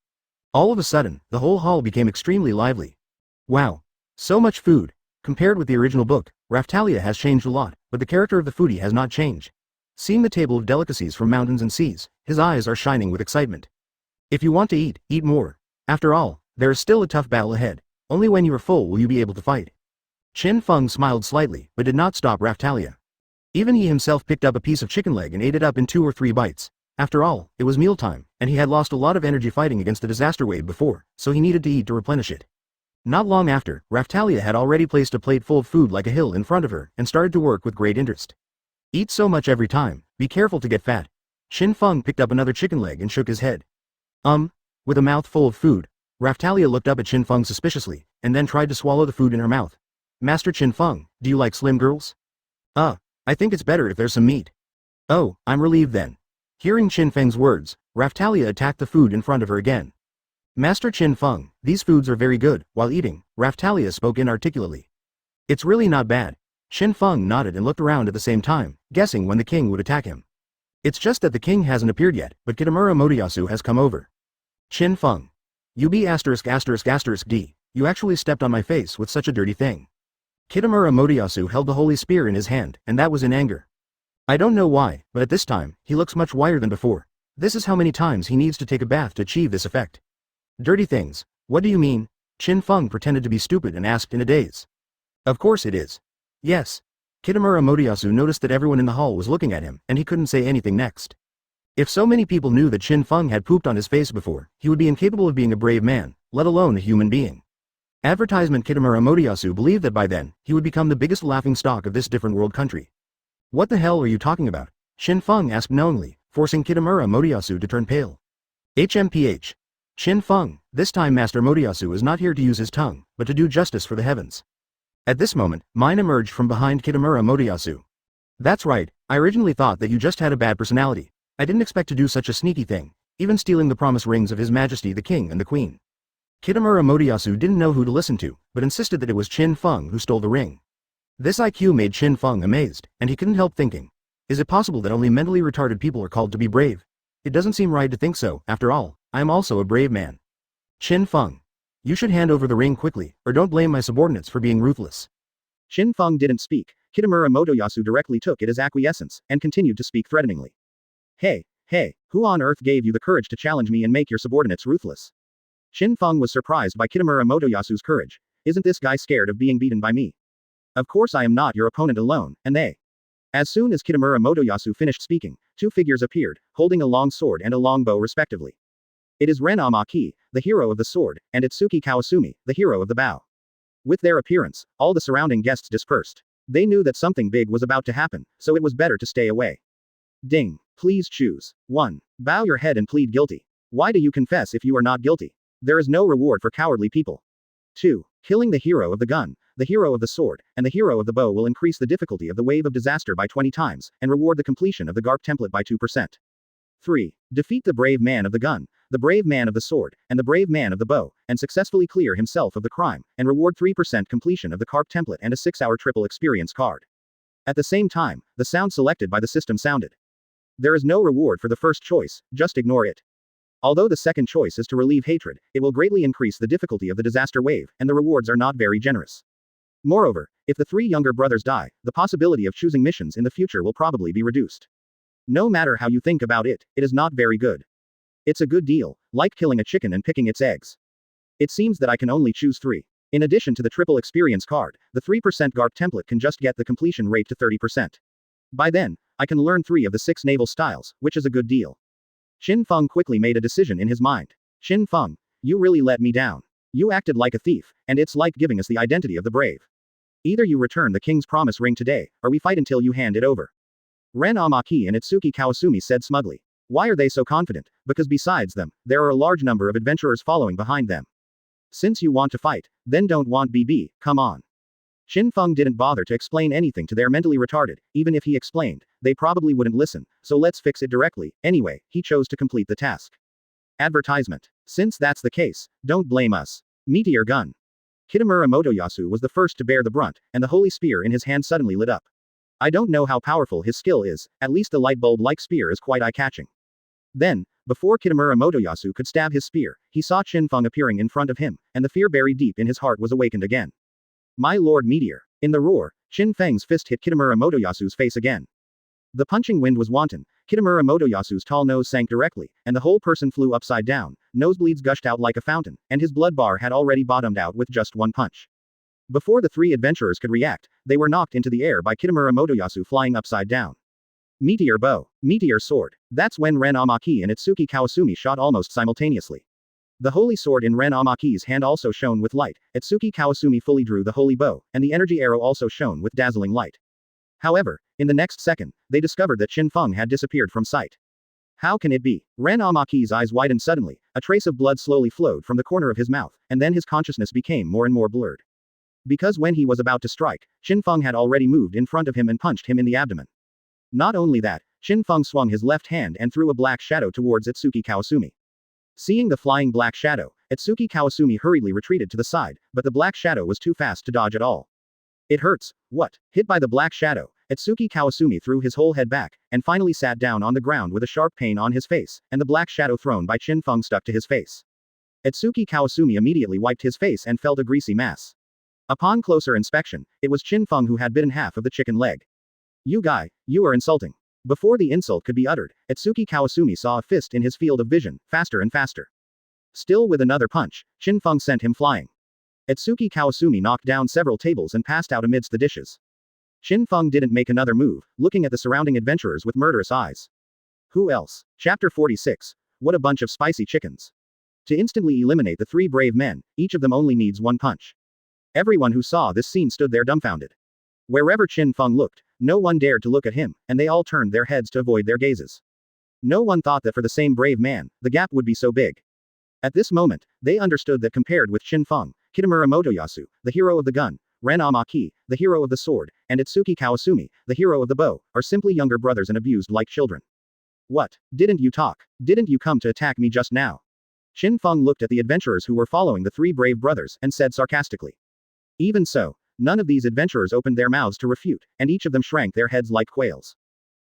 All of a sudden, the whole hall became extremely lively. Wow! So much food! Compared with the original book, Raftalia has changed a lot, but the character of the foodie has not changed. Seeing the table of delicacies from mountains and seas, his eyes are shining with excitement. If you want to eat, eat more. After all, there is still a tough battle ahead. Only when you are full will you be able to fight. Qin Feng smiled slightly, but did not stop Raftalia. Even he himself picked up a piece of chicken leg and ate it up in 2 or 3 bites. After all, it was mealtime, and he had lost a lot of energy fighting against the disaster wave before, so he needed to eat to replenish it. Not long after, Raftalia had already placed a plate full of food like a hill in front of her, and started to work with great interest. Eat so much every time, be careful to get fat. Qin Feng picked up another chicken leg and shook his head. With a mouth full of food, Raftalia looked up at Qin Feng suspiciously, and then tried to swallow the food in her mouth. Master Qin Feng, do you like slim girls? I think it's better if there's some meat. Oh, I'm relieved then. Hearing Qin Feng's words, Raftalia attacked the food in front of her again. Master Qin Feng, these foods are very good. While eating, Raftalia spoke inarticulately. It's really not bad. Qin Feng nodded and looked around at the same time, guessing when the king would attack him. It's just that the king hasn't appeared yet, but Kitamura Motoyasu has come over. Qin Feng. You be *****D, you actually stepped on my face with such a dirty thing. Kitamura Motoyasu held the holy spear in his hand, and that was in anger. I don't know why, but at this time, he looks much whiter than before. This is how many times he needs to take a bath to achieve this effect. Dirty things, what do you mean? Qin Feng pretended to be stupid and asked in a daze. Of course it is. Yes. Kitamura Motoyasu noticed that everyone in the hall was looking at him, and he couldn't say anything next. If so many people knew that Qin Feng had pooped on his face before, he would be incapable of being a brave man, let alone a human being. Advertisement Kitamura Motoyasu believed that by then, he would become the biggest laughingstock of this different world country. What the hell are you talking about? Qin Feng asked knowingly, forcing Kitamura Motoyasu to turn pale. HMPH. Qin Feng, this time Master Motoyasu is not here to use his tongue, but to do justice for the heavens. At this moment, Myne emerged from behind Kitamura Motoyasu. That's right, I originally thought that you just had a bad personality. I didn't expect to do such a sneaky thing, even stealing the promise rings of His Majesty the King and the Queen. Kitamura Motoyasu didn't know who to listen to, but insisted that it was Qin Feng who stole the ring. This IQ made Qin Feng amazed, and he couldn't help thinking. Is it possible that only mentally retarded people are called to be brave? It doesn't seem right to think so, after all, I am also a brave man. Qin Feng. You should hand over the ring quickly, or don't blame my subordinates for being ruthless. Qin Feng didn't speak. Kitamura Motoyasu directly took it as acquiescence, and continued to speak threateningly. Hey, who on earth gave you the courage to challenge me and make your subordinates ruthless? Qin Feng was surprised by Kitamura Motoyasu's courage. Isn't this guy scared of being beaten by me? Of course I am not your opponent alone, and they. As soon as Kitamura Motoyasu finished speaking, 2 figures appeared, holding a long sword and a long bow respectively. It is Ren Amaki, the hero of the sword, and Itsuki Kawasumi, the hero of the bow. With their appearance, all the surrounding guests dispersed. They knew that something big was about to happen, so it was better to stay away. Ding. Please choose. 1. Bow your head and plead guilty. Why do you confess if you are not guilty? There is no reward for cowardly people. 2. Killing the hero of the gun, the hero of the sword, and the hero of the bow will increase the difficulty of the wave of disaster by 20 times, and reward the completion of the Garp template by 2%. 3. Defeat the brave man of the gun, the brave man of the sword, and the brave man of the bow, and successfully clear himself of the crime, and reward 3% completion of the Garp template and a 6-hour triple experience card. At the same time, the sound selected by the system sounded. There is no reward for the first choice, just ignore it. Although the second choice is to relieve hatred, it will greatly increase the difficulty of the disaster wave, and the rewards are not very generous. Moreover, if the 3 younger brothers die, the possibility of choosing missions in the future will probably be reduced. No matter how you think about it, it is not very good. It's a good deal, like killing a chicken and picking its eggs. It seems that I can only choose 3. In addition to the triple experience card, the 3% Garp template can just get the completion rate to 30%. By then, I can learn 3 of the 6 naval styles, which is a good deal. Qin Feng quickly made a decision in his mind. Qin Feng, you really let me down. You acted like a thief, and it's like giving us the identity of the brave. Either you return the king's promise ring today, or we fight until you hand it over. Ren Amaki and Itsuki Kawasumi said smugly. Why are they so confident? Because besides them, there are a large number of adventurers following behind them. Since you want to fight, then don't want BB, come on. Qin Feng didn't bother to explain anything to their mentally retarded, even if he explained, they probably wouldn't listen, so let's fix it directly. Anyway, he chose to complete the task. Advertisement. Since that's the case, don't blame us. Meteor gun. Kitamura Motoyasu was the first to bear the brunt, and the holy spear in his hand suddenly lit up. I don't know how powerful his skill is, at least the light bulb-like spear is quite eye-catching. Then, before Kitamura Motoyasu could stab his spear, he saw Qin Feng appearing in front of him, and the fear buried deep in his heart was awakened again. My lord meteor. In the roar, Qin Feng's fist hit Kitamura Motoyasu's face again. The punching wind was wanton, Kitamura Motoyasu's tall nose sank directly, and the whole person flew upside down, nosebleeds gushed out like a fountain, and his blood bar had already bottomed out with just one punch. Before the 3 adventurers could react, they were knocked into the air by Kitamura Motoyasu flying upside down. Meteor bow. Meteor sword. That's when Ren Amaki and Itsuki Kawasumi shot almost simultaneously. The holy sword in Ren Amaki's hand also shone with light, Itsuki Kawasumi fully drew the holy bow, and the energy arrow also shone with dazzling light. However, in the next second, they discovered that Qin Feng had disappeared from sight. How can it be? Ren Amaki's eyes widened suddenly, a trace of blood slowly flowed from the corner of his mouth, and then his consciousness became more and more blurred. Because when he was about to strike, Qin Feng had already moved in front of him and punched him in the abdomen. Not only that, Qin Feng swung his left hand and threw a black shadow towards Itsuki Kawasumi. Seeing the flying black shadow, Itsuki Kawasumi hurriedly retreated to the side, but the black shadow was too fast to dodge at all. It hurts. What? Hit by the black shadow, Itsuki Kawasumi threw his whole head back, and finally sat down on the ground with a sharp pain on his face, and the black shadow thrown by Qin Feng stuck to his face. Itsuki Kawasumi immediately wiped his face and felt a greasy mass. Upon closer inspection, it was Qin Feng who had bitten half of the chicken leg. You guy, you are insulting. Before the insult could be uttered, Itsuki Kawasumi saw a fist in his field of vision, faster and faster. Still with another punch, Qin Feng sent him flying. Itsuki Kawasumi knocked down several tables and passed out amidst the dishes. Qin Feng didn't make another move, looking at the surrounding adventurers with murderous eyes. Who else? Chapter 46. What a bunch of spicy chickens. To instantly eliminate the 3 brave men, each of them only needs 1 punch. Everyone who saw this scene stood there dumbfounded. Wherever Qin Feng looked, no one dared to look at him, and they all turned their heads to avoid their gazes. No one thought that for the same brave man, the gap would be so big. At this moment, they understood that compared with Qin Feng, Kitamura Motoyasu, the hero of the gun, Ren Amaki, the hero of the sword, and Itsuki Kawasumi, the hero of the bow, are simply younger brothers and abused like children. What? Didn't you talk? Didn't you come to attack me just now? Qin Feng looked at the adventurers who were following the 3 brave brothers, and said sarcastically. Even so, none of these adventurers opened their mouths to refute, and each of them shrank their heads like quails.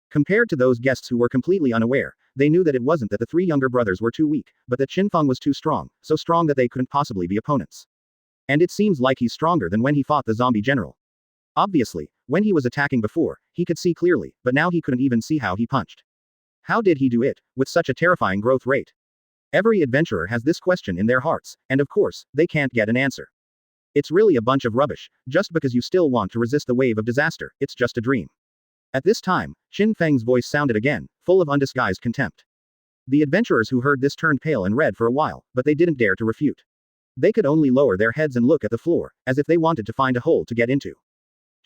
Compared to those guests who were completely unaware, they knew that it wasn't that the 3 younger brothers were too weak, but that Qin Feng was too strong, so strong that they couldn't possibly be opponents. And it seems like he's stronger than when he fought the zombie general. Obviously, when he was attacking before, he could see clearly, but now he couldn't even see how he punched. How did he do it, with such a terrifying growth rate? Every adventurer has this question in their hearts, and of course, they can't get an answer. It's really a bunch of rubbish, just because you still want to resist the wave of disaster, it's just a dream. At this time, Qin Feng's voice sounded again, full of undisguised contempt. The adventurers who heard this turned pale and red for a while, but they didn't dare to refute. They could only lower their heads and look at the floor, as if they wanted to find a hole to get into.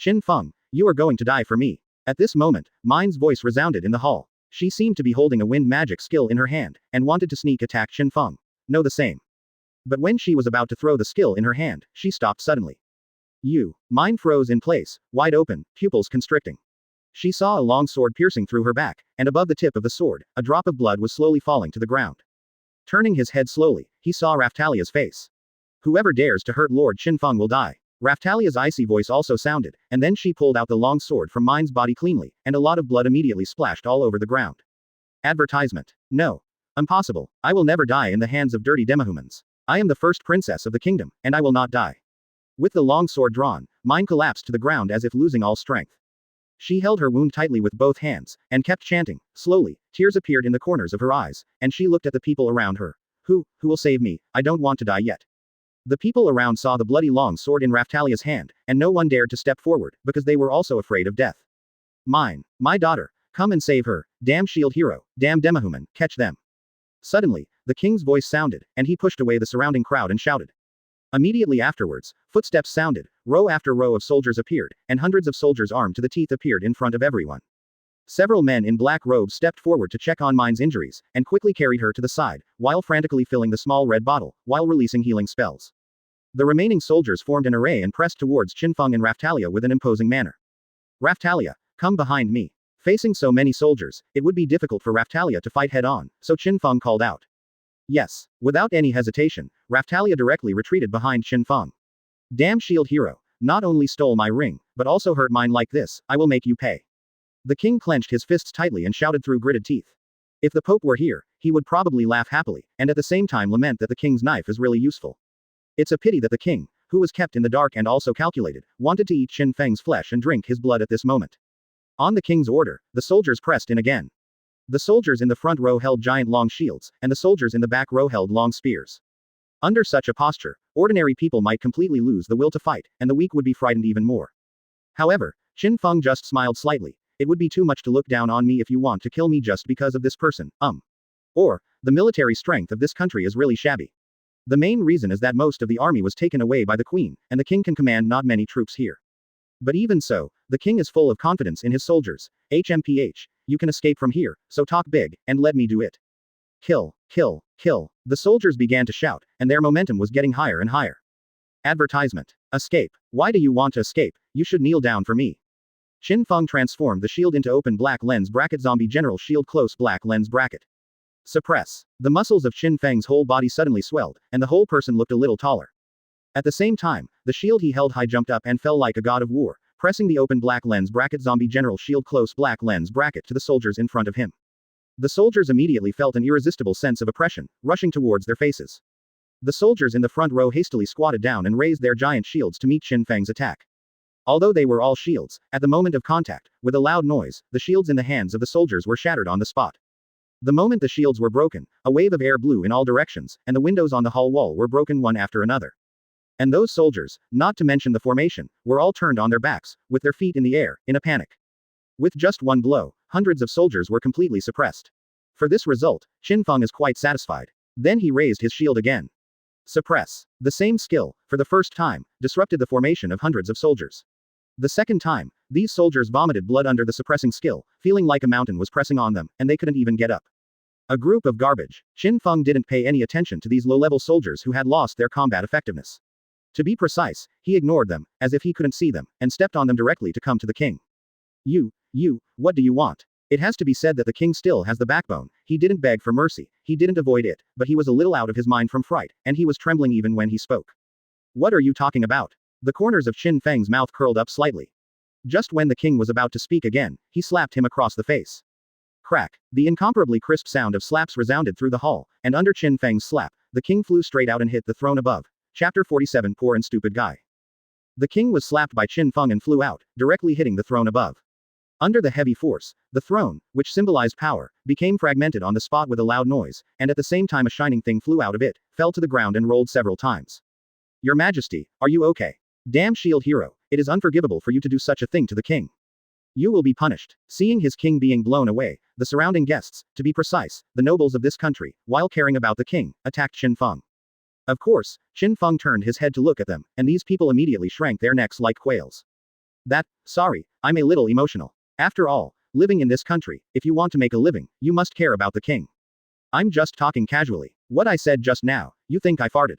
Qin Feng, you are going to die for me. At this moment, Myne's voice resounded in the hall. She seemed to be holding a wind magic skill in her hand, and wanted to sneak attack Qin Feng. No, the same. But when she was about to throw the skill in her hand, she stopped suddenly. Myne froze in place, wide open, pupils constricting. She saw a long sword piercing through her back, and above the tip of the sword, a drop of blood was slowly falling to the ground. Turning his head slowly, he saw Raphtalia's face. Whoever dares to hurt Lord Qin Feng will die. Raphtalia's icy voice also sounded, and then she pulled out the long sword from Myne's body cleanly, and a lot of blood immediately splashed all over the ground. Advertisement. No. Impossible. I will never die in the hands of dirty demihumans. I am the first princess of the kingdom, and I will not die. With the long sword drawn, Myne collapsed to the ground as if losing all strength. She held her wound tightly with both hands, and kept chanting. Slowly, tears appeared in the corners of her eyes, and she looked at the people around her. Who will save me? I don't want to die yet. The people around saw the bloody long sword in Raphtalia's hand, and no one dared to step forward, because they were also afraid of death. Myne, my daughter, come and save her, damn shield hero, damn demihuman, catch them. Suddenly, the king's voice sounded, and he pushed away the surrounding crowd and shouted. Immediately afterwards, footsteps sounded, row after row of soldiers appeared, and hundreds of soldiers armed to the teeth appeared in front of everyone. Several men in black robes stepped forward to check on Myne's injuries, and quickly carried her to the side, while frantically filling the small red bottle, while releasing healing spells. The remaining soldiers formed an array and pressed towards Qin Feng and Raptalia with an imposing manner. Raptalia, come behind me. Facing so many soldiers, it would be difficult for Raptalia to fight head-on, so Qin Feng called out. Yes. Without any hesitation, Raptalia directly retreated behind Qin Feng. Damn shield hero, not only stole my ring, but also hurt mine like this, I will make you pay. The king clenched his fists tightly and shouted through gritted teeth. If the Pope were here, he would probably laugh happily, and at the same time lament that the king's knife is really useful. It's a pity that the king, who was kept in the dark and also calculated, wanted to eat Qin Feng's flesh and drink his blood at this moment. On the king's order, the soldiers pressed in again. The soldiers in the front row held giant long shields, and the soldiers in the back row held long spears. Under such a posture, ordinary people might completely lose the will to fight, and the weak would be frightened even more. However, Qin Feng just smiled slightly. It would be too much to look down on me if you want to kill me just because of this person, Or, the military strength of this country is really shabby. The main reason is that most of the army was taken away by the queen, and the king can command not many troops here. But even so, the king is full of confidence in his soldiers. HMPH, you can escape from here, so talk big, and let me do it. Kill, kill, kill. The soldiers began to shout, and their momentum was getting higher and higher. Advertisement. Escape. Why do you want to escape? You should kneel down for me. Qin Feng transformed the shield into open black lens bracket zombie general shield close black lens bracket. Suppress. The muscles of Qin Feng's whole body suddenly swelled, and the whole person looked a little taller. At the same time, the shield he held high jumped up and fell like a god of war, pressing the open black lens bracket zombie general shield close black lens bracket to the soldiers in front of him. The soldiers immediately felt an irresistible sense of oppression, rushing towards their faces. The soldiers in the front row hastily squatted down and raised their giant shields to meet Qin Feng's attack. Although they were all shields, at the moment of contact, with a loud noise, the shields in the hands of the soldiers were shattered on the spot. The moment the shields were broken, a wave of air blew in all directions, and the windows on the hall wall were broken one after another. And those soldiers, not to mention the formation, were all turned on their backs, with their feet in the air, in a panic. With just one blow, hundreds of soldiers were completely suppressed. For this result, Qin Feng is quite satisfied. Then he raised his shield again. Suppress. The same skill, for the first time, disrupted the formation of hundreds of soldiers. The second time, these soldiers vomited blood under the suppressing skill, feeling like a mountain was pressing on them, and they couldn't even get up. A group of garbage. Qin Feng didn't pay any attention to these low-level soldiers who had lost their combat effectiveness. To be precise, he ignored them, as if he couldn't see them, and stepped on them directly to come to the king. What do you want? It has to be said that the king still has the backbone. He didn't beg for mercy, he didn't avoid it, but he was a little out of his mind from fright, and he was trembling even when he spoke. What are you talking about? The corners of Qin Feng's mouth curled up slightly. Just when the king was about to speak again, he slapped him across the face. Crack. The incomparably crisp sound of slaps resounded through the hall, and under Qin Feng's slap, the king flew straight out and hit the throne above. Chapter 47 Poor and Stupid Guy. The king was slapped by Qin Feng and flew out, directly hitting the throne above. Under the heavy force, the throne, which symbolized power, became fragmented on the spot with a loud noise, and at the same time a shining thing flew out of it, fell to the ground and rolled several times. Your Majesty, are you okay? Damn shield hero, it is unforgivable for you to do such a thing to the king. You will be punished. Seeing his king being blown away, the surrounding guests, to be precise, the nobles of this country, while caring about the king, attacked Qin Feng. Of course, Qin Feng turned his head to look at them, and these people immediately shrank their necks like quails. Sorry, I'm a little emotional. After all, living in this country, if you want to make a living, you must care about the king. I'm just talking casually. What I said just now, you think I farted.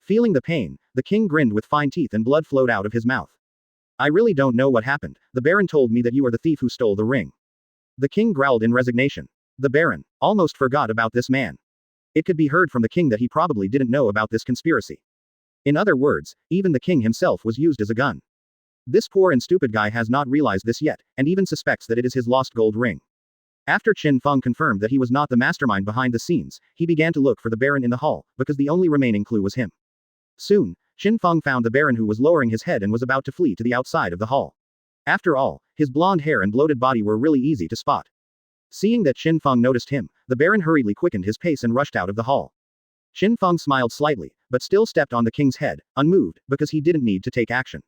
Feeling the pain, the king grinned with fine teeth and blood flowed out of his mouth. I really don't know what happened. The Baron told me that you are the thief who stole the ring. The king growled in resignation. The Baron almost forgot about this man. It could be heard from the king that he probably didn't know about this conspiracy. In other words, even the king himself was used as a gun. This poor and stupid guy has not realized this yet, and even suspects that it is his lost gold ring. After Qin Feng confirmed that he was not the mastermind behind the scenes, he began to look for the Baron in the hall, because the only remaining clue was him. Soon, Qin Feng found the Baron who was lowering his head and was about to flee to the outside of the hall. After all, his blonde hair and bloated body were really easy to spot. Seeing that Qin Feng noticed him, the Baron hurriedly quickened his pace and rushed out of the hall. Qin Feng smiled slightly, but still stepped on the king's head, unmoved, because he didn't need to take action.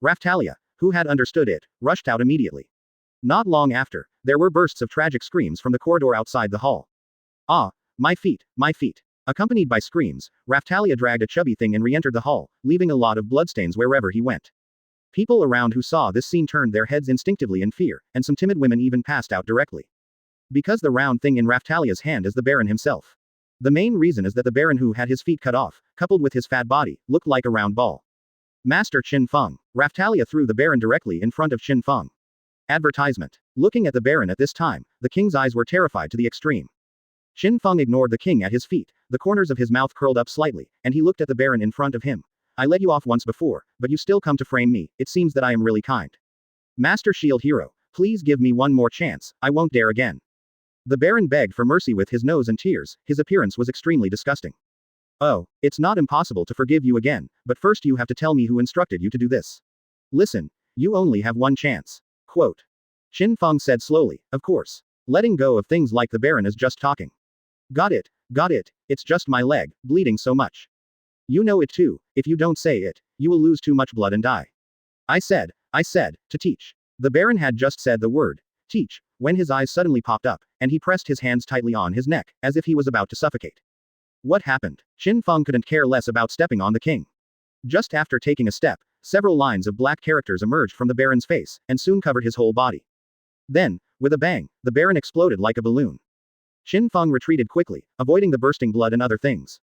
Raphtalia, who had understood it, rushed out immediately. Not long after, there were bursts of tragic screams from the corridor outside the hall. Ah, my feet, my feet. Accompanied by screams, Raphtalia dragged a chubby thing and re-entered the hall, leaving a lot of bloodstains wherever he went. People around who saw this scene turned their heads instinctively in fear, and some timid women even passed out directly. Because the round thing in Raphtalia's hand is the Baron himself. The main reason is that the Baron who had his feet cut off, coupled with his fat body, looked like a round ball. Master Qin Feng. Raphtalia threw the Baron directly in front of Qin Feng. Advertisement. Looking at the Baron at this time, the king's eyes were terrified to the extreme. Qin Feng ignored the king at his feet, the corners of his mouth curled up slightly, and he looked at the Baron in front of him. I let you off once before, but you still come to frame me, it seems that I am really kind. Master Shield Hero, please give me one more chance, I won't dare again. The Baron begged for mercy with his nose and tears, his appearance was extremely disgusting. Oh, it's not impossible to forgive you again, but first you have to tell me who instructed you to do this. Listen, you only have one chance. Quote. Qin Feng said slowly, of course. Letting go of things like the Baron is just talking. Got it, it's just my leg, bleeding so much. You know it too, if you don't say it, you will lose too much blood and die. I said, to teach. The Baron had just said the word, teach, when his eyes suddenly popped up, and he pressed his hands tightly on his neck, as if he was about to suffocate. What happened? Qin Feng couldn't care less about stepping on the king. Just after taking a step, several lines of black characters emerged from the Baron's face, and soon covered his whole body. Then, with a bang, the Baron exploded like a balloon. Qin Feng retreated quickly, avoiding the bursting blood and other things.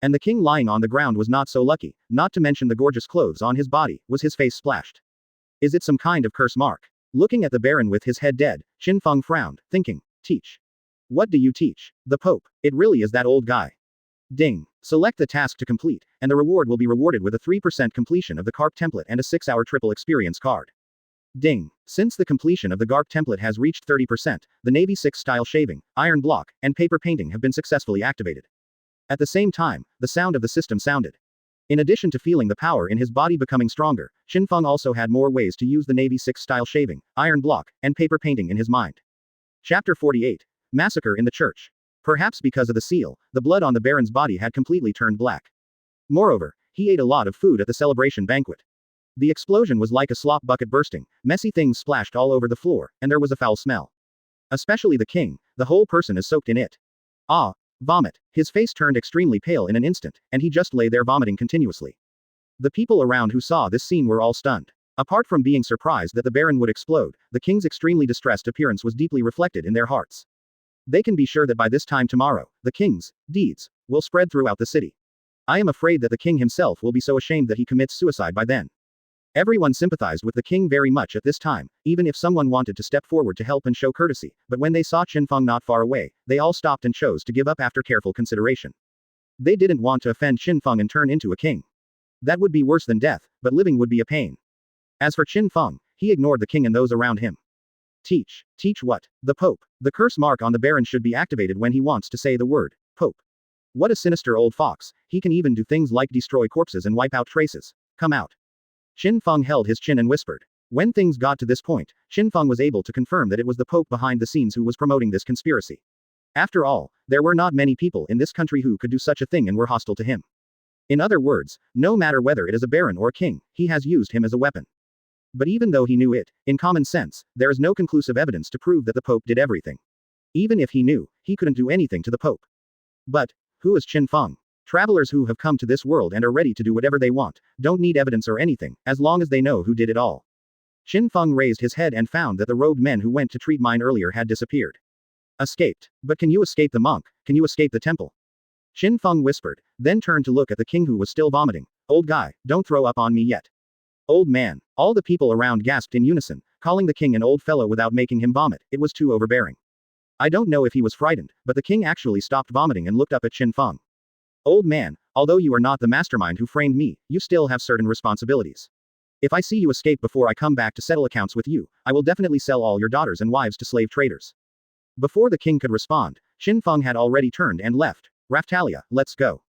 And the king lying on the ground was not so lucky, not to mention the gorgeous clothes on his body, was his face splashed. Is it some kind of curse mark? Looking at the Baron with his head dead, Qin Feng frowned, thinking, teach. What do you teach? The Pope, it really is that old guy. Ding. Select the task to complete, and the reward will be rewarded with a 3% completion of the Garp template and a 6-hour triple experience card. Ding. Since the completion of the Garp template has reached 30%, the Navy 6 style shaving, iron block, and paper painting have been successfully activated. At the same time, the sound of the system sounded. In addition to feeling the power in his body becoming stronger, Qin Feng also had more ways to use the Navy 6 style shaving, iron block, and paper painting in his mind. Chapter 48. Massacre in the Church. Perhaps because of the seal, the blood on the Baron's body had completely turned black. Moreover, he ate a lot of food at the celebration banquet. The explosion was like a slop bucket bursting, messy things splashed all over the floor, and there was a foul smell. Especially the king, the whole person is soaked in it. Ah, vomit. His face turned extremely pale in an instant, and he just lay there vomiting continuously. The people around who saw this scene were all stunned. Apart from being surprised that the Baron would explode, the king's extremely distressed appearance was deeply reflected in their hearts. They can be sure that by this time tomorrow, the king's deeds will spread throughout the city. I am afraid that the king himself will be so ashamed that he commits suicide by then. Everyone sympathized with the king very much at this time, even if someone wanted to step forward to help and show courtesy, but when they saw Qin Feng not far away, they all stopped and chose to give up after careful consideration. They didn't want to offend Qin Feng and turn into a king. That would be worse than death, but living would be a pain. As for Qin Feng, he ignored the king and those around him. Teach what? The Pope. The curse mark on the Baron should be activated when he wants to say the word, Pope. What a sinister old fox, he can even do things like destroy corpses and wipe out traces. Come out. Qin Feng held his chin and whispered. When things got to this point, Qin Feng was able to confirm that it was the Pope behind the scenes who was promoting this conspiracy. After all, there were not many people in this country who could do such a thing and were hostile to him. In other words, no matter whether it is a baron or king, he has used him as a weapon. But even though he knew it, in common sense, there is no conclusive evidence to prove that the Pope did everything. Even if he knew, he couldn't do anything to the Pope. But, who is Qin Feng? Travelers who have come to this world and are ready to do whatever they want, don't need evidence or anything, as long as they know who did it all. Qin Feng raised his head and found that the robed men who went to treat Myne earlier had disappeared. Escaped. But can you escape the monk? Can you escape the temple? Qin Feng whispered, then turned to look at the king who was still vomiting. Old guy, don't throw up on me yet. Old man. All the people around gasped in unison, calling the king an old fellow without making him vomit. It was too overbearing. I don't know if he was frightened, but the king actually stopped vomiting and looked up at Qin Feng. Old man, although you are not the mastermind who framed me, you still have certain responsibilities. If I see you escape before I come back to settle accounts with you, I will definitely sell all your daughters and wives to slave traders. Before the king could respond, Qin Feng had already turned and left. Raftalia, let's go.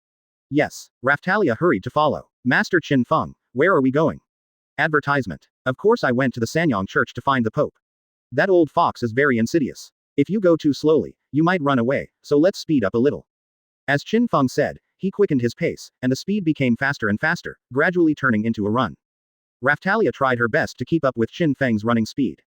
Yes, Raftalia hurried to follow. Master Qin Feng, where are we going? Advertisement. Of course I went to the Sanyong church to find the Pope. That old fox is very insidious. If you go too slowly, you might run away, so let's speed up a little. As Qin Feng said, he quickened his pace, and the speed became faster and faster, gradually turning into a run. Raftalia tried her best to keep up with Qin Feng's running speed.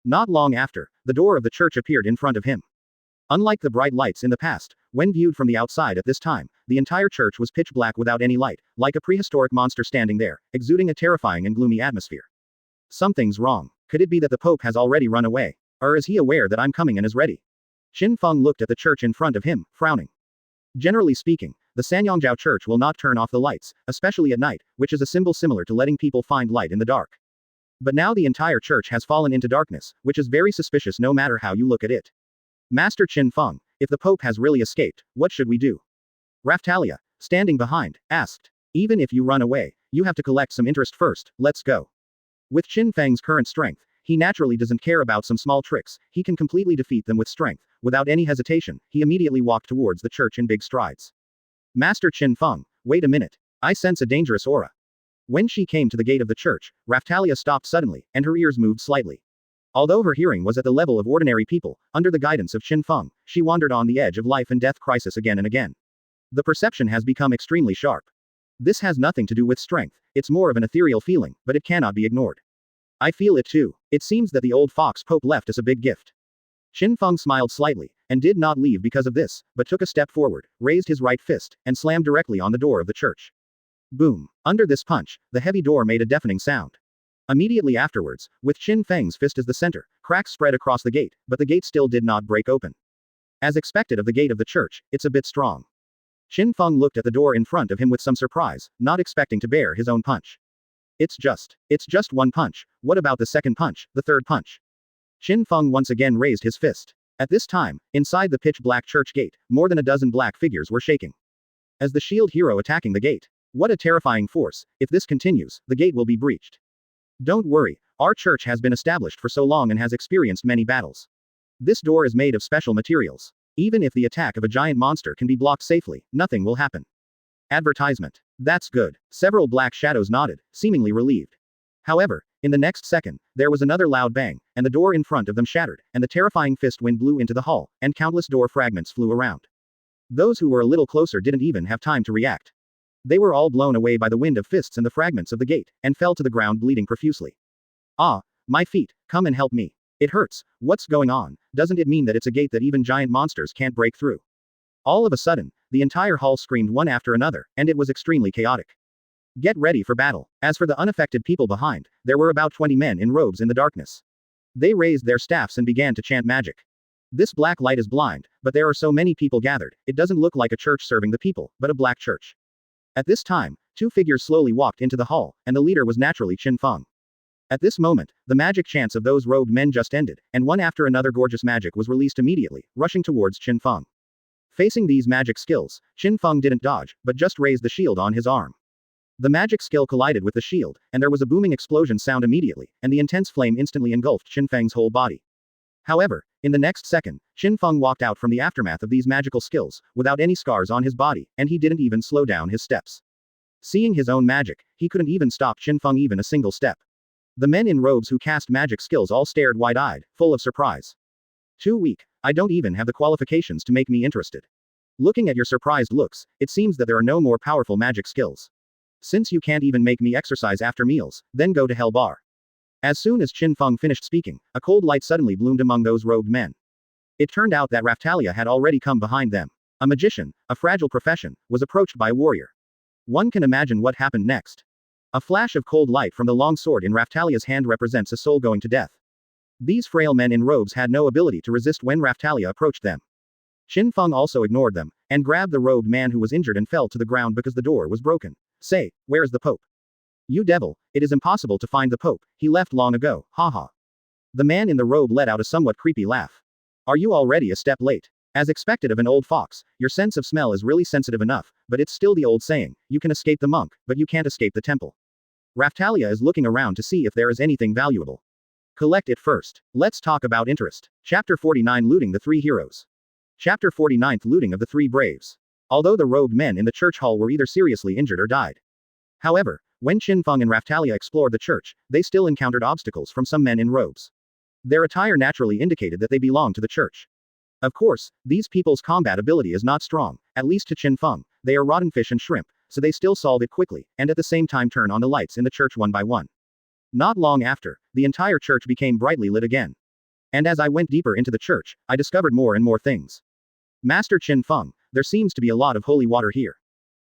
Not long after, the door of the church appeared in front of him. Unlike the bright lights in the past, when viewed from the outside at this time, the entire church was pitch black without any light, like a prehistoric monster standing there, exuding a terrifying and gloomy atmosphere. Something's wrong. Could it be that the Pope has already run away? Or is he aware that I'm coming and is ready? Qin Feng looked at the church in front of him, frowning. Generally speaking, the Sanyongjiao church will not turn off the lights, especially at night, which is a symbol similar to letting people find light in the dark. But now the entire church has fallen into darkness, which is very suspicious no matter how you look at it. Master Qin Feng, if the Pope has really escaped, what should we do? Raftalia, standing behind, asked. Even if you run away, you have to collect some interest first, let's go. With Qin Feng's current strength, he naturally doesn't care about some small tricks, he can completely defeat them with strength. Without any hesitation, he immediately walked towards the church in big strides. Master Qin Feng, wait a minute. I sense a dangerous aura. When she came to the gate of the church, Raftalia stopped suddenly, and her ears moved slightly. Although her hearing was at the level of ordinary people, under the guidance of Qin Feng, she wandered on the edge of life and death crisis again and again. The perception has become extremely sharp. This has nothing to do with strength, it's more of an ethereal feeling, but it cannot be ignored. I feel it too. It seems that the old fox Pope left us a big gift. Qin Feng smiled slightly, and did not leave because of this, but took a step forward, raised his right fist, and slammed directly on the door of the church. Boom. Under this punch, the heavy door made a deafening sound. Immediately afterwards, with Qin Feng's fist as the center, cracks spread across the gate, but the gate still did not break open. As expected of the gate of the church, it's a bit strong. Qin Feng looked at the door in front of him with some surprise, not expecting to bear his own punch. It's just one punch. What about the second punch, the third punch? Qin Feng once again raised his fist. At this time, inside the pitch-black church gate, more than a dozen black figures were shaking. As the shield hero attacking the gate. What a terrifying force. If this continues, the gate will be breached. Don't worry, our church has been established for so long and has experienced many battles. This door is made of special materials. Even if the attack of a giant monster can be blocked safely, nothing will happen. Advertisement. That's good. Several black shadows nodded, seemingly relieved. However, in the next second, there was another loud bang, and the door in front of them shattered, and the terrifying fist wind blew into the hall, and countless door fragments flew around. Those who were a little closer didn't even have time to react. They were all blown away by the wind of fists and the fragments of the gate, and fell to the ground bleeding profusely. Ah, my feet, come and help me. It hurts. What's going on? Doesn't it mean that it's a gate that even giant monsters can't break through? All of a sudden, the entire hall screamed one after another, and it was extremely chaotic. Get ready for battle. As for the unaffected people behind, there were about 20 men in robes in the darkness. They raised their staffs and began to chant magic. This black light is blind, but there are so many people gathered, it doesn't look like a church serving the people, but a black church. At this time, two figures slowly walked into the hall, and the leader was naturally Qin Feng. At this moment, the magic chants of those robed men just ended, and one after another gorgeous magic was released immediately, rushing towards Qin Feng. Facing these magic skills, Qin Feng didn't dodge, but just raised the shield on his arm. The magic skill collided with the shield, and there was a booming explosion sound immediately, and the intense flame instantly engulfed Qin Feng's whole body. However, in the next second, Qin Feng walked out from the aftermath of these magical skills, without any scars on his body, and he didn't even slow down his steps. Seeing his own magic, he couldn't even stop Qin Feng even a single step. The men in robes who cast magic skills all stared wide-eyed, full of surprise. Too weak. I don't even have the qualifications to make me interested. Looking at your surprised looks, it seems that there are no more powerful magic skills. Since you can't even make me exercise after meals, then go to hell bar. As soon as Qin Feng finished speaking, a cold light suddenly bloomed among those robed men. It turned out that Raphtalia had already come behind them. A magician, a fragile profession, was approached by a warrior. One can imagine what happened next. A flash of cold light from the long sword in Raphtalia's hand represents a soul going to death. These frail men in robes had no ability to resist when Raphtalia approached them. Qin Feng also ignored them, and grabbed the robed man who was injured and fell to the ground because the door was broken. Say, where's the Pope? You devil, it is impossible to find the Pope, he left long ago, haha. The man in the robe let out a somewhat creepy laugh. Are you already a step late? As expected of an old fox, your sense of smell is really sensitive enough, but it's still the old saying, you can escape the monk, but you can't escape the temple. Raphtalia is looking around to see if there is anything valuable. Collect it first. Let's talk about interest. Chapter 49 Looting the Three Heroes. Chapter 49 Looting of the Three Braves. Although the robed men in the church hall were either seriously injured or died. However, when Qin Feng and Raphtalia explored the church, they still encountered obstacles from some men in robes. Their attire naturally indicated that they belonged to the church. Of course, these people's combat ability is not strong, at least to Qin Feng. They are rotten fish and shrimp, so they still solve it quickly, and at the same time turn on the lights in the church one by one. Not long after, the entire church became brightly lit again. And as I went deeper into the church, I discovered more and more things. Master Qin Feng, there seems to be a lot of holy water here.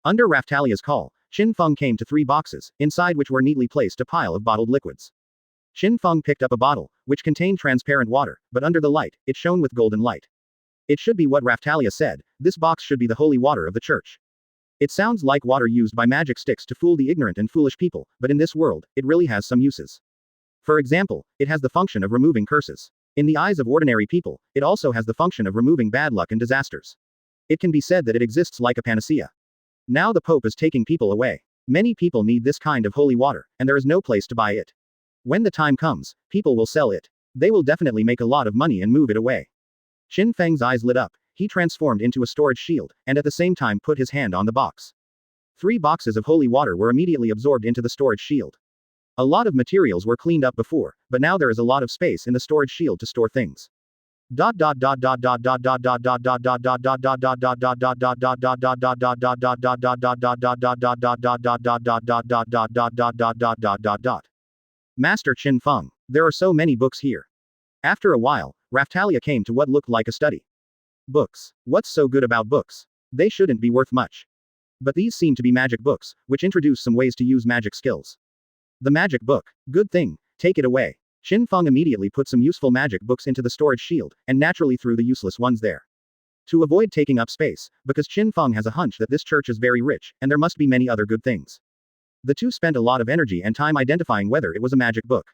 Under Raphtalia's call, Qin Feng came to 3 boxes, inside which were neatly placed a pile of bottled liquids. Qin Feng picked up a bottle, which contained transparent water, but under the light, it shone with golden light. It should be what Raphtalia said, this box should be the holy water of the church. It sounds like water used by magic sticks to fool the ignorant and foolish people, but in this world, it really has some uses. For example, it has the function of removing curses. In the eyes of ordinary people, it also has the function of removing bad luck and disasters. It can be said that it exists like a panacea. Now the Pope is taking people away. Many people need this kind of holy water, and there is no place to buy it. When the time comes, people will sell it. They will definitely make a lot of money and move it away. Qin Feng's eyes lit up. He transformed into a storage shield, and at the same time put his hand on the box. 3 boxes of holy water were immediately absorbed into the storage shield. A lot of materials were cleaned up before, but now there is a lot of space in the storage shield to store things. Master Qin Feng, there are so many books here. After a while, Raphtalia came to what looked like a study. Books. What's so good about books? They shouldn't be worth much. But these seem to be magic books, which introduce some ways to use magic skills. The magic book. Good thing, take it away. Qin Feng immediately put some useful magic books into the storage shield, and naturally threw the useless ones there. To avoid taking up space, because Qin Feng has a hunch that this church is very rich, and there must be many other good things. The two spent a lot of energy and time identifying whether it was a magic book.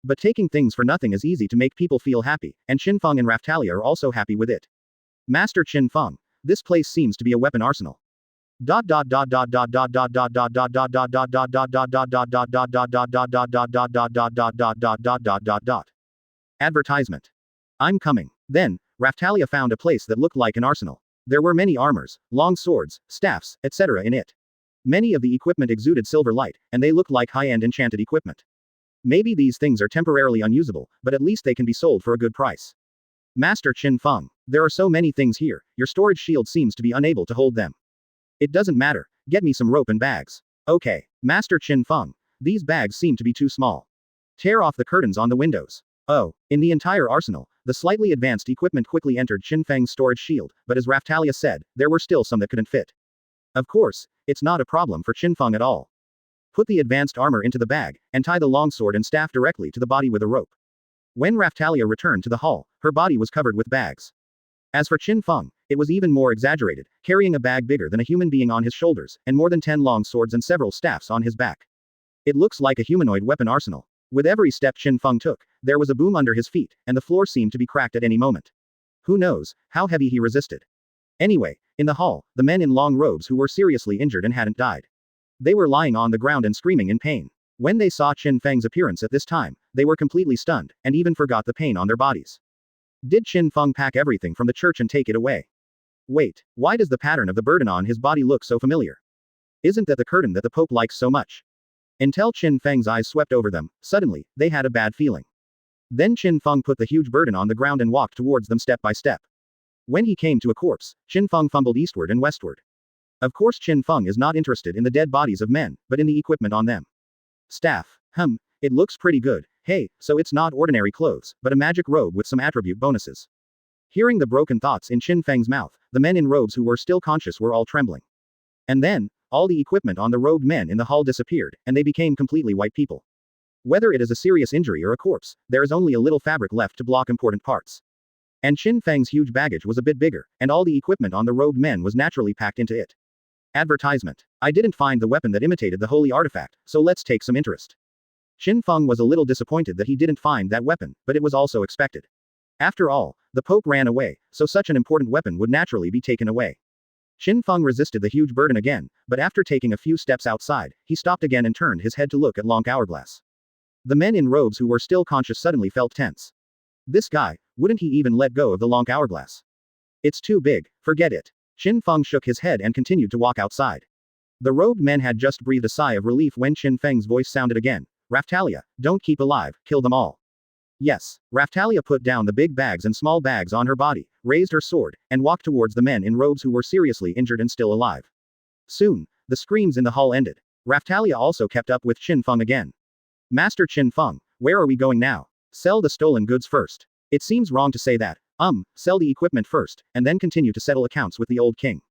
But taking things for nothing is easy to make people feel happy, and Qin Feng and Raftalia are also happy with it. Master Qin Feng, this place seems to be a weapon arsenal. Advertisement. I'm coming. Then, Raftalia found a place that looked like an arsenal. There were many armors, long swords, staffs, etc. in it. Many of the equipment exuded silver light, and they looked like high-end enchanted equipment. Maybe these things are temporarily unusable, but at least they can be sold for a good price. Master Qin Feng, there are so many things here, your storage shield seems to be unable to hold them. It doesn't matter, get me some rope and bags. Okay, Master Qin Feng, these bags seem to be too small. Tear off the curtains on the windows. Oh, in the entire arsenal, the slightly advanced equipment quickly entered Qin Feng's storage shield, but as Raftalia said, there were still some that couldn't fit. Of course, it's not a problem for Qin Feng at all. Put the advanced armor into the bag, and tie the longsword and staff directly to the body with a rope. When Raftalia returned to the hall, her body was covered with bags. As for Qin Feng, it was even more exaggerated, carrying a bag bigger than a human being on his shoulders, and more than 10 long swords and several staffs on his back. It looks like a humanoid weapon arsenal. With every step Qin Feng took, there was a boom under his feet, and the floor seemed to be cracked at any moment. Who knows how heavy he resisted? Anyway, in the hall, the men in long robes who were seriously injured and hadn't died. They were lying on the ground and screaming in pain. When they saw Qin Feng's appearance at this time, they were completely stunned, and even forgot the pain on their bodies. Did Qin Feng pack everything from the church and take it away? Wait, why does the pattern of the burden on his body look so familiar? Isn't that the curtain that the Pope likes so much? Until Qin Feng's eyes swept over them, suddenly, they had a bad feeling. Then Qin Feng put the huge burden on the ground and walked towards them step by step. When he came to a corpse, Qin Feng fumbled eastward and westward. Of course Qin Feng is not interested in the dead bodies of men, but in the equipment on them. Staff. It looks pretty good. Hey, so it's not ordinary clothes, but a magic robe with some attribute bonuses. Hearing the broken thoughts in Qin Feng's mouth, the men in robes who were still conscious were all trembling. And then, all the equipment on the robed men in the hall disappeared, and they became completely white people. Whether it is a serious injury or a corpse, there is only a little fabric left to block important parts. And Qin Feng's huge baggage was a bit bigger, and all the equipment on the robed men was naturally packed into it. Advertisement. I didn't find the weapon that imitated the holy artifact, so let's take some interest. Qin Feng was a little disappointed that he didn't find that weapon, but it was also expected. After all, the Pope ran away, so such an important weapon would naturally be taken away. Qin Feng resisted the huge burden again, but after taking a few steps outside, he stopped again and turned his head to look at Long Hourglass. The men in robes who were still conscious suddenly felt tense. This guy, wouldn't he even let go of the Long Hourglass? It's too big, forget it. Qin Feng shook his head and continued to walk outside. The robed men had just breathed a sigh of relief when Qin Feng's voice sounded again. Raftalia, don't keep alive, kill them all. Yes, Raftalia put down the big bags and small bags on her body, raised her sword, and walked towards the men in robes who were seriously injured and still alive. Soon, the screams in the hall ended. Raftalia also kept up with Qin Feng again. Master Qin Feng, where are we going now? Sell the stolen goods first. It seems wrong to say that. Sell the equipment first, and then continue to settle accounts with the old king.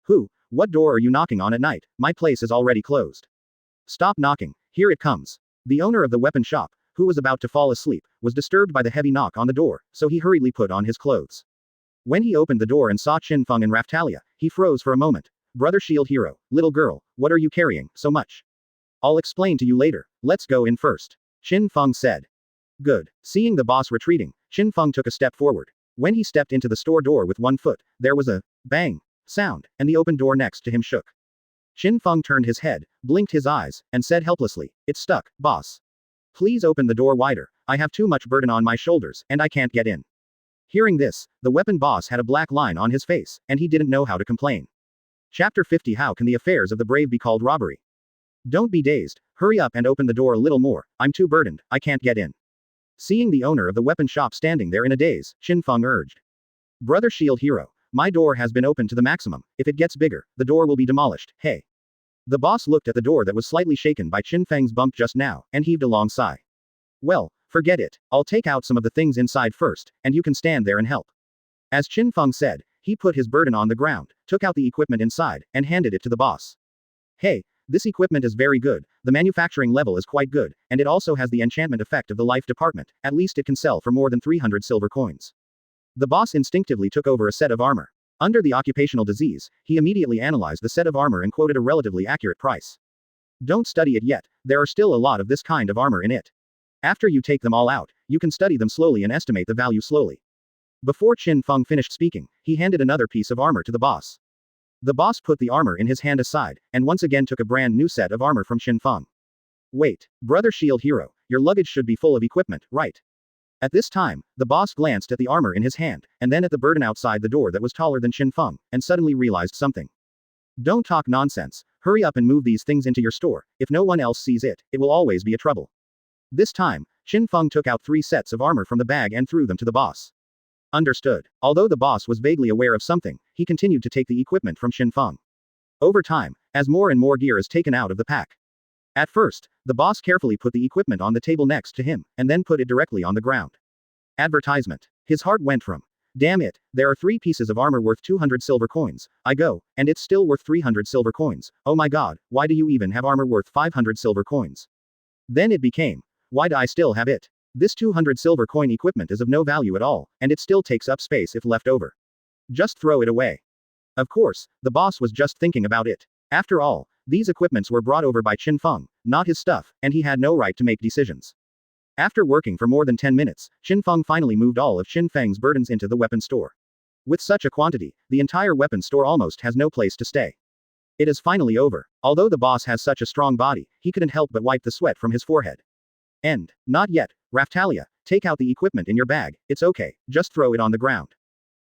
Who? What door are you knocking on at night? My place is already closed. Stop knocking, here it comes. The owner of the weapon shop, who was about to fall asleep, was disturbed by the heavy knock on the door, so he hurriedly put on his clothes. When he opened the door and saw Qin Feng and Raftalia, he froze for a moment. Brother Shield Hero, little girl, what are you carrying so much? I'll explain to you later, let's go in first. Qin Feng said. Good. Seeing the boss retreating, Qin Feng took a step forward. When he stepped into the store door with one foot, there was a bang sound, and the open door next to him shook. Qin Feng turned his head, blinked his eyes, and said helplessly, it's stuck, boss. Please open the door wider, I have too much burden on my shoulders, and I can't get in. Hearing this, the weapon boss had a black line on his face, and he didn't know how to complain. Chapter 50 How can the affairs of the brave be called robbery? Don't be dazed, hurry up and open the door a little more, I'm too burdened, I can't get in. Seeing the owner of the weapon shop standing there in a daze, Qin Feng urged. Brother Shield Hero, my door has been opened to the maximum, if it gets bigger, the door will be demolished, hey. The boss looked at the door that was slightly shaken by Qin Feng's bump just now, and heaved a long sigh. Well, forget it, I'll take out some of the things inside first, and you can stand there and help. As Qin Feng said, he put his burden on the ground, took out the equipment inside, and handed it to the boss. Hey, this equipment is very good, the manufacturing level is quite good, and it also has the enchantment effect of the life department, at least it can sell for more than 300 silver coins. The boss instinctively took over a set of armor. Under the occupational disease, he immediately analyzed the set of armor and quoted a relatively accurate price. Don't study it yet, there are still a lot of this kind of armor in it. After you take them all out, you can study them slowly and estimate the value slowly. Before Qin Feng finished speaking, he handed another piece of armor to the boss. The boss put the armor in his hand aside, and once again took a brand new set of armor from Qin Feng. Wait, brother shield hero, your luggage should be full of equipment, right? At this time, the boss glanced at the armor in his hand, and then at the burden outside the door that was taller than Qin Feng, and suddenly realized something. Don't talk nonsense, hurry up and move these things into your store, if no one else sees it, it will always be a trouble. This time, Qin Feng took out 3 sets of armor from the bag and threw them to the boss. Understood. Although the boss was vaguely aware of something, he continued to take the equipment from Qin Feng. Over time, as more and more gear is taken out of the pack. At first, the boss carefully put the equipment on the table next to him, and then put it directly on the ground. Advertisement. His heart went from, damn it, there are 3 pieces of armor worth 200 silver coins, I go, and it's still worth 300 silver coins, oh my god, why do you even have armor worth 500 silver coins? Then it became, why do I still have it? This 200 silver coin equipment is of no value at all, and it still takes up space if left over. Just throw it away. Of course, the boss was just thinking about it. After all, these equipments were brought over by Qin Feng, not his stuff, and he had no right to make decisions. After working for more than 10 minutes, Qin Feng finally moved all of Qin Feng's burdens into the weapon store. With such a quantity, the entire weapon store almost has no place to stay. It is finally over. Although the boss has such a strong body, he couldn't help but wipe the sweat from his forehead. End. Not yet, Raftalia, take out the equipment in your bag, it's okay, just throw it on the ground.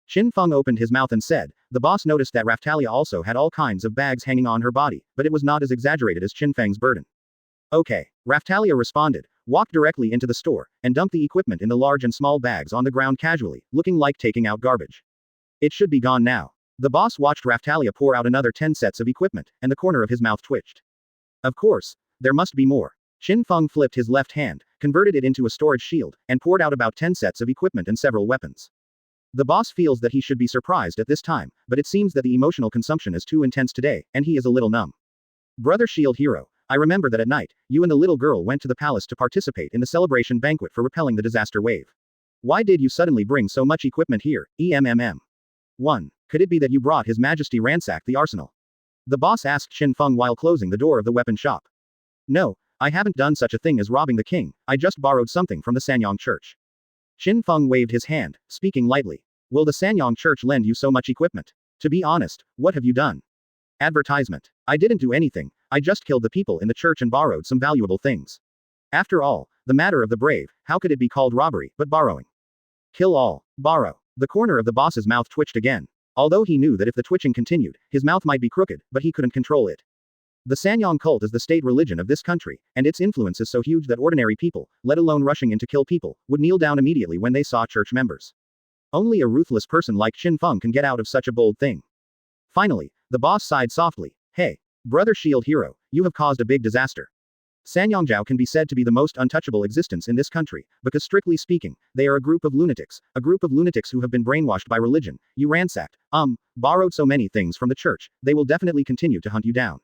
Qin Feng opened his mouth and said, the boss noticed that Raftalia also had all kinds of bags hanging on her body, but it was not as exaggerated as Qin Feng's burden. Okay, Raftalia responded, walked directly into the store, and dumped the equipment in the large and small bags on the ground casually, looking like taking out garbage. It should be gone now. The boss watched Raftalia pour out another 10 sets of equipment, and the corner of his mouth twitched. Of course, there must be more. Qin Feng flipped his left hand, converted it into a storage shield, and poured out about 10 sets of equipment and several weapons. The boss feels that he should be surprised at this time, but it seems that the emotional consumption is too intense today, and he is a little numb. Brother Shield Hero, I remember that at night, you and the little girl went to the palace to participate in the celebration banquet for repelling the disaster wave. Why did you suddenly bring so much equipment here, 1. Could it be that you brought His Majesty ransacked the arsenal? The boss asked Qin Feng while closing the door of the weapon shop. No, I haven't done such a thing as robbing the king, I just borrowed something from the Sanyong Church. Qin Feng waved his hand, speaking lightly. Will the Sanyong Church lend you so much equipment? To be honest, what have you done? Advertisement. I didn't do anything, I just killed the people in the church and borrowed some valuable things. After all, the matter of the brave, how could it be called robbery, but borrowing? Kill all. Borrow. The corner of the boss's mouth twitched again. Although he knew that if the twitching continued, his mouth might be crooked, but he couldn't control it. The Sanyong cult is the state religion of this country, and its influence is so huge that ordinary people, let alone rushing in to kill people, would kneel down immediately when they saw church members. Only a ruthless person like Qin Feng can get out of such a bold thing. Finally, the boss sighed softly. Hey, brother Shield Hero, you have caused a big disaster. Sanyongjiao can be said to be the most untouchable existence in this country, because strictly speaking, they are a group of lunatics who have been brainwashed by religion. You ransacked, borrowed so many things from the church, they will definitely continue to hunt you down.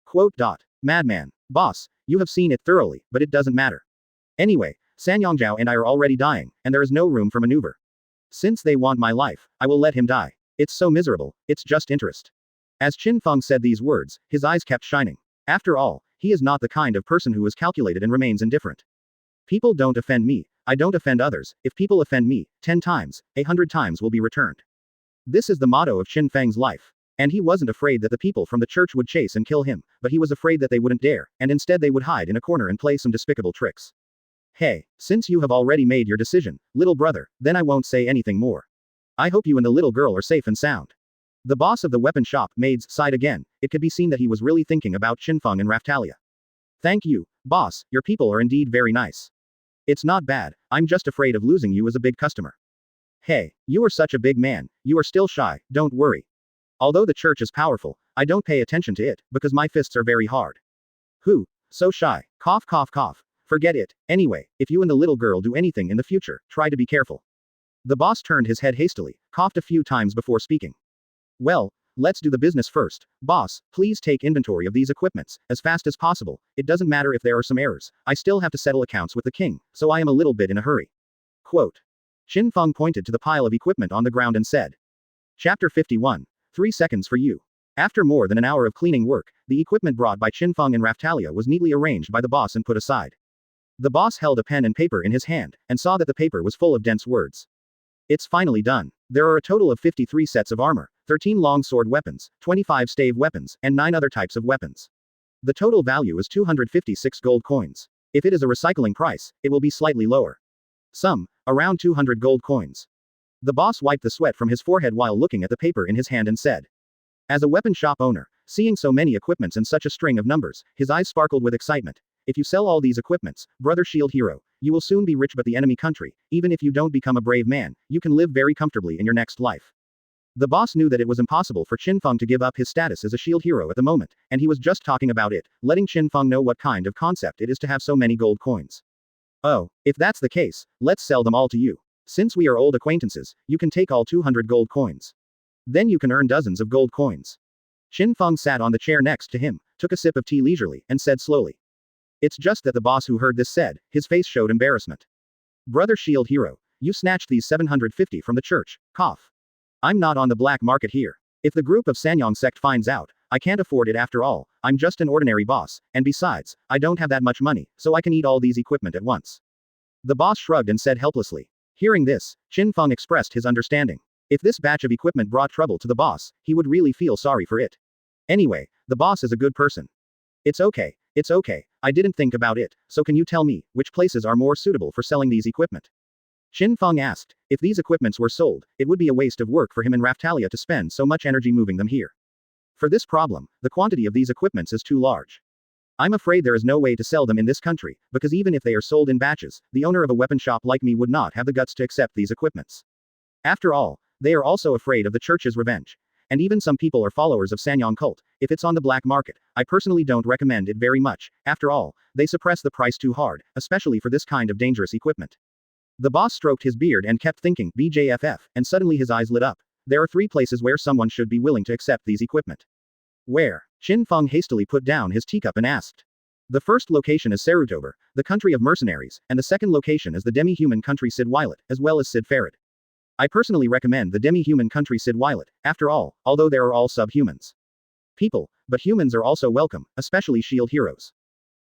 Quote. Madman. Boss, you have seen it thoroughly, but it doesn't matter. Anyway, Sanyongjiao and I are already dying, and there is no room for maneuver. Since they want my life, I will let him die. It's so miserable, it's just interest. As Qin Feng said these words, his eyes kept shining. After all, he is not the kind of person who is calculated and remains indifferent. People don't offend me, I don't offend others, if people offend me, 10 times, 100 times will be returned. This is the motto of Qin Feng's life. And he wasn't afraid that the people from the church would chase and kill him, but he was afraid that they wouldn't dare, and instead they would hide in a corner and play some despicable tricks. Hey, since you have already made your decision, little brother, then I won't say anything more. I hope you and the little girl are safe and sound. The boss of the weapon shop maids sighed again. It could be seen that he was really thinking about Qin Feng and Raftalia. Thank you, boss, your people are indeed very nice. It's not bad, I'm just afraid of losing you as a big customer. Hey, you are such a big man, you are still shy, don't worry. Although the church is powerful, I don't pay attention to it, because my fists are very hard. Who? So shy. Cough cough cough. Forget it. Anyway, if you and the little girl do anything in the future, try to be careful. The boss turned his head hastily, coughed a few times before speaking. Well, let's do the business first. Boss, please take inventory of these equipments, as fast as possible. It doesn't matter if there are some errors, I still have to settle accounts with the king, so I am a little bit in a hurry. Quote. Qin Feng pointed to the pile of equipment on the ground and said. Chapter 51. 3 seconds for you. After more than an hour of cleaning work, the equipment brought by Qin Feng and Raftalia was neatly arranged by the boss and put aside. The boss held a pen and paper in his hand, and saw that the paper was full of dense words. It's finally done. There are a total of 53 sets of armor, 13 long sword weapons, 25 stave weapons, and 9 other types of weapons. The total value is 256 gold coins. If it is a recycling price, it will be slightly lower. Around 200 gold coins. The boss wiped the sweat from his forehead while looking at the paper in his hand and said. As a weapon shop owner, seeing so many equipments and such a string of numbers, his eyes sparkled with excitement. If you sell all these equipments, brother shield hero, you will soon be rich, but the enemy country, even if you don't become a brave man, you can live very comfortably in your next life. The boss knew that it was impossible for Qin Feng to give up his status as a shield hero at the moment, and he was just talking about it, letting Qin Feng know what kind of concept it is to have so many gold coins. Oh, if that's the case, let's sell them all to you. Since we are old acquaintances, you can take all 200 gold coins. Then you can earn dozens of gold coins. Qin Feng sat on the chair next to him, took a sip of tea leisurely, and said slowly. It's just that the boss who heard this said, his face showed embarrassment. Brother shield hero, you snatched these 750 from the church, cough. I'm not on the black market here. If the group of Sanyong sect finds out, I can't afford it after all, I'm just an ordinary boss, and besides, I don't have that much money, so I can eat all these equipment at once. The boss shrugged and said helplessly. Hearing this, Qin Feng expressed his understanding. If this batch of equipment brought trouble to the boss, he would really feel sorry for it. Anyway, the boss is a good person. It's okay, I didn't think about it, so can you tell me, which places are more suitable for selling these equipment? Qin Feng asked. If these equipments were sold, it would be a waste of work for him and Raftalia to spend so much energy moving them here. For this problem, the quantity of these equipments is too large. I'm afraid there is no way to sell them in this country, because even if they are sold in batches, the owner of a weapon shop like me would not have the guts to accept these equipments. After all, they are also afraid of the church's revenge. And even some people are followers of Sanyong cult. If it's on the black market, I personally don't recommend it very much. After all, they suppress the price too hard, especially for this kind of dangerous equipment. The boss stroked his beard and kept thinking, BJFF, and suddenly his eyes lit up. There are 3 places where someone should be willing to accept these equipment. Where? Qin Feng hastily put down his teacup and asked. The first location is Sarutober, the country of mercenaries, and the second location is the demi-human country Sid Wilet, as well as Sid Ferret. I personally recommend the demi-human country Sid Wilet, after all, although there are all subhumans. People, but humans are also welcome, especially shield heroes.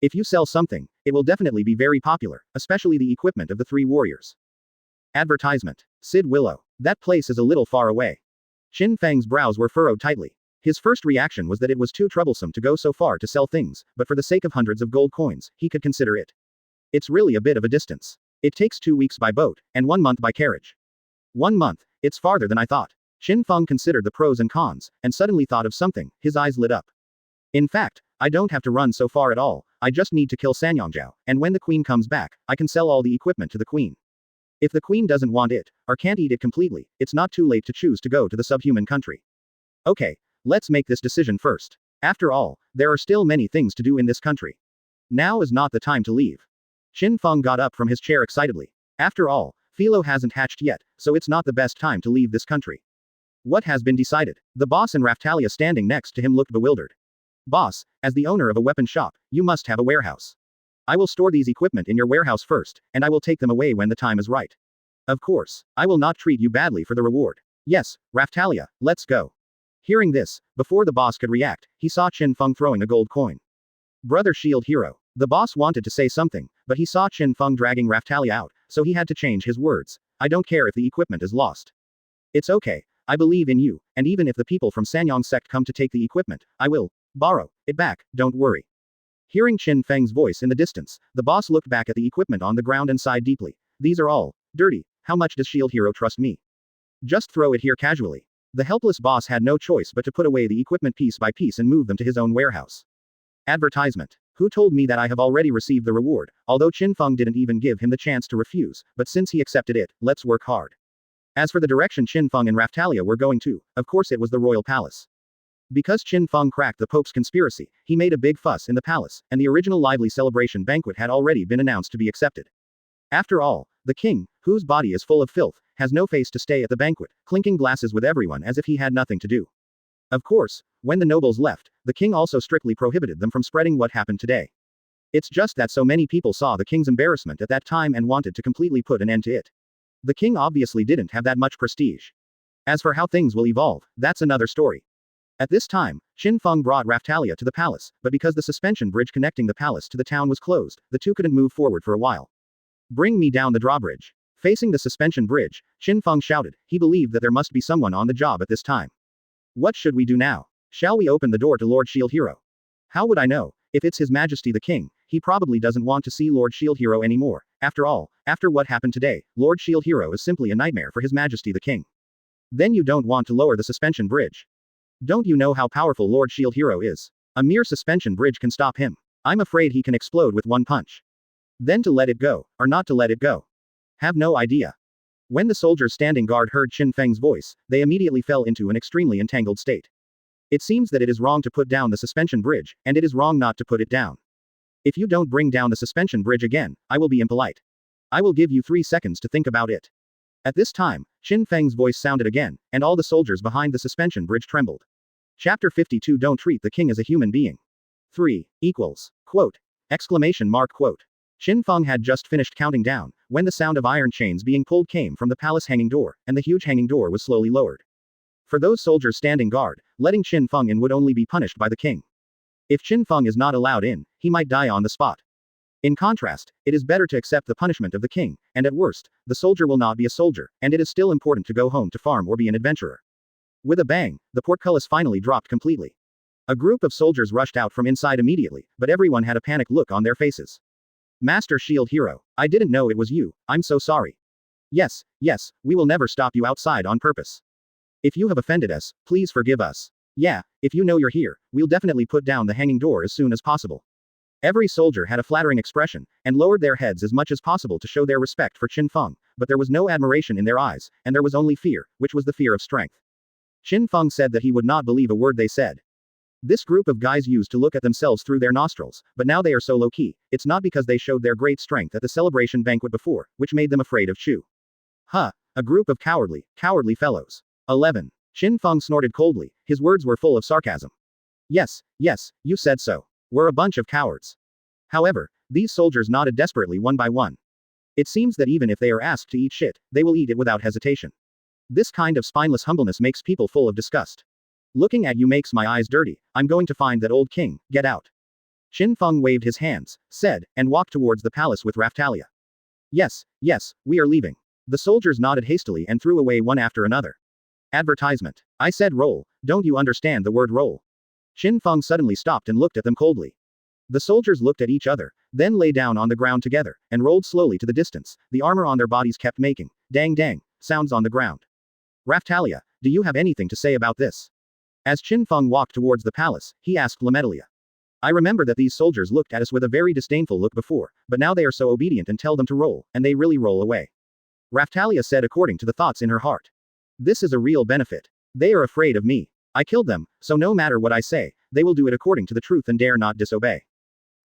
If you sell something, it will definitely be very popular, especially the equipment of the 3 warriors. Advertisement. Sid Willow. That place is a little far away. Qin Feng's brows were furrowed tightly. His first reaction was that it was too troublesome to go so far to sell things, but for the sake of hundreds of gold coins, he could consider it. It's really a bit of a distance. It takes 2 weeks by boat, and 1 month by carriage. 1 month, it's farther than I thought. Qin Feng considered the pros and cons, and suddenly thought of something, his eyes lit up. In fact, I don't have to run so far at all, I just need to kill Sanyongjiao, and when the queen comes back, I can sell all the equipment to the queen. If the queen doesn't want it, or can't eat it completely, it's not too late to choose to go to the subhuman country. Okay, let's make this decision first. After all, there are still many things to do in this country. Now is not the time to leave. Qin Feng got up from his chair excitedly. After all, Felo hasn't hatched yet, so it's not the best time to leave this country. What has been decided? The boss and Raftalia standing next to him looked bewildered. Boss, as the owner of a weapon shop, you must have a warehouse. I will store these equipment in your warehouse first, and I will take them away when the time is right. Of course, I will not treat you badly for the reward. Yes, Raftalia, let's go. Hearing this, before the boss could react, he saw Qin Feng throwing a gold coin. Brother shield hero. The boss wanted to say something, but he saw Qin Feng dragging Raftalia out, so he had to change his words. I don't care if the equipment is lost. It's okay, I believe in you, and even if the people from Sanyong sect come to take the equipment, I will borrow it back, don't worry. Hearing Qin Feng's voice in the distance, the boss looked back at the equipment on the ground and sighed deeply. These are all dirty. How much does shield hero trust me? Just throw it here casually. The helpless boss had no choice but to put away the equipment piece by piece and move them to his own warehouse. Advertisement. Who told me that I have already received the reward, although Qin Feng didn't even give him the chance to refuse, but since he accepted it, let's work hard. As for the direction Qin Feng and Raftalia were going to, of course it was the royal palace. Because Qin Feng cracked the Pope's conspiracy, he made a big fuss in the palace, and the original lively celebration banquet had already been announced to be accepted. After all, the king, whose body is full of filth, has no face to stay at the banquet, clinking glasses with everyone as if he had nothing to do. Of course, when the nobles left, the king also strictly prohibited them from spreading what happened today. It's just that so many people saw the king's embarrassment at that time and wanted to completely put an end to it. The king obviously didn't have that much prestige. As for how things will evolve, that's another story. At this time, Qin Feng brought Raphtalia to the palace, but because the suspension bridge connecting the palace to the town was closed, the two couldn't move forward for a while. Bring me down the drawbridge. Facing the suspension bridge, Qin Feng shouted. He believed that there must be someone on the job at this time. What should we do now? Shall we open the door to Lord Shield Hero? How would I know? If it's His Majesty the King, he probably doesn't want to see Lord Shield Hero anymore. After all, after what happened today, Lord Shield Hero is simply a nightmare for His Majesty the King. Then you don't want to lower the suspension bridge. Don't you know how powerful Lord Shield Hero is? A mere suspension bridge can stop him. I'm afraid he can explode with one punch. Then to let it go, or not to let it go. Have no idea. When the soldiers standing guard heard Qin Feng's voice, they immediately fell into an extremely entangled state. It seems that it is wrong to put down the suspension bridge, and it is wrong not to put it down. If you don't bring down the suspension bridge again, I will be impolite. I will give you 3 seconds to think about it. At this time, Qin Feng's voice sounded again, and all the soldiers behind the suspension bridge trembled. Chapter 52 Don't treat the king as a human being. 3 equals. Quote. Exclamation mark quote. Qin Feng had just finished counting down, when the sound of iron chains being pulled came from the palace hanging door, and the huge hanging door was slowly lowered. For those soldiers standing guard, letting Qin Feng in would only be punished by the king. If Qin Feng is not allowed in, he might die on the spot. In contrast, it is better to accept the punishment of the king, and at worst, the soldier will not be a soldier, and it is still important to go home to farm or be an adventurer. With a bang, the portcullis finally dropped completely. A group of soldiers rushed out from inside immediately, but everyone had a panicked look on their faces. Master Shield Hero, I didn't know it was you, I'm so sorry. Yes, we will never stop you outside on purpose. If you have offended us, please forgive us. Yeah, if you know you're here, we'll definitely put down the hanging door as soon as possible. Every soldier had a flattering expression, and lowered their heads as much as possible to show their respect for Qin Feng, but there was no admiration in their eyes, and there was only fear, which was the fear of strength. Qin Feng said that he would not believe a word they said. This group of guys used to look at themselves through their nostrils, but now they are so low-key, it's not because they showed their great strength at the celebration banquet before, which made them afraid of Chu. Huh, a group of cowardly fellows. 11. Qin Feng snorted coldly, his words were full of sarcasm. Yes, you said so. We're a bunch of cowards. However, these soldiers nodded desperately one by one. It seems that even if they are asked to eat shit, they will eat it without hesitation. This kind of spineless humbleness makes people full of disgust. Looking at you makes my eyes dirty. I'm going to find that old king, get out. Qin Feng waved his hands, said, and walked towards the palace with Raphtalia. Yes, we are leaving. The soldiers nodded hastily and threw away one after another. Advertisement. I said roll, don't you understand the word roll? Qin Feng suddenly stopped and looked at them coldly. The soldiers looked at each other, then lay down on the ground together, and rolled slowly to the distance. The armor on their bodies kept making, dang, sounds on the ground. Raphtalia, do you have anything to say about this? As Qin Feng walked towards the palace, he asked Lamedalia. I remember that these soldiers looked at us with a very disdainful look before, but now they are so obedient and tell them to roll, and they really roll away. Raphtalia said according to the thoughts in her heart. This is a real benefit. They are afraid of me. I killed them, so no matter what I say, they will do it according to the truth and dare not disobey.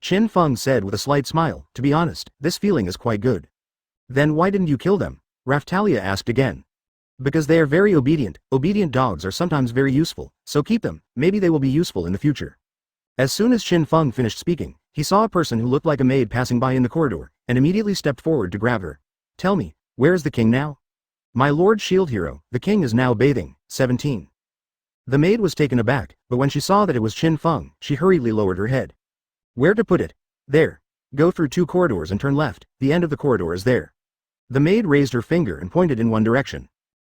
Qin Feng said with a slight smile, to be honest, this feeling is quite good. Then why didn't you kill them? Raphtalia asked again. Because they are very obedient. Obedient dogs are sometimes very useful, so keep them, maybe they will be useful in the future. As soon as Qin Feng finished speaking, he saw a person who looked like a maid passing by in the corridor, and immediately stepped forward to grab her. Tell me, where is the king now? My lord Shield Hero, the king is now bathing. 17. The maid was taken aback, but when she saw that it was Qin Feng, she hurriedly lowered her head. Where to put it? There. Go through 2 corridors and turn left, the end of the corridor is there. The maid raised her finger and pointed in one direction.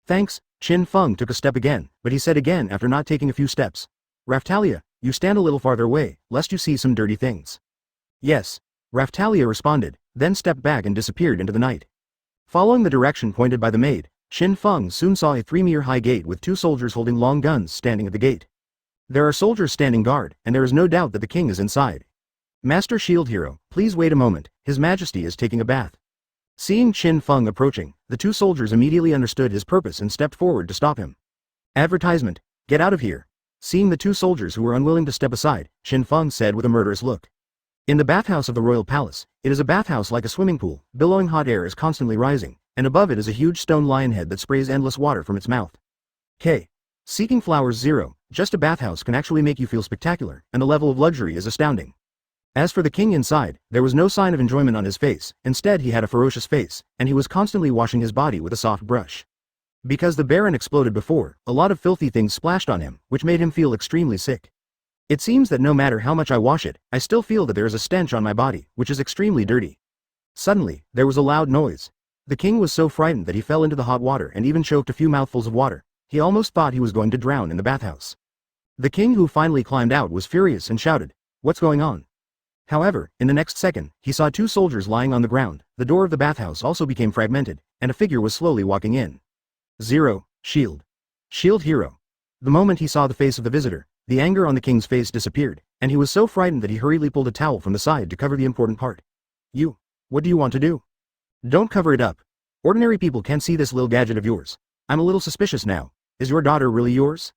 Thanks. Qin Feng took a step again, but he said again after not taking a few steps. Raphtalia, you stand a little farther away, lest you see some dirty things. Yes. Raphtalia responded, then stepped back and disappeared into the night. Following the direction pointed by the maid, Qin Feng soon saw a 3-meter-high gate with 2 soldiers holding long guns standing at the gate. There are soldiers standing guard, and there is no doubt that the king is inside. Master Shield Hero, please wait a moment, His Majesty is taking a bath. Seeing Qin Feng approaching, the 2 soldiers immediately understood his purpose and stepped forward to stop him. Advertisement, get out of here. Seeing the 2 soldiers who were unwilling to step aside, Qin Feng said with a murderous look. In the bathhouse of the royal palace, it is a bathhouse like a swimming pool, billowing hot air is constantly rising, and above it is a huge stone lion head that sprays endless water from its mouth. Seeking flowers 0, just a bathhouse can actually make you feel spectacular, and the level of luxury is astounding. As for the king inside, there was no sign of enjoyment on his face. Instead he had a ferocious face, and he was constantly washing his body with a soft brush. Because the Baron exploded before, a lot of filthy things splashed on him, which made him feel extremely sick. It seems that no matter how much I wash it, I still feel that there is a stench on my body, which is extremely dirty. Suddenly, there was a loud noise. The king was so frightened that he fell into the hot water and even choked a few mouthfuls of water. He almost thought he was going to drown in the bathhouse. The king, who finally climbed out, was furious and shouted, "What's going on?" However, in the next second, he saw two soldiers lying on the ground. The door of the bathhouse also became fragmented, and a figure was slowly walking in. Zero, shield. Shield hero. The moment he saw the face of the visitor, the anger on the king's face disappeared, and he was so frightened that he hurriedly pulled a towel from the side to cover the important part. What do you want to do? Don't cover it up. Ordinary people can't see this little gadget of yours. I'm a little suspicious now. Is your daughter really yours?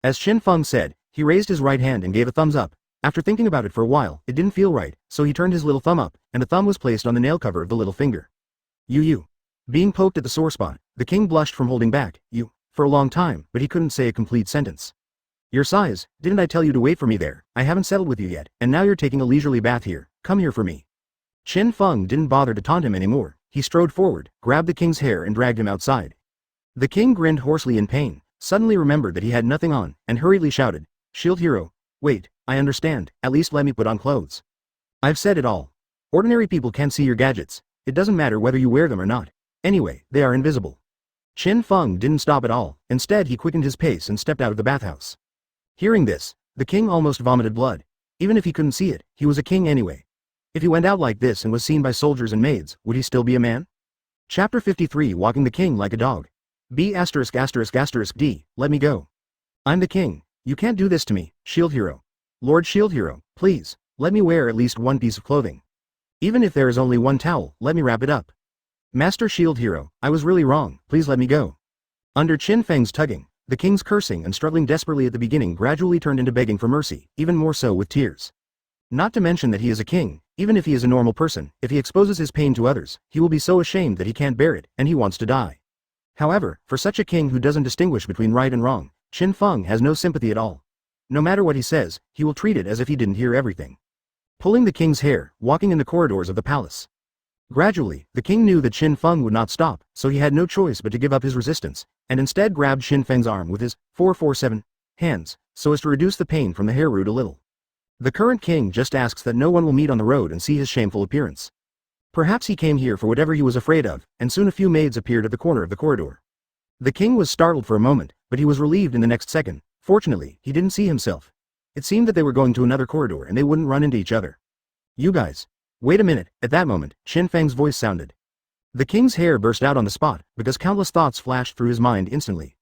As Qin Feng said, he raised his right hand and gave a thumbs up. After thinking about it for a while, it didn't feel right, so he turned his little thumb up, and the thumb was placed on the nail cover of the little finger. Being poked at the sore spot, the king blushed from holding back, for a long time, but he couldn't say a complete sentence. Your size, didn't I tell you to wait for me there? I haven't settled with you yet, and now you're taking a leisurely bath here. Come here for me. Qin Feng didn't bother to taunt him anymore. He strode forward, grabbed the king's hair and dragged him outside. The king grinned hoarsely in pain, suddenly remembered that he had nothing on, and hurriedly shouted, "Shield hero, wait, I understand, at least let me put on clothes. I've said it all. Ordinary people can't see your gadgets. It doesn't matter whether you wear them or not. Anyway, they are invisible." Qin Feng didn't stop at all. Instead he quickened his pace and stepped out of the bathhouse. Hearing this, the king almost vomited blood. Even if he couldn't see it, he was a king anyway. If he went out like this and was seen by soldiers and maids, would he still be a man? Chapter 53, Walking the King Like a Dog. B*******D, let me go. I'm the king. You can't do this to me, Shield Hero. Lord Shield Hero, please, let me wear at least one piece of clothing. Even if there is only one towel, let me wrap it up. Master Shield Hero, I was really wrong, please let me go. Under Qin Feng's tugging, the king's cursing and struggling desperately at the beginning gradually turned into begging for mercy, even more so with tears. Not to mention that he is a king. Even if he is a normal person, if he exposes his pain to others, he will be so ashamed that he can't bear it, and he wants to die. However, for such a king who doesn't distinguish between right and wrong, Qin Feng has no sympathy at all. No matter what he says, he will treat it as if he didn't hear everything. Pulling the king's hair, walking in the corridors of the palace. Gradually, the king knew that Qin Feng would not stop, so he had no choice but to give up his resistance, and instead grabbed Qin Feng's arm with his 447 hands, so as to reduce the pain from the hair root a little. The current king just asks that no one will meet on the road and see his shameful appearance. Perhaps he came here for whatever he was afraid of, and soon a few maids appeared at the corner of the corridor. The king was startled for a moment, but he was relieved in the next second. Fortunately, he didn't see himself. It seemed that they were going to another corridor and they wouldn't run into each other. You guys. Wait a minute. At that moment, Qin Feng's voice sounded. The king's hair burst out on the spot, because countless thoughts flashed through his mind instantly.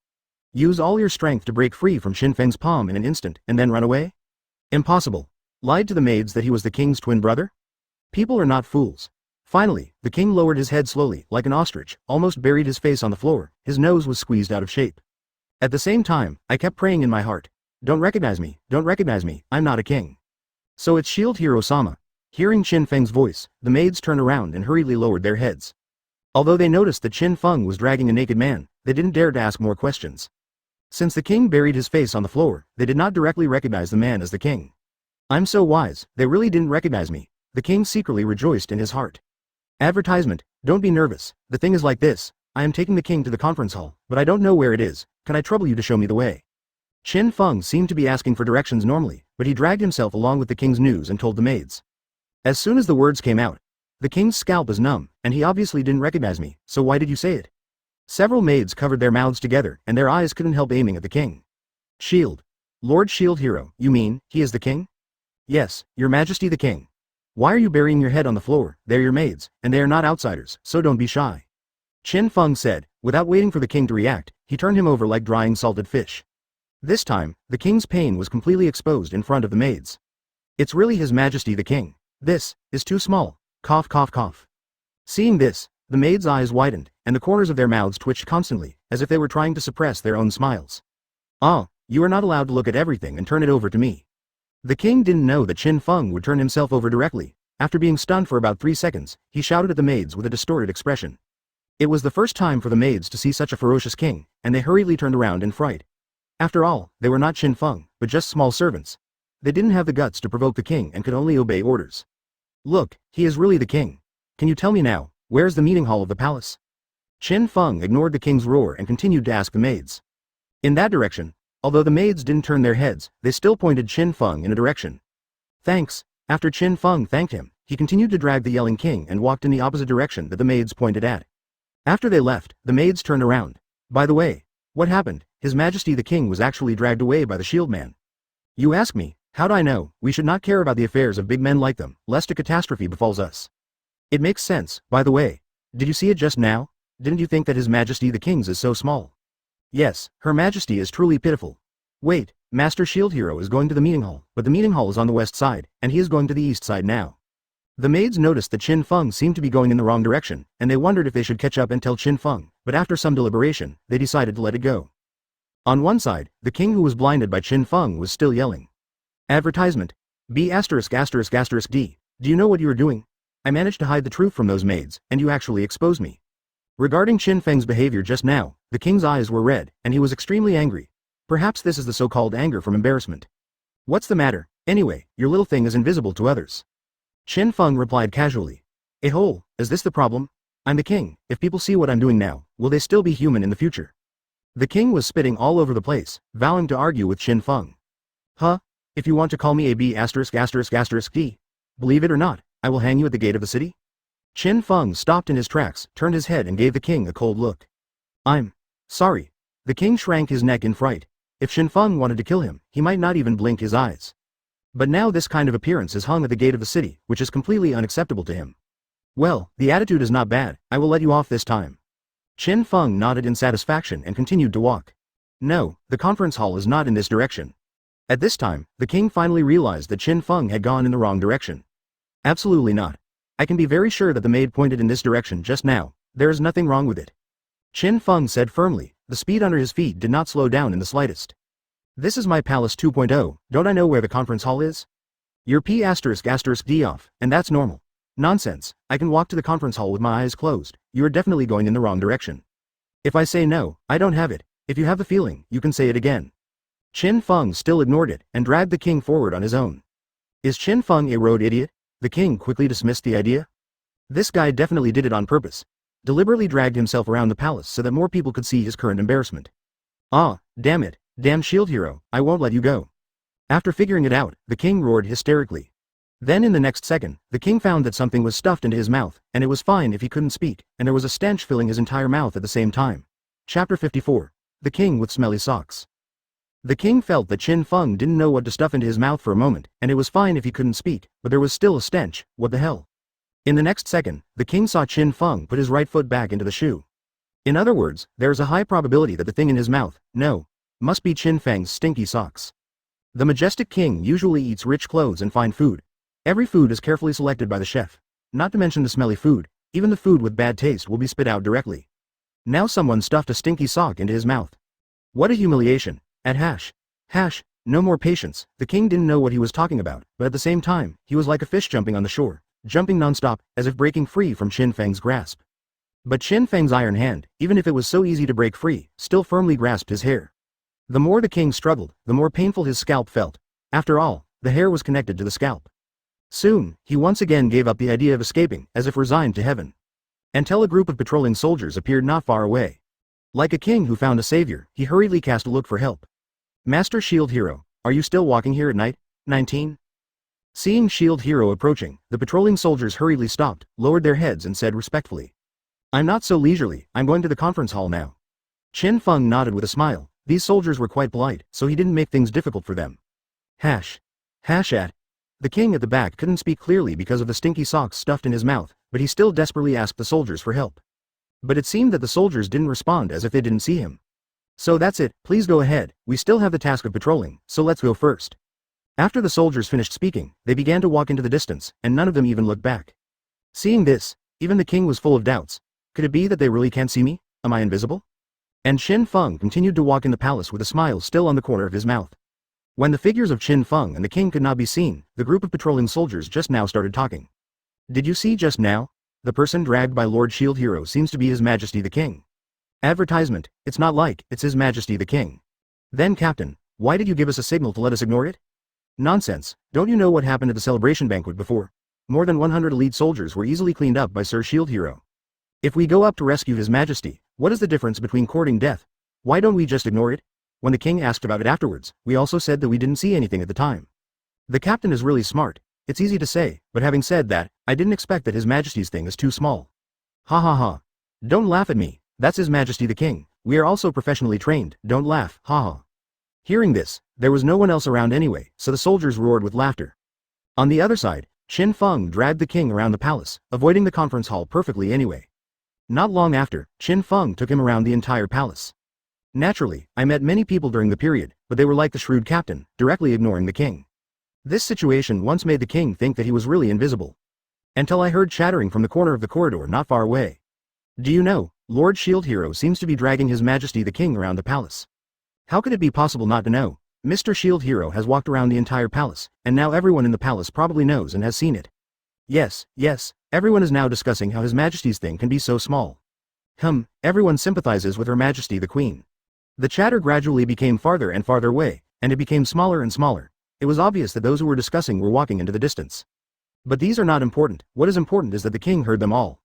Use all your strength to break free from Qin Feng's palm in an instant, and then run away? Impossible. Lied to the maids that he was the king's twin brother? People are not fools. Finally, the king lowered his head slowly, like an ostrich, almost buried his face on the floor. His nose was squeezed out of shape. At the same time, I kept praying in my heart. Don't recognize me, I'm not a king. So it's Shield Hero Sama. Hearing Qin Feng's voice, the maids turned around and hurriedly lowered their heads. Although they noticed that Qin Feng was dragging a naked man, they didn't dare to ask more questions. Since the king buried his face on the floor, they did not directly recognize the man as the king. I'm so wise, they really didn't recognize me. The king secretly rejoiced in his heart. Advertisement, don't be nervous, the thing is like this, I am taking the king to the conference hall, but I don't know where it is, can I trouble you to show me the way? Qin Feng seemed to be asking for directions normally, but he dragged himself along with the king's news and told the maids. As soon as the words came out, the king's scalp is numb, and he obviously didn't recognize me, so why did you say it? Several maids covered their mouths together, and their eyes couldn't help aiming at the king. Shield. Lord Shield Hero, you mean, he is the king? Yes, your majesty the king. Why are you burying your head on the floor? They're your maids, and they are not outsiders, so don't be shy. Qin Feng said. Without waiting for the king to react, he turned him over like drying salted fish. This time, the king's pain was completely exposed in front of the maids. It's really his majesty the king. This is too small. Cough cough cough. Seeing this, the maids' eyes widened, and the corners of their mouths twitched constantly, as if they were trying to suppress their own smiles. Ah, you are not allowed to look at everything and turn it over to me. The king didn't know that Qin Feng would turn himself over directly. After being stunned for about 3 seconds, he shouted at the maids with a distorted expression. It was the first time for the maids to see such a ferocious king, and they hurriedly turned around in fright. After all, they were not Qin Feng, but just small servants. They didn't have the guts to provoke the king and could only obey orders. Look, he is really the king. Can you tell me now, where's the meeting hall of the palace? Qin Feng ignored the king's roar and continued to ask the maids. In that direction, although the maids didn't turn their heads, they still pointed Qin Feng in a direction. Thanks. After Qin Feng thanked him, he continued to drag the yelling king and walked in the opposite direction that the maids pointed at. After they left, the maids turned around. By the way, what happened? His Majesty the King was actually dragged away by the shield man. You ask me, how'd I know? We should not care about the affairs of big men like them, lest a catastrophe befalls us. It makes sense, by the way. Did you see it just now? Didn't you think that His Majesty the King's is so small? Yes, Her Majesty is truly pitiful. Wait, Master Shield Hero is going to the meeting hall, but the meeting hall is on the west side, and he is going to the east side now. The maids noticed that Qin Feng seemed to be going in the wrong direction, and they wondered if they should catch up and tell Qin Feng, but after some deliberation, they decided to let it go. On one side, the king who was blinded by Qin Feng was still yelling. Advertisement. B*******D. Do you know what you are doing? I managed to hide the truth from those maids, and you actually exposed me. Regarding Qin Feng's behavior just now, the king's eyes were red, and he was extremely angry. Perhaps this is the so-called anger from embarrassment. What's the matter? Anyway, your little thing is invisible to others. Qin Feng replied casually. Is this the problem? I'm the king. If people see what I'm doing now, will they still be human in the future? The king was spitting all over the place, vowing to argue with Qin Feng. If you want to call me a B*******D, believe it or not, I will hang you at the gate of the city? Qin Feng stopped in his tracks, turned his head and gave the king a cold look. I'm sorry. The king shrank his neck in fright. If Qin Feng wanted to kill him, he might not even blink his eyes. But now this kind of appearance is hung at the gate of the city, which is completely unacceptable to him. Well, the attitude is not bad, I will let you off this time. Qin Feng nodded in satisfaction and continued to walk. No, the conference hall is not in this direction. At this time, the king finally realized that Qin Feng had gone in the wrong direction. Absolutely not. I can be very sure that the maid pointed in this direction just now, there is nothing wrong with it. Qin Feng said firmly, the speed under his feet did not slow down in the slightest. This is my palace 2.0, don't I know where the conference hall is? You're P******D off, and that's normal. Nonsense, I can walk to the conference hall with my eyes closed, you are definitely going in the wrong direction. If I say no, I don't have it, if you have the feeling, you can say it again. Qin Feng still ignored it, and dragged the king forward on his own. Is Qin Feng a road idiot? The king quickly dismissed the idea. This guy definitely did it on purpose. Deliberately dragged himself around the palace so that more people could see his current embarrassment. Damn it, damn shield hero, I won't let you go. After figuring it out, the king roared hysterically. Then in the next second, the king found that something was stuffed into his mouth, and it was fine if he couldn't speak, and there was a stench filling his entire mouth at the same time. Chapter 54. The King with Smelly Socks. The king felt that Qin Feng didn't know what to stuff into his mouth for a moment, and it was fine if he couldn't speak, but there was still a stench, what the hell? In the next second, the king saw Qin Feng put his right foot back into the shoe. In other words, there is a high probability that the thing in his mouth, must be Qin Feng's stinky socks. The majestic king usually eats rich clothes and fine food. Every food is carefully selected by the chef. Not to mention the smelly food, even the food with bad taste will be spit out directly. Now someone stuffed a stinky sock into his mouth. What a humiliation. No more patience, the king didn't know what he was talking about, but at the same time, he was like a fish jumping on the shore, jumping non-stop, as if breaking free from Qin Feng's grasp. But Qin Feng's iron hand, even if it was so easy to break free, still firmly grasped his hair. The more the king struggled, the more painful his scalp felt. After all, the hair was connected to the scalp. Soon, he once again gave up the idea of escaping, as if resigned to heaven. Until a group of patrolling soldiers appeared not far away. Like a king who found a savior, he hurriedly cast a look for help. Master Shield Hero, are you still walking here at night? 19. Seeing Shield Hero approaching, the patrolling soldiers hurriedly stopped, lowered their heads and said respectfully. I'm not so leisurely, I'm going to the conference hall now. Qin Feng nodded with a smile. These soldiers were quite polite, so he didn't make things difficult for them. The king at the back couldn't speak clearly because of the stinky socks stuffed in his mouth, but he still desperately asked the soldiers for help. But it seemed that the soldiers didn't respond as if they didn't see him. So that's it, please go ahead, we still have the task of patrolling, so let's go first. After the soldiers finished speaking, they began to walk into the distance, and none of them even looked back. Seeing this, even the king was full of doubts. Could it be that they really can't see me? Am I invisible? And Qin Feng continued to walk in the palace with a smile still on the corner of his mouth. When the figures of Qin Feng and the king could not be seen, the group of patrolling soldiers just now started talking. Did you see just now? The person dragged by Lord Shield Hero seems to be His Majesty the King. Advertisement, it's not like, it's His Majesty the King. Then Captain, why did you give us a signal to let us ignore it? Nonsense, don't you know what happened at the celebration banquet before? More than 100 elite soldiers were easily cleaned up by Sir Shield Hero. If we go up to rescue His Majesty, what is the difference between courting death? Why don't we just ignore it? When the king asked about it afterwards, we also said that we didn't see anything at the time. The captain is really smart. It's easy to say, but having said that, I didn't expect that His Majesty's thing is too small. Ha ha ha. Don't laugh at me, that's His Majesty the King. We are also professionally trained, don't laugh, ha ha. Hearing this, there was no one else around anyway, so the soldiers roared with laughter. On the other side, Qin Feng dragged the king around the palace, avoiding the conference hall perfectly anyway. Not long after, Qin Feng took him around the entire palace. Naturally, I met many people during the period, but they were like the shrewd captain, directly ignoring the king. This situation once made the king think that he was really invisible. Until I heard chattering from the corner of the corridor not far away. Do you know, Lord Shield Hero seems to be dragging His Majesty the King around the palace. How could it be possible not to know? Mr. Shield Hero has walked around the entire palace, and now everyone in the palace probably knows and has seen it. Yes, everyone is now discussing how His Majesty's thing can be so small. Everyone sympathizes with Her Majesty the Queen. The chatter gradually became farther and farther away, and it became smaller and smaller. It was obvious that those who were discussing were walking into the distance. But these are not important, what is important is that the king heard them all.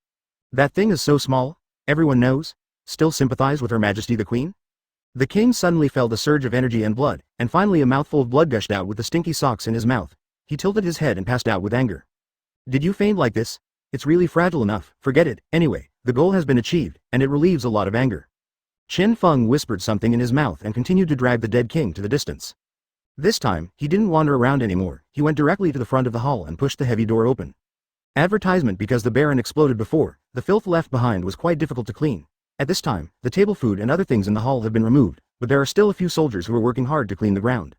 That thing is so small? Everyone knows? Still sympathize with Her Majesty the Queen? The king suddenly felt a surge of energy and blood, and finally a mouthful of blood gushed out with the stinky socks in his mouth. He tilted his head and passed out with anger. Did you faint like this? It's really fragile enough, forget it, anyway, the goal has been achieved, and it relieves a lot of anger. Qin Feng whispered something in his mouth and continued to drag the dead king to the distance. This time, he didn't wander around anymore, he went directly to the front of the hall and pushed the heavy door open. Advertisement because the Baron exploded before, the filth left behind was quite difficult to clean. At this time, the table food and other things in the hall have been removed, but there are still a few soldiers who are working hard to clean the ground.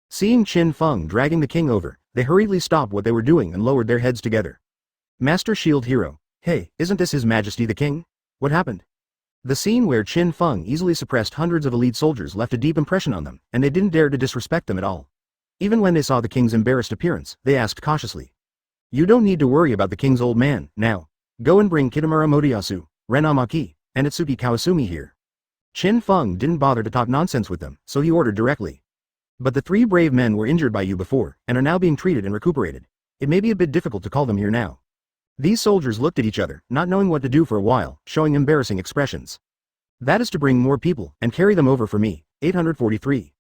Seeing Qin Feng dragging the king over, they hurriedly stopped what they were doing and lowered their heads together. Master Shield Hero, hey, isn't this His Majesty the King? What happened? The scene where Qin Feng easily suppressed hundreds of elite soldiers left a deep impression on them, and they didn't dare to disrespect them at all. Even when they saw the king's embarrassed appearance, they asked cautiously. You don't need to worry about the king's old man, now. Go and bring Kitamura Motoyasu, Ren Amaki, and Itsuki Kawasumi here. Qin Feng didn't bother to talk nonsense with them, so he ordered directly. But the three brave men were injured by you before, and are now being treated and recuperated. It may be a bit difficult to call them here now. These soldiers looked at each other, not knowing what to do for a while, showing embarrassing expressions. That is to bring more people, and carry them over for me, 843.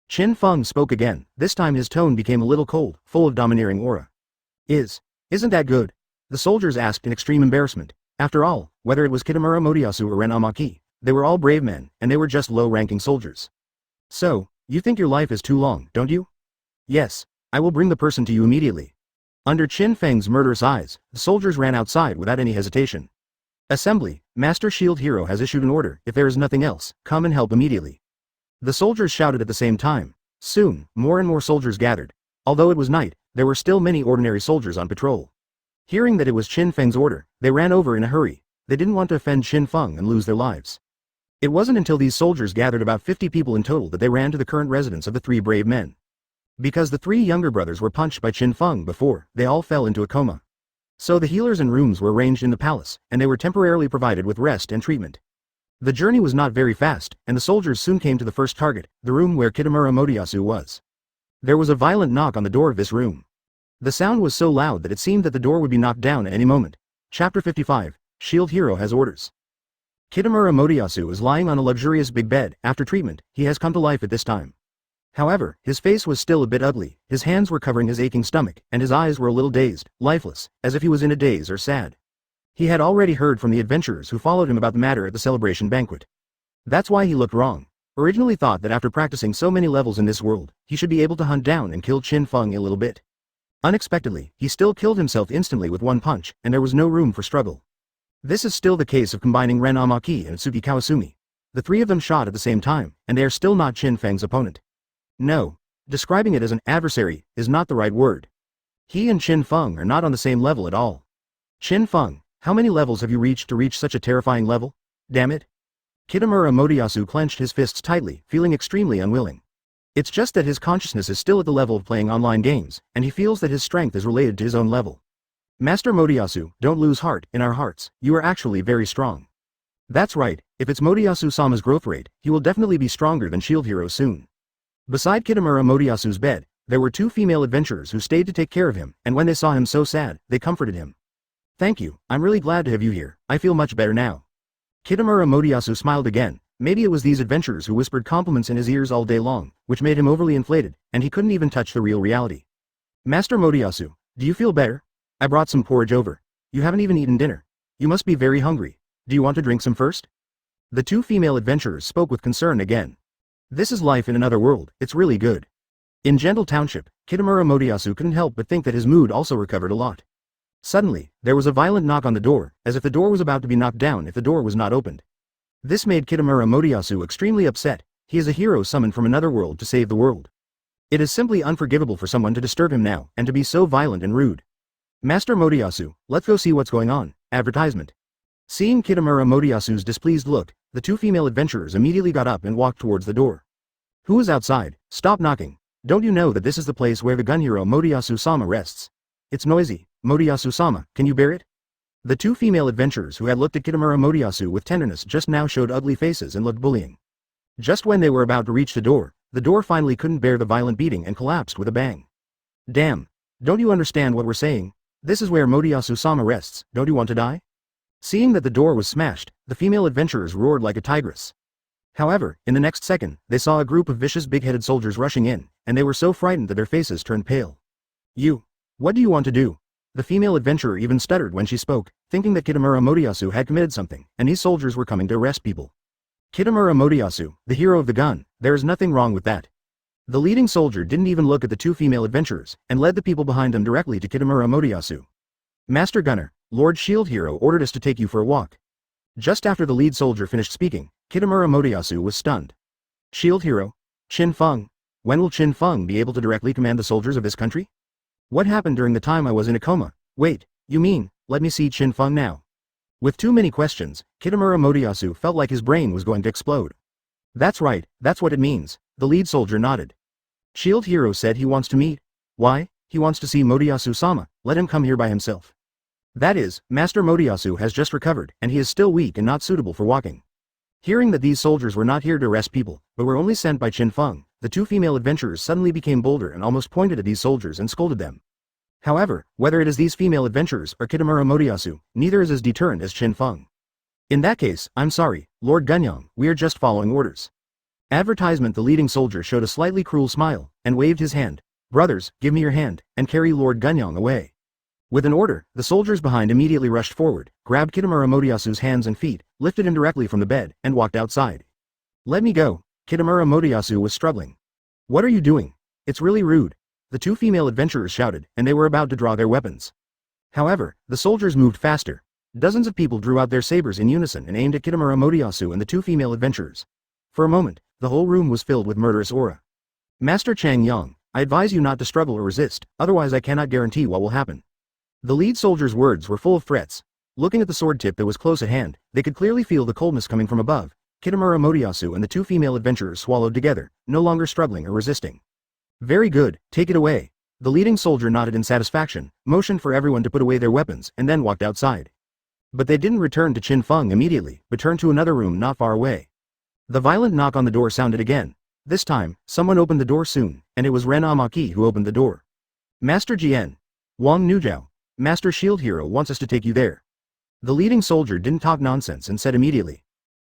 Qin Feng spoke again, this time his tone became a little cold, full of domineering aura. Isn't that good? The soldiers asked in extreme embarrassment. After all, whether it was Kitamura Motoyasu or Ren Amaki, they were all brave men, and they were just low-ranking soldiers. So, you think your life is too long, don't you? Yes, I will bring the person to you immediately. Under Qin Feng's murderous eyes, the soldiers ran outside without any hesitation. Assembly, Master Shield Hero has issued an order, if there is nothing else, come and help immediately. The soldiers shouted at the same time. Soon, more and more soldiers gathered. Although it was night, there were still many ordinary soldiers on patrol. Hearing that it was Qin Feng's order, they ran over in a hurry. They didn't want to offend Qin Feng and lose their lives. It wasn't until these soldiers gathered about 50 people in total that they ran to the current residence of the three brave men. Because the three younger brothers were punched by Qin Feng before, they all fell into a coma. So the healers and rooms were arranged in the palace, and they were temporarily provided with rest and treatment. The journey was not very fast, and the soldiers soon came to the first target, the room where Kitamura Motoyasu was. There was a violent knock on the door of this room. The sound was so loud that it seemed that the door would be knocked down at any moment. Chapter 55, Shield Hero has orders. Kitamura Motoyasu is lying on a luxurious big bed. After treatment, he has come to life at this time. However, his face was still a bit ugly, his hands were covering his aching stomach, and his eyes were a little dazed, lifeless, as if he was in a daze or sad. He had already heard from the adventurers who followed him about the matter at the celebration banquet. That's why he looked wrong. Originally thought that after practicing so many levels in this world, he should be able to hunt down and kill Qin Feng a little bit. Unexpectedly, he still killed himself instantly with one punch, and there was no room for struggle. This is still the case of combining Ren Amaki and Itsuki Kawasumi. The three of them shot at the same time, and they are still not Qin Feng's opponent. No, describing it as an adversary is not the right word. He and Qin Feng are not on the same level at all. Qin Feng, how many levels have you reached to reach such a terrifying level? Damn it. Kitamura Motoyasu clenched his fists tightly, feeling extremely unwilling. It's just that his consciousness is still at the level of playing online games, and he feels that his strength is related to his own level. Master Motoyasu, don't lose heart, in our hearts, you are actually very strong. That's right, if it's Motoyasu-sama's growth rate, he will definitely be stronger than Shield Hero soon. Beside Kitamura Motoyasu's bed, There were 2 female adventurers who stayed to take care of him, and when they saw him so sad, they comforted him. Thank you, I'm really glad to have you here, I feel much better now. Kitamura Motoyasu smiled again. Maybe it was these adventurers who whispered compliments in his ears all day long, which made him overly inflated, and he couldn't even touch the real reality. Master Motoyasu, do you feel better? I brought some porridge over. You haven't even eaten dinner. You must be very hungry. Do you want to drink some first? The 2 female adventurers spoke with concern again. This is life in another world, it's really good. In Gentle Township, Kitamura Motoyasu couldn't help but think that his mood also recovered a lot. Suddenly, there was a violent knock on the door, as if the door was about to be knocked down if the door was not opened. This made Kitamura Motoyasu extremely upset. He is a hero summoned from another world to save the world. It is simply unforgivable for someone to disturb him now, and to be so violent and rude. Master Motoyasu, let's go see what's going on. Advertisement. Seeing Kitamura Motoyasu's displeased look, the 2 female adventurers immediately got up and walked towards the door. Who is outside? Stop knocking. Don't you know that this is the place where the gun hero Motoyasu-sama rests? It's noisy. Motoyasu-sama, can you bear it? The 2 female adventurers who had looked at Kitamura Motoyasu with tenderness just now showed ugly faces and looked bullying. Just when they were about to reach the door finally couldn't bear the violent beating and collapsed with a bang. Damn. Don't you understand what we're saying? This is where Motoyasu-sama rests, don't you want to die? Seeing that the door was smashed, the female adventurers roared like a tigress. However, in the next second, they saw a group of vicious big-headed soldiers rushing in, and they were so frightened that their faces turned pale. You. What do you want to do? The female adventurer even stuttered when she spoke, thinking that Kitamura Motoyasu had committed something, and these soldiers were coming to arrest people. Kitamura Motoyasu, the hero of the gun, there is nothing wrong with that. The leading soldier didn't even look at the 2 female adventurers, and led the people behind them directly to Kitamura Motoyasu. Master Gunner, Lord Shield Hero ordered us to take you for a walk. Just after the lead soldier finished speaking, Kitamura Motoyasu was stunned. Shield Hero? Qin Feng? When will Qin Feng be able to directly command the soldiers of this country? What happened during the time I was in a coma? Wait, you mean, let me see Qin Feng now. With too many questions, Kitamura Motoyasu felt like his brain was going to explode. That's right, that's what it means, the lead soldier nodded. Shield Hero said he wants to meet. Why? He wants to see Motoyasu-sama, let him come here by himself. That is, Master Motoyasu has just recovered, and he is still weak and not suitable for walking. Hearing that these soldiers were not here to arrest people, but were only sent by Qin Feng, the 2 female adventurers suddenly became bolder and almost pointed at these soldiers and scolded them. However, whether it is these female adventurers or Kitamura Motoyasu, neither is as deterrent as Qin Feng. In that case, I'm sorry, Lord Gunyang, we are just following orders. Advertisement. The leading soldier showed a slightly cruel smile, and waved his hand. Brothers, give me your hand, and carry Lord Gunyang away. With an order, the soldiers behind immediately rushed forward, grabbed Kitamura Motoyasu's hands and feet, lifted him directly from the bed, and walked outside. Let me go. Kitamura Motoyasu was struggling. What are you doing? It's really rude. The 2 female adventurers shouted, and they were about to draw their weapons. However, the soldiers moved faster. Dozens of people drew out their sabers in unison and aimed at Kitamura Motoyasu and the 2 female adventurers. For a moment, the whole room was filled with murderous aura. Master Chang Yang, I advise you not to struggle or resist, otherwise I cannot guarantee what will happen. The lead soldier's words were full of threats. Looking at the sword tip that was close at hand, they could clearly feel the coldness coming from above. Kitamura Motoyasu and the 2 female adventurers swallowed together, no longer struggling or resisting. Very good, take it away. The leading soldier nodded in satisfaction, motioned for everyone to put away their weapons, and then walked outside. But they didn't return to Qin Feng immediately, but turned to another room not far away. The violent knock on the door sounded again. This time, someone opened the door soon, and it was Ren Amaki who opened the door. Master Jian. Wang Nujiao. Master Shield Hero wants us to take you there. The leading soldier didn't talk nonsense and said immediately.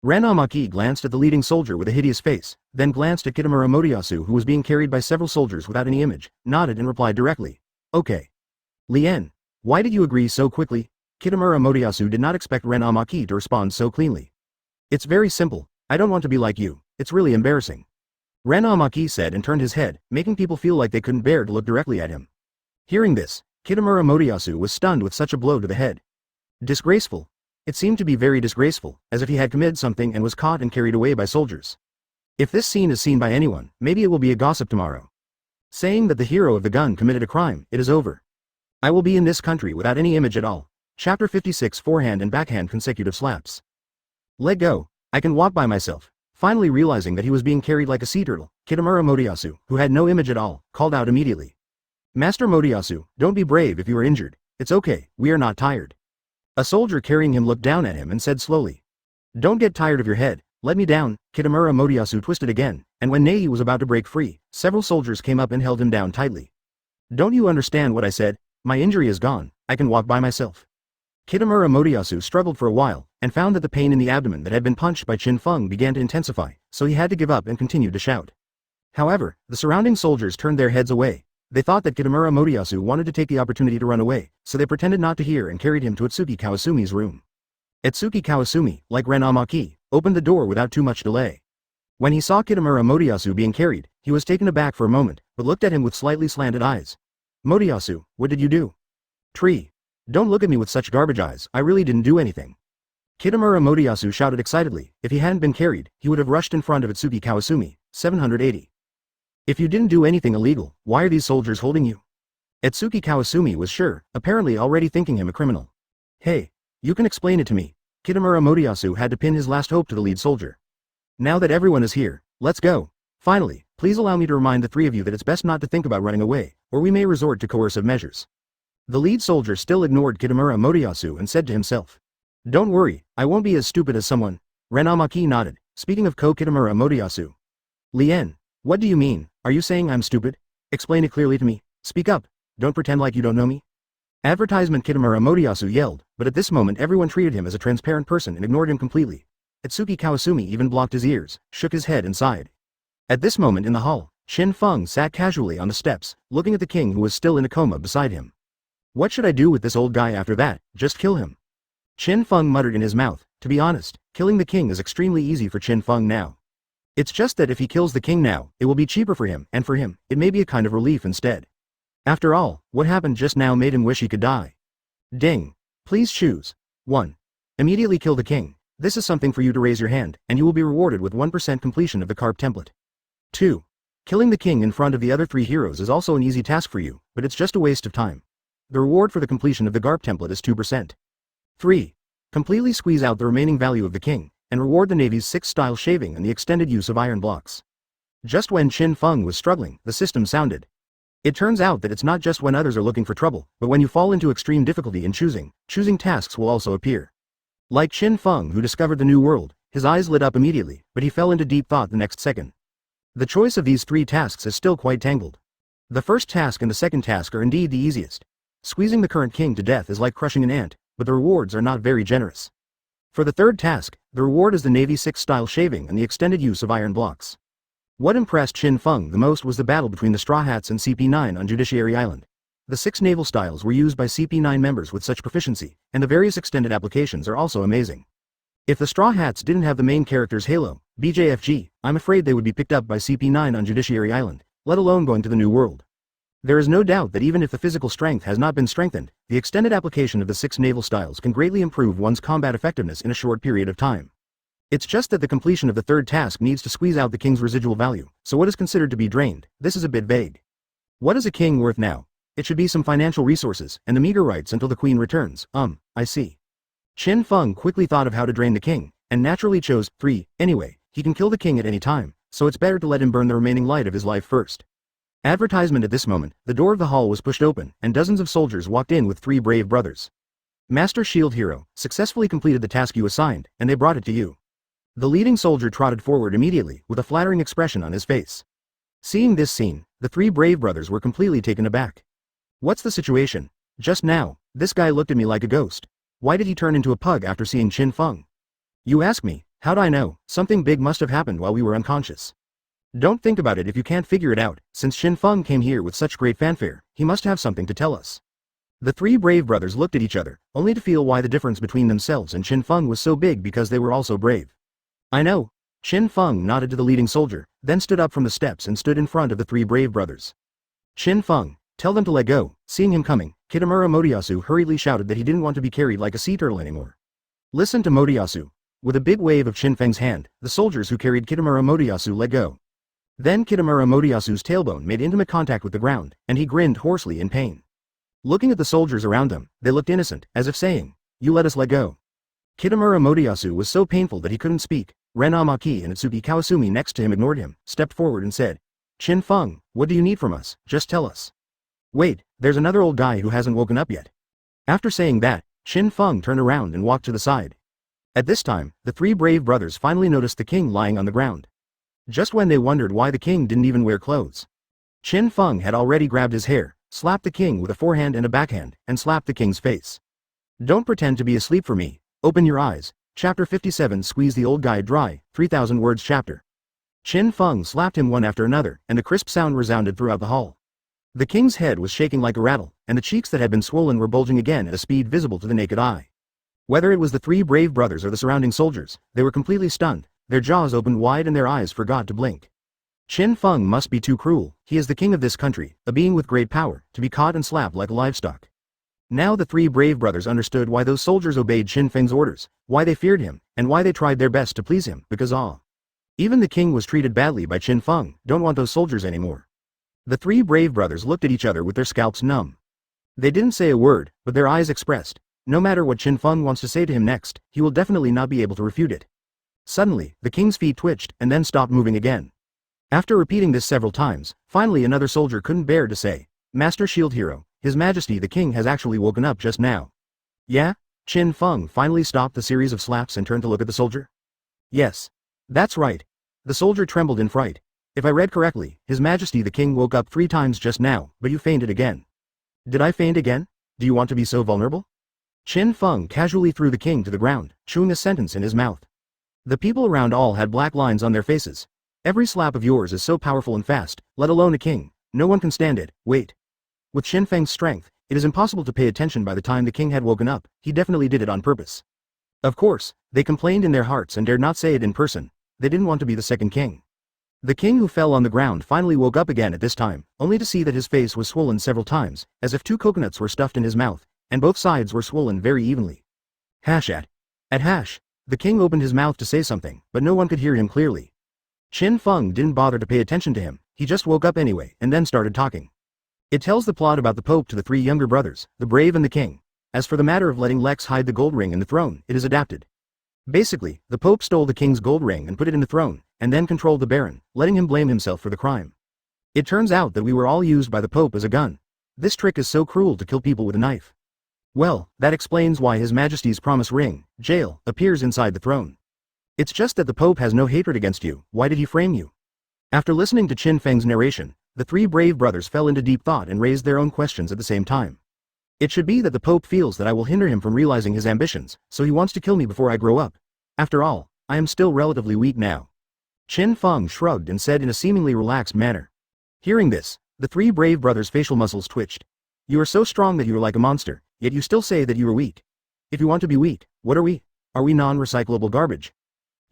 Ren Amaki glanced at the leading soldier with a hideous face, then glanced at Kitamura Motoyasu who was being carried by several soldiers without any image, nodded and replied directly. Okay. Lien. Why did you agree so quickly? Kitamura Motoyasu did not expect Ren Amaki to respond so cleanly. It's very simple, I don't want to be like you, it's really embarrassing. Ren Amaki said and turned his head, making people feel like they couldn't bear to look directly at him. Hearing this, Kitamura Motoyasu was stunned with such a blow to the head. Disgraceful. It seemed to be very disgraceful, as if he had committed something and was caught and carried away by soldiers. If this scene is seen by anyone, maybe it will be a gossip tomorrow. Saying that the hero of the gun committed a crime, it is over. I will be in this country without any image at all. Chapter 56. Forehand and backhand consecutive slaps. Let go, I can walk by myself. Finally realizing that he was being carried like a sea turtle, Kitamura Motoyasu, who had no image at all, called out immediately. Master Motoyasu, don't be brave if you are injured. It's okay, we are not tired. A soldier carrying him looked down at him and said slowly. Don't get tired of your head, Let me down. Kitamura Motoyasu twisted again, and when Nei was about to break free, several soldiers came up and held him down tightly. Don't you understand what I said? My injury is gone, I can walk by myself. Kitamura Motoyasu struggled for a while, and found that the pain in the abdomen that had been punched by Qin Feng began to intensify, so he had to give up and continued to shout. However, the surrounding soldiers turned their heads away. They thought that Kitamura Motoyasu wanted to take the opportunity to run away, so they pretended not to hear and carried him to Atsuki Kawasumi's room. Atsuki Kawasumi, like Ren Amaki, opened the door without too much delay. When he saw Kitamura Motoyasu being carried, he was taken aback for a moment, but looked at him with slightly slanted eyes. Motoyasu, what did you do? Tree. Don't look at me with such garbage eyes, I really didn't do anything. Kitamura Motoyasu shouted excitedly. If he hadn't been carried, he would have rushed in front of Atsuki Kawasumi. 780. If you didn't do anything illegal, why are these soldiers holding you? Atsuki Kawasumi was sure, apparently already thinking him a criminal. Hey, you can explain it to me. Kitamura Motoyasu had to pin his last hope to the lead soldier. Now that everyone is here, let's go. Finally, please allow me to remind the three of you that it's best not to think about running away, or we may resort to coercive measures. The lead soldier still ignored Kitamura Motoyasu and said to himself. Don't worry, I won't be as stupid as someone. Ren Amaki nodded, speaking of Kitamura Motoyasu. Lien, what do you mean? Are you saying I'm stupid? Explain it clearly to me. Speak up. Don't pretend like you don't know me. Advertisement Kitamura Motoyasu yelled, but at this moment everyone treated him as a transparent person and ignored him completely. Atsuki Kawasumi even blocked his ears, shook his head and sighed. At this moment in the hall, Qin Feng sat casually on the steps, looking at the king who was still in a coma beside him. What should I do with this old guy after that? Just kill him. Qin Feng muttered in his mouth. To be honest, killing the king is extremely easy for Qin Feng now. It's just that if he kills the king now, it will be cheaper for him, and for him, it may be a kind of relief instead. After all, what happened just now made him wish he could die. Ding. Please choose. 1. Immediately kill the king. This is something for you to raise your hand, and you will be rewarded with 1% completion of the Garp template. 2. Killing the king in front of the other 3 heroes is also an easy task for you, but it's just a waste of time. The reward for the completion of the Garp template is 2%. 3. Completely squeeze out the remaining value of the king, and reward the Navy's 6-style shaving and the extended use of iron blocks. Just when Qin Feng was struggling, the system sounded. It turns out that it's not just when others are looking for trouble, but when you fall into extreme difficulty in choosing tasks will also appear. Like Qin Feng who discovered the new world, his eyes lit up immediately, but he fell into deep thought the next second. The choice of these 3 tasks is still quite tangled. The first task and the second task are indeed the easiest. Squeezing the current king to death is like crushing an ant, but the rewards are not very generous. For the third task, the reward is the Navy 6-style shaving and the extended use of iron blocks. What impressed Qin Feng the most was the battle between the Straw Hats and CP9 on Judiciary Island. The 6 naval styles were used by CP9 members with such proficiency, and the various extended applications are also amazing. If the Straw Hats didn't have the main character's halo, BJFG, I'm afraid they would be picked up by CP9 on Judiciary Island, let alone going to the new world. There is no doubt that even if the physical strength has not been strengthened, the extended application of the 6 naval styles can greatly improve one's combat effectiveness in a short period of time. It's just that the completion of the third task needs to squeeze out the king's residual value, so what is considered to be drained? This is a bit vague. What is a king worth now? It should be some financial resources, and the meager rights until the queen returns. I see. Qin Feng quickly thought of how to drain the king, and naturally chose 3. Anyway, he can kill the king at any time, so it's better to let him burn the remaining light of his life first. Advertisement at this moment, the door of the hall was pushed open, and dozens of soldiers walked in with 3 brave brothers. Master Shield Hero, successfully completed the task you assigned, and they brought it to you. The leading soldier trotted forward immediately, with a flattering expression on his face. Seeing this scene, the 3 brave brothers were completely taken aback. What's the situation? Just now, this guy looked at me like a ghost. Why did he turn into a pug after seeing Qin Feng? You ask me, how'd I know? Something big must have happened while we were unconscious. Don't think about it if you can't figure it out, since Qin Feng came here with such great fanfare, he must have something to tell us. The 3 brave brothers looked at each other, only to feel why the difference between themselves and Qin Feng was so big because they were also brave. I know. Qin Feng nodded to the leading soldier, then stood up from the steps and stood in front of the 3 brave brothers. Qin Feng, tell them to let go. Seeing him coming, Kitamura Motoyasu hurriedly shouted that he didn't want to be carried like a sea turtle anymore. Listen to Motoyasu. With a big wave of Qin Feng's hand, the soldiers who carried Kitamura Motoyasu let go. Then Kitamura Motoyasu's tailbone made intimate contact with the ground, and he grinned hoarsely in pain. Looking at the soldiers around them, they looked innocent, as if saying, "You let us let go." Kitamura Motoyasu was so painful that he couldn't speak. Ren Amaki and Atsuki Kawasumi next to him ignored him, stepped forward and said, "Qin Feng, what do you need from us? Just tell us." Wait, there's another old guy who hasn't woken up yet. After saying that, Qin Feng turned around and walked to the side. At this time, the three brave brothers finally noticed the king lying on the ground. Just when they wondered why the king didn't even wear clothes, Qin Feng had already grabbed his hair, slapped the king with a forehand and a backhand, and slapped the king's face. Don't pretend to be asleep for me, open your eyes. Chapter 57 Squeeze the old guy dry, 3,000 words chapter. Qin Feng slapped him one after another, and a crisp sound resounded throughout the hall. The king's head was shaking like a rattle, and the cheeks that had been swollen were bulging again at a speed visible to the naked eye. Whether it was the three brave brothers or the surrounding soldiers, they were completely stunned, their jaws opened wide and their eyes forgot to blink. Qin Feng must be too cruel, he is the king of this country, a being with great power, to be caught and slapped like livestock. Now the three brave brothers understood why those soldiers obeyed Qin Feng's orders, why they feared him, and why they tried their best to please him, because even the king was treated badly by Qin Feng, don't want those soldiers anymore. The three brave brothers looked at each other with their scalps numb. They didn't say a word, but their eyes expressed, no matter what Qin Feng wants to say to him next, he will definitely not be able to refute it. Suddenly, the king's feet twitched and then stopped moving again. After repeating this several times, finally another soldier couldn't bear to say, Master Shield Hero, His Majesty the King has actually woken up just now. Yeah? Qin Feng finally stopped the series of slaps and turned to look at the soldier. Yes. That's right. The soldier trembled in fright. If I read correctly, His Majesty the King woke up 3 times just now, but you fainted again. Did I faint again? Do you want to be so vulnerable? Qin Feng casually threw the king to the ground, chewing a sentence in his mouth. The people around all had black lines on their faces. Every slap of yours is so powerful and fast, let alone a king. No one can stand it, wait. With Qin Feng's strength, it is impossible to pay attention by the time the king had woken up, he definitely did it on purpose. Of course, they complained in their hearts and dared not say it in person, they didn't want to be the second king. The king who fell on the ground finally woke up again at this time, only to see that his face was swollen several times, as if 2 coconuts were stuffed in his mouth, and both sides were swollen very evenly. At hash. The king opened his mouth to say something, but no one could hear him clearly. Qin Feng didn't bother to pay attention to him, he just woke up anyway, and then started talking. It tells the plot about the Pope to the 3 younger brothers, the brave and the king. As for the matter of letting Lex hide the gold ring in the throne, it is adapted. Basically, the Pope stole the king's gold ring and put it in the throne, and then controlled the Baron, letting him blame himself for the crime. It turns out that we were all used by the Pope as a gun. This trick is so cruel to kill people with a knife. Well, that explains why His Majesty's promise ring, jail, appears inside the throne. It's just that the Pope has no hatred against you, why did he frame you? After listening to Qin Feng's narration, the 3 brave brothers fell into deep thought and raised their own questions at the same time. It should be that the Pope feels that I will hinder him from realizing his ambitions, so he wants to kill me before I grow up. After all, I am still relatively weak now. Qin Feng shrugged and said in a seemingly relaxed manner. Hearing this, the 3 brave brothers' facial muscles twitched. You are so strong that you are like a monster, yet you still say that you are weak. If you want to be weak, what are we? Are we non-recyclable garbage?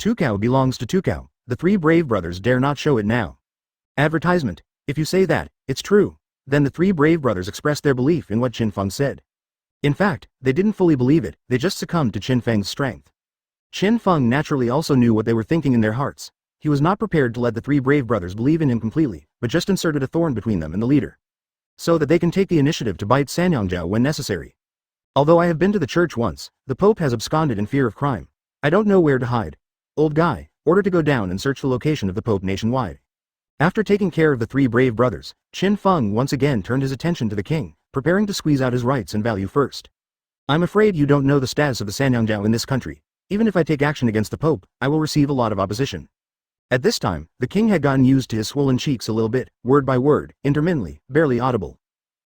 Tukao belongs to Tukao, the 3 brave brothers dare not show it now. Advertisement. If you say that, it's true. Then the 3 brave brothers expressed their belief in what Qin Feng said. In fact, they didn't fully believe it, they just succumbed to Qin Feng's strength. Qin Feng naturally also knew what they were thinking in their hearts. He was not prepared to let the 3 brave brothers believe in him completely, but just inserted a thorn between them and the leader. So that they can take the initiative to bite Sanyangjiao when necessary. Although I have been to the church once, the Pope has absconded in fear of crime. I don't know where to hide. Old guy, order to go down and search the location of the Pope nationwide. After taking care of the 3 brave brothers, Qin Feng once again turned his attention to the king, preparing to squeeze out his rights and value first. I'm afraid you don't know the status of the Sanyangjiao in this country. Even if I take action against the Pope, I will receive a lot of opposition. At this time, the king had gotten used to his swollen cheeks a little bit, word by word, intermittently, barely audible.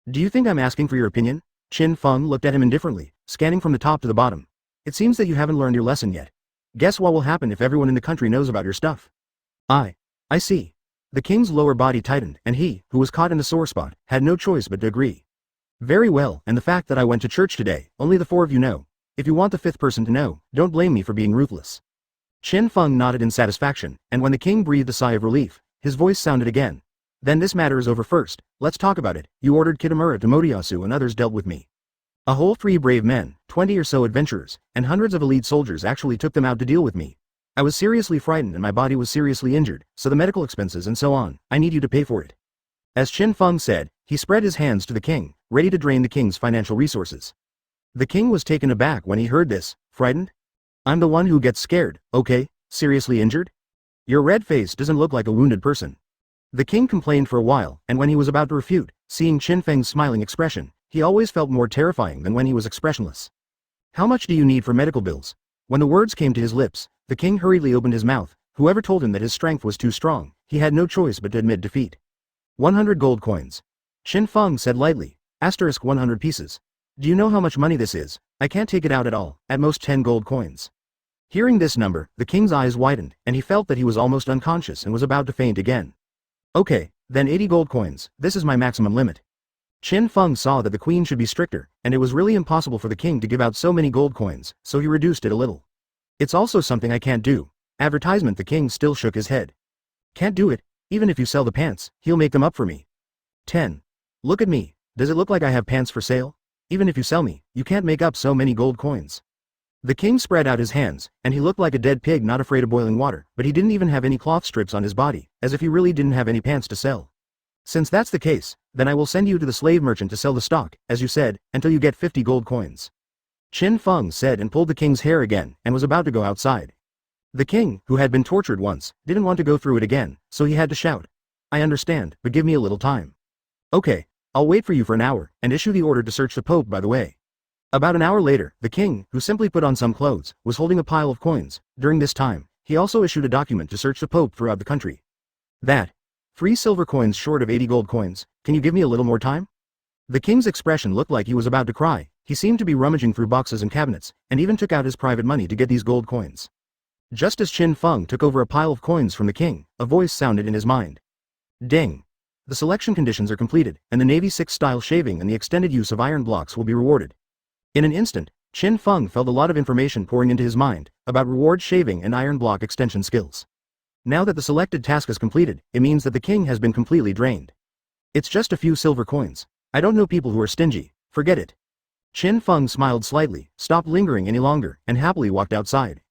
Do you think I'm asking for your opinion? Qin Feng looked at him indifferently, scanning from the top to the bottom. It seems that you haven't learned your lesson yet. Guess what will happen if everyone in the country knows about your stuff? I see. The king's lower body tightened, and he, who was caught in the sore spot, had no choice but to agree. Very well, and the fact that I went to church today, only the 4 of you know. If you want the 5th person to know, don't blame me for being ruthless. Qin Feng nodded in satisfaction, and when the king breathed a sigh of relief, his voice sounded again. Then this matter is over first, let's talk about it. You ordered Kitamura to Moriyasu and others dealt with me. A whole 3 brave men, 20 or so adventurers, and hundreds of elite soldiers actually took them out to deal with me. I was seriously frightened and my body was seriously injured, so the medical expenses and so on, I need you to pay for it. As Qin Feng said, he spread his hands to the king, ready to drain the king's financial resources. The king was taken aback when he heard this, frightened? I'm the one who gets scared, okay, seriously injured? Your red face doesn't look like a wounded person. The king complained for a while, and when he was about to refute, seeing Qin Feng's smiling expression, he always felt more terrifying than when he was expressionless. How much do you need for medical bills? When the words came to his lips, the king hurriedly opened his mouth. Whoever told him that his strength was too strong, he had no choice but to admit defeat. 100 gold coins. Qin Feng said lightly. Asterisk 100 pieces. Do you know how much money this is? I can't take it out at all, at most 10 gold coins. Hearing this number, the king's eyes widened, and he felt that he was almost unconscious and was about to faint again. Okay, then 80 gold coins, this is my maximum limit. Qin Feng saw that the queen should be stricter, and it was really impossible for the king to give out so many gold coins, so he reduced it a little. It's also something I can't do. Advertisement. The king still shook his head. Can't do it, even if you sell the pants, he'll make them up for me. 10. Look at me, does it look like I have pants for sale? Even if you sell me, you can't make up so many gold coins. The king spread out his hands, and he looked like a dead pig not afraid of boiling water, but he didn't even have any cloth strips on his body, as if he really didn't have any pants to sell. Since that's the case, then I will send you to the slave merchant to sell the stock, as you said, until you get 50 gold coins. Qin Feng said and pulled the king's hair again, and was about to go outside. The king, who had been tortured once, didn't want to go through it again, so he had to shout. I understand, but give me a little time. Okay, I'll wait for you for an hour, and issue the order to search the Pope by the way. About an hour later, the king, who simply put on some clothes, was holding a pile of coins. During this time, he also issued a document to search the Pope throughout the country. That. 3 silver coins short of 80 gold coins, can you give me a little more time? The king's expression looked like he was about to cry. He seemed to be rummaging through boxes and cabinets, and even took out his private money to get these gold coins. Just as Qin Feng took over a pile of coins from the king, a voice sounded in his mind. Ding! The selection conditions are completed, and the Navy 6 style shaving and the extended use of iron blocks will be rewarded. In an instant, Qin Feng felt a lot of information pouring into his mind, about reward shaving and iron block extension skills. Now that the selected task is completed, it means that the king has been completely drained. It's just a few silver coins. I don't know people who are stingy, forget it. Qin Feng smiled slightly, stopped lingering any longer, and happily walked outside.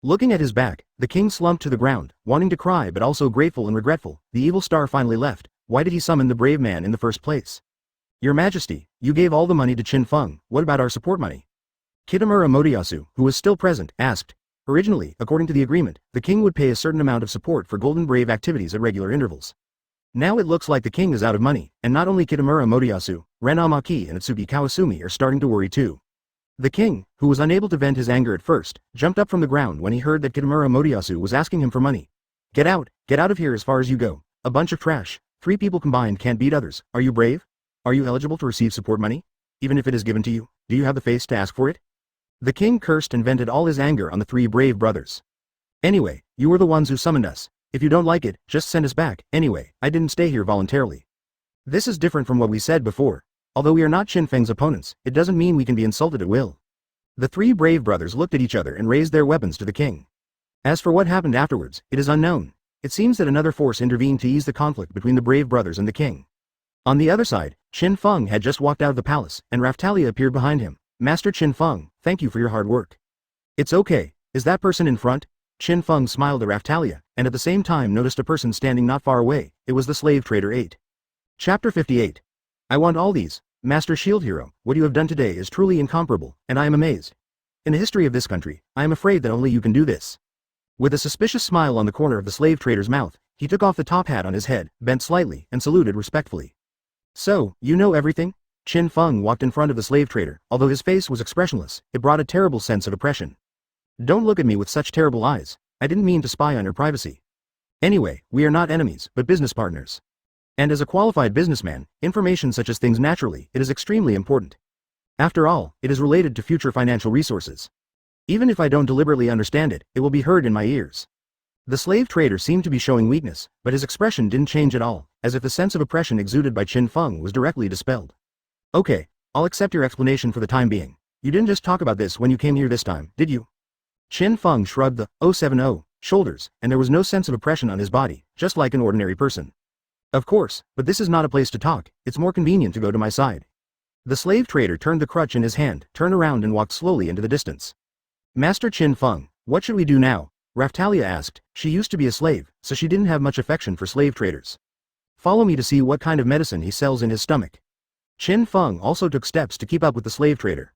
Looking at his back, the king slumped to the ground, wanting to cry but also grateful and regretful. The evil star finally left. Why did he summon the brave man in the first place? Your Majesty, you gave all the money to Qin Feng, what about our support money? Kitamura Motoyasu, who was still present, asked. Originally, according to the agreement, the king would pay a certain amount of support for Golden Brave activities at regular intervals. Now it looks like the king is out of money, and not only Kitamura Motoyasu, Ren Amaki and Atsugi Kawasumi are starting to worry too. The king, who was unable to vent his anger at first, jumped up from the ground when he heard that Kitamura Motoyasu was asking him for money. Get out of here as far as you go. A bunch of trash. 3 people combined can't beat others. Are you brave? Are you eligible to receive support money? Even if it is given to you, do you have the face to ask for it? The king cursed and vented all his anger on the 3 brave brothers. Anyway, you were the ones who summoned us. If you don't like it, just send us back. Anyway, I didn't stay here voluntarily. This is different from what we said before. Although we are not Qin Feng's opponents, it doesn't mean we can be insulted at will. The 3 brave brothers looked at each other and raised their weapons to the king. As for what happened afterwards, it is unknown. It seems that another force intervened to ease the conflict between the brave brothers and the king. On the other side, Qin Feng had just walked out of the palace, and Raphtalia appeared behind him. Master Qin Feng, thank you for your hard work. It's okay, is that person in front? Qin Feng smiled at Raphtalia, and at the same time noticed a person standing not far away. It was the slave trader 8. Chapter 58. I want all these. Master Shield Hero, what you have done today is truly incomparable, and I am amazed. In the history of this country, I am afraid that only you can do this. With a suspicious smile on the corner of the slave trader's mouth, he took off the top hat on his head, bent slightly, and saluted respectfully. So, you know everything? Qin Feng walked in front of the slave trader. Although his face was expressionless, it brought a terrible sense of oppression. Don't look at me with such terrible eyes. I didn't mean to spy on your privacy. Anyway, we are not enemies, but business partners. And as a qualified businessman, information such as things naturally, it is extremely important. After all, it is related to future financial resources. Even if I don't deliberately understand it, it will be heard in my ears. The slave trader seemed to be showing weakness, but his expression didn't change at all, as if the sense of oppression exuded by Qin Feng was directly dispelled. Okay, I'll accept your explanation for the time being. You didn't just talk about this when you came here this time, did you? Qin Feng shrugged the 070 shoulders, and there was no sense of oppression on his body, just like an ordinary person. Of course, but this is not a place to talk, it's more convenient to go to my side. The slave trader turned the crutch in his hand, turned around and walked slowly into the distance. Master Qin Feng, what should we do now? Raphtalia asked. She used to be a slave, so she didn't have much affection for slave traders. Follow me to see what kind of medicine he sells in his stomach. Qin Feng also took steps to keep up with the slave trader.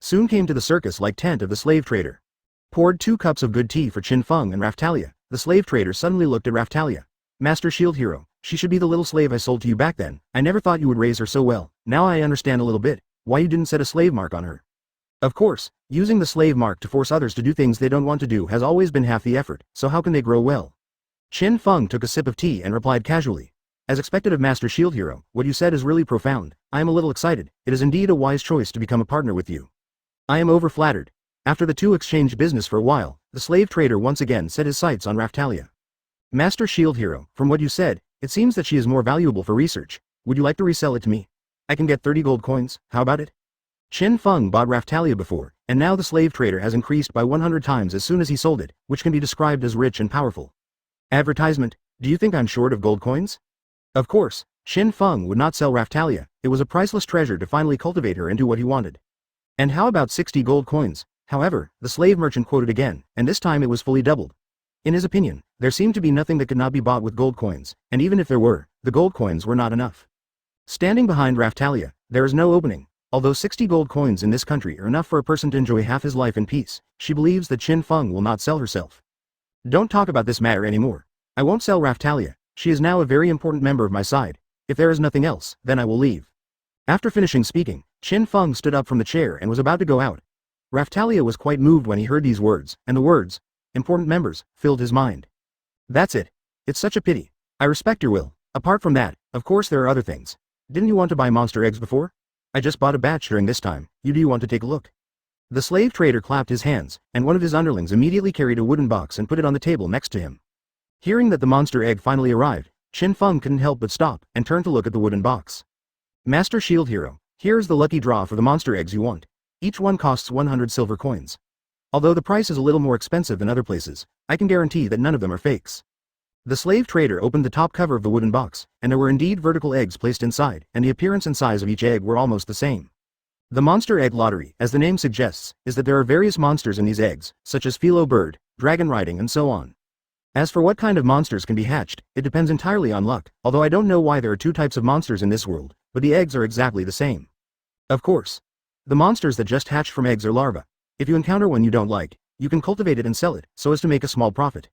Soon came to the circus-like tent of the slave trader. Poured 2 cups of good tea for Qin Feng and Raphtalia. The slave trader suddenly looked at Raphtalia. Master Shield Hero, she should be the little slave I sold to you back then. I never thought you would raise her so well. Now I understand a little bit, why you didn't set a slave mark on her. Of course, using the slave mark to force others to do things they don't want to do has always been half the effort, so how can they grow well? Qin Feng took a sip of tea and replied casually. As expected of Master Shield Hero, what you said is really profound. I am a little excited. It is indeed a wise choice to become a partner with you. I am over-flattered. After the two exchanged business for a while, the slave trader once again set his sights on Raphtalia. Master Shield Hero, from what you said, it seems that she is more valuable for research. Would you like to resell it to me? I can get 30 gold coins, how about it? Qin Feng bought Raphtalia before, and now the slave trader has increased by 100 times as soon as he sold it, which can be described as rich and powerful. Advertisement, do you think I'm short of gold coins? Of course, Qin Feng would not sell Raphtalia, it was a priceless treasure to finally cultivate her and do what he wanted. And how about 60 gold coins? However, the slave merchant quoted again, and this time it was fully doubled. In his opinion, there seemed to be nothing that could not be bought with gold coins, and even if there were, the gold coins were not enough. Standing behind Raphtalia, there is no opening. Although 60 gold coins in this country are enough for a person to enjoy half his life in peace, she believes that Qin Feng will not sell herself. Don't talk about this matter anymore. I won't sell Raphtalia, she is now a very important member of my side. If there is nothing else, then I will leave. After finishing speaking, Qin Feng stood up from the chair and was about to go out. Raphtalia was quite moved when he heard these words, and the words, important members, filled his mind. That's it. It's such a pity. I respect your will. Apart from that, of course there are other things. Didn't you want to buy monster eggs before? I just bought a batch during this time. Do you want to take a look? The slave trader clapped his hands, and one of his underlings immediately carried a wooden box and put it on the table next to him. Hearing that the monster egg finally arrived, Qin Feng couldn't help but stop and turn to look at the wooden box. Master Shield Hero, here is the lucky draw for the monster eggs you want. Each one costs 100 silver coins. Although the price is a little more expensive than other places, I can guarantee that none of them are fakes. The slave trader opened the top cover of the wooden box, and there were indeed vertical eggs placed inside, and the appearance and size of each egg were almost the same. The monster egg lottery, as the name suggests, is that there are various monsters in these eggs, such as Felo bird, dragon riding and so on. As for what kind of monsters can be hatched, it depends entirely on luck, although I don't know why there are two types of monsters in this world, but the eggs are exactly the same. Of course. The monsters that just hatch from eggs are larvae. If you encounter one you don't like, you can cultivate it and sell it, so as to make a small profit.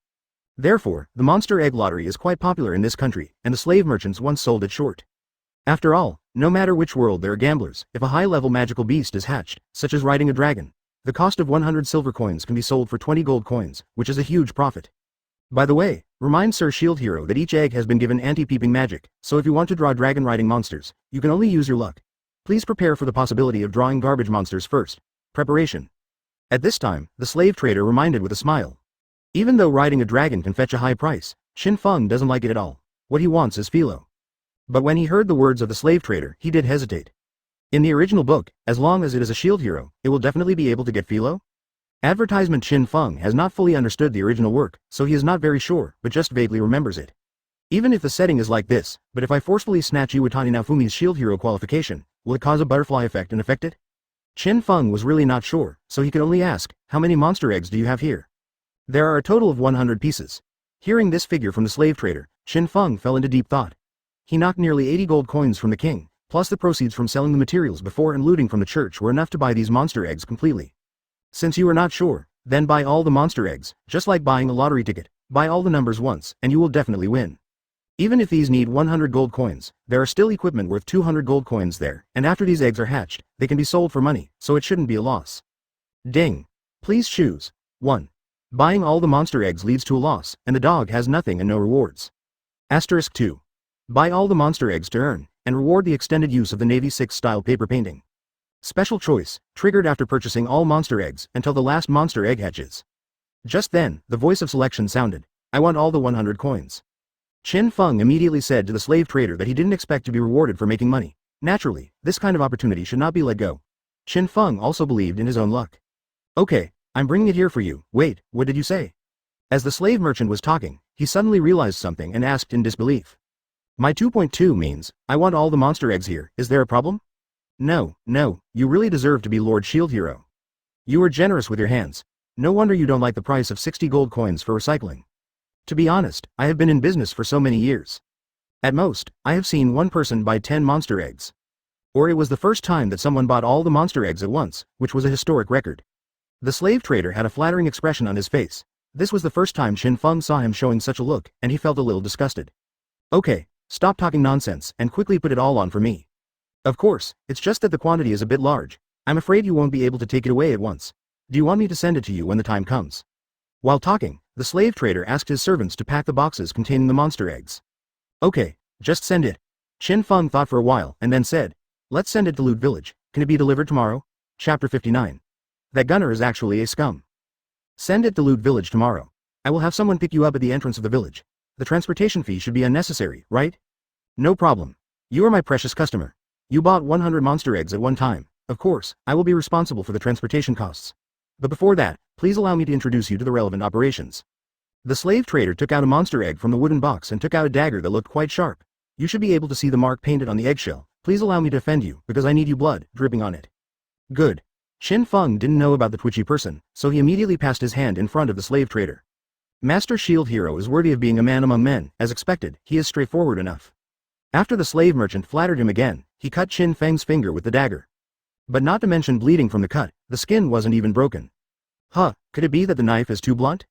Therefore, the monster egg lottery is quite popular in this country, and the slave merchants once sold it short. After all, no matter which world there are gamblers, if a high-level magical beast is hatched, such as riding a dragon, the cost of 100 silver coins can be sold for 20 gold coins, which is a huge profit. By the way, remind Sir Shield Hero that each egg has been given anti-peeping magic, so if you want to draw dragon-riding monsters, you can only use your luck. Please prepare for the possibility of drawing garbage monsters first. Preparation. At this time, the slave trader reminded with a smile. Even though riding a dragon can fetch a high price, Qin Feng doesn't like it at all. What he wants is Felo. But when he heard the words of the slave trader, he did hesitate. In the original book, as long as it is a shield hero, it will definitely be able to get Felo? Advertisement. Qin Feng has not fully understood the original work, so he is not very sure, but just vaguely remembers it. Even if the setting is like this, but if I forcefully snatch Iwatani Naofumi's shield hero qualification, will it cause a butterfly effect and affect it? Qin Feng was really not sure, so he could only ask, how many monster eggs do you have here? There are a total of 100 pieces. Hearing this figure from the slave trader, Qin Feng fell into deep thought. He knocked nearly 80 gold coins from the king, plus the proceeds from selling the materials before and looting from the church were enough to buy these monster eggs completely. Since you are not sure, then buy all the monster eggs, just like buying a lottery ticket. Buy all the numbers once, and you will definitely win. Even if these need 100 gold coins, there are still equipment worth 200 gold coins there, and after these eggs are hatched, they can be sold for money, so it shouldn't be a loss. Ding. Please choose. 1. Buying all the monster eggs leads to a loss, and the dog has nothing and no rewards. Asterisk 2. Buy all the monster eggs to earn, and reward the extended use of the Navy 6 style paper painting. Special choice, triggered after purchasing all monster eggs until the last monster egg hatches. Just then, the voice of selection sounded. I want all the 100 coins. Qin Feng immediately said to the slave trader that he didn't expect to be rewarded for making money. Naturally, this kind of opportunity should not be let go. Qin Feng also believed in his own luck. Okay, I'm bringing it here for you. Wait, what did you say? As the slave merchant was talking, he suddenly realized something and asked in disbelief. My 2.2 means, I want all the monster eggs here, is there a problem? No, you really deserve to be Lord Shield Hero. You are generous with your hands. No wonder you don't like the price of 60 gold coins for recycling. To be honest, I have been in business for so many years. At most, I have seen one person buy 10 monster eggs. Or it was the first time that someone bought all the monster eggs at once, which was a historic record. The slave trader had a flattering expression on his face. This was the first time Qin Feng saw him showing such a look, and he felt a little disgusted. Okay, stop talking nonsense and quickly put it all on for me. Of course, it's just that the quantity is a bit large. I'm afraid you won't be able to take it away at once. Do you want me to send it to you when the time comes? While talking, the slave trader asked his servants to pack the boxes containing the monster eggs. Okay, just send it. Qin Feng thought for a while and then said, let's send it to Loot Village. Can it be delivered tomorrow? Chapter 59. That gunner is actually a scum. Send it to Loot Village tomorrow. I will have someone pick you up at the entrance of the village. The transportation fee should be unnecessary, right? No problem. You are my precious customer. You bought 100 monster eggs at one time. Of course, I will be responsible for the transportation costs. But before that, please allow me to introduce you to the relevant operations. The slave trader took out a monster egg from the wooden box and took out a dagger that looked quite sharp. You should be able to see the mark painted on the eggshell. Please allow me to defend you, because I need you blood dripping on it. Good. Qin Feng didn't know about the twitchy person, so he immediately passed his hand in front of the slave trader. Master Shield Hero is worthy of being a man among men. As expected, he is straightforward enough. After the slave merchant flattered him again, he cut Qin Feng's finger with the dagger. But not to mention bleeding from the cut, the skin wasn't even broken. Huh, could it be that the knife is too blunt?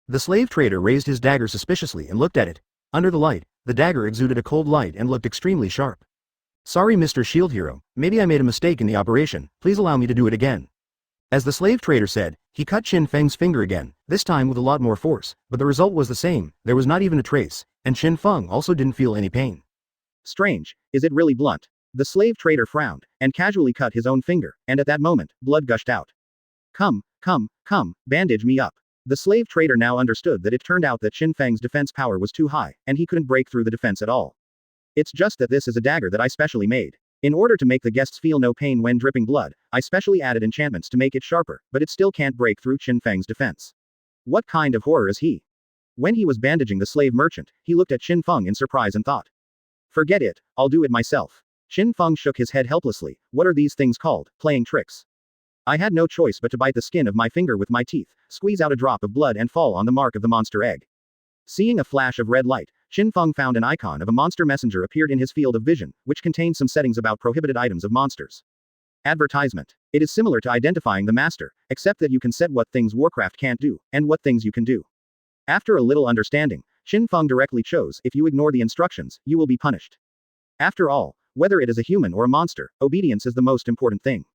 The slave trader raised his dagger suspiciously and looked at it. Under the light, the dagger exuded a cold light and looked extremely sharp. Sorry Mr. Shield Hero, maybe I made a mistake in the operation, please allow me to do it again. As the slave trader said, he cut Qin Feng's finger again, this time with a lot more force, but the result was the same, there was not even a trace, and Qin Feng also didn't feel any pain. Strange, is it really blunt? The slave trader frowned, and casually cut his own finger, and at that moment, blood gushed out. Come, bandage me up. The slave trader now understood that it turned out that Qin Feng's defense power was too high, and he couldn't break through the defense at all. It's just that this is a dagger that I specially made. In order to make the guests feel no pain when dripping blood, I specially added enchantments to make it sharper, but it still can't break through Qin Feng's defense. What kind of horror is he? When he was bandaging the slave merchant, he looked at Qin Feng in surprise and thought. Forget it, I'll do it myself. Qin Feng shook his head helplessly. What are these things called? Playing tricks. I had no choice but to bite the skin of my finger with my teeth, squeeze out a drop of blood and fall on the mark of the monster egg. Seeing a flash of red light, Qin Feng found an icon of a monster messenger appeared in his field of vision, which contained some settings about prohibited items of monsters. Advertisement. It is similar to identifying the master, except that you can set what things Warcraft can't do, and what things you can do. After a little understanding, Qin Feng directly chose, if you ignore the instructions, you will be punished. After all, whether it is a human or a monster, obedience is the most important thing.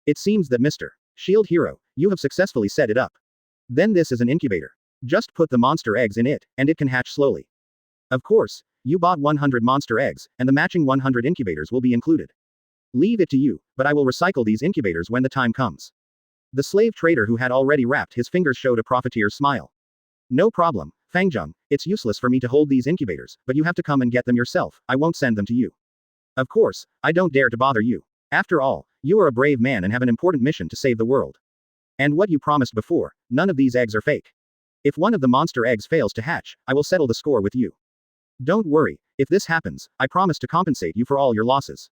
It seems that Mr. Shield Hero, you have successfully set it up. Then this is an incubator. Just put the monster eggs in it, and it can hatch slowly. Of course, you bought 100 monster eggs, and the matching 100 incubators will be included. Leave it to you, but I will recycle these incubators when the time comes. The slave trader who had already wrapped his fingers showed a profiteer's smile. No problem, Fangjung, it's useless for me to hold these incubators, but you have to come and get them yourself, I won't send them to you. Of course, I don't dare to bother you. After all, you are a brave man and have an important mission to save the world. And what you promised before, none of these eggs are fake. If one of the monster eggs fails to hatch, I will settle the score with you. Don't worry, if this happens, I promise to compensate you for all your losses.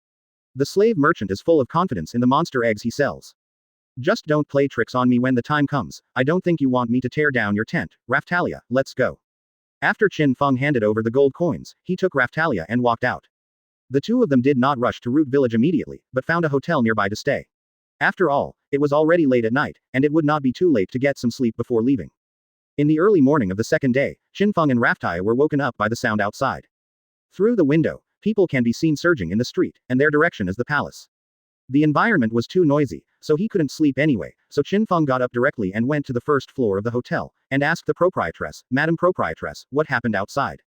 The slave merchant is full of confidence in the monster eggs he sells. Just don't play tricks on me when the time comes, I don't think you want me to tear down your tent, Raftalia, let's go. After Qin Feng handed over the gold coins, he took Raftalia and walked out. The two of them did not rush to Root Village immediately, but found a hotel nearby to stay. After all, it was already late at night, and it would not be too late to get some sleep before leaving. In the early morning of the second day, Qin Feng and Raftalia were woken up by the sound outside. Through the window, people can be seen surging in the street, and their direction is the palace. The environment was too noisy, so he couldn't sleep anyway, so Qin Feng got up directly and went to the first floor of the hotel, and asked the proprietress, Madam Proprietress, what happened outside.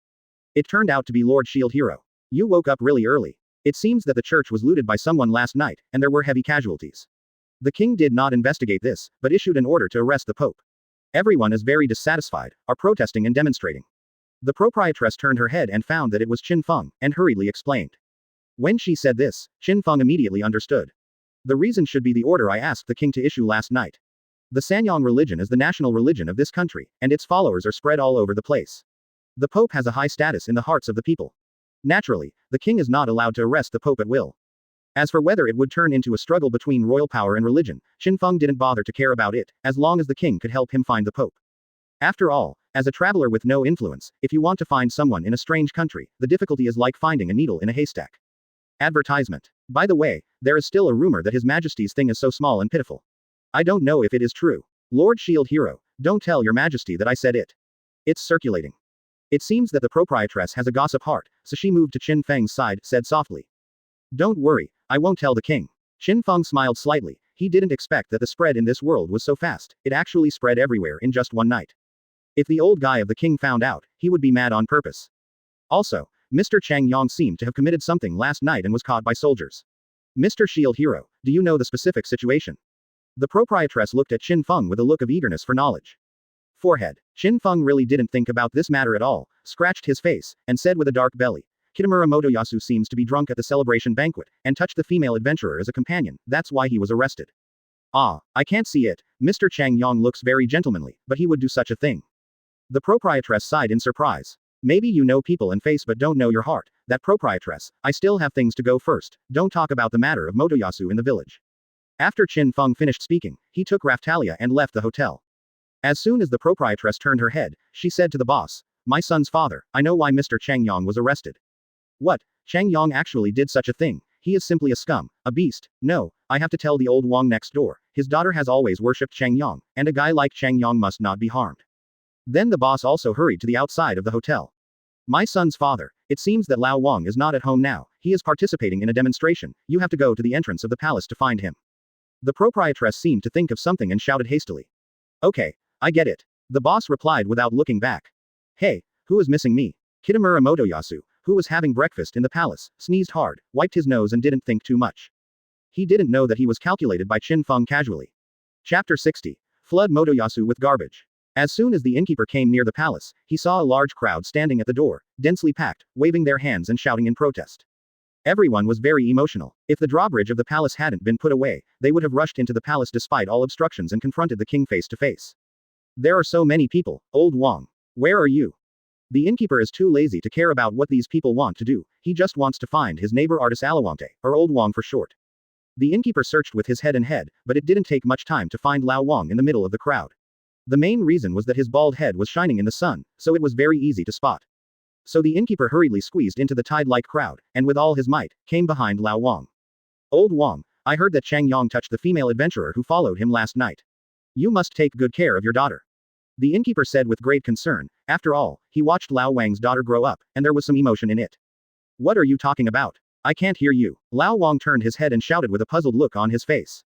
It turned out to be Lord Shield Hero. You woke up really early. It seems that the church was looted by someone last night, and there were heavy casualties. The king did not investigate this, but issued an order to arrest the Pope. Everyone is very dissatisfied, are protesting and demonstrating. The proprietress turned her head and found that it was Qin Feng, and hurriedly explained. When she said this, Qin Feng immediately understood. The reason should be the order I asked the king to issue last night. The Sanyong religion is the national religion of this country, and its followers are spread all over the place. The Pope has a high status in the hearts of the people. Naturally, the king is not allowed to arrest the Pope at will. As for whether it would turn into a struggle between royal power and religion, Qin Feng didn't bother to care about it, as long as the king could help him find the Pope. After all, as a traveler with no influence, if you want to find someone in a strange country, the difficulty is like finding a needle in a haystack. Advertisement. By the way, there is still a rumor that His Majesty's thing is so small and pitiful. I don't know if it is true. Lord Shield Hero, don't tell your Majesty that I said it. It's circulating. It seems that the proprietress has a gossip heart, so she moved to Qin Feng's side, said softly. Don't worry, I won't tell the king. Qin Feng smiled slightly, He didn't expect that the spread in this world was so fast. It actually spread everywhere in just one night. If the old guy of the king found out, he would be mad on purpose. Also, Mr. Chang Yong seemed to have committed something last night and was caught by soldiers. Mr. Shield Hero, do you know the specific situation? The proprietress looked at Qin Feng with a look of eagerness for knowledge. Forehead. Qin Feng really didn't think about this matter at all, scratched his face, and said with a dark belly. Kitamura Motoyasu seems to be drunk at the celebration banquet, and touched the female adventurer as a companion, that's why he was arrested. Ah, I can't see it. Mr. Chang Yong looks very gentlemanly, but he would do such a thing. The proprietress sighed in surprise. Maybe you know people and face but don't know your heart. That proprietress, I still have things to go first, don't talk about the matter of Motoyasu in the village. After Qin Feng finished speaking, he took Raftalia and left the hotel. As soon as the proprietress turned her head, she said to the boss, my son's father, I know why Mr. Chang Yong was arrested. What? Chang Yong actually did such a thing. He is simply a scum, a beast. No, I have to tell the old Wang next door. His daughter has always worshipped Chang Yong, and a guy like Chang Yong must not be harmed. Then the boss also hurried to the outside of the hotel. My son's father. It seems that Lao Wang is not at home now. He is participating in a demonstration. You have to go to the entrance of the palace to find him. The proprietress seemed to think of something and shouted hastily. Okay, I get it. The boss replied without looking back. Hey, who is missing me? Kitamura Motoyasu, who was having breakfast in the palace, sneezed hard, wiped his nose and didn't think too much. He didn't know that he was calculated by Qin Feng casually. Chapter 60. Flood Motoyasu with garbage. As soon as the innkeeper came near the palace, he saw a large crowd standing at the door, densely packed, waving their hands and shouting in protest. Everyone was very emotional. If the drawbridge of the palace hadn't been put away, they would have rushed into the palace despite all obstructions and confronted the king face to face. There are so many people, old Wang. Where are you? The innkeeper is too lazy to care about what these people want to do, he just wants to find his neighbor artist Alawante, or Old Wang for short. The innkeeper searched with his head and head, but it didn't take much time to find Lao Wang in the middle of the crowd. The main reason was that his bald head was shining in the sun, so it was very easy to spot. So the innkeeper hurriedly squeezed into the tide-like crowd, and with all his might, came behind Lao Wang. Old Wang, I heard that Chang Yong touched the female adventurer who followed him last night. You must take good care of your daughter. The innkeeper said with great concern. After all, he watched Lao Wang's daughter grow up, and there was some emotion in it. What are you talking about? I can't hear you. Lao Wang turned his head and shouted with a puzzled look on his face.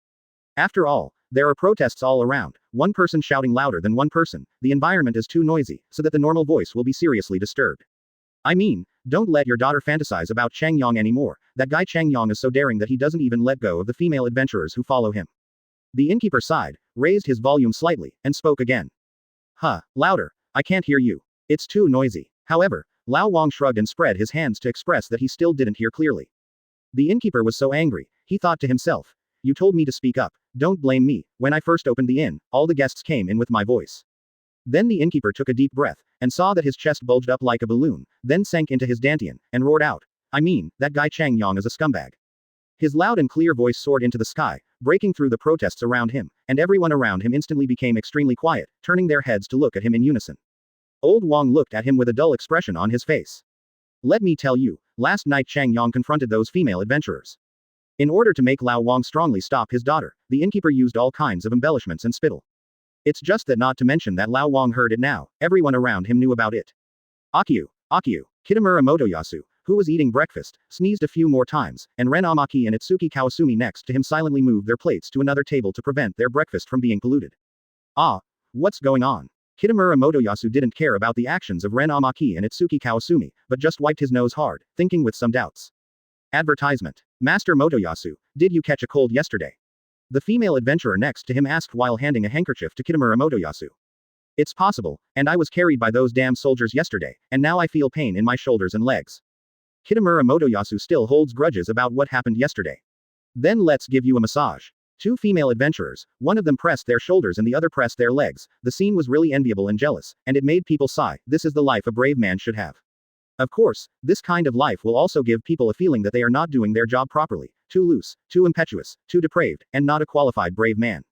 After all, there are protests all around, one person shouting louder than one person, the environment is too noisy, so that the normal voice will be seriously disturbed. I mean, don't let your daughter fantasize about Chang Yong anymore, that guy Chang Yong is so daring that he doesn't even let go of the female adventurers who follow him. The innkeeper sighed, raised his volume slightly, and spoke again. Huh, louder, I can't hear you. It's too noisy. However, Lao Wang shrugged and spread his hands to express that he still didn't hear clearly. The innkeeper was so angry, he thought to himself. You told me to speak up, don't blame me, when I first opened the inn, all the guests came in with my voice. Then the innkeeper took a deep breath, and saw that his chest bulged up like a balloon, then sank into his dantian, and roared out. I mean, that guy Chang Yong is a scumbag. His loud and clear voice soared into the sky, breaking through the protests around him, and everyone around him instantly became extremely quiet, turning their heads to look at him in unison. Old Wang looked at him with a dull expression on his face. Let me tell you, last night Chang Yong confronted those female adventurers. In order to make Lao Wang strongly stop his daughter, the innkeeper used all kinds of embellishments and spittle. It's just that not to mention that Lao Wang heard it now, everyone around him knew about it. Akio, Kitamura Motoyasu, who was eating breakfast, sneezed a few more times, and Ren Amaki and Itsuki Kawasumi next to him silently moved their plates to another table to prevent their breakfast from being polluted. Ah, what's going on? Kitamura Motoyasu didn't care about the actions of Ren Amaki and Itsuki Kawasumi, but just wiped his nose hard, thinking with some doubts. Advertisement. Master Motoyasu, did you catch a cold yesterday? The female adventurer next to him asked while handing a handkerchief to Kitamura Motoyasu. It's possible, and I was carried by those damn soldiers yesterday, and now I feel pain in my shoulders and legs. Kitamura Motoyasu still holds grudges about what happened yesterday. Then let's give you a massage. Two female adventurers, one of them pressed their shoulders and the other pressed their legs. The scene was really enviable and jealous, and it made people sigh. This is the life a brave man should have. Of course, this kind of life will also give people a feeling that they are not doing their job properly, too loose, too impetuous, too depraved, and not a qualified brave man.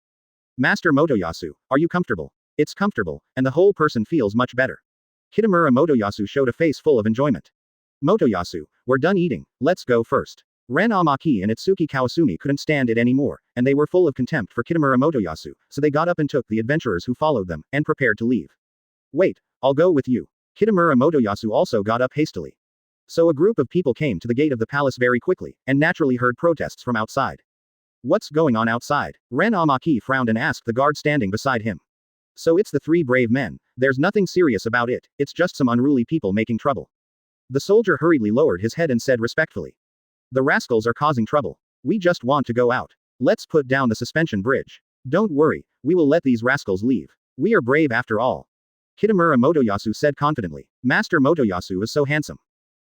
Master Motoyasu, are you comfortable? It's comfortable, and the whole person feels much better. Kitamura Motoyasu showed a face full of enjoyment. Motoyasu, we're done eating, let's go first. Ren Amaki and Itsuki Kawasumi couldn't stand it anymore, and they were full of contempt for Kitamura Motoyasu, so they got up and took the adventurers who followed them, and prepared to leave. Wait, I'll go with you. Kitamura Motoyasu also got up hastily. So a group of people came to the gate of the palace very quickly, and naturally heard protests from outside. What's going on outside? Ren Amaki frowned and asked the guard standing beside him. So it's the three brave men. There's nothing serious about it, it's just some unruly people making trouble. The soldier hurriedly lowered his head and said respectfully. The rascals are causing trouble. We just want to go out. Let's put down the suspension bridge. Don't worry, we will let these rascals leave. We are brave after all. Kitamura Motoyasu said confidently. Master Motoyasu is so handsome.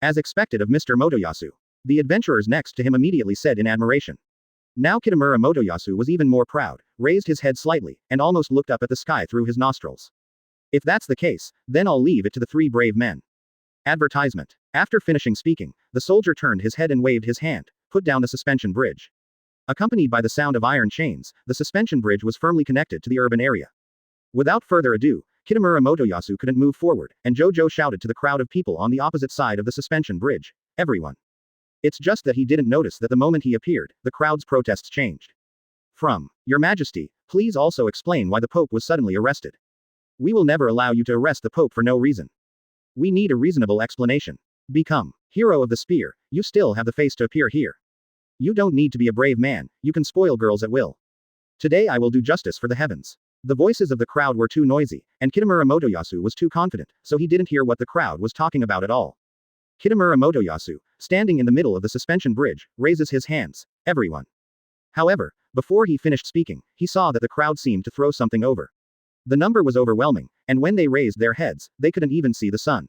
As expected of Mr. Motoyasu. The adventurers next to him immediately said in admiration. Now Kitamura Motoyasu was even more proud, raised his head slightly, and almost looked up at the sky through his nostrils. If that's the case, then I'll leave it to the three brave men. Advertisement. After finishing speaking, the soldier turned his head and waved his hand, put down the suspension bridge. Accompanied by the sound of iron chains, the suspension bridge was firmly connected to the urban area. Without further ado, Kitamura Motoyasu couldn't move forward, and Jojo shouted to the crowd of people on the opposite side of the suspension bridge, everyone. It's just that he didn't notice that the moment he appeared, the crowd's protests changed. From, Your Majesty, please also explain why the Pope was suddenly arrested. We will never allow you to arrest the Pope for no reason. We need a reasonable explanation. Become hero of the spear, you still have the face to appear here. You don't need to be a brave man, you can spoil girls at will. Today I will do justice for the heavens. The voices of the crowd were too noisy, and Kitamura Motoyasu was too confident, so he didn't hear what the crowd was talking about at all. Kitamura Motoyasu, standing in the middle of the suspension bridge, raises his hands, everyone. However, before he finished speaking, he saw that the crowd seemed to throw something over. The number was overwhelming, and when they raised their heads, they couldn't even see the sun.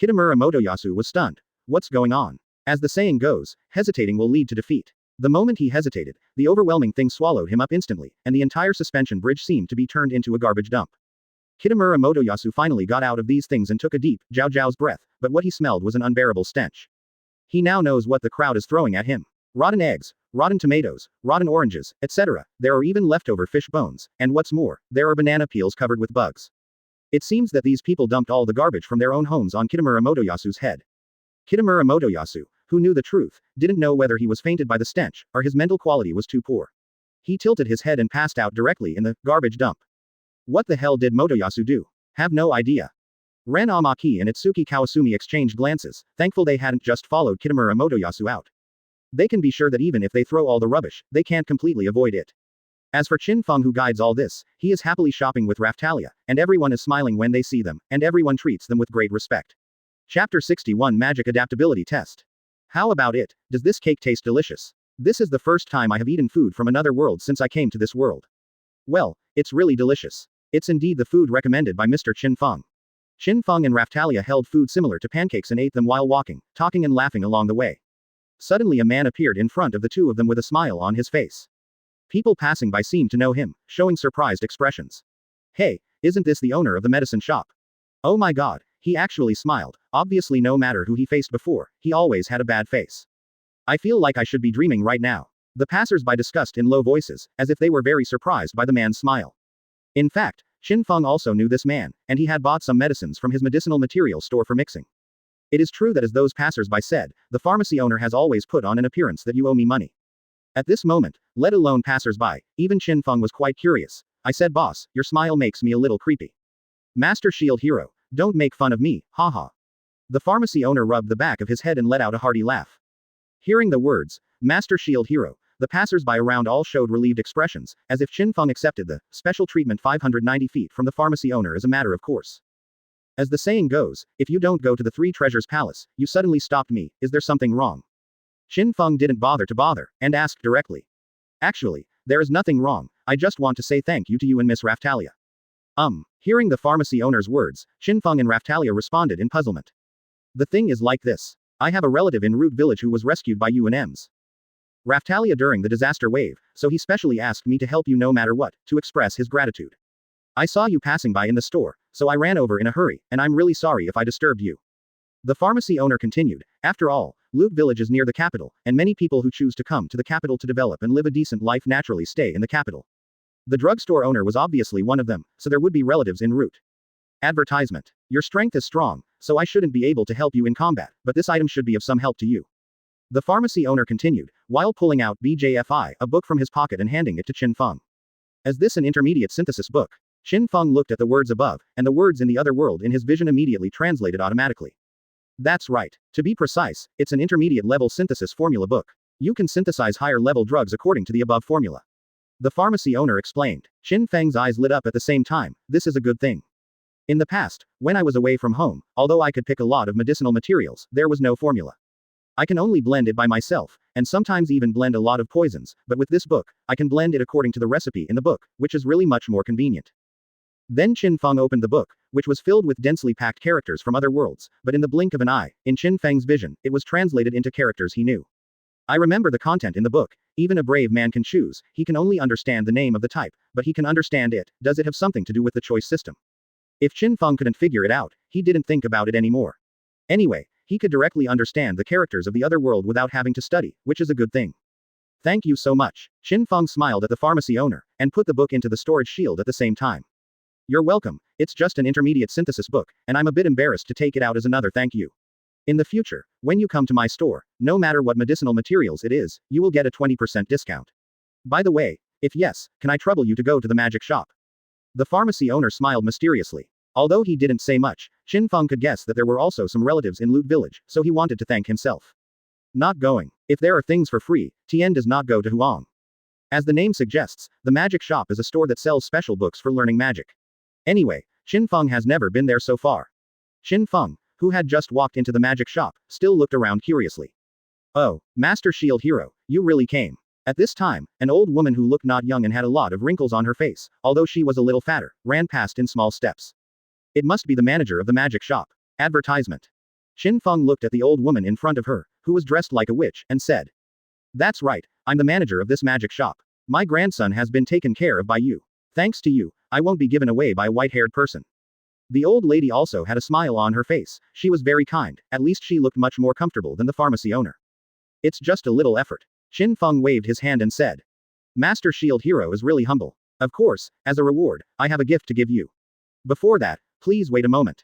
Kitamura Motoyasu was stunned. What's going on? As the saying goes, hesitating will lead to defeat. The moment he hesitated, the overwhelming thing swallowed him up instantly, and the entire suspension bridge seemed to be turned into a garbage dump. Kitamura Motoyasu finally got out of these things and took a deep, Zhao's breath, but what he smelled was an unbearable stench. He now knows what the crowd is throwing at him. Rotten eggs, rotten tomatoes, rotten oranges, etc. There are even leftover fish bones, and what's more, there are banana peels covered with bugs. It seems that these people dumped all the garbage from their own homes on Kitamura Motoyasu's head. Kitamura Motoyasu, who knew the truth, didn't know whether he was fainted by the stench, or his mental quality was too poor. He tilted his head and passed out directly in the garbage dump. What the hell did Motoyasu do? Have no idea. Ren Amaki and Itsuki Kawasumi exchanged glances, thankful they hadn't just followed Kitamura Motoyasu out. They can be sure that even if they throw all the rubbish, they can't completely avoid it. As for Qin Feng, who guides all this, he is happily shopping with Raphtalia, and everyone is smiling when they see them, and everyone treats them with great respect. Chapter 61 Magic Adaptability Test. How about it? Does this cake taste delicious? This is the first time I have eaten food from another world since I came to this world. Well, it's really delicious. It's indeed the food recommended by Mr. Qin Feng. Qin Feng and Raphtalia held food similar to pancakes and ate them while walking, talking and laughing along the way. Suddenly a man appeared in front of the two of them with a smile on his face. People passing by seemed to know him, showing surprised expressions. Hey, isn't this the owner of the medicine shop? Oh my god, he actually smiled. Obviously, no matter who he faced before, he always had a bad face. I feel like I should be dreaming right now. The passers-by discussed in low voices, as if they were very surprised by the man's smile. In fact, Qin Feng also knew this man, and he had bought some medicines from his medicinal material store for mixing. It is true that, as those passers-by said, the pharmacy owner has always put on an appearance that you owe me money. At this moment, let alone passers-by, even Qin Feng was quite curious. I said, boss, your smile makes me a little creepy. Master Shield Hero, don't make fun of me, haha. The pharmacy owner rubbed the back of his head and let out a hearty laugh. Hearing the words, Master Shield Hero, the passers-by around all showed relieved expressions, as if Qin Feng accepted the special treatment 590 feet from the pharmacy owner as a matter of course. As the saying goes, if you don't go to the Three Treasures Palace, you suddenly stopped me, is there something wrong? Qin Feng didn't bother, and asked directly. Actually, there is nothing wrong, I just want to say thank you to you and Miss Raphtalia. Hearing the pharmacy owner's words, Qin Feng and Raphtalia responded in puzzlement. The thing is like this. I have a relative in Root Village who was rescued by you and Ems. Raphtalia during the disaster wave, so he specially asked me to help you no matter what, to express his gratitude. I saw you passing by in the store, so I ran over in a hurry, and I'm really sorry if I disturbed you. The pharmacy owner continued, after all, Root Village is near the capital, and many people who choose to come to the capital to develop and live a decent life naturally stay in the capital. The drugstore owner was obviously one of them, so there would be relatives en route. Advertisement. Your strength is strong, so I shouldn't be able to help you in combat, but this item should be of some help to you. The pharmacy owner continued, while pulling out BJFI, a book from his pocket and handing it to Qin Feng. Is this an intermediate synthesis book? Qin Feng looked at the words above, and the words in the other world in his vision immediately translated automatically. That's right. To be precise, it's an intermediate level synthesis formula book. You can synthesize higher-level drugs according to the above formula. The pharmacy owner explained. Qin Feng's eyes lit up at the same time. This is a good thing. In the past, when I was away from home, although I could pick a lot of medicinal materials, there was no formula. I can only blend it by myself, and sometimes even blend a lot of poisons, but with this book, I can blend it according to the recipe in the book, which is really much more convenient. Then Qin Feng opened the book, which was filled with densely packed characters from other worlds, but in the blink of an eye, in Qin Feng's vision, it was translated into characters he knew. I remember the content in the book. Even a brave man can choose. He can only understand the name of the type, but he can understand it. Does it have something to do with the choice system? If Qin Feng couldn't figure it out, he didn't think about it anymore. Anyway, he could directly understand the characters of the other world without having to study, which is a good thing. Thank you so much. Qin Feng smiled at the pharmacy owner, and put the book into the storage shield at the same time. You're welcome. It's just an intermediate synthesis book, and I'm a bit embarrassed to take it out as another thank you. In the future, when you come to my store, no matter what medicinal materials it is, you will get a 20% discount. By the way, if yes, can I trouble you to go to the magic shop? The pharmacy owner smiled mysteriously. Although he didn't say much, Qin Feng could guess that there were also some relatives in Loot Village, so he wanted to thank himself. Not going. If there are things for free, Tien does not go to Huang. As the name suggests, the magic shop is a store that sells special books for learning magic. Anyway, Qin Feng has never been there so far. Qin Feng, who had just walked into the magic shop, still looked around curiously. Oh, Master Shield Hero, you really came. At this time, an old woman who looked not young and had a lot of wrinkles on her face, although she was a little fatter, ran past in small steps. It must be the manager of the magic shop. Advertisement. Qin Feng looked at the old woman in front of her, who was dressed like a witch, and said, "That's right, I'm the manager of this magic shop. My grandson has been taken care of by you. Thanks to you, I won't be given away by a white-haired person." The old lady also had a smile on her face. She was very kind, at least she looked much more comfortable than the pharmacy owner. It's just a little effort. Qin Feng waved his hand and said, "Master Shield Hero is really humble. Of course, as a reward, I have a gift to give you. Before that, please wait a moment."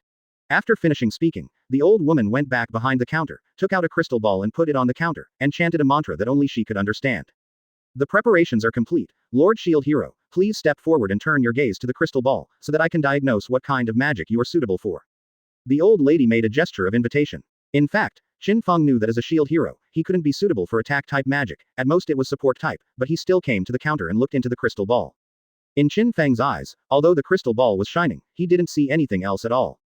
After finishing speaking, the old woman went back behind the counter, took out a crystal ball and put it on the counter, and chanted a mantra that only she could understand. The preparations are complete. Lord Shield Hero, please step forward and turn your gaze to the crystal ball, so that I can diagnose what kind of magic you are suitable for. The old lady made a gesture of invitation. In fact, Qin Feng knew that as a shield hero, he couldn't be suitable for attack-type magic, at most it was support-type, but he still came to the counter and looked into the crystal ball. In Qin Feng's eyes, although the crystal ball was shining, he didn't see anything else at all.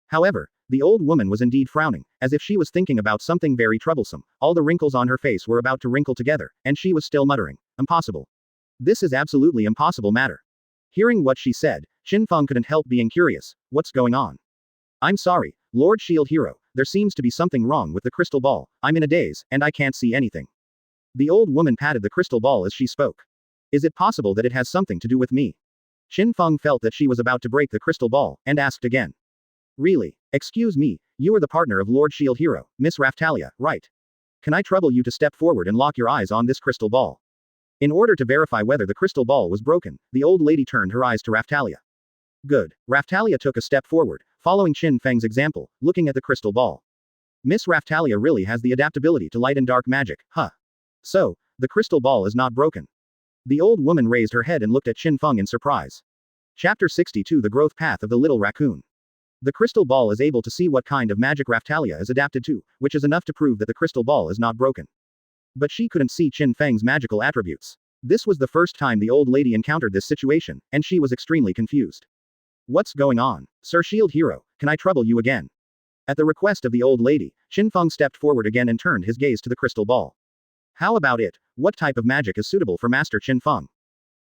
However, the old woman was indeed frowning, as if she was thinking about something very troublesome. All the wrinkles on her face were about to wrinkle together, and she was still muttering, "Impossible. This is absolutely impossible matter." Hearing what she said, Qin Feng couldn't help being curious. What's going on? I'm sorry, Lord Shield Hero, there seems to be something wrong with the crystal ball. I'm in a daze, and I can't see anything. The old woman patted the crystal ball as she spoke. Is it possible that it has something to do with me? Qin Feng felt that she was about to break the crystal ball, and asked again. Really? Excuse me, you are the partner of Lord Shield Hero, Miss Raftalia, right? Can I trouble you to step forward and lock your eyes on this crystal ball? In order to verify whether the crystal ball was broken, the old lady turned her eyes to Raftalia. Good. Raftalia took a step forward, following Qin Feng's example, looking at the crystal ball. Miss Raftalia really has the adaptability to light and dark magic, huh? So, the crystal ball is not broken. The old woman raised her head and looked at Qin Feng in surprise. Chapter 62 The Growth Path of the Little Raccoon. The crystal ball is able to see what kind of magic Raftalia is adapted to, which is enough to prove that the crystal ball is not broken. But she couldn't see Qin Feng's magical attributes. This was the first time the old lady encountered this situation, and she was extremely confused. What's going on? Sir Shield Hero, can I trouble you again? At the request of the old lady, Qin Feng stepped forward again and turned his gaze to the crystal ball. How about it? What type of magic is suitable for Master Qin Feng?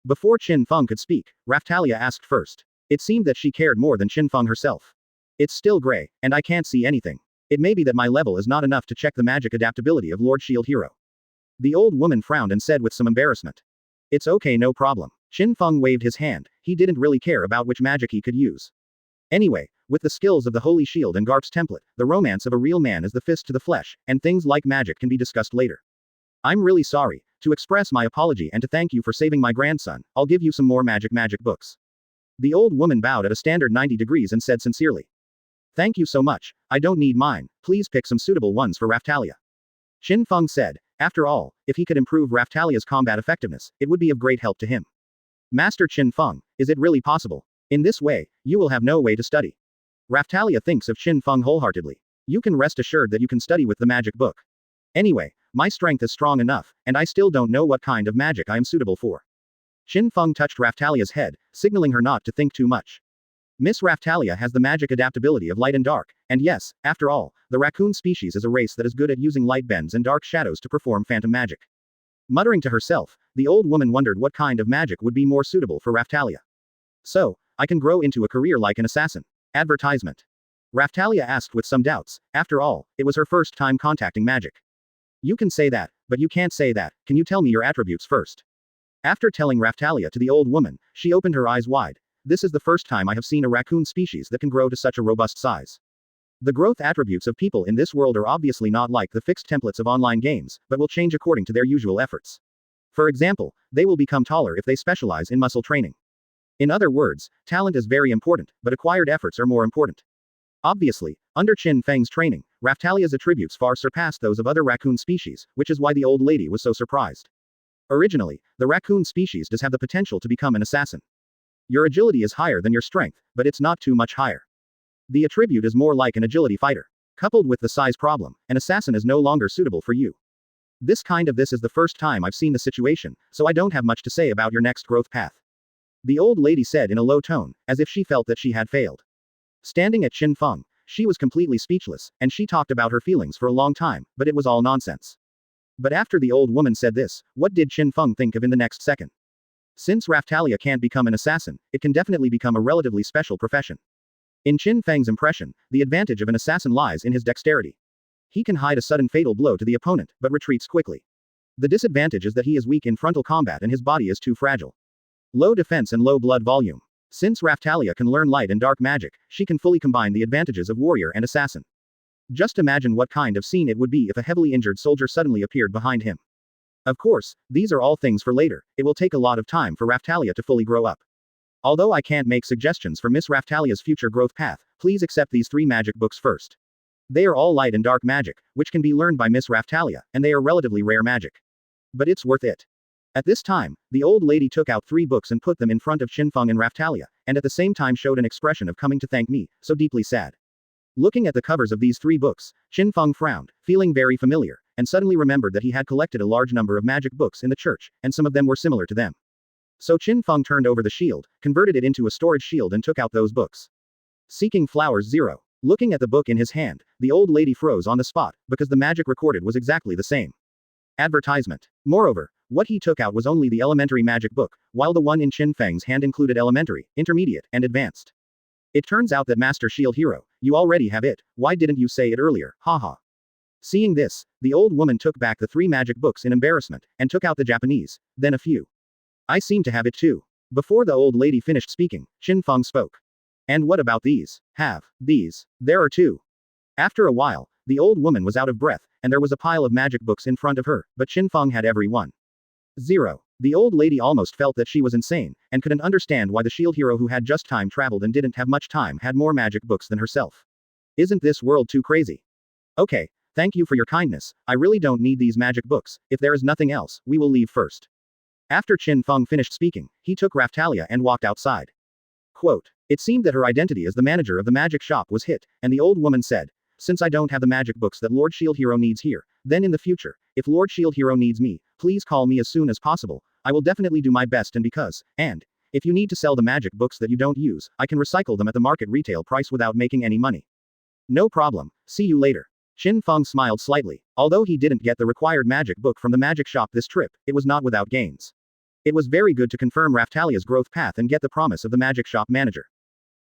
Before Qin Feng could speak, Raftalia asked first. It seemed that she cared more than Qin Feng herself. It's still gray, and I can't see anything. It may be that my level is not enough to check the magic adaptability of Lord Shield Hero. The old woman frowned and said with some embarrassment. It's okay, no problem. Qin Feng waved his hand. He didn't really care about which magic he could use. Anyway, with the skills of the Holy Shield and Garp's template, the romance of a real man is the fist to the flesh, and things like magic can be discussed later. I'm really sorry. To express my apology and to thank you for saving my grandson, I'll give you some more magic books. The old woman bowed at a standard 90 degrees and said sincerely. Thank you so much. I don't need mine. Please pick some suitable ones for Raftalia. Qin Feng said. After all, if he could improve Raftalia's combat effectiveness, it would be of great help to him. Master Qin Feng, is it really possible? In this way, you will have no way to study. Raftalia thinks of Qin Feng wholeheartedly. You can rest assured that you can study with the magic book. Anyway, my strength is strong enough, and I still don't know what kind of magic I am suitable for. Qin Feng touched Raphtalia's head, signaling her not to think too much. Miss Raftalia has the magic adaptability of light and dark, and yes, after all, the raccoon species is a race that is good at using light bends and dark shadows to perform phantom magic. Muttering to herself, the old woman wondered what kind of magic would be more suitable for Raftalia. So, I can grow into a career like an assassin. Advertisement. Raftalia asked with some doubts, after all, it was her first time contacting magic. You can say that, but you can't say that, can you tell me your attributes first? After telling Raftalia to the old woman, she opened her eyes wide. This is the first time I have seen a raccoon species that can grow to such a robust size. The growth attributes of people in this world are obviously not like the fixed templates of online games, but will change according to their usual efforts. For example, they will become taller if they specialize in muscle training. In other words, talent is very important, but acquired efforts are more important. Obviously, under Qin Feng's training, Raftalia's attributes far surpassed those of other raccoon species, which is why the old lady was so surprised. Originally, the raccoon species does have the potential to become an assassin. Your agility is higher than your strength, but it's not too much higher. The attribute is more like an agility fighter. Coupled with the size problem, an assassin is no longer suitable for you. This is the first time I've seen the situation, so I don't have much to say about your next growth path. The old lady said in a low tone, as if she felt that she had failed. Standing at Qin Feng, she was completely speechless, and she talked about her feelings for a long time, but it was all nonsense. But after the old woman said this, what did Qin Feng think of in the next second? Since Raftalia can't become an assassin, it can definitely become a relatively special profession. In Qin Feng's impression, the advantage of an assassin lies in his dexterity. He can hide a sudden fatal blow to the opponent, but retreats quickly. The disadvantage is that he is weak in frontal combat and his body is too fragile. Low defense and low blood volume. Since Raftalia can learn light and dark magic, she can fully combine the advantages of warrior and assassin. Just imagine what kind of scene it would be if a heavily injured soldier suddenly appeared behind him. Of course, these are all things for later, it will take a lot of time for Raftalia to fully grow up. Although I can't make suggestions for Miss Raftalia's future growth path, please accept these 3 magic books first. They are all light and dark magic, which can be learned by Miss Raftalia, and they are relatively rare magic. But it's worth it. At this time, the old lady took out 3 books and put them in front of Qin Feng and Raftalia, and at the same time showed an expression of coming to thank me, so deeply sad. Looking at the covers of these 3 books, Qin Feng frowned, feeling very familiar, and suddenly remembered that he had collected a large number of magic books in the church, and some of them were similar to them. So Qin Feng turned over the shield, converted it into a storage shield and took out those books. Seeking Flowers 0. Looking at the book in his hand, the old lady froze on the spot, because the magic recorded was exactly the same. Advertisement. Moreover, what he took out was only the elementary magic book, while the one in Qin Feng's hand included elementary, intermediate, and advanced. It turns out that Master Shield Hero, you already have it, why didn't you say it earlier, haha. Seeing this, the old woman took back the 3 magic books in embarrassment, and took out the Japanese, then a few. I seem to have it too. Before the old lady finished speaking, Qin Feng spoke. And what about these? Have these? There are 2. After a while, the old woman was out of breath, and there was a pile of magic books in front of her, but Qin Feng had every one. 0. The old lady almost felt that she was insane, and couldn't understand why the shield hero who had just time traveled and didn't have much time had more magic books than herself. Isn't this world too crazy? Okay, thank you for your kindness, I really don't need these magic books, if there is nothing else, we will leave first. After Qin Feng finished speaking, he took Raftalia and walked outside. Quote, it seemed that her identity as the manager of the magic shop was hit, and the old woman said, since I don't have the magic books that Lord Shield Hero needs here, then in the future, if Lord Shield Hero needs me, please call me as soon as possible, I will definitely do my best and if you need to sell the magic books that you don't use, I can recycle them at the market retail price without making any money. No problem, see you later. Qin Feng smiled slightly. Although he didn't get the required magic book from the magic shop this trip, it was not without gains. It was very good to confirm Raftalia's growth path and get the promise of the magic shop manager.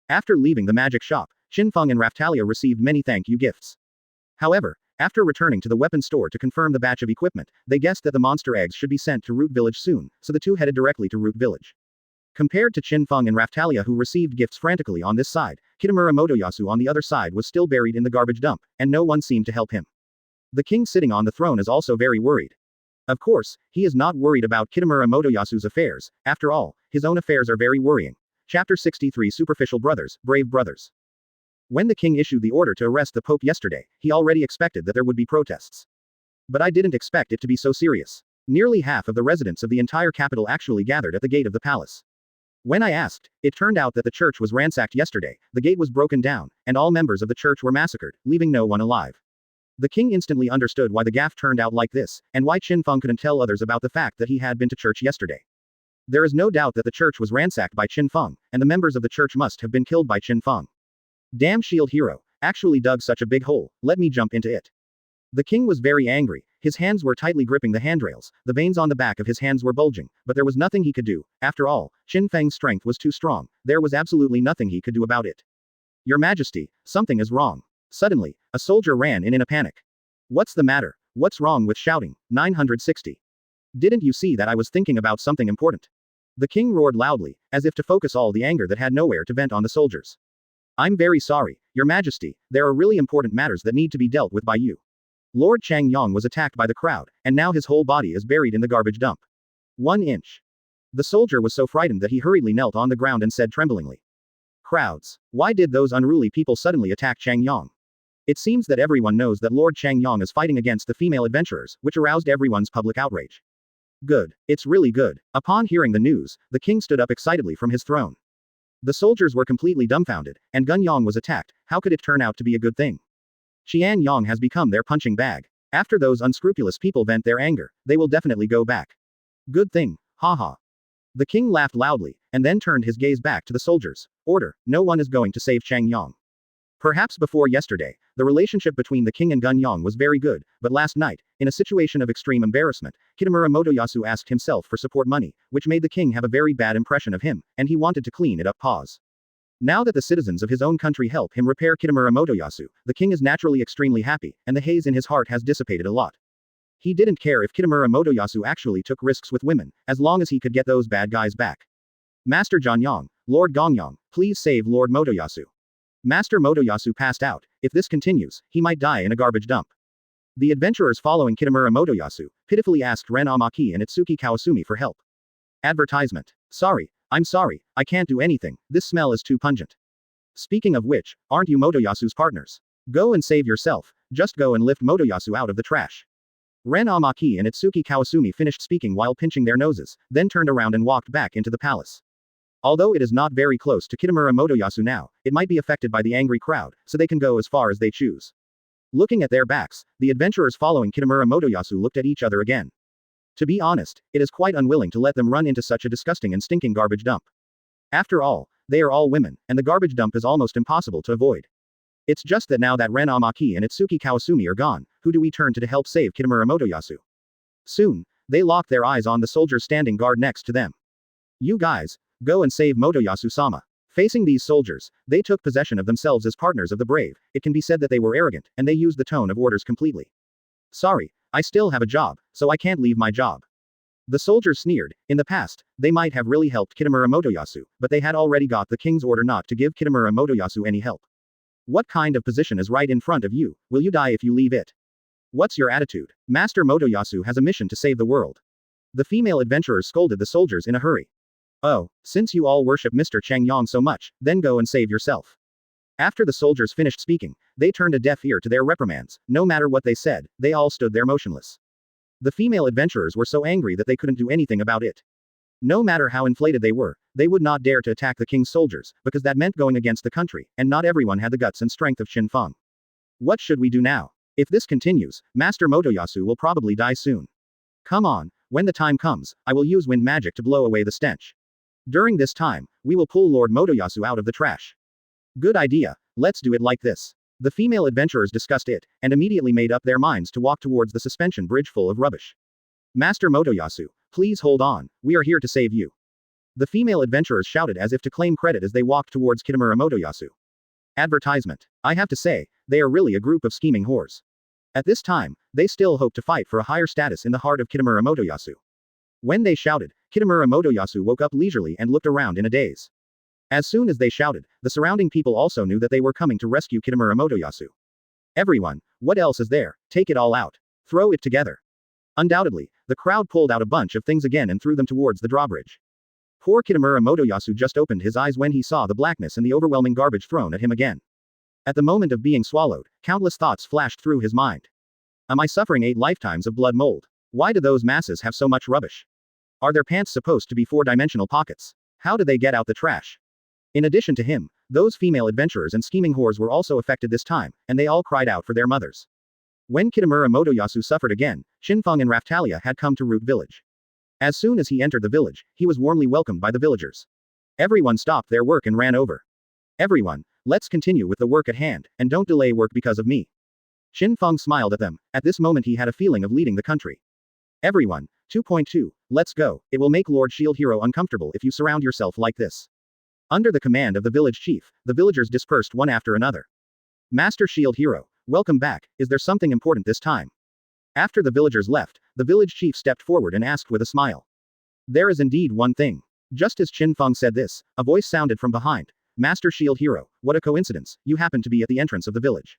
After leaving the magic shop, Qin Feng and Raftalia received many thank you gifts. However, after returning to the weapon store to confirm the batch of equipment, they guessed that the monster eggs should be sent to Root Village soon, so the 2 headed directly to Root Village. Compared to Qin Feng and Raftalia who received gifts frantically on this side, Kitamura Motoyasu on the other side was still buried in the garbage dump, and no one seemed to help him. The king sitting on the throne is also very worried. Of course, he is not worried about Kitamura Motoyasu's affairs, after all, his own affairs are very worrying. Chapter 63 Superficial Brothers, Brave Brothers. When the king issued the order to arrest the Pope yesterday, he already expected that there would be protests. But I didn't expect it to be so serious. Nearly half of the residents of the entire capital actually gathered at the gate of the palace. When I asked, it turned out that the church was ransacked yesterday, the gate was broken down, and all members of the church were massacred, leaving no one alive. The king instantly understood why the gaffe turned out like this, and why Qin Feng couldn't tell others about the fact that he had been to church yesterday. There is no doubt that the church was ransacked by Qin Feng, and the members of the church must have been killed by Qin Feng. Damn shield hero, actually dug such a big hole, let me jump into it. The king was very angry, his hands were tightly gripping the handrails, the veins on the back of his hands were bulging, but there was nothing he could do. After all, Qin Feng's strength was too strong, there was absolutely nothing he could do about it. Your Majesty, something is wrong. Suddenly, a soldier ran in a panic. What's the matter? What's wrong with shouting? 960. Didn't you see that I was thinking about something important? The king roared loudly, as if to focus all the anger that had nowhere to vent on the soldiers. I'm very sorry, Your Majesty, there are really important matters that need to be dealt with by you. Lord Changyang was attacked by the crowd, and now his whole body is buried in the garbage dump. 1 inch. The soldier was so frightened that he hurriedly knelt on the ground and said tremblingly. Crowds. Why did those unruly people suddenly attack Changyang? It seems that everyone knows that Lord Changyang is fighting against the female adventurers, which aroused everyone's public outrage. Good. It's really good. Upon hearing the news, the king stood up excitedly from his throne. The soldiers were completely dumbfounded, and Gunyang was attacked. How could it turn out to be a good thing? Qianyang has become their punching bag. After those unscrupulous people vent their anger, they will definitely go back. Good thing, haha. The king laughed loudly, and then turned his gaze back to the soldiers. Order, no one is going to save Changyang. Perhaps before yesterday, the relationship between the king and Gunyang was very good, but last night, in a situation of extreme embarrassment, Kitamura Motoyasu asked himself for support money, which made the king have a very bad impression of him, and he wanted to clean it up. Pause. Now that the citizens of his own country help him repair Kitamura Motoyasu, the king is naturally extremely happy, and the haze in his heart has dissipated a lot. He didn't care if Kitamura Motoyasu actually took risks with women, as long as he could get those bad guys back. Master Zhanyang, Lord Gongyang, please save Lord Motoyasu. Master Motoyasu passed out. If this continues, he might die in a garbage dump. The adventurers following Kitamura Motoyasu pitifully asked Ren Amaki and Itsuki Kawasumi for help. Advertisement. Sorry, I'm sorry, I can't do anything, this smell is too pungent. Speaking of which, aren't you Motoyasu's partners? Go and save yourself, just go and lift Motoyasu out of the trash. Ren Amaki and Itsuki Kawasumi finished speaking while pinching their noses, then turned around and walked back into the palace. Although it is not very close to Kitamura Motoyasu now, it might be affected by the angry crowd, so they can go as far as they choose. Looking at their backs, the adventurers following Kitamura Motoyasu looked at each other again. To be honest, it is quite unwilling to let them run into such a disgusting and stinking garbage dump. After all, they are all women, and the garbage dump is almost impossible to avoid. It's just that now that Ren Amaki and Itsuki Kawasumi are gone, who do we turn to help save Kitamura Motoyasu? Soon, they locked their eyes on the soldiers standing guard next to them. You guys, go and save Motoyasu-sama. Facing these soldiers, they took possession of themselves as partners of the brave. It can be said that they were arrogant, and they used the tone of orders completely. Sorry, I still have a job, so I can't leave my job. The soldiers sneered. In the past, they might have really helped Kitamura Motoyasu, but they had already got the king's order not to give Kitamura Motoyasu any help. What kind of position is right in front of you? Will you die if you leave it? What's your attitude? Master Motoyasu has a mission to save the world. The female adventurers scolded the soldiers in a hurry. Oh, since you all worship Mr. Changyang so much, then go and save yourself. After the soldiers finished speaking, they turned a deaf ear to their reprimands. No matter what they said, they all stood there motionless. The female adventurers were so angry that they couldn't do anything about it. No matter how inflated they were, they would not dare to attack the king's soldiers, because that meant going against the country, and not everyone had the guts and strength of Qin Feng. What should we do now? If this continues, Master Motoyasu will probably die soon. Come on, when the time comes, I will use wind magic to blow away the stench. During this time, we will pull Lord Motoyasu out of the trash. Good idea, let's do it like this. The female adventurers discussed it, and immediately made up their minds to walk towards the suspension bridge full of rubbish. Master Motoyasu, please hold on, we are here to save you. The female adventurers shouted as if to claim credit as they walked towards Kitamura Motoyasu. Advertisement. I have to say, they are really a group of scheming whores. At this time, they still hope to fight for a higher status in the heart of Kitamura Motoyasu. When they shouted, Kitamura Motoyasu woke up leisurely and looked around in a daze. As soon as they shouted, the surrounding people also knew that they were coming to rescue Kitamura Motoyasu. Everyone, what else is there? Take it all out. Throw it together. Undoubtedly, the crowd pulled out a bunch of things again and threw them towards the drawbridge. Poor Kitamura Motoyasu just opened his eyes when he saw the blackness and the overwhelming garbage thrown at him again. At the moment of being swallowed, countless thoughts flashed through his mind. Am I suffering 8 lifetimes of blood mold? Why do those masses have so much rubbish? Are their pants supposed to be 4-dimensional pockets? How do they get out the trash? In addition to him, those female adventurers and scheming whores were also affected this time, and they all cried out for their mothers. When Kitamura Motoyasu suffered again, Qin Feng and Raphtalia had come to Root Village. As soon as he entered the village, he was warmly welcomed by the villagers. Everyone stopped their work and ran over. Everyone, let's continue with the work at hand, and don't delay work because of me. Qin Feng smiled at them. At this moment he had a feeling of leading the country. Everyone, 2.2, let's go. It will make Lord Shield Hero uncomfortable if you surround yourself like this. Under the command of the village chief, the villagers dispersed one after another. Master Shield Hero, welcome back. Is there something important this time? After the villagers left, the village chief stepped forward and asked with a smile. There is indeed one thing. Just as Qin Feng said this, a voice sounded from behind. Master Shield Hero, what a coincidence, you happen to be at the entrance of the village.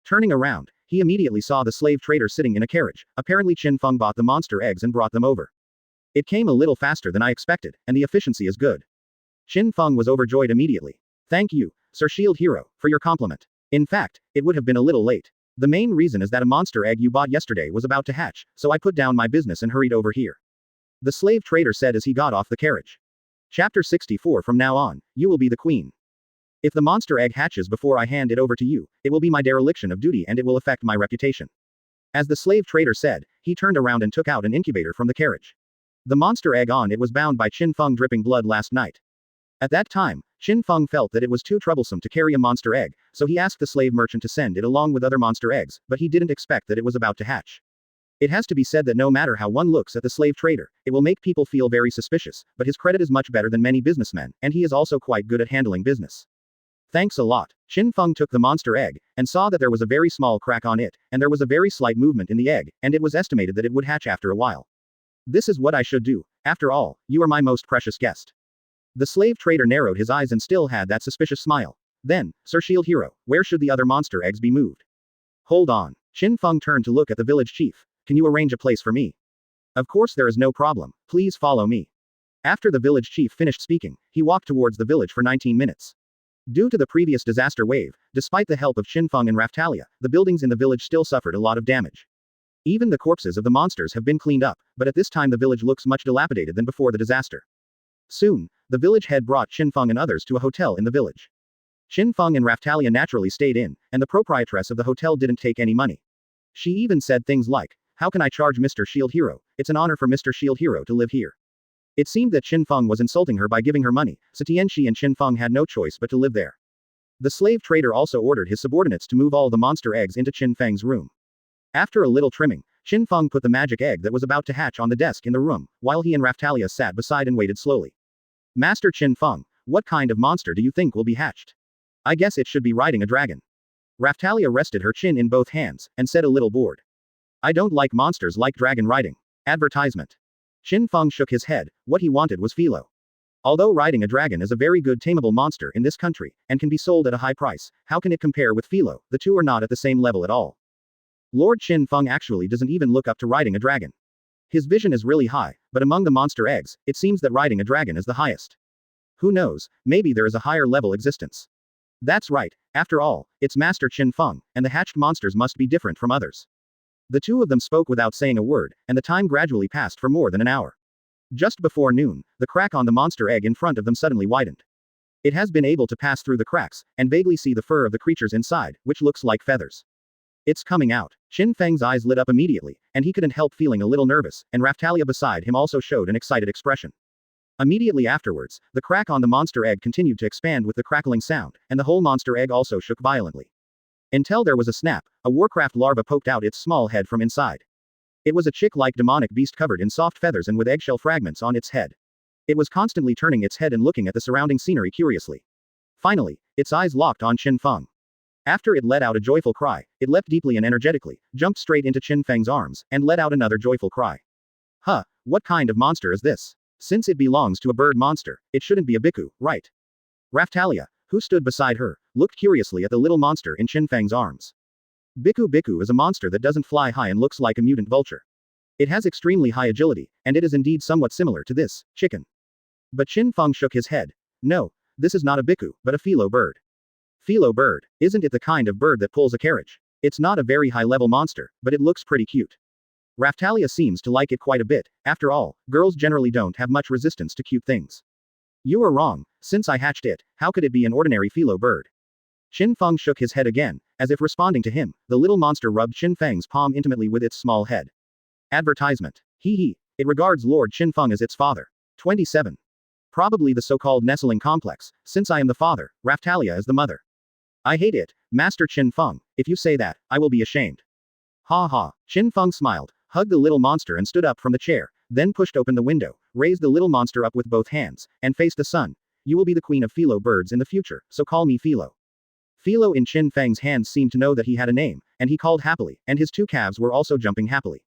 Turning around, he immediately saw the slave trader sitting in a carriage. Apparently Qin Feng bought the monster eggs and brought them over. It came a little faster than I expected, and the efficiency is good. Qin Feng was overjoyed immediately. Thank you, Sir Shield Hero, for your compliment. In fact, it would have been a little late. The main reason is that a monster egg you bought yesterday was about to hatch, so I put down my business and hurried over here. The slave trader said as he got off the carriage. Chapter 64. From now on, you will be the queen. If the monster egg hatches before I hand it over to you, it will be my dereliction of duty and it will affect my reputation. As the slave trader said, he turned around and took out an incubator from the carriage. The monster egg on it was bound by Qin Feng dripping blood last night. At that time, Qin Feng felt that it was too troublesome to carry a monster egg, so he asked the slave merchant to send it along with other monster eggs, but he didn't expect that it was about to hatch. It has to be said that no matter how one looks at the slave trader, it will make people feel very suspicious, but his credit is much better than many businessmen, and he is also quite good at handling business. Thanks a lot. Qin Feng took the monster egg, and saw that there was a very small crack on it, and there was a very slight movement in the egg, and it was estimated that it would hatch after a while. This is what I should do. After all, you are my most precious guest. The slave trader narrowed his eyes and still had that suspicious smile. Then, Sir Shield Hero, where should the other monster eggs be moved? Hold on. Qin Feng turned to look at the village chief. Can you arrange a place for me? Of course there is no problem. Please follow me. After the village chief finished speaking, he walked towards the village for 19 minutes. Due to the previous disaster wave, despite the help of Qin Feng and Raphtalia, the buildings in the village still suffered a lot of damage. Even the corpses of the monsters have been cleaned up, but at this time the village looks much dilapidated than before the disaster. Soon, the village head brought Qin Feng and others to a hotel in the village. Qin Feng and Raphtalia naturally stayed in, and the proprietress of the hotel didn't take any money. She even said things like, how can I charge Mr. Shield Hero? It's an honor for Mr. Shield Hero to live here. It seemed that Qin Feng was insulting her by giving her money, so Tianxi and Qin Feng had no choice but to live there. The slave trader also ordered his subordinates to move all the monster eggs into Qin Feng's room. After a little trimming, Qin Feng put the magic egg that was about to hatch on the desk in the room, while he and Raphtalia sat beside and waited slowly. Master Qin Feng, what kind of monster do you think will be hatched? I guess it should be riding a dragon. Raphtalia rested her chin in both hands, and said a little bored. I don't like monsters like dragon riding. Advertisement. Qin Feng shook his head. What he wanted was Felo. Although riding a dragon is a very good tameable monster in this country, and can be sold at a high price, how can it compare with Felo? The two are not at the same level at all. Lord Qin Feng actually doesn't even look up to riding a dragon. His vision is really high, but among the monster eggs, it seems that riding a dragon is the highest. Who knows, maybe there is a higher level existence. That's right, after all, it's Master Qin Feng, and the hatched monsters must be different from others. The two of them spoke without saying a word, and the time gradually passed for more than an hour. Just before noon, the crack on the monster egg in front of them suddenly widened. It has been able to pass through the cracks, and vaguely see the fur of the creatures inside, which looks like feathers. It's coming out. Qin Feng's eyes lit up immediately, and he couldn't help feeling a little nervous, and Raphtalia beside him also showed an excited expression. Immediately afterwards, the crack on the monster egg continued to expand with the crackling sound, and the whole monster egg also shook violently. Until there was a snap, a Warcraft larva poked out its small head from inside. It was a chick-like demonic beast covered in soft feathers and with eggshell fragments on its head. It was constantly turning its head and looking at the surrounding scenery curiously. Finally, its eyes locked on Qin Feng. After it let out a joyful cry, it leapt deeply and energetically, jumped straight into Qin Feng's arms, and let out another joyful cry. Huh, what kind of monster is this? Since it belongs to a bird monster, it shouldn't be a Biku, right? Raphtalia, who stood beside her, looked curiously at the little monster in Qin Feng's arms. Biku is a monster that doesn't fly high and looks like a mutant vulture. It has extremely high agility, and it is indeed somewhat similar to this, chicken. But Qin Feng shook his head. No, this is not a Biku, but a Felo bird. Felo bird, isn't it the kind of bird that pulls a carriage? It's not a very high-level monster, but it looks pretty cute. Raphtalia seems to like it quite a bit. After all, girls generally don't have much resistance to cute things. You are wrong. Since I hatched it, how could it be an ordinary Felo bird? Qin Feng shook his head again, as if responding to him, the little monster rubbed Qin Feng's palm intimately with its small head. Advertisement. Hee hee. It regards Lord Qin Feng as its father. 27. Probably the so-called nestling complex, since I am the father, Raphtalia is the mother. I hate it, Master Qin Feng, if you say that, I will be ashamed. Ha ha. Qin Feng smiled, hugged the little monster and stood up from the chair, then pushed open the window, raised the little monster up with both hands, and faced the sun. You will be the queen of Felo birds in the future, so call me Felo. Felo in Qin Feng's hands seemed to know that he had a name, and he called happily, and his two calves were also jumping happily.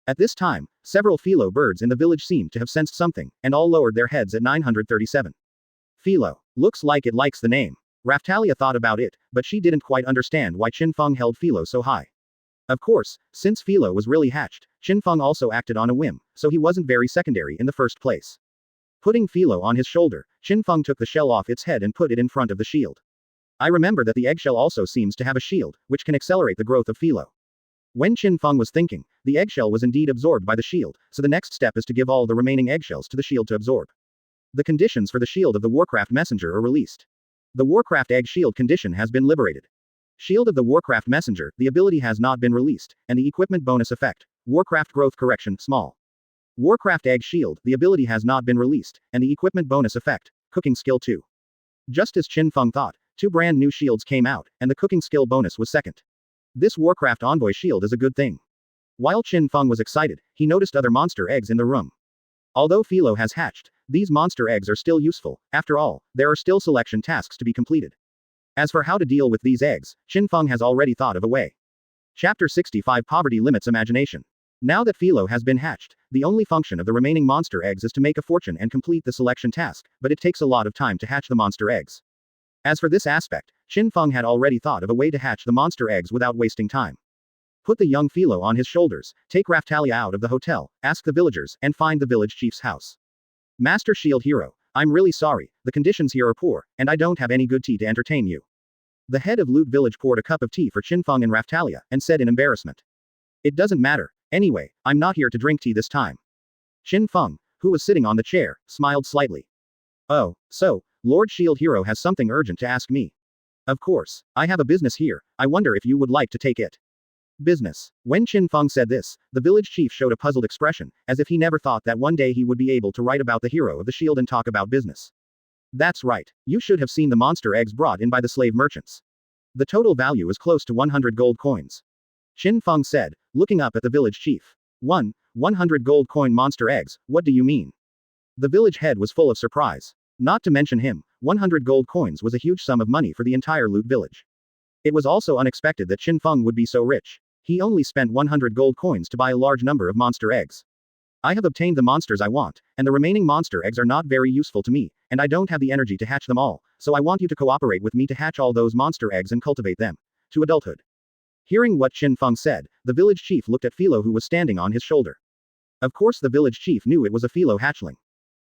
At this time, several Felo birds in the village seemed to have sensed something, and all lowered their heads at 937. Felo. Looks like it likes the name. Raphtalia thought about it, but she didn't quite understand why Qin Feng held Felo so high. Of course, since Felo was really hatched, Qin Feng also acted on a whim, so he wasn't very secondary in the first place. Putting Felo on his shoulder, Qin Feng took the shell off its head and put it in front of the shield. I remember that the eggshell also seems to have a shield, which can accelerate the growth of Felo. When Qin Feng was thinking, the eggshell was indeed absorbed by the shield, so the next step is to give all the remaining eggshells to the shield to absorb. The conditions for the shield of the Warcraft Messenger are released. The Warcraft Egg Shield condition has been liberated. Shield of the Warcraft Messenger, the ability has not been released, and the equipment bonus effect, Warcraft Growth Correction, small. Warcraft Egg Shield, the ability has not been released, and the equipment bonus effect, Cooking Skill 2. Just as Qin Feng thought, two brand new shields came out, and the cooking skill bonus was second. This Warcraft Envoy shield is a good thing. While Qin Feng was excited, he noticed other monster eggs in the room. Although Felo has hatched, these monster eggs are still useful. After all, there are still selection tasks to be completed. As for how to deal with these eggs, Qin Feng has already thought of a way. Chapter 65 Poverty Limits Imagination. Now that Felo has been hatched, the only function of the remaining monster eggs is to make a fortune and complete the selection task, but it takes a lot of time to hatch the monster eggs. As for this aspect, Qin Feng had already thought of a way to hatch the monster eggs without wasting time. Put the young Felo on his shoulders, take Raphtalia out of the hotel, ask the villagers, and find the village chief's house. Master Shield Hero, I'm really sorry, the conditions here are poor, and I don't have any good tea to entertain you. The head of Loot Village poured a cup of tea for Qin Feng and Raphtalia, and said in embarrassment. It doesn't matter, anyway, I'm not here to drink tea this time. Qin Feng, who was sitting on the chair, smiled slightly. Oh, so, Lord Shield Hero has something urgent to ask me. Of course, I have a business here, I wonder if you would like to take it. Business. When Qin Feng said this, the village chief showed a puzzled expression, as if he never thought that one day he would be able to write about the hero of the shield and talk about business. That's right, you should have seen the monster eggs brought in by the slave merchants. The total value is close to 100 gold coins. Qin Feng said, looking up at the village chief. 100 gold coin monster eggs, what do you mean? The village head was full of surprise. Not to mention him, 100 gold coins was a huge sum of money for the entire Loot Village. It was also unexpected that Qin Feng would be so rich. He only spent 100 gold coins to buy a large number of monster eggs. I have obtained the monsters I want, and the remaining monster eggs are not very useful to me, and I don't have the energy to hatch them all, so I want you to cooperate with me to hatch all those monster eggs and cultivate them to adulthood. Hearing what Qin Feng said, the village chief looked at Felo who was standing on his shoulder. Of course the village chief knew it was a Felo hatchling.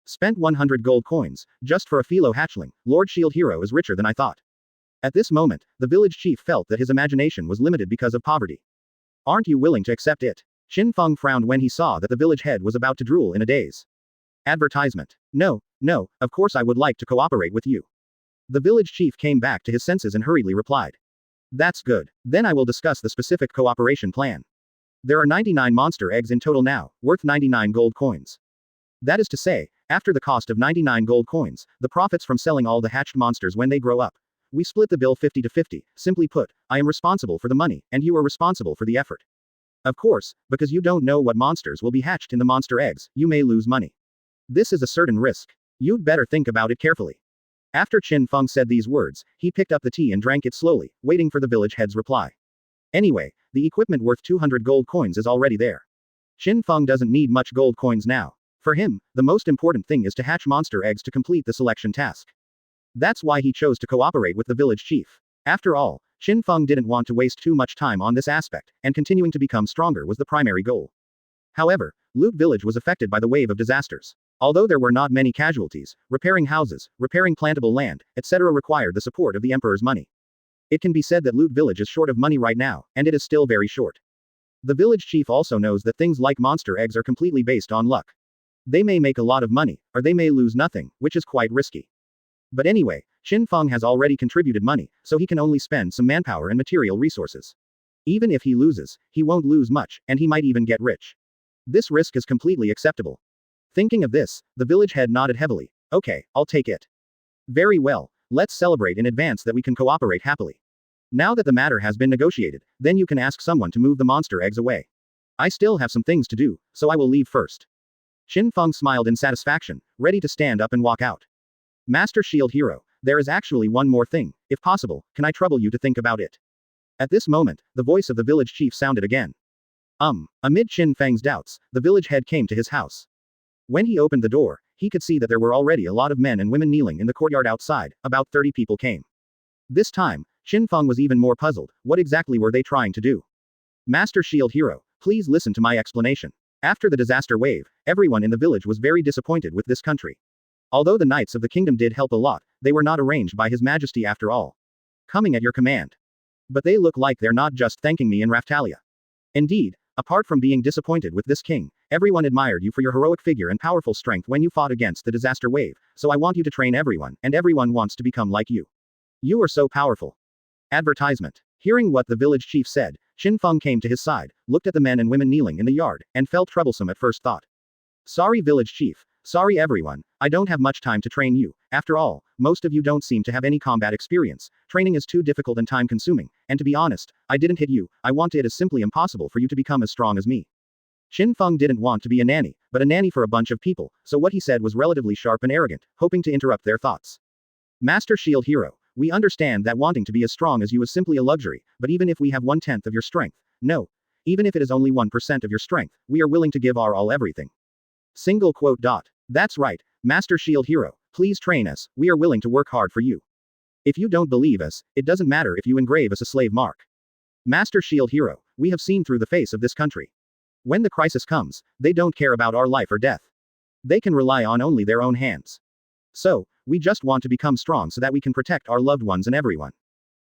Spent 100 gold coins, just for a Felo hatchling, Lord Shield Hero is richer than I thought. At this moment, the village chief felt that his imagination was limited because of poverty. Aren't you willing to accept it? Qin Feng frowned when he saw that the village head was about to drool in a daze. Advertisement. No, of course I would like to cooperate with you. The village chief came back to his senses and hurriedly replied. That's good. Then I will discuss the specific cooperation plan. There are 99 monster eggs in total now, worth 99 gold coins. That is to say, after the cost of 99 gold coins, the profits from selling all the hatched monsters when they grow up. We split the bill 50 to 50, simply put, I am responsible for the money, and you are responsible for the effort. Of course, because you don't know what monsters will be hatched in the monster eggs, you may lose money. This is a certain risk. You'd better think about it carefully. After Qin Feng said these words, he picked up the tea and drank it slowly, waiting for the village head's reply. Anyway, the equipment worth 200 gold coins is already there. Qin Feng doesn't need much gold coins now. For him, the most important thing is to hatch monster eggs to complete the selection task. That's why he chose to cooperate with the village chief. After all, Qin Feng didn't want to waste too much time on this aspect, and continuing to become stronger was the primary goal. However, Loot Village was affected by the wave of disasters. Although there were not many casualties, repairing houses, repairing plantable land, etc. required the support of the emperor's money. It can be said that Loot Village is short of money right now, and it is still very short. The village chief also knows that things like monster eggs are completely based on luck. They may make a lot of money, or they may lose nothing, which is quite risky. But anyway, Qin Feng has already contributed money, so he can only spend some manpower and material resources. Even if he loses, he won't lose much, and he might even get rich. This risk is completely acceptable. Thinking of this, the village head nodded heavily. Okay, I'll take it. Very well, let's celebrate in advance that we can cooperate happily. Now that the matter has been negotiated, then you can ask someone to move the monster eggs away. I still have some things to do, so I will leave first. Qin Feng smiled in satisfaction, ready to stand up and walk out. Master Shield Hero, there is actually one more thing. If possible, can I trouble you to think about it? At this moment, the voice of the village chief sounded again. Amid Qin Feng's doubts, the village head came to his house. When he opened the door, he could see that there were already a lot of men and women kneeling in the courtyard outside. About 30 people came. This time, Qin Feng was even more puzzled. What exactly were they trying to do? Master Shield Hero, please listen to my explanation. After the disaster wave, everyone in the village was very disappointed with this country. Although the knights of the kingdom did help a lot, they were not arranged by His Majesty after all. Coming at your command. But they look like they're not just thanking me in Raftalia. Indeed, apart from being disappointed with this king, everyone admired you for your heroic figure and powerful strength when you fought against the disaster wave, so I want you to train everyone, and everyone wants to become like you. You are so powerful. Advertisement. Hearing what the village chief said, Qin Feng came to his side, looked at the men and women kneeling in the yard, and felt troublesome at first thought. Sorry village chief. Sorry everyone, I don't have much time to train you. After all, most of you don't seem to have any combat experience. Training is too difficult and time-consuming, and to be honest, I didn't hit you. I want it is simply impossible for you to become as strong as me. Qin Feng didn't want to be a nanny, but a nanny for a bunch of people, so what he said was relatively sharp and arrogant, hoping to interrupt their thoughts. Master Shield Hero, we understand that wanting to be as strong as you is simply a luxury, but even if we have 1/10 of your strength, no. Even if it is only 1% of your strength, we are willing to give our all everything. Single quote. That's right, Master Shield Hero, please train us, we are willing to work hard for you. If you don't believe us, it doesn't matter if you engrave us a slave mark. Master Shield Hero, we have seen through the face of this country. When the crisis comes, they don't care about our life or death. They can rely on only their own hands. So, we just want to become strong so that we can protect our loved ones and everyone.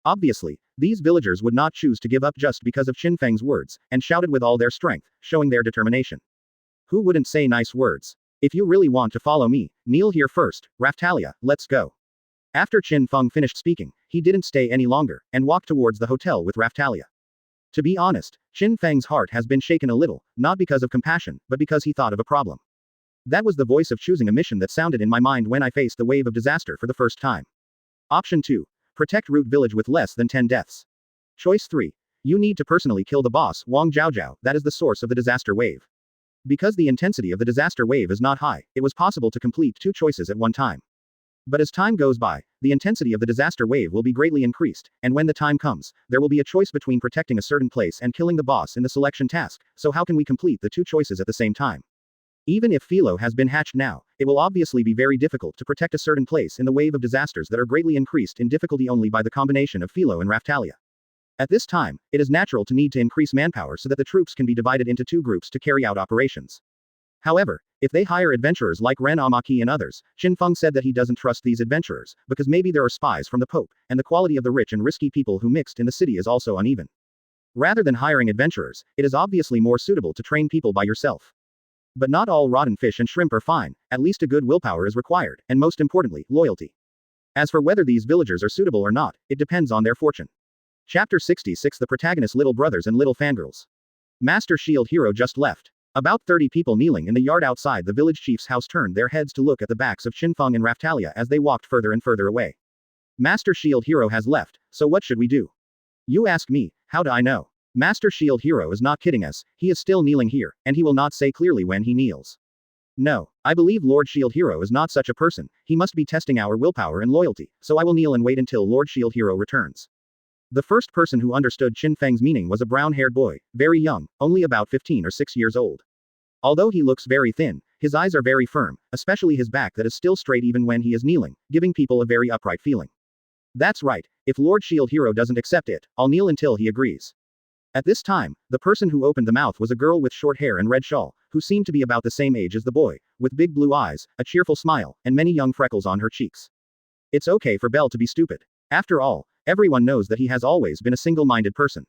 Obviously, these villagers would not choose to give up just because of Qin Feng's words, and shouted with all their strength, showing their determination. Who wouldn't say nice words? If you really want to follow me, kneel here first. Raftalia, let's go. After Qin Feng finished speaking, he didn't stay any longer, and walked towards the hotel with Raftalia. To be honest, Qin Feng's heart has been shaken a little, not because of compassion, but because he thought of a problem. That was the voice of choosing a mission that sounded in my mind when I faced the wave of disaster for the first time. Option 2. Protect Root Village with less than 10 deaths. Choice 3. You need to personally kill the boss, Wang Zhaozhao, that is the source of the disaster wave. Because the intensity of the disaster wave is not high, it was possible to complete 2 choices at one time. But as time goes by, the intensity of the disaster wave will be greatly increased, and when the time comes, there will be a choice between protecting a certain place and killing the boss in the selection task, so how can we complete the 2 choices at the same time? Even if Felo has been hatched now, it will obviously be very difficult to protect a certain place in the wave of disasters that are greatly increased in difficulty only by the combination of Felo and Raftalia. At this time, it is natural to need to increase manpower so that the troops can be divided into 2 groups to carry out operations. However, if they hire adventurers like Ren Amaki and others, Qin Feng said that he doesn't trust these adventurers, because maybe there are spies from the Pope, and the quality of the rich and risky people who mixed in the city is also uneven. Rather than hiring adventurers, it is obviously more suitable to train people by yourself. But not all rotten fish and shrimp are fine, at least a good willpower is required, and most importantly, loyalty. As for whether these villagers are suitable or not, it depends on their fortune. Chapter 66 The protagonist's little brothers and little fangirls. Master Shield Hero just left. About 30 people kneeling in the yard outside the village chief's house turned their heads to look at the backs of Qin Feng and Raftalia as they walked further and further away. Master Shield Hero has left, so what should we do? You ask me, how do I know? Master Shield Hero is not kidding us, he is still kneeling here, and he will not say clearly when he kneels. No, I believe Lord Shield Hero is not such a person, he must be testing our willpower and loyalty, so I will kneel and wait until Lord Shield Hero returns. The first person who understood Qin Feng's meaning was a brown-haired boy, very young, only about 15 or 6 years old. Although he looks very thin, his eyes are very firm, especially his back that is still straight even when he is kneeling, giving people a very upright feeling. That's right, if Lord Shield Hero doesn't accept it, I'll kneel until he agrees. At this time, the person who opened the mouth was a girl with short hair and red shawl, who seemed to be about the same age as the boy, with big blue eyes, a cheerful smile, and many young freckles on her cheeks. It's okay for Belle to be stupid. After all, everyone knows that he has always been a single-minded person.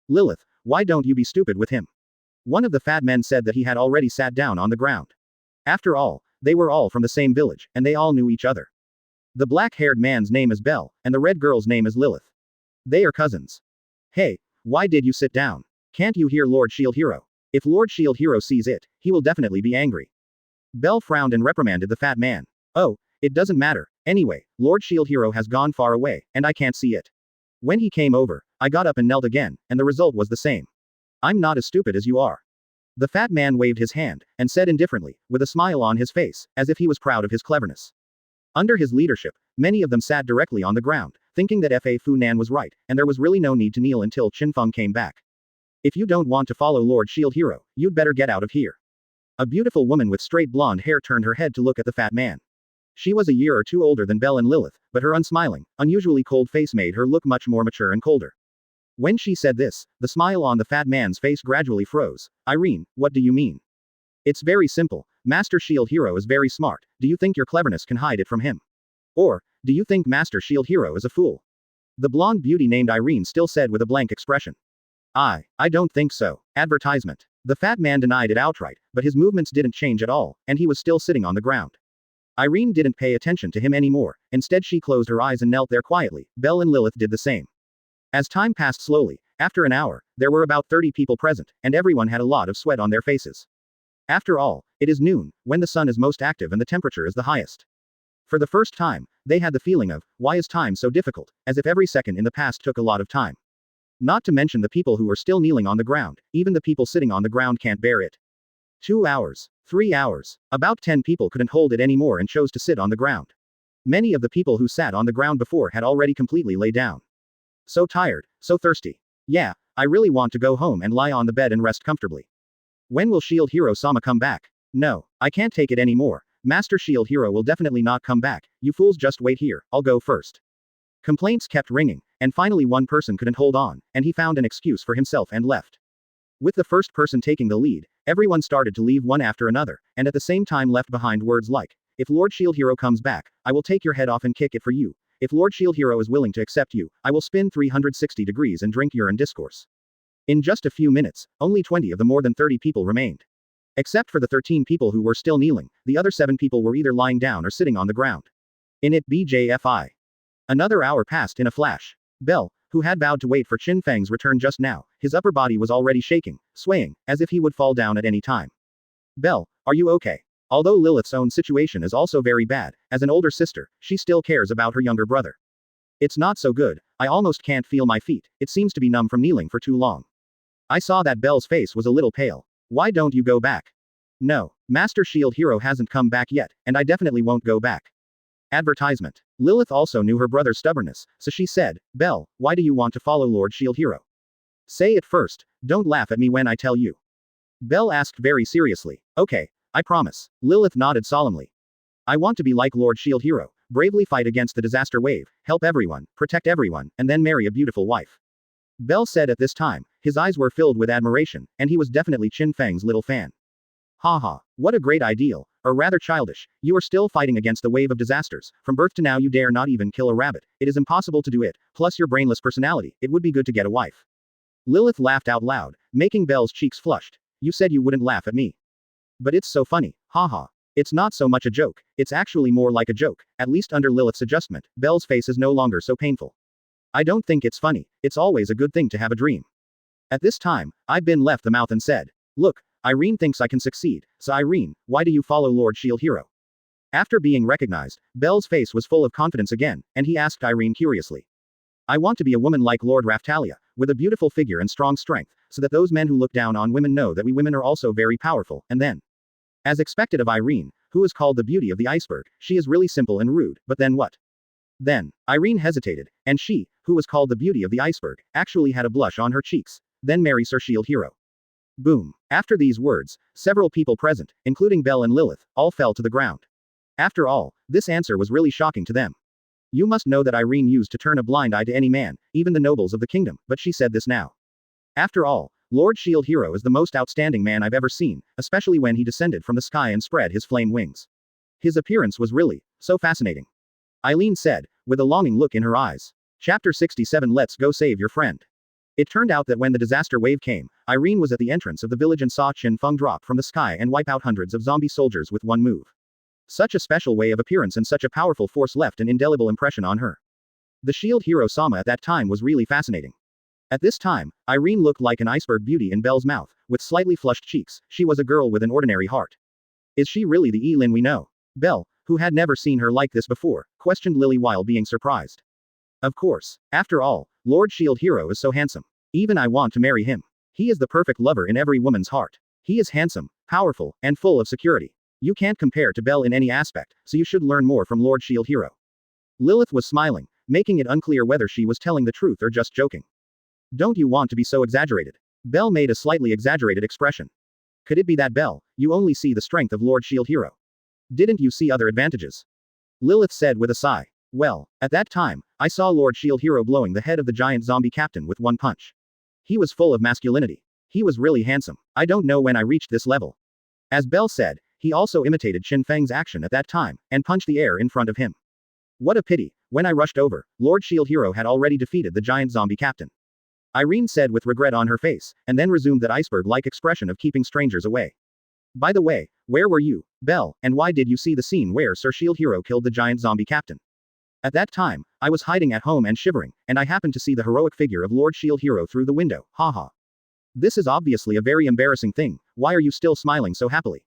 Lilith, why don't you be stupid with him? One of the fat men said that he had already sat down on the ground. After all, they were all from the same village, and they all knew each other. The black-haired man's name is Bell, and the red girl's name is Lilith. They are cousins. Hey, why did you sit down? Can't you hear Lord Shield Hero? If Lord Shield Hero sees it, he will definitely be angry. Bell frowned and reprimanded the fat man. Oh, it doesn't matter. Anyway, Lord Shield Hero has gone far away, and I can't see it. When he came over, I got up and knelt again, and the result was the same. I'm not as stupid as you are. The fat man waved his hand, and said indifferently, with a smile on his face, as if he was proud of his cleverness. Under his leadership, many of them sat directly on the ground, thinking that Fa Fu Nan was right, and there was really no need to kneel until Qin Feng came back. If you don't want to follow Lord Shield Hero, you'd better get out of here. A beautiful woman with straight blonde hair turned her head to look at the fat man. She was a year or two older than Belle and Lilith, but her unsmiling, unusually cold face made her look much more mature and colder. When she said this, the smile on the fat man's face gradually froze. Irene, what do you mean? It's very simple. Master Shield Hero is very smart. Do you think your cleverness can hide it from him? Or, do you think Master Shield Hero is a fool? The blonde beauty named Irene still said with a blank expression. I don't think so. Advertisement. The fat man denied it outright, but his movements didn't change at all, and he was still sitting on the ground. Irene didn't pay attention to him anymore. Instead she closed her eyes and knelt there quietly. Belle and Lilith did the same. As time passed slowly, after an hour, there were about 30 people present, and everyone had a lot of sweat on their faces. After all, it is noon, when the sun is most active and the temperature is the highest. For the first time, they had the feeling of, why is time so difficult, as if every second in the past took a lot of time. Not to mention the people who were still kneeling on the ground, even the people sitting on the ground can't bear it. 2 hours. 3 hours. About 10 people couldn't hold it anymore and chose to sit on the ground. Many of the people who sat on the ground before had already completely laid down. So tired, so thirsty. Yeah, I really want to go home and lie on the bed and rest comfortably. When will Shield Hero Sama come back? No, I can't take it anymore. Master Shield Hero will definitely not come back. You fools just wait here, I'll go first. Complaints kept ringing, and finally one person couldn't hold on, and he found an excuse for himself and left. With the first person taking the lead, everyone started to leave one after another, and at the same time left behind words like, if Lord Shield Hero comes back, I will take your head off and kick it for you. If Lord Shield Hero is willing to accept you, I will spin 360 degrees and drink urine discourse. In just a few minutes, only 20 of the more than 30 people remained. Except for the 13 people who were still kneeling, the other 7 people were either lying down or sitting on the ground. In it BJFI. Another hour passed in a flash. Bell, who had vowed to wait for Qin Feng's return just now, his upper body was already shaking, swaying, as if he would fall down at any time. Bell, are you okay? Although Lilith's own situation is also very bad, as an older sister, she still cares about her younger brother. It's not so good, I almost can't feel my feet, it seems to be numb from kneeling for too long. I saw that Bell's face was a little pale. Why don't you go back? No, Master Shield Hero hasn't come back yet, and I definitely won't go back. Advertisement. Lilith also knew her brother's stubbornness, so she said, Bell, why do you want to follow Lord Shield Hero? Say it first, don't laugh at me when I tell you. Bell asked very seriously. Okay, I promise. Lilith nodded solemnly. I want to be like Lord Shield Hero, bravely fight against the disaster wave, help everyone, protect everyone, and then marry a beautiful wife. Bell said at this time, his eyes were filled with admiration, and he was definitely Qin Feng's little fan. Haha, what a great ideal, or rather childish, you are still fighting against the wave of disasters, from birth to now you dare not even kill a rabbit, it is impossible to do it, plus your brainless personality, it would be good to get a wife. Lilith laughed out loud, making Bell's cheeks flushed. You said you wouldn't laugh at me. But it's so funny, haha. It's not so much a joke, it's actually more like a joke, at least under Lilith's adjustment, Bell's face is no longer so painful. I don't think it's funny, it's always a good thing to have a dream. At this time, I've been left the mouth and said, look, Irene thinks I can succeed, so Irene, why do you follow Lord Shield Hero? After being recognized, Bell's face was full of confidence again, and he asked Irene curiously. I want to be a woman like Lord Raftalia, with a beautiful figure and strong strength, so that those men who look down on women know that we women are also very powerful, and then. As expected of Irene, who is called the beauty of the iceberg, she is really simple and rude, but then what? Then, Irene hesitated, and she, who was called the beauty of the iceberg, actually had a blush on her cheeks. Then marry Sir Shield Hero. Boom. After these words, several people present, including Bell and Lilith, all fell to the ground. After all, this answer was really shocking to them. You must know that Irene used to turn a blind eye to any man, even the nobles of the kingdom, but she said this now. After all, Lord Shield Hero is the most outstanding man I've ever seen, especially when he descended from the sky and spread his flame wings. His appearance was really so fascinating. Eileen said, with a longing look in her eyes. Chapter 67 Let's go save your friend. It turned out that when the disaster wave came, Irene was at the entrance of the village and saw Qin Feng drop from the sky and wipe out hundreds of zombie soldiers with one move. Such a special way of appearance and such a powerful force left an indelible impression on her. The shield hero Sama at that time was really fascinating. At this time, Irene looked like an iceberg beauty in Belle's mouth, with slightly flushed cheeks. She was a girl with an ordinary heart. Is she really the Elin we know? Belle, who had never seen her like this before, questioned Lily while being surprised. Of course. After all, Lord Shield Hero is so handsome. Even I want to marry him. He is the perfect lover in every woman's heart. He is handsome, powerful, and full of security. You can't compare to Belle in any aspect, so you should learn more from Lord Shield Hero. Lilith was smiling, making it unclear whether she was telling the truth or just joking. Don't you want to be so exaggerated? Belle made a slightly exaggerated expression. Could it be that, Belle, you only see the strength of Lord Shield Hero? Didn't you see other advantages? Lilith said with a sigh. Well, at that time, I saw Lord Shield Hero blowing the head of the giant zombie captain with one punch. He was full of masculinity. He was really handsome. I don't know when I reached this level. As Belle said, he also imitated Qin Feng's action at that time, and punched the air in front of him. What a pity, when I rushed over, Lord Shield Hero had already defeated the giant zombie captain. Irene said with regret on her face, and then resumed that iceberg-like expression of keeping strangers away. By the way, where were you, Belle, and why did you see the scene where Sir Shield Hero killed the giant zombie captain? At that time, I was hiding at home and shivering, and I happened to see the heroic figure of Lord Shield Hero through the window, haha. This is obviously a very embarrassing thing. Why are you still smiling so happily?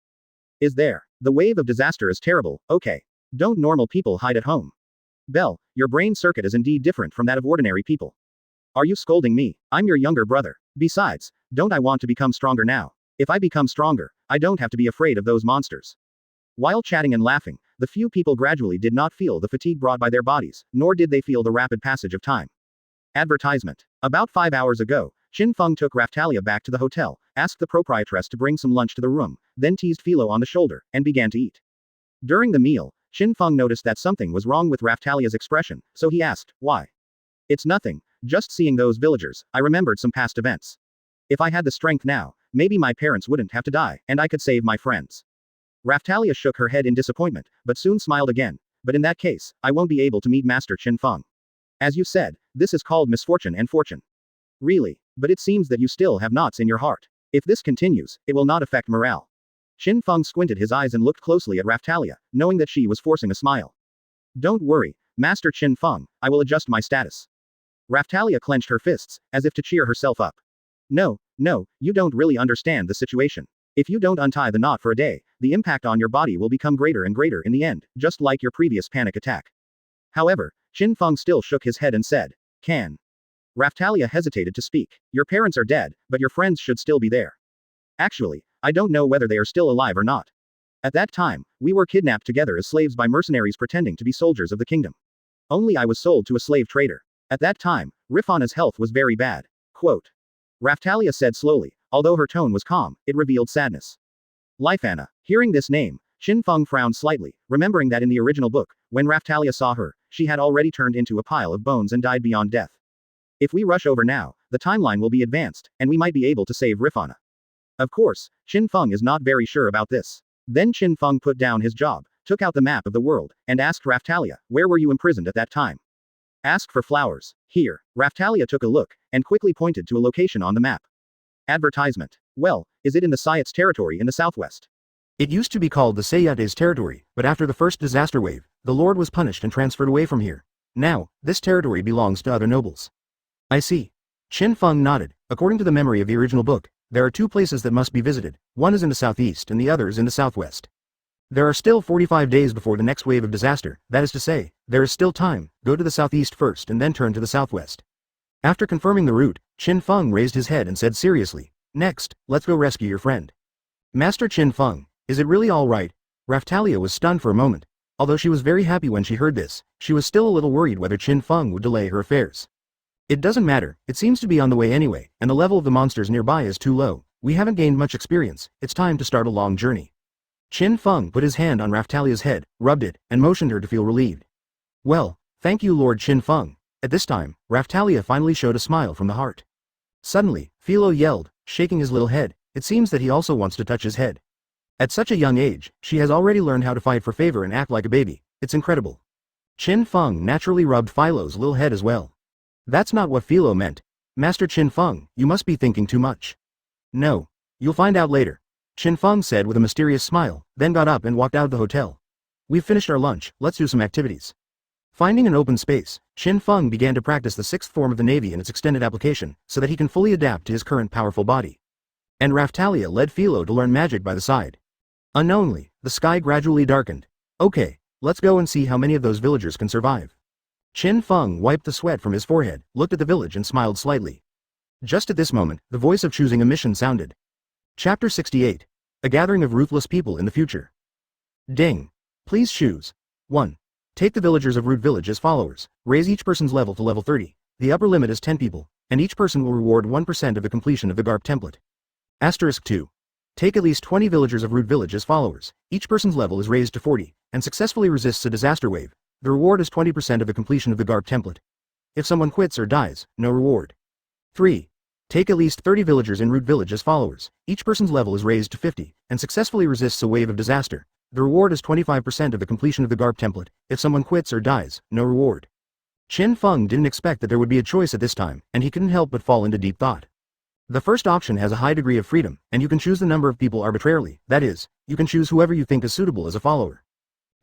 Is there? The wave of disaster is terrible, okay. Don't normal people hide at home? Belle, your brain circuit is indeed different from that of ordinary people. Are you scolding me? I'm your younger brother. Besides, don't I want to become stronger now? If I become stronger, I don't have to be afraid of those monsters. While chatting and laughing, the few people gradually did not feel the fatigue brought by their bodies, nor did they feel the rapid passage of time. Advertisement. About 5 hours ago, Qin Feng took Raftalia back to the hotel, asked the proprietress to bring some lunch to the room, then teased Felo on the shoulder, and began to eat. During the meal, Qin Feng noticed that something was wrong with Raftalia's expression, so he asked, why? It's nothing, just seeing those villagers, I remembered some past events. If I had the strength now, maybe my parents wouldn't have to die, and I could save my friends. Raftalia shook her head in disappointment, but soon smiled again. But in that case, I won't be able to meet Master Qin Feng. As you said, this is called misfortune and fortune. Really? But it seems that you still have knots in your heart. If this continues, it will not affect morale. Qin Feng squinted his eyes and looked closely at Raftalia, knowing that she was forcing a smile. Don't worry, Master Qin Feng, I will adjust my status. Raftalia clenched her fists, as if to cheer herself up. No, you don't really understand the situation. If you don't untie the knot for a day, the impact on your body will become greater and greater in the end, just like your previous panic attack. However, Qin Feng still shook his head and said, Can. Raftalia hesitated to speak. Your parents are dead, but your friends should still be there. Actually, I don't know whether they are still alive or not. At that time, we were kidnapped together as slaves by mercenaries pretending to be soldiers of the kingdom. Only I was sold to a slave trader. At that time, Rifana's health was very bad. Quote. Raftalia said slowly, although her tone was calm, it revealed sadness. Lifana. Hearing this name, Qin Feng frowned slightly, remembering that in the original book, when Raftalia saw her, she had already turned into a pile of bones and died beyond death. If we rush over now, the timeline will be advanced, and we might be able to save Rifana. Of course, Qin Feng is not very sure about this. Then Qin Feng put down his job, took out the map of the world, and asked Raftalia, where were you imprisoned at that time? Ask for flowers. Here. Raftalia took a look, and quickly pointed to a location on the map. Advertisement. Well, is it in the Sayat's territory in the southwest? It used to be called the Sayate's territory, but after the first disaster wave, the lord was punished and transferred away from here. Now, this territory belongs to other nobles. I see. Qin Feng nodded. According to the memory of the original book, there are 2 places that must be visited, one is in the southeast and the other is in the southwest. There are still 45 days before the next wave of disaster, that is to say, there is still time, go to the southeast first and then turn to the southwest. After confirming the route, Qin Feng raised his head and said seriously, next, let's go rescue your friend. Master Qin Feng, is it really all right? Raftalia was stunned for a moment. Although she was very happy when she heard this, she was still a little worried whether Qin Feng would delay her affairs. It doesn't matter, it seems to be on the way anyway, and the level of the monsters nearby is too low. We haven't gained much experience, it's time to start a long journey. Qin Feng put his hand on Raftalia's head, rubbed it, and motioned her to feel relieved. Well, thank you Lord Qin Feng. At this time, Raftalia finally showed a smile from the heart. Suddenly, Felo yelled, shaking his little head, it seems that he also wants to touch his head. At such a young age, she has already learned how to fight for favor and act like a baby, it's incredible. Qin Feng naturally rubbed Felo's little head as well. That's not what Felo meant. Master Qin Feng, you must be thinking too much. No. You'll find out later. Qin Feng said with a mysterious smile, then got up and walked out of the hotel. We've finished our lunch, let's do some activities. Finding an open space, Qin Feng began to practice the sixth form of the Navy in its extended application, so that he can fully adapt to his current powerful body. And Raftalia led Felo to learn magic by the side. Unknowingly, the sky gradually darkened. Okay, let's go and see how many of those villagers can survive. Qin Feng wiped the sweat from his forehead, looked at the village and smiled slightly. Just at this moment, the voice of choosing a mission sounded. Chapter 68. A gathering of ruthless people in the future. Ding. Please choose. 1. Take the villagers of Root Village as followers, raise each person's level to level 30, the upper limit is 10 people, and each person will reward 1% of the completion of the Garp template. Asterisk 2. Take at least 20 villagers of Root Village as followers, each person's level is raised to 40, and successfully resists a disaster wave, the reward is 20% of the completion of the Garp template. If someone quits or dies, no reward. 3. Take at least 30 villagers in Root Village as followers, each person's level is raised to 50, and successfully resists a wave of disaster. The reward is 25% of the completion of the Garp template. If someone quits or dies, no reward. Qin Feng didn't expect that there would be a choice at this time, and he couldn't help but fall into deep thought. The first option has a high degree of freedom, and you can choose the number of people arbitrarily, that is, you can choose whoever you think is suitable as a follower.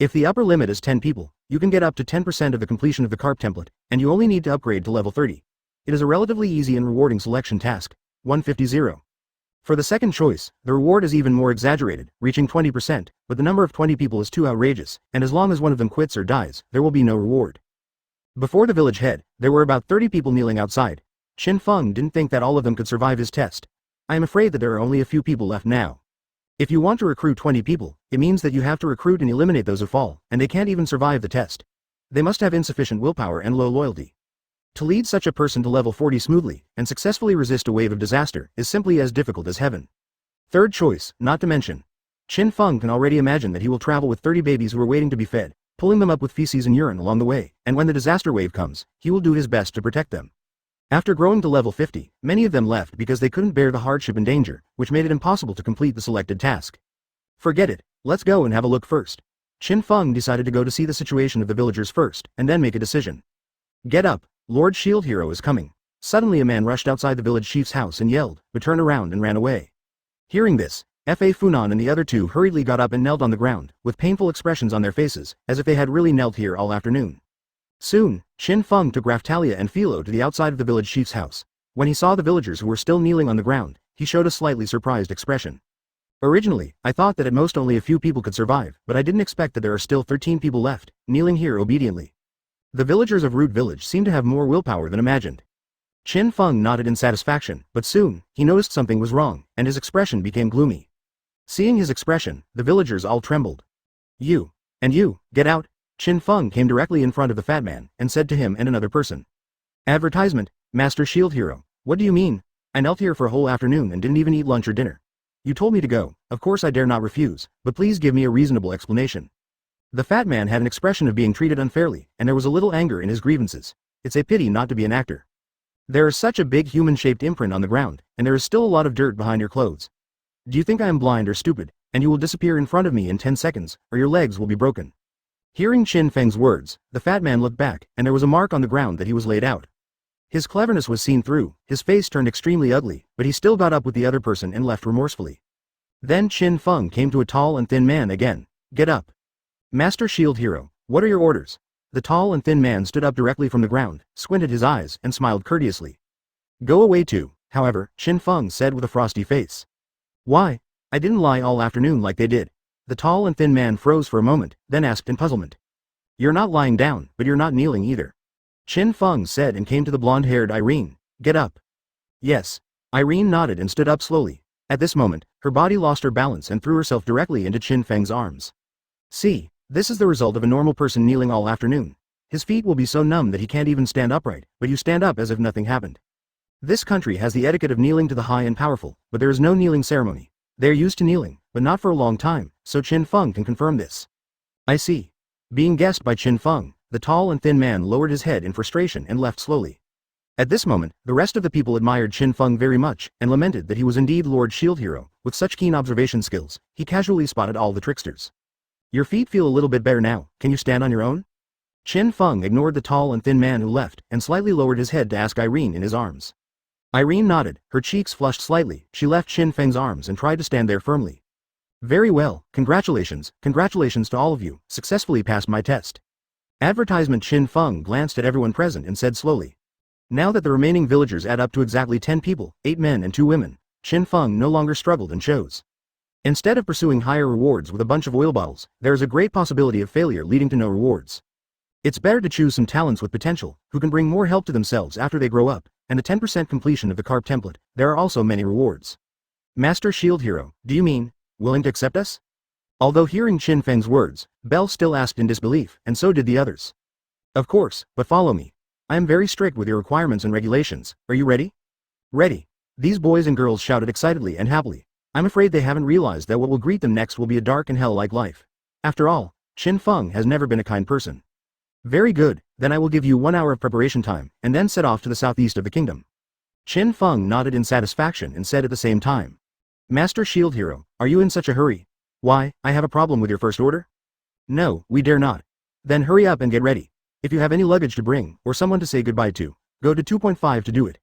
If the upper limit is 10 people, you can get up to 10% of the completion of the Garp template, and you only need to upgrade to level 30. It is a relatively easy and rewarding selection task. 150. For the second choice, the reward is even more exaggerated, reaching 20%, but the number of 20 people is too outrageous, and as long as one of them quits or dies, there will be no reward. Before the village head, there were about 30 people kneeling outside. Qin Feng didn't think that all of them could survive his test. I am afraid that there are only a few people left now. If you want to recruit 20 people, it means that you have to recruit and eliminate those who fall, and they can't even survive the test. They must have insufficient willpower and low loyalty. To lead such a person to level 40 smoothly, and successfully resist a wave of disaster, is simply as difficult as heaven. Third choice, not to mention. Qin Feng can already imagine that he will travel with 30 babies who are waiting to be fed, pulling them up with feces and urine along the way, and when the disaster wave comes, he will do his best to protect them. After growing to level 50, many of them left because they couldn't bear the hardship and danger, which made it impossible to complete the selected task. Forget it, let's go and have a look first. Qin Feng decided to go to see the situation of the villagers first, and then make a decision. Get up. Lord Shield Hero is coming. Suddenly a man rushed outside the village chief's house and yelled, but turned around and ran away. Hearing this, Fa Funan and the other two hurriedly got up and knelt on the ground, with painful expressions on their faces, as if they had really knelt here all afternoon. Soon, Qin Feng took Raftalia and Felo to the outside of the village chief's house. When he saw the villagers who were still kneeling on the ground, he showed a slightly surprised expression. Originally, I thought that at most only a few people could survive, but I didn't expect that there are still 13 people left, kneeling here obediently. The villagers of Root Village seem to have more willpower than imagined. Qin Feng nodded in satisfaction, but soon, he noticed something was wrong, and his expression became gloomy. Seeing his expression, the villagers all trembled. You, and you, get out. Qin Feng came directly in front of the fat man, and said to him and another person. Advertisement, Master Shield Hero, what do you mean? I knelt here for a whole afternoon and didn't even eat lunch or dinner. You told me to go, of course I dare not refuse, but please give me a reasonable explanation. The fat man had an expression of being treated unfairly, and there was a little anger in his grievances. It's a pity not to be an actor. There is such a big human-shaped imprint on the ground, and there is still a lot of dirt behind your clothes. Do you think I am blind or stupid, and you will disappear in front of me in 10 seconds, or your legs will be broken? Hearing Qin Feng's words, the fat man looked back, and there was a mark on the ground that he was laid out. His cleverness was seen through, his face turned extremely ugly, but he still got up with the other person and left remorsefully. Then Qin Feng came to a tall and thin man again. Get up. Master Shield Hero, what are your orders? The tall and thin man stood up directly from the ground, squinted his eyes, and smiled courteously. Go away too, however, Qin Feng said with a frosty face. Why? I didn't lie all afternoon like they did. The tall and thin man froze for a moment, then asked in puzzlement. You're not lying down, but you're not kneeling either. Qin Feng said and came to the blonde-haired Irene. Get up. Yes. Irene nodded and stood up slowly. At this moment, her body lost her balance and threw herself directly into Qin Feng's arms. See, this is the result of a normal person kneeling all afternoon. His feet will be so numb that he can't even stand upright, but you stand up as if nothing happened. This country has the etiquette of kneeling to the high and powerful, but there is no kneeling ceremony. They are used to kneeling, but not for a long time, so Qin Feng can confirm this. I see. Being guessed by Qin Feng, the tall and thin man lowered his head in frustration and left slowly. At this moment, the rest of the people admired Qin Feng very much, and lamented that he was indeed Lord Shield Hero. With such keen observation skills, he casually spotted all the tricksters. Your feet feel a little bit better now, can you stand on your own? Qin Feng ignored the tall and thin man who left, and slightly lowered his head to ask Irene in his arms. Irene nodded, her cheeks flushed slightly, she left Qin Feng's arms and tried to stand there firmly. Very well, congratulations to all of you, successfully passed my test. Advertisement. Qin Feng glanced at everyone present and said slowly. Now that the remaining villagers add up to exactly 10 people, 8 men and 2 women, Qin Feng no longer struggled and chose. Instead of pursuing higher rewards with a bunch of oil bottles, there is a great possibility of failure leading to no rewards. It's better to choose some talents with potential, who can bring more help to themselves after they grow up, and a 10% completion of the Garp template. There are also many rewards. Master Shield Hero, do you mean, willing to accept us? Although hearing Qin Feng's words, Bell still asked in disbelief, and so did the others. Of course, but follow me. I am very strict with your requirements and regulations. Are you ready? Ready. These boys and girls shouted excitedly and happily. I'm afraid they haven't realized that what will greet them next will be a dark and hell-like life. After all, Qin Feng has never been a kind person. Very good, then I will give you 1 hour of preparation time, and then set off to the southeast of the kingdom. Qin Feng nodded in satisfaction and said at the same time. Master Shield Hero, are you in such a hurry? Why, I have a problem with your first order? No, we dare not. Then hurry up and get ready. If you have any luggage to bring, or someone to say goodbye to, go to 2.5 to do it.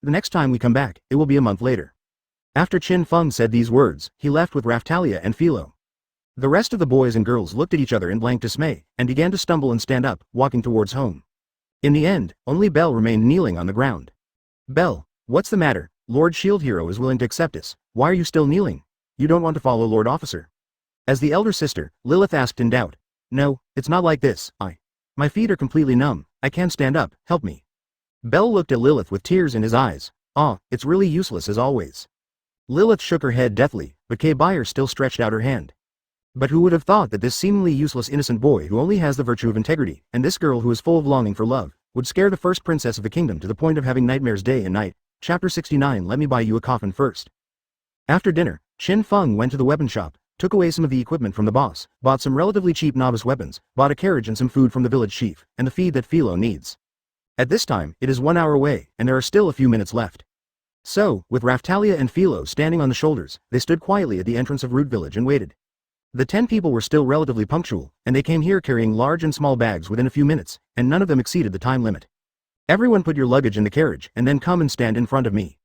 The next time we come back, it will be a month later. After Qin Feng said these words, he left with Raphtalia and Felo. The rest of the boys and girls looked at each other in blank dismay, and began to stumble and stand up, walking towards home. In the end, only Bell remained kneeling on the ground. Bell, what's the matter? Lord Shield Hero is willing to accept us. Why are you still kneeling? You don't want to follow Lord Officer? As the elder sister, Lilith asked in doubt. No, it's not like this. My feet are completely numb. I can't stand up. Help me. Bell looked at Lilith with tears in his eyes. It's really useless as always. Lilith shook her head deathly, but Kay Bayer still stretched out her hand. But who would have thought that this seemingly useless innocent boy who only has the virtue of integrity, and this girl who is full of longing for love, would scare the first princess of the kingdom to the point of having nightmares day and night. Chapter 69. Let me buy you a coffin first. After dinner, Qin Feng went to the weapon shop, took away some of the equipment from the boss, bought some relatively cheap novice weapons, bought a carriage and some food from the village chief, and the feed that Felo needs. At this time, it is 1 hour away, and there are still a few minutes left. So, with Raphtalia and Felo standing on the shoulders, they stood quietly at the entrance of Root Village and waited. The 10 people were still relatively punctual, and they came here carrying large and small bags within a few minutes, and none of them exceeded the time limit. Everyone put your luggage in the carriage and then come and stand in front of me.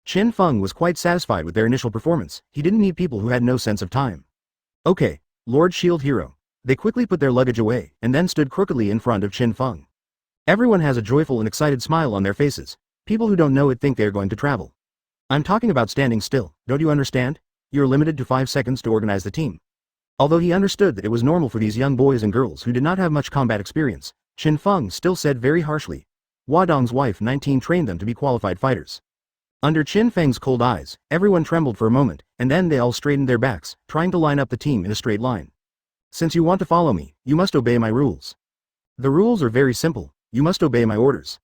Qin Feng was quite satisfied with their initial performance. He didn't need people who had no sense of time. Okay, Lord Shield Hero. They quickly put their luggage away, and then stood crookedly in front of Qin Feng. Everyone has a joyful and excited smile on their faces. People who don't know it think they are going to travel. I'm talking about standing still, don't you understand? You're limited to 5 seconds to organize the team. Although he understood that it was normal for these young boys and girls who did not have much combat experience, Qin Feng still said very harshly. Wadong's wife 19 trained them to be qualified fighters. Under Qin Feng's cold eyes, everyone trembled for a moment, and then they all straightened their backs, trying to line up the team in a straight line. Since you want to follow me, you must obey my rules. The rules are very simple. You must obey my orders.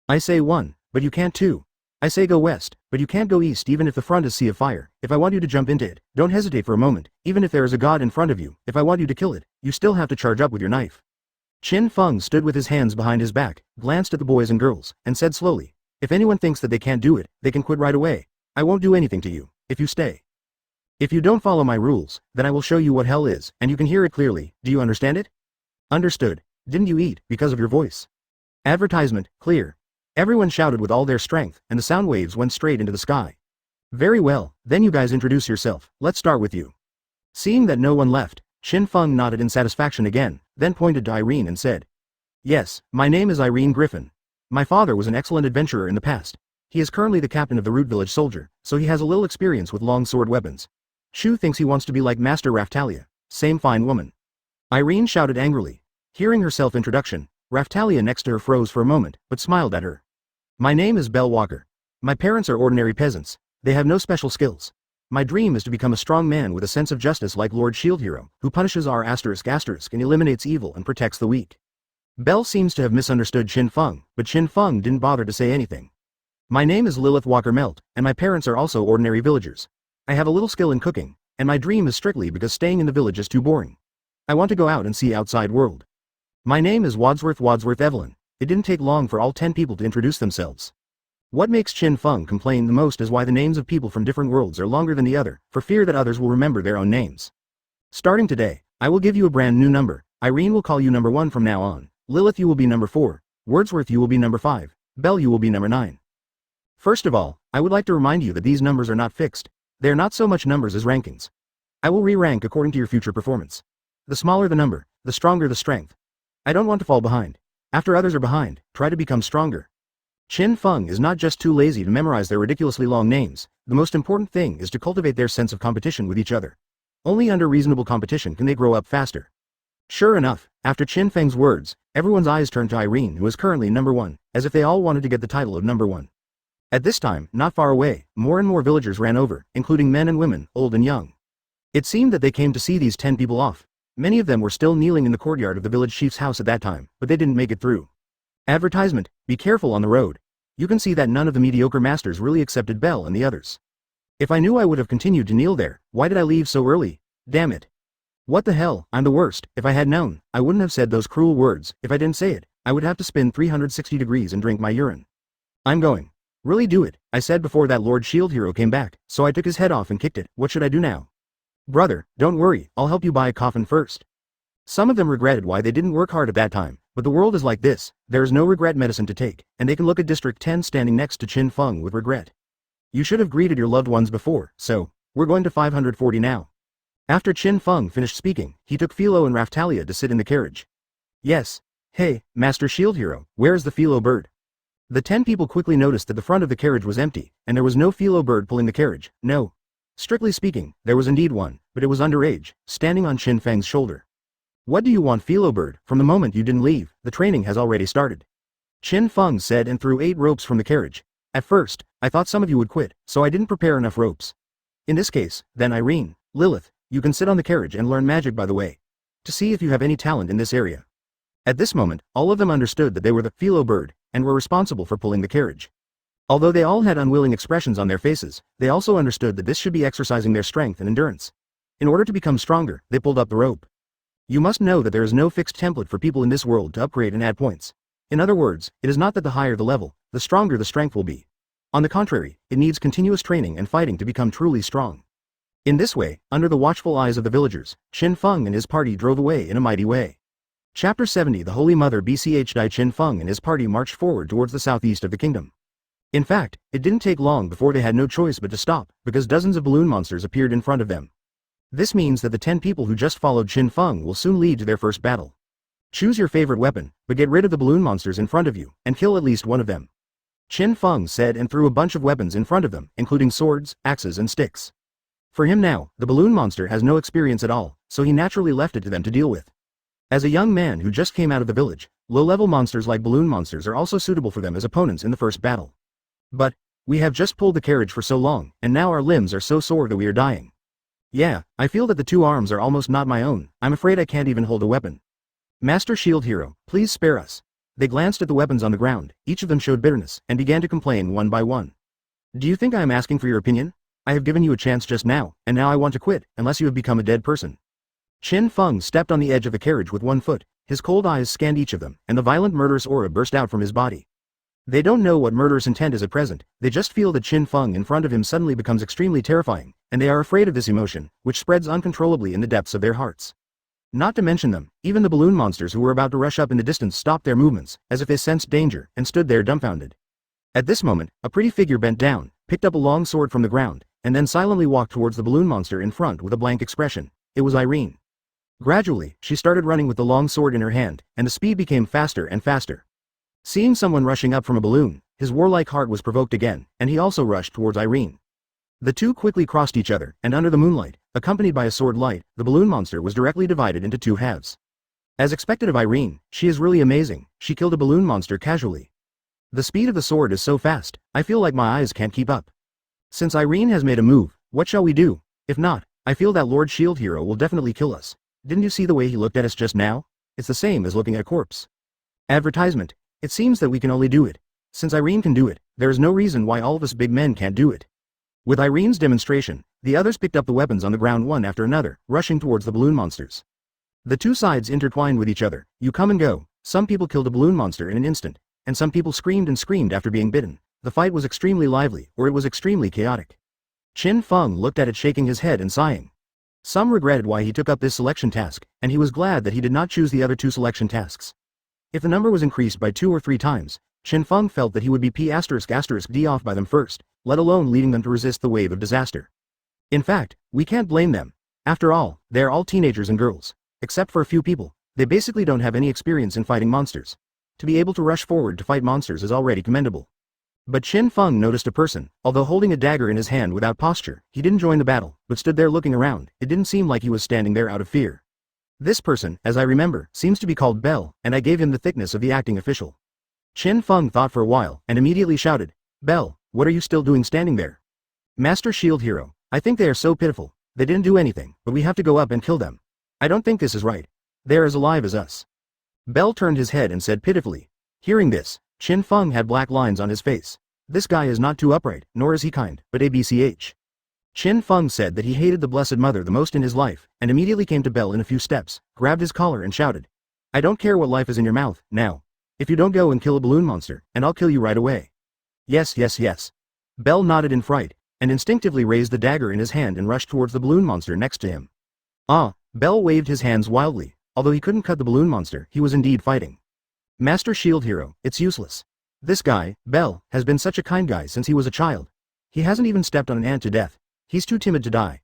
I say 1, but you can't 2. I say go west, but you can't go east even if the front is sea of fire. If I want you to jump into it, don't hesitate for a moment, even if there is a god in front of you. If I want you to kill it, you still have to charge up with your knife. Qin Feng stood with his hands behind his back, glanced at the boys and girls, and said slowly, if anyone thinks that they can't do it, they can quit right away. I won't do anything to you, if you stay. If you don't follow my rules, then I will show you what hell is, and you can hear it clearly. Do you understand it? Understood. Didn't you eat, because of your voice? Advertisement, clear. Everyone shouted with all their strength, and the sound waves went straight into the sky. Very well, then you guys introduce yourself. Let's start with you. Seeing that no one left, Qin Feng nodded in satisfaction again, then pointed to Irene and said, Yes, my name is Irene Griffin. My father was an excellent adventurer in the past. He is currently the captain of the Root Village soldier, so he has a little experience with long sword weapons. Shu thinks he wants to be like Master Raphtalia. Same fine woman. Irene shouted angrily. Hearing her self-introduction, Raphtalia next to her froze for a moment, but smiled at her. My name is Bell Walker. My parents are ordinary peasants. They have no special skills. My dream is to become a strong man with a sense of justice like Lord Shield Hero, who punishes our *** and eliminates evil and protects the weak. Bell seems to have misunderstood Qin Feng, but Qin Feng didn't bother to say anything. My name is Lilith Walker Melt, and my parents are also ordinary villagers. I have a little skill in cooking, and my dream is strictly because staying in the village is too boring. I want to go out and see outside world. My name is Wadsworth Evelyn. It didn't take long for all 10 people to introduce themselves. What makes Qin Feng complain the most is why the names of people from different worlds are longer than the other, for fear that others will remember their own names. Starting today, I will give you a brand new number. Irene will call you number 1 from now on. Lilith, you will be number 4. Wordsworth, you will be number 5. Bell, you will be number 9. First of all, I would like to remind you that these numbers are not fixed. They are not so much numbers as rankings. I will re-rank according to your future performance. The smaller the number, the stronger the strength. I don't want to fall behind. After others are behind, try to become stronger. Qin Feng is not just too lazy to memorize their ridiculously long names, the most important thing is to cultivate their sense of competition with each other. Only under reasonable competition can they grow up faster. Sure enough, after Qin Feng's words, everyone's eyes turned to Irene, who was currently number 1, as if they all wanted to get the title of number 1. At this time, not far away, more and more villagers ran over, including men and women, old and young. It seemed that they came to see these 10 people off. Many of them were still kneeling in the courtyard of the village chief's house at that time, but they didn't make it through. Advertisement: be careful on the road. You can see that none of the mediocre masters really accepted Bell and the others. If I knew I would have continued to kneel there, why did I leave so early? Damn it. What the hell, I'm the worst. If I had known, I wouldn't have said those cruel words. If I didn't say it, I would have to spin 360 degrees and drink my urine. I'm going. Really do it, I said before that Lord Shield Hero came back, so I took his head off and kicked it. What should I do now? Brother, don't worry, I'll help you buy a coffin first. Some of them regretted why they didn't work hard at that time, but the world is like this, there is no regret medicine to take, and they can look at District 10 standing next to Qin Feng with regret. You should have greeted your loved ones before, so, we're going to 540 now. After Qin Feng finished speaking, he took Felo and Raftalia to sit in the carriage. Yes. Hey, Master Shield Hero, where is the Felo bird? The 10 people quickly noticed that the front of the carriage was empty, and there was no Felo bird pulling the carriage, no. Strictly speaking, there was indeed one, but it was underage, standing on Qin Feng's shoulder. What do you want, Felo bird? From the moment you didn't leave, the training has already started. Qin Feng said and threw 8 ropes from the carriage. At first, I thought some of you would quit, so I didn't prepare enough ropes. In this case, then Irene, Lilith, you can sit on the carriage and learn magic by the way. To see if you have any talent in this area. At this moment, all of them understood that they were the Felo bird, and were responsible for pulling the carriage. Although they all had unwilling expressions on their faces, they also understood that this should be exercising their strength and endurance. In order to become stronger, they pulled up the rope. You must know that there is no fixed template for people in this world to upgrade and add points. In other words, it is not that the higher the level, the stronger the strength will be. On the contrary, it needs continuous training and fighting to become truly strong. In this way, under the watchful eyes of the villagers, Qin Feng and his party drove away in a mighty way. Chapter 70 The Holy Mother BCH Dai Qin Feng and his party marched forward towards the southeast of the kingdom. In fact, it didn't take long before they had no choice but to stop, because dozens of balloon monsters appeared in front of them. This means that the 10 people who just followed Qin Feng will soon lead to their first battle. Choose your favorite weapon, but get rid of the balloon monsters in front of you, and kill at least one of them. Qin Feng said and threw a bunch of weapons in front of them, including swords, axes and sticks. For him now, the balloon monster has no experience at all, so he naturally left it to them to deal with. As a young man who just came out of the village, low-level monsters like balloon monsters are also suitable for them as opponents in the first battle. But, we have just pulled the carriage for so long, and now our limbs are so sore that we are dying. Yeah, I feel that the 2 arms are almost not my own, I'm afraid I can't even hold a weapon. Master Shield Hero, please spare us. They glanced at the weapons on the ground, each of them showed bitterness, and began to complain one by one. Do you think I am asking for your opinion? I have given you a chance just now, and now I want to quit, unless you have become a dead person. Qin Feng stepped on the edge of the carriage with one foot, his cold eyes scanned each of them, and the violent murderous aura burst out from his body. They don't know what murderous intent is at present, they just feel that Qin Feng in front of him suddenly becomes extremely terrifying, and they are afraid of this emotion, which spreads uncontrollably in the depths of their hearts. Not to mention them, even the balloon monsters who were about to rush up in the distance stopped their movements, as if they sensed danger, and stood there dumbfounded. At this moment, a pretty figure bent down, picked up a long sword from the ground, and then silently walked towards the balloon monster in front with a blank expression. It was Irene. Gradually, she started running with the long sword in her hand, and the speed became faster and faster. Seeing someone rushing up from a balloon, his warlike heart was provoked again, and he also rushed towards Irene. The two quickly crossed each other, and under the moonlight, accompanied by a sword light, the balloon monster was directly divided into 2 halves. As expected of Irene, she is really amazing, she killed a balloon monster casually. The speed of the sword is so fast, I feel like my eyes can't keep up. Since Irene has made a move, what shall we do? If not, I feel that Lord Shield Hero will definitely kill us. Didn't you see the way he looked at us just now? It's the same as looking at a corpse. Advertisement. It seems that we can only do it. Since Irene can do it, there is no reason why all of us big men can't do it. With Irene's demonstration, the others picked up the weapons on the ground one after another, rushing towards the balloon monsters. The 2 sides intertwined with each other, you come and go, some people killed a balloon monster in an instant, and some people screamed and screamed after being bitten. The fight was extremely lively, or it was extremely chaotic. Qin Feng looked at it shaking his head and sighing. Some regretted why he took up this selection task, and he was glad that he did not choose the other 2 selection tasks. If the number was increased by 2 or 3 times, Qin Feng felt that he would be P***D off by them first, let alone leading them to resist the wave of disaster. In fact, we can't blame them. After all, they are all teenagers and girls. Except for a few people, they basically don't have any experience in fighting monsters. To be able to rush forward to fight monsters is already commendable. But Qin Feng noticed a person. Although holding a dagger in his hand without posture, he didn't join the battle, but stood there looking around. It didn't seem like he was standing there out of fear. This person, as I remember, seems to be called Bell, and I gave him the thickness of the acting official. Qin Feng thought for a while, and immediately shouted, "Bell, what are you still doing standing there?" "Master Shield Hero, I think they are so pitiful. They didn't do anything, but we have to go up and kill them. I don't think this is right. They are as alive as us." Bell turned his head and said pitifully. Hearing this, Qin Feng had black lines on his face. This guy is not too upright, nor is he kind, but ABCH. Qin Feng said that he hated the Blessed Mother the most in his life, and immediately came to Bell in a few steps, grabbed his collar and shouted, "I don't care what life is in your mouth, now. If you don't go and kill a balloon monster, and I'll kill you right away." "Yes, yes, yes." Bell nodded in fright, and instinctively raised the dagger in his hand and rushed towards the balloon monster next to him. Bell waved his hands wildly. Although he couldn't cut the balloon monster, he was indeed fighting. "Master Shield Hero, it's useless. This guy, Bell, has been such a kind guy since he was a child. He hasn't even stepped on an ant to death. He's too timid to die.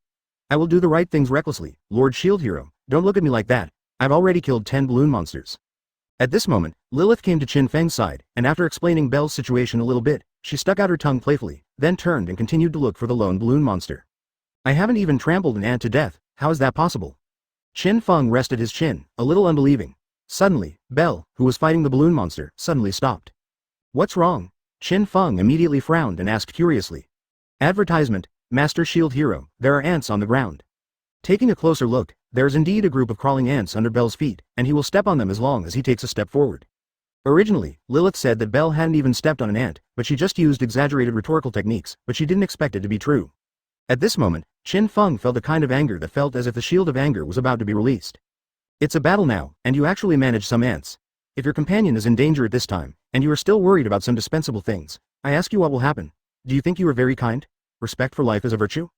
I will do the right things recklessly. Lord Shield Hero, don't look at me like that. I've already killed 10 balloon monsters." At this moment, Lilith came to Qin Feng's side, and after explaining Bell's situation a little bit, she stuck out her tongue playfully, then turned and continued to look for the lone balloon monster. "I haven't even trampled an ant to death. How is that possible?" Qin Feng rested his chin, a little unbelieving. Suddenly, Bell, who was fighting the balloon monster, suddenly stopped. "What's wrong?" Qin Feng immediately frowned and asked curiously. "Advertisement, Master Shield Hero, there are ants on the ground." Taking a closer look, there is indeed a group of crawling ants under Bell's feet, and he will step on them as long as he takes a step forward. Originally, Lilith said that Bell hadn't even stepped on an ant, but she just used exaggerated rhetorical techniques, but she didn't expect it to be true. At this moment, Qin Feng felt a kind of anger that felt as if the shield of anger was about to be released. "It's a battle now, and you actually manage some ants. If your companion is in danger at this time, and you are still worried about some dispensable things, I ask you what will happen. Do you think you are very kind? Respect for life is a virtue?"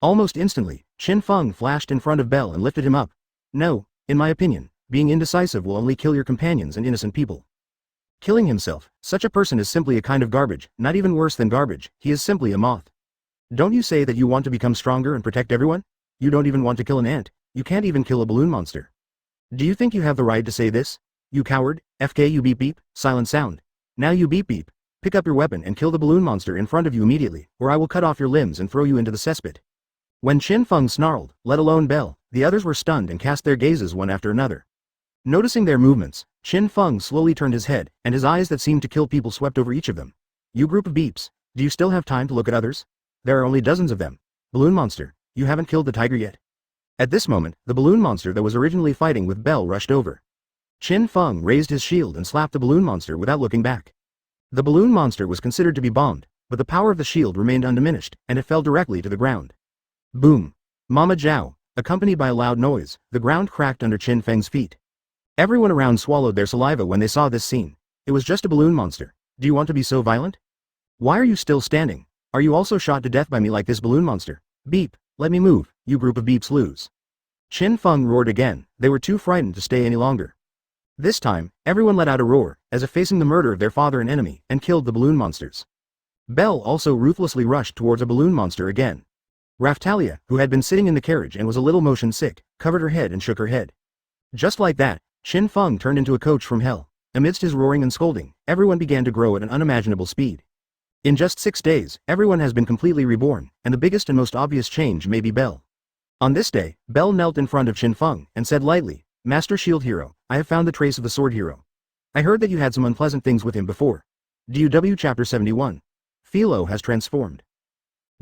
Almost instantly, Qin Feng flashed in front of Bell and lifted him up. "No, in my opinion, being indecisive will only kill your companions and innocent people." Killing himself, such a person is simply a kind of garbage, not even worse than garbage, he is simply a moth. Don't you say that you want to become stronger and protect everyone? You don't even want to kill an ant, you can't even kill a balloon monster. Do you think you have the right to say this? You coward, FK you beep beep, silent sound. Now you beep beep. Pick up your weapon and kill the balloon monster in front of you immediately, or I will cut off your limbs and throw you into the cesspit. When Qin Feng snarled, let alone Bell, the others were stunned and cast their gazes one after another. Noticing their movements, Qin Feng slowly turned his head, and his eyes that seemed to kill people swept over each of them. "You group of beeps, do you still have time to look at others? There are only dozens of them. Balloon monster, you haven't killed the tiger yet." At this moment, the balloon monster that was originally fighting with Bell rushed over. Qin Feng raised his shield and slapped the balloon monster without looking back. The balloon monster was considered to be bombed, but the power of the shield remained undiminished, and it fell directly to the ground. Boom! Mama Jiao, accompanied by a loud noise, the ground cracked under Qin Feng's feet. Everyone around swallowed their saliva when they saw this scene. It was just a balloon monster. Do you want to be so violent? Why are you still standing? Are you also shot to death by me like this balloon monster? Beep, let me move, you group of beeps lose. Qin Feng roared again, they were too frightened to stay any longer. This time, everyone let out a roar, as if facing the murder of their father and enemy, and killed the balloon monsters. Bell also ruthlessly rushed towards a balloon monster again. Raftalia, who had been sitting in the carriage and was a little motion sick, covered her head and shook her head. Just like that, Qin Feng turned into a coach from hell. Amidst his roaring and scolding, everyone began to grow at an unimaginable speed. In just 6 days, everyone has been completely reborn, and the biggest and most obvious change may be Bell. On this day, Bell knelt in front of Qin Feng, and said lightly, "Master Shield Hero, I have found the trace of the Sword Hero. I heard that you had some unpleasant things with him before. DUW Chapter 71. Felo has transformed."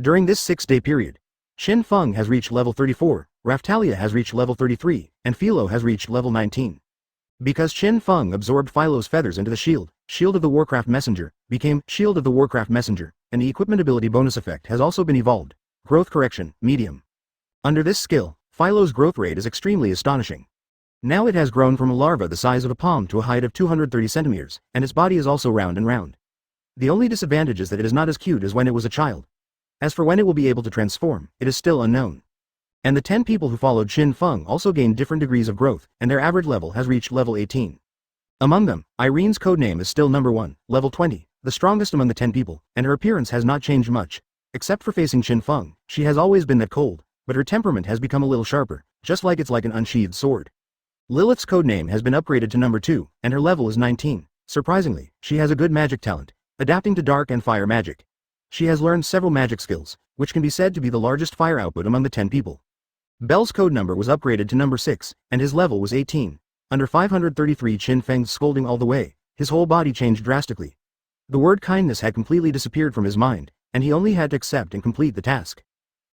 During this 6-day period, Qin Feng has reached level 34, Raftalia has reached level 33, and Felo has reached level 19. Because Qin Feng absorbed Filo's feathers into the shield, Shield of the Warcraft Messenger, became Shield of the Warcraft Messenger, and the equipment ability bonus effect has also been evolved. Growth Correction, Medium. Under this skill, Filo's growth rate is extremely astonishing. Now it has grown from a larva the size of a palm to a height of 230 centimeters, and its body is also round and round. The only disadvantage is that it is not as cute as when it was a child. As for when it will be able to transform, it is still unknown. And the 10 people who followed Qin Feng also gained different degrees of growth, and their average level has reached level 18. Among them, Irene's codename is still number 1, level 20, the strongest among the 10 people, and her appearance has not changed much. Except for facing Qin Feng, she has always been that cold, but her temperament has become a little sharper, just like it's like an unsheathed sword. Lilith's codename has been upgraded to number 2, and her level is 19. Surprisingly, she has a good magic talent, adapting to dark and fire magic. She has learned several magic skills, which can be said to be the largest fire output among the 10 people. Bell's code number was upgraded to number 6, and his level was 18. Under 533 Qin Feng's scolding all the way, his whole body changed drastically. The word kindness had completely disappeared from his mind, and he only had to accept and complete the task.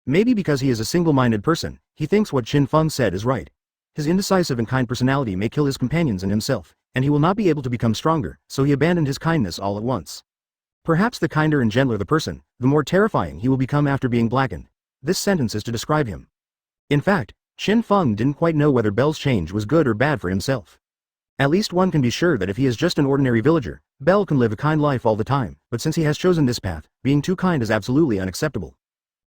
Maybe because he is a single-minded person, he thinks what Qin Feng said is right. His indecisive and kind personality may kill his companions and himself, and he will not be able to become stronger, so he abandoned his kindness all at once. Perhaps the kinder and gentler the person, the more terrifying he will become after being blackened. This sentence is to describe him. In fact, Qin Feng didn't quite know whether Bell's change was good or bad for himself. At least one can be sure that if he is just an ordinary villager, Bell can live a kind life all the time, but since he has chosen this path, being too kind is absolutely unacceptable.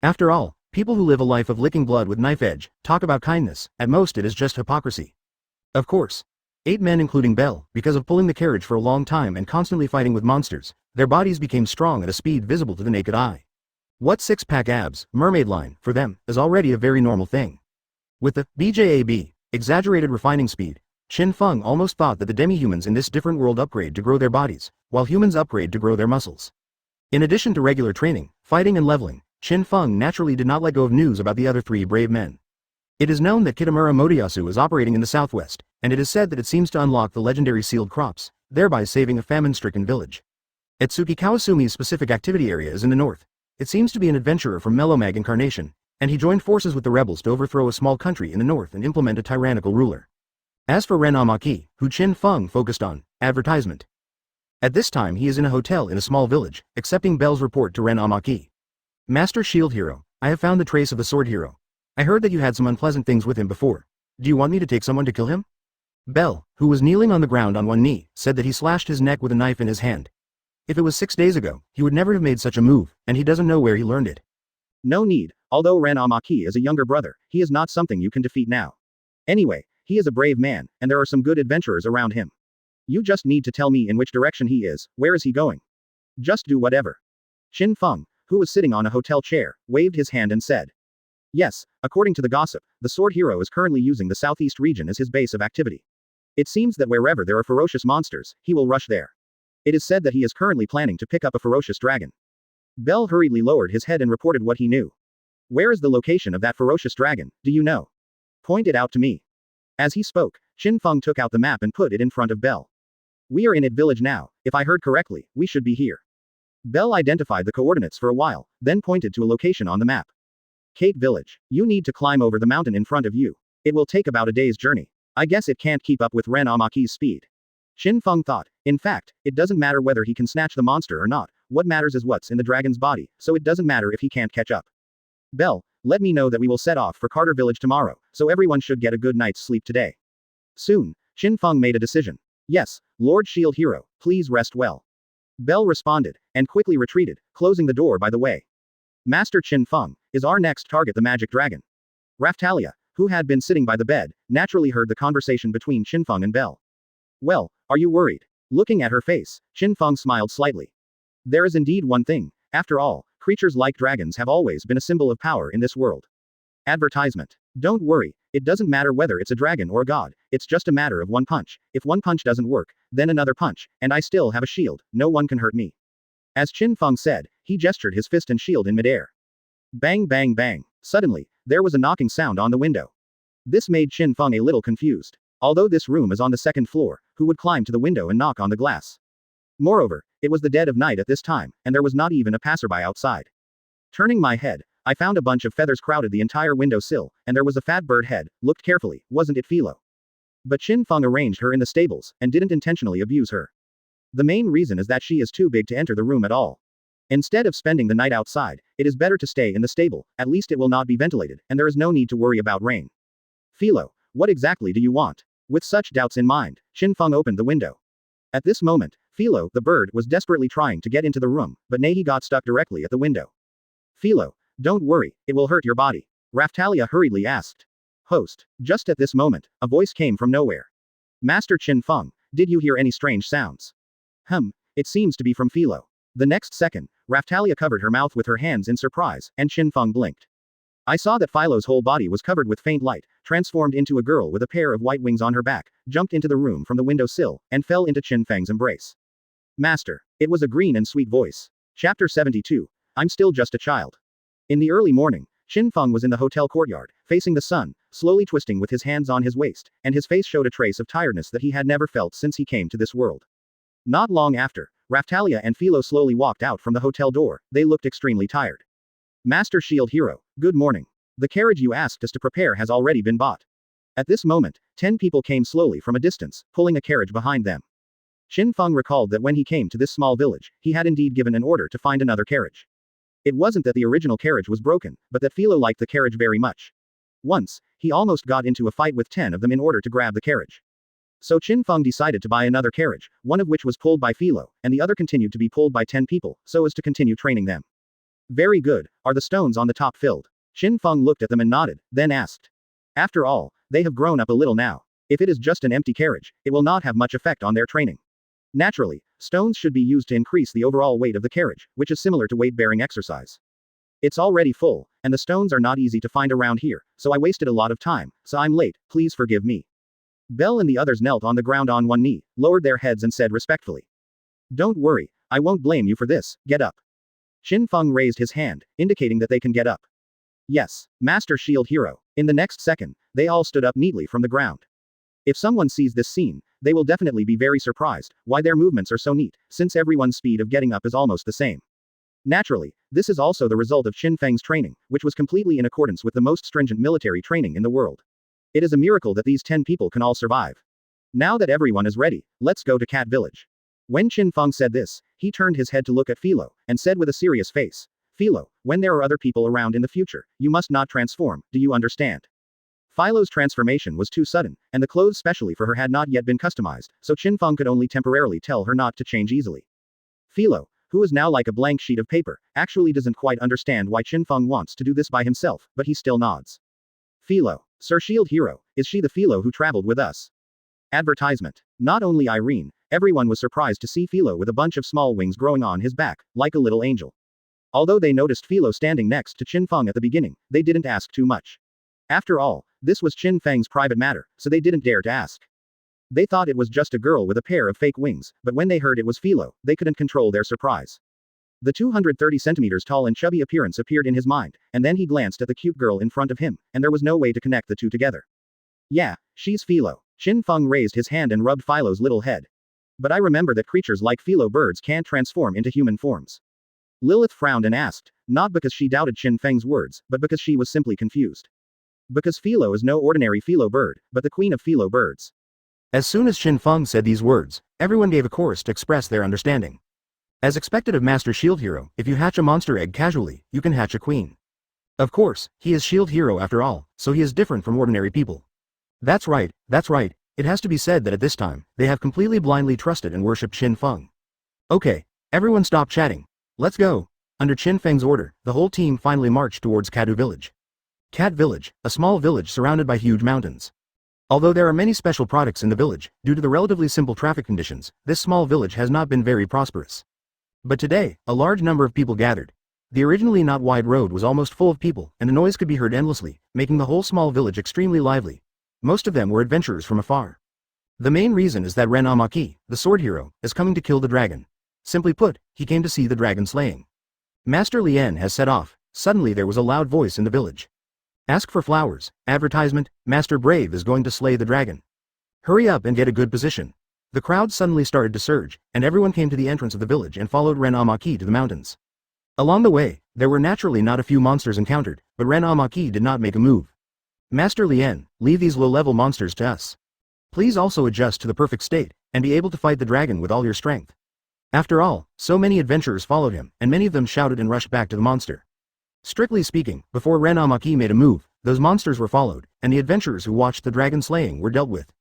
After all, people who live a life of licking blood with knife edge talk about kindness. At most it is just hypocrisy. Of course. 8 men including Bell, because of pulling the carriage for a long time and constantly fighting with monsters, their bodies became strong at a speed visible to the naked eye. What 6-pack abs, mermaid line, for them, is already a very normal thing. With the BJAB, exaggerated refining speed, Qin Feng almost thought that the demi-humans in this different world upgrade to grow their bodies, while humans upgrade to grow their muscles. In addition to regular training, fighting and leveling, Qin Feng naturally did not let go of news about the other 3 brave men. It is known that Kitamura Motoyasu is operating in the southwest, and it is said that it seems to unlock the legendary sealed crops, thereby saving a famine-stricken village. Etsuki Kawasumi's specific activity area is in the north. It seems to be an adventurer from Melomag incarnation, and he joined forces with the rebels to overthrow a small country in the north and implement a tyrannical ruler. As for Ren Amaki, who Qin Feng focused on, advertisement. At this time he is in a hotel in a small village, accepting Bell's report to Ren Amaki. Master Shield Hero, I have found the trace of the Sword Hero. I heard that you had some unpleasant things with him before. Do you want me to take someone to kill him? Bell, who was kneeling on the ground on one knee, said that he slashed his neck with a knife in his hand. If it was 6 days ago, he would never have made such a move, and he doesn't know where he learned it. No need, although Ren Amaki is a younger brother, he is not something you can defeat now. Anyway, he is a brave man, and there are some good adventurers around him. You just need to tell me in which direction he is, where is he going? Just do whatever. Qin Feng, who was sitting on a hotel chair, waved his hand and said. Yes, according to the gossip, the Sword Hero is currently using the southeast region as his base of activity. It seems that wherever there are ferocious monsters, he will rush there. It is said that he is currently planning to pick up a ferocious dragon. Bell hurriedly lowered his head and reported what he knew. Where is the location of that ferocious dragon, do you know? Point it out to me. As he spoke, Qin Feng took out the map and put it in front of Bell. We are in it village now, if I heard correctly, we should be here. Bell identified the coordinates for a while, then pointed to a location on the map. Kate Village. You need to climb over the mountain in front of you. It will take about a day's journey. I guess it can't keep up with Ren Amaki's speed. Qin Feng thought. In fact, it doesn't matter whether he can snatch the monster or not, what matters is what's in the dragon's body, so it doesn't matter if he can't catch up. Bell, let me know that we will set off for Carter Village tomorrow, so everyone should get a good night's sleep today. Soon, Qin Feng made a decision. Yes, Lord Shield Hero, please rest well. Bell responded, and quickly retreated, closing the door by the way. Master Qin Feng, is our next target the magic dragon? Raftalia, who had been sitting by the bed, naturally heard the conversation between Qin Feng and Bell. Well, are you worried? Looking at her face, Qin Feng smiled slightly. There is indeed one thing, after all, creatures like dragons have always been a symbol of power in this world. Advertisement. Don't worry, it doesn't matter whether it's a dragon or a god, it's just a matter of one punch. If one punch doesn't work, then another punch, and I still have a shield, no one can hurt me. As Qin Feng said, he gestured his fist and shield in midair. Bang bang bang. Suddenly, there was a knocking sound on the window. This made Qin Feng a little confused. Although this room is on the second floor, who would climb to the window and knock on the glass? Moreover, it was the dead of night at this time, and there was not even a passerby outside. Turning my head, I found a bunch of feathers crowded the entire window sill, and there was a fat bird head. Looked carefully, wasn't it Felo? But Qin Feng arranged her in the stables, and didn't intentionally abuse her. The main reason is that she is too big to enter the room at all. Instead of spending the night outside, it is better to stay in the stable, at least it will not be ventilated, and there is no need to worry about rain. Felo, what exactly do you want? With such doubts in mind, Qin Feng opened the window. At this moment, Felo, the bird, was desperately trying to get into the room, but he got stuck directly at the window. Felo, don't worry, it will hurt your body. Raftalia hurriedly asked. Host. Just at this moment, a voice came from nowhere. Master Qin Feng, did you hear any strange sounds? It seems to be from Felo. The next second, Raftalia covered her mouth with her hands in surprise, and Qin Feng blinked. I saw that Philo's whole body was covered with faint light, transformed into a girl with a pair of white wings on her back, jumped into the room from the window sill, and fell into Qin Feng's embrace. Master. It was a green and sweet voice. Chapter 72. I'm still just a child. In the early morning, Qin Feng was in the hotel courtyard, facing the sun, slowly twisting with his hands on his waist, and his face showed a trace of tiredness that he had never felt since he came to this world. Not long after, Raftalia and Felo slowly walked out from the hotel door. They looked extremely tired. Master Shield Hero, good morning. The carriage you asked us to prepare has already been bought. At this moment, 10 people came slowly from a distance, pulling a carriage behind them. Qin Feng recalled that when he came to this small village, he had indeed given an order to find another carriage. It wasn't that the original carriage was broken, but that Felo liked the carriage very much. Once, he almost got into a fight with 10 of them in order to grab the carriage. So Qin Feng decided to buy another carriage, one of which was pulled by Felo, and the other continued to be pulled by 10 people, so as to continue training them. Very good. Are the stones on the top filled? Qin Feng looked at them and nodded, then asked. After all, they have grown up a little now. If it is just an empty carriage, it will not have much effect on their training. Naturally, stones should be used to increase the overall weight of the carriage, which is similar to weight-bearing exercise. It's already full, and the stones are not easy to find around here, so I wasted a lot of time, so I'm late, please forgive me. Belle and the others knelt on the ground on one knee, lowered their heads and said respectfully. Don't worry, I won't blame you for this, get up. Qin Feng raised his hand, indicating that they can get up. Yes, Master Shield Hero. In the next second, they all stood up neatly from the ground. If someone sees this scene, they will definitely be very surprised why their movements are so neat, since everyone's speed of getting up is almost the same. Naturally, this is also the result of Qin Feng's training, which was completely in accordance with the most stringent military training in the world. It is a miracle that these 10 people can all survive. Now that everyone is ready, let's go to Cat Village. When Qin Feng said this, he turned his head to look at Felo, and said with a serious face, Felo, when there are other people around in the future, you must not transform, do you understand? Philo's transformation was too sudden, and the clothes specially for her had not yet been customized, so Qin Feng could only temporarily tell her not to change easily. Felo, who is now like a blank sheet of paper, actually doesn't quite understand why Qin Feng wants to do this by himself, but he still nods. Felo, Sir Shield Hero, is she the Felo who traveled with us? Advertisement. Not only Irene, everyone was surprised to see Felo with a bunch of small wings growing on his back, like a little angel. Although they noticed Felo standing next to Qin Feng at the beginning, they didn't ask too much. After all, this was Qin Feng's private matter, so they didn't dare to ask. They thought it was just a girl with a pair of fake wings, but when they heard it was Felo, they couldn't control their surprise. The 230 centimeters tall and chubby appearance appeared in his mind, and then he glanced at the cute girl in front of him, and there was no way to connect the two together. Yeah, she's Felo. Qin Feng raised his hand and rubbed Philo's little head. But I remember that creatures like Felo birds can't transform into human forms. Lilith frowned and asked, not because she doubted Qin Feng's words, but because she was simply confused. Because Felo is no ordinary Felo bird, but the queen of Felo birds. As soon as Qin Feng said these words, everyone gave a chorus to express their understanding. As expected of Master Shield Hero, if you hatch a monster egg casually, you can hatch a queen. Of course, he is Shield Hero after all, so he is different from ordinary people. That's right, it has to be said that at this time, they have completely blindly trusted and worshipped Qin Feng. Okay, everyone stop chatting. Let's go. Under Qin Feng's order, the whole team finally marched towards Kadu Village. Cat Village, a small village surrounded by huge mountains. Although there are many special products in the village, due to the relatively simple traffic conditions, this small village has not been very prosperous. But today, a large number of people gathered. The originally not wide road was almost full of people, and the noise could be heard endlessly, making the whole small village extremely lively. Most of them were adventurers from afar. The main reason is that Ren Amaki, the sword hero, is coming to kill the dragon. Simply put, he came to see the dragon slaying. Master Lien has set off. Suddenly there was a loud voice in the village. Ask for flowers. Advertisement, Master Brave is going to slay the dragon. Hurry up and get a good position. The crowd suddenly started to surge, and everyone came to the entrance of the village and followed Ren Amaki to the mountains. Along the way, there were naturally not a few monsters encountered, but Ren Amaki did not make a move. Master Lien, leave these low-level monsters to us. Please also adjust to the perfect state, and be able to fight the dragon with all your strength. After all, so many adventurers followed him, and many of them shouted and rushed back to the monster. Strictly speaking, before Ren Amaki made a move, those monsters were followed, and the adventurers who watched the dragon slaying were dealt with.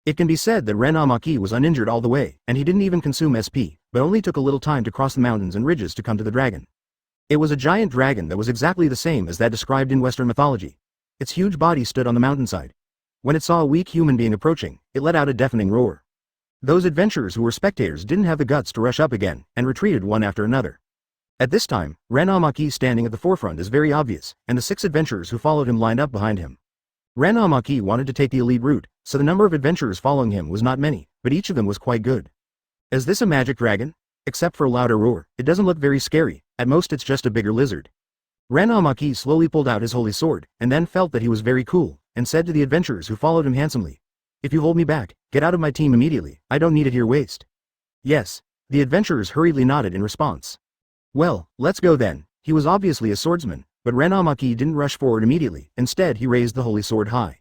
It can be said that Ren Amaki was uninjured all the way, and he didn't even consume SP, but only took a little time to cross the mountains and ridges to come to the dragon. It was a giant dragon that was exactly the same as that described in Western mythology. Its huge body stood on the mountainside. When it saw a weak human being approaching, it let out a deafening roar. Those adventurers who were spectators didn't have the guts to rush up again, and retreated one after another. At this time, Ren Amaki standing at the forefront is very obvious, and the 6 adventurers who followed him lined up behind him. Ren Amaki wanted to take the elite route, so the number of adventurers following him was not many, but each of them was quite good. Is this a magic dragon? Except for a louder roar, it doesn't look very scary, at most it's just a bigger lizard. Ren Amaki slowly pulled out his holy sword, and then felt that he was very cool, and said to the adventurers who followed him handsomely, "If you hold me back, get out of my team immediately, I don't need it here waste." Yes. The adventurers hurriedly nodded in response. Well, let's go then. He was obviously a swordsman, but Ren Amaki didn't rush forward immediately, instead he raised the holy sword high.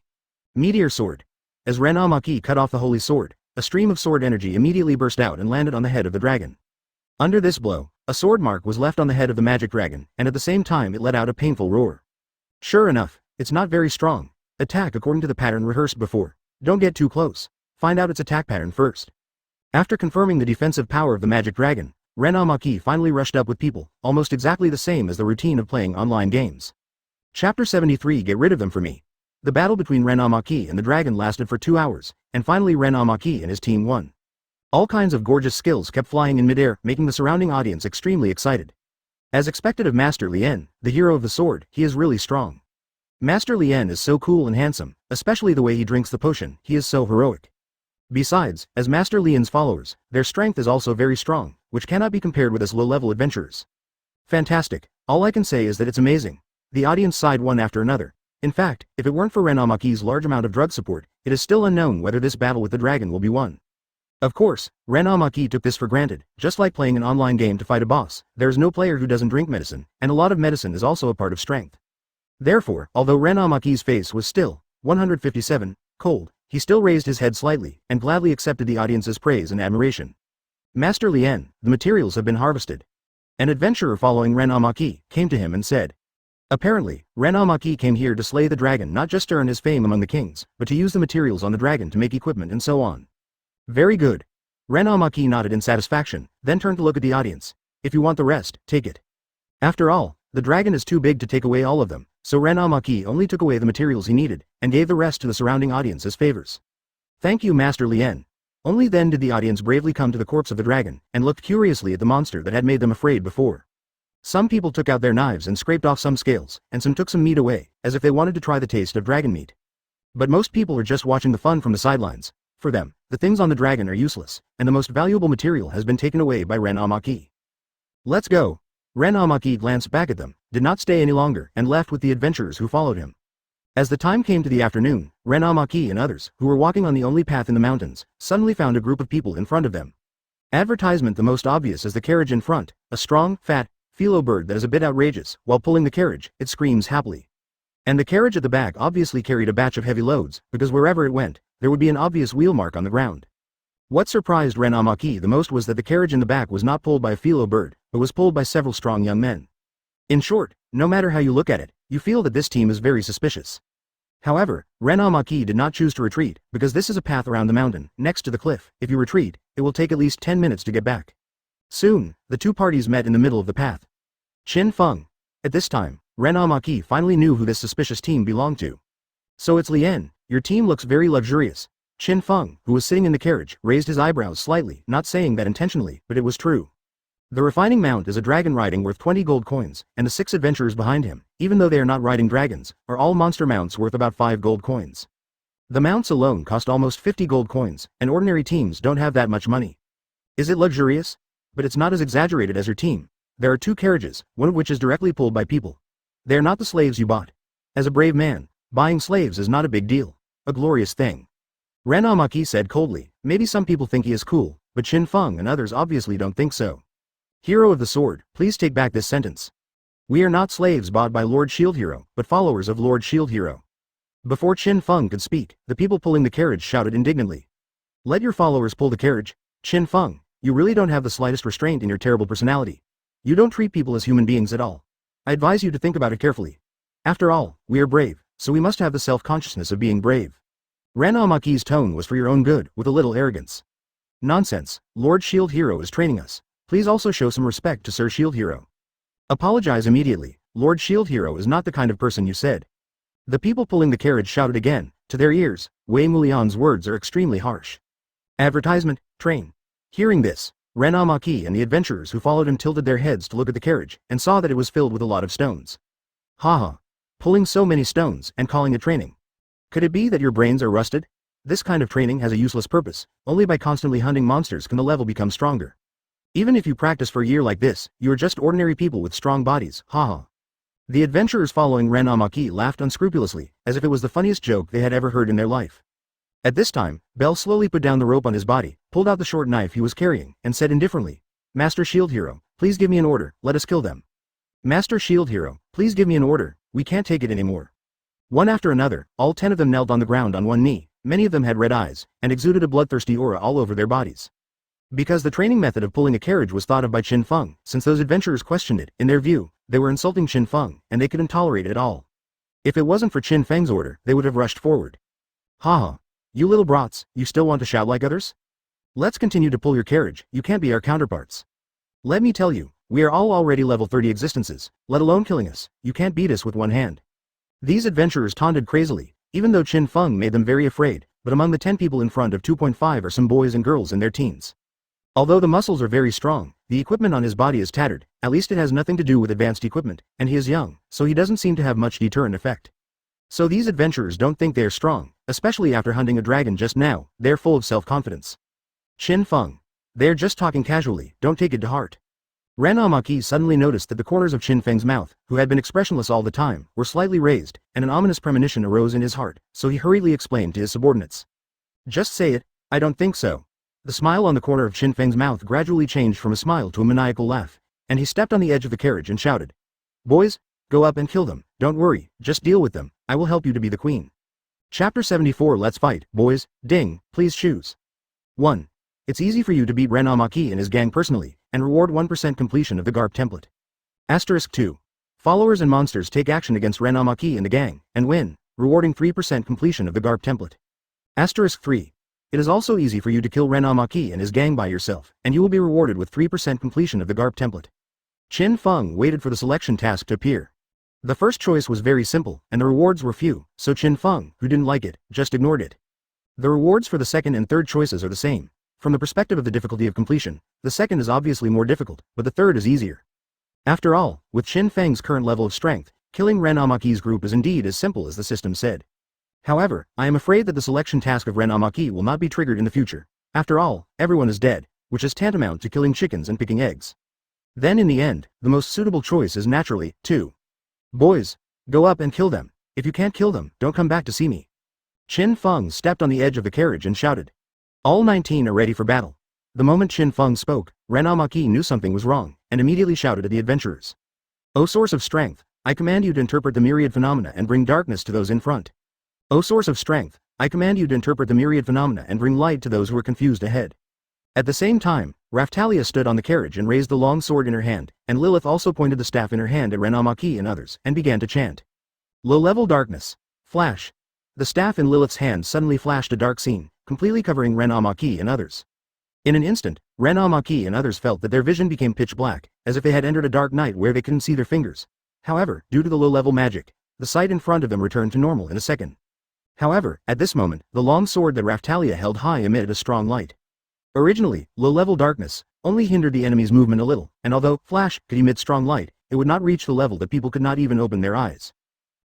Meteor sword. As Ren Amaki cut off the holy sword, a stream of sword energy immediately burst out and landed on the head of the dragon. Under this blow, a sword mark was left on the head of the magic dragon, and at the same time it let out a painful roar. Sure enough, it's not very strong. Attack according to the pattern rehearsed before. Don't get too close. Find out its attack pattern first. After confirming the defensive power of the magic dragon, Ren Amaki finally rushed up with people, almost exactly the same as the routine of playing online games. Chapter 73 Get rid of them for me. The battle between Ren Amaki and the dragon lasted for 2 hours, and finally Ren Amaki and his team won. All kinds of gorgeous skills kept flying in midair, making the surrounding audience extremely excited. As expected of Master Lien, the hero of the sword, he is really strong. Master Lien is so cool and handsome, especially the way he drinks the potion, he is so heroic. Besides, as Master Lien's followers, their strength is also very strong, which cannot be compared with us low-level adventurers. Fantastic. All I can say is that it's amazing. The audience sighed one after another. In fact, if it weren't for Ren Amaki's large amount of drug support, it is still unknown whether this battle with the dragon will be won. Of course, Ren Amaki took this for granted, just like playing an online game to fight a boss, there is no player who doesn't drink medicine, and a lot of medicine is also a part of strength. Therefore, although Ren Amaki's face was still 157 cold, he still raised his head slightly, and gladly accepted the audience's praise and admiration. Master Lien, the materials have been harvested. An adventurer following Ren Amaki came to him and said. Apparently, Ren Amaki came here to slay the dragon not just to earn his fame among the kings, but to use the materials on the dragon to make equipment and so on. Very good. Ren Amaki nodded in satisfaction, then turned to look at the audience. If you want the rest, take it. After all, the dragon is too big to take away all of them, so Ren Amaki only took away the materials he needed, and gave the rest to the surrounding audience as favors. Thank you Master Lien. Only then did the audience bravely come to the corpse of the dragon, and looked curiously at the monster that had made them afraid before. Some people took out their knives and scraped off some scales, and some took some meat away, as if they wanted to try the taste of dragon meat. But most people are just watching the fun from the sidelines. For them, the things on the dragon are useless, and the most valuable material has been taken away by Ren Amaki. Let's go. Ren Amaki glanced back at them, did not stay any longer, and left with the adventurers who followed him. As the time came to the afternoon, Ren Amaki and others, who were walking on the only path in the mountains, suddenly found a group of people in front of them. Advertisement the most obvious is the carriage in front, a strong, fat, Felo bird that is a bit outrageous. While pulling the carriage, it screams happily. And the carriage at the back obviously carried a batch of heavy loads, because wherever it went, there would be an obvious wheel mark on the ground. What surprised Ren Amaki the most was that the carriage in the back was not pulled by a Felo bird, but was pulled by several strong young men. In short, no matter how you look at it, you feel that this team is very suspicious. However, Ren Amaki did not choose to retreat, because this is a path around the mountain, next to the cliff. If you retreat, it will take at least 10 minutes to get back. Soon, the two parties met in the middle of the path. Qin Feng. At this time, Ren Amaki finally knew who this suspicious team belonged to. So it's Lien, your team looks very luxurious. Qin Feng, who was sitting in the carriage, raised his eyebrows slightly, not saying that intentionally, but it was true. The refining mount is a dragon riding worth 20 gold coins, and the 6 adventurers behind him, even though they are not riding dragons, are all monster mounts worth about 5 gold coins. The mounts alone cost almost 50 gold coins, and ordinary teams don't have that much money. Is it luxurious? But it's not as exaggerated as your team. There are 2 carriages, one of which is directly pulled by people. They are not the slaves you bought. As a brave man, buying slaves is not a big deal. A glorious thing. Ren Amaki said coldly, maybe some people think he is cool, but Qin Feng and others obviously don't think so. Hero of the sword, please take back this sentence. We are not slaves bought by Lord Shield Hero, but followers of Lord Shield Hero. Before Qin Feng could speak, the people pulling the carriage shouted indignantly. Let your followers pull the carriage. Qin Feng, you really don't have the slightest restraint in your terrible personality. You don't treat people as human beings at all. I advise you to think about it carefully. After all, we are brave, so we must have the self-consciousness of being brave. Ren Amaki's tone was for your own good, with a little arrogance. Nonsense, Lord Shield Hero is training us. Please also show some respect to Sir Shield Hero. Apologize immediately, Lord Shield Hero is not the kind of person you said. The people pulling the carriage shouted again, to their ears, Wei Mulian's words are extremely harsh. Advertisement, train. Hearing this, Ren Amaki and the adventurers who followed him tilted their heads to look at the carriage, and saw that it was filled with a lot of stones. Haha. Pulling so many stones, and calling it training. Could it be that your brains are rusted? This kind of training has a useless purpose. Only by constantly hunting monsters can the level become stronger. Even if you practice for a year like this, you are just ordinary people with strong bodies, haha. The adventurers following Ren Amaki laughed unscrupulously, as if it was the funniest joke they had ever heard in their life. At this time, Bell slowly put down the rope on his body, pulled out the short knife he was carrying, and said indifferently, Master Shield Hero, please give me an order, let us kill them. Master Shield Hero, please give me an order, we can't take it anymore. One after another, all 10 of them knelt on the ground on one knee, many of them had red eyes, and exuded a bloodthirsty aura all over their bodies. Because the training method of pulling a carriage was thought of by Qin Feng, since those adventurers questioned it, in their view, they were insulting Qin Feng, and they couldn't tolerate it at all. If it wasn't for Qin Feng's order, they would have rushed forward. Haha. You little brats, you still want to shout like others? Let's continue to pull your carriage, you can't be our counterparts. Let me tell you, we are all already level 30 existences, let alone killing us, you can't beat us with one hand. These adventurers taunted crazily, even though Qin Feng made them very afraid, but among the 10 people in front of 2.5 are some boys and girls in their teens. Although the muscles are very strong, the equipment on his body is tattered, at least it has nothing to do with advanced equipment, and he is young, so he doesn't seem to have much deterrent effect. So these adventurers don't think they are strong, especially after hunting a dragon just now, they're full of self-confidence. Qin Feng. They're just talking casually, don't take it to heart. Ren Amaki suddenly noticed that the corners of Qin Feng's mouth, who had been expressionless all the time, were slightly raised, and an ominous premonition arose in his heart, so he hurriedly explained to his subordinates. Just say it, I don't think so. The smile on the corner of Qin Feng's mouth gradually changed from a smile to a maniacal laugh, and he stepped on the edge of the carriage and shouted. Boys, go up and kill them, don't worry, just deal with them, I will help you to be the queen. Chapter 74 Let's fight, boys, ding, please choose. 1. It's easy for you to beat Ren Amaki and his gang personally, and reward 1% completion of the Garp template. Asterisk 2. Followers and monsters take action against Ren Amaki and the gang, and win, rewarding 3% completion of the Garp template. Asterisk 3. It is also easy for you to kill Ren Amaki and his gang by yourself, and you will be rewarded with 3% completion of the Garp template. Qin Feng waited for the selection task to appear. The first choice was very simple, and the rewards were few, so Qin Feng, who didn't like it, just ignored it. The rewards for the second and third choices are the same. From the perspective of the difficulty of completion, the second is obviously more difficult, but the third is easier. After all, with Qin Feng's current level of strength, killing Ren Amaki's group is indeed as simple as the system said. However, I am afraid that the selection task of Ren Amaki will not be triggered in the future. After all, everyone is dead, which is tantamount to killing chickens and picking eggs. Then in the end, the most suitable choice is naturally, 2. Boys, go up and kill them. If you can't kill them, don't come back to see me. Qin Feng stepped on the edge of the carriage and shouted. All 19 are ready for battle. The moment Qin Feng spoke, Ren Amaki knew something was wrong, and immediately shouted at the adventurers. O source of strength, I command you to interpret the myriad phenomena and bring darkness to those in front. O source of strength, I command you to interpret the myriad phenomena and bring light to those who are confused ahead. At the same time, Raftalia stood on the carriage and raised the long sword in her hand, and Lilith also pointed the staff in her hand at Ren Amaki and others, and began to chant. Low-level darkness. Flash. The staff in Lilith's hand suddenly flashed a dark scene, completely covering Ren Amaki and others. In an instant, Ren Amaki and others felt that their vision became pitch black, as if they had entered a dark night where they couldn't see their fingers. However, due to the low-level magic, the sight in front of them returned to normal in a second. However, at this moment, the long sword that Raftalia held high emitted a strong light. Originally, low-level darkness only hindered the enemy's movement a little, and although Flash could emit strong light, it would not reach the level that people could not even open their eyes.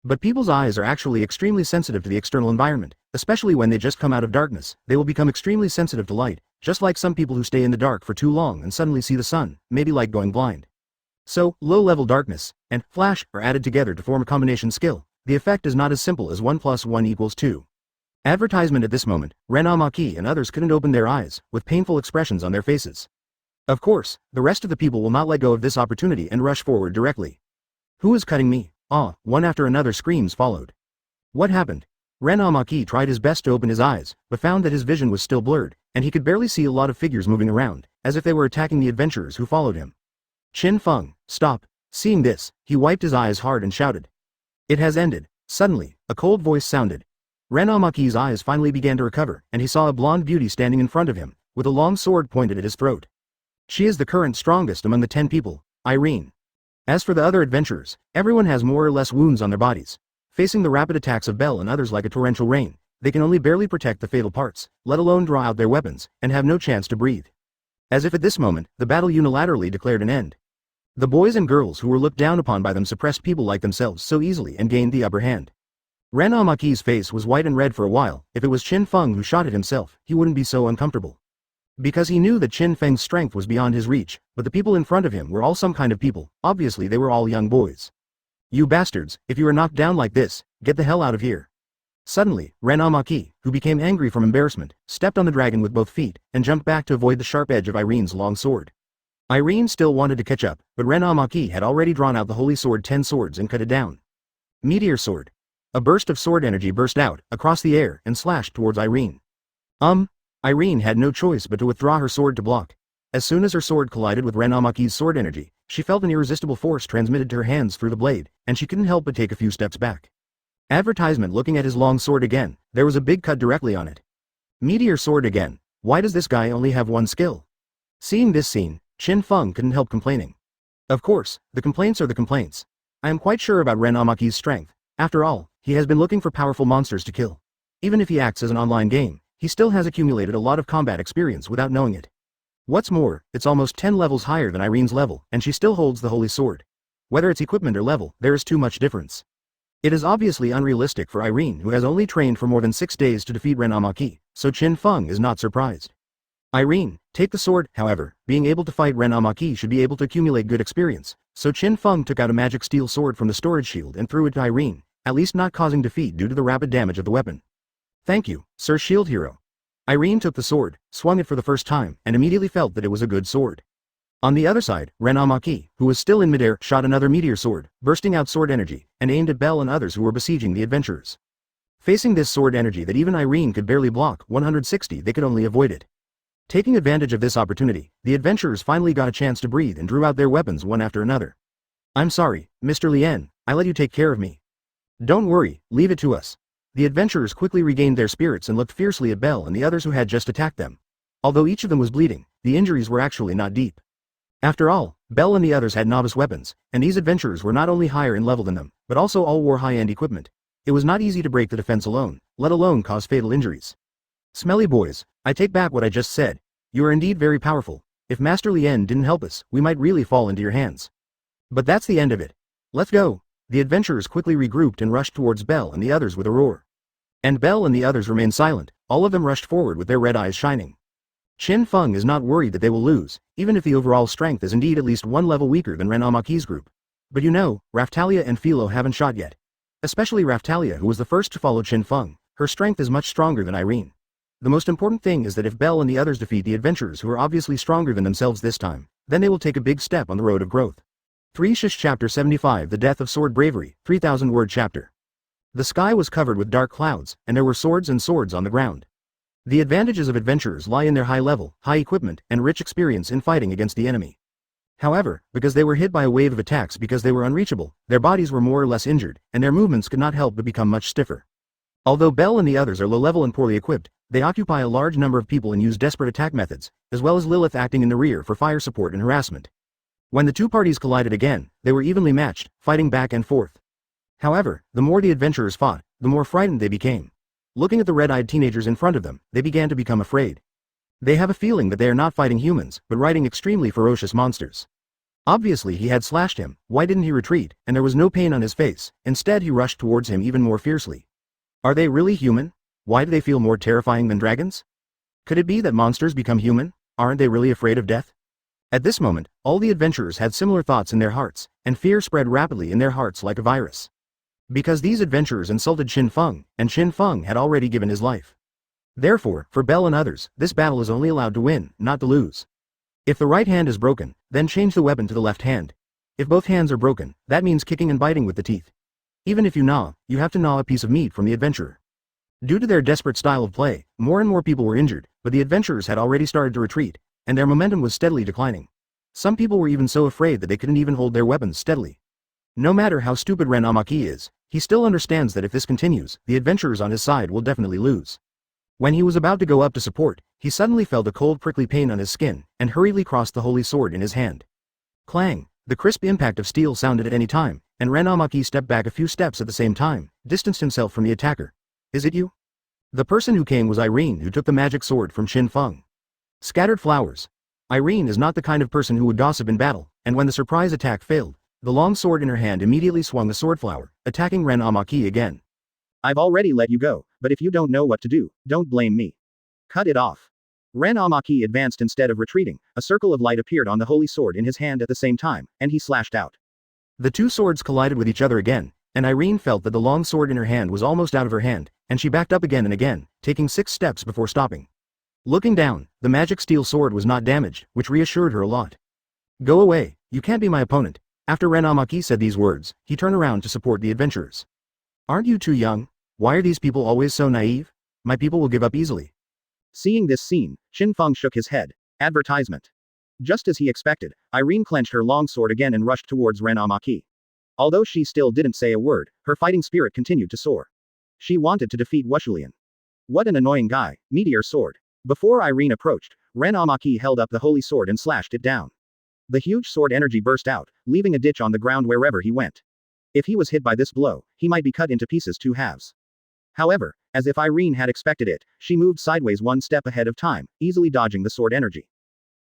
But people's eyes are actually extremely sensitive to the external environment, especially when they just come out of darkness, they will become extremely sensitive to light, just like some people who stay in the dark for too long and suddenly see the sun, maybe like going blind. So, low-level darkness and Flash are added together to form a combination skill. The effect is not as simple as 1 + 1 = 2. Advertisement at this moment, Ren Amaki and others couldn't open their eyes, with painful expressions on their faces. Of course, the rest of the people will not let go of this opportunity and rush forward directly. Who is cutting me? Ah, one after another screams followed. What happened? Ren Amaki tried his best to open his eyes, but found that his vision was still blurred, and he could barely see a lot of figures moving around, as if they were attacking the adventurers who followed him. Qin Feng, stop. Seeing this, he wiped his eyes hard and shouted. It has ended. Suddenly, a cold voice sounded. Ren Amaki's eyes finally began to recover, and he saw a blonde beauty standing in front of him, with a long sword pointed at his throat. She is the current strongest among the 10 people, Irene. As for the other adventurers, everyone has more or less wounds on their bodies. Facing the rapid attacks of Bell and others like a torrential rain, they can only barely protect the fatal parts, let alone draw out their weapons, and have no chance to breathe. As if at this moment, the battle unilaterally declared an end. The boys and girls who were looked down upon by them suppressed people like themselves so easily and gained the upper hand. Ren Amaki's face was white and red for a while. If it was Qin Feng who shot at himself, he wouldn't be so uncomfortable. Because he knew that Qin Feng's strength was beyond his reach, but the people in front of him were all some kind of people. Obviously they were all young boys. You bastards, if you are knocked down like this, get the hell out of here. Suddenly, Ren Amaki, who became angry from embarrassment, stepped on the dragon with both feet, and jumped back to avoid the sharp edge of Irene's long sword. Irene still wanted to catch up, but Ren Amaki had already drawn out the holy sword 10 swords and cut it down. Meteor sword. A burst of sword energy burst out, across the air, and slashed towards Irene. Irene had no choice but to withdraw her sword to block. As soon as her sword collided with Ren Amaki's sword energy, she felt an irresistible force transmitted to her hands through the blade, and she couldn't help but take a few steps back. Advertisement. Looking at his long sword again, there was a big cut directly on it. Meteor sword again. Why does this guy only have one skill? Seeing this scene, Qin Feng couldn't help complaining. Of course, the complaints are the complaints. I am quite sure about Ren Amaki's strength. After all, he has been looking for powerful monsters to kill. Even if he acts as an online game, he still has accumulated a lot of combat experience without knowing it. What's more, it's almost 10 levels higher than Irene's level, and she still holds the holy sword. Whether it's equipment or level, there is too much difference. It is obviously unrealistic for Irene, who has only trained for more than 6 days, to defeat Ren Amaki, so Qin Feng is not surprised. Irene, take the sword. However, being able to fight Ren Amaki should be able to accumulate good experience, so Qin Feng took out a magic steel sword from the storage shield and threw it to Irene, at least not causing defeat due to the rapid damage of the weapon. Thank you, Sir Shield Hero. Irene took the sword, swung it for the first time, and immediately felt that it was a good sword. On the other side, Ren Amaki, who was still in midair, shot another meteor sword, bursting out sword energy, and aimed at Belle and others who were besieging the adventurers. Facing this sword energy that even Irene could barely block, 160, they could only avoid it. Taking advantage of this opportunity, the adventurers finally got a chance to breathe and drew out their weapons one after another. I'm sorry, Mr. Lien, I let you take care of me. Don't worry, leave it to us. The adventurers quickly regained their spirits and looked fiercely at Belle and the others who had just attacked them. Although each of them was bleeding, the injuries were actually not deep. After all, Belle and the others had novice weapons, and these adventurers were not only higher in level than them, but also all wore high-end equipment. It was not easy to break the defense alone, let alone cause fatal injuries. Smelly boys, I take back what I just said. You are indeed very powerful. If Master Lien didn't help us, we might really fall into your hands. But that's the end of it. Let's go. The adventurers quickly regrouped and rushed towards Belle and the others with a roar. And Belle and the others remained silent, all of them rushed forward with their red eyes shining. Qin Feng is not worried that they will lose, even if the overall strength is indeed at least one level weaker than Ren Amaki's group. But you know, Raftalia and Felo haven't shot yet. Especially Raftalia, who was the first to follow Qin Feng, her strength is much stronger than Irene. The most important thing is that if Belle and the others defeat the adventurers who are obviously stronger than themselves this time, then they will take a big step on the road of growth. 3 Shish Chapter 75 The Death of Sword Bravery, 3,000-word chapter. The sky was covered with dark clouds, and there were swords and swords on the ground. The advantages of adventurers lie in their high level, high equipment, and rich experience in fighting against the enemy. However, because they were hit by a wave of attacks because they were unreachable, their bodies were more or less injured, and their movements could not help but become much stiffer. Although Belle and the others are low-level and poorly equipped, they occupy a large number of people and use desperate attack methods, as well as Lilith acting in the rear for fire support and harassment. When the two parties collided again, they were evenly matched, fighting back and forth. However, the more the adventurers fought, the more frightened they became. Looking at the red-eyed teenagers in front of them, they began to become afraid. They have a feeling that they are not fighting humans, but riding extremely ferocious monsters. Obviously he had slashed him, why didn't he retreat, and there was no pain on his face, instead he rushed towards him even more fiercely. Are they really human? Why do they feel more terrifying than dragons? Could it be that monsters become human? Aren't they really afraid of death? At this moment, all the adventurers had similar thoughts in their hearts, and fear spread rapidly in their hearts like a virus. Because these adventurers insulted Qin Feng, and Qin Feng had already given his life. Therefore, for Belle and others, this battle is only allowed to win, not to lose. If the right hand is broken, then change the weapon to the left hand. If both hands are broken, that means kicking and biting with the teeth. Even if you gnaw, you have to gnaw a piece of meat from the adventurer. Due to their desperate style of play, more and more people were injured, but the adventurers had already started to retreat, and their momentum was steadily declining. Some people were even so afraid that they couldn't even hold their weapons steadily. No matter how stupid Ren Amaki is, he still understands that if this continues, the adventurers on his side will definitely lose. When he was about to go up to support, he suddenly felt a cold prickly pain on his skin, and hurriedly crossed the holy sword in his hand. Clang! The crisp impact of steel sounded at any time, and Ren Amaki stepped back a few steps at the same time, distanced himself from the attacker. Is it you? The person who came was Irene, who took the magic sword from Qin Feng. Scattered flowers. Irene is not the kind of person who would gossip in battle, and when the surprise attack failed, the long sword in her hand immediately swung the sword flower, attacking Ren Amaki again. I've already let you go, but if you don't know what to do, don't blame me. Cut it off. Ren Amaki advanced instead of retreating, a circle of light appeared on the holy sword in his hand at the same time, and he slashed out. The two swords collided with each other again, and Irene felt that the long sword in her hand was almost out of her hand, and she backed up again and again, taking 6 steps before stopping. Looking down, the magic steel sword was not damaged, which reassured her a lot. Go away, you can't be my opponent. After Ren Amaki said these words, he turned around to support the adventurers. Aren't you too young? Why are these people always so naive? My people will give up easily. Seeing this scene, Qin Feng shook his head. Advertisement. Just as he expected, Irene clenched her long sword again and rushed towards Ren Amaki. Although she still didn't say a word, her fighting spirit continued to soar. She wanted to defeat Wushulian. What an annoying guy, meteor sword. Before Irene approached, Ren Amaki held up the holy sword and slashed it down. The huge sword energy burst out, leaving a ditch on the ground wherever he went. If he was hit by this blow, he might be cut into pieces 2 halves. However, as if Irene had expected it, she moved sideways 1 step ahead of time, easily dodging the sword energy.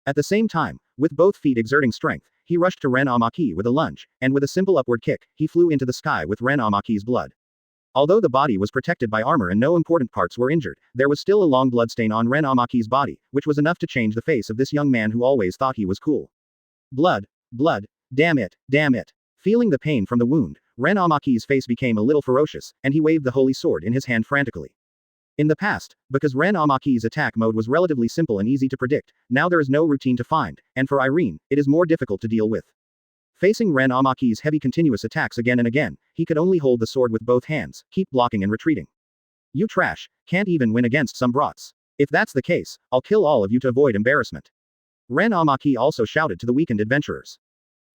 At the same time, with both feet exerting strength, he rushed to Ren Amaki with a lunge, and with a simple upward kick, he flew into the sky with Ren Amaki's blood. Although the body was protected by armor and no important parts were injured, there was still a long bloodstain on Ren Amaki's body, which was enough to change the face of this young man who always thought he was cool. Blood, blood, damn it, damn it. Feeling the pain from the wound, Ren Amaki's face became a little ferocious, and he waved the holy sword in his hand frantically. In the past, because Ren Amaki's attack mode was relatively simple and easy to predict, now there is no routine to find, and for Irene, it is more difficult to deal with. Facing Ren Amaki's heavy continuous attacks again and again, he could only hold the sword with both hands, keep blocking and retreating. You trash, can't even win against some brats. If that's the case, I'll kill all of you to avoid embarrassment. Ren Amaki also shouted to the weakened adventurers.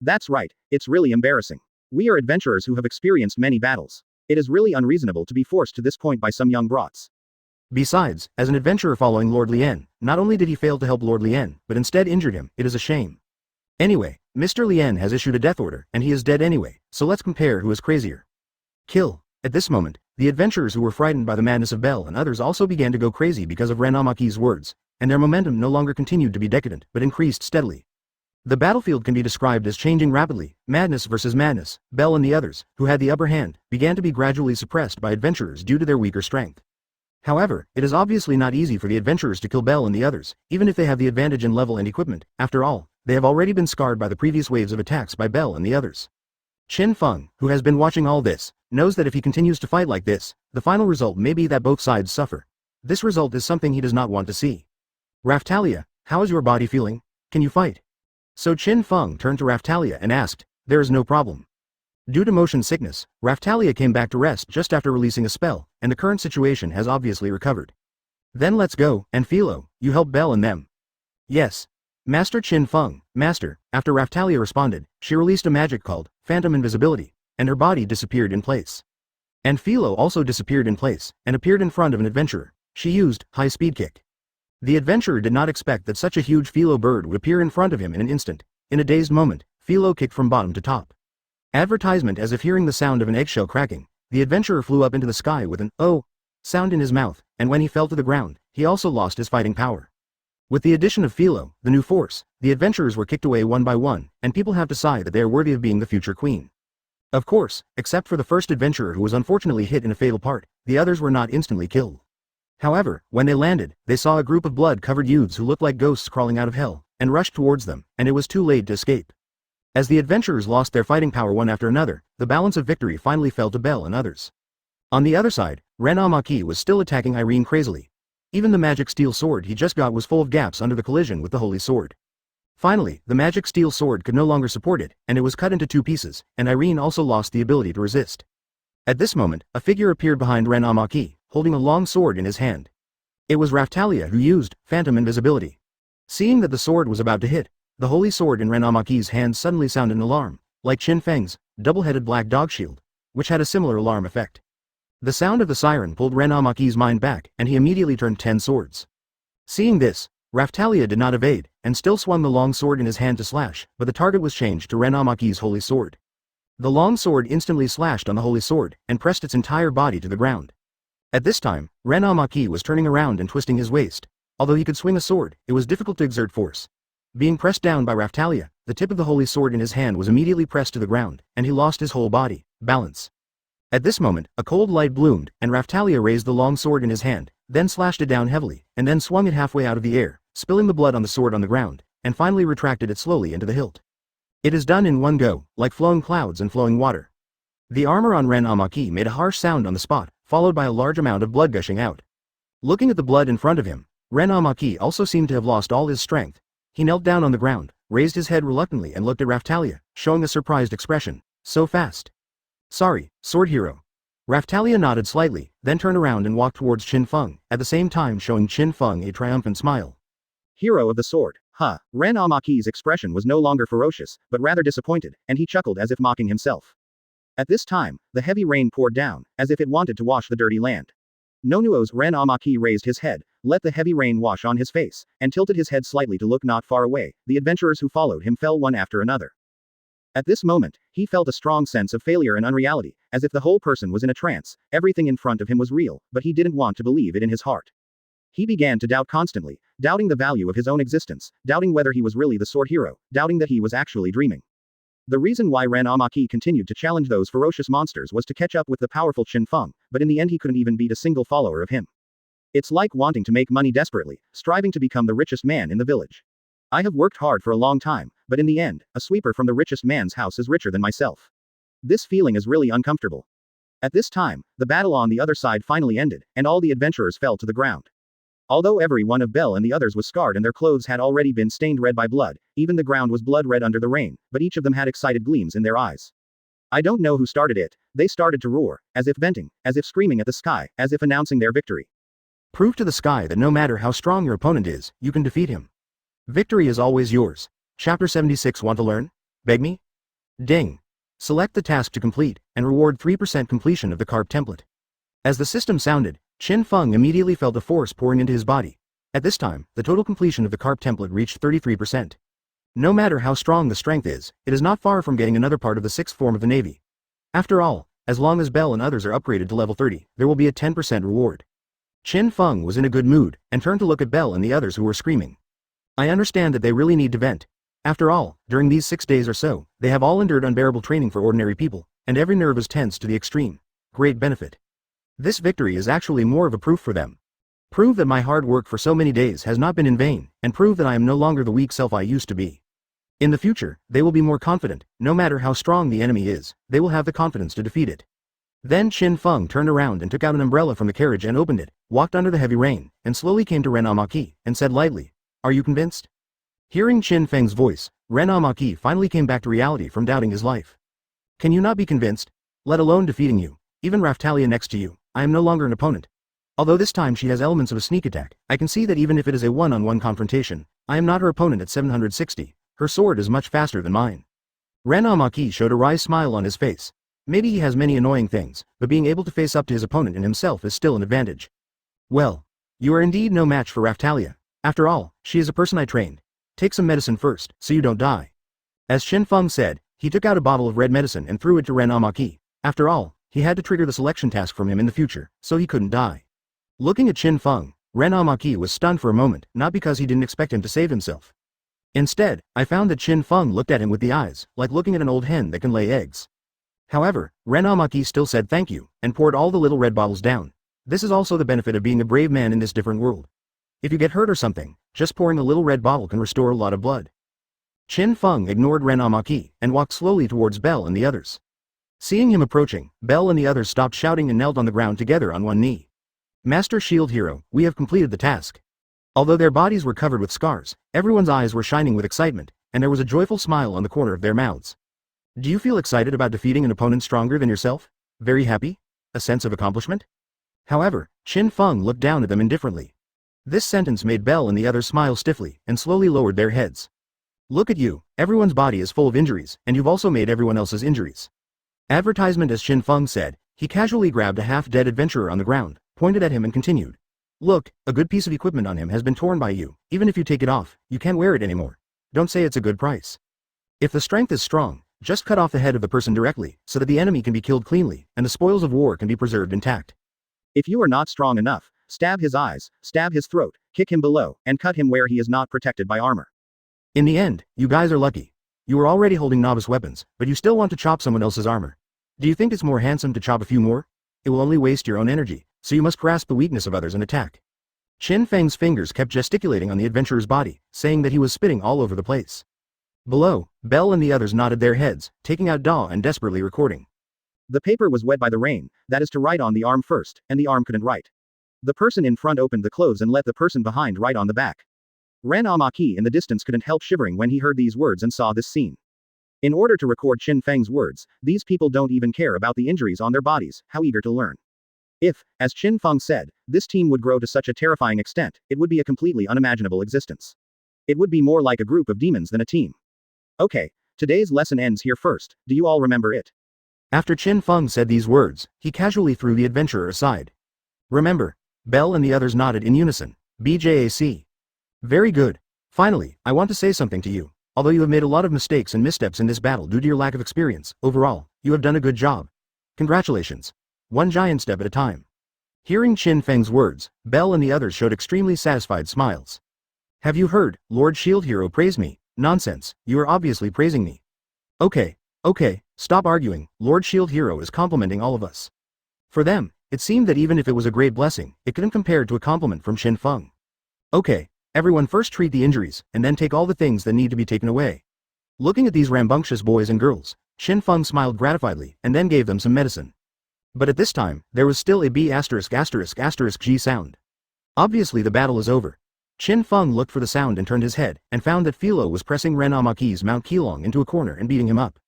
That's right, it's really embarrassing. We are adventurers who have experienced many battles. It is really unreasonable to be forced to this point by some young brats. Besides, as an adventurer following Lord Lien, not only did he fail to help Lord Lien, but instead injured him. It is a shame. Anyway, Mr. Lien has issued a death order, and he is dead anyway, so let's compare who is crazier. Kill. At this moment, the adventurers who were frightened by the madness of Bell and others also began to go crazy because of Ren Amaki's words, and their momentum no longer continued to be decadent, but increased steadily. The battlefield can be described as changing rapidly. Madness versus madness. Bell and the others, who had the upper hand, began to be gradually suppressed by adventurers due to their weaker strength. However, it is obviously not easy for the adventurers to kill Bell and the others, even if they have the advantage in level and equipment. After all, they have already been scarred by the previous waves of attacks by Bell and the others. Qin Feng, who has been watching all this, knows that if he continues to fight like this, the final result may be that both sides suffer. This result is something he does not want to see. Raftalia, how is your body feeling? Can you fight? So Qin Feng turned to Raftalia and asked. There is no problem. Due to motion sickness, Raftalia came back to rest just after releasing a spell, and the current situation has obviously recovered. Then let's go, and Felo, you help Bell and them. Yes. Master Qin Feng, Master. After Raftalia responded, she released a magic called Phantom Invisibility, and her body disappeared in place. And Felo also disappeared in place, and appeared in front of an adventurer. She used High Speed Kick. The adventurer did not expect that such a huge Felo bird would appear in front of him in an instant. In a dazed moment, Felo kicked from bottom to top. Advertisement. As if hearing the sound of an eggshell cracking, the adventurer flew up into the sky with an "oh" sound in his mouth, and when he fell to the ground, he also lost his fighting power. With the addition of Felo, the new force, the adventurers were kicked away one by one, and people have to sigh that they are worthy of being the future queen. Of course, except for the first adventurer who was unfortunately hit in a fatal part, the others were not instantly killed. However, when they landed, they saw a group of blood-covered youths who looked like ghosts crawling out of hell, and rushed towards them, and it was too late to escape. As the adventurers lost their fighting power one after another, the balance of victory finally fell to Bell and others. On the other side, Ren Amaki was still attacking Irene crazily. Even the magic steel sword he just got was full of gaps under the collision with the holy sword. Finally, the magic steel sword could no longer support it, and it was cut into 2 pieces, and Irene also lost the ability to resist. At this moment, a figure appeared behind Ren Amaki, holding a long sword in his hand. It was Raftalia who used Phantom Invisibility. Seeing that the sword was about to hit, the holy sword in Ren Amaki's hand suddenly sounded an alarm, like Qin Feng's double-headed black dog shield, which had a similar alarm effect. The sound of the siren pulled Ren Amaki's mind back, and he immediately turned 10 swords. Seeing this, Raftalia did not evade, and still swung the long sword in his hand to slash, but the target was changed to Ren Amaki's holy sword. The long sword instantly slashed on the holy sword, and pressed its entire body to the ground. At this time, Ren Amaki was turning around and twisting his waist. Although he could swing a sword, it was difficult to exert force. Being pressed down by Raftalia, the tip of the holy sword in his hand was immediately pressed to the ground, and he lost his whole body, balance. At this moment, a cold light bloomed, and Raftalia raised the long sword in his hand, then slashed it down heavily, and then swung it halfway out of the air, spilling the blood on the sword on the ground, and finally retracted it slowly into the hilt. It is done in one go, like flowing clouds and flowing water. The armor on Ren Amaki made a harsh sound on the spot, followed by a large amount of blood gushing out. Looking at the blood in front of him, Ren Amaki also seemed to have lost all his strength. He knelt down on the ground, raised his head reluctantly and looked at Raftalia, showing a surprised expression. So fast. Sorry, sword hero. Raftalia nodded slightly, then turned around and walked towards Qin Feng, at the same time showing Qin Feng a triumphant smile. Hero of the sword. Huh. Ren Amaki's expression was no longer ferocious, but rather disappointed, and he chuckled as if mocking himself. At this time, the heavy rain poured down, as if it wanted to wash the dirty land. Nonuo's Ren Amaki raised his head, let the heavy rain wash on his face, and tilted his head slightly to look not far away. The adventurers who followed him fell one after another. At this moment, he felt a strong sense of failure and unreality, as if the whole person was in a trance. Everything in front of him was real, but he didn't want to believe it in his heart. He began to doubt constantly, doubting the value of his own existence, doubting whether he was really the sword hero, doubting that he was actually dreaming. The reason why Ren Amaki continued to challenge those ferocious monsters was to catch up with the powerful Qin Feng, but in the end he couldn't even beat a single follower of him. It's like wanting to make money desperately, striving to become the richest man in the village. I have worked hard for a long time, but in the end, a sweeper from the richest man's house is richer than myself. This feeling is really uncomfortable. At this time, the battle on the other side finally ended, and all the adventurers fell to the ground. Although every one of Belle and the others was scarred and their clothes had already been stained red by blood, even the ground was blood red under the rain, but each of them had excited gleams in their eyes. I don't know who started it. They started to roar, as if venting, as if screaming at the sky, as if announcing their victory. Prove to the sky that no matter how strong your opponent is, you can defeat him. Victory is always yours. Chapter 76. Want to learn? Beg me? Ding. Select the task to complete, and reward 3% completion of the Garp template. As the system sounded, Qin Feng immediately felt a force pouring into his body. At this time, the total completion of the Garp template reached 33%. No matter how strong the strength is, it is not far from getting another part of the 6th form of the Navy. After all, as long as Belle and others are upgraded to level 30, there will be a 10% reward. Qin Feng was in a good mood, and turned to look at Belle and the others who were screaming. I understand that they really need to vent. After all, during these 6 days or so, they have all endured unbearable training for ordinary people, and every nerve is tense to the extreme. Great benefit. This victory is actually more of a proof for them. Prove that my hard work for so many days has not been in vain, and prove that I am no longer the weak self I used to be. In the future, they will be more confident. No matter how strong the enemy is, they will have the confidence to defeat it. Then Qin Feng turned around and took out an umbrella from the carriage and opened it, walked under the heavy rain, and slowly came to Ren Amaki, and said lightly, "Are you convinced?" Hearing Qin Feng's voice, Ren Amaki finally came back to reality from doubting his life. Can you not be convinced? Let alone defeating you. Even Raftalia next to you, I am no longer an opponent. Although this time she has elements of a sneak attack, I can see that even if it is a one-on-one confrontation, I am not her opponent at 760, her sword is much faster than mine. Ren Amaki showed a wry smile on his face. Maybe he has many annoying things, but being able to face up to his opponent and himself is still an advantage. Well, you are indeed no match for Raftalia. After all, she is a person I trained. Take some medicine first, so you don't die. As Qin Feng said, he took out a bottle of red medicine and threw it to Ren Amaki. After all, he had to trigger the selection task from him in the future, so he couldn't die. Looking at Qin Feng, Ren Amaki was stunned for a moment, not because he didn't expect him to save himself. Instead, I found that Qin Feng looked at him with the eyes, like looking at an old hen that can lay eggs. However, Ren Amaki still said thank you, and poured all the little red bottles down. This is also the benefit of being a brave man in this different world. If you get hurt or something, just pouring a little red bottle can restore a lot of blood. Qin Feng ignored Ren Amaki, and walked slowly towards Belle and the others. Seeing him approaching, Belle and the others stopped shouting and knelt on the ground together on one knee. Master Shield Hero, we have completed the task. Although their bodies were covered with scars, everyone's eyes were shining with excitement, and there was a joyful smile on the corner of their mouths. Do you feel excited about defeating an opponent stronger than yourself? Very happy? A sense of accomplishment? However, Qin Feng looked down at them indifferently. This sentence made Belle and the others smile stiffly, and slowly lowered their heads. Look at you, everyone's body is full of injuries, and you've also made everyone else's injuries. Advertisement. As Qin Feng said, he casually grabbed a half-dead adventurer on the ground, pointed at him and continued. Look, a good piece of equipment on him has been torn by you. Even if you take it off, you can't wear it anymore. Don't say it's a good price. If the strength is strong, just cut off the head of the person directly, so that the enemy can be killed cleanly, and the spoils of war can be preserved intact. If you are not strong enough, stab his eyes, stab his throat, kick him below, and cut him where he is not protected by armor. In the end, you guys are lucky. You are already holding novice weapons, but you still want to chop someone else's armor. Do you think it's more handsome to chop a few more? It will only waste your own energy, so you must grasp the weakness of others and attack. Qin Feng's fingers kept gesticulating on the adventurer's body, saying that he was spitting all over the place. Below, Bell and the others nodded their heads, taking out DAW and desperately recording. The paper was wet by the rain, that is to write on the arm first, and the arm couldn't write. The person in front opened the clothes and let the person behind write on the back. Ren Amaki in the distance couldn't help shivering when he heard these words and saw this scene. In order to record Qin Feng's words, these people don't even care about the injuries on their bodies, how eager to learn. If, as Qin Feng said, this team would grow to such a terrifying extent, it would be a completely unimaginable existence. It would be more like a group of demons than a team. Okay, today's lesson ends here first, do you all remember it? After Qin Feng said these words, he casually threw the adventurer aside. Remember. Bell and the others nodded in unison. BJAC. Very good. Finally, I want to say something to you. Although you have made a lot of mistakes and missteps in this battle due to your lack of experience, overall, you have done a good job. Congratulations. One giant step at a time. Hearing Qin Feng's words, Bell and the others showed extremely satisfied smiles. Have you heard, Lord Shield Hero praise me? Nonsense, you are obviously praising me. Okay, stop arguing, Lord Shield Hero is complimenting all of us. For them, it seemed that even if it was a great blessing, it couldn't compare to a compliment from Qin Feng. Okay, everyone first treat the injuries, and then take all the things that need to be taken away. Looking at these rambunctious boys and girls, Qin Feng smiled gratifiedly, and then gave them some medicine. But at this time, there was still a B*****G sound. Obviously the battle is over. Qin Feng looked for the sound and turned his head, and found that Felo was pressing Ren Amaki's Mount Qilong into a corner and beating him up.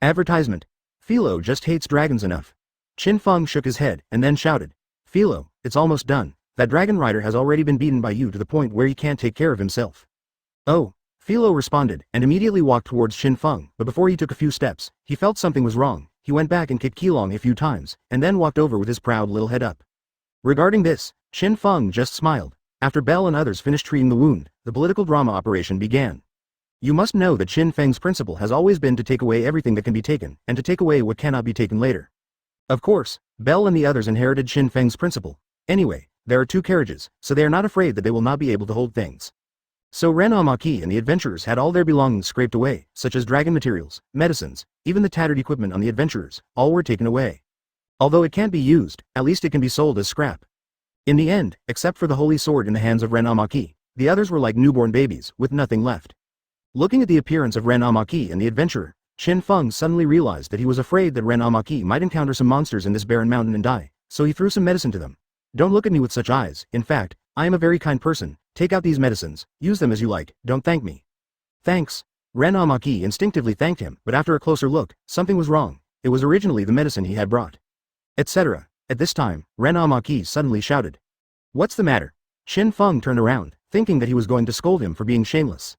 Advertisement. Felo just hates dragons enough. Qin Feng shook his head, and then shouted. Felo, it's almost done. That dragon rider has already been beaten by you to the point where he can't take care of himself. Oh. Felo responded, and immediately walked towards Qin Feng, but before he took a few steps, he felt something was wrong. He went back and kicked Qilong a few times, and then walked over with his proud little head up. Regarding this, Qin Feng just smiled. After Bell and others finished treating the wound, the political drama operation began. You must know that Qin Feng's principle has always been to take away everything that can be taken, and to take away what cannot be taken later. Of course, Bell and the others inherited Qin Feng's principle. Anyway, there are 2 carriages, so they are not afraid that they will not be able to hold things. So Ren Amaki and the adventurers had all their belongings scraped away, such as dragon materials, medicines, even the tattered equipment on the adventurers, all were taken away. Although it can't be used, at least it can be sold as scrap. In the end, except for the holy sword in the hands of Ren Amaki, the others were like newborn babies, with nothing left. Looking at the appearance of Ren Amaki and the adventurer, Qin Feng suddenly realized that he was afraid that Ren Amaki might encounter some monsters in this barren mountain and die, so he threw some medicine to them. Don't look at me with such eyes, in fact, I am a very kind person, take out these medicines, use them as you like, don't thank me. Thanks. Ren Amaki instinctively thanked him, but after a closer look, something was wrong. It was originally the medicine he had brought. Etc. At this time, Ren Amaki suddenly shouted. What's the matter? Qin Feng turned around, thinking that he was going to scold him for being shameless.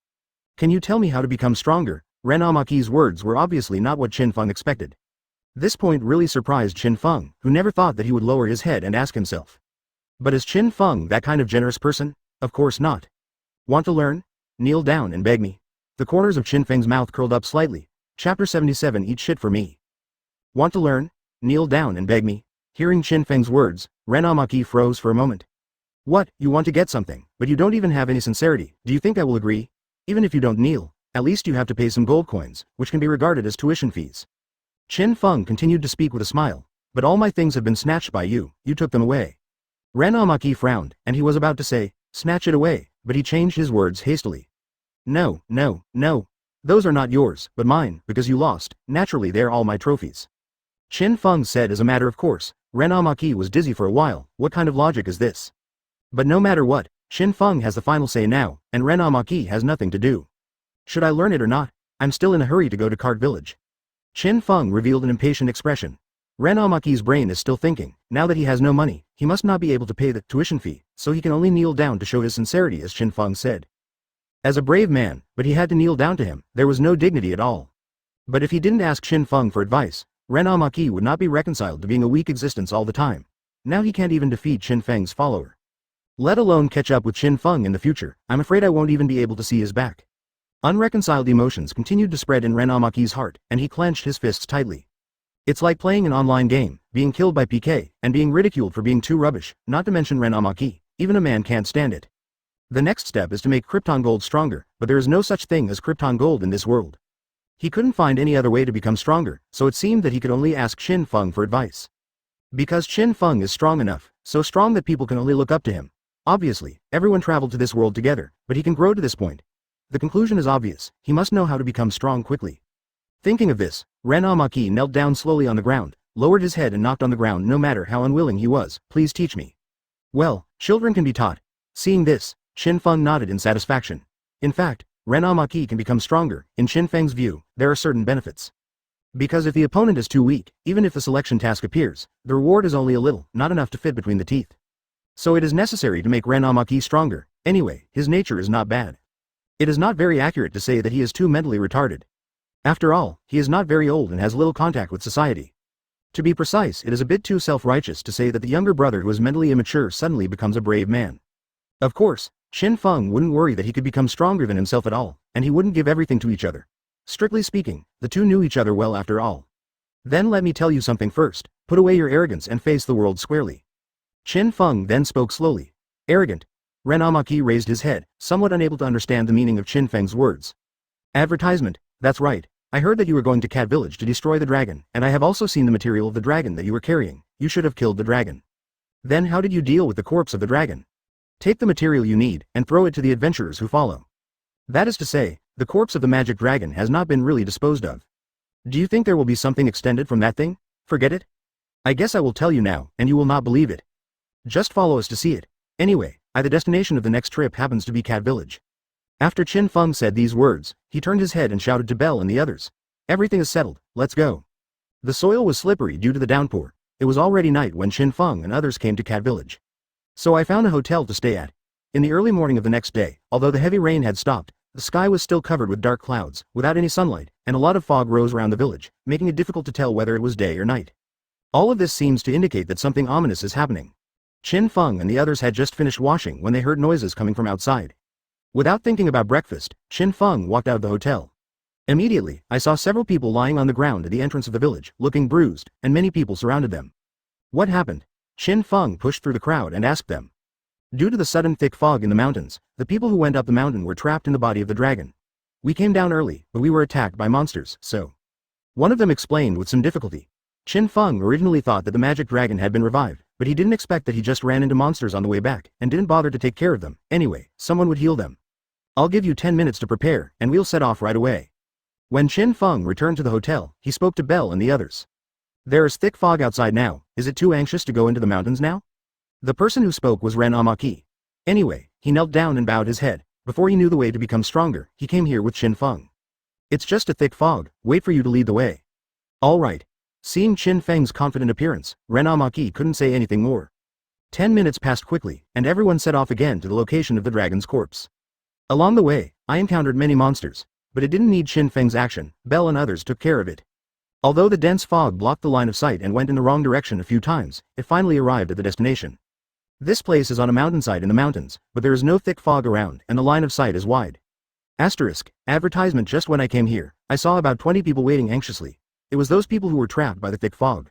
Can you tell me how to become stronger? Ren Amaki's words were obviously not what Qin Feng expected. This point really surprised Qin Feng, who never thought that he would lower his head and ask himself. But is Qin Feng that kind of generous person? Of course not. Want to learn? Kneel down and beg me. The corners of Qin Feng's mouth curled up slightly. Chapter 77 Eat shit for me. Want to learn? Kneel down and beg me. Hearing Qin Feng's words, Ren Amaki froze for a moment. What, you want to get something, but you don't even have any sincerity, do you think I will agree? Even if you don't kneel, at least you have to pay some gold coins, which can be regarded as tuition fees. Qin Feng continued to speak with a smile. But all my things have been snatched by you, you took them away. Ren Amaki frowned, and he was about to say, snatch it away, but he changed his words hastily. No. Those are not yours, but mine, because you lost, naturally they're all my trophies. Qin Feng said as a matter of course. Ren Amaki was dizzy for a while, what kind of logic is this? But no matter what, Qin Feng has the final say now, and Ren Amaki has nothing to do. Should I learn it or not? I'm still in a hurry to go to Cart Village. Qin Feng revealed an impatient expression. Ren Amaki's brain is still thinking, now that he has no money, he must not be able to pay the tuition fee, so he can only kneel down to show his sincerity as Qin Feng said. As a brave man, but he had to kneel down to him, there was no dignity at all. But if he didn't ask Qin Feng for advice, Ren Amaki would not be reconciled to being a weak existence all the time. Now he can't even defeat Qin Feng's follower. Let alone catch up with Qin Feng in the future, I'm afraid I won't even be able to see his back. Unreconciled emotions continued to spread in Ren Amaki's heart, and he clenched his fists tightly. It's like playing an online game, being killed by PK, and being ridiculed for being too rubbish, not to mention Ren Amaki. Even a man can't stand it. The next step is to make Krypton Gold stronger, but there is no such thing as Krypton Gold in this world. He couldn't find any other way to become stronger, so it seemed that he could only ask Qin Feng for advice. Because Qin Feng is strong enough, so strong that people can only look up to him. Obviously, everyone traveled to this world together, but he can grow to this point. The conclusion is obvious, he must know how to become strong quickly. Thinking of this, Ren Amaki knelt down slowly on the ground, lowered his head and knocked on the ground no matter how unwilling he was. Please teach me. Well, children can be taught. Seeing this, Qin Feng nodded in satisfaction. In fact, Ren Amaki can become stronger. In Qin Feng's view, there are certain benefits. Because if the opponent is too weak, even if the selection task appears, the reward is only a little, not enough to fit between the teeth. So it is necessary to make Ren Amaki stronger. Anyway, his nature is not bad. It is not very accurate to say that he is too mentally retarded. After all, he is not very old and has little contact with society. To be precise, it is a bit too self-righteous to say that the younger brother who is mentally immature suddenly becomes a brave man. Of course, Qin Feng wouldn't worry that he could become stronger than himself at all, and he wouldn't give everything to each other. Strictly speaking, the two knew each other well after all. Then let me tell you something first, put away your arrogance and face the world squarely. Qin Feng then spoke slowly. Arrogant. Ren Amaki raised his head, somewhat unable to understand the meaning of Qin Feng's words. Advertisement, that's right. I heard that you were going to Cat Village to destroy the dragon, and I have also seen the material of the dragon that you were carrying. You should have killed the dragon. Then how did you deal with the corpse of the dragon? Take the material you need, and throw it to the adventurers who follow. That is to say, the corpse of the magic dragon has not been really disposed of. Do you think there will be something extended from that thing? Forget it. I guess I will tell you now, and you will not believe it. Just follow us to see it. Anyway, the destination of the next trip happens to be Cat Village. After Qin Feng said these words, he turned his head and shouted to Belle and the others. Everything is settled, let's go. The soil was slippery due to the downpour. It was already night when Qin Feng and others came to Cat Village. So I found a hotel to stay at. In the early morning of the next day, although the heavy rain had stopped, the sky was still covered with dark clouds, without any sunlight, and a lot of fog rose around the village, making it difficult to tell whether it was day or night. All of this seems to indicate that something ominous is happening. Qin Feng and the others had just finished washing when they heard noises coming from outside. Without thinking about breakfast, Qin Feng walked out of the hotel. Immediately, I saw several people lying on the ground at the entrance of the village, looking bruised, and many people surrounded them. What happened? Qin Feng pushed through the crowd and asked them. Due to the sudden thick fog in the mountains, the people who went up the mountain were trapped in the body of the dragon. We came down early, but we were attacked by monsters, so. One of them explained with some difficulty. Qin Feng originally thought that the magic dragon had been revived, but he didn't expect that he just ran into monsters on the way back, and didn't bother to take care of them. Anyway, someone would heal them. I'll give you 10 minutes to prepare, and we'll set off right away. When Qin Feng returned to the hotel, he spoke to Belle and the others. There is thick fog outside now, is it too anxious to go into the mountains now? The person who spoke was Ren Amaki. Anyway, he knelt down and bowed his head. Before he knew the way to become stronger, he came here with Qin Feng. It's just a thick fog, wait for you to lead the way. All right. Seeing Qin Feng's confident appearance, Ren Amaki couldn't say anything more. 10 minutes passed quickly, and everyone set off again to the location of the dragon's corpse. Along the way, I encountered many monsters, but it didn't need Qin Feng's action. Belle and others took care of it. Although the dense fog blocked the line of sight and went in the wrong direction a few times, it finally arrived at the destination. This place is on a mountainside in the mountains, but there is no thick fog around, and the line of sight is wide. Asterisk, advertisement. Just when I came here, I saw about 20 people waiting anxiously. It was those people who were trapped by the thick fog.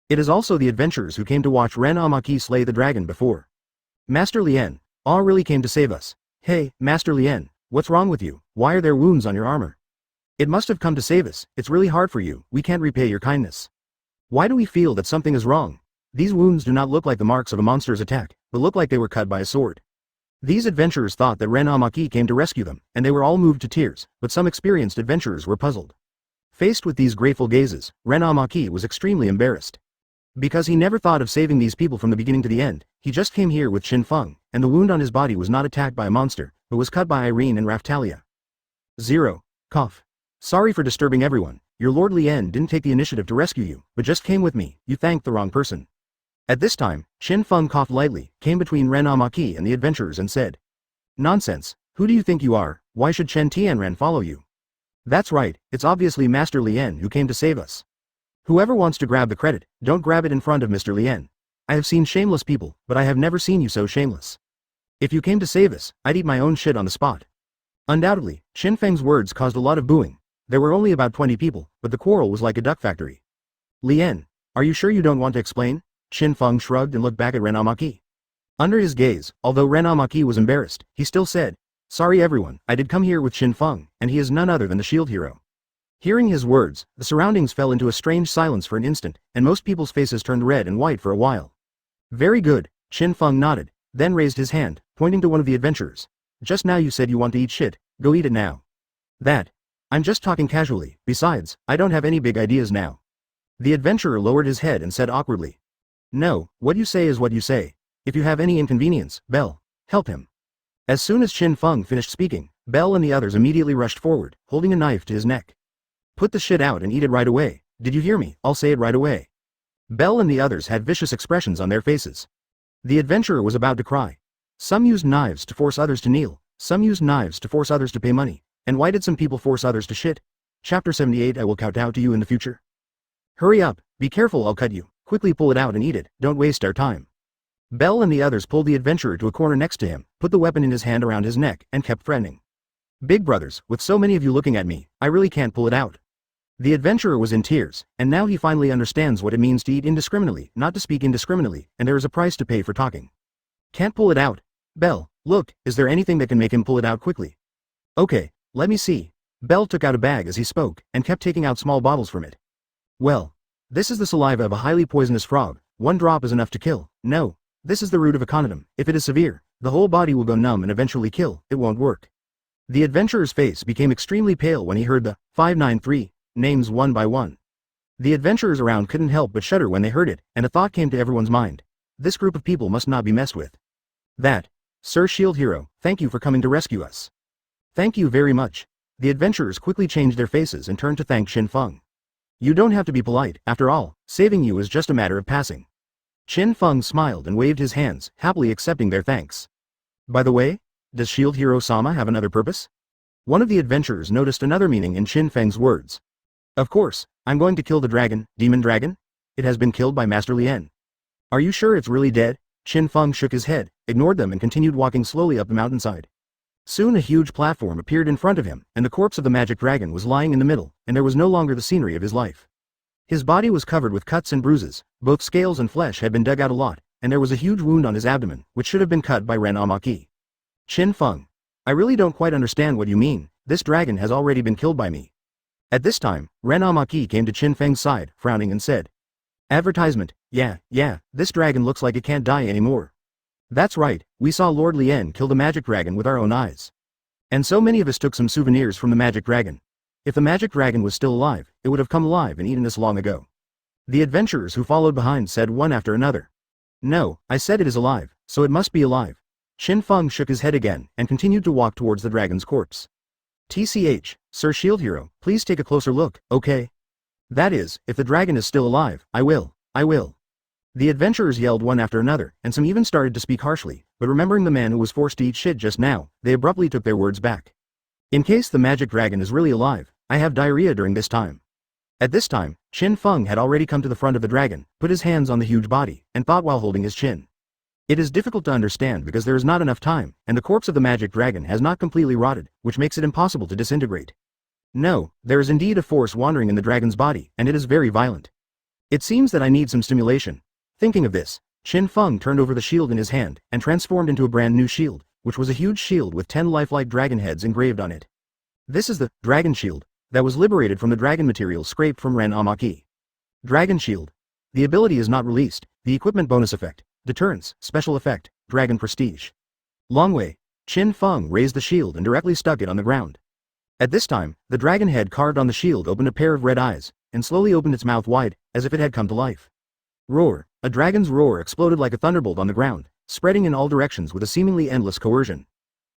It is also the adventurers who came to watch Ren Amaki slay the dragon before. Master Lien, all really came to save us. Hey, Master Lien, what's wrong with you? Why are there wounds on your armor? It must have come to save us. It's really hard for you. We can't repay your kindness. Why do we feel that something is wrong? These wounds do not look like the marks of a monster's attack, but look like they were cut by a sword. These adventurers thought that Ren Amaki came to rescue them, and they were all moved to tears, but some experienced adventurers were puzzled. Faced with these grateful gazes, Ren Amaki was extremely embarrassed. Because he never thought of saving these people from the beginning to the end, he just came here with Qin Feng, and the wound on his body was not attacked by a monster, but was cut by Irene and Raftalia. 0. Cough. Sorry for disturbing everyone. Your Lord Lien didn't take the initiative to rescue you, but just came with me. You thanked the wrong person. At this time, Qin Feng coughed lightly, came between Ren Amaki and the adventurers and said. Nonsense. Who do you think you are? Why should Chen Tianren follow you? That's right, it's obviously Master Lien who came to save us. Whoever wants to grab the credit, don't grab it in front of Mr. Lien. I have seen shameless people, but I have never seen you so shameless. If you came to save us, I'd eat my own shit on the spot. Undoubtedly, Qin Feng's words caused a lot of booing. There were only about 20 people, but the quarrel was like a duck factory. Lien, are you sure you don't want to explain? Qin Feng shrugged and looked back at Ren Amaki. Under his gaze, although Ren Amaki was embarrassed, he still said, "Sorry everyone, I did come here with Qin Feng, and he is none other than the shield hero." Hearing his words, the surroundings fell into a strange silence for an instant, and most people's faces turned red and white for a while. "Very good," Qin Feng nodded, then raised his hand, pointing to one of the adventurers. "Just now you said you want to eat shit, go eat it now." "That. I'm just talking casually, besides, I don't have any big ideas now." The adventurer lowered his head and said awkwardly, "No, what you say is what you say. If you have any inconvenience, Bell, help him." As soon as Qin Feng finished speaking, Bell and the others immediately rushed forward, holding a knife to his neck. "Put the shit out and eat it right away, did you hear me? I'll say it right away." Bell and the others had vicious expressions on their faces. The adventurer was about to cry. Some used knives to force others to kneel, some used knives to force others to pay money, and why did some people force others to shit? Chapter 78. I will kowtow to you in the future. Hurry up, be careful, I'll cut you, quickly pull it out and eat it, don't waste our time. Bell and the others pulled the adventurer to a corner next to him, put the weapon in his hand around his neck, and kept threatening. "Big brothers, with so many of you looking at me, I really can't pull it out." The adventurer was in tears, and now he finally understands what it means to eat indiscriminately, not to speak indiscriminately, and there is a price to pay for talking. "Can't pull it out? Bell, look, is there anything that can make him pull it out quickly?" "Okay, let me see." Bell took out a bag as he spoke, and kept taking out small bottles from it. "Well, this is the saliva of a highly poisonous frog, 1 drop is enough to kill. No, this is the root of a conidum, if it is severe, the whole body will go numb and eventually kill, it won't work." The adventurer's face became extremely pale when he heard the 593 names one by one. The adventurers around couldn't help but shudder when they heard it, and a thought came to everyone's mind. This group of people must not be messed with. "That, Sir Shield Hero, thank you for coming to rescue us." "Thank you very much." The adventurers quickly changed their faces and turned to thank Qin Feng. "You don't have to be polite, after all, saving you is just a matter of passing." Qin Feng smiled and waved his hands, happily accepting their thanks. "By the way, does Shield Hero Sama have another purpose?" One of the adventurers noticed another meaning in Qin Feng's words. "Of course, I'm going to kill the dragon, demon dragon? It has been killed by Master Lien." "Are you sure it's really dead?" Qin Feng shook his head, ignored them and continued walking slowly up the mountainside. Soon a huge platform appeared in front of him, and the corpse of the magic dragon was lying in the middle, and there was no longer the scenery of his life. His body was covered with cuts and bruises, both scales and flesh had been dug out a lot, and there was a huge wound on his abdomen, which should have been cut by Ren Amaki. "Qin Feng, I really don't quite understand what you mean, this dragon has already been killed by me." At this time, Ren Amaki came to Qin Feng's side, frowning and said, "Advertisement, yeah, this dragon looks like it can't die anymore." "That's right, we saw Lord Lien kill the magic dragon with our own eyes. And so many of us took some souvenirs from the magic dragon. If the magic dragon was still alive, it would have come alive and eaten us long ago." The adventurers who followed behind said one after another. "No, I said it is alive, so it must be alive." Qin Feng shook his head again, and continued to walk towards the dragon's corpse. "TCH, Sir Shield Hero, please take a closer look, okay? That is, if the dragon is still alive, I will. The adventurers yelled one after another, and some even started to speak harshly, but remembering the man who was forced to eat shit just now, they abruptly took their words back. "In case the magic dragon is really alive, I have diarrhea during this time." At this time, Qin Feng had already come to the front of the dragon, put his hands on the huge body, and thought while holding his chin. It is difficult to understand because there is not enough time, and the corpse of the magic dragon has not completely rotted, which makes it impossible to disintegrate. No, there is indeed a force wandering in the dragon's body, and it is very violent. It seems that I need some stimulation. Thinking of this, Qin Feng turned over the shield in his hand, and transformed into a brand new shield, which was a huge shield with 10 lifelike dragon heads engraved on it. This is the dragon shield that was liberated from the dragon material scraped from Ren Amaki. Dragon shield. The ability is not released, the equipment bonus effect. Deterrence, special effect, dragon prestige. Long way. Qin Feng raised the shield and directly stuck it on the ground. At this time, the dragon head carved on the shield opened a pair of red eyes, and slowly opened its mouth wide, as if it had come to life. Roar. A dragon's roar exploded like a thunderbolt on the ground, spreading in all directions with a seemingly endless coercion.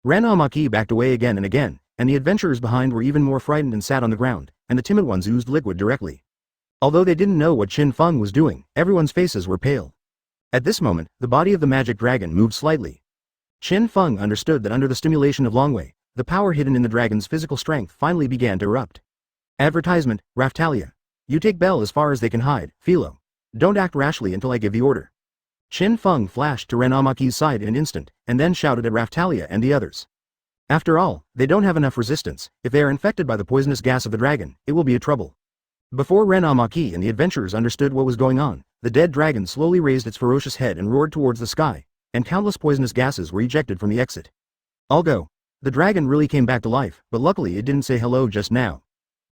Ren Amaki backed away again and again, and the adventurers behind were even more frightened and sat on the ground, and the timid ones oozed liquid directly. Although they didn't know what Qin Feng was doing, everyone's faces were pale. At this moment, the body of the magic dragon moved slightly. Qin Feng understood that under the stimulation of Longwei, the power hidden in the dragon's physical strength finally began to erupt. Advertisement, Raftalia. You take Bell as far as they can hide, Felo. Don't act rashly until I give the order. Qin Feng flashed to Ren Amaki's side in an instant, and then shouted at Raftalia and the others. After all, they don't have enough resistance. If they are infected by the poisonous gas of the dragon, it will be a trouble. Before Ren Amaki and the adventurers understood what was going on, the dead dragon slowly raised its ferocious head and roared towards the sky, and countless poisonous gases were ejected from the exit. I'll go. The dragon really came back to life, but luckily it didn't say hello just now.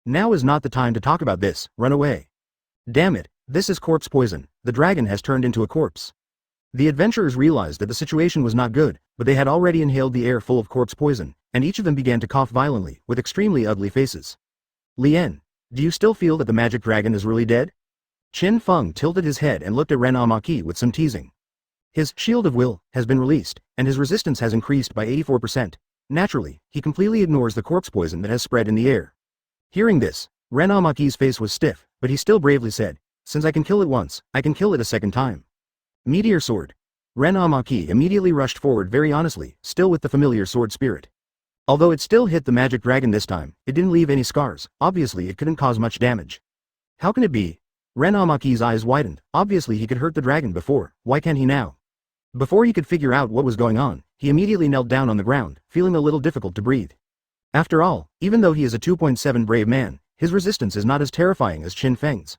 Now is not the time to talk about this, run away. Damn it, this is corpse poison, the dragon has turned into a corpse. The adventurers realized that the situation was not good, but they had already inhaled the air full of corpse poison, and each of them began to cough violently, with extremely ugly faces. Lien, do you still feel that the magic dragon is really dead? Qin Feng tilted his head and looked at Ren Amaki with some teasing. His shield of will has been released, and his resistance has increased by 84%. Naturally, he completely ignores the corpse poison that has spread in the air. Hearing this, Ren Amaki's face was stiff, but he still bravely said, since I can kill it once, I can kill it a second time. Meteor sword. Ren Amaki immediately rushed forward very honestly, still with the familiar sword spirit. Although it still hit the magic dragon this time, it didn't leave any scars, obviously it couldn't cause much damage. How can it be? Ren Amaki's eyes widened, obviously he could hurt the dragon before, why can't he now? Before he could figure out what was going on, he immediately knelt down on the ground, feeling a little difficult to breathe. After all, even though he is a 2.7 brave man, his resistance is not as terrifying as Qin Feng's.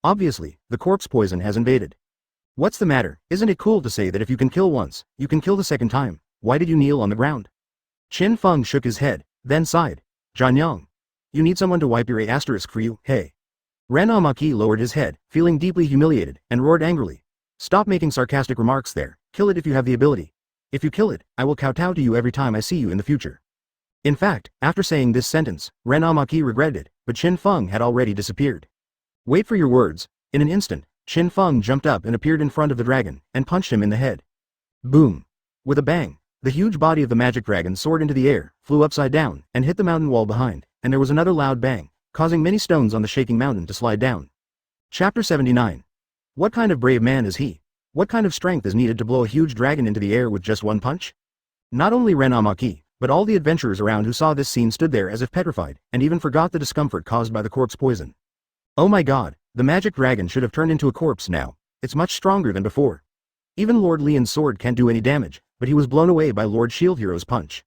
Obviously, the corpse poison has invaded. What's the matter? Isn't it cool to say that if you can kill once, you can kill the second time? Why did you kneel on the ground? Qin Feng shook his head, then sighed. Zhanyang. You need someone to wipe your A** for you, hey. Ren Amaki lowered his head, feeling deeply humiliated, and roared angrily. Stop making sarcastic remarks there, kill it if you have the ability. If you kill it, I will kowtow to you every time I see you in the future. In fact, after saying this sentence, Ren Amaki regretted it, but Qin Feng had already disappeared. Wait for your words. In an instant, Qin Feng jumped up and appeared in front of the dragon, and punched him in the head. Boom. With a bang, the huge body of the magic dragon soared into the air, flew upside down, and hit the mountain wall behind, and there was another loud bang, causing many stones on the shaking mountain to slide down. Chapter 79. What kind of brave man is he? What kind of strength is needed to blow a huge dragon into the air with just one punch? Not only Ren Amaki, but all the adventurers around who saw this scene stood there as if petrified, and even forgot the discomfort caused by the corpse poison. Oh my god, the magic dragon should have turned into a corpse now. It's much stronger than before. Even Lord Lian's sword can't do any damage, but he was blown away by Lord Shield Hero's punch.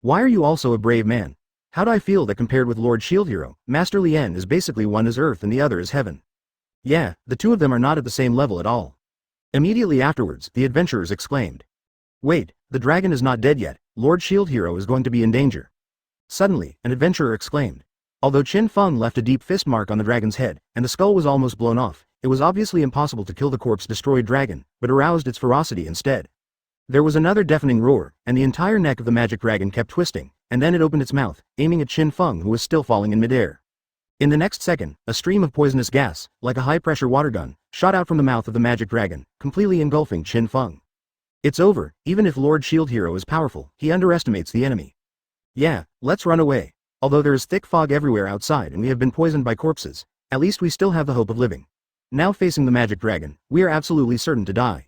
Why are you also a brave man? How'd I feel that compared with Lord Shield Hero, Master Lien is basically one is earth and the other is heaven. Yeah, the two of them are not at the same level at all. Immediately afterwards, the adventurers exclaimed. Wait, the dragon is not dead yet, Lord Shield Hero is going to be in danger. Suddenly, an adventurer exclaimed. Although Qin Feng left a deep fist mark on the dragon's head, and the skull was almost blown off, it was obviously impossible to kill the corpse-destroyed dragon, but aroused its ferocity instead. There was another deafening roar, and the entire neck of the magic dragon kept twisting, and then it opened its mouth, aiming at Qin Feng who was still falling in midair. In the next second, a stream of poisonous gas, like a high-pressure water gun, shot out from the mouth of the magic dragon, completely engulfing Qin Feng. It's over, even if Lord Shield Hero is powerful, he underestimates the enemy. Yeah, let's run away. Although there is thick fog everywhere outside and we have been poisoned by corpses, at least we still have the hope of living. Now facing the magic dragon, we are absolutely certain to die.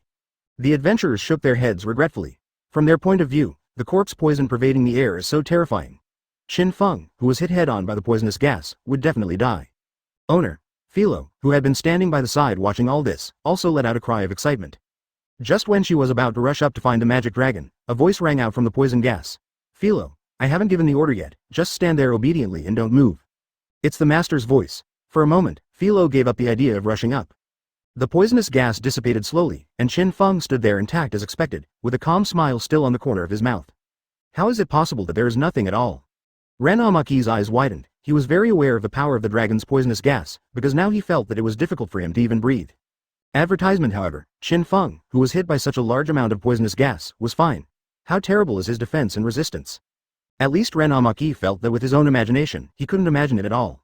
The adventurers shook their heads regretfully. From their point of view, the corpse poison pervading the air is so terrifying. Qin Feng, who was hit head-on by the poisonous gas, would definitely die. Owner, Felo, who had been standing by the side watching all this, also let out a cry of excitement. Just when she was about to rush up to find the magic dragon, a voice rang out from the poison gas. Felo, I haven't given the order yet, just stand there obediently and don't move. It's the master's voice. For a moment, Felo gave up the idea of rushing up. The poisonous gas dissipated slowly, and Qin Feng stood there intact as expected, with a calm smile still on the corner of his mouth. How is it possible that there is nothing at all? Ren Amaki's eyes widened. He was very aware of the power of the dragon's poisonous gas, because now he felt that it was difficult for him to even breathe. Advertisement, however, Qin Feng, who was hit by such a large amount of poisonous gas, was fine. How terrible is his defense and resistance? At least Ren Amaki felt that with his own imagination, he couldn't imagine it at all.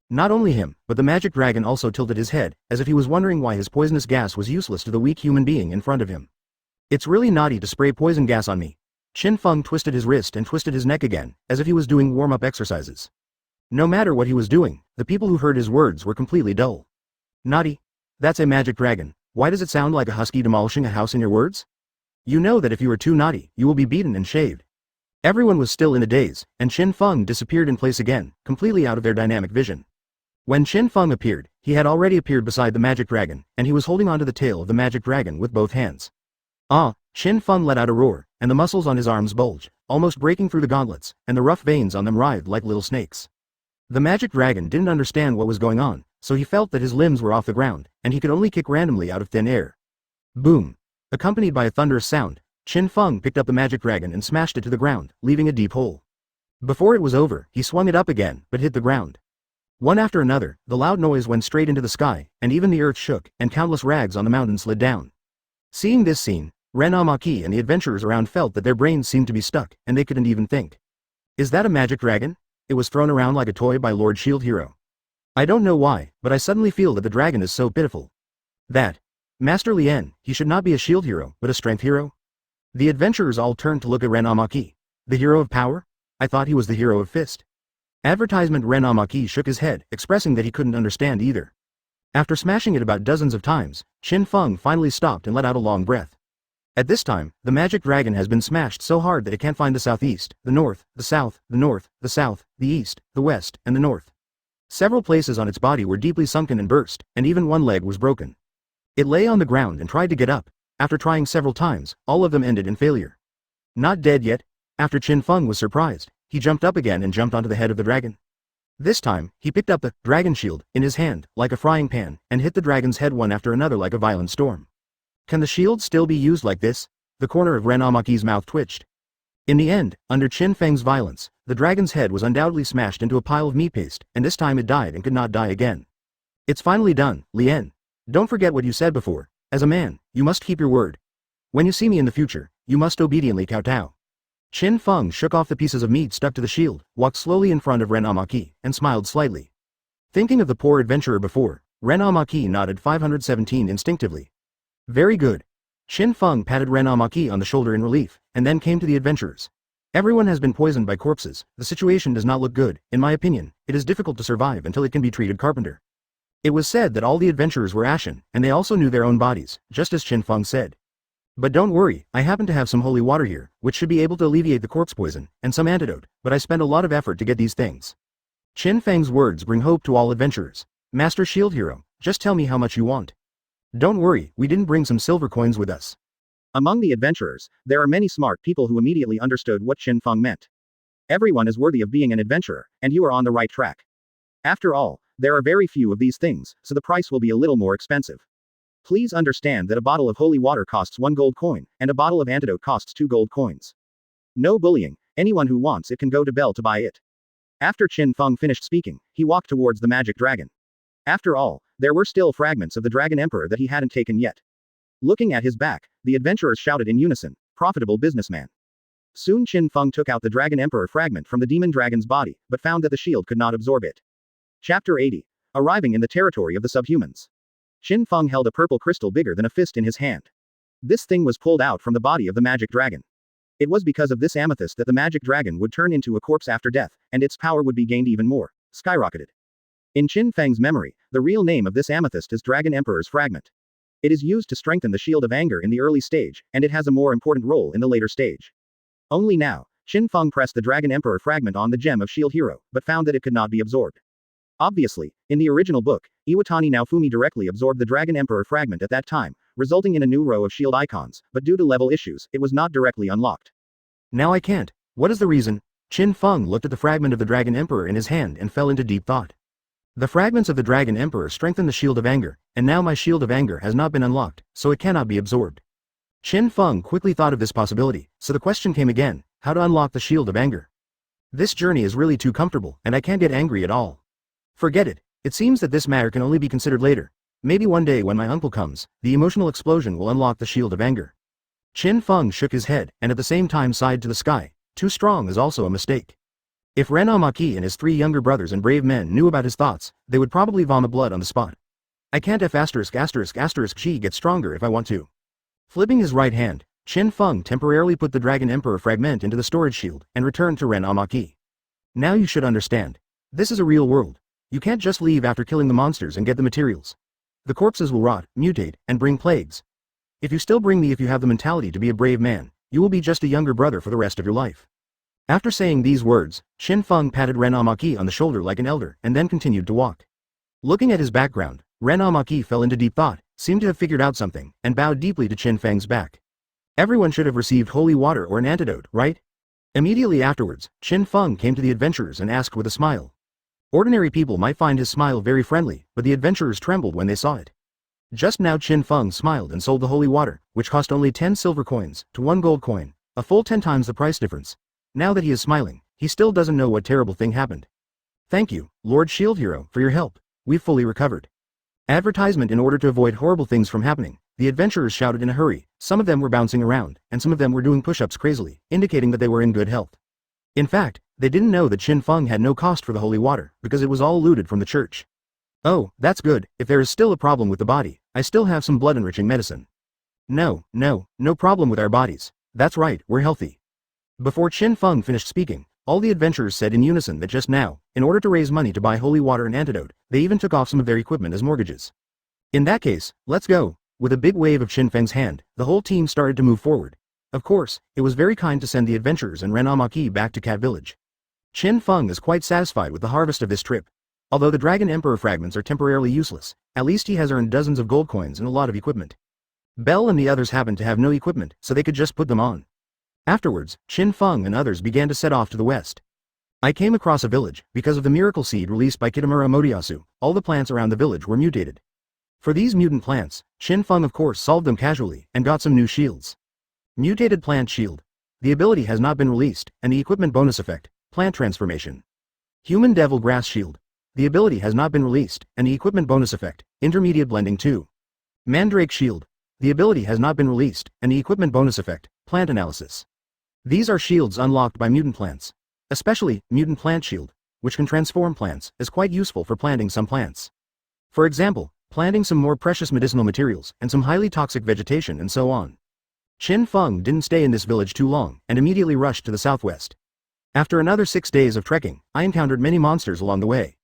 Not only him, but the magic dragon also tilted his head, as if he was wondering why his poisonous gas was useless to the weak human being in front of him. It's really naughty to spray poison gas on me. Qin Feng twisted his wrist and twisted his neck again, as if he was doing warm-up exercises. No matter what he was doing, the people who heard his words were completely dull. Naughty? That's a magic dragon. Why does it sound like a husky demolishing a house in your words? You know that if you are too naughty, you will be beaten and shaved. Everyone was still in a daze, and Qin Feng disappeared in place again, completely out of their dynamic vision. When Qin Feng appeared, he had already appeared beside the magic dragon, and he was holding onto the tail of the magic dragon with both hands. Ah! Qin Feng let out a roar, and the muscles on his arms bulged, almost breaking through the gauntlets, and the rough veins on them writhed like little snakes. The magic dragon didn't understand what was going on, so he felt that his limbs were off the ground, and he could only kick randomly out of thin air. Boom! Accompanied by a thunderous sound, Qin Feng picked up the magic dragon and smashed it to the ground, leaving a deep hole. Before it was over, he swung it up again, but hit the ground. One after another, the loud noise went straight into the sky, and even the earth shook, and countless rags on the mountain slid down. Seeing this scene, Ren Amaki and the adventurers around felt that their brains seemed to be stuck, and they couldn't even think. Is that a magic dragon? It was thrown around like a toy by Lord Shield Hero. I don't know why, but I suddenly feel that the dragon is so pitiful. That Master Lien, he should not be a shield hero, but a strength hero? The adventurers all turned to look at Ren Amaki. The hero of power? I thought he was the hero of fist. Advertisement. Ren Amaki shook his head, expressing that he couldn't understand either. After smashing it about dozens of times, Qin Feng finally stopped and let out a long breath. At this time, the magic dragon has been smashed so hard that it can't find the southeast, the north, the south, the east, the west, and the north. Several places on its body were deeply sunken and burst, and even one leg was broken. It lay on the ground and tried to get up. After trying several times, all of them ended in failure. Not dead yet? After Qin Feng was surprised, he jumped up again and jumped onto the head of the dragon. This time, he picked up the dragon shield in his hand, like a frying pan, and hit the dragon's head one after another like a violent storm. Can the shield still be used like this? The corner of Ren Amaki's mouth twitched. In the end, under Qin Feng's violence, the dragon's head was undoubtedly smashed into a pile of meat paste, and this time it died and could not die again. It's finally done, Lien. Don't forget what you said before. As a man, you must keep your word. When you see me in the future, you must obediently kowtow. Qin Feng shook off the pieces of meat stuck to the shield, walked slowly in front of Ren Amaki, and smiled slightly. Thinking of the poor adventurer before, Ren Amaki nodded 517 instinctively. Very good. Qin Feng patted Ren Amaki on the shoulder in relief, and then came to the adventurers. Everyone has been poisoned by corpses. The situation does not look good. In my opinion, it is difficult to survive until it can be treated. Carpenter. It was said that all the adventurers were ashen, and they also knew their own bodies, just as Qin Feng said. But don't worry, I happen to have some holy water here, which should be able to alleviate the corpse poison, and some antidote, but I spent a lot of effort to get these things. Qin Feng's words bring hope to all adventurers. Master Shield Hero, just tell me how much you want. Don't worry, we didn't bring some silver coins with us. Among the adventurers, there are many smart people who immediately understood what Qin Feng meant. Everyone is worthy of being an adventurer, and you are on the right track. After all, there are very few of these things, so the price will be a little more expensive. Please understand that a bottle of holy water costs 1 gold coin, and a bottle of antidote costs 2 gold coins. No bullying, anyone who wants it can go to Bell to buy it. After Qin Feng finished speaking, he walked towards the magic dragon. After all, there were still fragments of the Dragon Emperor that he hadn't taken yet. Looking at his back, the adventurers shouted in unison, "Profitable businessman." Soon Qin Feng took out the Dragon Emperor fragment from the demon dragon's body, but found that the shield could not absorb it. Chapter 80. Arriving in the territory of the subhumans. Qin Feng held a purple crystal bigger than a fist in his hand. This thing was pulled out from the body of the magic dragon. It was because of this amethyst that the magic dragon would turn into a corpse after death, and its power would be gained even more, skyrocketed. In Qin Feng's memory, the real name of this amethyst is Dragon Emperor's Fragment. It is used to strengthen the shield of anger in the early stage, and it has a more important role in the later stage. Only now, Qin Feng pressed the Dragon Emperor fragment on the gem of Shield Hero, but found that it could not be absorbed. Obviously, in the original book, Iwatani Naofumi directly absorbed the Dragon Emperor fragment at that time, resulting in a new row of shield icons, but due to level issues, it was not directly unlocked. Now I can't. What is the reason? Qin Feng looked at the fragment of the Dragon Emperor in his hand and fell into deep thought. The fragments of the Dragon Emperor strengthen the shield of anger, and now my shield of anger has not been unlocked, so it cannot be absorbed. Qin Feng quickly thought of this possibility, so the question came again, how to unlock the shield of anger? This journey is really too comfortable, and I can't get angry at all. Forget it. It seems that this matter can only be considered later. Maybe one day when my uncle comes, the emotional explosion will unlock the shield of anger. Qin Feng shook his head, and at the same time sighed to the sky. Too strong is also a mistake. If Ren Amaki and his 3 younger brothers and brave men knew about his thoughts, they would probably vomit blood on the spot. I can't she get stronger if I want to. Flipping his right hand, Qin Feng temporarily put the Dragon Emperor fragment into the storage shield, and returned to Ren Amaki. Now you should understand. This is a real world. You can't just leave after killing the monsters and get the materials. The corpses will rot, mutate, and bring plagues. If you still bring me if you have the mentality to be a brave man, you will be just a younger brother for the rest of your life. After saying these words, Qin Feng patted Ren Amaki on the shoulder like an elder, and then continued to walk. Looking at his background, Ren Amaki fell into deep thought, seemed to have figured out something, and bowed deeply to Qin Feng's back. Everyone should have received holy water or an antidote, right? Immediately afterwards, Qin Feng came to the adventurers and asked with a smile. Ordinary people might find his smile very friendly, but the adventurers trembled when they saw it. Just now Qin Feng smiled and sold the holy water, which cost only 10 silver coins, to 1 gold coin, a full 10 times the price difference. Now that he is smiling, he still doesn't know what terrible thing happened. Thank you, Lord Shield Hero, for your help. We've fully recovered. Advertisement. In order to avoid horrible things from happening, the adventurers shouted in a hurry. Some of them were bouncing around, and some of them were doing push-ups crazily, indicating that they were in good health. In fact, they didn't know that Qin Feng had no cost for the holy water, because it was all looted from the church. Oh, that's good. If there is still a problem with the body, I still have some blood-enriching medicine. No problem with our bodies. That's right, we're healthy. Before Qin Feng finished speaking, all the adventurers said in unison that just now, in order to raise money to buy holy water and antidote, they even took off some of their equipment as mortgages. In that case, let's go. With a big wave of Qin Feng's hand, the whole team started to move forward. Of course, it was very kind to send the adventurers and Ren Amaki back to Cat Village. Qin Feng is quite satisfied with the harvest of this trip. Although the Dragon Emperor fragments are temporarily useless, at least he has earned dozens of gold coins and a lot of equipment. Bell and the others happened to have no equipment, so they could just put them on. Afterwards, Qin Feng and others began to set off to the west. I came across a village. Because of the miracle seed released by Kitamura Moriyasu, all the plants around the village were mutated. For these mutant plants, Qin Feng of course solved them casually and got some new shields. Mutated plant shield. The ability has not been released, and the equipment bonus effect, plant transformation. Human devil grass shield. The ability has not been released, and the equipment bonus effect, intermediate blending 2. Mandrake shield. The ability has not been released, and the equipment bonus effect, plant analysis. These are shields unlocked by mutant plants. Especially, mutant plant shield, which can transform plants, is quite useful for planting some plants. For example, planting some more precious medicinal materials, and some highly toxic vegetation and so on. Qin Feng didn't stay in this village too long, and immediately rushed to the southwest. After another 6 days of trekking, I encountered many monsters along the way.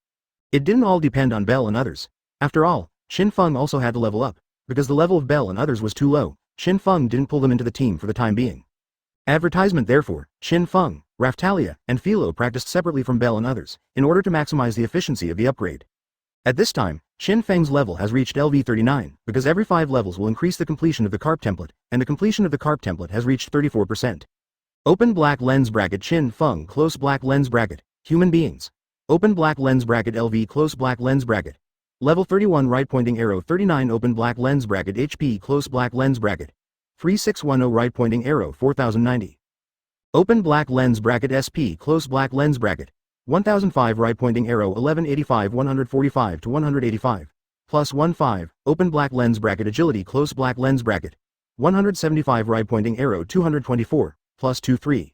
It didn't all depend on Bell and others. After all, Qin Feng also had to level up. Because the level of Bell and others was too low, Qin Feng didn't pull them into the team for the time being. Advertisement. Therefore, Qin Feng, Raftalia, and Felo practiced separately from Bell and others, in order to maximize the efficiency of the upgrade. At this time, Qin Feng's level has reached LV39, because every 5 levels will increase the completion of the Carp template, and the completion of the Carp template has reached 34%. Open black lens bracket Qin Feng close black lens bracket, human beings. Open black lens bracket LV close black lens bracket. Level 31 right pointing arrow 39 open black lens bracket HP close black lens bracket. 3610 right pointing arrow 4090. Open black lens bracket SP close black lens bracket. 1005 right pointing arrow 1185 145 to 185. Plus 15, open black lens bracket agility close black lens bracket. 175 right pointing arrow 224, plus 23.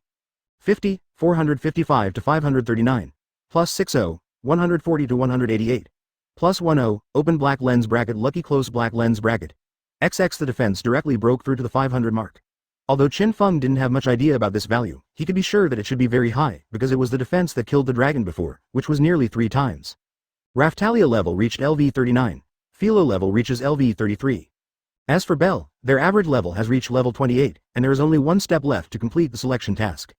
50, 455 to 539. Plus 60, 140 to 188. Plus 10, open black lens bracket lucky close black lens bracket. XX the defense directly broke through to the 500 mark. Although Qin Feng didn't have much idea about this value, he could be sure that it should be very high, because it was the defense that killed the dragon before, which was nearly 3 times. Raftalia level reached LV 39. Felo level reaches LV 33. As for Bell, their average level has reached level 28, and there is only 1 step left to complete the selection task.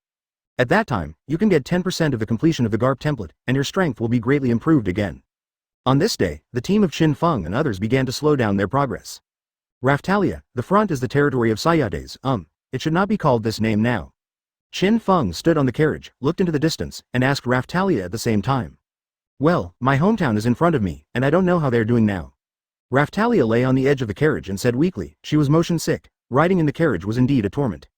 At that time, you can get 10% of the completion of the Garp template, and your strength will be greatly improved again. On this day, the team of Qin Feng and others began to slow down their progress. Raftalia, the front is the territory of Sayades, it should not be called this name now. Qin Feng stood on the carriage, looked into the distance, and asked Raftalia at the same time. Well, my hometown is in front of me, and I don't know how they're doing now. Raftalia lay on the edge of the carriage and said weakly, she was motion sick, riding in the carriage was indeed a torment.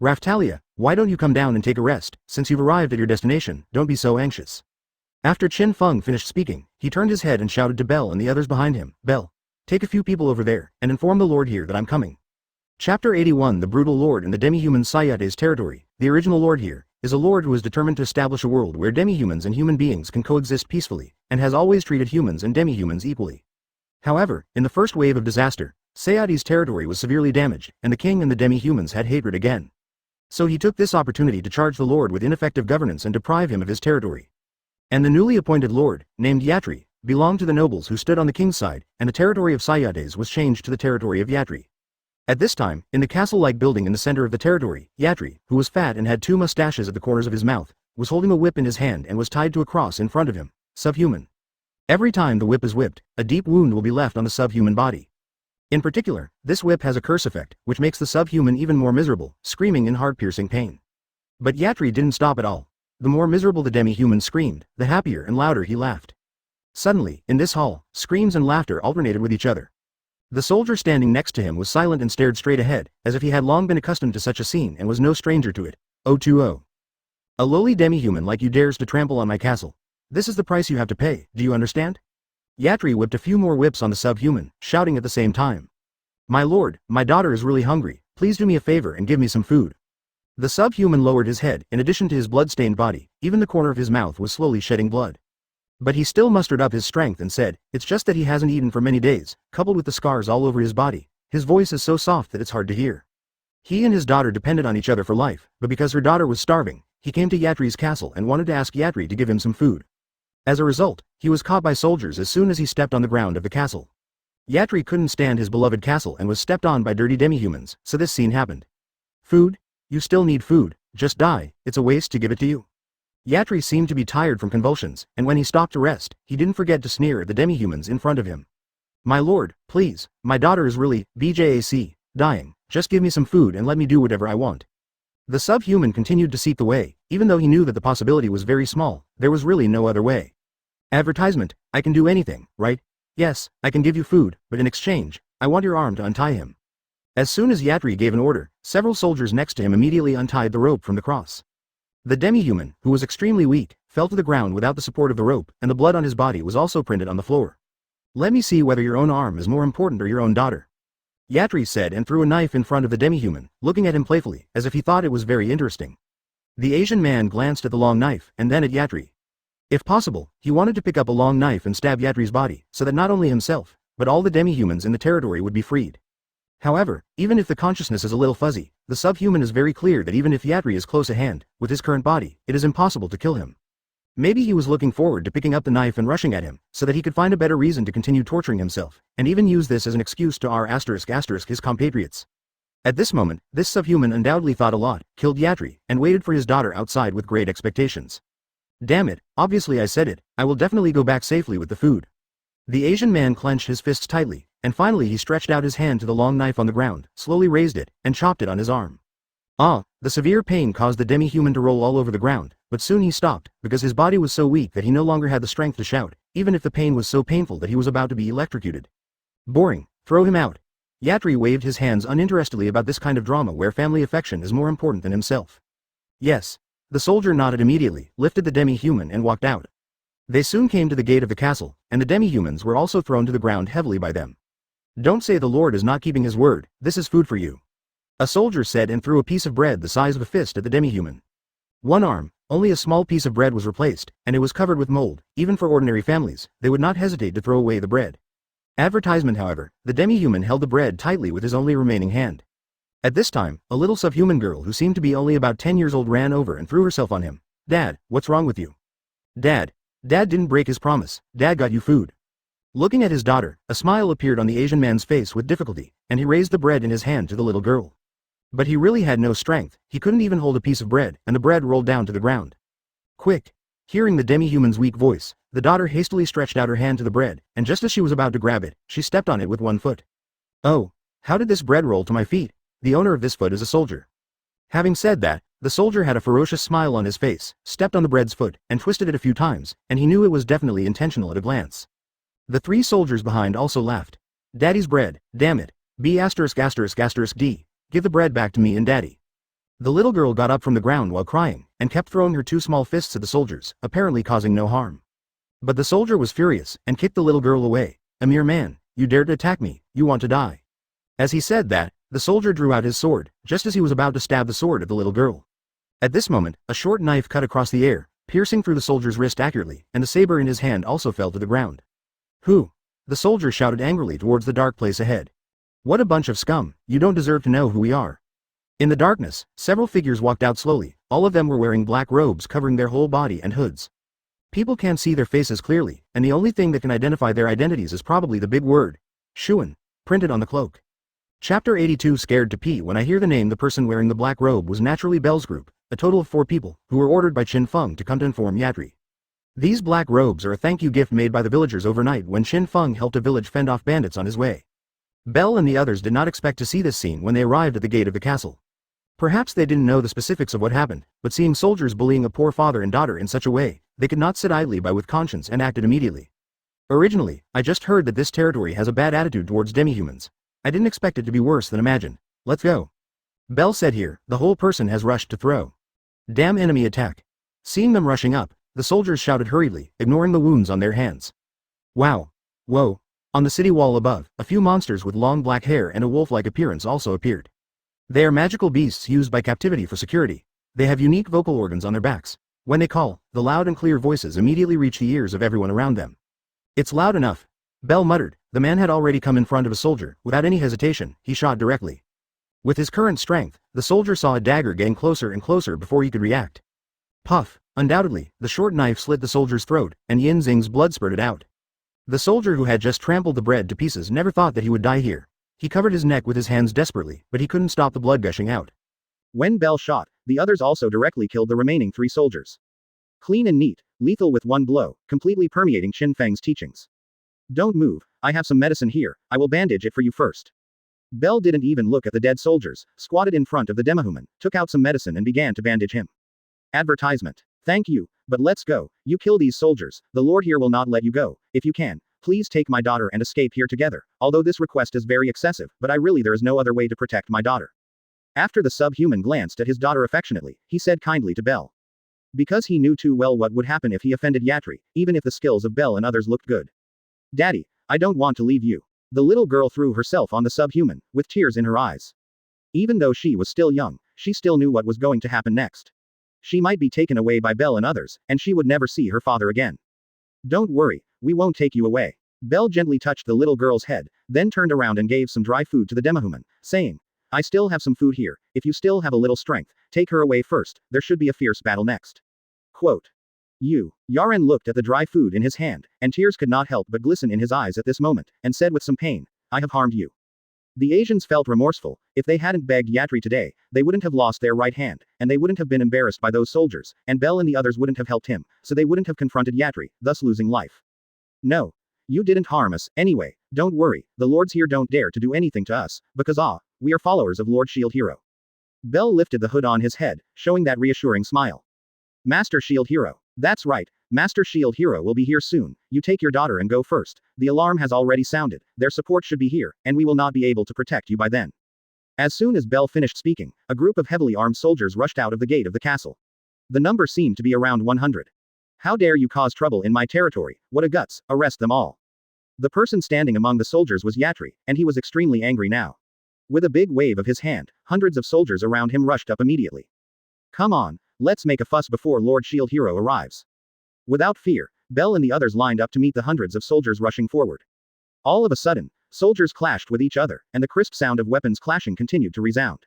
Raftalia, why don't you come down and take a rest, since you've arrived at your destination, don't be so anxious. After Qin Feng finished speaking, he turned his head and shouted to Bell and the others behind him, Bell, take a few people over there, and inform the Lord here that I'm coming. Chapter 81 The Brutal Lord in the Demi-Human Sayades territory. The original Lord here is a Lord who is determined to establish a world where demi-humans and human beings can coexist peacefully, and has always treated humans and demi-humans equally. However, in the first wave of disaster, Sayades' territory was severely damaged, and the king and the demi-humans had hatred again. So he took this opportunity to charge the Lord with ineffective governance and deprive him of his territory. And the newly appointed Lord, named Yatri, belonged to the nobles who stood on the king's side, and the territory of Sayades was changed to the territory of Yatri. At this time, in the castle-like building in the center of the territory, Yatri, who was fat and had 2 mustaches at the corners of his mouth, was holding a whip in his hand and was tied to a cross in front of him, subhuman. Every time the whip is whipped, a deep wound will be left on the subhuman body. In particular, this whip has a curse effect, which makes the subhuman even more miserable, screaming in heart-piercing pain. But Yatri didn't stop at all. The more miserable the demi-human screamed, the happier and louder he laughed. Suddenly, in this hall, screams and laughter alternated with each other. The soldier standing next to him was silent and stared straight ahead, as if he had long been accustomed to such a scene and was no stranger to it. 020. A lowly demi-human like you dares to trample on my castle. This is the price you have to pay, do you understand? Yatri whipped a few more whips on the subhuman, shouting at the same time. My lord, my daughter is really hungry, please do me a favor and give me some food. The subhuman lowered his head. In addition to his blood-stained body, even the corner of his mouth was slowly shedding blood. But he still mustered up his strength and said, it's just that he hasn't eaten for many days, coupled with the scars all over his body. His voice is so soft that it's hard to hear. He and his daughter depended on each other for life, but because her daughter was starving, he came to Yatri's castle and wanted to ask Yatri to give him some food. As a result, he was caught by soldiers as soon as he stepped on the ground of the castle. Yatri couldn't stand his beloved castle and was stepped on by dirty demi-humans, so this scene happened. Food? You still need food, just die, it's a waste to give it to you. Yatri seemed to be tired from convulsions, and when he stopped to rest, he didn't forget to sneer at the demi-humans in front of him. My lord, please, my daughter is really, dying, just give me some food and let me do whatever I want. The subhuman continued to seek the way, even though he knew that the possibility was very small, there was really no other way. Advertisement, I can do anything, right? Yes, I can give you food, but in exchange, I want your arm to untie him. As soon as Yatri gave an order, several soldiers next to him immediately untied the rope from the cross. The demi-human, who was extremely weak, fell to the ground without the support of the rope, and the blood on his body was also printed on the floor. Let me see whether your own arm is more important or your own daughter. Yatri said and threw a knife in front of the demi-human, looking at him playfully, as if he thought it was very interesting. The Asian man glanced at the long knife, and then at Yatri. If possible, he wanted to pick up a long knife and stab Yatri's body, so that not only himself, but all the demi-humans in the territory would be freed. However, even if the consciousness is a little fuzzy, the subhuman is very clear that even if Yatri is close at hand, with his current body, it is impossible to kill him. Maybe he was looking forward to picking up the knife and rushing at him, so that he could find a better reason to continue torturing himself, and even use this as an excuse to his compatriots. At this moment, this subhuman undoubtedly thought a lot, killed Yatri, and waited for his daughter outside with great expectations. Damn it, obviously I said it, I will definitely go back safely with the food. The Asian man clenched his fists tightly, and finally he stretched out his hand to the long knife on the ground, slowly raised it, and chopped it on his arm. The severe pain caused the demi-human to roll all over the ground, but soon he stopped, because his body was so weak that he no longer had the strength to shout, even if the pain was so painful that he was about to be electrocuted. Boring, throw him out. Yatri waved his hands uninterestedly about this kind of drama where family affection is more important than himself. Yes. The soldier nodded immediately, lifted the demi-human and walked out. They soon came to the gate of the castle, and the demi-humans were also thrown to the ground heavily by them. Don't say the Lord is not keeping his word, this is food for you. A soldier said and threw a piece of bread the size of a fist at the demi-human. One arm, only a small piece of bread was replaced, and it was covered with mold. Even for ordinary families, they would not hesitate to throw away the bread. Advertisement, however, the demi-human held the bread tightly with his only remaining hand. At this time, a little subhuman girl who seemed to be only about 10 years old ran over and threw herself on him. Dad, what's wrong with you? Dad didn't break his promise, Dad got you food. Looking at his daughter, a smile appeared on the Asian man's face with difficulty, and he raised the bread in his hand to the little girl. But he really had no strength, he couldn't even hold a piece of bread, and the bread rolled down to the ground. Quick! Hearing the demi-human's weak voice, the daughter hastily stretched out her hand to the bread, and just as she was about to grab it, she stepped on it with one foot. Oh, how did this bread roll to my feet? The owner of this foot is a soldier. Having said that, the soldier had a ferocious smile on his face, stepped on the bread's foot, and twisted it a few times, and he knew it was definitely intentional at a glance. The three soldiers behind also laughed. Daddy's bread, damn it. B*******, D. Give the bread back to me and Daddy. The little girl got up from the ground while crying, and kept throwing her two small fists at the soldiers, apparently causing no harm. But the soldier was furious, and kicked the little girl away. A mere man, you dare to attack me, you want to die. As he said that, the soldier drew out his sword, just as he was about to stab the sword at the little girl. At this moment, a short knife cut across the air, piercing through the soldier's wrist accurately, and the saber in his hand also fell to the ground. Who? The soldier shouted angrily towards the dark place ahead. What a bunch of scum, you don't deserve to know who we are. In the darkness, several figures walked out slowly, all of them were wearing black robes covering their whole body and hoods. People can't see their faces clearly, and the only thing that can identify their identities is probably the big word, Shuan, printed on the cloak. Chapter 82. Scared to pee when I hear the name. The person wearing the black robe was naturally Bell's group, a total of 4 people, who were ordered by Qin Feng to come to inform Yatri. These black robes are a thank you gift made by the villagers overnight when Qin Feng helped a village fend off bandits on his way. Bell and the others did not expect to see this scene when they arrived at the gate of the castle. Perhaps they didn't know the specifics of what happened, but seeing soldiers bullying a poor father and daughter in such a way, they could not sit idly by with conscience and acted immediately. Originally, I just heard that this territory has a bad attitude towards demihumans. I didn't expect it to be worse than imagined. Let's go. Bell said here, the whole person has rushed to throw. Damn enemy attack. Seeing them rushing up, the soldiers shouted hurriedly, ignoring the wounds on their hands. Wow. Whoa. On the city wall above, a few monsters with long black hair and a wolf-like appearance also appeared. They are magical beasts used by captivity for security. They have unique vocal organs on their backs. When they call, the loud and clear voices immediately reach the ears of everyone around them. It's loud enough. Bell muttered. The man had already come in front of a soldier. Without any hesitation, he shot directly. With his current strength, the soldier saw a dagger getting closer and closer before he could react. Puff. Undoubtedly, the short knife slit the soldier's throat, and Yin Xing's blood spurted out. The soldier who had just trampled the bread to pieces never thought that he would die here. He covered his neck with his hands desperately, but he couldn't stop the blood gushing out. When Bell shot, the others also directly killed the remaining 3 soldiers. Clean and neat, lethal with one blow, completely permeating Qin Feng's teachings. Don't move, I have some medicine here, I will bandage it for you first. Bell didn't even look at the dead soldiers, squatted in front of the demohuman, took out some medicine and began to bandage him. Advertisement. Thank you, but let's go, you kill these soldiers, the Lord here will not let you go, if you can, please take my daughter and escape here together, although this request is very excessive, but there is no other way to protect my daughter. After the subhuman glanced at his daughter affectionately, he said kindly to Bell. Because he knew too well what would happen if he offended Yatri, even if the skills of Bell and others looked good. Daddy, I don't want to leave you. The little girl threw herself on the subhuman, with tears in her eyes. Even though she was still young, she still knew what was going to happen next. She might be taken away by Bell and others, and she would never see her father again. Don't worry, we won't take you away. Bell gently touched the little girl's head, then turned around and gave some dry food to the demohuman, saying, I still have some food here, if you still have a little strength, take her away first, there should be a fierce battle next. Quote. Yaren looked at the dry food in his hand, and tears could not help but glisten in his eyes at this moment, and said with some pain, I have harmed you. The Asians felt remorseful. If they hadn't begged Yatri today, they wouldn't have lost their right hand, and they wouldn't have been embarrassed by those soldiers, and Bell and the others wouldn't have helped him, so they wouldn't have confronted Yatri, thus losing life. No. You didn't harm us, anyway, don't worry, the lords here don't dare to do anything to us, because we are followers of Lord Shield Hero. Bell lifted the hood on his head, showing that reassuring smile. Master Shield Hero. That's right, Master Shield Hero will be here soon, you take your daughter and go first, the alarm has already sounded, their support should be here, and we will not be able to protect you by then. As soon as Bell finished speaking, a group of heavily armed soldiers rushed out of the gate of the castle. The number seemed to be around 100. How dare you cause trouble in my territory, what a guts, arrest them all. The person standing among the soldiers was Yatri, and he was extremely angry now. With a big wave of his hand, hundreds of soldiers around him rushed up immediately. Come on, let's make a fuss before Lord Shield Hero arrives. Without fear, Bell and the others lined up to meet the hundreds of soldiers rushing forward. All of a sudden, soldiers clashed with each other, and the crisp sound of weapons clashing continued to resound.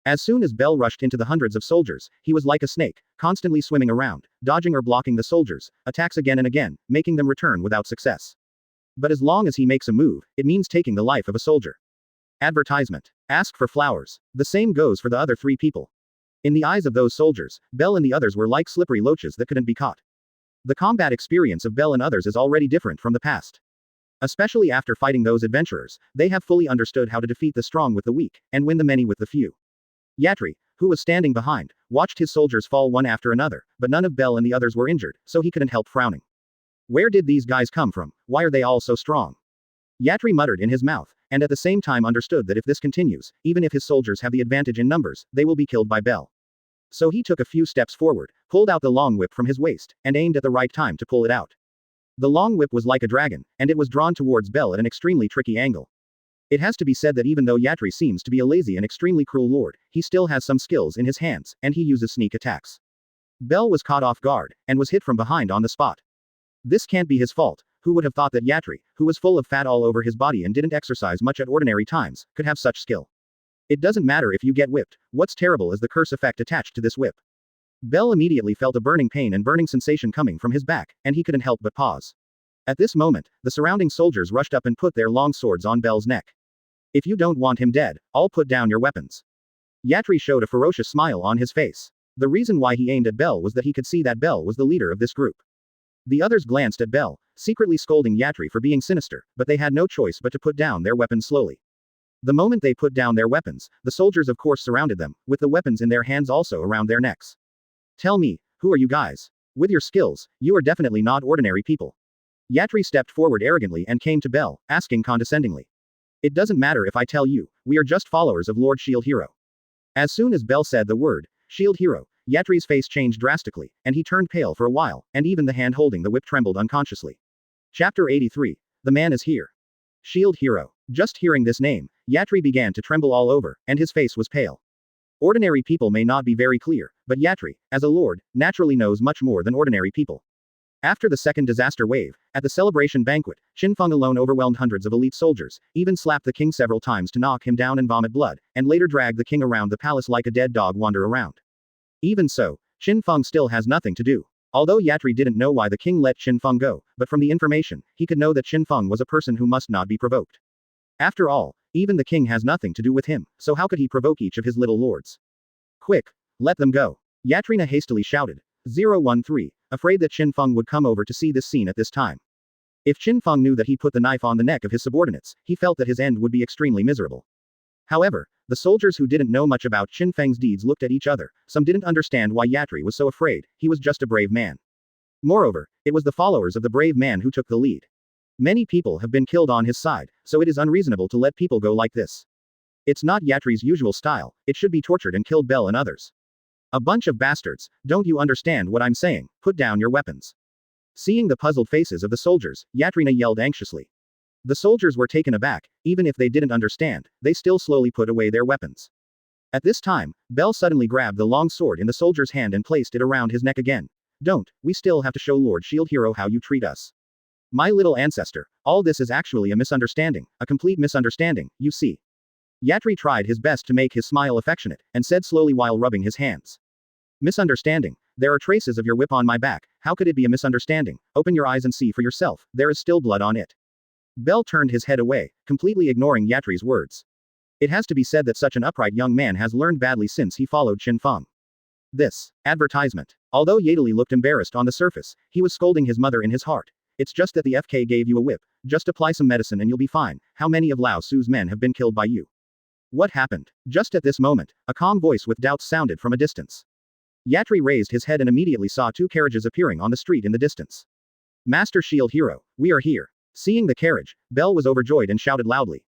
As soon as Bell rushed into the hundreds of soldiers, he was like a snake, constantly swimming around, dodging or blocking the soldiers' attacks again and again, making them return without success. But as long as he makes a move, it means taking the life of a soldier. Advertisement. Ask for flowers. The same goes for the other 3 people. In the eyes of those soldiers, Bell and the others were like slippery loaches that couldn't be caught. The combat experience of Bell and others is already different from the past. Especially after fighting those adventurers, they have fully understood how to defeat the strong with the weak, and win the many with the few. Yatri, who was standing behind, watched his soldiers fall one after another, but none of Bell and the others were injured, so he couldn't help frowning. Where did these guys come from? Why are they all so strong? Yatri muttered in his mouth, and at the same time understood that if this continues, even if his soldiers have the advantage in numbers, they will be killed by Bell. So he took a few steps forward, pulled out the long whip from his waist, and aimed at the right time to pull it out. The long whip was like a dragon, and it was drawn towards Bell at an extremely tricky angle. It has to be said that even though Yatri seems to be a lazy and extremely cruel lord, he still has some skills in his hands, and he uses sneak attacks. Bell was caught off guard, and was hit from behind on the spot. This can't be his fault. Who would have thought that Yatri, who was full of fat all over his body and didn't exercise much at ordinary times, could have such skill? It doesn't matter if you get whipped, what's terrible is the curse effect attached to this whip. Bell immediately felt a burning pain and burning sensation coming from his back, and he couldn't help but pause. At this moment, the surrounding soldiers rushed up and put their long swords on Bell's neck. If you don't want him dead, all put down your weapons. Yatri showed a ferocious smile on his face. The reason why he aimed at Bell was that he could see that Bell was the leader of this group. The others glanced at Bell, secretly scolding Yatri for being sinister, but they had no choice but to put down their weapons slowly. The moment they put down their weapons, the soldiers of course surrounded them, with the weapons in their hands also around their necks. Tell me, who are you guys? With your skills, you are definitely not ordinary people. Yatri stepped forward arrogantly and came to Bell, asking condescendingly. It doesn't matter if I tell you, we are just followers of Lord Shield Hero. As soon as Bell said the word, Shield Hero, Yatri's face changed drastically, and he turned pale for a while, and even the hand holding the whip trembled unconsciously. Chapter 83. The man is here. Shield Hero. Just hearing this name, Yatri began to tremble all over, and his face was pale. Ordinary people may not be very clear, but Yatri, as a lord, naturally knows much more than ordinary people. After the second disaster wave, at the celebration banquet, Qin Feng alone overwhelmed hundreds of elite soldiers, even slapped the king several times to knock him down and vomit blood, and later dragged the king around the palace like a dead dog wander around. Even so, Qin Feng still has nothing to do. Although Yatri didn't know why the king let Qin Feng go, but from the information, he could know that Qin Feng was a person who must not be provoked. After all, even the king has nothing to do with him, so how could he provoke each of his little lords? Quick! Let them go! Yatrina hastily shouted. 013, afraid that Qin Feng would come over to see this scene at this time. If Qin Feng knew that he put the knife on the neck of his subordinates, he felt that his end would be extremely miserable. However, the soldiers who didn't know much about Qin Feng's deeds looked at each other, some didn't understand why Yatri was so afraid, he was just a brave man. Moreover, it was the followers of the brave man who took the lead. Many people have been killed on his side, so it is unreasonable to let people go like this. It's not Yatri's usual style, it should be tortured and killed Bell and others. A bunch of bastards, don't you understand what I'm saying? Put down your weapons. Seeing the puzzled faces of the soldiers, Yatrina yelled anxiously. The soldiers were taken aback, even if they didn't understand, they still slowly put away their weapons. At this time, Bell suddenly grabbed the long sword in the soldier's hand and placed it around his neck again. Don't, we still have to show Lord Shield Hero how you treat us. My little ancestor, all this is actually a misunderstanding, a complete misunderstanding, you see. Yatri tried his best to make his smile affectionate, and said slowly while rubbing his hands. Misunderstanding. There are traces of your whip on my back, how could it be a misunderstanding? Open your eyes and see for yourself, there is still blood on it. Bell turned his head away, completely ignoring Yatri's words. It has to be said that such an upright young man has learned badly since he followed Qin Feng. This advertisement. Although Yatali looked embarrassed on the surface, he was scolding his mother in his heart. It's just that the FK gave you a whip, just apply some medicine and you'll be fine. How many of Lao Su's men have been killed by you? What happened? Just at this moment, a calm voice with doubts sounded from a distance. Yatri raised his head and immediately saw two carriages appearing on the street in the distance. Master Shield Hero, we are here. Seeing the carriage, Bell was overjoyed and shouted loudly.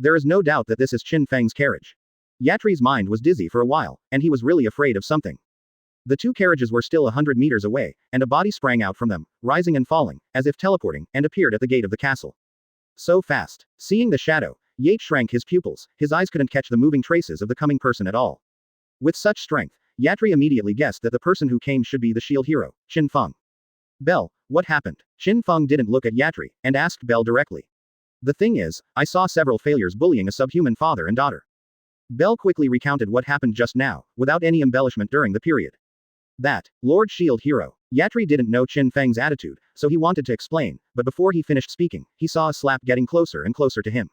There is no doubt that this is Qin Feng's carriage. Yatri's mind was dizzy for a while, and he was really afraid of something. The two carriages were still 100 meters away, and a body sprang out from them, rising and falling, as if teleporting, and appeared at the gate of the castle. So fast. Seeing the shadow, Yate shrank his pupils, his eyes couldn't catch the moving traces of the coming person at all. With such strength, Yatri immediately guessed that the person who came should be the Shield Hero, Qin Feng. Bell, what happened? Qin Feng didn't look at Yatri, and asked Bell directly. The thing is, I saw several failures bullying a subhuman father and daughter. Bell quickly recounted what happened just now, without any embellishment during the period. That, Lord Shield Hero. Yatri didn't know Qin Feng's attitude, so he wanted to explain, but before he finished speaking, he saw a slap getting closer and closer to him.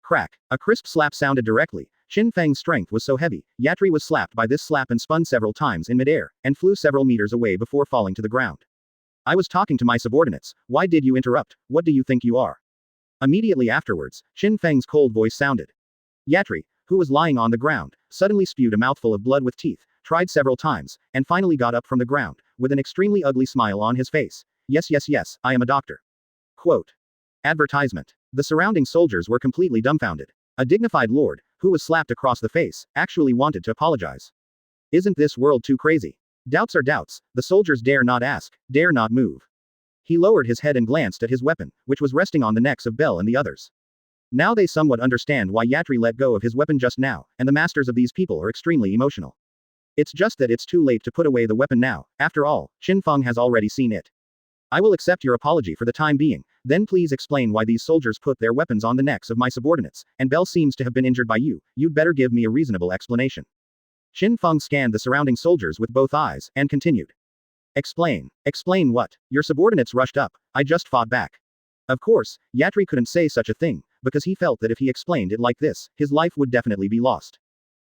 Crack. A crisp slap sounded directly. Qin Feng's strength was so heavy, Yatri was slapped by this slap and spun several times in midair, and flew several meters away before falling to the ground. I was talking to my subordinates, why did you interrupt? What do you think you are? Immediately afterwards, Qin Feng's cold voice sounded. Yatri, who was lying on the ground, suddenly spewed a mouthful of blood with teeth, tried several times, and finally got up from the ground, with an extremely ugly smile on his face. Yes, yes, yes, I am a doctor. Quote. Advertisement. The surrounding soldiers were completely dumbfounded. A dignified lord, who was slapped across the face, actually wanted to apologize. Isn't this world too crazy? Doubts are doubts, the soldiers dare not ask, dare not move. He lowered his head and glanced at his weapon, which was resting on the necks of Bell and the others. Now they somewhat understand why Yatri let go of his weapon just now, and the masters of these people are extremely emotional. It's just that it's too late to put away the weapon now, after all, Qin Feng has already seen it. I will accept your apology for the time being, then please explain why these soldiers put their weapons on the necks of my subordinates, and Bell seems to have been injured by you, you'd better give me a reasonable explanation. Qin Feng scanned the surrounding soldiers with both eyes, and continued. Explain. Explain what? Your subordinates rushed up, I just fought back. Of course, Yatri couldn't say such a thing, because he felt that if he explained it like this, his life would definitely be lost.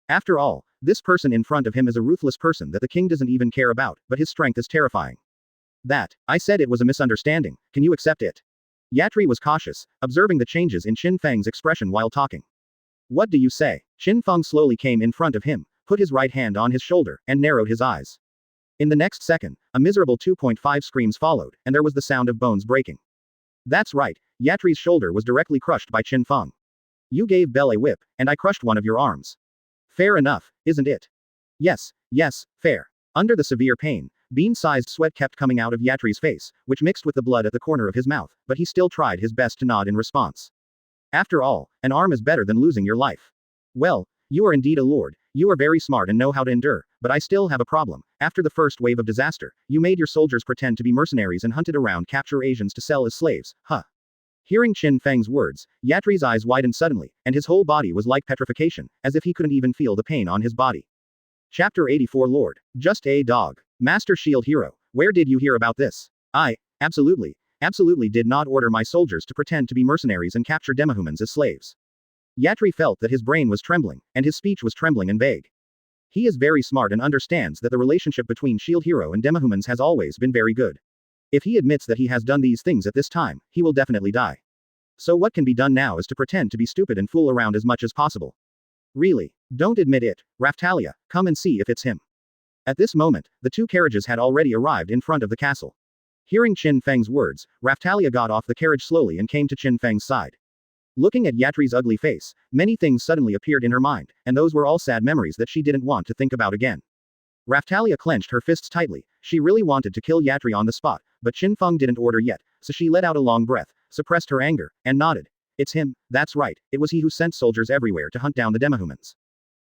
After all, this person in front of him is a ruthless person that the king doesn't even care about, but his strength is terrifying. That, I said it was a misunderstanding, can you accept it? Yatri was cautious, observing the changes in Qin Feng's expression while talking. What do you say? Qin Feng slowly came in front of him, put his right hand on his shoulder, and narrowed his eyes. In the next second, a miserable 2.5 screams followed, and there was the sound of bones breaking. That's right, Yatri's shoulder was directly crushed by Qin Feng. You gave Belle a whip, and I crushed one of your arms. Fair enough, isn't it? Yes, yes, fair. Under the severe pain, bean-sized sweat kept coming out of Yatri's face, which mixed with the blood at the corner of his mouth, but he still tried his best to nod in response. After all, an arm is better than losing your life. Well, you are indeed a lord, you are very smart and know how to endure, but I still have a problem. After the first wave of disaster, you made your soldiers pretend to be mercenaries and hunted around capture Asians to sell as slaves, huh? Hearing Qin Feng's words, Yatri's eyes widened suddenly, and his whole body was like petrification, as if he couldn't even feel the pain on his body. Chapter 84 Lord. Just a dog. Master Shield Hero, where did you hear about this? I, absolutely did not order my soldiers to pretend to be mercenaries and capture demihumans as slaves. Yatri felt that his brain was trembling, and his speech was trembling and vague. He is very smart and understands that the relationship between Shield Hero and demihumans has always been very good. If he admits that he has done these things at this time, he will definitely die. So what can be done now is to pretend to be stupid and fool around as much as possible. Really? Don't admit it, Raftalia, come and see if it's him. At this moment, the two carriages had already arrived in front of the castle. Hearing Qin Feng's words, Raftalia got off the carriage slowly and came to Qin Feng's side. Looking at Yatri's ugly face, many things suddenly appeared in her mind, and those were all sad memories that she didn't want to think about again. Raftalia clenched her fists tightly. She really wanted to kill Yatri on the spot, but Qin Feng didn't order yet, so she let out a long breath, suppressed her anger, and nodded. It's him, that's right, it was he who sent soldiers everywhere to hunt down the demihumans.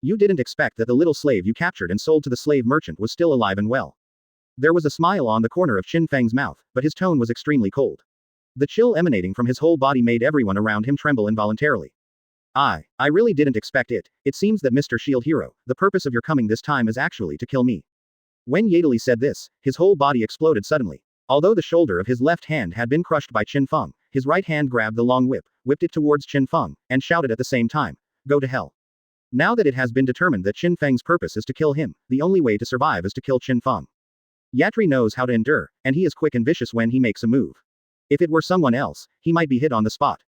You didn't expect that the little slave you captured and sold to the slave merchant was still alive and well. There was a smile on the corner of Qin Feng's mouth, but his tone was extremely cold. The chill emanating from his whole body made everyone around him tremble involuntarily. I really didn't expect it. It seems that Mr. Shield Hero, the purpose of your coming this time is actually to kill me. When Yadali said this, his whole body exploded suddenly. Although the shoulder of his left hand had been crushed by Qin Feng, his right hand grabbed the long whip, whipped it towards Qin Feng, and shouted at the same time, "Go to hell." Now that it has been determined that Qin Feng's purpose is to kill him, the only way to survive is to kill Qin Feng. Yatri knows how to endure, and he is quick and vicious when he makes a move. If it were someone else, he might be hit on the spot.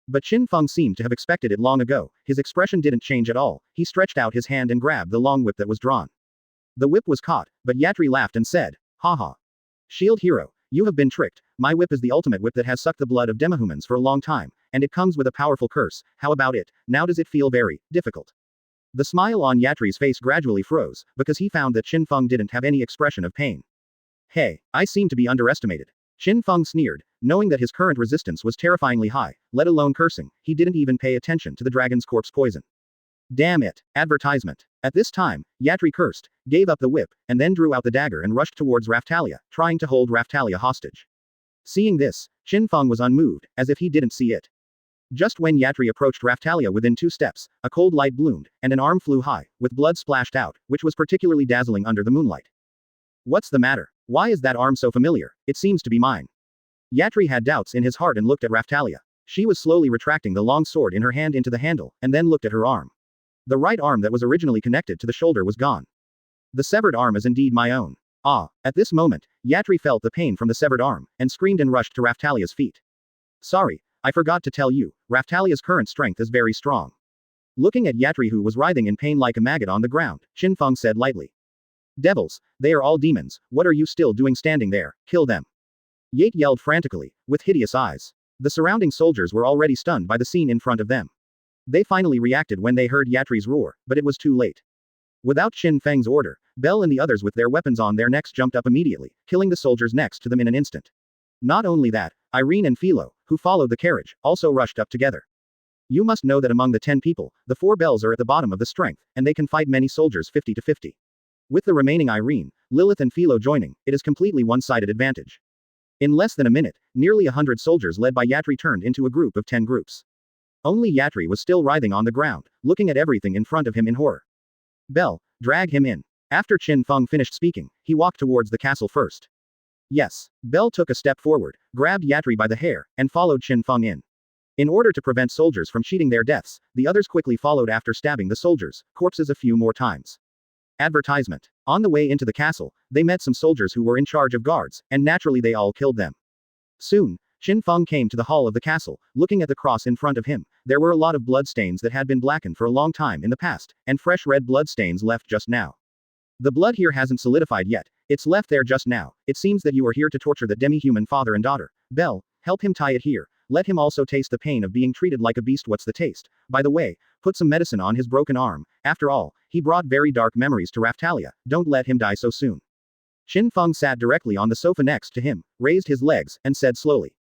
But Qin Feng seemed to have expected it long ago. His expression didn't change at all. He stretched out his hand and grabbed the long whip that was drawn. The whip was caught, but Yatri laughed and said, "Haha. Shield Hero, you have been tricked. My whip is the ultimate whip that has sucked the blood of demihumans for a long time, and it comes with a powerful curse. How about it? Now does it feel very difficult?" The smile on Yatri's face gradually froze, because he found that Qin Feng didn't have any expression of pain. Hey, I seem to be underestimated. Qin Feng sneered, knowing that his current resistance was terrifyingly high, let alone cursing. He didn't even pay attention to the dragon's corpse poison. Damn it. Advertisement. At this time, Yatri cursed, gave up the whip, and then drew out the dagger and rushed towards Raftalia, trying to hold Raftalia hostage. Seeing this, Qin Feng was unmoved, as if he didn't see it. Just when Yatri approached Raftalia within 2 steps, a cold light bloomed, and an arm flew high, with blood splashed out, which was particularly dazzling under the moonlight. What's the matter? Why is that arm so familiar? It seems to be mine. Yatri had doubts in his heart and looked at Raftalia. She was slowly retracting the long sword in her hand into the handle, and then looked at her arm. The right arm that was originally connected to the shoulder was gone. The severed arm is indeed my own. Ah, at this moment, Yatri felt the pain from the severed arm, and screamed and rushed to Raftalia's feet. Sorry, I forgot to tell you, Raftalia's current strength is very strong. Looking at Yatri who was writhing in pain like a maggot on the ground, Qin Feng said lightly. Devils, they are all demons, what are you still doing standing there? Kill them. Yate yelled frantically, with hideous eyes. The surrounding soldiers were already stunned by the scene in front of them. They finally reacted when they heard Yatri's roar, but it was too late. Without Qin Feng's order, Belle and the others with their weapons on their necks jumped up immediately, killing the soldiers next to them in an instant. Not only that, Irene and Felo, who followed the carriage, also rushed up together. You must know that among the 10 people, the 4 Belles are at the bottom of the strength, and they can fight many soldiers 50 to 50. With the remaining Irene, Lilith and Felo joining, it is completely one-sided advantage. In less than a minute, nearly 100 soldiers led by Yatri turned into a group of 10 groups. Only Yatri was still writhing on the ground, looking at everything in front of him in horror. Belle, drag him in. After Qin Feng finished speaking, he walked towards the castle first. Yes. Belle took a step forward, grabbed Yatri by the hair, and followed Qin Feng in. In order to prevent soldiers from cheating their deaths, the others quickly followed after stabbing the soldiers' corpses a few more times. Advertisement. On the way into the castle, they met some soldiers who were in charge of guards, and naturally they all killed them. Soon, Qin Feng came to the hall of the castle, looking at the cross in front of him. There were a lot of bloodstains that had been blackened for a long time in the past, and fresh red bloodstains left just now. The blood here hasn't solidified yet, it's left there just now. It seems that you are here to torture the demi-human father and daughter. Belle, Help him tie it here. Let him also taste the pain of being treated like a beast. What's the taste? By the way, put some medicine on his broken arm. After all, he brought very dark memories to Raftalia. Don't let him die so soon. Qin Feng sat directly on the sofa next to him, raised his legs, and said slowly.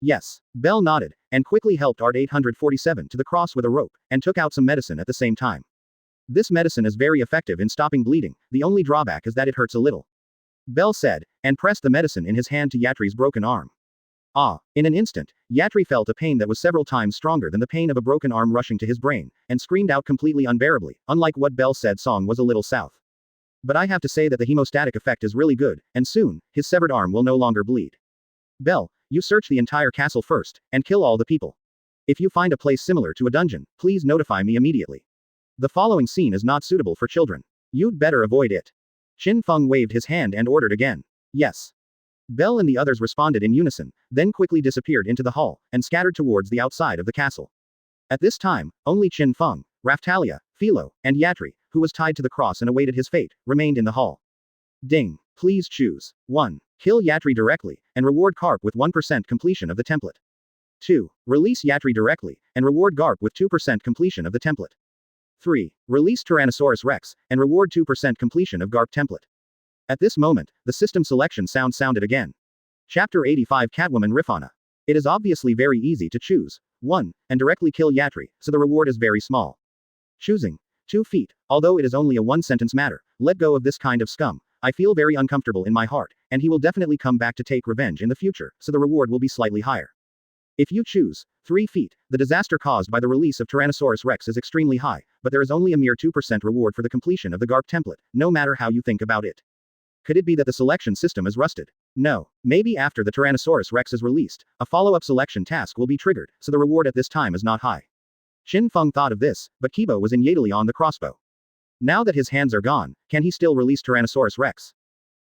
Yes. Bell nodded, and quickly helped Art 847 to the cross with a rope, and took out some medicine at the same time. This medicine is very effective in stopping bleeding, the only drawback is that it hurts a little. Bell said, and pressed the medicine in his hand to Yatri's broken arm. Ah! In an instant, Yatri felt a pain that was several times stronger than the pain of a broken arm rushing to his brain, and screamed out completely unbearably, unlike what Bell said song was a little south. But I have to say that the hemostatic effect is really good, and soon, his severed arm will no longer bleed. Bell, you search the entire castle first, and kill all the people. If you find a place similar to a dungeon, please notify me immediately. The following scene is not suitable for children. You'd better avoid it. Qin Feng waved his hand and ordered again. Yes. Bell and the others responded in unison, then quickly disappeared into the hall, and scattered towards the outside of the castle. At this time, only Qin Feng, Raftalia, Felo, and Yatri, who was tied to the cross and awaited his fate, remained in the hall. Ding. Please choose. 1. Kill Yatri directly, and reward Garp with 1% completion of the template. 2. Release Yatri directly, and reward Garp with 2% completion of the template. 3. Release Tyrannosaurus Rex, and reward 2% completion of Garp template. At this moment, the system selection sound sounded again. Chapter 85 Catwoman Rifana. It is obviously very easy to choose 1, and directly kill Yatri, so the reward is very small. Choosing 2 feet, although it is only a one-sentence matter, let go of this kind of scum. I feel very uncomfortable in my heart, and he will definitely come back to take revenge in the future, so the reward will be slightly higher. If you choose 3 feet, the disaster caused by the release of Tyrannosaurus Rex is extremely high, but there is only a mere 2% reward for the completion of the Garp template, no matter how you think about it. Could it be that the selection system is rusted? No. Maybe after the Tyrannosaurus Rex is released, a follow-up selection task will be triggered, so the reward at this time is not high. Qin Feng thought of this, but Kibo was immediately on the crossbow. Now that his hands are gone, can he still release Tyrannosaurus Rex?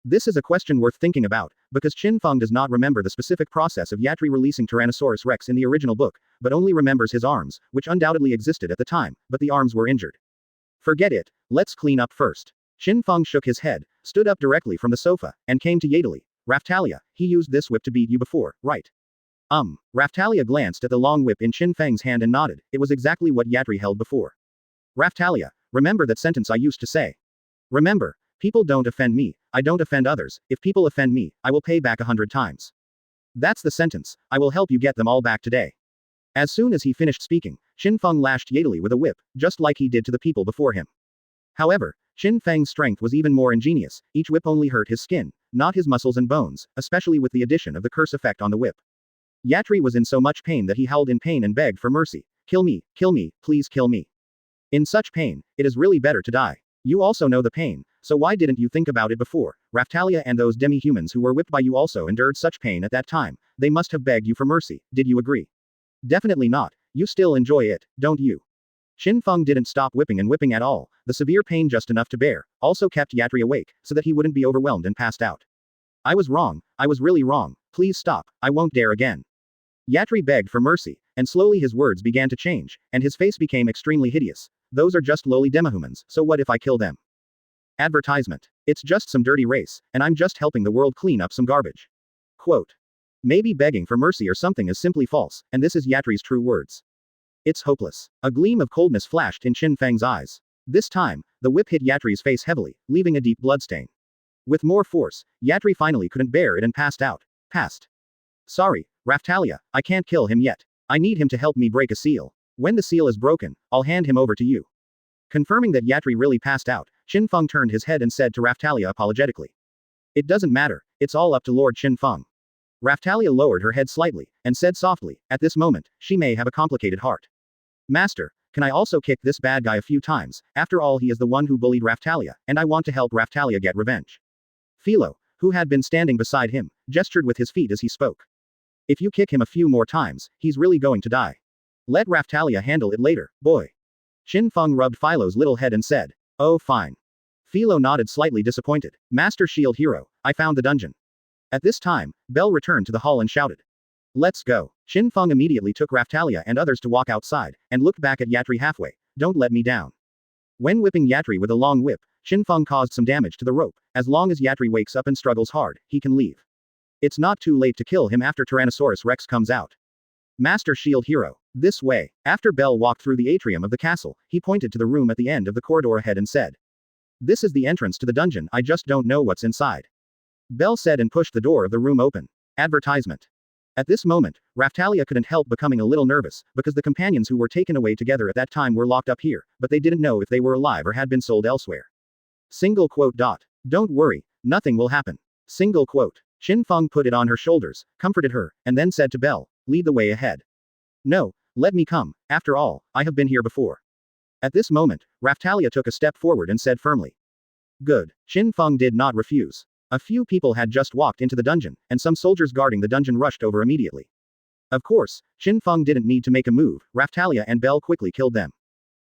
This is a question worth thinking about, because Qin Feng does not remember the specific process of Yatri releasing Tyrannosaurus Rex in the original book, but only remembers his arms, which undoubtedly existed at the time, but the arms were injured. Forget it, let's clean up first. Qin Feng shook his head, stood up directly from the sofa, and came to Yatali. Raftalia, he used this whip to beat you before, right? Raftalia glanced at the long whip in Qin Feng's hand and nodded, it was exactly what Yatri held before. Raftalia, remember that sentence I used to say. Remember, people don't offend me, I don't offend others, if people offend me, I will pay back 100 times. That's the sentence, I will help you get them all back today. As soon as he finished speaking, Qin Feng lashed Yatali with a whip, just like he did to the people before him. However, Qin Feng's strength was even more ingenious, each whip only hurt his skin, not his muscles and bones, especially with the addition of the curse effect on the whip. Yatri was in so much pain that he howled in pain and begged for mercy. Kill me, please kill me. In such pain, it is really better to die. You also know the pain, so why didn't you think about it before? Raftalia and those demi-humans who were whipped by you also endured such pain at that time, they must have begged you for mercy, did you agree? Definitely not, you still enjoy it, don't you? Qin Feng didn't stop whipping and whipping at all, the severe pain just enough to bear, also kept Yatri awake, so that he wouldn't be overwhelmed and passed out. I was wrong, I was really wrong, please stop, I won't dare again. Yatri begged for mercy, and slowly his words began to change, and his face became extremely hideous. Those are just lowly demihumans, so what if I kill them? Advertisement. It's just some dirty race, and I'm just helping the world clean up some garbage. Quote. Maybe begging for mercy or something is simply false, and this is Yatri's true words. It's hopeless. A gleam of coldness flashed in Qin Feng's eyes. This time, the whip hit Yatri's face heavily, leaving a deep bloodstain. With more force, Yatri finally couldn't bear it and passed out. Sorry, Raftalia, I can't kill him yet. I need him to help me break a seal. When the seal is broken, I'll hand him over to you. Confirming that Yatri really passed out, Qin Feng turned his head and said to Raftalia apologetically. It doesn't matter, it's all up to Lord Qin Feng. Raftalia lowered her head slightly, and said softly, at this moment, she may have a complicated heart. Master, can I also kick this bad guy a few times? After all, he is the one who bullied Raftalia, and I want to help Raftalia get revenge. Felo, who had been standing beside him, gestured with his feet as he spoke. If you kick him a few more times, he's really going to die. Let Raftalia handle it later, boy. Qin Feng rubbed Felo's little head and said, oh fine. Felo nodded slightly disappointed. Master Shield Hero, I found the dungeon. At this time, Bell returned to the hall and shouted. Let's go. Qin Feng immediately took Raftalia and others to walk outside, and looked back at Yatri halfway. Don't let me down. When whipping Yatri with a long whip, Qin Feng caused some damage to the rope. As long as Yatri wakes up and struggles hard, he can leave. It's not too late to kill him after Tyrannosaurus Rex comes out. Master Shield Hero. This way. After Bell walked through the atrium of the castle, he pointed to the room at the end of the corridor ahead and said, "This is the entrance to the dungeon, I just don't know what's inside." Bell said and pushed the door of the room open. Advertisement. At this moment, Raftalia couldn't help becoming a little nervous, because the companions who were taken away together at that time were locked up here, but they didn't know if they were alive or had been sold elsewhere. Single quote. Don't worry, nothing will happen. Single quote. Qin Feng put it on her shoulders, comforted her, and then said to Bell, "Lead the way ahead." "No, let me come, after all, I have been here before." At this moment, Raftalia took a step forward and said firmly. "Good." Qin Feng did not refuse. A few people had just walked into the dungeon, and some soldiers guarding the dungeon rushed over immediately. Of course, Qin Feng didn't need to make a move, Raftalia and Bell quickly killed them.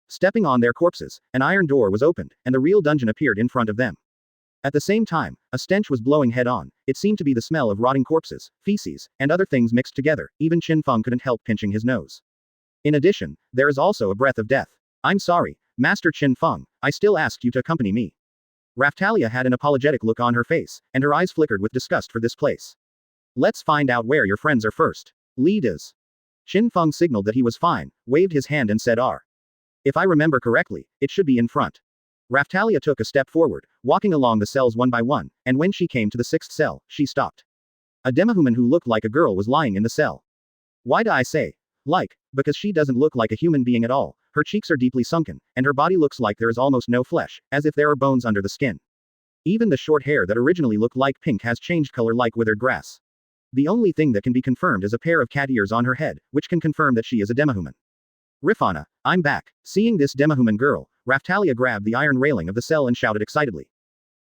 Stepping on their corpses, an iron door was opened, and the real dungeon appeared in front of them. At the same time, a stench was blowing head-on. It seemed to be the smell of rotting corpses, feces, and other things mixed together. Even Qin Feng couldn't help pinching his nose. In addition, there is also a breath of death. "I'm sorry, Master Qin Feng, I still asked you to accompany me." Raftalia had an apologetic look on her face, and her eyes flickered with disgust for this place. "Let's find out where your friends are first. Lead us." Qin Feng signaled that he was fine, waved his hand and said R. "If I remember correctly, it should be in front." Raftalia took a step forward, walking along the cells one by one, and when she came to the sixth cell, she stopped. A demihuman who looked like a girl was lying in the cell. Why do I say, like? Because she doesn't look like a human being at all, her cheeks are deeply sunken, and her body looks like there is almost no flesh, as if there are bones under the skin. Even the short hair that originally looked like pink has changed color like withered grass. The only thing that can be confirmed is a pair of cat ears on her head, which can confirm that she is a demihuman. "Rifana, I'm back." Seeing this demihuman girl, Raftalia grabbed the iron railing of the cell and shouted excitedly.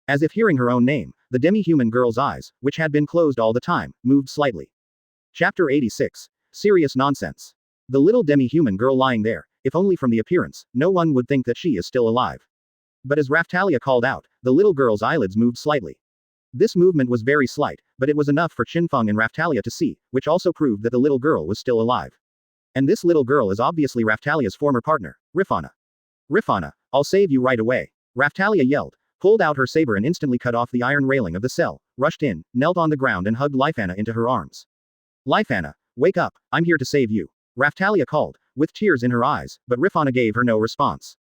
As if hearing her own name, the demi-human girl's eyes, which had been closed all the time, moved slightly. Chapter 86. Serious nonsense. The little demi-human girl lying there, if only from the appearance, no one would think that she is still alive. But as Raftalia called out, the little girl's eyelids moved slightly. This movement was very slight, but it was enough for Qin Feng and Raftalia to see, which also proved that the little girl was still alive. And this little girl is obviously Raftalia's former partner, Rifana. "Rifana, I'll save you right away." Raftalia yelled, pulled out her saber and instantly cut off the iron railing of the cell, rushed in, knelt on the ground and hugged Lifana into her arms. "Lifana, wake up, I'm here to save you." Raftalia called, with tears in her eyes, but Rifana gave her no response.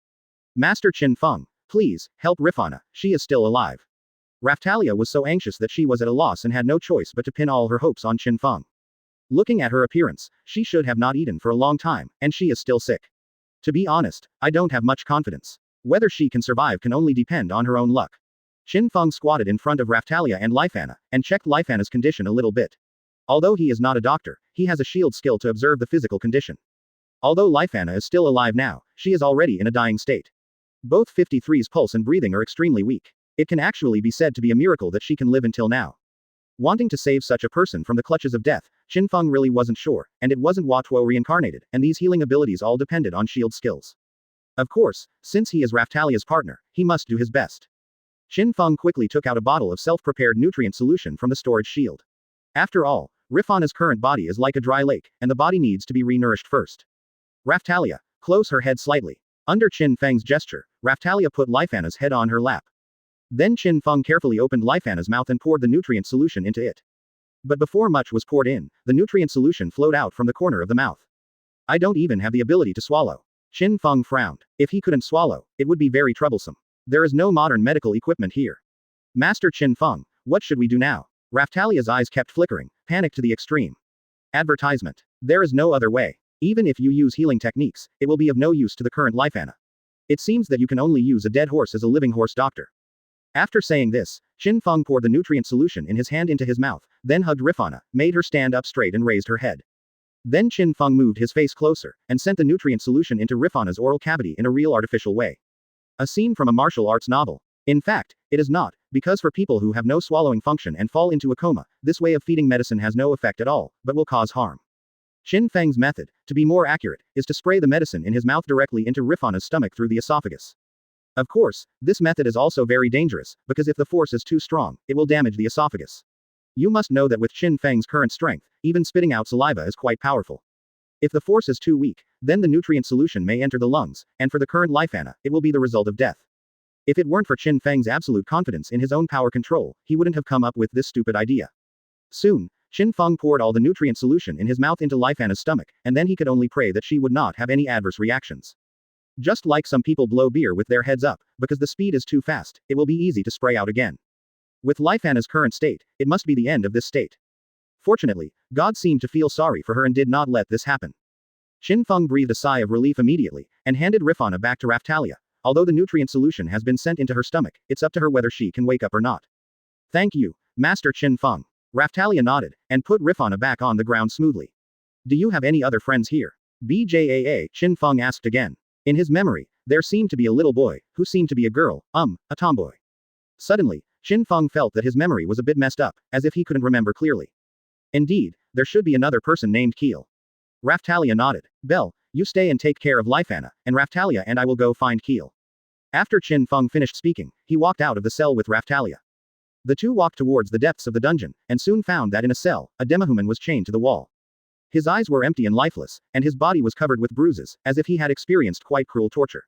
"Master Qin Feng, please, help Rifana, she is still alive." Raftalia was so anxious that she was at a loss and had no choice but to pin all her hopes on Qin Feng. Looking at her appearance, she should have not eaten for a long time, and she is still sick. To be honest, I don't have much confidence. Whether she can survive can only depend on her own luck. Qin Feng squatted in front of Raftalia and Lifana, and checked Lifana's condition a little bit. Although he is not a doctor, he has a shield skill to observe the physical condition. Although Lifana is still alive now, she is already in a dying state. Both 53's pulse and breathing are extremely weak. It can actually be said to be a miracle that she can live until now. Wanting to save such a person from the clutches of death, Qin Feng really wasn't sure, and it wasn't Watuo reincarnated, and these healing abilities all depended on shield skills. Of course, since he is Raftalia's partner, he must do his best. Qin Feng quickly took out a bottle of self-prepared nutrient solution from the storage shield. After all, Rifana's current body is like a dry lake, and the body needs to be re-nourished first. Raftalia, close her head slightly. Under Qin Feng's gesture, Raftalia put Lifana's head on her lap. Then Qin Feng carefully opened Lifana's mouth and poured the nutrient solution into it. But before much was poured in, the nutrient solution flowed out from the corner of the mouth. "I don't even have the ability to swallow." Qin Feng frowned. If he couldn't swallow, it would be very troublesome. There is no modern medical equipment here. "Master Qin Feng, what should we do now?" Raftalia's eyes kept flickering, panicked to the extreme. Advertisement. There is no other way. Even if you use healing techniques, it will be of no use to the current Lifana. It seems that you can only use a dead horse as a living horse doctor. After saying this, Qin Feng poured the nutrient solution in his hand into his mouth, then hugged Rifana, made her stand up straight and raised her head. Then Qin Feng moved his face closer, and sent the nutrient solution into Rifana's oral cavity in a real artificial way. A scene from a martial arts novel. In fact, it is not, because for people who have no swallowing function and fall into a coma, this way of feeding medicine has no effect at all, but will cause harm. Qin Feng's method, to be more accurate, is to spray the medicine in his mouth directly into Rifana's stomach through the esophagus. Of course, this method is also very dangerous, because if the force is too strong, it will damage the esophagus. You must know that with Qin Feng's current strength, even spitting out saliva is quite powerful. If the force is too weak, then the nutrient solution may enter the lungs, and for the current Lifana, it will be the result of death. If it weren't for Qin Feng's absolute confidence in his own power control, he wouldn't have come up with this stupid idea. Soon, Qin Feng poured all the nutrient solution in his mouth into Lifana's stomach, and then he could only pray that she would not have any adverse reactions. Just like some people blow beer with their heads up, because the speed is too fast, it will be easy to spray out again. With Lifana's current state, it must be the end of this state. Fortunately, God seemed to feel sorry for her and did not let this happen. Qin Feng breathed a sigh of relief immediately, and handed Rifana back to Raftalia. Although the nutrient solution has been sent into her stomach, it's up to her whether she can wake up or not. Thank you, Master Qin Feng. Raftalia nodded, and put Rifana back on the ground smoothly. Do you have any other friends here? BJAA, Qin Feng asked again. In his memory, there seemed to be a little boy, who seemed to be a girl, a tomboy. Suddenly, Qin Feng felt that his memory was a bit messed up, as if he couldn't remember clearly. Indeed, there should be another person named Keel. Raftalia nodded. Bell, you stay and take care of Lifana, and Raftalia and I will go find Keel. After Qin Feng finished speaking, he walked out of the cell with Raftalia. The two walked towards the depths of the dungeon, and soon found that in a cell, a demihuman was chained to the wall. His eyes were empty and lifeless, and his body was covered with bruises, as if he had experienced quite cruel torture.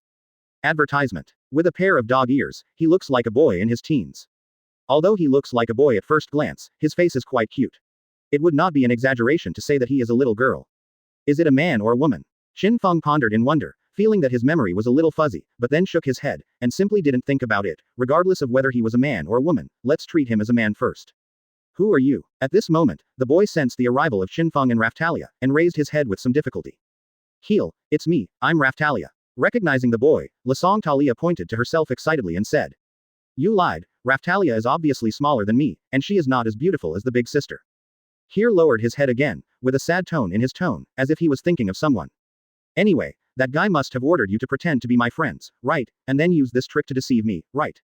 Advertisement. With a pair of dog ears, he looks like a boy in his teens. Although he looks like a boy at first glance, his face is quite cute. It would not be an exaggeration to say that he is a little girl. Is it a man or a woman? Qin Feng pondered in wonder, feeling that his memory was a little fuzzy, but then shook his head, and simply didn't think about it, regardless of whether he was a man or a woman. Let's treat him as a man first. Who are you? At this moment, the boy sensed the arrival of Qin Feng and Raftalia, and raised his head with some difficulty. Keel, it's me, I'm Raftalia. Recognizing the boy, Lasong Talia pointed to herself excitedly and said. You lied, Raftalia is obviously smaller than me, and she is not as beautiful as the big sister. Here lowered his head again, with a sad tone in his tone, as if he was thinking of someone. Anyway, that guy must have ordered you to pretend to be my friends, right, and then use this trick to deceive me, right?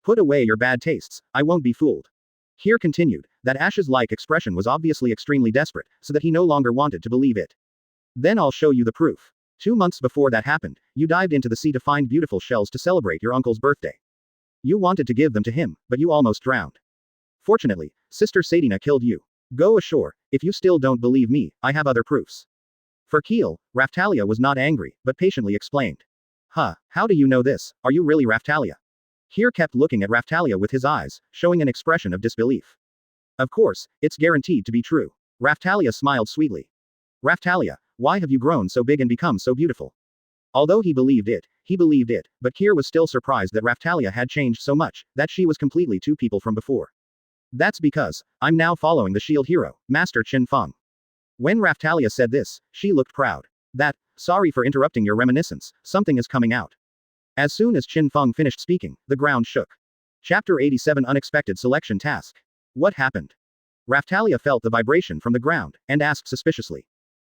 Put away your bad tastes, I won't be fooled. Here continued, that Ash's-like expression was obviously extremely desperate, so that he no longer wanted to believe it. Then I'll show you the proof. 2 months before that happened, you dived into the sea to find beautiful shells to celebrate your uncle's birthday. You wanted to give them to him, but you almost drowned. Fortunately, Sister Sadina killed you. Go ashore, if you still don't believe me, I have other proofs. For Keel, Raftalia was not angry, but patiently explained. Huh, how do you know this, are you really Raftalia? Here kept looking at Raftalia with his eyes, showing an expression of disbelief. Of course, it's guaranteed to be true. Raftalia smiled sweetly. Raftalia, why have you grown so big and become so beautiful? Although he believed it, but Kier was still surprised that Raftalia had changed so much, that she was completely two people from before. That's because, I'm now following the shield hero, Master Qin Feng. When Raftalia said this, she looked proud. Sorry for interrupting your reminiscence, something is coming out. As soon as Qin Feng finished speaking, the ground shook. Chapter 87 Unexpected Selection Task. What happened? Raftalia felt the vibration from the ground, and asked suspiciously.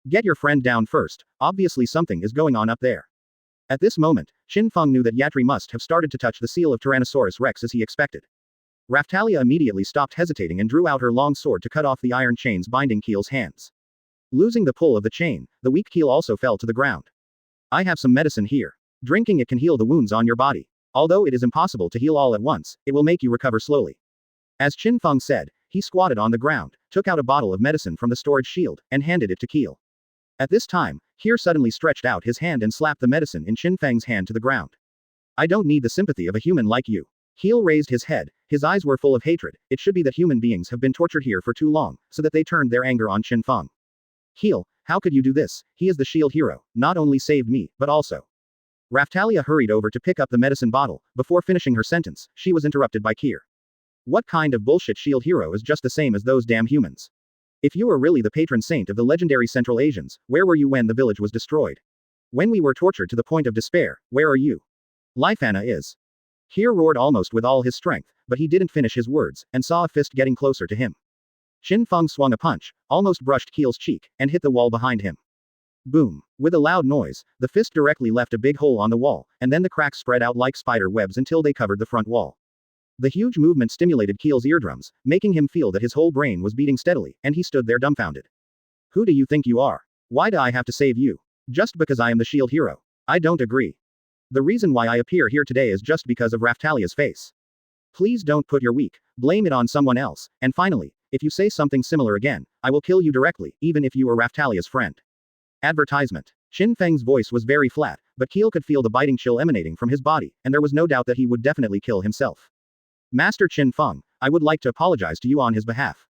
Get your friend down first, obviously something is going on up there. At this moment, Qin Feng knew that Yatri must have started to touch the seal of Tyrannosaurus Rex as he expected. Raftalia immediately stopped hesitating and drew out her long sword to cut off the iron chains binding Keel's hands. Losing the pull of the chain, the weak Keel also fell to the ground. I have some medicine here. Drinking it can heal the wounds on your body. Although it is impossible to heal all at once, it will make you recover slowly. As Qin Feng said, he squatted on the ground, took out a bottle of medicine from the storage shield, and handed it to Keel. At this time, Kier suddenly stretched out his hand and slapped the medicine in Qin Feng's hand to the ground. I don't need the sympathy of a human like you. Keel raised his head, his eyes were full of hatred. It should be that human beings have been tortured here for too long, so that they turned their anger on Qin Feng. Keel, how could you do this? He is the shield hero, not only saved me, but also. Raftalia hurried over to pick up the medicine bottle. Before finishing her sentence, she was interrupted by Kier. What kind of bullshit shield hero is just the same as those damn humans? If you are really the patron saint of the legendary Central Asians, where were you when the village was destroyed? When we were tortured to the point of despair, where are you? Lifana is. Kier roared almost with all his strength, but he didn't finish his words, and saw a fist getting closer to him. Qin Feng swung a punch, almost brushed Keel's cheek, and hit the wall behind him. Boom. With a loud noise, the fist directly left a big hole on the wall, and then the cracks spread out like spider webs until they covered the front wall. The huge movement stimulated Keel's eardrums, making him feel that his whole brain was beating steadily, and he stood there dumbfounded. Who do you think you are? Why do I have to save you? Just because I am the shield hero? I don't agree. The reason why I appear here today is just because of Raftalia's face. Please don't put your weak, blame it on someone else, and finally, if you say something similar again, I will kill you directly, even if you are Raftalia's friend. Advertisement. Qin Feng's voice was very flat, but Keel could feel the biting chill emanating from his body, and there was no doubt that he would definitely kill himself. Master Qin Feng, I would like to apologize to you on his behalf.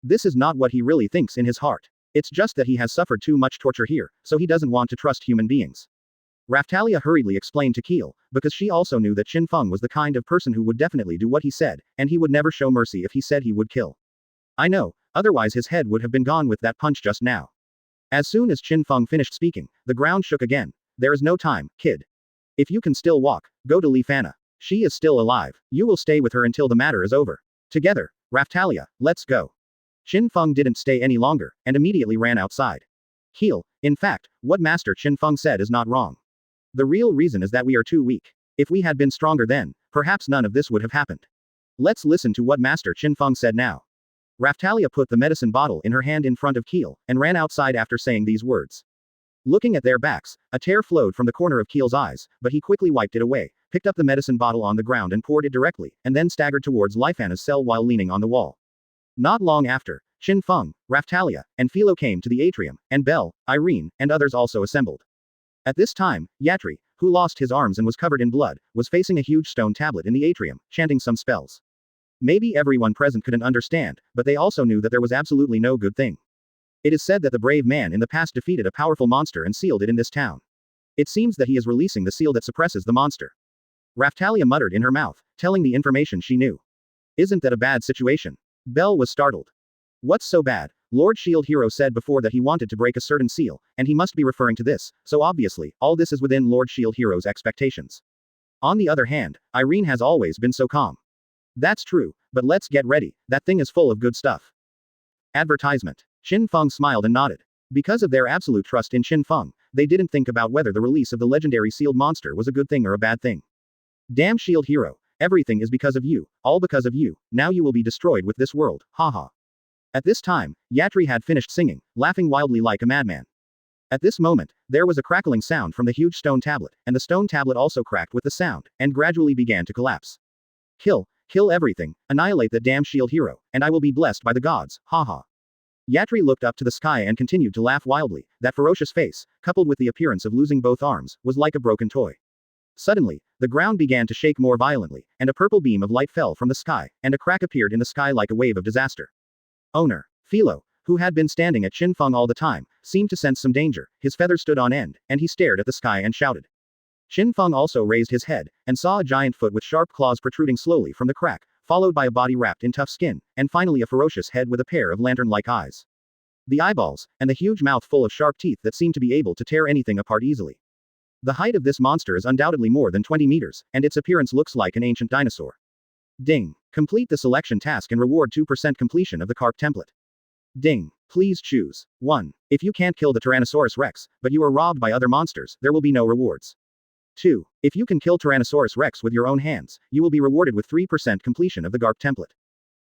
This is not what he really thinks in his heart. It's just that he has suffered too much torture here, so he doesn't want to trust human beings. Raftalia hurriedly explained to Keel, because she also knew that Qin Feng was the kind of person who would definitely do what he said, and he would never show mercy if he said he would kill. I know, otherwise his head would have been gone with that punch just now. As soon as Qin Feng finished speaking, the ground shook again. There is no time, kid. If you can still walk, go to Li Fana. She is still alive. You will stay with her until the matter is over. Together, Raftalia, let's go. Qin Feng didn't stay any longer, and immediately ran outside. Heal, in fact, what Master Qin Feng said is not wrong. The real reason is that we are too weak. If we had been stronger then, perhaps none of this would have happened. Let's listen to what Master Qin Feng said now. Raftalia put the medicine bottle in her hand in front of Keel, and ran outside after saying these words. Looking at their backs, a tear flowed from the corner of Keel's eyes, but he quickly wiped it away, picked up the medicine bottle on the ground and poured it directly, and then staggered towards Lifana's cell while leaning on the wall. Not long after, Qin Feng, Raftalia, and Felo came to the atrium, and Belle, Irene, and others also assembled. At this time, Yatri, who lost his arms and was covered in blood, was facing a huge stone tablet in the atrium, chanting some spells. Maybe everyone present couldn't understand, but they also knew that there was absolutely no good thing. It is said that the brave man in the past defeated a powerful monster and sealed it in this town. It seems that he is releasing the seal that suppresses the monster. Raftalia muttered in her mouth, telling the information she knew. Isn't that a bad situation? Belle was startled. What's so bad? Lord Shield Hero said before that he wanted to break a certain seal, and he must be referring to this, so obviously, all this is within Lord Shield Hero's expectations. On the other hand, Irene has always been so calm. That's true, but let's get ready, that thing is full of good stuff. Advertisement. Qin Feng smiled and nodded. Because of their absolute trust in Qin Feng, they didn't think about whether the release of the legendary sealed monster was a good thing or a bad thing. Damn Shield Hero, everything is because of you, all because of you, now you will be destroyed with this world, haha. At this time, Yatri had finished singing, laughing wildly like a madman. At this moment, there was a crackling sound from the huge stone tablet, and the stone tablet also cracked with the sound, and gradually began to collapse. Kill everything, annihilate that damn Shield Hero, and I will be blessed by the gods, haha. Yatri looked up to the sky and continued to laugh wildly. That ferocious face, coupled with the appearance of losing both arms, was like a broken toy. Suddenly, the ground began to shake more violently, and a purple beam of light fell from the sky, and a crack appeared in the sky like a wave of disaster. Owner, Felo, who had been standing at Qin Feng all the time, seemed to sense some danger. His feathers stood on end, and he stared at the sky and shouted. Qin Feng also raised his head, and saw a giant foot with sharp claws protruding slowly from the crack, followed by a body wrapped in tough skin, and finally a ferocious head with a pair of lantern-like eyes. The eyeballs, and the huge mouth full of sharp teeth that seemed to be able to tear anything apart easily. The height of this monster is undoubtedly more than 20 meters, and its appearance looks like an ancient dinosaur. Ding. Complete the selection task and reward 2% completion of the Garp template. Ding. Please choose 1. If you can't kill the Tyrannosaurus Rex, but you are robbed by other monsters, there will be no rewards. 2. If you can kill Tyrannosaurus Rex with your own hands, you will be rewarded with 3% completion of the Garp template.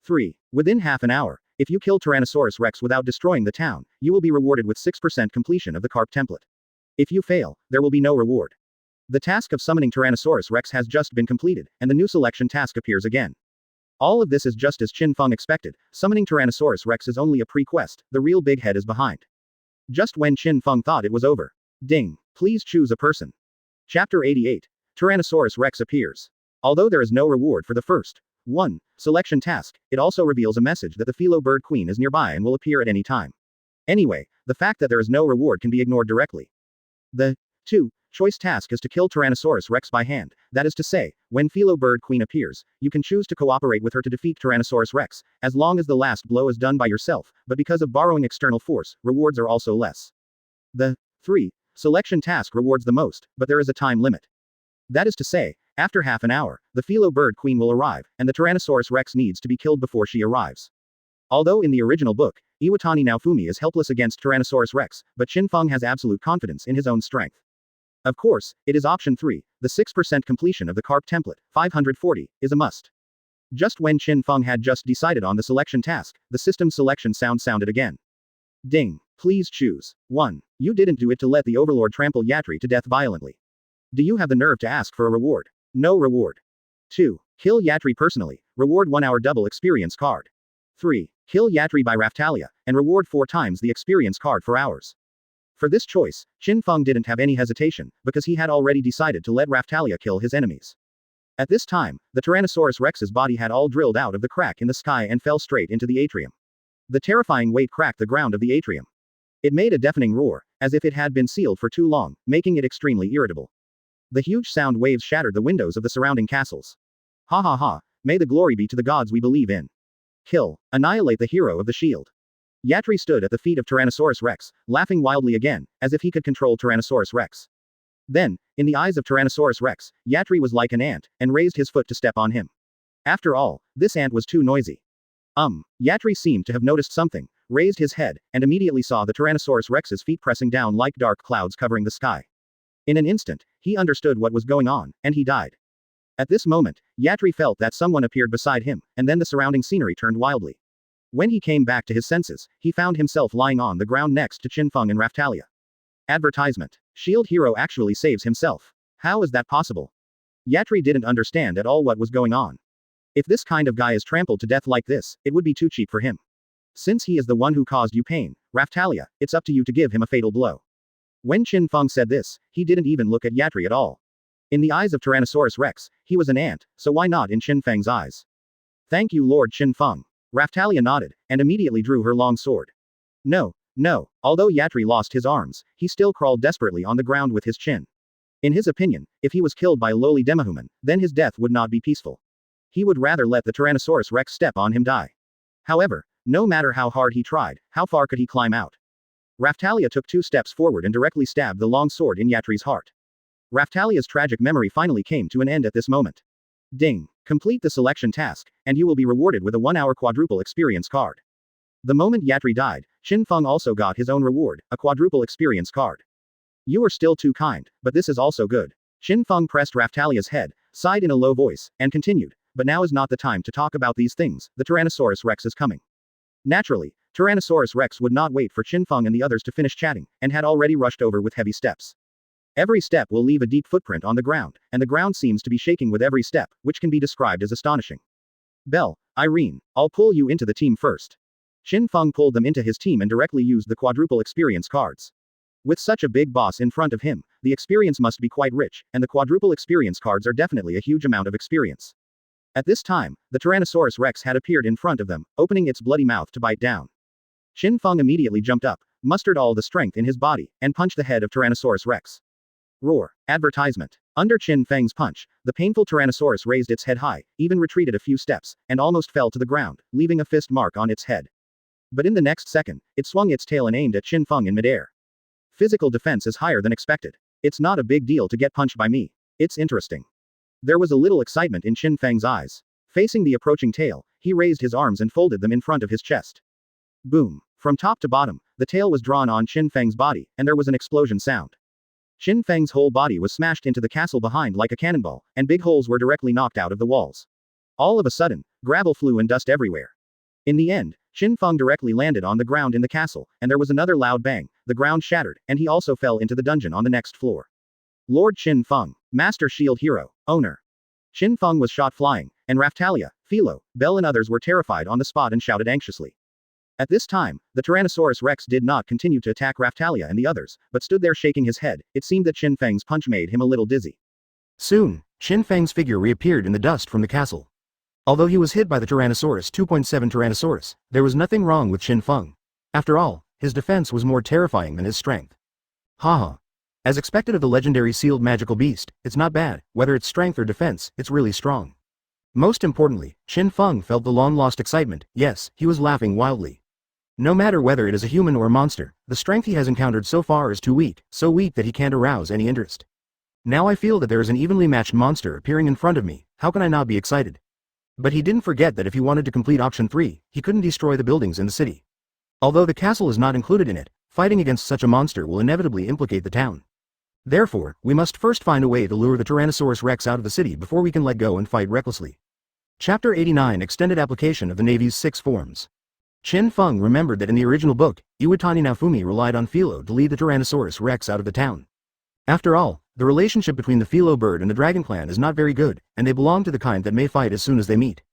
3. Within half an hour, if you kill Tyrannosaurus Rex without destroying the town, you will be rewarded with 6% completion of the Garp template. If you fail, there will be no reward. The task of summoning Tyrannosaurus Rex has just been completed, and the new selection task appears again. All of this is just as Qin Feng expected. Summoning Tyrannosaurus Rex is only a pre-quest, the real big head is behind. Just when Qin Feng thought it was over. Ding. Please choose a person. Chapter 88. Tyrannosaurus Rex appears. Although there is no reward for the first 1. Selection task, it also reveals a message that the Felo bird queen is nearby and will appear at any time. Anyway, the fact that there is no reward can be ignored directly. The 2. Choice task is to kill Tyrannosaurus Rex by hand. That is to say, when Felo bird queen appears, you can choose to cooperate with her to defeat Tyrannosaurus Rex, as long as the last blow is done by yourself, but because of borrowing external force, rewards are also less. The 3. Selection task rewards the most, but there is a time limit. That is to say, after half an hour, the Felo bird queen will arrive, and the Tyrannosaurus Rex needs to be killed before she arrives. Although in the original book, Iwatani Naofumi is helpless against Tyrannosaurus Rex, but Qin Feng has absolute confidence in his own strength. Of course, it is option 3, the 6% completion of the Garp template, 540, is a must. Just when Qin Feng had just decided on the selection task, the system selection sound sounded again. Ding. Please choose 1. You didn't do it to let the Overlord trample Yatri to death violently. Do you have the nerve to ask for a reward? No reward. 2. Kill Yatri personally, reward 1 hour double experience card. 3. Kill Yatri by Raftalia, and reward 4 times the experience card for hours. For this choice, Qin Feng didn't have any hesitation, because he had already decided to let Raftalia kill his enemies. At this time, the Tyrannosaurus Rex's body had all drilled out of the crack in the sky and fell straight into the atrium. The terrifying weight cracked the ground of the atrium. It made a deafening roar, as if it had been sealed for too long, making it extremely irritable. The huge sound waves shattered the windows of the surrounding castles. Ha ha ha, may the glory be to the gods we believe in. Kill, annihilate the hero of the shield. Yatri stood at the feet of Tyrannosaurus Rex, laughing wildly again, as if he could control Tyrannosaurus Rex. Then, in the eyes of Tyrannosaurus Rex, Yatri was like an ant, and raised his foot to step on him. After all, this ant was too noisy. Yatri seemed to have noticed something, raised his head, and immediately saw the Tyrannosaurus Rex's feet pressing down like dark clouds covering the sky. In an instant, he understood what was going on, and he died. At this moment, Yatri felt that someone appeared beside him, and then the surrounding scenery turned wildly. When he came back to his senses, he found himself lying on the ground next to Qin Feng and Raphtalia. Advertisement. Shield hero actually saves himself. How is that possible? Yatri didn't understand at all what was going on. If this kind of guy is trampled to death like this, it would be too cheap for him. Since he is the one who caused you pain, Raphtalia, it's up to you to give him a fatal blow. When Qin Feng said this, he didn't even look at Yatri at all. In the eyes of Tyrannosaurus Rex, he was an ant, so why not in Qin Feng's eyes? Thank you Lord Qin Feng. Raphtalia nodded, and immediately drew her long sword. No. Although Yatri lost his arms, he still crawled desperately on the ground with his chin. In his opinion, if he was killed by a lowly demihuman, then his death would not be peaceful. He would rather let the Tyrannosaurus Rex step on him die. However, no matter how hard he tried, how far could he climb out? Raphtalia took 2 steps forward and directly stabbed the long sword in Yatri's heart. Raphtalia's tragic memory finally came to an end at this moment. Ding. Complete the selection task, and you will be rewarded with a 1-hour quadruple experience card. The moment Yatri died, Qin Feng also got his own reward, a quadruple experience card. You are still too kind, but this is also good. Qin Feng pressed Raphtalia's head, sighed in a low voice, and continued, but now is not the time to talk about these things, the Tyrannosaurus Rex is coming. Naturally, Tyrannosaurus Rex would not wait for Qin Feng and the others to finish chatting, and had already rushed over with heavy steps. Every step will leave a deep footprint on the ground, and the ground seems to be shaking with every step, which can be described as astonishing. Belle, Irene, I'll pull you into the team first. Qin Feng pulled them into his team and directly used the quadruple experience cards. With such a big boss in front of him, the experience must be quite rich, and the quadruple experience cards are definitely a huge amount of experience. At this time, the Tyrannosaurus Rex had appeared in front of them, opening its bloody mouth to bite down. Qin Feng immediately jumped up, mustered all the strength in his body, and punched the head of Tyrannosaurus Rex. Roar. Advertisement. Under Qin Feng's punch, the painful Tyrannosaurus raised its head high, even retreated a few steps, and almost fell to the ground, leaving a fist mark on its head. But in the next second, it swung its tail and aimed at Qin Feng in midair. Physical defense is higher than expected. It's not a big deal to get punched by me. It's interesting. There was a little excitement in Qin Feng's eyes. Facing the approaching tail, he raised his arms and folded them in front of his chest. Boom. From top to bottom, the tail was drawn on Qin Feng's body, and there was an explosion sound. Qin Feng's whole body was smashed into the castle behind like a cannonball, and big holes were directly knocked out of the walls. All of a sudden, gravel flew and dust everywhere. In the end, Qin Feng directly landed on the ground in the castle, and there was another loud bang, the ground shattered, and he also fell into the dungeon on the next floor. Lord Qin Feng, Master Shield Hero, Owner. Qin Feng was shot flying, and Raphtalia, Felo, Belle and others were terrified on the spot and shouted anxiously. At this time, the Tyrannosaurus Rex did not continue to attack Raphtalia and the others, but stood there shaking his head. It seemed that Qin Feng's punch made him a little dizzy. Soon, Qin Feng's figure reappeared in the dust from the castle. Although he was hit by the Tyrannosaurus 2.7 Tyrannosaurus, there was nothing wrong with Qin Feng. After all, his defense was more terrifying than his strength. Haha. As expected of the legendary sealed magical beast, it's not bad, whether it's strength or defense, it's really strong. Most importantly, Qin Feng felt the long-lost excitement. Yes, he was laughing wildly. No matter whether it is a human or a monster, the strength he has encountered so far is too weak, so weak that he can't arouse any interest. Now I feel that there is an evenly matched monster appearing in front of me, how can I not be excited? But he didn't forget that if he wanted to complete option 3, he couldn't destroy the buildings in the city. Although the castle is not included in it, fighting against such a monster will inevitably implicate the town. Therefore, we must first find a way to lure the Tyrannosaurus Rex out of the city before we can let go and fight recklessly. Chapter 89 Extended Application of the Navy's 6 Forms. Qin Feng remembered that in the original book, Iwatani Naofumi relied on Felo to lead the Tyrannosaurus Rex out of the town. After all, the relationship between the Felo bird and the dragon clan is not very good, and they belong to the kind that may fight as soon as they meet.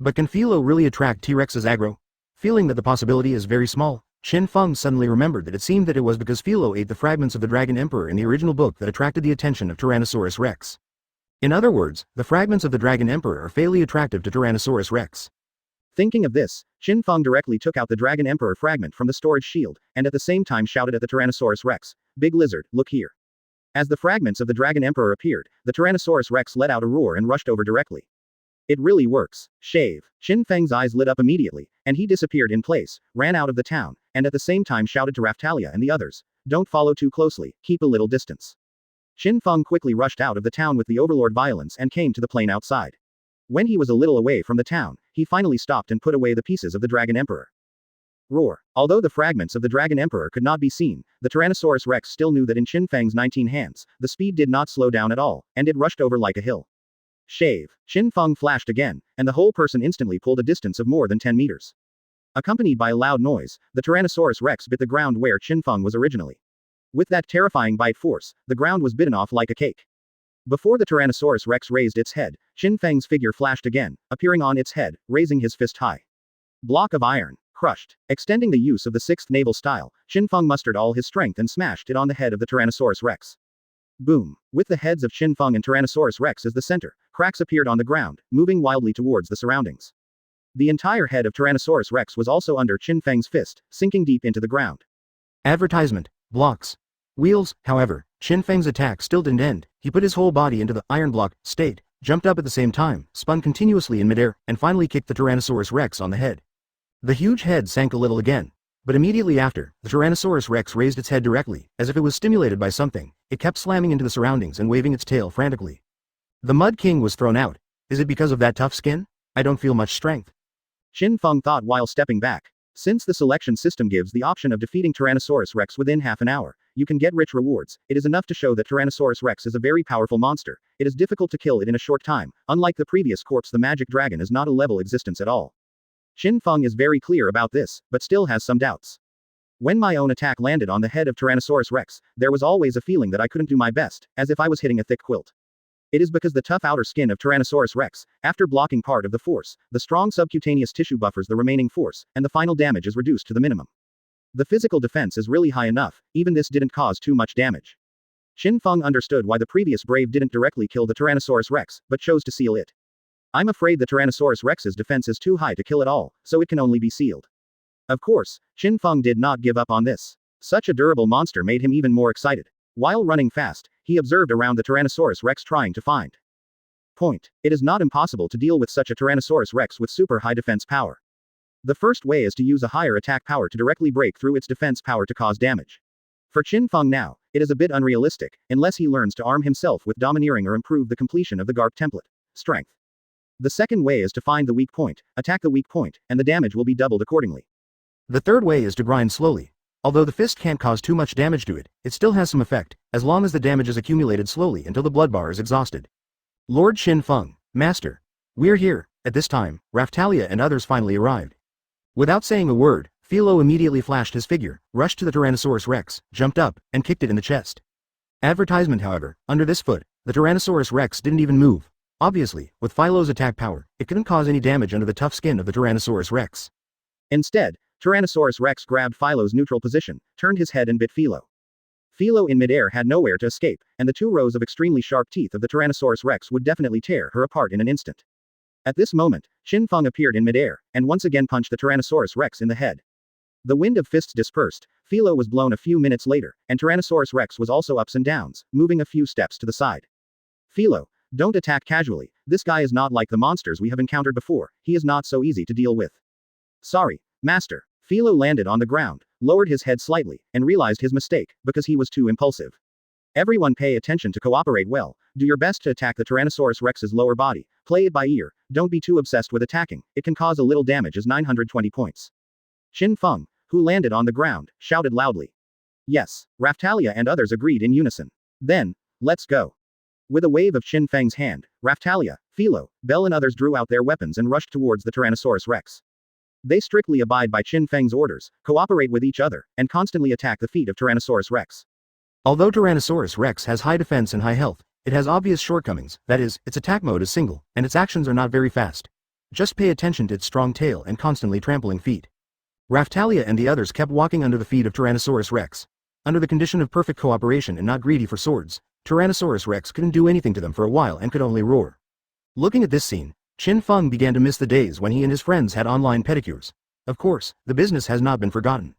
But can Felo really attract T-Rex's aggro? Feeling that the possibility is very small, Qin Feng suddenly remembered that it seemed that it was because Felo ate the fragments of the Dragon Emperor in the original book that attracted the attention of Tyrannosaurus Rex. In other words, the fragments of the Dragon Emperor are fatally attractive to Tyrannosaurus Rex. Thinking of this, Qin Feng directly took out the Dragon Emperor fragment from the storage shield, and at the same time shouted at the Tyrannosaurus Rex, "Big lizard, look here." As the fragments of the Dragon Emperor appeared, the Tyrannosaurus Rex let out a roar and rushed over directly. It really works. Shave. Qin Feng's eyes lit up immediately, and he disappeared in place, ran out of the town, and at the same time shouted to Raftalia and the others, "Don't follow too closely, keep a little distance." Qin Feng quickly rushed out of the town with the Overlord violence and came to the plain outside. When he was a little away from the town, he finally stopped and put away the pieces of the Dragon Emperor. Roar. Although the fragments of the Dragon Emperor could not be seen, the Tyrannosaurus Rex still knew that in Qin Feng's 19 hands, the speed did not slow down at all, and it rushed over like a hill. Shave. Qin Feng flashed again, and the whole person instantly pulled a distance of more than 10 meters. Accompanied by a loud noise, the Tyrannosaurus Rex bit the ground where Qin Feng was originally. With that terrifying bite force, the ground was bitten off like a cake. Before the Tyrannosaurus Rex raised its head, Qin Feng's figure flashed again, appearing on its head, raising his fist high. Block of iron. Crushed. Extending the use of the 6th naval style, Qin Feng mustered all his strength and smashed it on the head of the Tyrannosaurus Rex. Boom. With the heads of Qin Feng and Tyrannosaurus Rex as the center, cracks appeared on the ground, moving wildly towards the surroundings. The entire head of Tyrannosaurus Rex was also under Qin Feng's fist, sinking deep into the ground. Advertisement. Blocks. Wheels. However, Qin Feng's attack still didn't end. He put his whole body into the iron block state, jumped up at the same time, spun continuously in midair, and finally kicked the Tyrannosaurus Rex on the head. The huge head sank a little again. But immediately after, the Tyrannosaurus Rex raised its head directly, as if it was stimulated by something. It kept slamming into the surroundings and waving its tail frantically. The Mud King was thrown out. Is it because of that tough skin? I don't feel much strength. Qin Feng thought while stepping back. Since the selection system gives the option of defeating Tyrannosaurus Rex within half an hour, you can get rich rewards. It is enough to show that Tyrannosaurus Rex is a very powerful monster. It is difficult to kill it in a short time. Unlike the previous corpse, the magic dragon is not a level existence at all. Qin Feng is very clear about this, but still has some doubts. When my own attack landed on the head of Tyrannosaurus Rex, there was always a feeling that I couldn't do my best, as if I was hitting a thick quilt. It is because the tough outer skin of Tyrannosaurus Rex, after blocking part of the force, the strong subcutaneous tissue buffers the remaining force, and the final damage is reduced to the minimum. The physical defense is really high enough, even this didn't cause too much damage. Qin Feng understood why the previous brave didn't directly kill the Tyrannosaurus Rex, but chose to seal it. I'm afraid the Tyrannosaurus Rex's defense is too high to kill it all, so it can only be sealed. Of course, Qin Feng did not give up on this. Such a durable monster made him even more excited. While running fast, he observed around the Tyrannosaurus Rex trying to find. Point. It is not impossible to deal with such a Tyrannosaurus Rex with super high defense power. The first way is to use a higher attack power to directly break through its defense power to cause damage. For Qin Feng now, it is a bit unrealistic, unless he learns to arm himself with domineering or improve the completion of the Garp template. Strength. The second way is to find the weak point, attack the weak point, and the damage will be doubled accordingly. The third way is to grind slowly. Although the fist can't cause too much damage to it, it still has some effect, as long as the damage is accumulated slowly until the blood bar is exhausted. Lord Qin Feng, Master. We're here. At this time, Raftalia and others finally arrived. Without saying a word, Felo immediately flashed his figure, rushed to the Tyrannosaurus Rex, jumped up, and kicked it in the chest. Advertisement, however, under this foot, the Tyrannosaurus Rex didn't even move. Obviously, with Filo's attack power, it couldn't cause any damage under the tough skin of the Tyrannosaurus Rex. Instead, Tyrannosaurus Rex grabbed Filo's neutral position, turned his head and bit Felo. Felo in midair had nowhere to escape, and the 2 rows of extremely sharp teeth of the Tyrannosaurus Rex would definitely tear her apart in an instant. At this moment, Qin Feng appeared in midair, and once again punched the Tyrannosaurus Rex in the head. The wind of fists dispersed, Felo was blown a few minutes later, and Tyrannosaurus Rex was also ups and downs, moving a few steps to the side. Felo, don't attack casually, this guy is not like the monsters we have encountered before, he is not so easy to deal with. Sorry, Master. Felo landed on the ground, lowered his head slightly, and realized his mistake, because he was too impulsive. Everyone pay attention to cooperate well, do your best to attack the Tyrannosaurus Rex's lower body, play it by ear, don't be too obsessed with attacking, it can cause a little damage as 920 points. Qin Feng, who landed on the ground, shouted loudly. Yes, Raftalia and others agreed in unison. Then, let's go. With a wave of Qin Feng's hand, Raftalia, Felo, Bell and others drew out their weapons and rushed towards the Tyrannosaurus Rex. They strictly abide by Qin Feng's orders, cooperate with each other, and constantly attack the feet of Tyrannosaurus Rex. Although Tyrannosaurus Rex has high defense and high health, it has obvious shortcomings, that is, its attack mode is single, and its actions are not very fast. Just pay attention to its strong tail and constantly trampling feet. Raftalia and the others kept walking under the feet of Tyrannosaurus Rex. Under the condition of perfect cooperation and not greedy for swords, Tyrannosaurus Rex couldn't do anything to them for a while and could only roar. Looking at this scene, Qin Feng began to miss the days when he and his friends had online pedicures. Of course, the business has not been forgotten.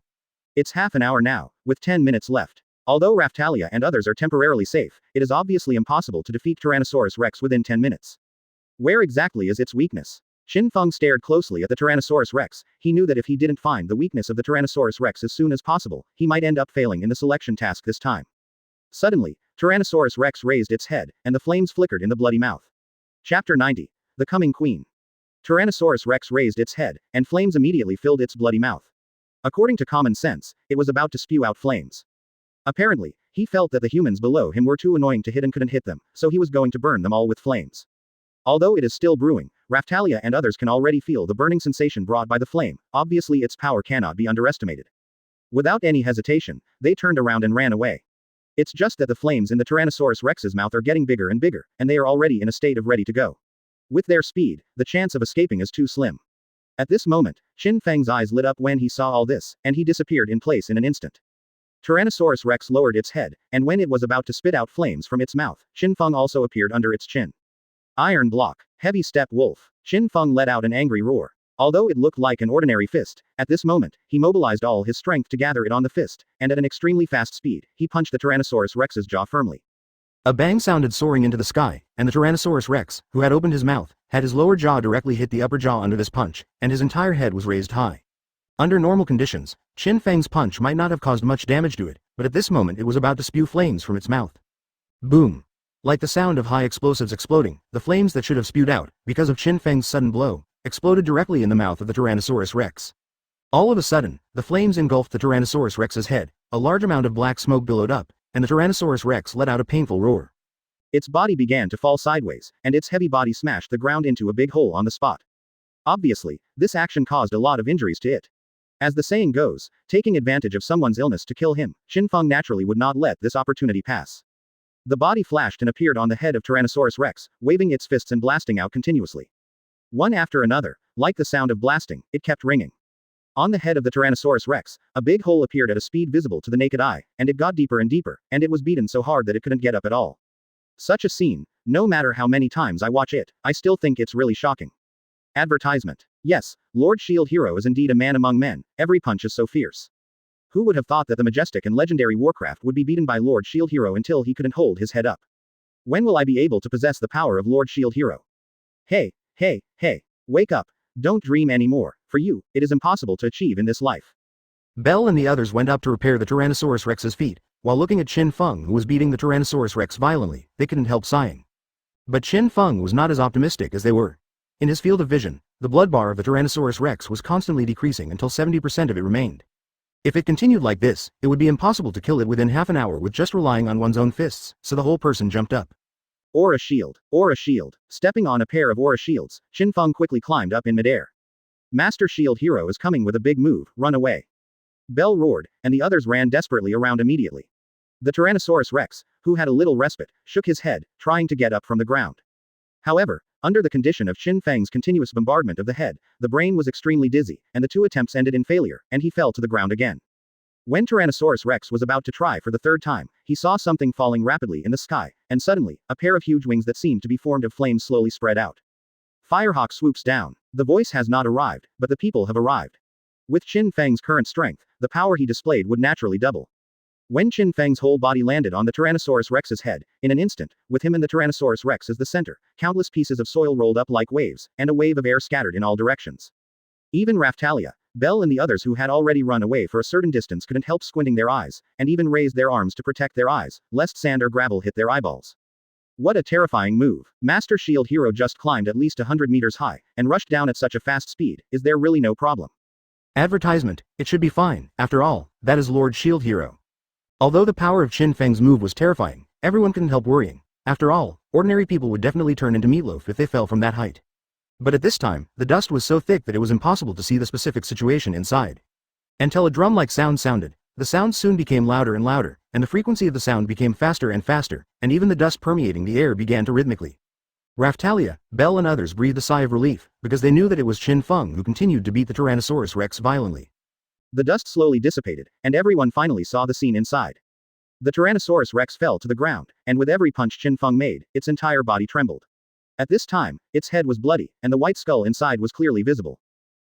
It's half an hour now, with 10 minutes left. Although Raftalia and others are temporarily safe, it is obviously impossible to defeat Tyrannosaurus Rex within 10 minutes. Where exactly is its weakness? Qin Feng stared closely at the Tyrannosaurus Rex. He knew that if he didn't find the weakness of the Tyrannosaurus Rex as soon as possible, he might end up failing in the selection task this time. Suddenly, Tyrannosaurus Rex raised its head, and the flames flickered in the bloody mouth. Chapter 90. The Coming Queen. Tyrannosaurus Rex raised its head, and flames immediately filled its bloody mouth. According to common sense, it was about to spew out flames. Apparently, he felt that the humans below him were too annoying to hit and couldn't hit them, so he was going to burn them all with flames. Although it is still brewing, Raftalia and others can already feel the burning sensation brought by the flame. Obviously its power cannot be underestimated. Without any hesitation, they turned around and ran away. It's just that the flames in the Tyrannosaurus Rex's mouth are getting bigger and bigger, and they are already in a state of ready to go. With their speed, the chance of escaping is too slim. At this moment, Qin Feng's eyes lit up when he saw all this, and he disappeared in place in an instant. Tyrannosaurus Rex lowered its head, and when it was about to spit out flames from its mouth, Qin Feng also appeared under its chin. Iron block. Heavy step wolf. Qin Feng let out an angry roar. Although it looked like an ordinary fist, at this moment, he mobilized all his strength to gather it on the fist, and at an extremely fast speed, he punched the Tyrannosaurus Rex's jaw firmly. A bang sounded soaring into the sky, and the Tyrannosaurus Rex, who had opened his mouth, had his lower jaw directly hit the upper jaw under this punch, and his entire head was raised high. Under normal conditions, Qin Feng's punch might not have caused much damage to it, but at this moment it was about to spew flames from its mouth. Boom! Like the sound of high explosives exploding, the flames that should have spewed out, because of Qin Feng's sudden blow, exploded directly in the mouth of the Tyrannosaurus Rex. All of a sudden, the flames engulfed the Tyrannosaurus Rex's head, a large amount of black smoke billowed up, and the Tyrannosaurus Rex let out a painful roar. Its body began to fall sideways, and its heavy body smashed the ground into a big hole on the spot. Obviously, this action caused a lot of injuries to it. As the saying goes, taking advantage of someone's illness to kill him, Qin Feng naturally would not let this opportunity pass. The body flashed and appeared on the head of Tyrannosaurus Rex, waving its fists and blasting out continuously. One after another, like the sound of blasting, it kept ringing. On the head of the Tyrannosaurus Rex, a big hole appeared at a speed visible to the naked eye, and it got deeper and deeper, and it was beaten so hard that it couldn't get up at all. Such a scene, no matter how many times I watch it, I still think it's really shocking. Advertisement. Yes, Lord Shield Hero is indeed a man among men, every punch is so fierce. Who would have thought that the majestic and legendary Warcraft would be beaten by Lord Shield Hero until he couldn't hold his head up? When will I be able to possess the power of Lord Shield Hero? Hey, wake up, don't dream anymore, for you, it is impossible to achieve in this life. Bell and the others went up to repair the Tyrannosaurus Rex's feet, while looking at Qin Feng who was beating the Tyrannosaurus Rex violently, they couldn't help sighing. But Qin Feng was not as optimistic as they were. In his field of vision, the blood bar of the Tyrannosaurus Rex was constantly decreasing until 70% of it remained. If it continued like this, it would be impossible to kill it within half an hour with just relying on one's own fists, so the whole person jumped up. Aura shield. Aura shield. Stepping on a pair of aura shields, Qin Feng quickly climbed up in midair. Master Shield Hero is coming with a big move, run away. Bell roared, and the others ran desperately around immediately. The Tyrannosaurus Rex, who had a little respite, shook his head, trying to get up from the ground. However, under the condition of Qin Feng's continuous bombardment of the head, the brain was extremely dizzy, and the two attempts ended in failure, and he fell to the ground again. When Tyrannosaurus Rex was about to try for the third time, he saw something falling rapidly in the sky, and suddenly, a pair of huge wings that seemed to be formed of flames slowly spread out. Firehawk swoops down. The voice has not arrived, but the people have arrived. With Qin Feng's current strength, the power he displayed would naturally double. When Qin Feng's whole body landed on the Tyrannosaurus Rex's head, in an instant, with him and the Tyrannosaurus Rex as the center, countless pieces of soil rolled up like waves, and a wave of air scattered in all directions. Even Raftalia, Bell and the others who had already run away for a certain distance couldn't help squinting their eyes, and even raised their arms to protect their eyes, lest sand or gravel hit their eyeballs. What a terrifying move. Master Shield Hero just climbed at least 100 meters high, and rushed down at such a fast speed, is there really no problem? Advertisement, it should be fine, after all, that is Lord Shield Hero. Although the power of Qin Feng's move was terrifying, everyone couldn't help worrying. After all, ordinary people would definitely turn into meatloaf if they fell from that height. But at this time, the dust was so thick that it was impossible to see the specific situation inside. Until a drum-like sound sounded, the sound soon became louder and louder, and the frequency of the sound became faster and faster, and even the dust permeating the air began to rhythmically. Raftalia, Bell and others breathed a sigh of relief, because they knew that it was Qin Feng who continued to beat the Tyrannosaurus Rex violently. The dust slowly dissipated, and everyone finally saw the scene inside. The Tyrannosaurus Rex fell to the ground, and with every punch Qin Feng made, its entire body trembled. At this time, its head was bloody, and the white skull inside was clearly visible.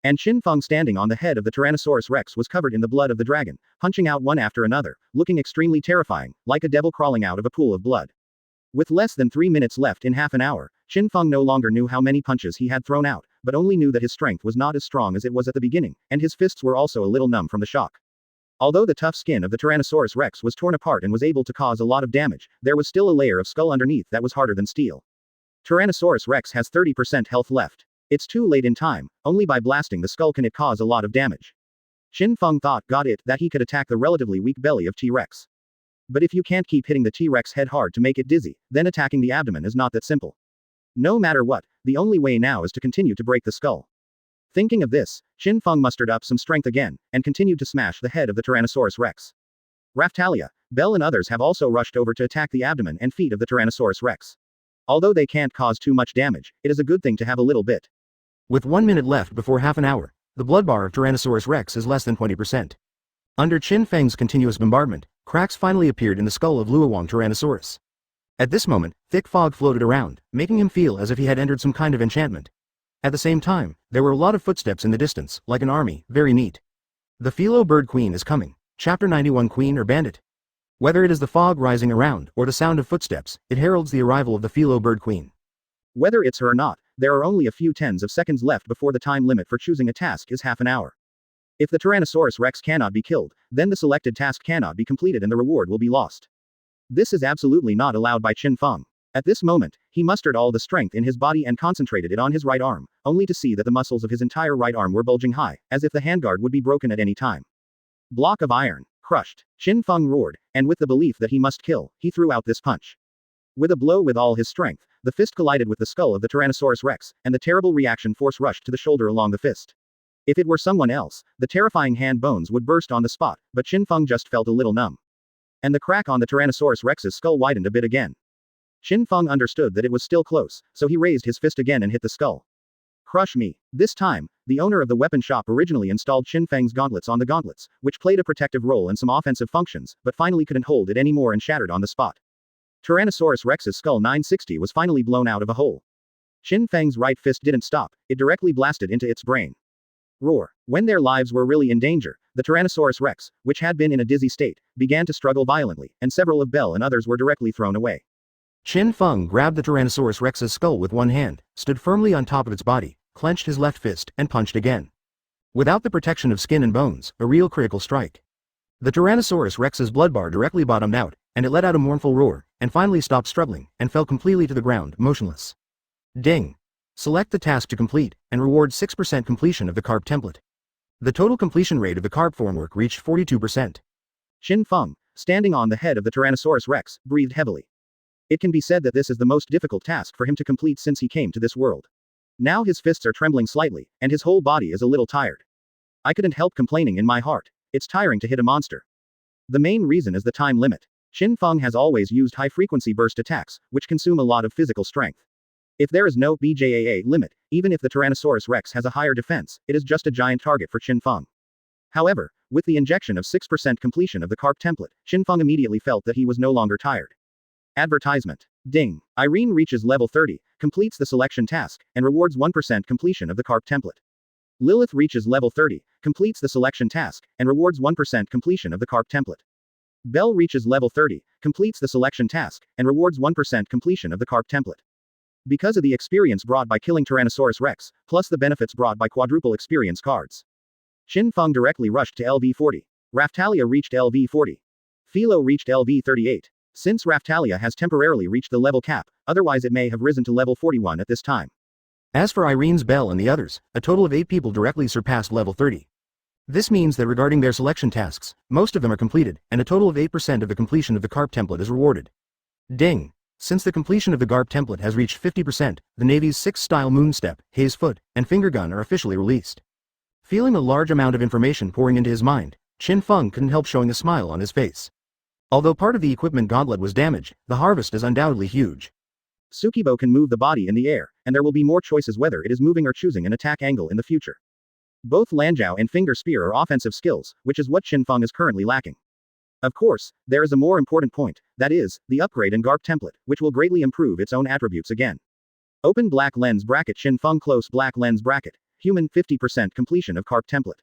And Qin Feng standing on the head of the Tyrannosaurus Rex was covered in the blood of the dragon, punching out one after another, looking extremely terrifying, like a devil crawling out of a pool of blood. With less than 3 minutes left in half an hour, Qin Feng no longer knew how many punches he had thrown out, but only knew that his strength was not as strong as it was at the beginning, and his fists were also a little numb from the shock. Although the tough skin of the Tyrannosaurus Rex was torn apart and was able to cause a lot of damage, there was still a layer of skull underneath that was harder than steel. Tyrannosaurus Rex has 30% health left. It's too late in time, only by blasting the skull can it cause a lot of damage. Qin Feng thought got it that he could attack the relatively weak belly of T-Rex. But if you can't keep hitting the T-Rex head hard to make it dizzy, then attacking the abdomen is not that simple. No matter what, the only way now is to continue to break the skull. Thinking of this, Qin Feng mustered up some strength again, and continued to smash the head of the Tyrannosaurus Rex. Raphtalia, Bell and others have also rushed over to attack the abdomen and feet of the Tyrannosaurus Rex. Although they can't cause too much damage, it is a good thing to have a little bit. With 1 minute left before half an hour, the blood bar of Tyrannosaurus Rex is less than 20%. Under Qin Feng's continuous bombardment, cracks finally appeared in the skull of Luowang Tyrannosaurus. At this moment, thick fog floated around, making him feel as if he had entered some kind of enchantment. At the same time, there were a lot of footsteps in the distance, like an army, very neat. The Felo Bird Queen is coming. Chapter 91 Queen or Bandit? Whether it is the fog rising around, or the sound of footsteps, it heralds the arrival of the Felo Bird Queen. Whether it's her or not, there are only a few tens of seconds left before the time limit for choosing a task is half an hour. If the Tyrannosaurus Rex cannot be killed, then the selected task cannot be completed and the reward will be lost. This is absolutely not allowed by Qin Feng. At this moment, he mustered all the strength in his body and concentrated it on his right arm, only to see that the muscles of his entire right arm were bulging high, as if the handguard would be broken at any time. Block of iron. Crushed. Qin Feng roared, and with the belief that he must kill, he threw out this punch. With a blow with all his strength, the fist collided with the skull of the Tyrannosaurus Rex, and the terrible reaction force rushed to the shoulder along the fist. If it were someone else, the terrifying hand bones would burst on the spot, but Qin Feng just felt a little numb. And the crack on the Tyrannosaurus Rex's skull widened a bit again. Qin Feng understood that it was still close, so he raised his fist again and hit the skull. Crush me. This time, the owner of the weapon shop originally installed Qin Feng's gauntlets on the gauntlets, which played a protective role and some offensive functions, but finally couldn't hold it anymore and shattered on the spot. Tyrannosaurus Rex's skull 960 was finally blown out of a hole. Qin Feng's right fist didn't stop, it directly blasted into its brain. Roar. When their lives were really in danger, the Tyrannosaurus Rex, which had been in a dizzy state, began to struggle violently, and several of Bell and others were directly thrown away. Qin Feng grabbed the Tyrannosaurus Rex's skull with one hand, stood firmly on top of its body, clenched his left fist, and punched again. Without the protection of skin and bones, a real critical strike. The Tyrannosaurus Rex's blood bar directly bottomed out, and it let out a mournful roar, and finally stopped struggling, and fell completely to the ground, motionless. Ding. Select the task to complete, and reward 6% completion of the Carp template. The total completion rate of the Carp formwork reached 42%. Qin Feng, standing on the head of the Tyrannosaurus Rex, breathed heavily. It can be said that this is the most difficult task for him to complete since he came to this world. Now his fists are trembling slightly, and his whole body is a little tired. I couldn't help complaining in my heart. It's tiring to hit a monster. The main reason is the time limit. Qin Feng has always used high-frequency burst attacks, which consume a lot of physical strength. If there is no BJAA limit, even if the Tyrannosaurus Rex has a higher defense, it is just a giant target for Qin Feng. However, with the injection of 6% completion of the Carp template, Qin Feng immediately felt that he was no longer tired. Advertisement. Ding. Irene reaches level 30, completes the selection task, and rewards 1% completion of the Carp template. Lilith reaches level 30, completes the selection task, and rewards 1% completion of the Carp template. Bell reaches level 30, completes the selection task, and rewards 1% completion of the Carp template. Because of the experience brought by killing Tyrannosaurus Rex, plus the benefits brought by quadruple experience cards. Qin Feng directly rushed to LV40. Raphtalia reached LV40. Felo reached LV38. Since Raphtalia has temporarily reached the level cap, otherwise it may have risen to level 41 at this time. As for Irene's Bell and the others, a total of 8 people directly surpassed level 30. This means that regarding their selection tasks, most of them are completed, and a total of 8% of the completion of the Carp template is rewarded. Ding! Since the completion of the Garp template has reached 50%, the Navy's 6-style Moonstep, Haze Foot, and Finger Gun are officially released. Feeling a large amount of information pouring into his mind, Qin Feng couldn't help showing a smile on his face. Although part of the equipment gauntlet was damaged, the harvest is undoubtedly huge. Tsukibo can move the body in the air, and there will be more choices whether it is moving or choosing an attack angle in the future. Both Lanjiao and Finger Spear are offensive skills, which is what Qin Feng is currently lacking. Of course, there is a more important point, that is, the upgrade in Garp template, which will greatly improve its own attributes again. Open black lens bracket Qin Feng close black lens bracket. Human 50% completion of Carp template.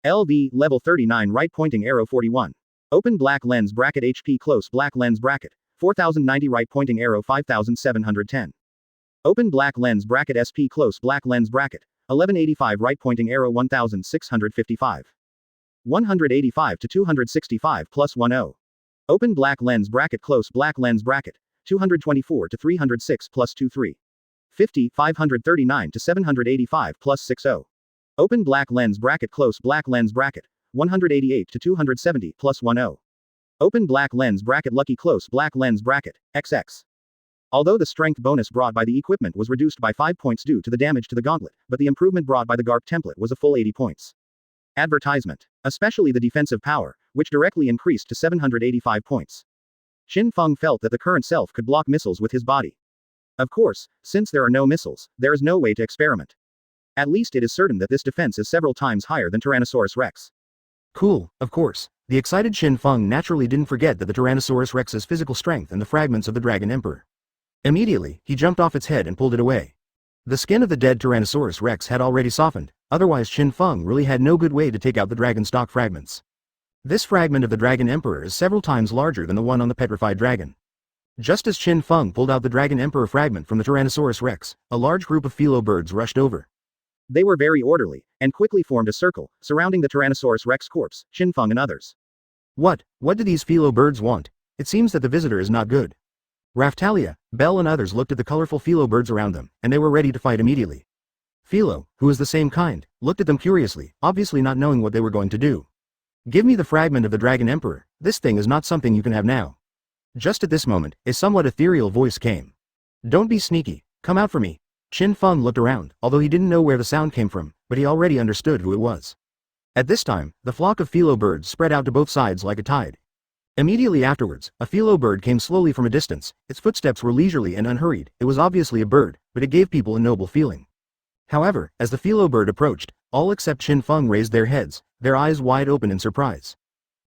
LV, level 39 right pointing arrow 41. Open black lens bracket HP close black lens bracket. 4090 right pointing arrow 5710. Open black lens bracket SP close black lens bracket. 1185 right pointing arrow 1655. 185 to 265 plus 10. Open black lens bracket close black lens bracket. 224 to 306 plus 23. 50, 539 to 785 plus 60. Open black lens bracket close black lens bracket. 188 to 270 plus 10. Open black lens bracket lucky close black lens bracket, XX. Although the strength bonus brought by the equipment was reduced by 5 points due to the damage to the gauntlet, but the improvement brought by the Garp template was a full 80 points. Advertisement. Especially the defensive power, which directly increased to 785 points. Qin Feng felt that the current self could block missiles with his body. Of course, since there are no missiles, there is no way to experiment. At least it is certain that this defense is several times higher than Tyrannosaurus Rex. Cool, of course. The excited Qin Feng naturally didn't forget that the Tyrannosaurus Rex's physical strength and the fragments of the Dragon Emperor. Immediately, he jumped off its head and pulled it away. The skin of the dead Tyrannosaurus Rex had already softened, otherwise Qin Feng really had no good way to take out the dragon stock fragments. This fragment of the Dragon Emperor is several times larger than the one on the petrified dragon. Just as Qin Feng pulled out the Dragon Emperor fragment from the Tyrannosaurus Rex, a large group of Felo birds rushed over. They were very orderly, and quickly formed a circle, surrounding the Tyrannosaurus Rex corpse, Qin Feng and others. What do these Felo birds want? It seems that the visitor is not good. Raftalia, Bell and others looked at the colorful Felo birds around them, and they were ready to fight immediately. Felo, who is the same kind, looked at them curiously, obviously not knowing what they were going to do. Give me the fragment of the Dragon Emperor, this thing is not something you can have now. Just at this moment, a somewhat ethereal voice came. Don't be sneaky, come out for me. Qin Feng looked around, although he didn't know where the sound came from, but he already understood who it was. At this time, the flock of Felo birds spread out to both sides like a tide. Immediately afterwards, a Felo bird came slowly from a distance, its footsteps were leisurely and unhurried, it was obviously a bird, but it gave people a noble feeling. However, as the Felo bird approached, all except Qin Feng raised their heads, their eyes wide open in surprise.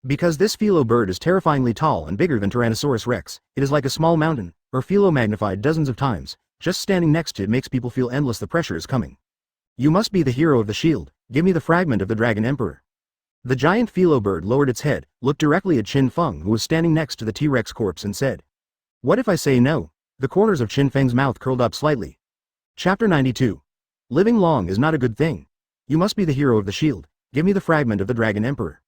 Because this Felo bird is terrifyingly tall and bigger than Tyrannosaurus Rex, it is like a small mountain, or Felo magnified dozens of times, just standing next to it makes people feel endless the pressure is coming. You must be the hero of the shield, give me the fragment of the Dragon Emperor. The giant Felo bird lowered its head, looked directly at Qin Feng who was standing next to the T-Rex corpse and said. What if I say no? The corners of Qin Feng's mouth curled up slightly. Chapter 92. Living long is not a good thing. You must be the hero of the shield, give me the fragment of the Dragon Emperor.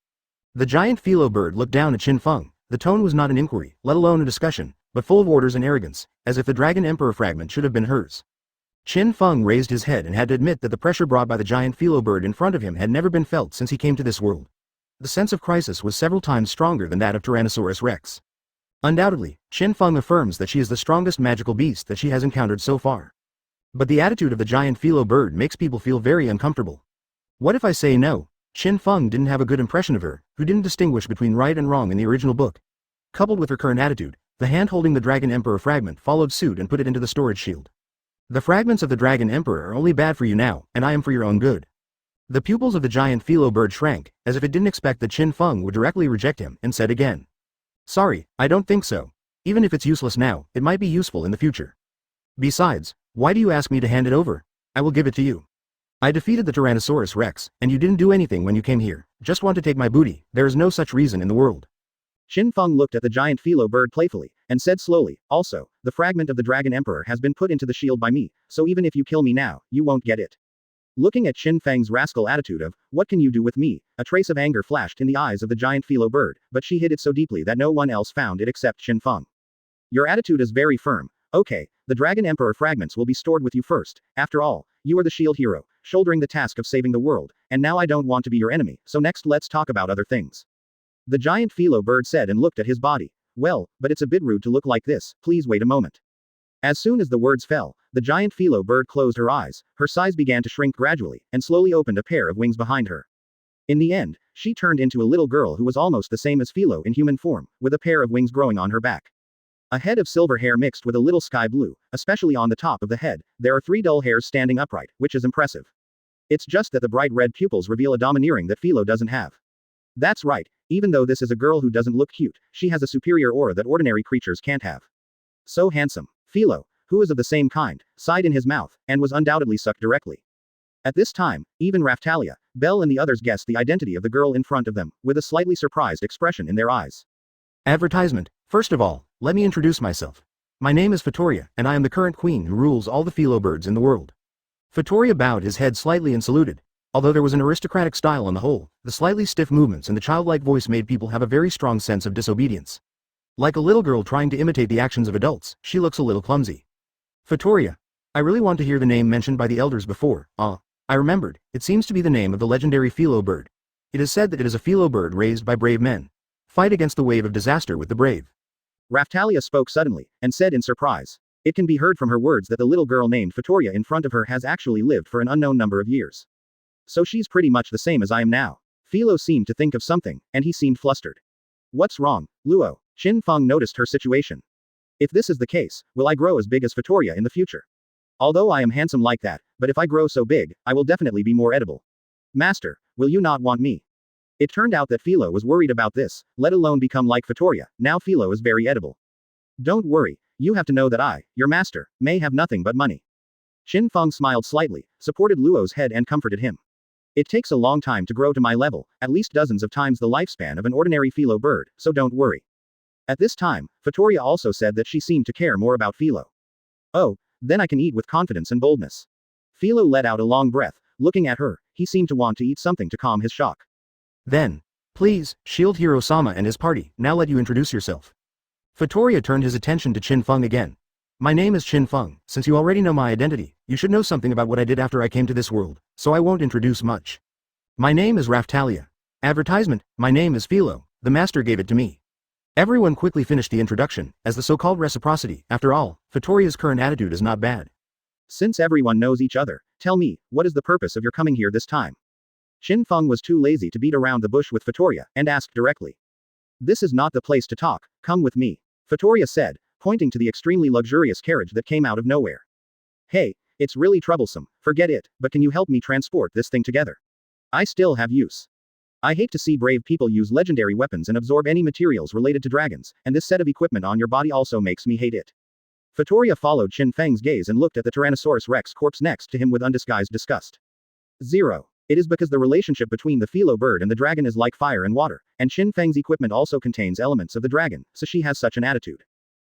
The giant Felo bird looked down at Qin Feng, the tone was not an inquiry, let alone a discussion, but full of orders and arrogance, as if the Dragon Emperor fragment should have been hers. Qin Feng raised his head and had to admit that the pressure brought by the giant Felo bird in front of him had never been felt since he came to this world. The sense of crisis was several times stronger than that of Tyrannosaurus Rex. Undoubtedly, Qin Feng affirms that she is the strongest magical beast that she has encountered so far. But the attitude of the giant Felo bird makes people feel very uncomfortable. What if I say no? Qin Feng didn't have a good impression of her, who didn't distinguish between right and wrong in the original book. Coupled with her current attitude, the hand holding the Dragon Emperor fragment followed suit and put it into the storage shield. The fragments of the Dragon Emperor are only bad for you now, and I am for your own good. The pupils of the giant Felo bird shrank, as if it didn't expect that Qin Feng would directly reject him, and said again. Sorry, I don't think so. Even if it's useless now, it might be useful in the future. Besides, why do you ask me to hand it over? I will give it to you. I defeated the Tyrannosaurus Rex, and you didn't do anything when you came here, just want to take my booty, there is no such reason in the world. Qin Feng looked at the giant Felo bird playfully, and said slowly, also, the fragment of the Dragon Emperor has been put into the shield by me, so even if you kill me now, you won't get it. Looking at Qin Feng's rascal attitude of, what can you do with me, a trace of anger flashed in the eyes of the giant Felo bird, but she hid it so deeply that no one else found it except Qin Feng. Your attitude is very firm. Okay, the Dragon Emperor fragments will be stored with you first, after all, you are the shield hero, shouldering the task of saving the world, and now I don't want to be your enemy, so next let's talk about other things. The giant Felo bird said and looked at his body. Well, but it's a bit rude to look like this, please wait a moment. As soon as the words fell, the giant Felo bird closed her eyes, her size began to shrink gradually, and slowly opened a pair of wings behind her. In the end, she turned into a little girl who was almost the same as Felo in human form, with a pair of wings growing on her back. A head of silver hair mixed with a little sky blue, especially on the top of the head, there are 3 dull hairs standing upright, which is impressive. It's just that the bright red pupils reveal a domineering that Felo doesn't have. That's right, even though this is a girl who doesn't look cute, she has a superior aura that ordinary creatures can't have. So handsome. Felo, who was of the same kind, sighed in his mouth, and was undoubtedly sucked directly. At this time, even Raftalia, Belle and the others guessed the identity of the girl in front of them, with a slightly surprised expression in their eyes. Advertisement. First of all, let me introduce myself. My name is Fatoria, and I am the current queen who rules all the Felo birds in the world. Fatoria bowed his head slightly and saluted. Although there was an aristocratic style on the whole, the slightly stiff movements and the childlike voice made people have a very strong sense of disobedience. Like a little girl trying to imitate the actions of adults, she looks a little clumsy. Fatoria. I really want to hear the name mentioned by the elders before. I remembered, it seems to be the name of the legendary Felo bird. It is said that it is a Felo bird raised by brave men. Fight against the wave of disaster with the brave. Raftalia spoke suddenly, and said in surprise. It can be heard from her words that the little girl named Fatoria in front of her has actually lived for an unknown number of years. So she's pretty much the same as I am now. Felo seemed to think of something, and he seemed flustered. What's wrong, Luo? Qin Feng noticed her situation. If this is the case, will I grow as big as Fatoria in the future? Although I am handsome like that, but if I grow so big, I will definitely be more edible. Master, will you not want me? It turned out that Felo was worried about this, let alone become like Fatoria. Now Felo is very edible. Don't worry, you have to know that I, your master, may have nothing but money. Qin Feng smiled slightly, supported Luo's head and comforted him. It takes a long time to grow to my level, at least dozens of times the lifespan of an ordinary Felo bird, so don't worry. At this time, Fatoria also said that she seemed to care more about Felo. Oh, then I can eat with confidence and boldness. Felo let out a long breath, looking at her, he seemed to want to eat something to calm his shock. Then, please, Shield Hero Sama and his party, now let you introduce yourself. Fatoria turned his attention to Qin Feng again. My name is Qin Feng, since you already know my identity, you should know something about what I did after I came to this world, so I won't introduce much. My name is Raftalia. Advertisement, my name is Felo, the master gave it to me. Everyone quickly finished the introduction, as the so-called reciprocity, after all, Fatoria's current attitude is not bad. Since everyone knows each other, tell me, what is the purpose of your coming here this time? Qin Feng was too lazy to beat around the bush with Fatoria, and asked directly. This is not the place to talk, come with me. Fatoria said, pointing to the extremely luxurious carriage that came out of nowhere. Hey, it's really troublesome, forget it, but can you help me transport this thing together? I still have use. I hate to see brave people use legendary weapons and absorb any materials related to dragons, and this set of equipment on your body also makes me hate it. Fatoria followed Qin Feng's gaze and looked at the Tyrannosaurus Rex corpse next to him with undisguised disgust. 0. It is because the relationship between the Felo bird and the dragon is like fire and water, and Qin Feng's equipment also contains elements of the dragon, so she has such an attitude.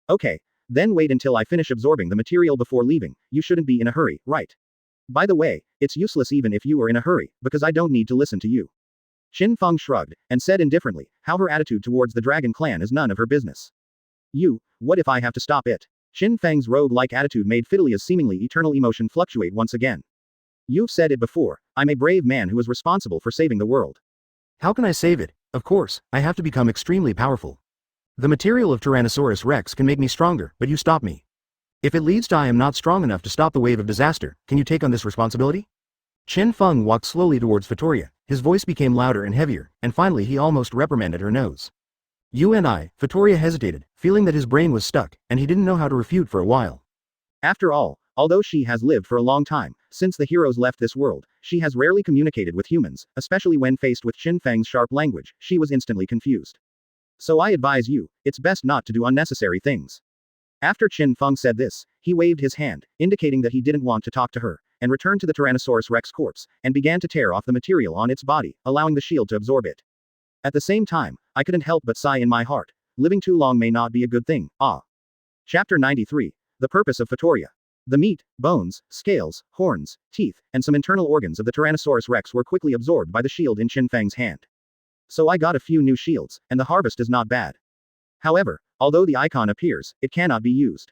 Okay, then wait until I finish absorbing the material before leaving, you shouldn't be in a hurry, right? By the way, it's useless even if you are in a hurry, because I don't need to listen to you. Qin Feng shrugged, and said indifferently, how her attitude towards the dragon clan is none of her business. What if I have to stop it? Qin Feng's rogue-like attitude made Fidelia's seemingly eternal emotion fluctuate once again. You've said it before, I'm a brave man who is responsible for saving the world. How can I save it? Of course, I have to become extremely powerful. The material of Tyrannosaurus Rex can make me stronger, but you stop me. If it leads to I am not strong enough to stop the wave of disaster, can you take on this responsibility? Qin Feng walked slowly towards Fatoria, his voice became louder and heavier, and finally he almost reprimanded her nose. Fatoria hesitated, feeling that his brain was stuck, and he didn't know how to refute for a while. After all, although she has lived for a long time, since the heroes left this world, she has rarely communicated with humans, especially when faced with Qin Feng's sharp language, she was instantly confused. So I advise you, it's best not to do unnecessary things. After Qin Feng said this, he waved his hand, indicating that he didn't want to talk to her, and returned to the Tyrannosaurus Rex corpse, and began to tear off the material on its body, allowing the shield to absorb it. At the same time, I couldn't help but sigh in my heart. Living too long may not be a good thing, Chapter 93. The Purpose of Fatoria. The meat, bones, scales, horns, teeth, and some internal organs of the Tyrannosaurus Rex were quickly absorbed by the shield in Qin Feng's hand. So I got a few new shields, and the harvest is not bad. However, although the icon appears, it cannot be used.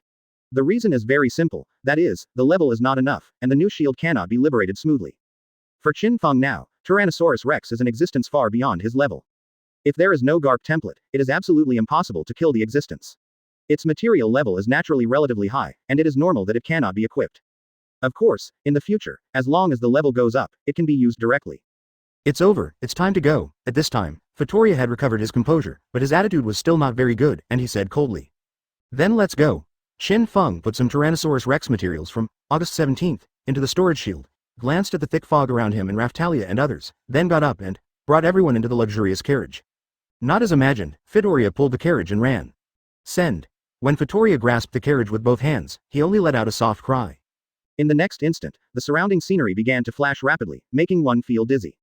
The reason is very simple, that is, the level is not enough, and the new shield cannot be liberated smoothly. For Qin Feng now, Tyrannosaurus Rex is an existence far beyond his level. If there is no Garp template, it is absolutely impossible to kill the existence. Its material level is naturally relatively high, and it is normal that it cannot be equipped. Of course, in the future, as long as the level goes up, it can be used directly. It's over, it's time to go. At this time, Fatoria had recovered his composure, but his attitude was still not very good, and he said coldly. Then let's go. Qin Feng put some Tyrannosaurus Rex materials from August 17th into the storage shield, glanced at the thick fog around him and Raftalia and others, then got up and brought everyone into the luxurious carriage. Not as imagined, Fatoria pulled the carriage and ran. Send. When Vittoria grasped the carriage with both hands, he only let out a soft cry. In the next instant, the surrounding scenery began to flash rapidly, making one feel dizzy.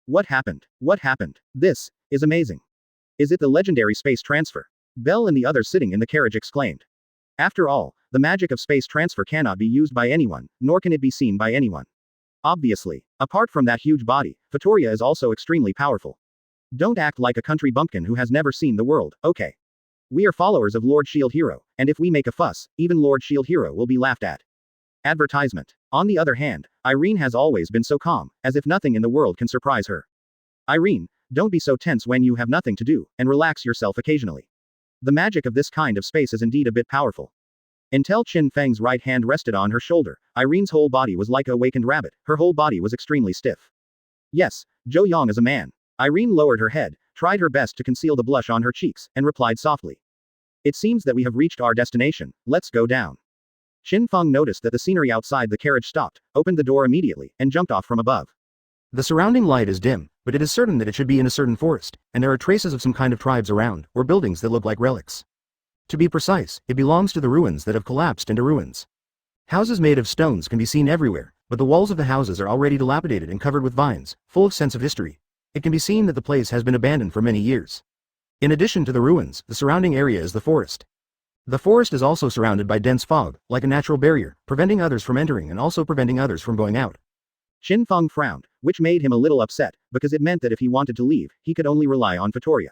What happened? What happened? This is amazing. Is it the legendary space transfer? Belle and the others sitting in the carriage exclaimed. After all, the magic of space transfer cannot be used by anyone, nor can it be seen by anyone. Obviously, apart from that huge body, Vittoria is also extremely powerful. Don't act like a country bumpkin who has never seen the world, okay? We are followers of Lord Shield Hero, and if we make a fuss, even Lord Shield Hero will be laughed at. Advertisement. On the other hand, Irene has always been so calm, as if nothing in the world can surprise her. Irene, don't be so tense when you have nothing to do, and relax yourself occasionally. The magic of this kind of space is indeed a bit powerful. Until Qin Feng's right hand rested on her shoulder, Irene's whole body was like a awakened rabbit, her whole body was extremely stiff. Yes, Zhou Yang is a man. Irene lowered her head, tried her best to conceal the blush on her cheeks, and replied softly. It seems that we have reached our destination, let's go down. Qin Feng noticed that the scenery outside the carriage stopped, opened the door immediately, and jumped off from above. The surrounding light is dim, but it is certain that it should be in a certain forest, and there are traces of some kind of tribes around, or buildings that look like relics. To be precise, it belongs to the ruins that have collapsed into ruins. Houses made of stones can be seen everywhere, but the walls of the houses are already dilapidated and covered with vines, full of sense of history. It can be seen that the place has been abandoned for many years. In addition to the ruins, the surrounding area is the forest. The forest is also surrounded by dense fog, like a natural barrier, preventing others from entering and also preventing others from going out. Qin Feng frowned, which made him a little upset, because it meant that if he wanted to leave, he could only rely on Vittoria.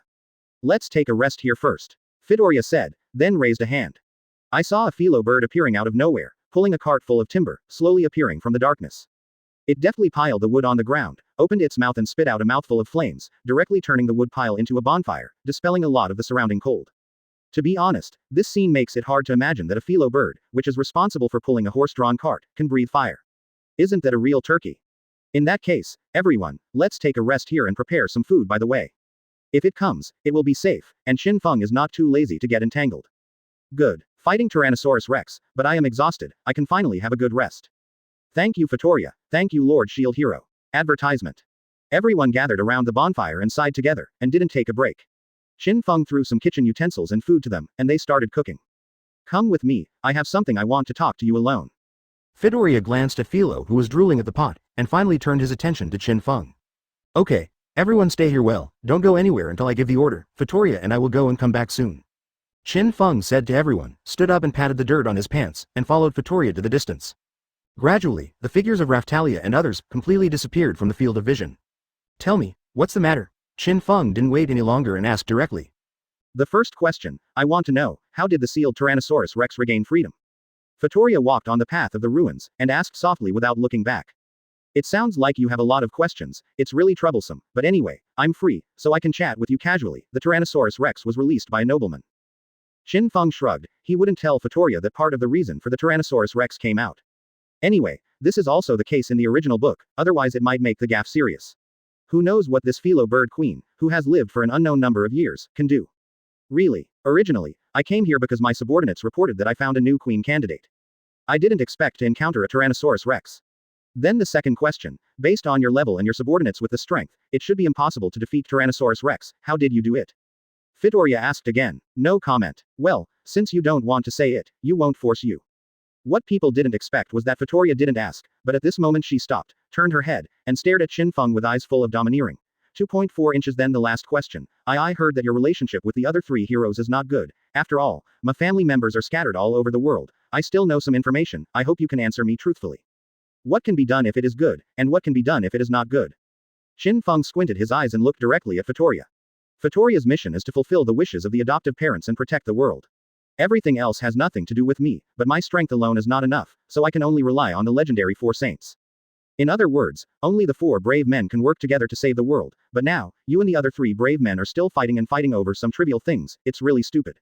Let's take a rest here first, Vittoria said, then raised a hand. I saw a Felo bird appearing out of nowhere, pulling a cart full of timber, slowly appearing from the darkness. It deftly piled the wood on the ground, opened its mouth and spit out a mouthful of flames, directly turning the wood pile into a bonfire, dispelling a lot of the surrounding cold. To be honest, this scene makes it hard to imagine that a Felo bird, which is responsible for pulling a horse-drawn cart, can breathe fire. Isn't that a real turkey? In that case, everyone, let's take a rest here and prepare some food by the way. If it comes, it will be safe, and Qin Feng is not too lazy to get entangled. Good. Fighting Tyrannosaurus Rex, but I am exhausted, I can finally have a good rest. Thank you Vittoria, thank you Lord Shield Hero. Advertisement. Everyone gathered around the bonfire and sighed together, and didn't take a break. Qin Feng threw some kitchen utensils and food to them, and they started cooking. Come with me, I have something I want to talk to you alone. Vittoria glanced at Felo who was drooling at the pot, and finally turned his attention to Qin Feng. Okay, everyone stay here well, don't go anywhere until I give the order, Vittoria and I will go and come back soon. Qin Feng said to everyone, stood up and patted the dirt on his pants, and followed Vittoria to the distance. Gradually, the figures of Raftalia and others completely disappeared from the field of vision. Tell me, what's the matter? Qin Feng didn't wait any longer and asked directly. The first question, I want to know, how did the sealed Tyrannosaurus Rex regain freedom? Vittoria walked on the path of the ruins, and asked softly without looking back. It sounds like you have a lot of questions, it's really troublesome, but anyway, I'm free, so I can chat with you casually. The Tyrannosaurus Rex was released by a nobleman. Qin Feng shrugged, he wouldn't tell Vittoria that part of the reason for the Tyrannosaurus Rex came out. Anyway, this is also the case in the original book, otherwise it might make the gaffe serious. Who knows what this Felo bird queen, who has lived for an unknown number of years, can do. Really, originally, I came here because my subordinates reported that I found a new queen candidate. I didn't expect to encounter a Tyrannosaurus Rex. Then the second question, based on your level and your subordinates with the strength, it should be impossible to defeat Tyrannosaurus Rex, how did you do it? Vittoria asked again, no comment. Well, since you don't want to say it, you won't force you. What people didn't expect was that Vittoria didn't ask, but at this moment she stopped, turned her head, and stared at Qin Feng with eyes full of domineering. 2.4 inches. Then the last question, I heard that your relationship with the other three heroes is not good. After all, my family members are scattered all over the world. I still know some information, I hope you can answer me truthfully. What can be done if it is good, and what can be done if it is not good? Qin Feng squinted his eyes and looked directly at Vittoria. Vittoria's mission is to fulfill the wishes of the adoptive parents and protect the world. Everything else has nothing to do with me, but my strength alone is not enough, so I can only rely on the legendary 4 saints. In other words, only the 4 brave men can work together to save the world, but now, you and the other 3 brave men are still fighting over some trivial things, it's really stupid.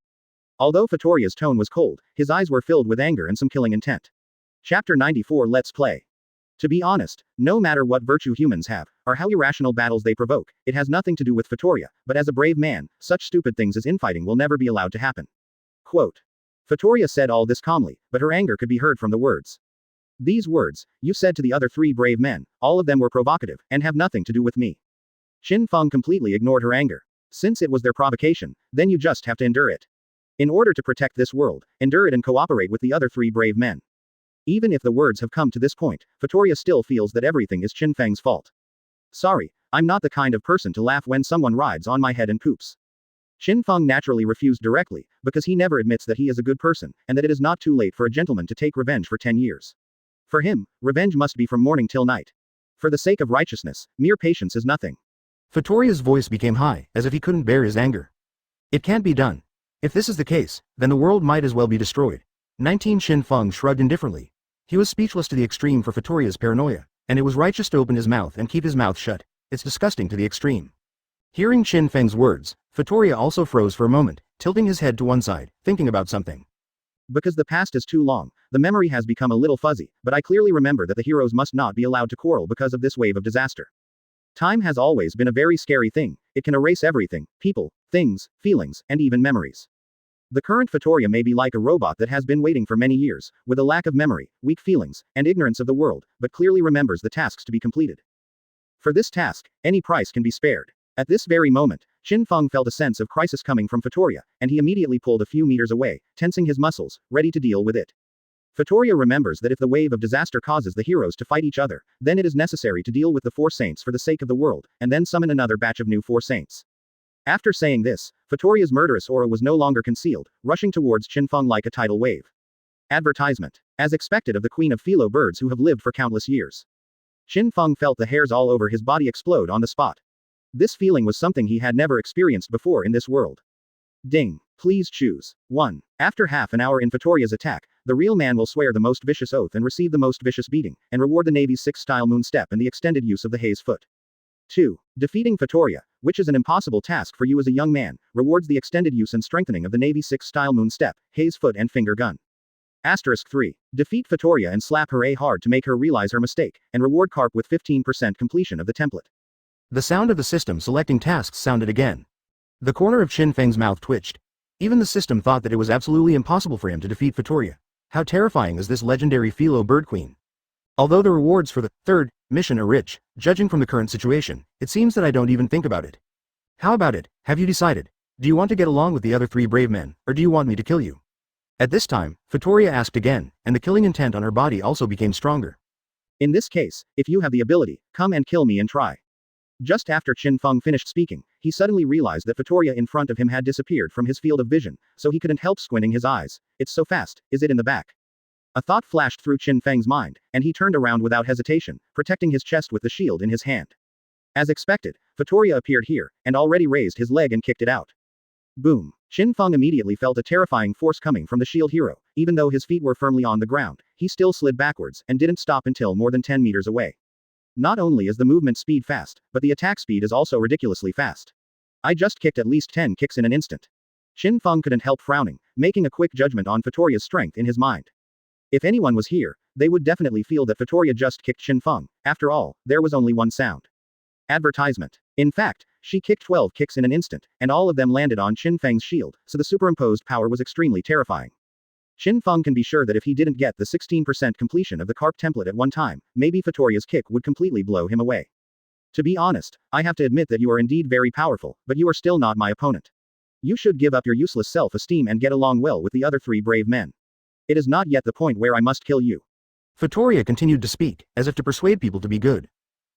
Although Vittoria's tone was cold, his eyes were filled with anger and some killing intent. Chapter 94 Let's Play. To be honest, no matter what virtue humans have, or how irrational battles they provoke, it has nothing to do with Vittoria, but as a brave man, such stupid things as infighting will never be allowed to happen. Quote. Vittoria said all this calmly, but her anger could be heard from the words. These words, you said to the other 3 brave men, all of them were provocative, and have nothing to do with me. Qin Feng completely ignored her anger. Since it was their provocation, then you just have to endure it. In order to protect this world, endure it and cooperate with the other 3 brave men. Even if the words have come to this point, Vittoria still feels that everything is Qin Feng's fault. Sorry, I'm not the kind of person to laugh when someone rides on my head and poops. Qin Feng naturally refused directly, because he never admits that he is a good person, and that it is not too late for a gentleman to take revenge for 10 years. For him, revenge must be from morning till night. For the sake of righteousness, mere patience is nothing. Vittoria's voice became high, as if he couldn't bear his anger. It can't be done. If this is the case, then the world might as well be destroyed. 19 Qin Feng shrugged indifferently. He was speechless to the extreme for Vittoria's paranoia, and it was righteous to open his mouth and keep his mouth shut. It's disgusting to the extreme. Hearing Qin Feng's words, Vittoria also froze for a moment, tilting his head to one side, thinking about something. Because the past is too long, the memory has become a little fuzzy, but I clearly remember that the heroes must not be allowed to quarrel because of this wave of disaster. Time has always been a very scary thing. It can erase everything, people, things, feelings, and even memories. The current Vittoria may be like a robot that has been waiting for many years, with a lack of memory, weak feelings, and ignorance of the world, but clearly remembers the tasks to be completed. For this task, any price can be spared. At this very moment, Qin Feng felt a sense of crisis coming from Vittoria, and he immediately pulled a few meters away, tensing his muscles, ready to deal with it. Vittoria remembers that if the wave of disaster causes the heroes to fight each other, then it is necessary to deal with the 4 saints for the sake of the world, and then summon another batch of new 4 saints. After saying this, Vittoria's murderous aura was no longer concealed, rushing towards Qin Feng like a tidal wave. Advertisement. As expected of the queen of Felo birds who have lived for countless years. Qin Feng felt the hairs all over his body explode on the spot. This feeling was something he had never experienced before in this world. Ding. Please choose. 1. After half an hour in Vittoria's attack, the real man will swear the most vicious oath and receive the most vicious beating, and reward the Navy's 6-style moon step and the extended use of the haze foot. 2. Defeating Vittoria, which is an impossible task for you as a young man, rewards the extended use and strengthening of the Navy 6-style moon step, haze foot and finger gun. Asterisk 3. Defeat Vittoria and slap her A hard to make her realize her mistake, and reward Garp with 15% completion of the template. The sound of the system selecting tasks sounded again. The corner of Qin Feng's mouth twitched. Even the system thought that it was absolutely impossible for him to defeat Vittoria. How terrifying is this legendary Felo bird queen? Although the rewards for the 3rd mission are rich, judging from the current situation, it seems that I don't even think about it. How about it? Have you decided? Do you want to get along with the other 3 brave men, or do you want me to kill you? At this time, Vittoria asked again, and the killing intent on her body also became stronger. In this case, if you have the ability, come and kill me and try. Just after Qin Feng finished speaking, he suddenly realized that Vittoria in front of him had disappeared from his field of vision, so he couldn't help squinting his eyes. It's so fast, is it in the back? A thought flashed through Qin Feng's mind, and he turned around without hesitation, protecting his chest with the shield in his hand. As expected, Vittoria appeared here, and already raised his leg and kicked it out. Boom. Qin Feng immediately felt a terrifying force coming from the shield hero. Even though his feet were firmly on the ground, he still slid backwards, and didn't stop until more than 10 meters away. Not only is the movement speed fast, but the attack speed is also ridiculously fast. I just kicked at least 10 kicks in an instant. Qin Feng couldn't help frowning, making a quick judgment on Vittoria's strength in his mind. If anyone was here, they would definitely feel that Vittoria just kicked Qin Feng. After all, there was only one sound. Advertisement. In fact, she kicked 12 kicks in an instant, and all of them landed on Qin Feng's shield, so the superimposed power was extremely terrifying. Qin Feng can be sure that if he didn't get the 16% completion of the Garp template at one time, maybe Vittoria's kick would completely blow him away. To be honest, I have to admit that you are indeed very powerful, but you are still not my opponent. You should give up your useless self-esteem and get along well with the other 3 brave men. It is not yet the point where I must kill you. Vittoria continued to speak, as if to persuade people to be good.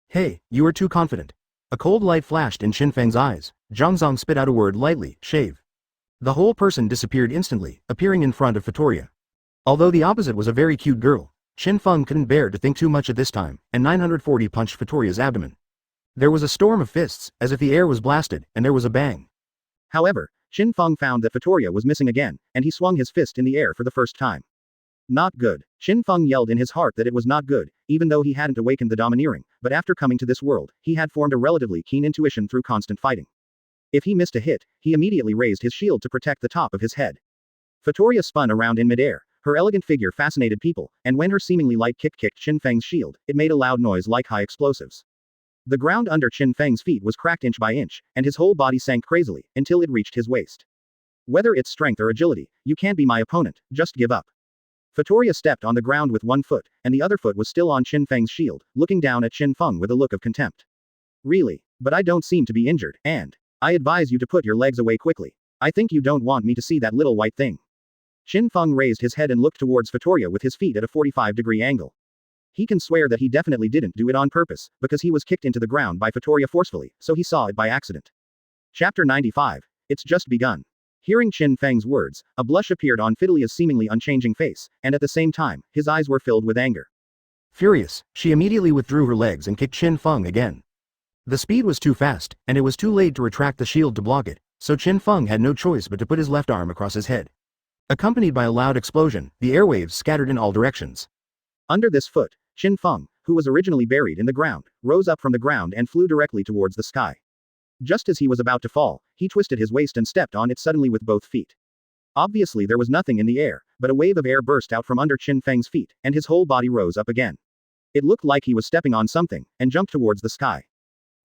Hey, you are too confident. A cold light flashed in Qin Feng's eyes. Zhangzong spit out a word lightly, shave. The whole person disappeared instantly, appearing in front of Vittoria. Although the opposite was a very cute girl, Qin Feng couldn't bear to think too much at this time, and 940 punched Vittoria's abdomen. There was a storm of fists, as if the air was blasted, and there was a bang. However, Qin Feng found that Vittoria was missing again, and he swung his fist in the air for the first time. Not good. Qin Feng yelled in his heart that it was not good, even though he hadn't awakened the domineering, but after coming to this world, he had formed a relatively keen intuition through constant fighting. If he missed a hit, he immediately raised his shield to protect the top of his head. Vittoria spun around in midair. Her elegant figure fascinated people, and when her seemingly light kick kicked Qin Feng's shield, it made a loud noise like high explosives. The ground under Qin Feng's feet was cracked inch by inch, and his whole body sank crazily, until it reached his waist. Whether it's strength or agility, you can't be my opponent, just give up. Vittoria stepped on the ground with one foot, and the other foot was still on Qin Feng's shield, looking down at Qin Feng with a look of contempt. Really? But I don't seem to be injured, and I advise you to put your legs away quickly. I think you don't want me to see that little white thing. Qin Feng raised his head and looked towards Vittoria with his feet at a 45-degree angle. He can swear that he definitely didn't do it on purpose, because he was kicked into the ground by Vittoria forcefully, so he saw it by accident. Chapter 95. It's just begun. Hearing Qin Feng's words, a blush appeared on Fidelia's seemingly unchanging face, and at the same time, his eyes were filled with anger. Furious, she immediately withdrew her legs and kicked Qin Feng again. The speed was too fast, and it was too late to retract the shield to block it, so Qin Feng had no choice but to put his left arm across his head. Accompanied by a loud explosion, the airwaves scattered in all directions. Under this foot, Qin Feng, who was originally buried in the ground, rose up from the ground and flew directly towards the sky. Just as he was about to fall, he twisted his waist and stepped on it suddenly with both feet. Obviously there was nothing in the air, but a wave of air burst out from under Qin Feng's feet, and his whole body rose up again. It looked like he was stepping on something, and jumped towards the sky.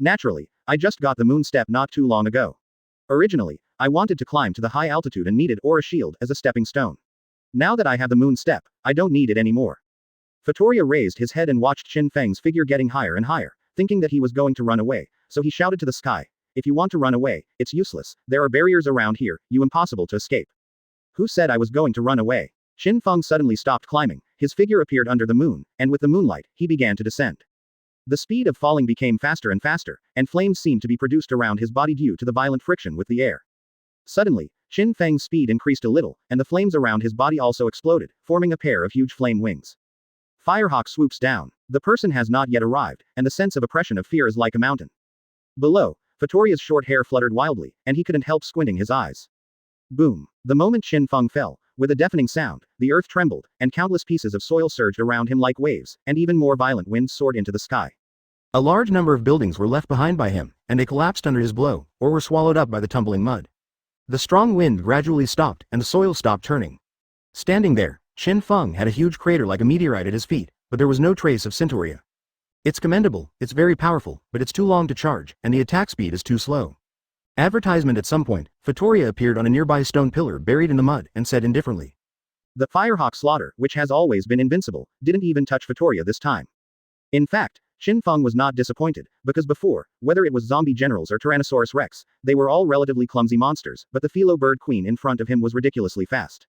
Naturally, I just got the moon step not too long ago. Originally, I wanted to climb to the high altitude and needed a shield as a stepping stone. Now that I have the moon step, I don't need it anymore. Vittoria raised his head and watched Qin Feng's figure getting higher and higher, thinking that he was going to run away, so he shouted to the sky, "If you want to run away, it's useless, there are barriers around here, you impossible to escape." Who said I was going to run away? Qin Feng suddenly stopped climbing, his figure appeared under the moon, and with the moonlight, he began to descend. The speed of falling became faster and faster, and flames seemed to be produced around his body due to the violent friction with the air. Suddenly, Qin Feng's speed increased a little, and the flames around his body also exploded, forming a pair of huge flame wings. Firehawk swoops down. The person has not yet arrived, and the sense of oppression of fear is like a mountain. Below, Vittoria's short hair fluttered wildly, and he couldn't help squinting his eyes. Boom. The moment Qin Feng fell, with a deafening sound, the earth trembled, and countless pieces of soil surged around him like waves, and even more violent winds soared into the sky. A large number of buildings were left behind by him, and they collapsed under his blow, or were swallowed up by the tumbling mud. The strong wind gradually stopped, and the soil stopped turning. Standing there, Qin Feng had a huge crater like a meteorite at his feet, but there was no trace of Centauria. It's commendable, it's very powerful, but it's too long to charge, and the attack speed is too slow. Advertisement. At some point, Vittoria appeared on a nearby stone pillar buried in the mud, and said indifferently. The Firehawk slaughter, which has always been invincible, didn't even touch Vittoria this time. In fact, Qin Feng was not disappointed, because before, whether it was zombie generals or Tyrannosaurus Rex, they were all relatively clumsy monsters, but the Felo bird queen in front of him was ridiculously fast.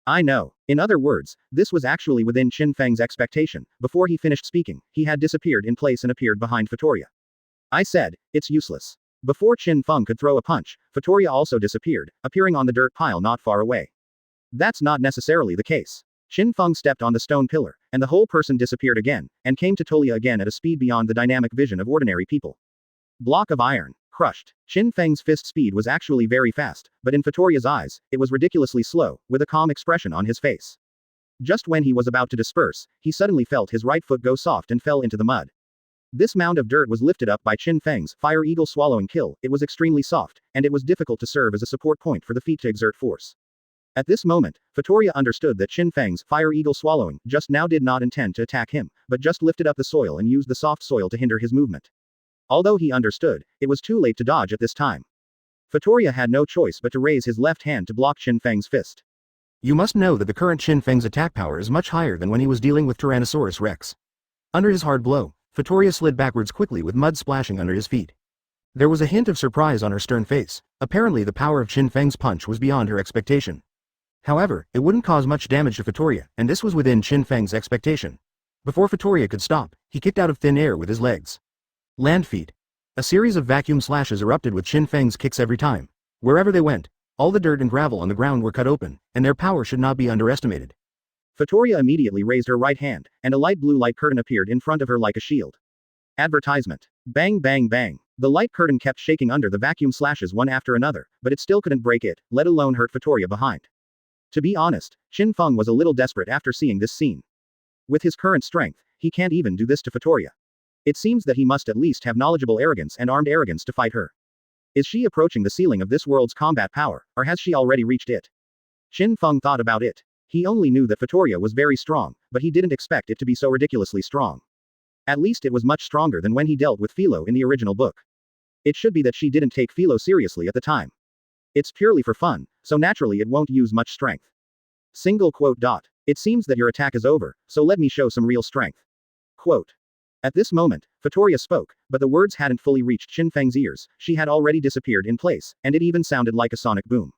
I know. In other words, this was actually within Qin Feng's expectation. Before he finished speaking, he had disappeared in place and appeared behind Vittoria. I said, it's useless. Before Qin Feng could throw a punch, Vittoria also disappeared, appearing on the dirt pile not far away. That's not necessarily the case. Qin Feng stepped on the stone pillar, and the whole person disappeared again, and came to Tolia again at a speed beyond the dynamic vision of ordinary people. Block of iron. Crushed. Qin Feng's fist speed was actually very fast, but in Vittoria's eyes, it was ridiculously slow, with a calm expression on his face. Just when he was about to disperse, he suddenly felt his right foot go soft and fell into the mud. This mound of dirt was lifted up by Qin Feng's fire eagle swallowing kill. It was extremely soft, and it was difficult to serve as a support point for the feet to exert force. At this moment, Vittoria understood that Qin Feng's fire eagle swallowing just now did not intend to attack him, but just lifted up the soil and used the soft soil to hinder his movement. Although he understood, it was too late to dodge at this time. Vittoria had no choice but to raise his left hand to block Qin Feng's fist. You must know that the current Qin Feng's attack power is much higher than when he was dealing with Tyrannosaurus Rex. Under his hard blow, Vittoria slid backwards quickly with mud splashing under his feet. There was a hint of surprise on her stern face. Apparently the power of Qin Feng's punch was beyond her expectation. However, it wouldn't cause much damage to Vittoria, and this was within Qin Feng's expectation. Before Vittoria could stop, he kicked out of thin air with his legs. Land feet. A series of vacuum slashes erupted with Qin Feng's kicks every time. Wherever they went, all the dirt and gravel on the ground were cut open, and their power should not be underestimated. Vittoria immediately raised her right hand, and a light blue light curtain appeared in front of her like a shield. Advertisement. Bang bang bang. The light curtain kept shaking under the vacuum slashes one after another, but it still couldn't break it, let alone hurt Vittoria behind. To be honest, Qin Feng was a little desperate after seeing this scene. With his current strength, he can't even do this to Vittoria. It seems that he must at least have knowledgeable arrogance and armed arrogance to fight her. Is she approaching the ceiling of this world's combat power, or has she already reached it? Qin Feng thought about it. He only knew that Vittoria was very strong, but he didn't expect it to be so ridiculously strong. At least it was much stronger than when he dealt with Felo in the original book. It should be that she didn't take Felo seriously at the time. It's purely for fun, so naturally it won't use much strength. Single quote dot. It seems that your attack is over, so let me show some real strength. Quote. At this moment, Vittoria spoke, but the words hadn't fully reached Qin Feng's ears. She had already disappeared in place, and it even sounded like a sonic boom.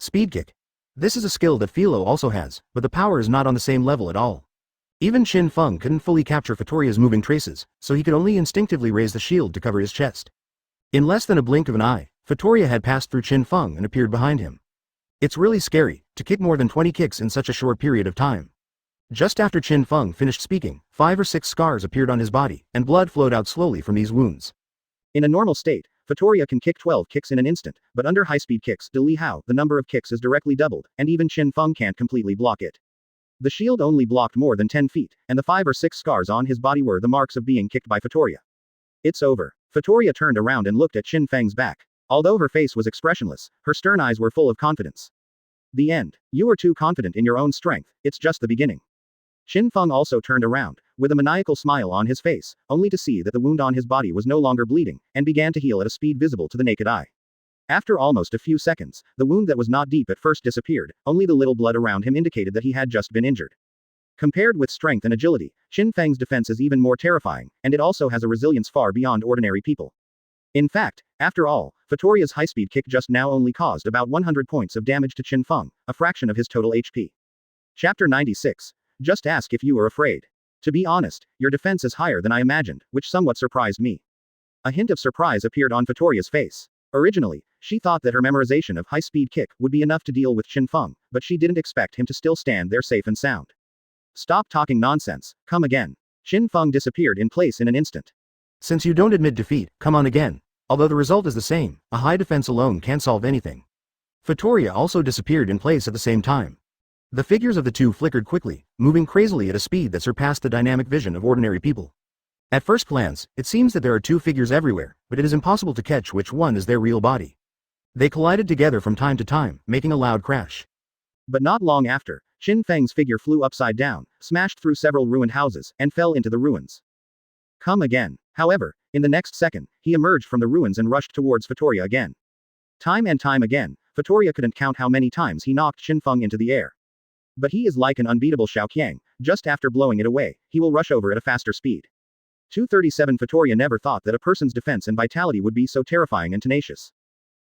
Speed Kick. This is a skill that Felo also has, but the power is not on the same level at all. Even Qin Feng couldn't fully capture Fatoria's moving traces, so he could only instinctively raise the shield to cover his chest. In less than a blink of an eye, Fatoria had passed through Qin Feng and appeared behind him. It's really scary to kick more than 20 kicks in such a short period of time. Just after Qin Feng finished speaking, 5 or 6 scars appeared on his body, and blood flowed out slowly from these wounds. In a normal state, Fatoria can kick 12 kicks in an instant, but under high-speed kicks, the number of kicks is directly doubled, and even Qin Feng can't completely block it. The shield only blocked more than 10 feet, and the 5 or 6 scars on his body were the marks of being kicked by Fatoria. It's over. Fatoria turned around and looked at Qin Feng's back. Although her face was expressionless, her stern eyes were full of confidence. The end. You are too confident in your own strength, it's just the beginning. Qin Feng also turned around, with a maniacal smile on his face, only to see that the wound on his body was no longer bleeding, and began to heal at a speed visible to the naked eye. After almost a few seconds, the wound that was not deep at first disappeared, only the little blood around him indicated that he had just been injured. Compared with strength and agility, Qin Feng's defense is even more terrifying, and it also has a resilience far beyond ordinary people. In fact, after all, Fatoria's high-speed kick just now only caused about 100 points of damage to Qin Feng, a fraction of his total HP. Chapter 96. Just ask if you are afraid. To be honest, your defense is higher than I imagined, which somewhat surprised me. A hint of surprise appeared on Fatoria's face. Originally, she thought that her memorization of high-speed kick would be enough to deal with Qin Feng, but she didn't expect him to still stand there safe and sound. Stop talking nonsense, come again. Qin Feng disappeared in place in an instant. Since you don't admit defeat, come on again. Although the result is the same, a high defense alone can't solve anything. Fatoria also disappeared in place at the same time. The figures of the two flickered quickly, moving crazily at a speed that surpassed the dynamic vision of ordinary people. At first glance, it seems that there are two figures everywhere, but it is impossible to catch which one is their real body. They collided together from time to time, making a loud crash. But not long after, Qin Feng's figure flew upside down, smashed through several ruined houses, and fell into the ruins. Come again. However, in the next second, he emerged from the ruins and rushed towards Fatoria again. Time and time again, Fatoria couldn't count how many times he knocked Qin Feng into the air. But he is like an unbeatable Xiaoqiang, just after blowing it away, he will rush over at a faster speed. 237 Fatoria never thought that a person's defense and vitality would be so terrifying and tenacious.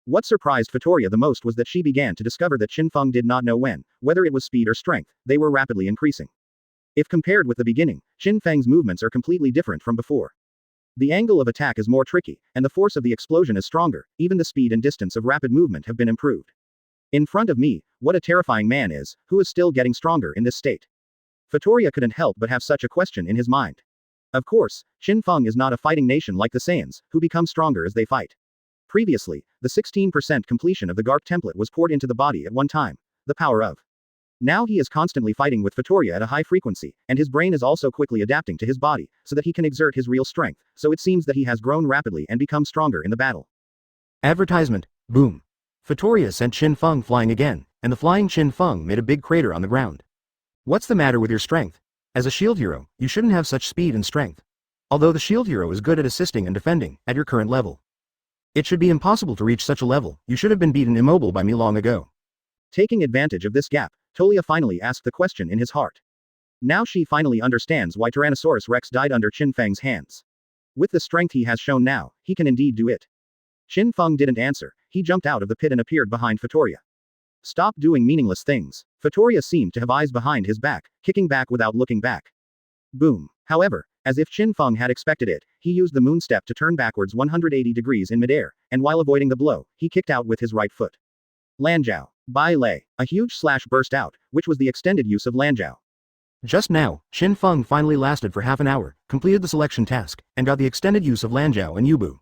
What surprised Fatoria the most was that she began to discover that Qin Feng did not know when, whether it was speed or strength, they were rapidly increasing. If compared with the beginning, Qin Feng's movements are completely different from before. The angle of attack is more tricky, and the force of the explosion is stronger, even the speed and distance of rapid movement have been improved. In front of me, what a terrifying man is, who is still getting stronger in this state. Fatoria couldn't help but have such a question in his mind. Of course, Qin Feng is not a fighting nation like the Saiyans, who become stronger as they fight. Previously, the 16% completion of the Garp template was poured into the body at one time, the power of. Now he is constantly fighting with Fatoria at a high frequency, and his brain is also quickly adapting to his body, so that he can exert his real strength, so it seems that he has grown rapidly and become stronger in the battle. Advertisement. Boom. Fatoria sent Qin Feng flying again, and the flying Qin Feng made a big crater on the ground. What's the matter with your strength? As a shield hero, you shouldn't have such speed and strength. Although the shield hero is good at assisting and defending, at your current level. It should be impossible to reach such a level, you should have been beaten immobile by me long ago. Taking advantage of this gap, Tolia finally asked the question in his heart. Now she finally understands why Tyrannosaurus Rex died under Qin Feng's hands. With the strength he has shown now, he can indeed do it. Qin Feng didn't answer, he jumped out of the pit and appeared behind Fatoria. Stop doing meaningless things. Fatoria seemed to have eyes behind his back, kicking back without looking back. Boom. However, as if Qin Feng had expected it, he used the moon step to turn backwards 180 degrees in midair, and while avoiding the blow, he kicked out with his right foot. Lanjiao. Bai Lei. A huge slash burst out, which was the extended use of Lanjiao. Just now, Qin Feng finally lasted for half an hour, completed the selection task, and got the extended use of Lanjiao and Yubu.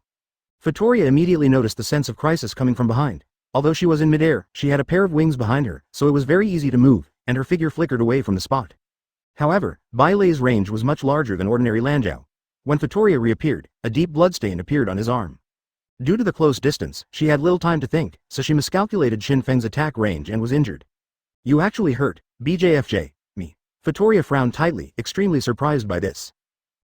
Fatoria immediately noticed the sense of crisis coming from behind. Although she was in midair, she had a pair of wings behind her, so it was very easy to move, and her figure flickered away from the spot. However, Bai Lei's range was much larger than ordinary Lanjiao. When Fatoria reappeared, a deep bloodstain appeared on his arm. Due to the close distance, she had little time to think, so she miscalculated Qin Feng's attack range and was injured. You actually hurt, BJFJ, me. Fatoria frowned tightly, extremely surprised by this.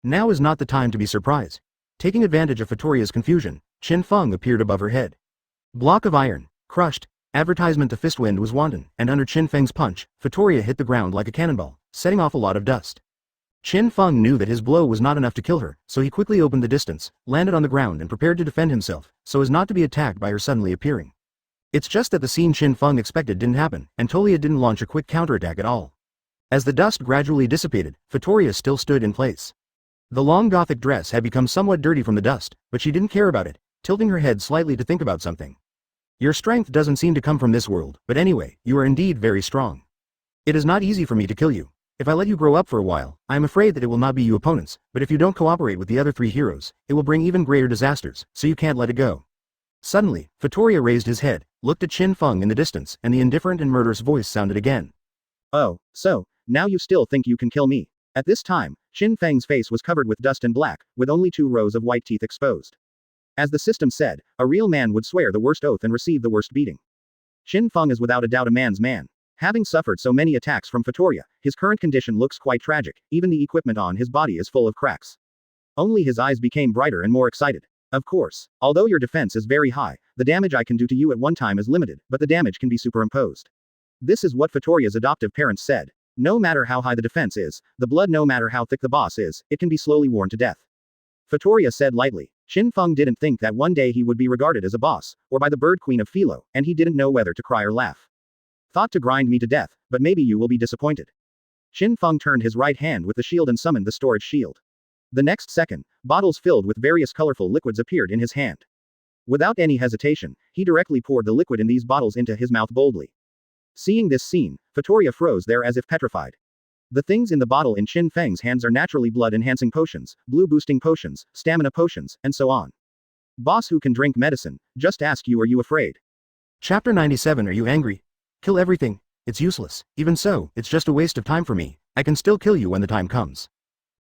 Now is not the time to be surprised. Taking advantage of Fatoria's confusion, Qin Feng appeared above her head. Block of iron, crushed, advertisement to Fistwind was wanton, and under Qin Feng's punch, Fatoria hit the ground like a cannonball, setting off a lot of dust. Qin Feng knew that his blow was not enough to kill her, so he quickly opened the distance, landed on the ground and prepared to defend himself, so as not to be attacked by her suddenly appearing. It's just that the scene Qin Feng expected didn't happen, and Tolia didn't launch a quick counterattack at all. As the dust gradually dissipated, Vittoria still stood in place. The long Gothic dress had become somewhat dirty from the dust, but she didn't care about it, tilting her head slightly to think about something. Your strength doesn't seem to come from this world, but anyway, you are indeed very strong. It is not easy for me to kill you. If I let you grow up for a while, I am afraid that it will not be you opponents, but if you don't cooperate with the other 3 heroes, it will bring even greater disasters, so you can't let it go. Suddenly, Vittoria raised his head, looked at Qin Feng in the distance, and the indifferent and murderous voice sounded again. Oh, so, now you still think you can kill me? At this time, Qin Feng's face was covered with dust and black, with only 2 rows of white teeth exposed. As the system said, a real man would swear the worst oath and receive the worst beating. Qin Feng is without a doubt a man's man. Having suffered so many attacks from Vittoria, his current condition looks quite tragic, even the equipment on his body is full of cracks. Only his eyes became brighter and more excited. Of course, although your defense is very high, the damage I can do to you at one time is limited, but the damage can be superimposed. This is what Vittoria's adoptive parents said. No matter how high the defense is, the blood no matter how thick the boss is, it can be slowly worn to death. Vittoria said lightly. Qin Feng didn't think that one day he would be regarded as a boss, or by the bird queen of Felo, and he didn't know whether to cry or laugh. Thought to grind me to death, but maybe you will be disappointed. Qin Feng turned his right hand with the shield and summoned the storage shield. The next second, bottles filled with various colorful liquids appeared in his hand. Without any hesitation, he directly poured the liquid in these bottles into his mouth boldly. Seeing this scene, Vittoria froze there as if petrified. The things in the bottle in Qin Feng's hands are naturally blood-enhancing potions, blue-boosting potions, stamina potions, and so on. Boss who can drink medicine, just ask you, are you afraid? Chapter 97. Are you angry? Kill everything. It's useless. Even so, it's just a waste of time for me. I can still kill you when the time comes.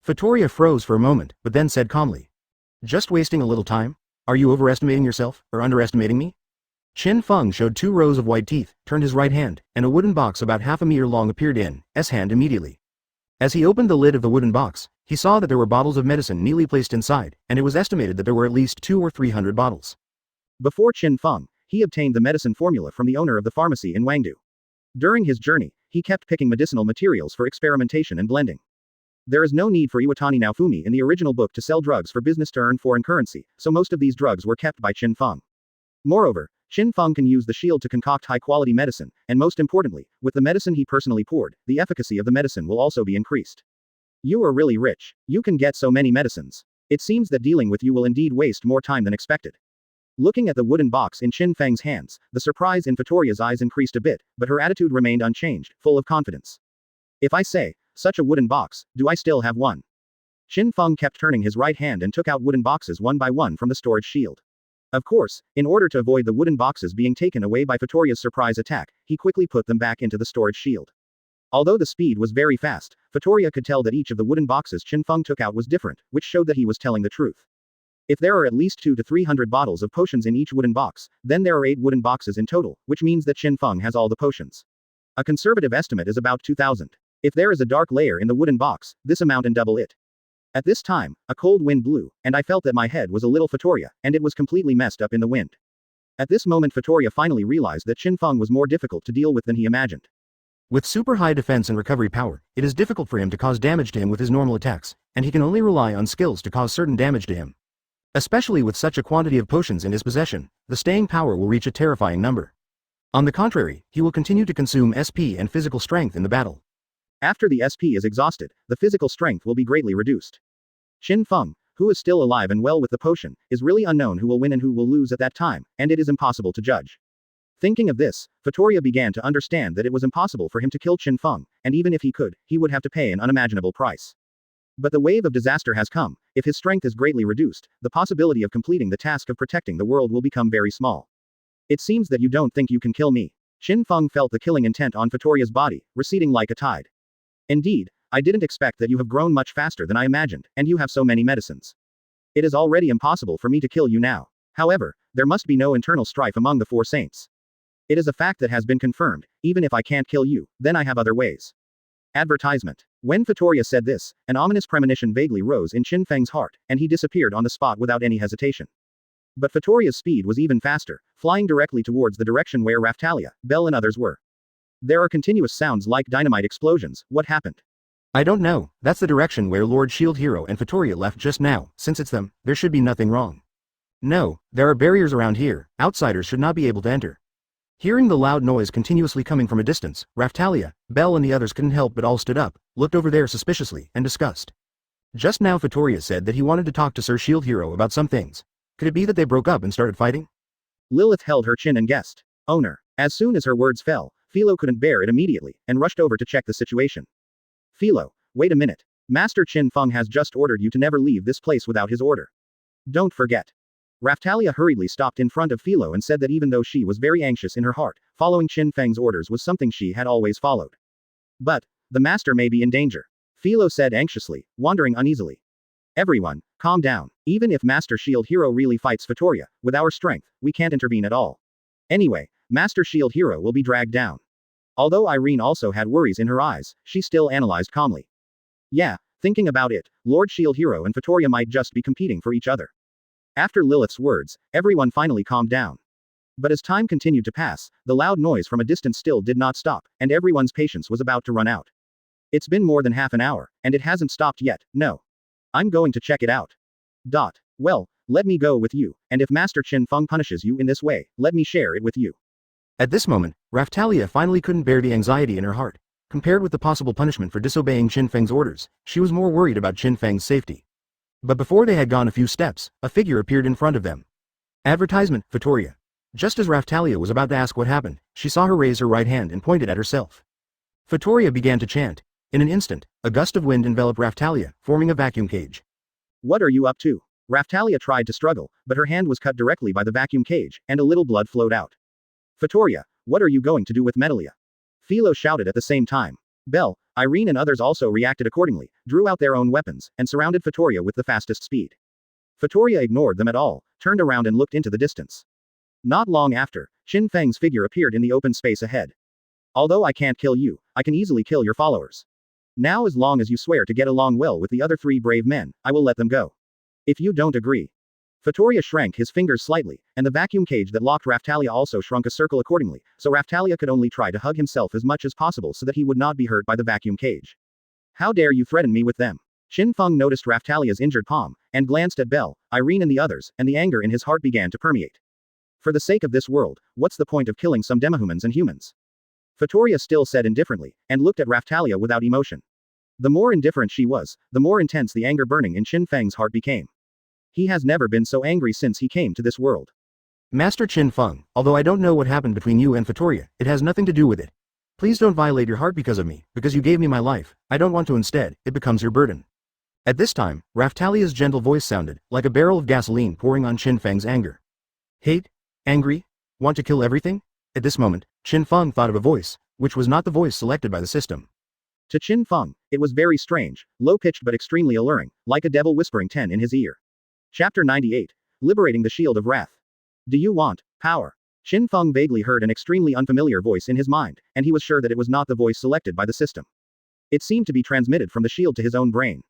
Vittoria froze for a moment, but then said calmly. Just wasting a little time? Are you overestimating yourself, or underestimating me? Qin Feng showed 2 rows of white teeth, turned his right hand, and a wooden box about half a meter long appeared in his hand immediately. As he opened the lid of the wooden box, he saw that there were bottles of medicine neatly placed inside, and it was estimated that there were at least 200 or 300 bottles. Before Qin Feng, he obtained the medicine formula from the owner of the pharmacy in Wangdu. During his journey, he kept picking medicinal materials for experimentation and blending. There is no need for Iwatani Naofumi in the original book to sell drugs for business to earn foreign currency, so most of these drugs were kept by Qin Feng. Moreover, Qin Feng can use the shield to concoct high-quality medicine, and most importantly, with the medicine he personally poured, the efficacy of the medicine will also be increased. You are really rich. You can get so many medicines. It seems that dealing with you will indeed waste more time than expected. Looking at the wooden box in Qin Feng's hands, the surprise in Vittoria's eyes increased a bit, but her attitude remained unchanged, full of confidence. If I say, such a wooden box, do I still have one? Qin Feng kept turning his right hand and took out wooden boxes one by one from the storage shield. Of course, in order to avoid the wooden boxes being taken away by Vittoria's surprise attack, he quickly put them back into the storage shield. Although the speed was very fast, Vittoria could tell that each of the wooden boxes Qin Feng took out was different, which showed that he was telling the truth. If there are at least 200 to 300 bottles of potions in each wooden box, then there are 8 wooden boxes in total, which means that Qin Feng has all the potions. A conservative estimate is about 2,000. If there is a dark layer in the wooden box, this amount and double it. At this time, a cold wind blew, and I felt that my head was a little Vittoria, and it was completely messed up in the wind. At this moment Vittoria finally realized that Qin Feng was more difficult to deal with than he imagined. With super high defense and recovery power, it is difficult for him to cause damage to him with his normal attacks, and he can only rely on skills to cause certain damage to him. Especially with such a quantity of potions in his possession, the staying power will reach a terrifying number. On the contrary, he will continue to consume SP and physical strength in the battle. After the SP is exhausted, the physical strength will be greatly reduced. Qin Feng, who is still alive and well with the potion, is really unknown who will win and who will lose at that time, and it is impossible to judge. Thinking of this, Vittoria began to understand that it was impossible for him to kill Qin Feng, and even if he could, he would have to pay an unimaginable price. But the wave of disaster has come. If his strength is greatly reduced, the possibility of completing the task of protecting the world will become very small. It seems that you don't think you can kill me. Qin Feng felt the killing intent on Vittoria's body, receding like a tide. Indeed, I didn't expect that you have grown much faster than I imagined, and you have so many medicines. It is already impossible for me to kill you now. However, there must be no internal strife among the 4 saints. It is a fact that has been confirmed. Even if I can't kill you, then I have other ways. Advertisement. When Vittoria said this, an ominous premonition vaguely rose in Qin Feng's heart, and he disappeared on the spot without any hesitation. But Vittoria's speed was even faster, flying directly towards the direction where Raftalia, Bell and others were. There are continuous sounds like dynamite explosions. What happened? I don't know. That's the direction where Lord Shield Hero and Vittoria left just now. Since it's them, there should be nothing wrong. No, there are barriers around here. Outsiders should not be able to enter. Hearing the loud noise continuously coming from a distance, Raftalia, Belle and the others couldn't help but all stood up, looked over there suspiciously, and discussed. Just now Vittoria said that he wanted to talk to Sir Shield Hero about some things. Could it be that they broke up and started fighting? Lilith held her chin and guessed. Owner. As soon as her words fell, Felo couldn't bear it immediately, and rushed over to check the situation. Felo, wait a minute. Master Qin Feng has just ordered you to never leave this place without his order. Don't forget. Raftalia hurriedly stopped in front of Felo and said that even though she was very anxious in her heart, following Qin Feng's orders was something she had always followed. But, the master may be in danger. Felo said anxiously, wandering uneasily. Everyone, calm down. Even if Master Shield Hero really fights Vittoria, with our strength, we can't intervene at all. Anyway, Master Shield Hero will be dragged down. Although Irene also had worries in her eyes, she still analyzed calmly. Yeah, thinking about it, Lord Shield Hero and Vittoria might just be competing for each other. After Lilith's words, everyone finally calmed down. But as time continued to pass, the loud noise from a distance still did not stop, and everyone's patience was about to run out. It's been more than half an hour, and it hasn't stopped yet, no. I'm going to check it out. Well, let me go with you, and if Master Qin Feng punishes you in this way, let me share it with you. At this moment, Raftalia finally couldn't bear the anxiety in her heart. Compared with the possible punishment for disobeying Qin Feng's orders, she was more worried about Qin Feng's safety. But before they had gone a few steps, a figure appeared in front of them. Advertisement, Vittoria. Just as Raftalia was about to ask what happened, she saw her raise her right hand and pointed at herself. Vittoria began to chant. In an instant, a gust of wind enveloped Raftalia, forming a vacuum cage. What are you up to? Raftalia tried to struggle, but her hand was cut directly by the vacuum cage, and a little blood flowed out. Vittoria, what are you going to do with Metalia? Felo shouted at the same time. Belle, Irene and others also reacted accordingly, drew out their own weapons, and surrounded Vittoria with the fastest speed. Vittoria ignored them at all, turned around and looked into the distance. Not long after, Qin Feng's figure appeared in the open space ahead. Although I can't kill you, I can easily kill your followers. Now as long as you swear to get along well with the other 3 brave men, I will let them go. If you don't agree. Vittoria shrank his fingers slightly, and the vacuum cage that locked Raftalia also shrunk a circle accordingly, so Raftalia could only try to hug himself as much as possible so that he would not be hurt by the vacuum cage. How dare you threaten me with them? Qin Feng noticed Raftalia's injured palm, and glanced at Belle, Irene and the others, and the anger in his heart began to permeate. For the sake of this world, what's the point of killing some demihumans and humans? Vittoria still said indifferently, and looked at Raftalia without emotion. The more indifferent she was, the more intense the anger burning in Qin Feng's heart became. He has never been so angry since he came to this world. Master Qin Feng, although I don't know what happened between you and Vittoria, it has nothing to do with it. Please don't violate your heart because of me, because you gave me my life. I don't want to instead, it becomes your burden. At this time, Raftalia's gentle voice sounded, like a barrel of gasoline pouring on Qin Feng's anger. Hate? Angry? Want to kill everything? At this moment, Qin Feng thought of a voice, which was not the voice selected by the system. To Qin Feng, it was very strange, low-pitched but extremely alluring, like a devil whispering 10 in his ear. Chapter 98. Liberating the Shield of Wrath. Do you want power? Qin Feng vaguely heard an extremely unfamiliar voice in his mind, and he was sure that it was not the voice selected by the system. It seemed to be transmitted from the shield to his own brain.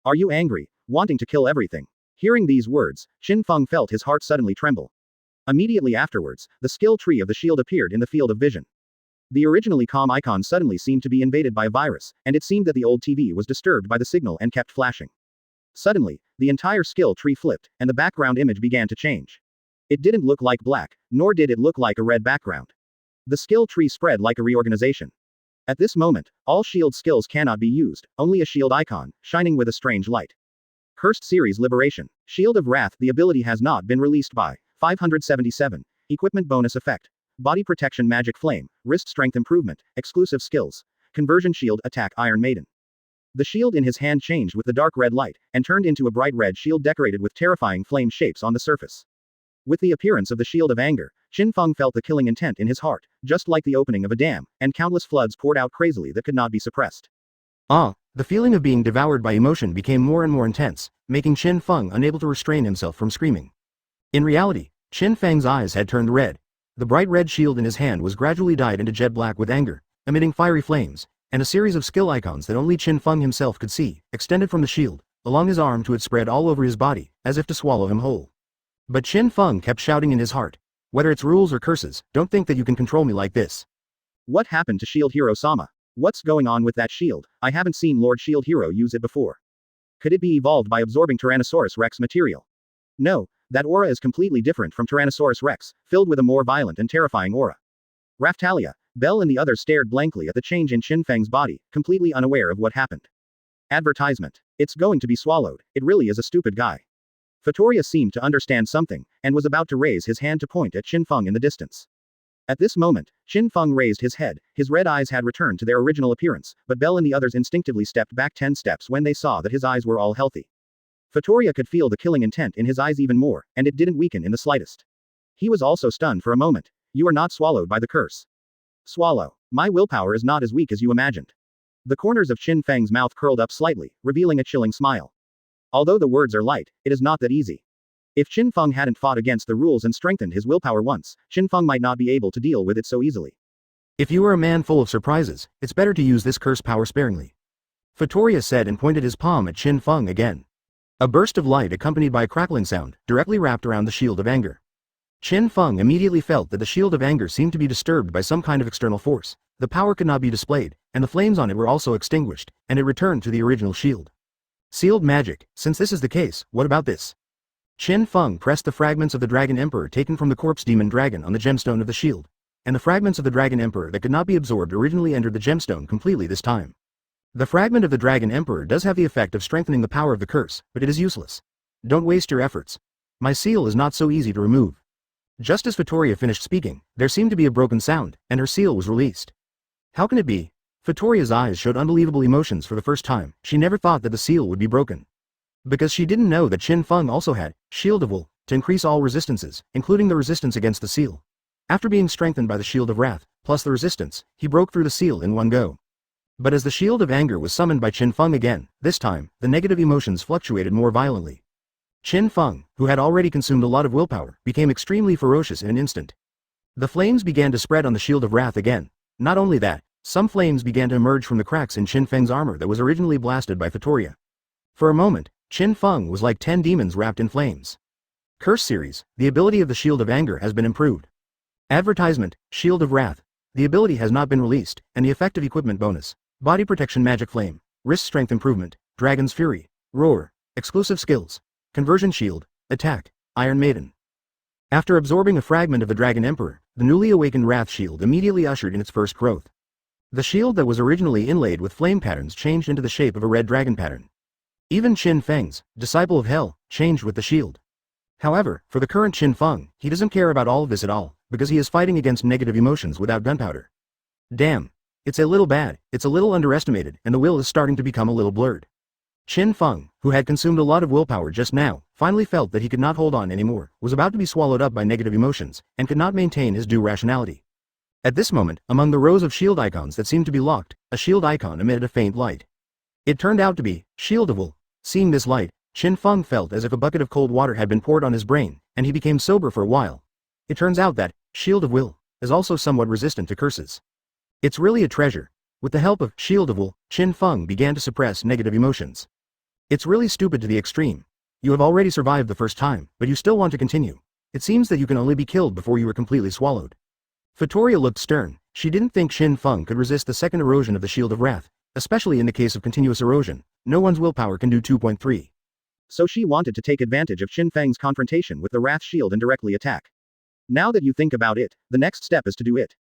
Are you angry, wanting to kill everything? Hearing these words, Qin Feng felt his heart suddenly tremble. Immediately afterwards, the skill tree of the shield appeared in the field of vision. The originally calm icon suddenly seemed to be invaded by a virus, and it seemed that the old TV was disturbed by the signal and kept flashing. Suddenly, the entire skill tree flipped, and the background image began to change. It didn't look like black, nor did it look like a red background. The skill tree spread like a reorganization. At this moment, all shield skills cannot be used, only a shield icon, shining with a strange light. Cursed Series Liberation. Shield of Wrath. The ability has not been released by 577. Equipment bonus effect. Body protection magic flame, wrist strength improvement, exclusive skills. Conversion shield attack Iron Maiden. The shield in his hand changed with the dark red light, and turned into a bright red shield decorated with terrifying flame shapes on the surface. With the appearance of the shield of anger, Qin Feng felt the killing intent in his heart, just like the opening of a dam, and countless floods poured out crazily that could not be suppressed. The feeling of being devoured by emotion became more and more intense, making Qin Feng unable to restrain himself from screaming. In reality, Qin Feng's eyes had turned red. The bright red shield in his hand was gradually dyed into jet black with anger, emitting fiery flames, and a series of skill icons that only Qin Feng himself could see, extended from the shield, along his arm to it spread all over his body, as if to swallow him whole. But Qin Feng kept shouting in his heart. Whether it's rules or curses, don't think that you can control me like this. What happened to Shield Hero Sama? What's going on with that shield? I haven't seen Lord Shield Hero use it before. Could it be evolved by absorbing Tyrannosaurus Rex material? No, that aura is completely different from Tyrannosaurus Rex, filled with a more violent and terrifying aura. Raftalia, Belle and the others stared blankly at the change in Qin Feng's body, completely unaware of what happened. Advertisement. It's going to be swallowed. It really is a stupid guy. Fatoria seemed to understand something, and was about to raise his hand to point at Qin Feng in the distance. At this moment, Qin Feng raised his head, his red eyes had returned to their original appearance, but Belle and the others instinctively stepped back 10 steps when they saw that his eyes were all healthy. Fatoria could feel the killing intent in his eyes even more, and it didn't weaken in the slightest. He was also stunned for a moment. You are not swallowed by the curse. Swallow. My willpower is not as weak as you imagined. The corners of Qin Feng's mouth curled up slightly, revealing a chilling smile. Although the words are light, it is not that easy. If Qin Feng hadn't fought against the rules and strengthened his willpower once, Qin Feng might not be able to deal with it so easily. If you are a man full of surprises, it's better to use this curse power sparingly. Fatoria said and pointed his palm at Qin Feng again. A burst of light accompanied by a crackling sound, directly wrapped around the shield of anger. Qin Feng immediately felt that the shield of anger seemed to be disturbed by some kind of external force. The power could not be displayed, and the flames on it were also extinguished, and it returned to the original shield. Sealed magic. Since this is the case, what about this? Qin Feng pressed the fragments of the Dragon Emperor taken from the corpse demon dragon on the gemstone of the shield, and the fragments of the Dragon Emperor that could not be absorbed originally entered the gemstone completely this time. The fragment of the Dragon Emperor does have the effect of strengthening the power of the curse, but it is useless. Don't waste your efforts. My seal is not so easy to remove. Just as Fatoria finished speaking, there seemed to be a broken sound, and her seal was released. How can it be? Fatoria's eyes showed unbelievable emotions for the first time. She never thought that the seal would be broken. Because she didn't know that Qin Feng also had Shield of Will to increase all resistances, including the resistance against the seal. After being strengthened by the Shield of Wrath, plus the resistance, he broke through the seal in one go. But as the Shield of Anger was summoned by Qin Feng again, this time, the negative emotions fluctuated more violently. Qin Feng, who had already consumed a lot of willpower, became extremely ferocious in an instant. The flames began to spread on the Shield of Wrath again. Not only that, some flames began to emerge from the cracks in Qin Feng's armor that was originally blasted by Fatoria. For a moment, Qin Feng was like 10 demons wrapped in flames. Curse series, the ability of the Shield of Anger has been improved. Advertisement, Shield of Wrath. The ability has not been released, and the effective equipment bonus. Body protection magic flame. Wrist strength improvement. Dragon's Fury. Roar. Exclusive skills. Conversion shield. Attack. Iron Maiden. After absorbing a fragment of the Dragon Emperor, the newly awakened Wrath Shield immediately ushered in its first growth. The shield that was originally inlaid with flame patterns changed into the shape of a red dragon pattern. Even Qin Feng's, Disciple of Hell, changed with the shield. However, for the current Qin Feng, he doesn't care about all of this at all, because he is fighting against negative emotions without gunpowder. Damn. It's a little bad, it's a little underestimated, and the will is starting to become a little blurred. Qin Feng, who had consumed a lot of willpower just now, finally felt that he could not hold on anymore, was about to be swallowed up by negative emotions, and could not maintain his due rationality. At this moment, among the rows of shield icons that seemed to be locked, a shield icon emitted a faint light. It turned out to be Shield of Will. Seeing this light, Qin Feng felt as if a bucket of cold water had been poured on his brain, and he became sober for a while. It turns out that Shield of Will is also somewhat resistant to curses. It's really a treasure. With the help of Shield of Will, Qin Feng began to suppress negative emotions. It's really stupid to the extreme. You have already survived the first time, but you still want to continue. It seems that you can only be killed before you are completely swallowed. Fatoria looked stern. She didn't think Qin Feng could resist the second erosion of the Shield of Wrath. Especially in the case of continuous erosion, no one's willpower can do 2.3. So she wanted to take advantage of Qin Feng's confrontation with the Wrath Shield and directly attack. Now that you think about it, the next step is to do it.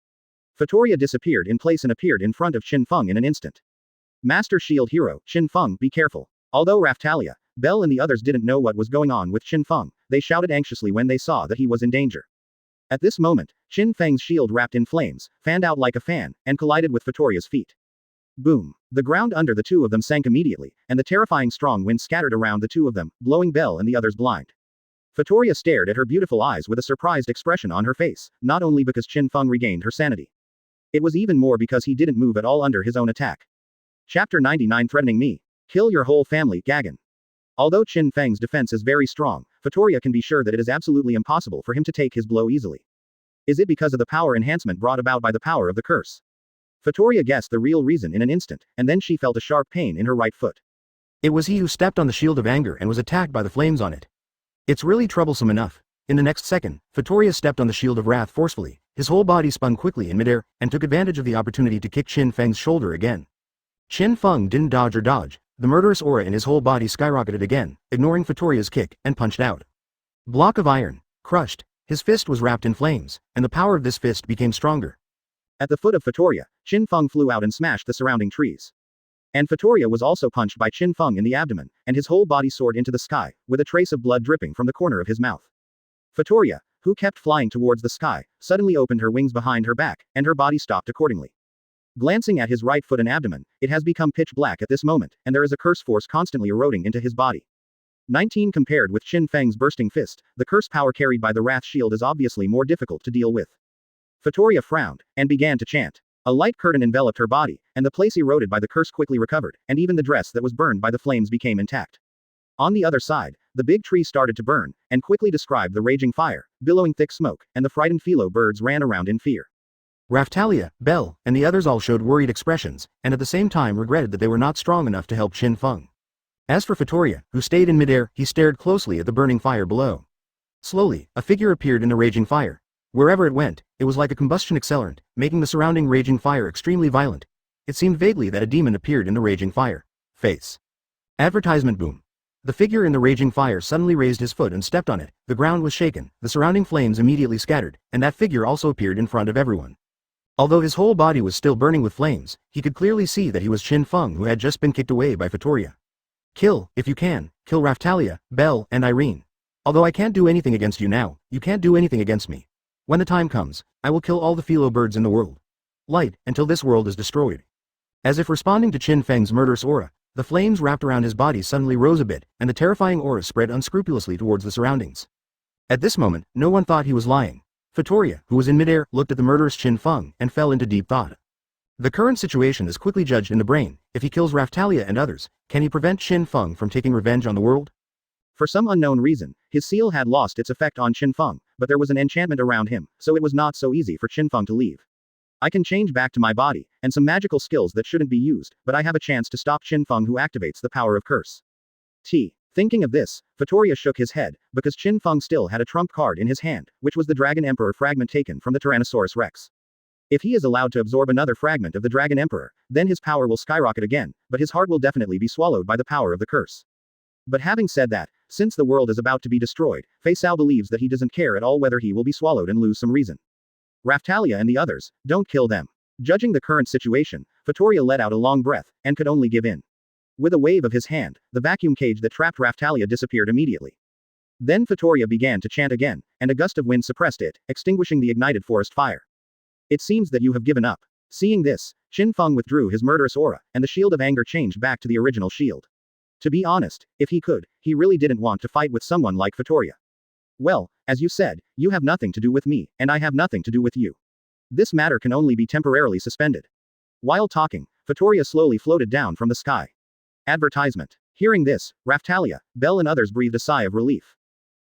Fatoria disappeared in place and appeared in front of Qin Feng in an instant. Master Shield Hero, Qin Feng, be careful. Although Raftalia, Belle and the others didn't know what was going on with Qin Feng, they shouted anxiously when they saw that he was in danger. At this moment, Qin Feng's shield wrapped in flames, fanned out like a fan, and collided with Fatoria's feet. Boom. The ground under the two of them sank immediately, and the terrifying strong wind scattered around the two of them, blowing Belle and the others blind. Fatoria stared at her beautiful eyes with a surprised expression on her face, not only because Qin Feng regained her sanity. It was even more because he didn't move at all under his own attack. Chapter 99 Threatening me. Kill your whole family, Gagan. Although Qin Feng's defense is very strong, Fatoria can be sure that it is absolutely impossible for him to take his blow easily. Is it because of the power enhancement brought about by the power of the curse? Fatoria guessed the real reason in an instant, and then she felt a sharp pain in her right foot. It was he who stepped on the Shield of Anger and was attacked by the flames on it. It's really troublesome enough. In the next second, Fatoria stepped on the Shield of Wrath forcefully. His whole body spun quickly in midair, and took advantage of the opportunity to kick Qin Feng's shoulder again. Qin Feng didn't dodge or dodge. The murderous aura in his whole body skyrocketed again, ignoring Fatoria's kick, and punched out. Block of iron. Crushed. His fist was wrapped in flames, and the power of this fist became stronger. At the foot of Fatoria, Qin Feng flew out and smashed the surrounding trees. And Fatoria was also punched by Qin Feng in the abdomen, and his whole body soared into the sky, with a trace of blood dripping from the corner of his mouth. Fatoria, who kept flying towards the sky, suddenly opened her wings behind her back, and her body stopped accordingly. Glancing at his right foot and abdomen, it has become pitch black at this moment, and there is a curse force constantly eroding into his body. 19 compared with Qin Feng's bursting fist, the curse power carried by the Wrath Shield is obviously more difficult to deal with. Fatoria frowned, and began to chant. A light curtain enveloped her body, and the place eroded by the curse quickly recovered, and even the dress that was burned by the flames became intact. On the other side, the big tree started to burn, and quickly described the raging fire, billowing thick smoke, and the frightened Felo birds ran around in fear. Raphtalia, Belle, and the others all showed worried expressions, and at the same time regretted that they were not strong enough to help Qin Feng. As for Fatoria, who stayed in midair, he stared closely at the burning fire below. Slowly, a figure appeared in the raging fire. Wherever it went, it was like a combustion accelerant, making the surrounding raging fire extremely violent. It seemed vaguely that a demon appeared in the raging fire. Face. Advertisement boom. The figure in the raging fire suddenly raised his foot and stepped on it, the ground was shaken, the surrounding flames immediately scattered, and that figure also appeared in front of everyone. Although his whole body was still burning with flames, he could clearly see that he was Qin Feng who had just been kicked away by Fatoria. Kill, if you can, kill Raphtalia, Belle, and Irene. Although I can't do anything against you now, you can't do anything against me. When the time comes, I will kill all the Felo birds in the world. Light, until this world is destroyed. As if responding to Qin Feng's murderous aura, the flames wrapped around his body suddenly rose a bit, and the terrifying aura spread unscrupulously towards the surroundings. At this moment, no one thought he was lying. Fatoria, who was in midair, looked at the murderous Qin Feng, and fell into deep thought. The current situation is quickly judged in the brain. If he kills Raphtalia and others, can he prevent Qin Feng from taking revenge on the world? For some unknown reason, his seal had lost its effect on Qin Feng, but there was an enchantment around him, so it was not so easy for Qin Feng to leave. I can change back to my body, and some magical skills that shouldn't be used, but I have a chance to stop Qin Feng who activates the power of curse. Thinking of this, Fatoria shook his head, because Qin Feng still had a trump card in his hand, which was the Dragon Emperor fragment taken from the Tyrannosaurus Rex. If he is allowed to absorb another fragment of the Dragon Emperor, then his power will skyrocket again, but his heart will definitely be swallowed by the power of the curse. But having said that, since the world is about to be destroyed, Fei Cao believes that he doesn't care at all whether he will be swallowed and lose some reason. Raphtalia and the others, don't kill them. Judging the current situation, Fatoria let out a long breath, and could only give in. With a wave of his hand, the vacuum cage that trapped Raphtalia disappeared immediately. Then Fatoria began to chant again, and a gust of wind suppressed it, extinguishing the ignited forest fire. It seems that you have given up. Seeing this, Qin Feng withdrew his murderous aura, and the shield of anger changed back to the original shield. To be honest, if he could, he really didn't want to fight with someone like Fatoria. Well, as you said, you have nothing to do with me, and I have nothing to do with you. This matter can only be temporarily suspended. While talking, Fatoria slowly floated down from the sky. Advertisement. Hearing this, Raphtalia, Belle and others breathed a sigh of relief.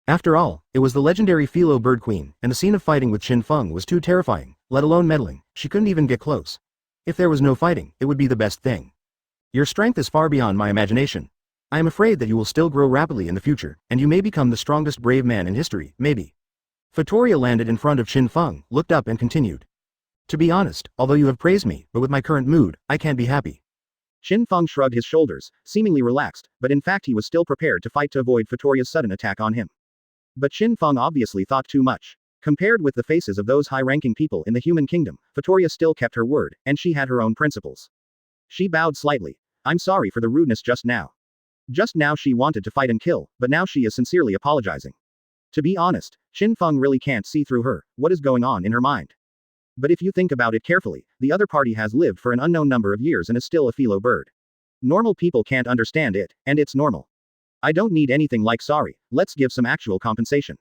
After all, it was the legendary Felo Bird Queen, and the scene of fighting with Qin Feng was too terrifying, let alone meddling. She couldn't even get close. If there was no fighting, it would be the best thing. Your strength is far beyond my imagination. I am afraid that you will still grow rapidly in the future, and you may become the strongest brave man in history, maybe. Fatoria landed in front of Qin Feng, looked up and continued. To be honest, although you have praised me, but with my current mood, I can't be happy. Qin Feng shrugged his shoulders, seemingly relaxed, but in fact he was still prepared to fight to avoid Fatoria's sudden attack on him. But Qin Feng obviously thought too much. Compared with the faces of those high-ranking people in the human kingdom, Fatoria still kept her word, and she had her own principles. She bowed slightly. I'm sorry for the rudeness just now. Just now she wanted to fight and kill, but now she is sincerely apologizing. To be honest, Qin Feng really can't see through her, what is going on in her mind. But if you think about it carefully, the other party has lived for an unknown number of years and is still a Felo bird. Normal people can't understand it, and it's normal. I don't need anything like sorry, let's give some actual compensation.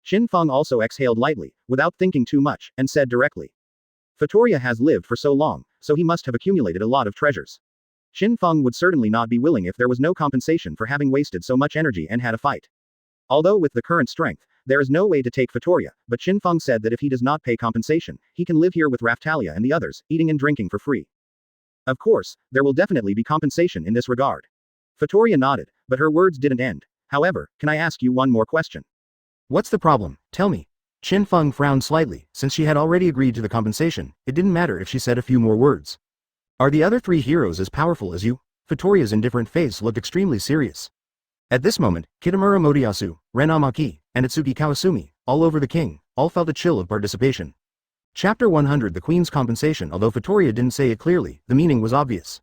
Qin Feng also exhaled lightly, without thinking too much, and said directly. Fatoria has lived for so long, so he must have accumulated a lot of treasures. Qin Feng would certainly not be willing if there was no compensation for having wasted so much energy and had a fight. Although with the current strength, there is no way to take Fatoria, but Qin Feng said that if he does not pay compensation, he can live here with Raphtalia and the others, eating and drinking for free. Of course, there will definitely be compensation in this regard. Fatoria nodded, but her words didn't end. However, can I ask you one more question? What's the problem? Tell me. Qin Feng frowned slightly. Since she had already agreed to the compensation, it didn't matter if she said a few more words. Are the other three heroes as powerful as you? Fatoria's indifferent face looked extremely serious. At this moment, Kitamura Motoyasu, Ren Amaki, and Itsuki Kawasumi, all over the king, all felt a chill of participation. Chapter 100 The Queen's Compensation. Although Fatoria didn't say it clearly, the meaning was obvious.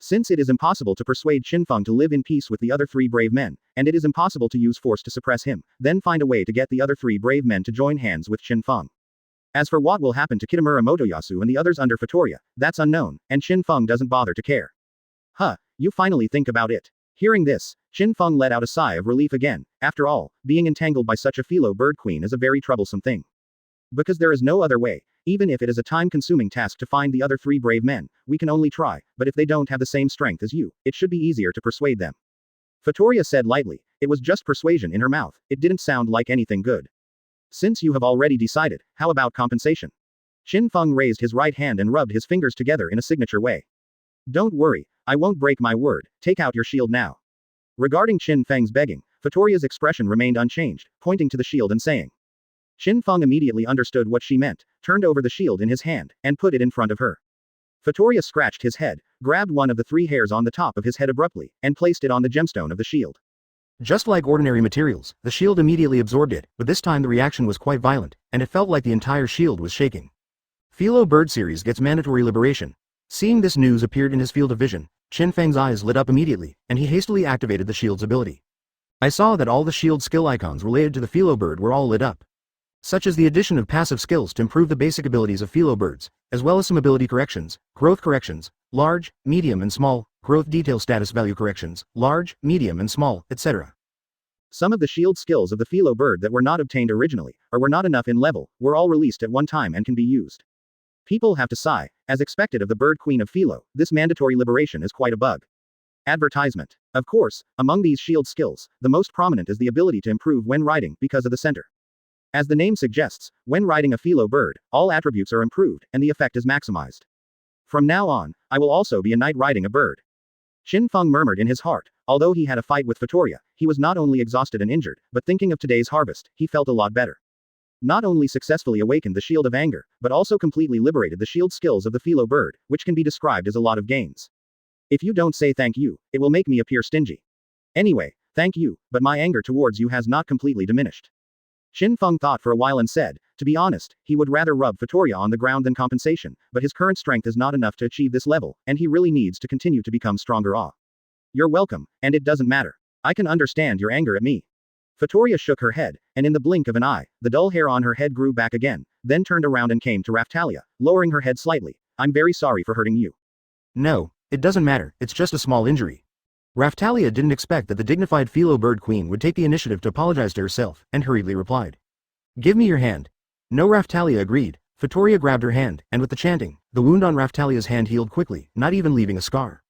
Since it is impossible to persuade Qin Feng to live in peace with the other 3 brave men, and it is impossible to use force to suppress him, then find a way to get the other 3 brave men to join hands with Qin Feng. As for what will happen to Kitamura Motoyasu and the others under Fatoria, that's unknown, and Qin Feng doesn't bother to care. Huh, you finally think about it. Hearing this, Qin Feng let out a sigh of relief again. After all, being entangled by such a Felo bird queen is a very troublesome thing. Because there is no other way, even if it is a time-consuming task to find the other 3 brave men, we can only try, but if they don't have the same strength as you, it should be easier to persuade them. Fatoria said lightly. It was just persuasion in her mouth, it didn't sound like anything good. Since you have already decided, how about compensation? Qin Feng raised his right hand and rubbed his fingers together in a signature way. Don't worry, I won't break my word, take out your shield now. Regarding Qin Feng's begging, Fatoria's expression remained unchanged, pointing to the shield and saying. Qin Feng immediately understood what she meant, turned over the shield in his hand, and put it in front of her. Fatoria scratched his head, grabbed one of the 3 hairs on the top of his head abruptly, and placed it on the gemstone of the shield. Just like ordinary materials, the shield immediately absorbed it, but this time the reaction was quite violent, and it felt like the entire shield was shaking. Felo Bird Series gets mandatory liberation. Seeing this news appeared in his field of vision, Qin Feng's eyes lit up immediately, and he hastily activated the shield's ability. I saw that all the shield skill icons related to the Felo bird were all lit up. Such as the addition of passive skills to improve the basic abilities of Felo birds, as well as some ability corrections, growth corrections, large, medium and small, growth detail status value corrections, large, medium and small, etc. Some of the shield skills of the Felo bird that were not obtained originally, or were not enough in level, were all released at one time and can be used. People have to sigh. As expected of the bird queen of Felo, this mandatory liberation is quite a bug. Advertisement. Of course, among these shield skills, the most prominent is the ability to improve when riding, because of the center. As the name suggests, when riding a Felo bird, all attributes are improved, and the effect is maximized. From now on, I will also be a knight riding a bird. Qin Feng murmured in his heart. Although he had a fight with Fatoria, he was not only exhausted and injured, but thinking of today's harvest, he felt a lot better. Not only successfully awakened the shield of anger, but also completely liberated the shield skills of the Felo bird, which can be described as a lot of gains. If you don't say thank you, it will make me appear stingy. Anyway, thank you, but my anger towards you has not completely diminished. Qin Feng thought for a while and said, to be honest, he would rather rub Fatoria on the ground than compensation, but his current strength is not enough to achieve this level, and he really needs to continue to become stronger. You're welcome, and it doesn't matter. I can understand your anger at me. Fatoria shook her head, and in the blink of an eye, the dull hair on her head grew back again, then turned around and came to Raphtalia, lowering her head slightly. I'm very sorry for hurting you. No, it doesn't matter, it's just a small injury. Raphtalia didn't expect that the dignified Felo bird queen would take the initiative to apologize to herself, and hurriedly replied. Give me your hand. No, Raphtalia agreed. Fatoria grabbed her hand, and with the chanting, the wound on Raphtalia's hand healed quickly, not even leaving a scar.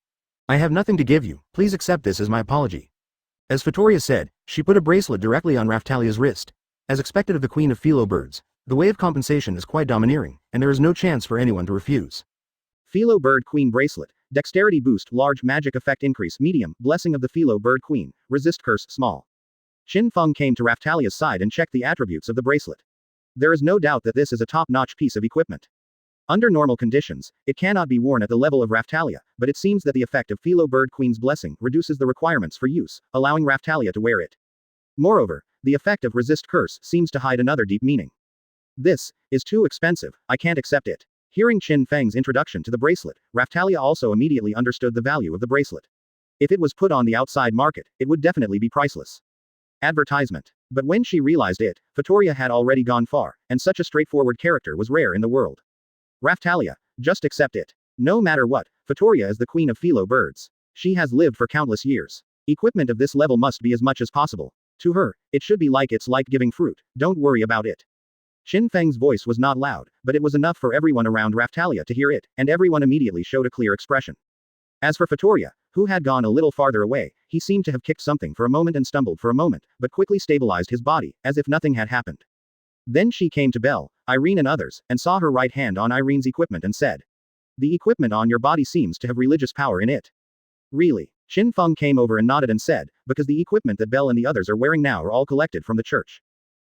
I have nothing to give you, please accept this as my apology. As Fatoria said, she put a bracelet directly on Raphtalia's wrist. As expected of the queen of Felo birds, the way of compensation is quite domineering, and there is no chance for anyone to refuse. Felo bird queen bracelet. Dexterity boost, large magic effect increase, medium, blessing of the Felo bird queen, resist curse, small. Qin Feng came to Raphtalia's side and checked the attributes of the bracelet. There is no doubt that this is a top-notch piece of equipment. Under normal conditions, it cannot be worn at the level of Raphtalia, but it seems that the effect of Felo bird queen's blessing reduces the requirements for use, allowing Raphtalia to wear it. Moreover, the effect of resist curse seems to hide another deep meaning. This is too expensive, I can't accept it. Hearing Qin Feng's introduction to the bracelet, Raphtalia also immediately understood the value of the bracelet. If it was put on the outside market, it would definitely be priceless. Advertisement. But when she realized it, Fatoria had already gone far, and such a straightforward character was rare in the world. Raphtalia, just accept it. No matter what, Fatoria is the queen of Felo birds. She has lived for countless years. Equipment of this level must be as much as possible. To her, it should be like it's like giving fruit, don't worry about it. Qin Feng's voice was not loud, but it was enough for everyone around Raphtalia to hear it, and everyone immediately showed a clear expression. As for Fatoria, who had gone a little farther away, he seemed to have kicked something for a moment and stumbled for a moment, but quickly stabilized his body, as if nothing had happened. Then she came to Belle, Irene and others, and saw her right hand on Irene's equipment and said. The equipment on your body seems to have religious power in it. Really? Qin Feng came over and nodded and said, because the equipment that Belle and the others are wearing now are all collected from the church.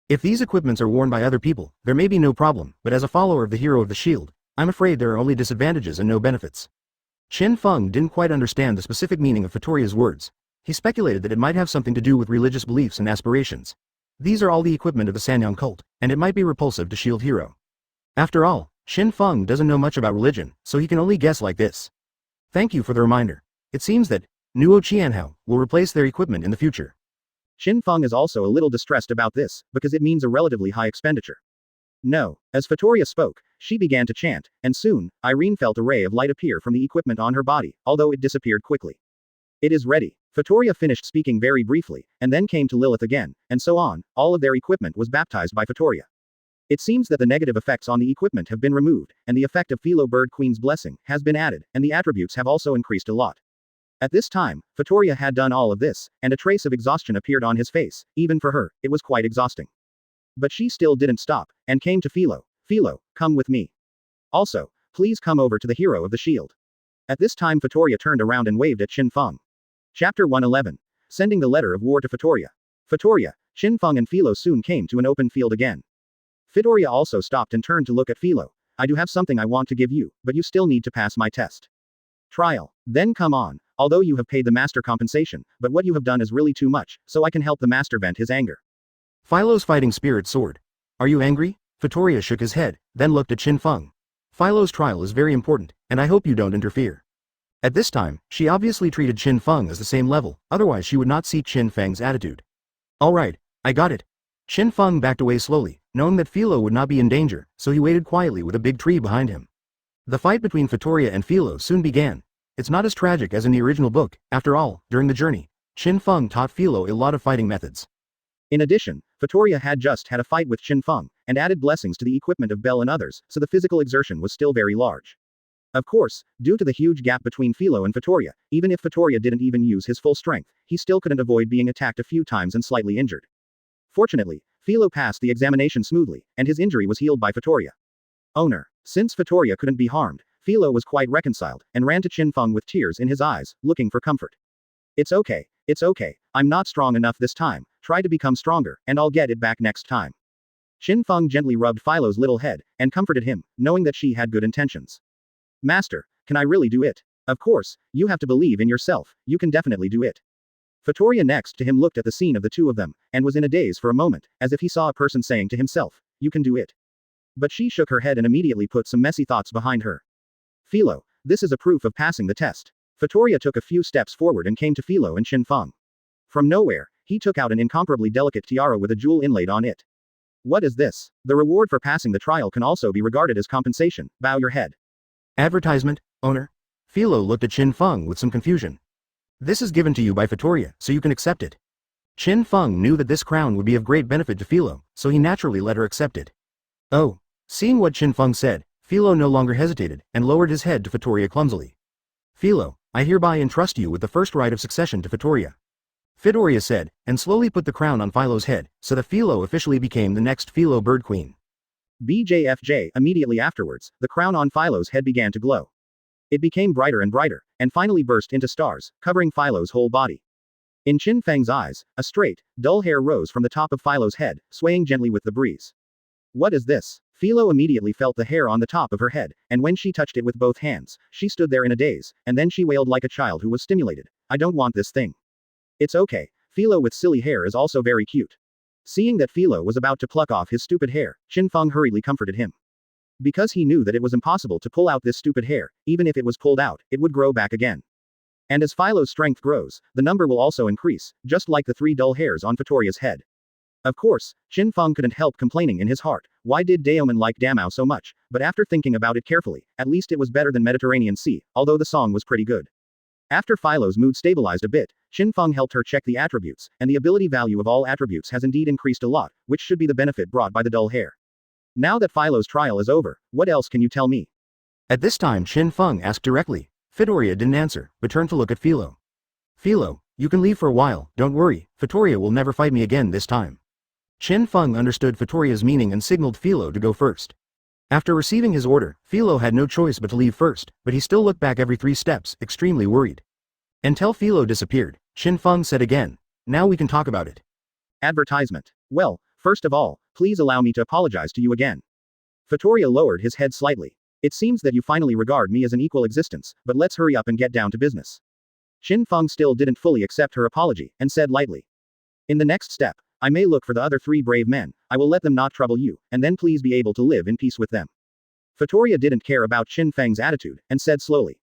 If these equipments are worn by other people, there may be no problem, but as a follower of the hero of the shield, I'm afraid there are only disadvantages and no benefits. Qin Feng didn't quite understand the specific meaning of Fatoria's words. He speculated that it might have something to do with religious beliefs and aspirations. These are all the equipment of the Sanyang cult, and it might be repulsive to shield hero. After all, Qin Feng doesn't know much about religion, so he can only guess like this. Thank you for the reminder. It seems that Nuo Qianhao will replace their equipment in the future. Qin Feng is also a little distressed about this, because it means a relatively high expenditure. No. As Vittoria spoke, she began to chant, and soon, Irene felt a ray of light appear from the equipment on her body, although it disappeared quickly. It is ready. Vittoria finished speaking very briefly, and then came to Lilith again, and so on, all of their equipment was baptized by Vittoria. It seems that the negative effects on the equipment have been removed, and the effect of Felo Bird Queen's blessing has been added, and the attributes have also increased a lot. At this time, Vittoria had done all of this, and a trace of exhaustion appeared on his face. Even for her, it was quite exhausting. But she still didn't stop, and came to Felo. Felo, come with me. Also, please come over to the hero of the shield. At this time Vittoria turned around and waved at Qin Feng. Chapter 111. Sending the letter of war to Vittoria. Vittoria, Qin Feng and Felo soon came to an open field again. Vittoria also stopped and turned to look at Felo. I do have something I want to give you, but you still need to pass my test. Trial. Then come on. Although you have paid the master compensation, but what you have done is really too much, so I can help the master vent his anger. Philo's fighting spirit soared. Are you angry? Vittoria shook his head, then looked at Qin Feng. Philo's trial is very important, and I hope you don't interfere. At this time, she obviously treated Qin Feng as the same level, otherwise she would not see Qin Feng's attitude. Alright, I got it. Qin Feng backed away slowly, knowing that Felo would not be in danger, so he waited quietly with a big tree behind him. The fight between Vittoria and Felo soon began. It's not as tragic as in the original book. After all, during the journey, Qin Feng taught Felo a lot of fighting methods. In addition, Vittoria had just had a fight with Qin Feng, and added blessings to the equipment of Belle and others, so the physical exertion was still very large. Of course, due to the huge gap between Felo and Vittoria, even if Vittoria didn't even use his full strength, he still couldn't avoid being attacked a few times and slightly injured. Fortunately, Felo passed the examination smoothly, and his injury was healed by Vittoria. Owner. Since Vittoria couldn't be harmed, Felo was quite reconciled, and ran to Qin Feng with tears in his eyes, looking for comfort. It's okay. I'm not strong enough this time. Try to become stronger, and I'll get it back next time. Qin Feng gently rubbed Philo's little head, and comforted him, knowing that she had good intentions. Master, can I really do it? Of course, you have to believe in yourself, you can definitely do it. Vittoria next to him looked at the scene of the two of them, and was in a daze for a moment, as if he saw a person saying to himself, you can do it. But she shook her head and immediately put some messy thoughts behind her. Felo, this is a proof of passing the test. Vittoria took a few steps forward and came to Felo and Qin Feng. From nowhere, he took out an incomparably delicate tiara with a jewel inlaid on it. What is this? The reward for passing the trial can also be regarded as compensation. Bow your head. Advertisement, owner? Felo looked at Qin Feng with some confusion. This is given to you by Vittoria, so you can accept it. Qin Feng knew that this crown would be of great benefit to Felo, so he naturally let her accept it. Oh. Seeing what Qin Feng said, Felo no longer hesitated, and lowered his head to Vittoria clumsily. Felo, I hereby entrust you with the first right of succession to Vittoria. Vittoria said, and slowly put the crown on Philo's head, so that Felo officially became the next Felo Bird Queen. BJFJ. Immediately afterwards, the crown on Philo's head began to glow. It became brighter and brighter, and finally burst into stars, covering Philo's whole body. In Qin Feng's eyes, a straight, dull hair rose from the top of Philo's head, swaying gently with the breeze. What is this? Felo immediately felt the hair on the top of her head, and when she touched it with both hands, she stood there in a daze, and then she wailed like a child who was stimulated. I don't want this thing. It's okay. Felo with silly hair is also very cute. Seeing that Felo was about to pluck off his stupid hair, Qin Feng hurriedly comforted him. Because he knew that it was impossible to pull out this stupid hair, even if it was pulled out, it would grow back again. And as Philo's strength grows, the number will also increase, just like the 3 dull hairs on Vittoria's head. Of course, Qin Feng couldn't help complaining in his heart, why did Daemon like Damao so much, but after thinking about it carefully, at least it was better than Mediterranean Sea, although the song was pretty good. After Philo's mood stabilized a bit, Qin Feng helped her check the attributes, and the ability value of all attributes has indeed increased a lot, which should be the benefit brought by the dull hair. Now that Philo's trial is over, what else can you tell me? At this time Qin Feng asked directly. Vittoria didn't answer, but turned to look at Felo. Felo, you can leave for a while, don't worry, Vittoria will never fight me again this time. Qin Feng understood Vittoria's meaning and signaled Felo to go first. After receiving his order, Felo had no choice but to leave first, but he still looked back every 3 steps, extremely worried. Until Felo disappeared, Qin Feng said again, now we can talk about it. Advertisement. Well, first of all, please allow me to apologize to you again. Vittoria lowered his head slightly. It seems that you finally regard me as an equal existence, but let's hurry up and get down to business. Qin Feng still didn't fully accept her apology, and said lightly. In the next step, I may look for the other 3 brave men, I will let them not trouble you, and then please be able to live in peace with them. Vittoria didn't care about Qin Feng's attitude, and said slowly.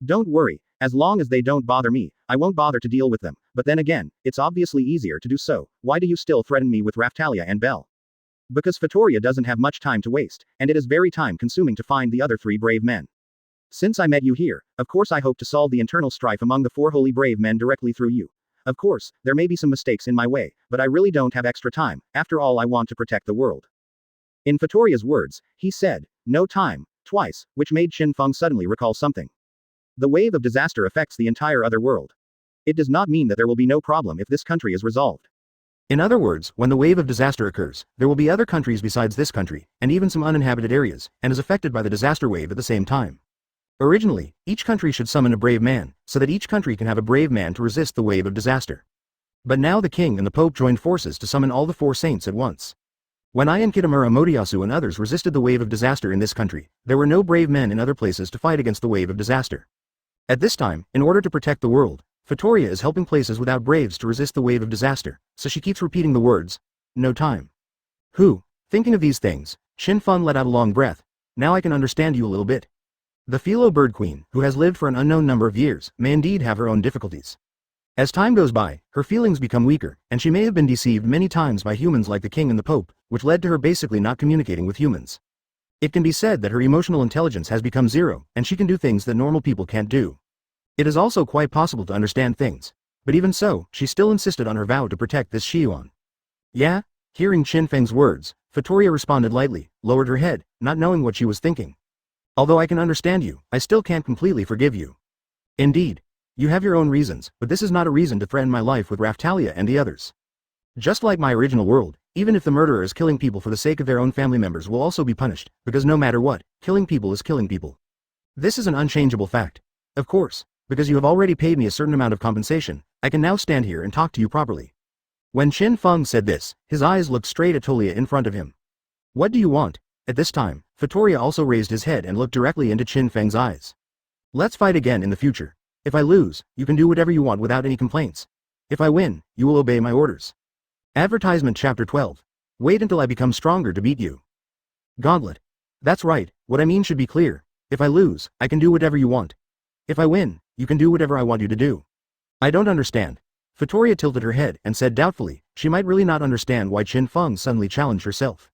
Don't worry, as long as they don't bother me, I won't bother to deal with them, but then again, it's obviously easier to do so. Why do you still threaten me with Raftalia and Belle? Because Vittoria doesn't have much time to waste, and it is very time-consuming to find the other 3 brave men. Since I met you here, of course I hope to solve the internal strife among the 4 holy brave men directly through you. Of course, there may be some mistakes in my way, but I really don't have extra time, after all I want to protect the world. In Vittoria's words, he said, no time, twice, which made Qin Feng suddenly recall something. The wave of disaster affects the entire other world. It does not mean that there will be no problem if this country is resolved. In other words, when the wave of disaster occurs, there will be other countries besides this country, and even some uninhabited areas, and is affected by the disaster wave at the same time. Originally, each country should summon a brave man, so that each country can have a brave man to resist the wave of disaster. But now the king and the pope joined forces to summon all the 4 saints at once. When I and Kitamura Modiyasu and others resisted the wave of disaster in this country, there were no brave men in other places to fight against the wave of disaster. At this time, in order to protect the world, Vittoria is helping places without braves to resist the wave of disaster, so she keeps repeating the words, no time. Thinking of these things, Qin Feng let out a long breath. Now I can understand you a little bit. The Felo bird queen, who has lived for an unknown number of years, may indeed have her own difficulties. As time goes by, her feelings become weaker, and she may have been deceived many times by humans like the king and the pope, which led to her basically not communicating with humans. It can be said that her emotional intelligence has become 0, and she can do things that normal people can't do. It is also quite possible to understand things. But even so, she still insisted on her vow to protect this Shiyuan. Yeah? Hearing Qin Feng's words, Vittoria responded lightly, lowered her head, not knowing what she was thinking. Although I can understand you, I still can't completely forgive you. Indeed. You have your own reasons, but this is not a reason to threaten my life with Raftalia and the others. Just like my original world, even if the murderer is killing people for the sake of their own family members will also be punished, because no matter what, killing people is killing people. This is an unchangeable fact. Of course, because you have already paid me a certain amount of compensation, I can now stand here and talk to you properly. When Qin Feng said this, his eyes looked straight at Tolia in front of him. What do you want? At this time, Vittoria also raised his head and looked directly into Qin Feng's eyes. Let's fight again in the future. If I lose, you can do whatever you want without any complaints. If I win, you will obey my orders. Advertisement Chapter 12. Wait until I become stronger to beat you. Gauntlet. That's right, what I mean should be clear. If I lose, I can do whatever you want. If I win, you can do whatever I want you to do. I don't understand. Vittoria tilted her head and said doubtfully, she might really not understand why Qin Feng suddenly challenged herself.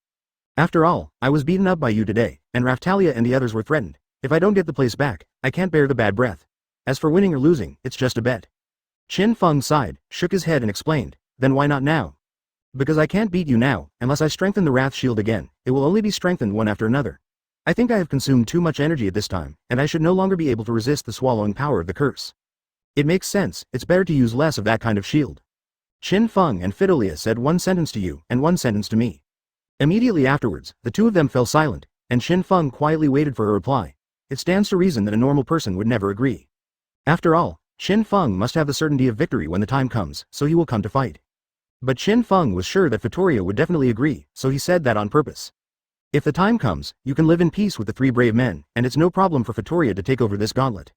After all, I was beaten up by you today, and Raftalia and the others were threatened. If I don't get the place back, I can't bear the bad breath. As for winning or losing, it's just a bet. Qin Feng sighed, shook his head and explained, then why not now? Because I can't beat you now, unless I strengthen the Wrath Shield again, it will only be strengthened one after another. I think I have consumed too much energy at this time, and I should no longer be able to resist the swallowing power of the curse. It makes sense, it's better to use less of that kind of shield. Qin Feng and Fidelia said one sentence to you, and one sentence to me. Immediately afterwards, the two of them fell silent, and Qin Feng quietly waited for her reply. It stands to reason that a normal person would never agree. After all, Qin Feng must have the certainty of victory when the time comes, so he will come to fight. But Qin Feng was sure that Vittoria would definitely agree, so he said that on purpose. If the time comes, you can live in peace with the 3 brave men, and it's no problem for Vittoria to take over this gauntlet.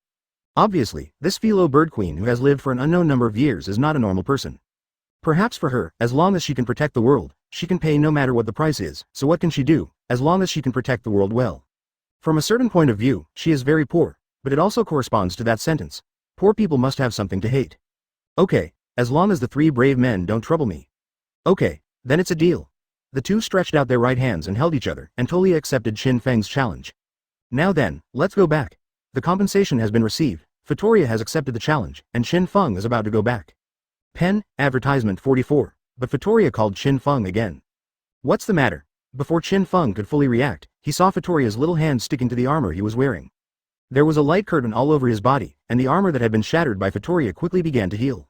Obviously, this Felo bird queen who has lived for an unknown number of years is not a normal person. Perhaps for her, as long as she can protect the world, she can pay no matter what the price is, so what can she do, as long as she can protect the world well? From a certain point of view, she is very poor, but it also corresponds to that sentence. Poor people must have something to hate. Okay, as long as the 3 brave men don't trouble me. Okay, then it's a deal. The two stretched out their right hands and held each other, and Tolia accepted Qin Feng's challenge. Now then, let's go back. The compensation has been received, Vittoria has accepted the challenge, and Qin Feng is about to go back. Pen, Advertisement 44, but Vittoria called Qin Feng again. What's the matter? Before Qin Feng could fully react, he saw Vittoria's little hand sticking to the armor he was wearing. There was a light curtain all over his body, and the armor that had been shattered by Vittoria quickly began to heal.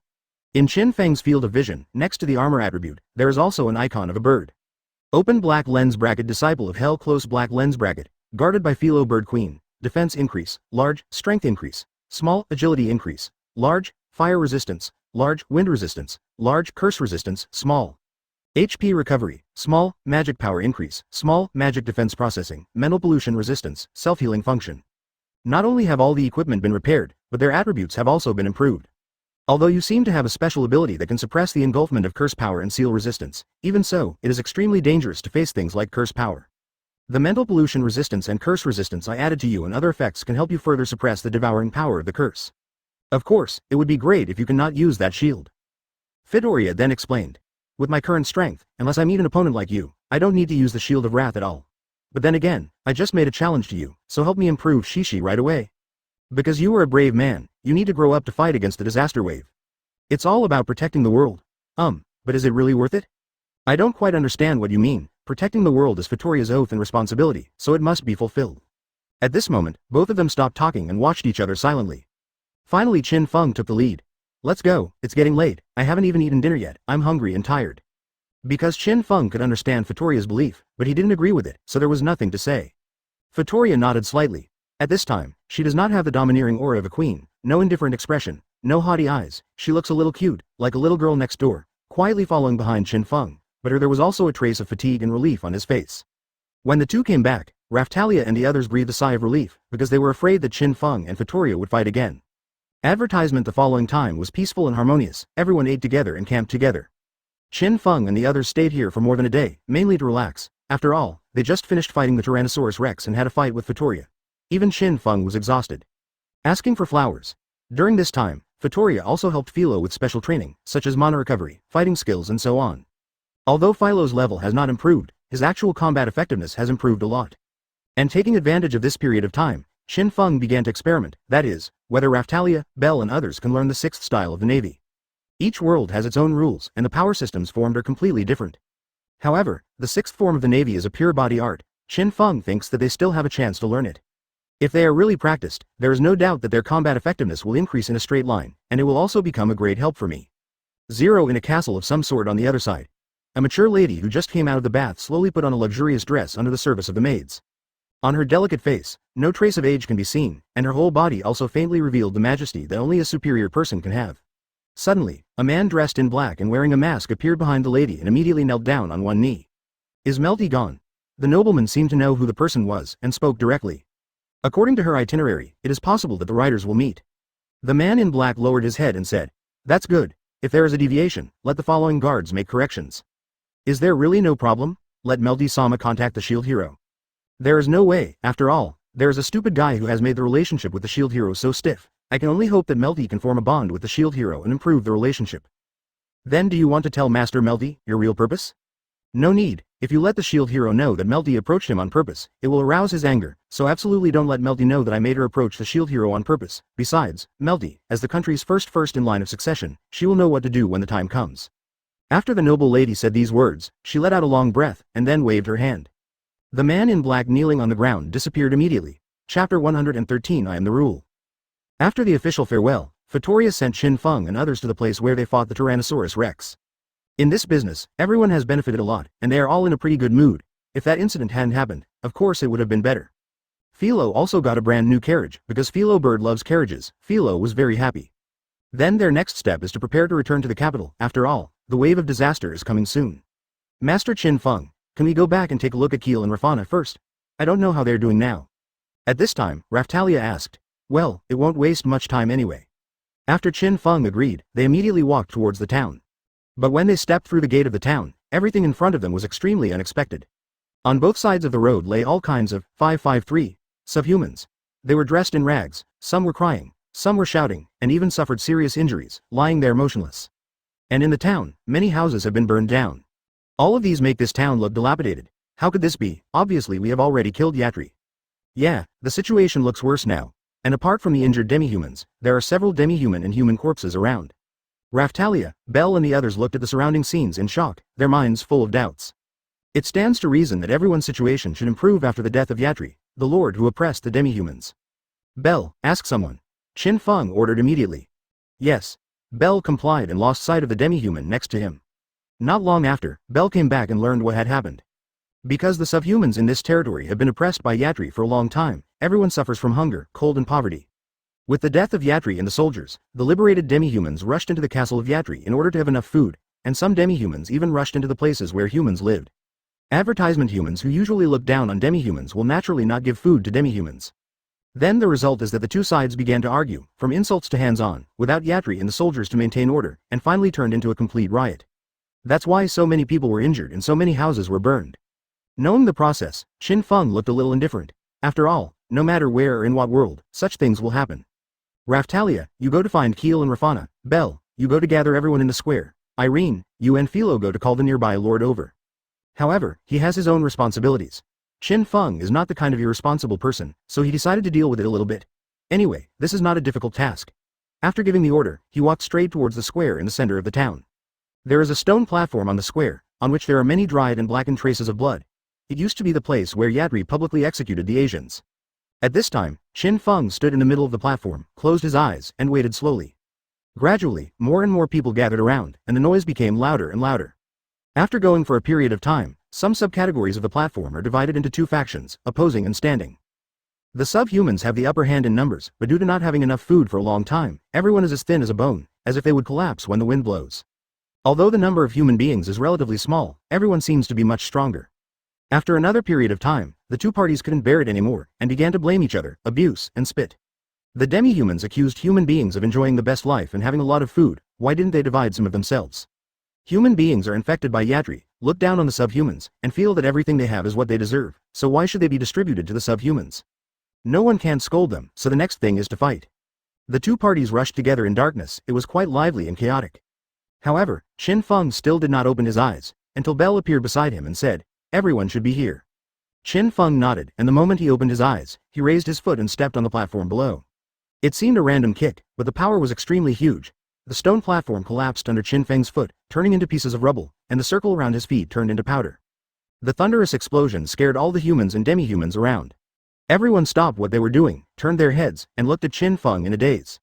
In Qin Feng's field of vision, next to the armor attribute, there is also an icon of a bird. Open black lens bracket disciple of hell close black lens bracket, guarded by Felo bird queen, defense increase, large, strength increase, small, agility increase, large, fire resistance, large, wind resistance, large, curse resistance, small. HP recovery, small, magic power increase, small, magic defense processing, mental pollution resistance, self-healing function. Not only have all the equipment been repaired, but their attributes have also been improved. Although you seem to have a special ability that can suppress the engulfment of curse power and seal resistance, even so, it is extremely dangerous to face things like curse power. The mental pollution resistance and curse resistance I added to you and other effects can help you further suppress the devouring power of the curse. Of course, it would be great if you cannot use that shield. Fedoriya then explained. With my current strength, unless I meet an opponent like you, I don't need to use the Shield of Wrath at all. But then again, I just made a challenge to you, so help me improve Shishi right away. Because you are a brave man, you need to grow up to fight against the disaster wave. It's all about protecting the world. But is it really worth it? I don't quite understand what you mean. Protecting the world is Fedoriya's oath and responsibility, so it must be fulfilled. At this moment, both of them stopped talking and watched each other silently. Finally Qin Feng took the lead. Let's go, it's getting late, I haven't even eaten dinner yet, I'm hungry and tired. Because Qin Feng could understand Fedoriya's belief, but he didn't agree with it, so there was nothing to say. Fedoriya nodded slightly. At this time, she does not have the domineering aura of a queen, no indifferent expression, no haughty eyes, she looks a little cute, like a little girl next door, quietly following behind Qin Feng, but there was also a trace of fatigue and relief on his face. When the two came back, Raphtalia and the others breathed a sigh of relief, because they were afraid that Qin Feng and Fedoriya would fight again. Advertisement the following time was peaceful and harmonious, everyone ate together and camped together. Qin Feng and the others stayed here for more than a day, mainly to relax. After all, they just finished fighting the Tyrannosaurus Rex and had a fight with Fedoriya. Even Qin Feng was exhausted. Asking for flowers. During this time, Fedoriya also helped Felo with special training, such as mana recovery, fighting skills and so on. Although Felo's level has not improved, his actual combat effectiveness has improved a lot. And taking advantage of this period of time, Qin Feng began to experiment, that is, whether Raphtalia, Bell and others can learn the sixth style of the Navy. Each world has its own rules, and the power systems formed are completely different. However, the sixth form of the Navy is a pure body art. Qin Feng thinks that they still have a chance to learn it. If they are really practiced, there is no doubt that their combat effectiveness will increase in a straight line, and it will also become a great help for me. Zero in a castle of some sort on the other side. A mature lady who just came out of the bath slowly put on a luxurious dress under the service of the maids. On her delicate face, no trace of age can be seen, and her whole body also faintly revealed the majesty that only a superior person can have. Suddenly, a man dressed in black and wearing a mask appeared behind the lady and immediately knelt down on one knee. Is Melty gone? The nobleman seemed to know who the person was and spoke directly. According to her itinerary, it is possible that the riders will meet. The man in black lowered his head and said, "That's good. If there is a deviation, let the following guards make corrections." Is there really no problem? Let Melty-sama contact the shield hero. There is no way, after all, there is a stupid guy who has made the relationship with the shield hero so stiff. I can only hope that Melty can form a bond with the shield hero and improve the relationship. Then do you want to tell Master Melty your real purpose? No need. If you let the shield hero know that Melty approached him on purpose, it will arouse his anger, so absolutely don't let Melty know that I made her approach the shield hero on purpose. Besides, Melty, as the country's first in line of succession, she will know what to do when the time comes. After the noble lady said these words, she let out a long breath, and then waved her hand. The man in black kneeling on the ground disappeared immediately. Chapter 113 I am the rule. After the official farewell, Fedoriya sent Qin Feng and others to the place where they fought the Tyrannosaurus Rex. In this business, everyone has benefited a lot, and they are all in a pretty good mood. If that incident hadn't happened, of course it would have been better. Felo also got a brand new carriage, because Felo Bird loves carriages. Felo was very happy. Then their next step is to prepare to return to the capital. After all, the wave of disaster is coming soon. Master Qin Feng, can we go back and take a look at Keel and Rafana first? I don't know how they're doing now. At this time, Raphtalia asked. Well, it won't waste much time anyway. After Qin Feng agreed, they immediately walked towards the town. But when they stepped through the gate of the town, everything in front of them was extremely unexpected. On both sides of the road lay all kinds of 553 subhumans. They were dressed in rags, some were crying, some were shouting, and even suffered serious injuries, lying there motionless. And in the town, many houses have been burned down. All of these make this town look dilapidated. How could this be? Obviously we have already killed Yatri. Yeah, the situation looks worse now. And apart from the injured demi-humans, there are several demi-human and human corpses around. Raphtalia, Bell and the others looked at the surrounding scenes in shock, their minds full of doubts. It stands to reason that everyone's situation should improve after the death of Yatri, the lord who oppressed the demi-humans. Bell, ask someone. Qin Feng ordered immediately. Yes. Bell complied and lost sight of the demi-human next to him. Not long after, Bell came back and learned what had happened. Because the subhumans in this territory have been oppressed by Yatri for a long time, everyone suffers from hunger, cold and poverty. With the death of Yatri and the soldiers, the liberated demi-humans rushed into the castle of Yatri in order to have enough food, and some demi-humans even rushed into the places where humans lived. Advertisement humans who usually look down on demi-humans will naturally not give food to demi-humans. Then the result is that the two sides began to argue, from insults to hands-on, without Yatri and the soldiers to maintain order, and finally turned into a complete riot. That's why so many people were injured and so many houses were burned. Knowing the process, Qin Feng looked a little indifferent. After all, no matter where or in what world, such things will happen. Raftalia, you go to find Keel and Rafana. Belle, you go to gather everyone in the square. Irene, you and Felo go to call the nearby lord over. However, he has his own responsibilities. Qin Feng is not the kind of irresponsible person, so he decided to deal with it a little bit. Anyway, this is not a difficult task. After giving the order, he walked straight towards the square in the center of the town. There is a stone platform on the square, on which there are many dried and blackened traces of blood. It used to be the place where Yatri publicly executed the Asians. At this time, Qin Feng stood in the middle of the platform, closed his eyes, and waited slowly. Gradually, more and more people gathered around, and the noise became louder and louder. After going for a period of time, some subcategories of the platform are divided into two factions, opposing and standing. The subhumans have the upper hand in numbers, but due to not having enough food for a long time, everyone is as thin as a bone, as if they would collapse when the wind blows. Although the number of human beings is relatively small, everyone seems to be much stronger. After another period of time, the two parties couldn't bear it anymore, and began to blame each other, abuse, and spit. The demi-humans accused human beings of enjoying the best life and having a lot of food. Why didn't they divide some of themselves? Human beings are infected by Yatri, look down on the subhumans, and feel that everything they have is what they deserve, so why should they be distributed to the subhumans? No one can scold them, so the next thing is to fight. The two parties rushed together in darkness. It was quite lively and chaotic. However, Qin Feng still did not open his eyes, until Belle appeared beside him and said, "Everyone should be here." Qin Feng nodded, and the moment he opened his eyes, he raised his foot and stepped on the platform below. It seemed a random kick, but the power was extremely huge. The stone platform collapsed under Qin Feng's foot, turning into pieces of rubble, and the circle around his feet turned into powder. The thunderous explosion scared all the humans and demi-humans around. Everyone stopped what they were doing, turned their heads, and looked at Qin Feng in a daze.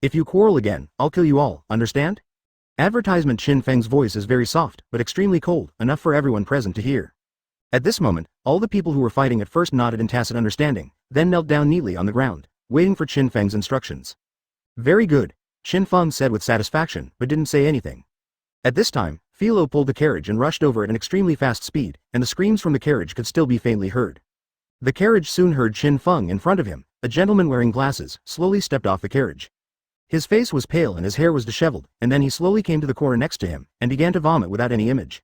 "If you quarrel again, I'll kill you all, understand?" Advertisement. Qin Feng's voice is very soft, but extremely cold, enough for everyone present to hear. At this moment, all the people who were fighting at first nodded in tacit understanding, then knelt down neatly on the ground, waiting for Qin Feng's instructions. "Very good," Qin Feng said with satisfaction, but didn't say anything. At this time, Felo pulled the carriage and rushed over at an extremely fast speed, and the screams from the carriage could still be faintly heard. The carriage soon heard Qin Feng in front of him. A gentleman wearing glasses slowly stepped off the carriage. His face was pale and his hair was disheveled, and then he slowly came to the corner next to him, and began to vomit without any image.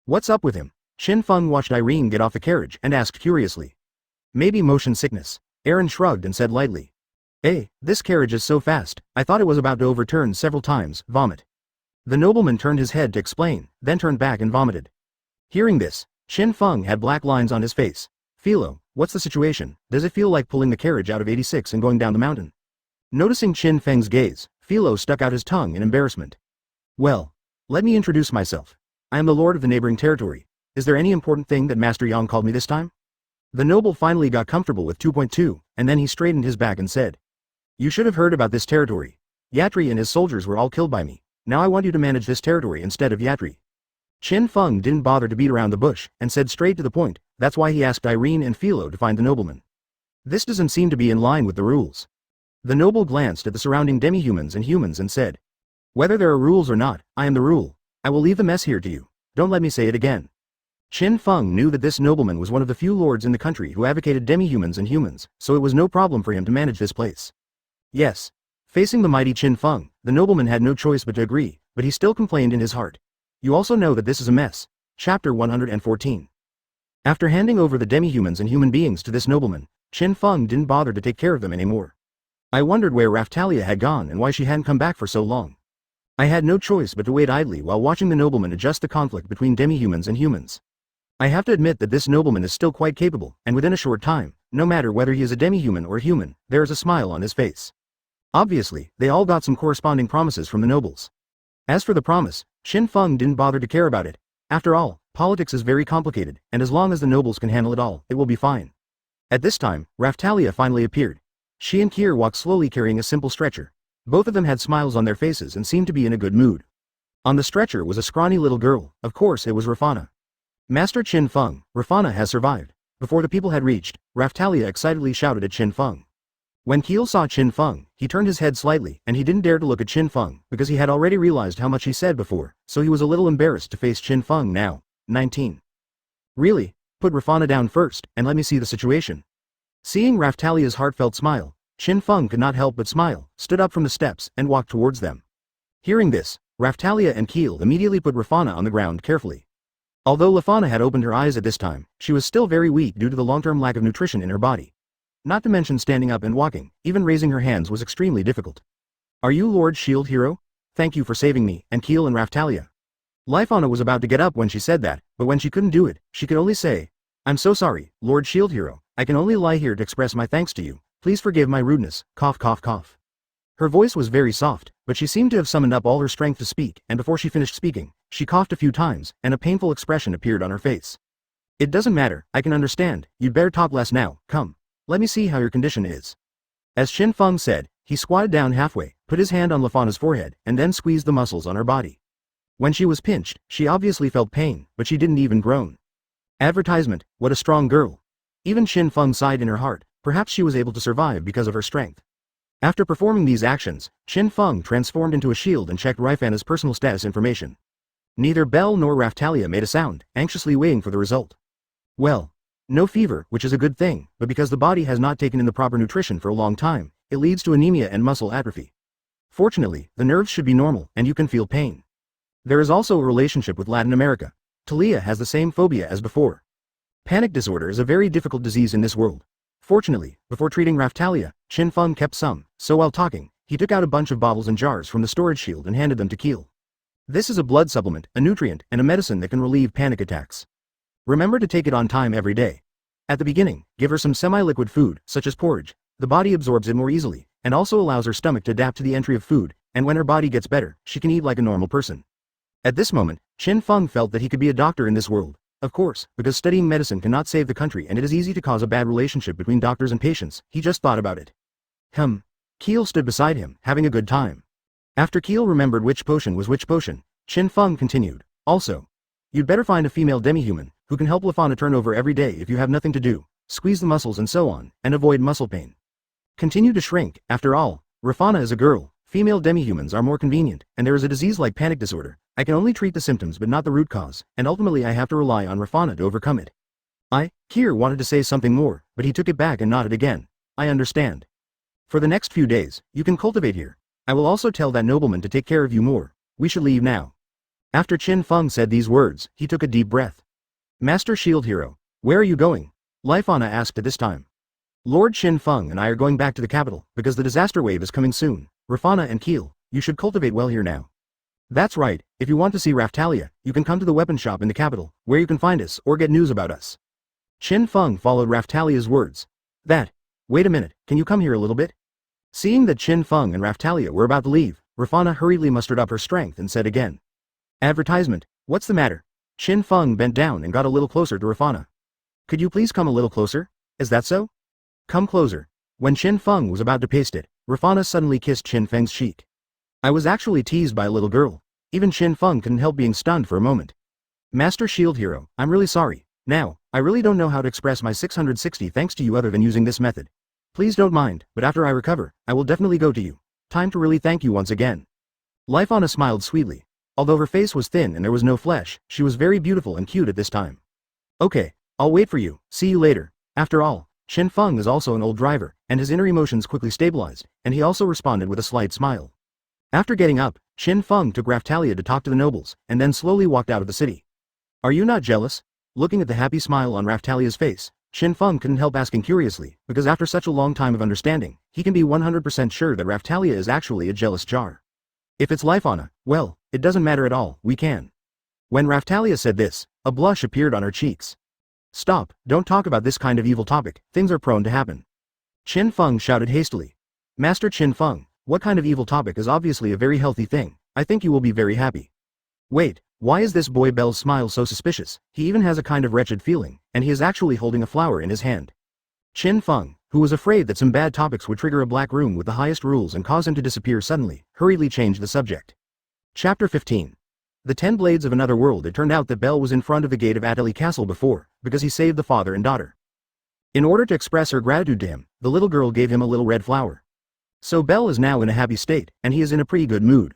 "What's up with him?" Qin Feng watched Irene get off the carriage and asked curiously. "Maybe motion sickness." Aaron shrugged and said lightly. "Hey, this carriage is so fast, I thought it was about to overturn several times, vomit." The nobleman turned his head to explain, then turned back and vomited. Hearing this, Qin Feng had black lines on his face. "Felo, what's the situation? Does it feel like pulling the carriage out of 86 and going down the mountain?" Noticing Qin Feng's gaze, Felo stuck out his tongue in embarrassment. "Well, let me introduce myself. I am the lord of the neighboring territory. Is there any important thing that Master Yang called me this time?" The noble finally got comfortable with 2.2, and then he straightened his back and said, "You should have heard about this territory. Yatri and his soldiers were all killed by me. Now I want you to manage this territory instead of Yatri." Qin Feng didn't bother to beat around the bush, and said straight to the point. That's why he asked Irene and Felo to find the nobleman. This doesn't seem to be in line with the rules. The noble glanced at the surrounding demi-humans and humans and said, "Whether there are rules or not, I am the rule. I will leave the mess here to you. Don't let me say it again." Qin Feng knew that this nobleman was one of the few lords in the country who advocated demi-humans and humans, so it was no problem for him to manage this place. Yes. Facing the mighty Qin Feng, the nobleman had no choice but to agree, but he still complained in his heart. "You also know that this is a mess." Chapter 114. After handing over the demi-humans and human beings to this nobleman, Qin Feng didn't bother to take care of them anymore. I wondered where Raftalia had gone and why she hadn't come back for so long. I had no choice but to wait idly while watching the nobleman adjust the conflict between demi-humans and humans. I have to admit that this nobleman is still quite capable, and within a short time, no matter whether he is a demi-human or a human, there is a smile on his face. Obviously, they all got some corresponding promises from the nobles. As for the promise, Qin Feng didn't bother to care about it. After all, politics is very complicated, and as long as the nobles can handle it all, it will be fine. At this time, Raftalia finally appeared. She and Kier walked slowly carrying a simple stretcher. Both of them had smiles on their faces and seemed to be in a good mood. On the stretcher was a scrawny little girl. Of course it was Rafana. "Master Qin Feng, Rafana has survived." Before the people had reached, Raftalia excitedly shouted at Qin Feng. When Keel saw Qin Feng, he turned his head slightly, and he didn't dare to look at Qin Feng, because he had already realized how much he said before, so he was a little embarrassed to face Qin Feng now. 19. "Really? Put Rafana down first, and let me see the situation." Seeing Raftalia's heartfelt smile, Qin Feng could not help but smile, stood up from the steps, and walked towards them. Hearing this, Raftalia and Keel immediately put Rafana on the ground carefully. Although Lafana had opened her eyes at this time, she was still very weak due to the long-term lack of nutrition in her body. Not to mention standing up and walking, even raising her hands was extremely difficult. Are you Lord Shield Hero? Thank you for saving me, and Keel and Raftalia. Lifana was about to get up when she said that, but when she couldn't do it, she could only say, I'm so sorry, Lord Shield Hero, I can only lie here to express my thanks to you, please forgive my rudeness, cough cough cough. Her voice was very soft, but she seemed to have summoned up all her strength to speak, and before she finished speaking, she coughed a few times, and a painful expression appeared on her face. It doesn't matter, I can understand, you'd better talk less now, come. Let me see how your condition is. As Qin Feng said, he squatted down halfway, put his hand on Lafana's forehead, and then squeezed the muscles on her body. When she was pinched, she obviously felt pain, but she didn't even groan. Advertisement, what a strong girl. Even Qin Feng sighed in her heart, perhaps she was able to survive because of her strength. After performing these actions, Qin Feng transformed into a shield and checked Rifana's personal status information. Neither Belle nor Raftalia made a sound, anxiously waiting for the result. Well, no fever, which is a good thing, but because the body has not taken in the proper nutrition for a long time, it leads to anemia and muscle atrophy. Fortunately, the nerves should be normal, and you can feel pain. There is also a relationship with Latin America. Talia has the same phobia as before. Panic disorder is a very difficult disease in this world. Fortunately, before treating Raftalia, Qin Feng kept some, so while talking, he took out a bunch of bottles and jars from the storage shield and handed them to Keel. This is a blood supplement, a nutrient, and a medicine that can relieve panic attacks. Remember to take it on time every day. At the beginning, give her some semi-liquid food, such as porridge. The body absorbs it more easily, and also allows her stomach to adapt to the entry of food, and when her body gets better, she can eat like a normal person. At this moment, Qin Feng felt that he could be a doctor in this world. Of course, because studying medicine cannot save the country and it is easy to cause a bad relationship between doctors and patients, he just thought about it. Keel stood beside him, having a good time. After Keel remembered which potion was which potion, Qin Feng continued, also, you'd better find a female demi-human, who can help Lafana turn over every day if you have nothing to do, squeeze the muscles and so on, and avoid muscle pain. Continue to shrink, after all, Rafana is a girl, female demi-humans are more convenient, and there is a disease like panic disorder. I can only treat the symptoms but not the root cause, and ultimately I have to rely on Rafana to overcome it. Kier wanted to say something more, but he took it back and nodded again. I understand. For the next few days, you can cultivate here. I will also tell that nobleman to take care of you more. We should leave now. After Qin Feng said these words, he took a deep breath. Master Shield Hero, where are you going? Lifana asked at this time. Lord Qin Feng and I are going back to the capital, because the disaster wave is coming soon. Rafana and Keel, you should cultivate well here now. That's right, if you want to see Raftalia, you can come to the weapon shop in the capital, where you can find us or get news about us. Qin Feng followed Raftalia's words. Wait a minute, can you come here a little bit? Seeing that Qin Feng and Raftalia were about to leave, Rafana hurriedly mustered up her strength and said again. Advertisement, what's the matter? Qin Feng bent down and got a little closer to Rafana. Could you please come a little closer? Is that so? Come closer. When Qin Feng was about to paste it, Rafana suddenly kissed Qin Feng's cheek. I was actually teased by a little girl. Even Qin Feng couldn't help being stunned for a moment. Master Shield Hero, I'm really sorry. Now, I really don't know how to express my 660 thanks to you other than using this method. Please don't mind, but after I recover, I will definitely go to you. Time to really thank you once again. Lifana smiled sweetly. Although her face was thin and there was no flesh, she was very beautiful and cute at this time. Okay, I'll wait for you, see you later. After all, Qin Feng is also an old driver, and his inner emotions quickly stabilized, and he also responded with a slight smile. After getting up, Qin Feng took Raftalia to talk to the nobles, and then slowly walked out of the city. Are you not jealous? Looking at the happy smile on Raftalia's face, Qin Feng couldn't help asking curiously, because after such a long time of understanding, he can be 100% sure that Raftalia is actually a jealous jar. If it's Lifana, well, it doesn't matter at all, we can. When Raftalia said this, a blush appeared on her cheeks. Stop, don't talk about this kind of evil topic, things are prone to happen. Qin Feng shouted hastily. Master Qin Feng, what kind of evil topic is obviously a very healthy thing, I think you will be very happy. Wait, why is this boy Belle's smile so suspicious? He even has a kind of wretched feeling, and he is actually holding a flower in his hand. Qin Feng, who was afraid that some bad topics would trigger a black room with the highest rules and cause him to disappear suddenly, hurriedly changed the subject. Chapter 15. The 10 Blades of Another World. It turned out that Belle was in front of the gate of Ateli Castle before, because he saved the father and daughter. In order to express her gratitude to him, the little girl gave him a little red flower. So Belle is now in a happy state, and he is in a pretty good mood.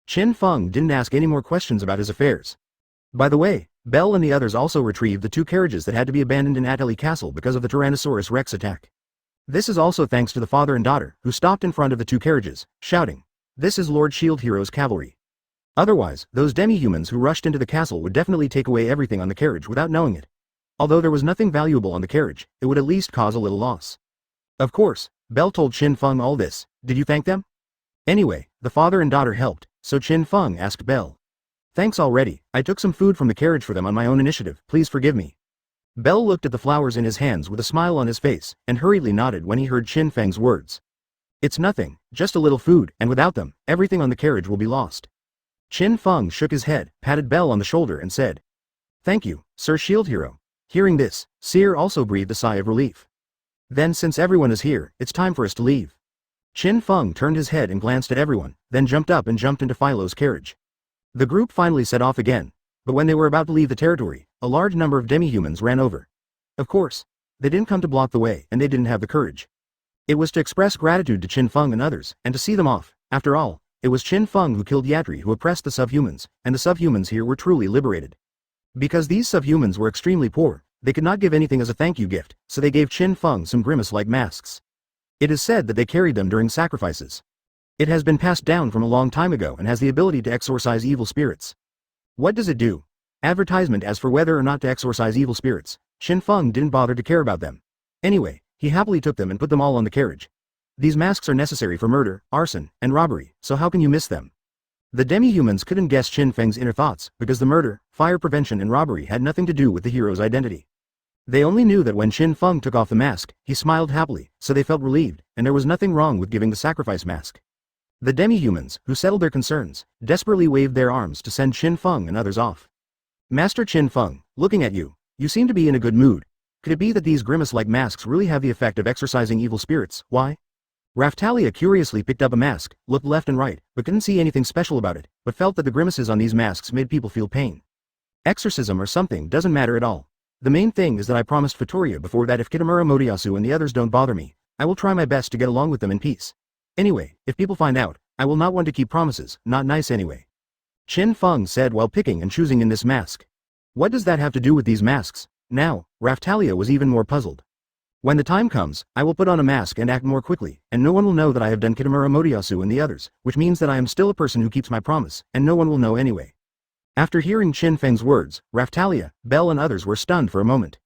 Qin Feng didn't ask any more questions about his affairs. By the way, Belle and the others also retrieved the 2 carriages that had to be abandoned in Ateli Castle because of the Tyrannosaurus Rex attack. This is also thanks to the father and daughter, who stopped in front of the 2 carriages, shouting, "This is Lord Shield Hero's cavalry." Otherwise, those demi-humans who rushed into the castle would definitely take away everything on the carriage without knowing it. Although there was nothing valuable on the carriage, it would at least cause a little loss. Of course, Belle told Qin Feng all this. Did you thank them? Anyway, the father and daughter helped, so Qin Feng asked Belle. Thanks already, I took some food from the carriage for them on my own initiative, please forgive me. Belle looked at the flowers in his hands with a smile on his face, and hurriedly nodded when he heard Qin Feng's words. It's nothing, just a little food, and without them, everything on the carriage will be lost. Qin Feng shook his head, patted Belle on the shoulder and said. Thank you, Sir Shield Hero. Hearing this, Seer also breathed a sigh of relief. Then since everyone is here, it's time for us to leave. Qin Feng turned his head and glanced at everyone, then jumped up and jumped into Felo's carriage. The group finally set off again, but when they were about to leave the territory, a large number of demi-humans ran over. Of course, they didn't come to block the way and they didn't have the courage. It was to express gratitude to Qin Feng and others, and to see them off. After all, it was Qin Feng who killed Yatri who oppressed the subhumans, and the subhumans here were truly liberated. Because these subhumans were extremely poor, they could not give anything as a thank you gift, so they gave Qin Feng some grimace-like masks. It is said that they carried them during sacrifices. It has been passed down from a long time ago and has the ability to exorcise evil spirits. What does it do? Advertisement. As for whether or not to exorcise evil spirits, Qin Feng didn't bother to care about them. Anyway, he happily took them and put them all on the carriage. These masks are necessary for murder, arson, and robbery, so how can you miss them? The demi-humans couldn't guess Qin Feng's inner thoughts, because the murder, fire prevention and robbery had nothing to do with the hero's identity. They only knew that when Qin Feng took off the mask, he smiled happily, so they felt relieved, and there was nothing wrong with giving the sacrifice mask. The demi-humans, who settled their concerns, desperately waved their arms to send Qin Feng and others off. Master Qin Feng, looking at you, you seem to be in a good mood. Could it be that these grimace-like masks really have the effect of exorcising evil spirits? Why? Raphtalia curiously picked up a mask, looked left and right, but couldn't see anything special about it, but felt that the grimaces on these masks made people feel pain. Exorcism or something doesn't matter at all. The main thing is that I promised Fatoria before that if Kitamura Motoyasu and the others don't bother me, I will try my best to get along with them in peace. Anyway, if people find out, I will not want to keep promises, not nice anyway. Qin Feng said while picking and choosing in this mask. What does that have to do with these masks? Now, Raphtalia was even more puzzled. When the time comes, I will put on a mask and act more quickly, and no one will know that I have done Kitamura Motoyasu and the others, which means that I am still a person who keeps my promise, and no one will know anyway. After hearing Qin Feng's words, Raphtalia, Belle and others were stunned for a moment.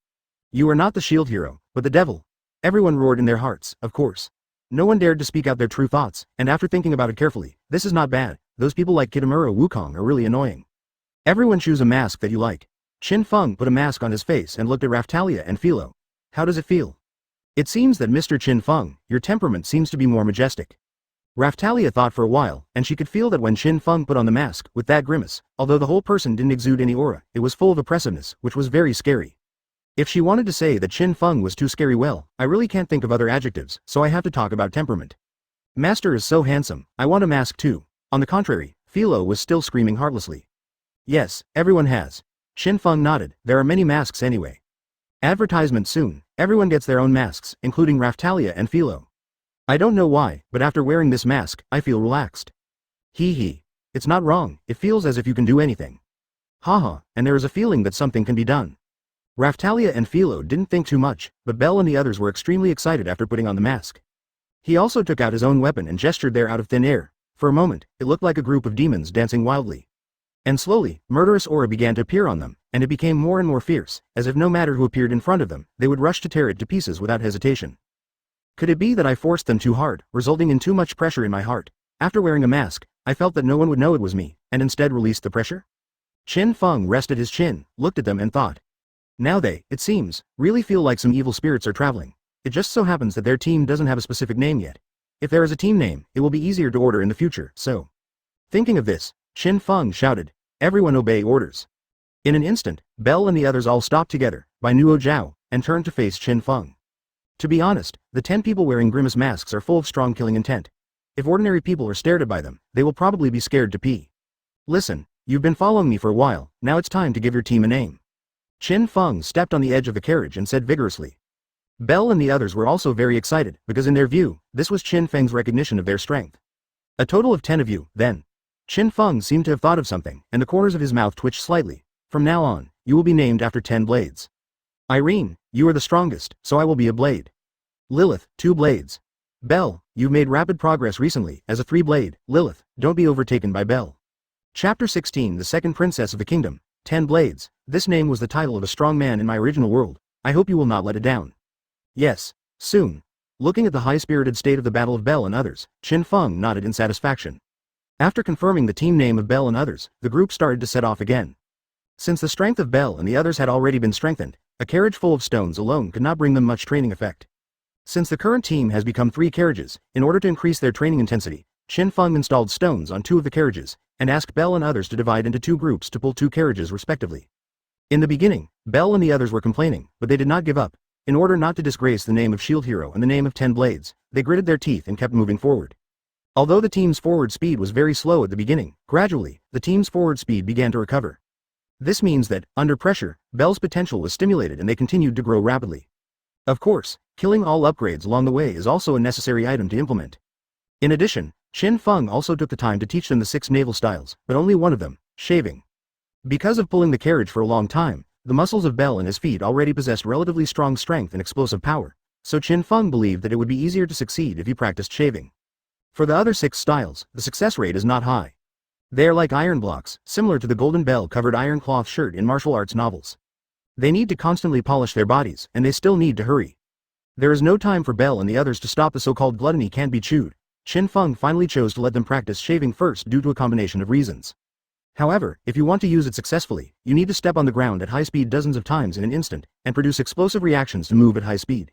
You are not the shield hero, but the devil. Everyone roared in their hearts, of course. No one dared to speak out their true thoughts, and after thinking about it carefully, this is not bad. Those people like Kitamura Wukong are really annoying. Everyone choose a mask that you like. Qin Feng put a mask on his face and looked at Raphtalia and Felo. How does it feel? It seems that Mr. Qin Feng, your temperament seems to be more majestic. Raphtalia thought for a while, and she could feel that when Qin Feng put on the mask, with that grimace, although the whole person didn't exude any aura, it was full of oppressiveness, which was very scary. If she wanted to say that Qin Feng was too scary, well, I really can't think of other adjectives, so I have to talk about temperament. Master is so handsome, I want a mask too. On the contrary, Felo was still screaming heartlessly. Yes, everyone has. Qin Feng nodded, there are many masks anyway. Advertisement soon, everyone gets their own masks, including Raphtalia and Felo. I don't know why, but after wearing this mask, I feel relaxed. Hee hee. It's not wrong, it feels as if you can do anything. Haha, and there is a feeling that something can be done. Raphtalia and Felo didn't think too much, but Belle and the others were extremely excited after putting on the mask. He also took out his own weapon and gestured there out of thin air. For a moment, it looked like a group of demons dancing wildly. And slowly, murderous aura began to appear on them, and it became more and more fierce, as if no matter who appeared in front of them, they would rush to tear it to pieces without hesitation. Could it be that I forced them too hard, resulting in too much pressure in my heart? After wearing a mask, I felt that no one would know it was me, and instead released the pressure? Qin Feng rested his chin, looked at them and thought. Now they, it seems, really feel like some evil spirits are traveling. It just so happens that their team doesn't have a specific name yet. If there is a team name, it will be easier to order in the future, so. Thinking of this, Qin Feng shouted, everyone obey orders. In an instant, Belle and the others all stopped together, by Nuo Zhao, and turned to face Qin Feng. To be honest, the 10 people wearing grimace masks are full of strong killing intent. If ordinary people are stared at by them, they will probably be scared to pee. Listen, you've been following me for a while, now it's time to give your team a name. Qin Feng stepped on the edge of the carriage and said vigorously. Belle and the others were also very excited, because in their view, this was Qin Feng's recognition of their strength. A total of 10 of you, then. Qin Feng seemed to have thought of something, and the corners of his mouth twitched slightly. From now on, you will be named after 10 blades. Irene, you are the strongest, so I will be a blade. Lilith, 2 blades. Belle, you've made rapid progress recently, as a 3-blade. Lilith, don't be overtaken by Belle. Chapter 16 The Second Princess of the Kingdom, 10 Blades. This name was the title of a strong man in my original world. I hope you will not let it down. Yes, soon. Looking at the high-spirited state of the Battle of Bell and others, Qin Feng nodded in satisfaction. After confirming the team name of Bell and others, the group started to set off again. Since the strength of Bell and the others had already been strengthened, a carriage full of stones alone could not bring them much training effect. Since the current team has become 3 carriages, in order to increase their training intensity, Qin Feng installed stones on 2 of the carriages, and asked Bell and others to divide into 2 groups to pull 2 carriages respectively. In the beginning, Bell and the others were complaining, but they did not give up. In order not to disgrace the name of Shield Hero and the name of 10 Blades, they gritted their teeth and kept moving forward. Although the team's forward speed was very slow at the beginning, gradually, the team's forward speed began to recover. This means that, under pressure, Bell's potential was stimulated and they continued to grow rapidly. Of course, killing all upgrades along the way is also a necessary item to implement. In addition, Qin Feng also took the time to teach them the 6 naval styles, but only one of them, shaving. Because of pulling the carriage for a long time, the muscles of Bell and his feet already possessed relatively strong strength and explosive power, so Qin Feng believed that it would be easier to succeed if he practiced shaving. For the other 6 styles, the success rate is not high. They are like iron blocks, similar to the golden bell-covered iron cloth shirt in martial arts novels. They need to constantly polish their bodies, and they still need to hurry. There is no time for Bell and the others to stop. The so-called gluttony can't be chewed. Qin Feng finally chose to let them practice shaving first due to a combination of reasons. However, if you want to use it successfully, you need to step on the ground at high speed dozens of times in an instant, and produce explosive reactions to move at high speed.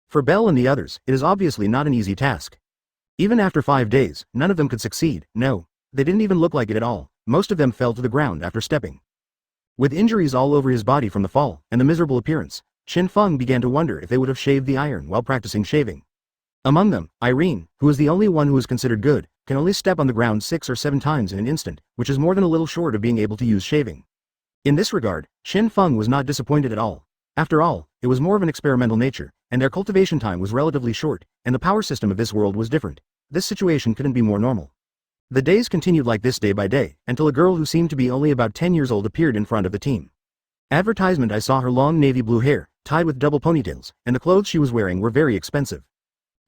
For Bell and the others, it is obviously not an easy task. Even after 5 days, none of them could succeed. No, they didn't even look like it at all. Most of them fell to the ground after stepping. With injuries all over his body from the fall, and the miserable appearance, Qin Feng began to wonder if they would have shaved the iron while practicing shaving. Among them, Irene, who is the only one who is considered good, can only step on the ground 6 or 7 times in an instant, which is more than a little short of being able to use shaving. In this regard, Qin Feng was not disappointed at all. After all, it was more of an experimental nature, and their cultivation time was relatively short, and the power system of this world was different. This situation couldn't be more normal. The days continued like this day by day, until a girl who seemed to be only about 10 years old appeared in front of the team. Advertisement. I saw her long navy blue hair, tied with double ponytails, and the clothes she was wearing were very expensive.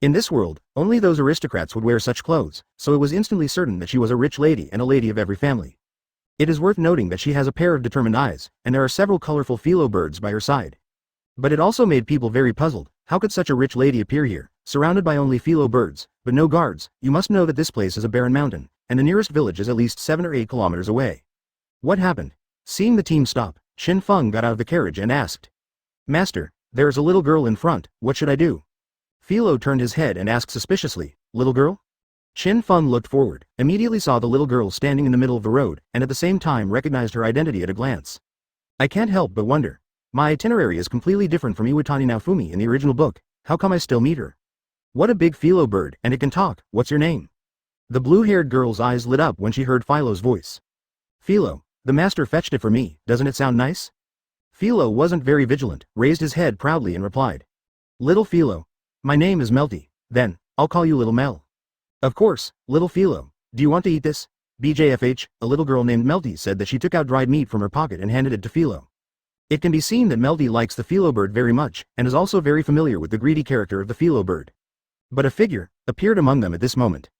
In this world, only those aristocrats would wear such clothes, so it was instantly certain that she was a rich lady and a lady of every family. It is worth noting that she has a pair of determined eyes, and there are several colorful philo birds by her side. But it also made people very puzzled. How could such a rich lady appear here, surrounded by only philo birds, but no guards? You must know that this place is a barren mountain, and the nearest village is at least 7 or 8 kilometers away. What happened? Seeing the team stop, Qin Feng got out of the carriage and asked, "Master, there is a little girl in front, what should I do?" Felo turned his head and asked suspiciously, "Little girl?" Qin Feng looked forward, immediately saw the little girl standing in the middle of the road, and at the same time recognized her identity at a glance. "I can't help but wonder. My itinerary is completely different from Iwatani Naofumi in the original book. How come I still meet her? What a big philo bird, and it can talk. What's your name?" The blue-haired girl's eyes lit up when she heard Philo's voice. "Philo, the master fetched it for me. Doesn't it sound nice?" Felo wasn't very vigilant, raised his head proudly and replied, "Little Felo. My name is Melty. Then, I'll call you Little Mel." "Of course, Little Felo. Do you want to eat this?" BJFH, a little girl named Melty said that she took out dried meat from her pocket and handed it to Felo. It can be seen that Melty likes the philo bird very much, and is also very familiar with the greedy character of the philo bird. But a figure appeared among them at this moment.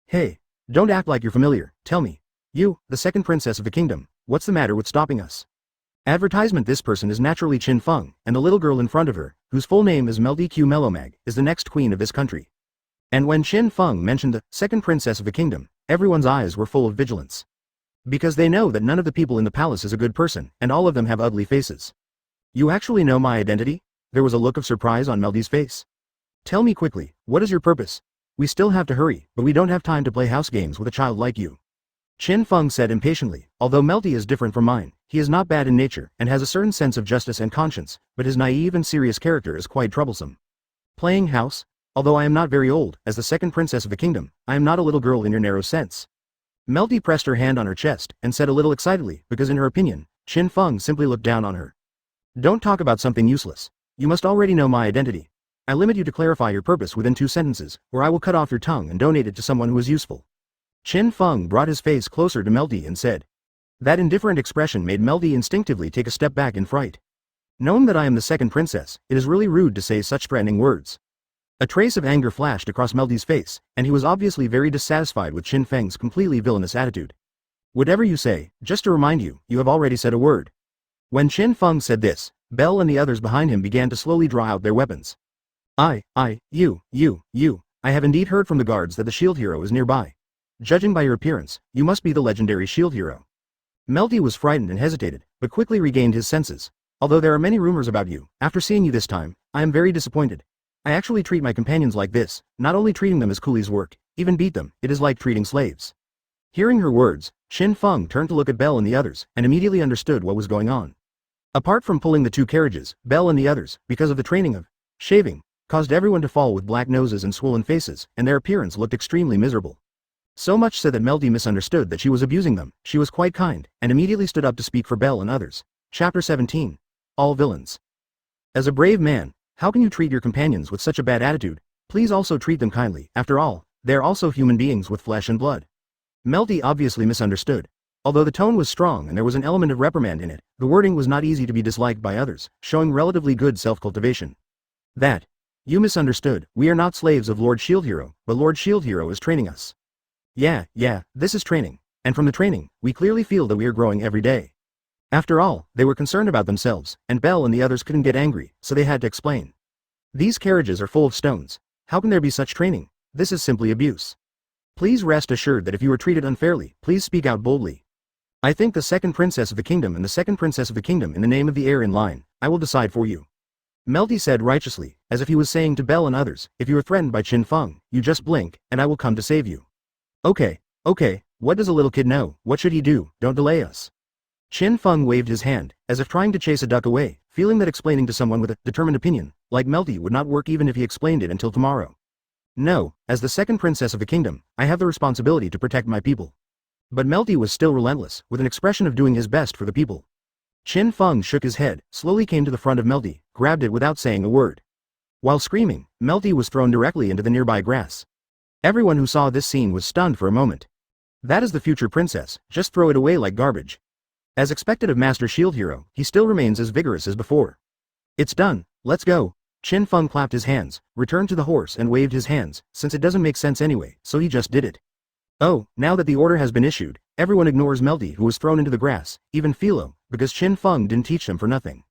"Hey, don't act like you're familiar. Tell me. You, the second princess of the kingdom, what's the matter with stopping us?" Advertisement. This person is naturally Qin Feng, and the little girl in front of her, whose full name is Melty Q Melomag, is the next queen of this country. And when Qin Feng mentioned the second princess of the kingdom, everyone's eyes were full of vigilance. Because they know that none of the people in the palace is a good person, and all of them have ugly faces. "You actually know my identity?" There was a look of surprise on Melty's face. "Tell me quickly, what is your purpose? We still have to hurry, but we don't have time to play house games with a child like you." Qin Feng said impatiently. Although Melty is different from mine, he is not bad in nature, and has a certain sense of justice and conscience, but his naive and serious character is quite troublesome. "Playing house? Although I am not very old, as the second princess of the kingdom, I am not a little girl in your narrow sense." Melty pressed her hand on her chest, and said a little excitedly, because in her opinion, Qin Feng simply looked down on her. "Don't talk about something useless. You must already know my identity. I limit you to clarify your purpose within 2 sentences, or I will cut off your tongue and donate it to someone who is useful." Qin Feng brought his face closer to Melty and said. That indifferent expression made Melty instinctively take a step back in fright. "Knowing that I am the second princess, it is really rude to say such threatening words." A trace of anger flashed across Melty's face, and he was obviously very dissatisfied with Qin Feng's completely villainous attitude. Whatever you say, just to remind you, you have already said a word. When Qin Feng said this, Bell and the others behind him began to slowly draw out their weapons. You, I have indeed heard from the guards that the shield hero is nearby. Judging by your appearance, you must be the legendary shield hero. Melty was frightened and hesitated, but quickly regained his senses. Although there are many rumors about you, after seeing you this time, I am very disappointed. I actually treat my companions like this, not only treating them as coolies work, even beat them, it is like treating slaves. Hearing her words, Qin Feng turned to look at Bell and the others, and immediately understood what was going on. Apart from pulling the two carriages, Bell and the others, because of the training of shaving, caused everyone to fall with black noses and swollen faces, and their appearance looked extremely miserable. So much so that Melty misunderstood that she was abusing them. She was quite kind, and immediately stood up to speak for Bell and others. Chapter 17. All Villains. As a brave man, how can you treat your companions with such a bad attitude? Please also treat them kindly, after all, they are also human beings with flesh and blood. Melty obviously misunderstood. Although the tone was strong and there was an element of reprimand in it, the wording was not easy to be disliked by others, showing relatively good self-cultivation. That. You misunderstood, we are not slaves of Lord Shield Hero, but Lord Shield Hero is training us. Yeah, this is training. And from the training, we clearly feel that we are growing every day. After all, they were concerned about themselves, and Bell and the others couldn't get angry, so they had to explain. These carriages are full of stones. How can there be such training? This is simply abuse. Please rest assured that if you are treated unfairly, please speak out boldly. I think the second princess of the kingdom and the second princess of the kingdom in the name of the heir in line, I will decide for you. Melty said righteously, as if he was saying to Bell and others, if you are threatened by Qin Feng, you just blink, and I will come to save you. Okay, what does a little kid know? What should he do? Don't delay us. Qin Feng waved his hand, as if trying to chase a duck away, feeling that explaining to someone with a determined opinion, like Melty, would not work even if he explained it until tomorrow. No, as the second princess of the kingdom, I have the responsibility to protect my people. But Melty was still relentless, with an expression of doing his best for the people. Qin Feng shook his head, slowly came to the front of Melty, grabbed it without saying a word. While screaming, Melty was thrown directly into the nearby grass. Everyone who saw this scene was stunned for a moment. That is the future princess, just throw it away like garbage. As expected of Master Shield Hero, he still remains as vigorous as before. It's done, let's go. Qin Feng clapped his hands, returned to the horse and waved his hands, since it doesn't make sense anyway, so he just did it. Oh, now that the order has been issued, everyone ignores Melty who was thrown into the grass, even Felo, because Qin Feng didn't teach them for nothing.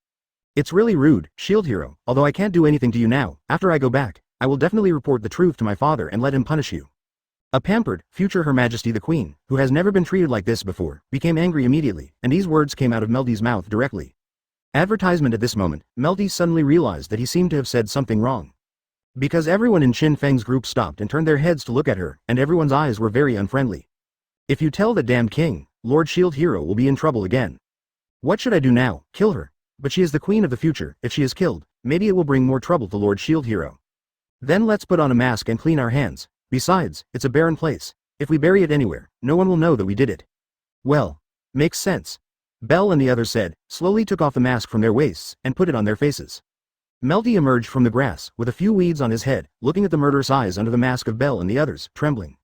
It's really rude, Shield Hero, although I can't do anything to you now, after I go back, I will definitely report the truth to my father and let him punish you. A pampered, future Her Majesty the Queen, who has never been treated like this before, became angry immediately, and these words came out of Melty's mouth directly. Advertisement at this moment, Melty suddenly realized that he seemed to have said something wrong. Because everyone in Qin Feng's group stopped and turned their heads to look at her, and everyone's eyes were very unfriendly. If you tell the damned king, Lord Shield Hero will be in trouble again. What should I do now? Kill her. But she is the queen of the future, if she is killed, maybe it will bring more trouble to Lord Shield Hero. Then let's put on a mask and clean our hands. Besides, it's a barren place. If we bury it anywhere, no one will know that we did it. Well, makes sense. Bell and the others said, slowly took off the mask from their waists, and put it on their faces. Melty emerged from the grass, with a few weeds on his head, looking at the murderous eyes under the mask of Bell and the others, trembling.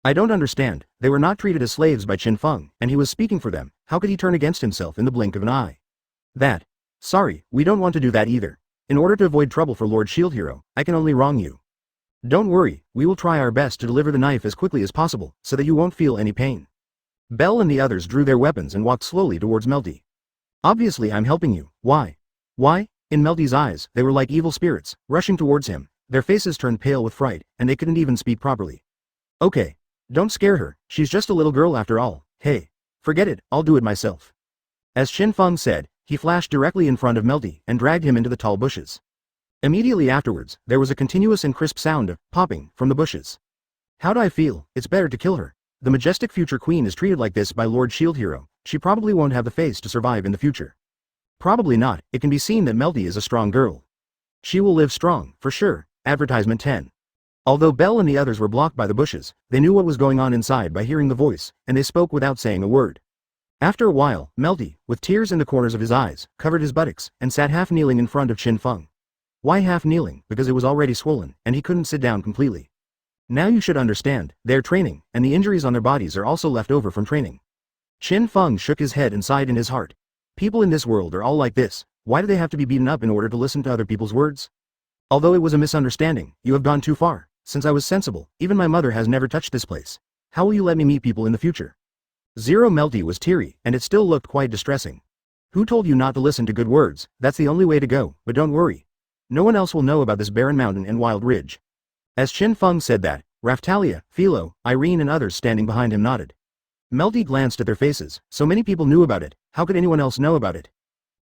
I don't understand, they were not treated as slaves by Qin Feng, and he was speaking for them, how could he turn against himself in the blink of an eye? Sorry, we don't want to do that either. In order to avoid trouble for Lord Shield Hero, I can only wrong you. Don't worry, we will try our best to deliver the knife as quickly as possible, so that you won't feel any pain. Bell and the others drew their weapons and walked slowly towards Melty. Obviously I'm helping you, why? In Melty's eyes, they were like evil spirits, rushing towards him, their faces turned pale with fright, and they couldn't even speak properly. Okay. Don't scare her, she's just a little girl after all, hey. Forget it, I'll do it myself. As Qin Feng said, he flashed directly in front of Melty and dragged him into the tall bushes. Immediately afterwards, there was a continuous and crisp sound of popping from the bushes. How do I feel? It's better to kill her. The majestic future queen is treated like this by Lord Shield Hero, she probably won't have the face to survive in the future. Probably not, it can be seen that Melty is a strong girl. She will live strong, for sure. Advertisement 10. Although Bell and the others were blocked by the bushes, they knew what was going on inside by hearing the voice, and they spoke without saying a word. After a while, Melty, with tears in the corners of his eyes, covered his buttocks, and sat half kneeling in front of Qin Feng. Why half kneeling? Because it was already swollen, and he couldn't sit down completely. Now you should understand, they're training, and the injuries on their bodies are also left over from training. Qin Feng shook his head and sighed in his heart. People in this world are all like this, why do they have to be beaten up in order to listen to other people's words? Although it was a misunderstanding, you have gone too far. Since I was sensible, even my mother has never touched this place. How will you let me meet people in the future? Zero Melty was teary, and it still looked quite distressing. Who told you not to listen to good words? That's the only way to go, but don't worry. No one else will know about this barren mountain and wild ridge. As Qin Feng said that, Raphtalia, Felo, Irene and others standing behind him nodded. Melty glanced at their faces. So many people knew about it, how could anyone else know about it?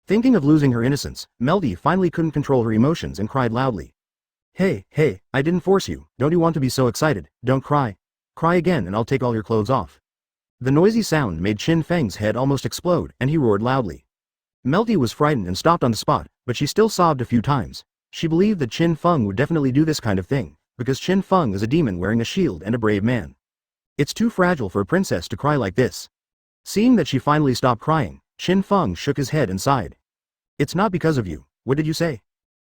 Thinking of losing her innocence, Melty finally couldn't control her emotions and cried loudly. Hey, I didn't force you, don't you want to be so excited? Don't cry. Cry again and I'll take all your clothes off. The noisy sound made Qin Feng's head almost explode, and he roared loudly. Melty was frightened and stopped on the spot, but she still sobbed a few times. She believed that Qin Feng would definitely do this kind of thing, because Qin Feng is a demon wearing a shield and a brave man. It's too fragile for a princess to cry like this. Seeing that she finally stopped crying, Qin Feng shook his head and sighed. It's not because of you. What did you say?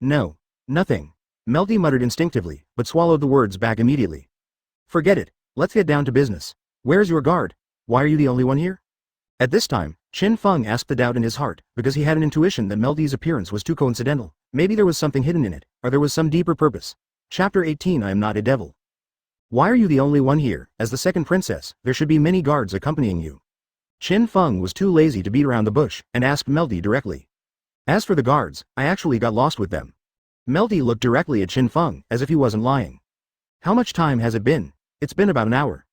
No. Nothing. Melty muttered instinctively, but swallowed the words back immediately. Forget it. Let's get down to business. Where's your guard? Why are you the only one here? At this time, Qin Feng asked the doubt in his heart, because he had an intuition that Melty's appearance was too coincidental. Maybe there was something hidden in it, or there was some deeper purpose. Chapter 18 I am not a devil. Why are you the only one here? As the second princess, there should be many guards accompanying you. Qin Feng was too lazy to beat around the bush, and asked Melty directly. As for the guards, I actually got lost with them. Melty looked directly at Qin Feng, as if he wasn't lying. How much time has it been? It's been about an hour.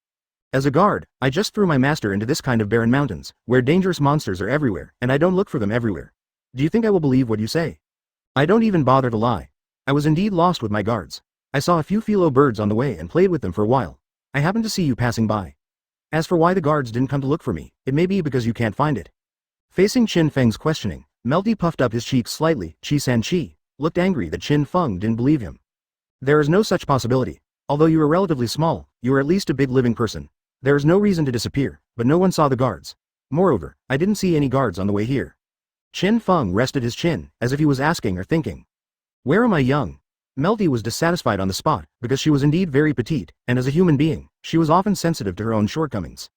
As a guard, I just threw my master into this kind of barren mountains, where dangerous monsters are everywhere, and I don't look for them everywhere. Do you think I will believe what you say? I don't even bother to lie. I was indeed lost with my guards. I saw a few philo birds on the way and played with them for a while. I happened to see you passing by. As for why the guards didn't come to look for me, it may be because you can't find it. Facing Qin Feng's questioning, Melty puffed up his cheeks slightly. Chi looked angry that Qin Feng didn't believe him. There is no such possibility. Although you are relatively small, you are at least a big living person. There is no reason to disappear, but no one saw the guards. Moreover, I didn't see any guards on the way here. Qin Feng rested his chin, as if he was asking or thinking. Where am I young? Melty was dissatisfied on the spot, because she was indeed very petite, and as a human being, she was often sensitive to her own shortcomings.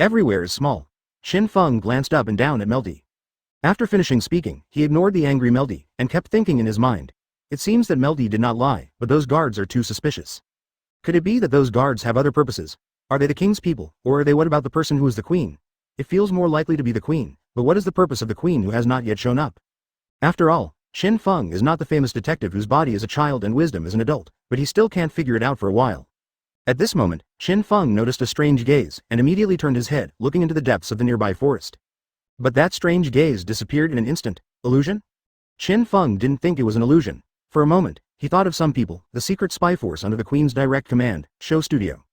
Everywhere is small. Qin Feng glanced up and down at Melty. After finishing speaking, he ignored the angry Melty, and kept thinking in his mind. It seems that Melty did not lie, but those guards are too suspicious. Could it be that those guards have other purposes? Are they the king's people, or are they what about the person who is the queen? It feels more likely to be the queen, but what is the purpose of the queen who has not yet shown up? After all, Qin Feng is not the famous detective whose body is a child and wisdom is an adult, but he still can't figure it out for a while. At this moment, Qin Feng noticed a strange gaze, and immediately turned his head, looking into the depths of the nearby forest. But that strange gaze disappeared in an instant. Illusion? Qin Feng didn't think it was an illusion. For a moment, he thought of some people, the secret spy force under the queen's direct command, show studio.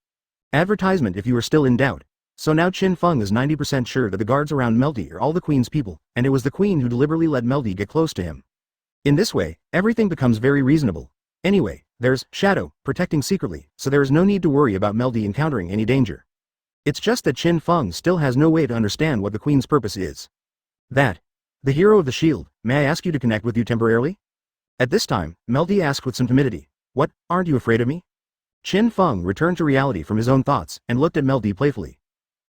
Advertisement if you are still in doubt. So now Qin Feng is 90% sure that the guards around Melty are all the queen's people, and it was the queen who deliberately let Melty get close to him. In this way, everything becomes very reasonable. Anyway, there's Shadow, protecting secretly, so there is no need to worry about Melty encountering any danger. It's just that Qin Feng still has no way to understand what the queen's purpose is. That. The hero of the shield, may I ask you to connect with you temporarily? At this time, Melty asked with some timidity. What, aren't you afraid of me? Qin Feng returned to reality from his own thoughts, and looked at Melty playfully.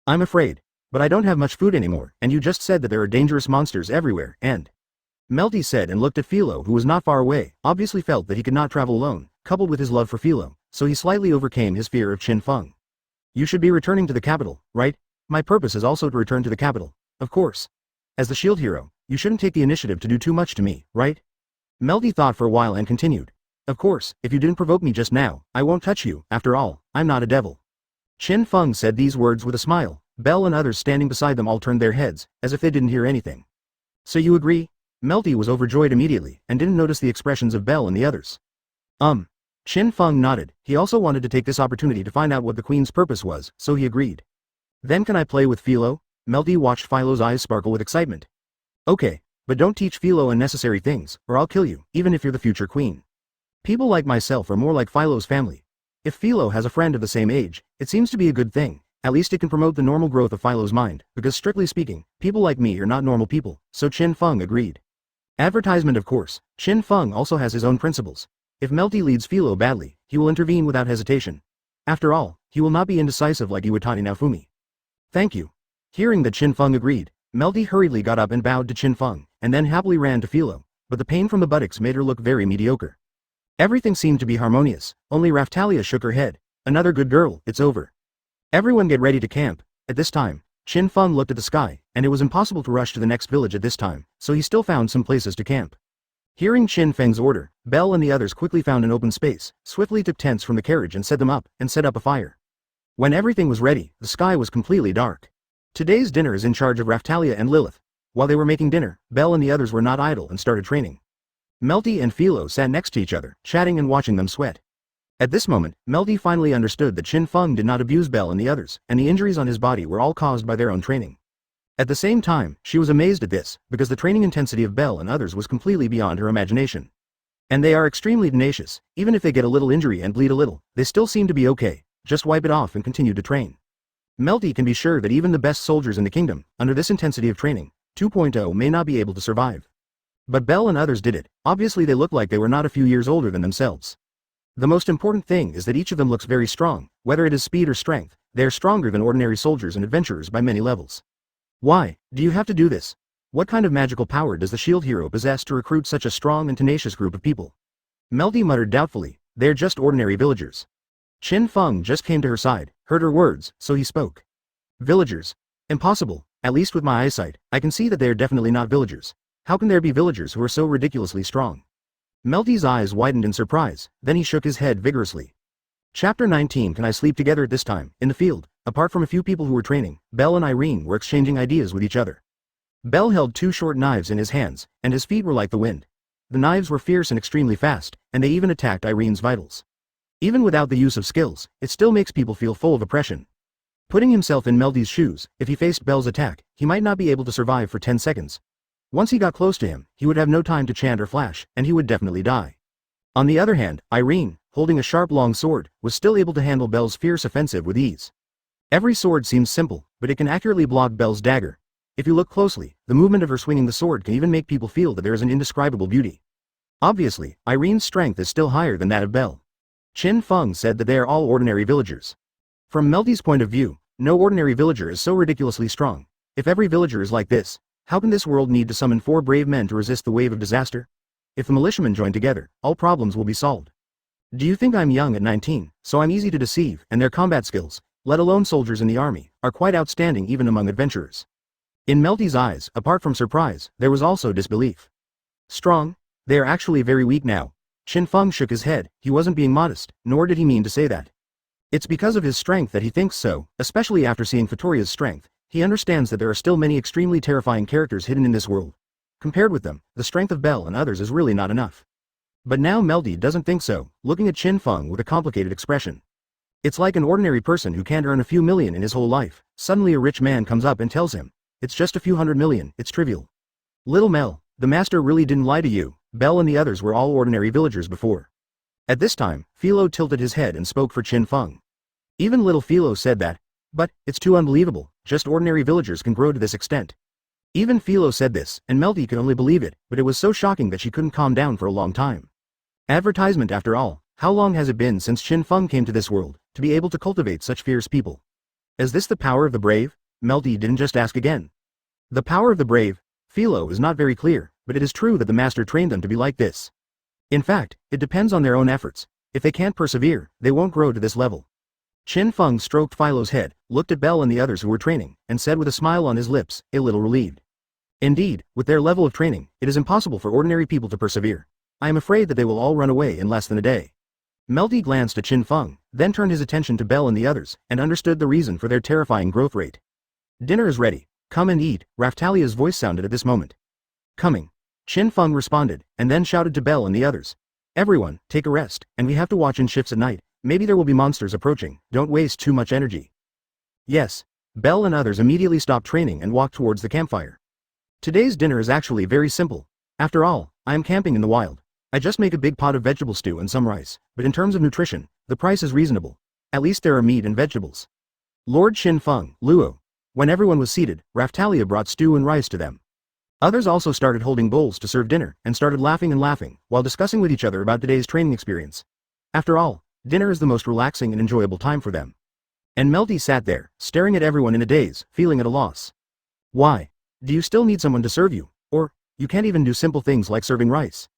I'm afraid. But I don't have much food anymore, and you just said that there are dangerous monsters everywhere, and... Melty said and looked at Felo who was not far away, obviously felt that he could not travel alone, coupled with his love for Felo, so he slightly overcame his fear of Qin Feng. You should be returning to the capital, right? My purpose is also to return to the capital. Of course. As the shield hero, you shouldn't take the initiative to do too much to me, right? Melty thought for a while and continued. Of course, if you didn't provoke me just now, I won't touch you. After all, I'm not a devil. Qin Feng said these words with a smile. Belle and others standing beside them all turned their heads, as if they didn't hear anything. So you agree? Melty was overjoyed immediately, and didn't notice the expressions of Belle and the others. Qin Feng nodded. He also wanted to take this opportunity to find out what the queen's purpose was, so he agreed. Then can I play with Felo? Melty watched Filo's eyes sparkle with excitement. Okay, but don't teach Felo unnecessary things, or I'll kill you, even if you're the future queen. People like myself are more like Filo's family. If Felo has a friend of the same age, it seems to be a good thing. At least it can promote the normal growth of Filo's mind, because strictly speaking, people like me are not normal people, so Qin Feng agreed. Advertisement of course, Qin Feng also has his own principles. If Melty leads Felo badly, he will intervene without hesitation. After all, he will not be indecisive like Iwatani Naofumi. Thank you. Hearing that Qin Feng agreed, Melty hurriedly got up and bowed to Qin Feng, and then happily ran to Felo, but the pain from the buttocks made her look very mediocre. Everything seemed to be harmonious, only Raphtalia shook her head. Another good girl, it's over. Everyone get ready to camp. At this time, Qin Feng looked at the sky, and it was impossible to rush to the next village at this time, so he still found some places to camp. Hearing Qin Feng's order, Belle and the others quickly found an open space, swiftly took tents from the carriage and set them up, and set up a fire. When everything was ready, the sky was completely dark. Today's dinner is in charge of Raftalia and Lilith. While they were making dinner, Belle and the others were not idle and started training. Melty and Felo sat next to each other, chatting and watching them sweat. At this moment, Melty finally understood that Qin Feng did not abuse Belle and the others, and the injuries on his body were all caused by their own training. At the same time, she was amazed at this, because the training intensity of Belle and others was completely beyond her imagination. And they are extremely tenacious. Even if they get a little injury and bleed a little, they still seem to be okay, just wipe it off and continue to train. Melty can be sure that even the best soldiers in the kingdom, under this intensity of training, 2.0 may not be able to survive. But Belle and others did it. Obviously they look like they were not a few years older than themselves. The most important thing is that each of them looks very strong, whether it is speed or strength, they are stronger than ordinary soldiers and adventurers by many levels. Why do you have to do this? What kind of magical power does the shield hero possess to recruit such a strong and tenacious group of people? Melty muttered doubtfully, they're just ordinary villagers. Qin Feng just came to her side, heard her words, so he spoke. Villagers? Impossible, at least with my eyesight, I can see that they are definitely not villagers. How can there be villagers who are so ridiculously strong? Melty's eyes widened in surprise, then he shook his head vigorously. Chapter 19. Can I sleep together at this time? In the field, apart from a few people who were training, Belle and Irene were exchanging ideas with each other. Belle held two short knives in his hands, and his feet were like the wind. The knives were fierce and extremely fast, and they even attacked Irene's vitals. Even without the use of skills, it still makes people feel full of oppression. Putting himself in Melty's shoes, if he faced Belle's attack, he might not be able to survive for 10 seconds. Once he got close to him, he would have no time to chant or flash, and he would definitely die. On the other hand, Irene, holding a sharp long sword, was still able to handle Belle's fierce offensive with ease. Every sword seems simple, but it can accurately block Belle's dagger. If you look closely, the movement of her swinging the sword can even make people feel that there is an indescribable beauty. Obviously, Irene's strength is still higher than that of Belle. Qin Feng said that they are all ordinary villagers. From Melty's point of view, no ordinary villager is so ridiculously strong. If every villager is like this, how can this world need to summon 4 brave men to resist the wave of disaster? If the militiamen join together, all problems will be solved. Do you think I'm young at 19, so I'm easy to deceive, and their combat skills, let alone soldiers in the army, are quite outstanding even among adventurers? In Melty's eyes, apart from surprise, there was also disbelief. Strong? They are actually very weak now. Qin Feng shook his head. He wasn't being modest, nor did he mean to say that. It's because of his strength that he thinks so, especially after seeing Fatoria's strength. He understands that there are still many extremely terrifying characters hidden in this world. Compared with them, the strength of Belle and others is really not enough. But now Melty doesn't think so, looking at Qin Feng with a complicated expression. It's like an ordinary person who can't earn a few million in his whole life. Suddenly a rich man comes up and tells him, it's just a few 100 million, it's trivial. Little Mel, the master really didn't lie to you. Belle and the others were all ordinary villagers before. At this time, Felo tilted his head and spoke for Qin Feng. Even little Felo said that. But, it's too unbelievable, just ordinary villagers can grow to this extent. Even Felo said this, and Melty could only believe it, but it was so shocking that she couldn't calm down for a long time. Advertisement after all, how long has it been since Qin Feng came to this world, to be able to cultivate such fierce people? Is this the power of the brave? Melty didn't just ask again. The power of the brave? Felo is not very clear, but it is true that the master trained them to be like this. In fact, it depends on their own efforts. If they can't persevere, they won't grow to this level. Qin Feng stroked Felo's head, looked at Belle and the others who were training, and said with a smile on his lips, a little relieved. Indeed, with their level of training, it is impossible for ordinary people to persevere. I am afraid that they will all run away in less than a day. Melty glanced at Qin Feng, then turned his attention to Belle and the others, and understood the reason for their terrifying growth rate. Dinner is ready. Come and eat, Raftalia's voice sounded at this moment. Coming. Qin Feng responded, and then shouted to Belle and the others. Everyone, take a rest, and we have to watch in shifts at night. Maybe there will be monsters approaching, don't waste too much energy. Yes. Belle and others immediately stopped training and walked towards the campfire. Today's dinner is actually very simple. After all, I am camping in the wild. I just make a big pot of vegetable stew and some rice, but in terms of nutrition, the price is reasonable. At least there are meat and vegetables. Lord Qin Feng, Luo. When everyone was seated, Raftalia brought stew and rice to them. Others also started holding bowls to serve dinner, and started laughing and laughing, while discussing with each other about today's training experience. After all, dinner is the most relaxing and enjoyable time for them. And Melty sat there, staring at everyone in a daze, feeling at a loss. Why? Do you still need someone to serve you? Or, you can't even do simple things like serving rice?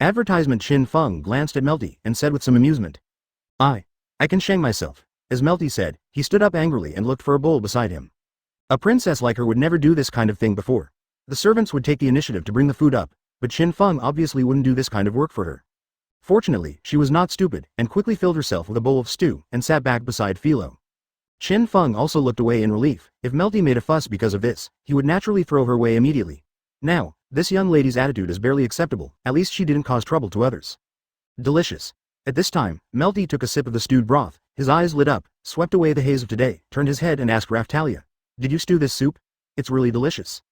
Advertisement. Qin Feng glanced at Melty and said with some amusement. I can shang myself. As Melty said, he stood up angrily and looked for a bowl beside him. A princess like her would never do this kind of thing before. The servants would take the initiative to bring the food up, but Qin Feng obviously wouldn't do this kind of work for her. Fortunately, she was not stupid, and quickly filled herself with a bowl of stew, and sat back beside Felo. Qin Feng also looked away in relief. If Melty made a fuss because of this, he would naturally throw her away immediately. Now, this young lady's attitude is barely acceptable, at least she didn't cause trouble to others. Delicious. At this time, Melty took a sip of the stewed broth, his eyes lit up, swept away the haze of today, turned his head and asked Raftalia, "Did you stew this soup? It's really delicious."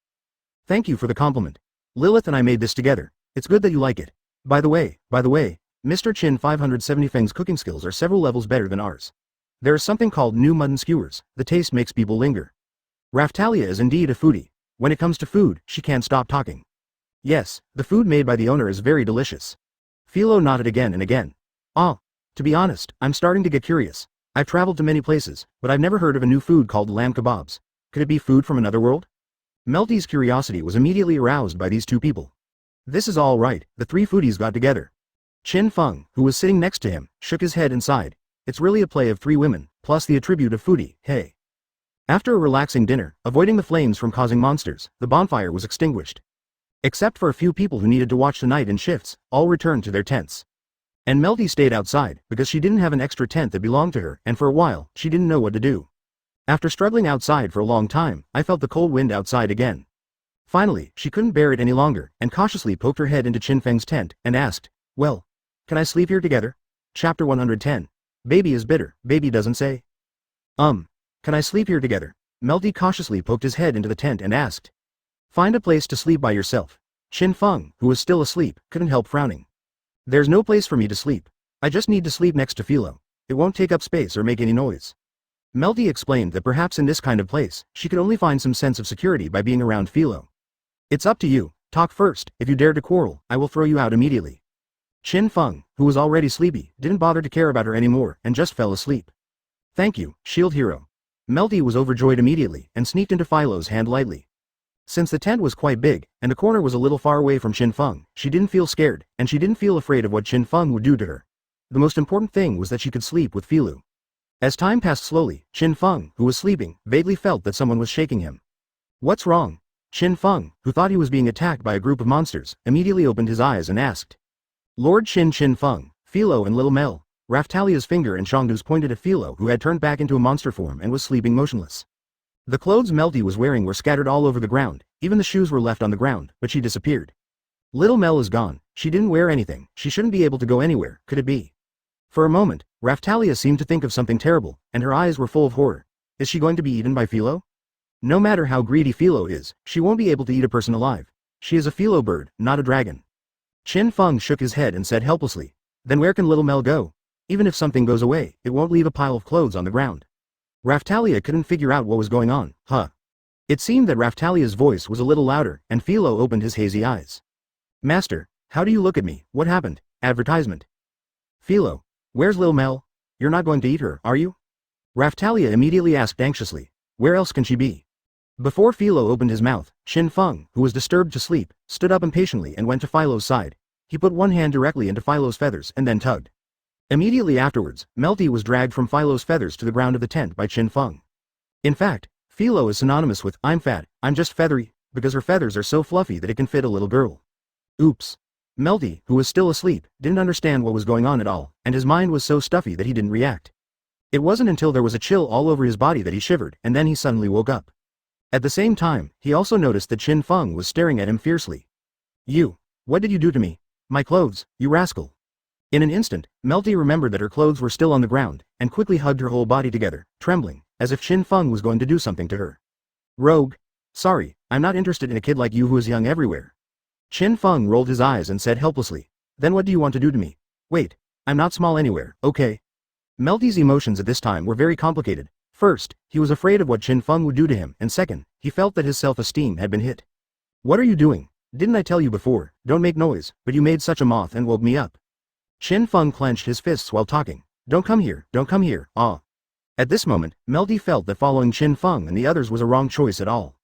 "Thank you for the compliment. Lilith and I made this together. It's good that you like it. By the way, Mr. Qin 570 Feng's cooking skills are several levels better than ours. There is something called new mutton skewers, the taste makes people linger." Raftalia is indeed a foodie. When it comes to food, she can't stop talking. Yes, the food made by the owner is very delicious. Felo nodded again and again. "Ah, to be honest, I'm starting to get curious. I've traveled to many places, but I've never heard of a new food called lamb kebabs. Could it be food from another world?" Melty's curiosity was immediately aroused by these two people. This is all right, the three foodies got together. Qin Feng, who was sitting next to him, shook his head and sighed. It's really a play of three women, plus the attribute of foodie, hey. After a relaxing dinner, avoiding the flames from causing monsters, the bonfire was extinguished. Except for a few people who needed to watch the night in shifts, all returned to their tents. And Melty stayed outside, because she didn't have an extra tent that belonged to her, and for a while, she didn't know what to do. After struggling outside for a long time, I felt the cold wind outside again. Finally, she couldn't bear it any longer, and cautiously poked her head into Qin Feng's tent, and asked, "Well, can I sleep here together?" Chapter 110. Baby is bitter, baby doesn't say. Can I sleep here together? Melty cautiously poked his head into the tent and asked. "Find a place to sleep by yourself." Qin Feng, who was still asleep, couldn't help frowning. "There's no place for me to sleep. I just need to sleep next to Felo. It won't take up space or make any noise." Melty explained that perhaps in this kind of place, she could only find some sense of security by being around Felo. "It's up to you, talk first, if you dare to quarrel, I will throw you out immediately." Qin Feng, who was already sleepy, didn't bother to care about her anymore and just fell asleep. "Thank you, shield hero." Melty was overjoyed immediately and sneaked into Filo's hand lightly. Since the tent was quite big, and the corner was a little far away from Qin Feng, she didn't feel scared, and she didn't feel afraid of what Qin Feng would do to her. The most important thing was that she could sleep with Felo. As time passed slowly, Qin Feng, who was sleeping, vaguely felt that someone was shaking him. "What's wrong?" Qin Feng, who thought he was being attacked by a group of monsters, immediately opened his eyes and asked. Lord Qin Feng, Felo and Little Mel. Raftalia's finger and Shangdu's pointed at Felo, who had turned back into a monster form and was sleeping motionless. The clothes Melty was wearing were scattered all over the ground, even the shoes were left on the ground, but she disappeared. Little Mel is gone, she didn't wear anything, she shouldn't be able to go anywhere, could it be? For a moment, Raftalia seemed to think of something terrible, and her eyes were full of horror. Is she going to be eaten by Felo? No matter how greedy Felo is, she won't be able to eat a person alive. She is a Felo bird, not a dragon. Qin Feng shook his head and said helplessly, "Then where can Little Mel go? Even if something goes away, it won't leave a pile of clothes on the ground." Raftalia couldn't figure out what was going on, It seemed that Raftalia's voice was a little louder, and Felo opened his hazy eyes. "Master, how do you look at me? What happened? Advertisement." "Felo, where's Lil Mel? You're not going to eat her, are you?" Raftalia immediately asked anxiously. Where else can she be? Before Felo opened his mouth, Qin Feng, who was disturbed to sleep, stood up impatiently and went to Filo's side. He put one hand directly into Filo's feathers and then tugged. Immediately afterwards, Melty was dragged from Filo's feathers to the ground of the tent by Qin Feng. In fact, Felo is synonymous with "I'm fat, I'm just feathery," because her feathers are so fluffy that it can fit a little girl. Oops. Melty, who was still asleep, didn't understand what was going on at all, and his mind was so stuffy that he didn't react. It wasn't until there was a chill all over his body that he shivered, and then he suddenly woke up. At the same time, he also noticed that Qin Feng was staring at him fiercely. "You! What did you do to me? My clothes, you rascal!" In an instant, Melty remembered that her clothes were still on the ground, and quickly hugged her whole body together, trembling, as if Qin Feng was going to do something to her. "Rogue! Sorry, I'm not interested in a kid like you who is young everywhere." Qin Feng rolled his eyes and said helplessly, "Then what do you want to do to me? Wait, I'm not small anywhere, okay?" Melty's emotions at this time were very complicated. First, he was afraid of what Qin Feng would do to him, and second, he felt that his self-esteem had been hit. "What are you doing? Didn't I tell you before, don't make noise, but you made such a moth and woke me up." Qin Feng clenched his fists while talking. Don't come here, ah." At this moment, Melty felt that following Qin Feng and the others was a wrong choice at all.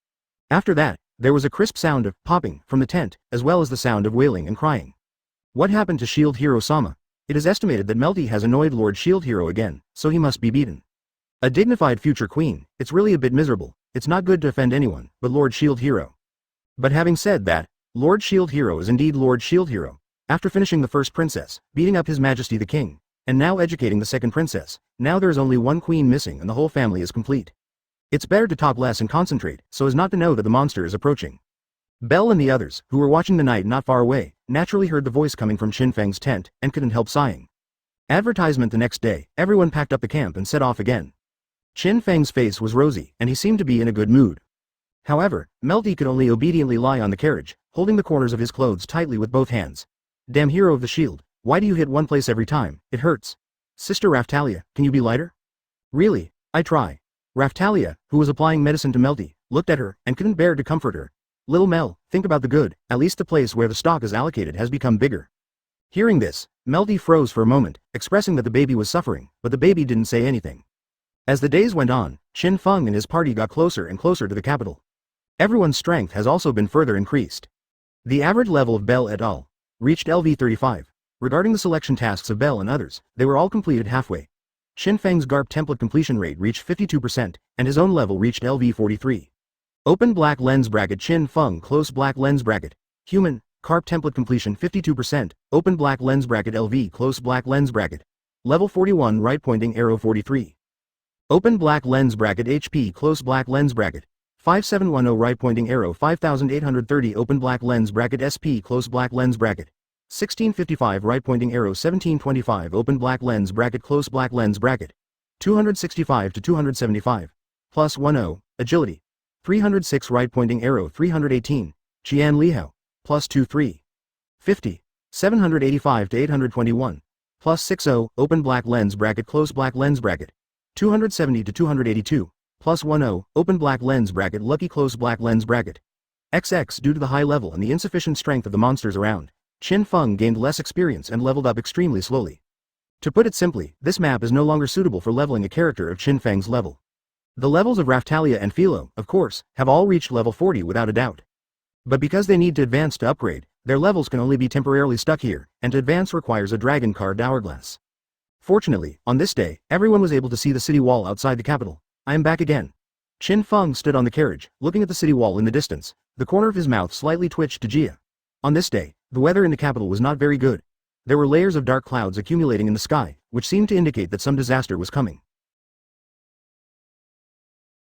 After that, there was a crisp sound of popping from the tent, as well as the sound of wailing and crying. What happened to Shield Hero Sama? It is estimated that Melty has annoyed Lord Shield Hero again, so he must be beaten. A dignified future queen, it's really a bit miserable. it's not good to offend anyone, but Lord Shield Hero. But having said that, Lord Shield Hero is indeed Lord Shield Hero. After finishing the first princess, beating up His Majesty the King, and now educating the second princess, now there is only one queen missing and the whole family is complete. It's better to talk less and concentrate, so as not to know that the monster is approaching. Belle and the others, who were watching the night not far away, naturally heard the voice coming from Qin Feng's tent, and couldn't help sighing. Advertisement the next day, everyone packed up the camp and set off again. Qin Feng's face was rosy, and he seemed to be in a good mood. However, Melty could only obediently lie on the carriage, holding the corners of his clothes tightly with both hands. Damn hero of the shield, why do you hit one place every time? It hurts. Sister Raftalia, can you be lighter? Really, I try. Raftalia, who was applying medicine to Melty, looked at her, and couldn't bear to comfort her. Little Mel, think about the good, at least the place where the stock is allocated has become bigger. Hearing this, Melty froze for a moment, expressing that the baby was suffering, but the baby didn't say anything. As the days went on, Qin Feng and his party got closer and closer to the capital. Everyone's strength has also been further increased. The average level of Belle et al. Reached LV 35. Regarding the selection tasks of Belle and others, they were all completed halfway. Qin Feng's Garp template completion rate reached 52%, and his own level reached LV 43. Open black lens bracket Qin Feng close black lens bracket. Human, Garp template completion 52%, open black lens bracket LV close black lens bracket. Level 41 right pointing arrow 43. Open black lens bracket HP close black lens bracket. 5710 right pointing arrow 5830 open black lens bracket SP close black lens bracket. 1655 right pointing arrow 1725 open black lens bracket close black lens bracket. 265 to 275. Plus 10, agility. 306 right pointing arrow 318, Qian Lihao. Plus 23. 50. 785 to 821. Plus 60, open black lens bracket close black lens bracket. 270 to 282. Plus 10, open black lens bracket lucky close black lens bracket. XX due to the high level and the insufficient strength of the monsters around, Qin Feng gained less experience and leveled up extremely slowly. To put it simply, this map is no longer suitable for leveling a character of Qin Feng's level. The levels of Raftalia and Felo, of course, have all reached level 40 without a doubt. But because they need to advance to upgrade, their levels can only be temporarily stuck here, and to advance requires a dragon carved hourglass. Fortunately, on this day, everyone was able to see the city wall outside the capital. I am back again. Qin Feng stood on the carriage, looking at the city wall in the distance. The corner of his mouth slightly twitched to Jia. On this day, the weather in the capital was not very good. There were layers of dark clouds accumulating in the sky, which seemed to indicate that some disaster was coming.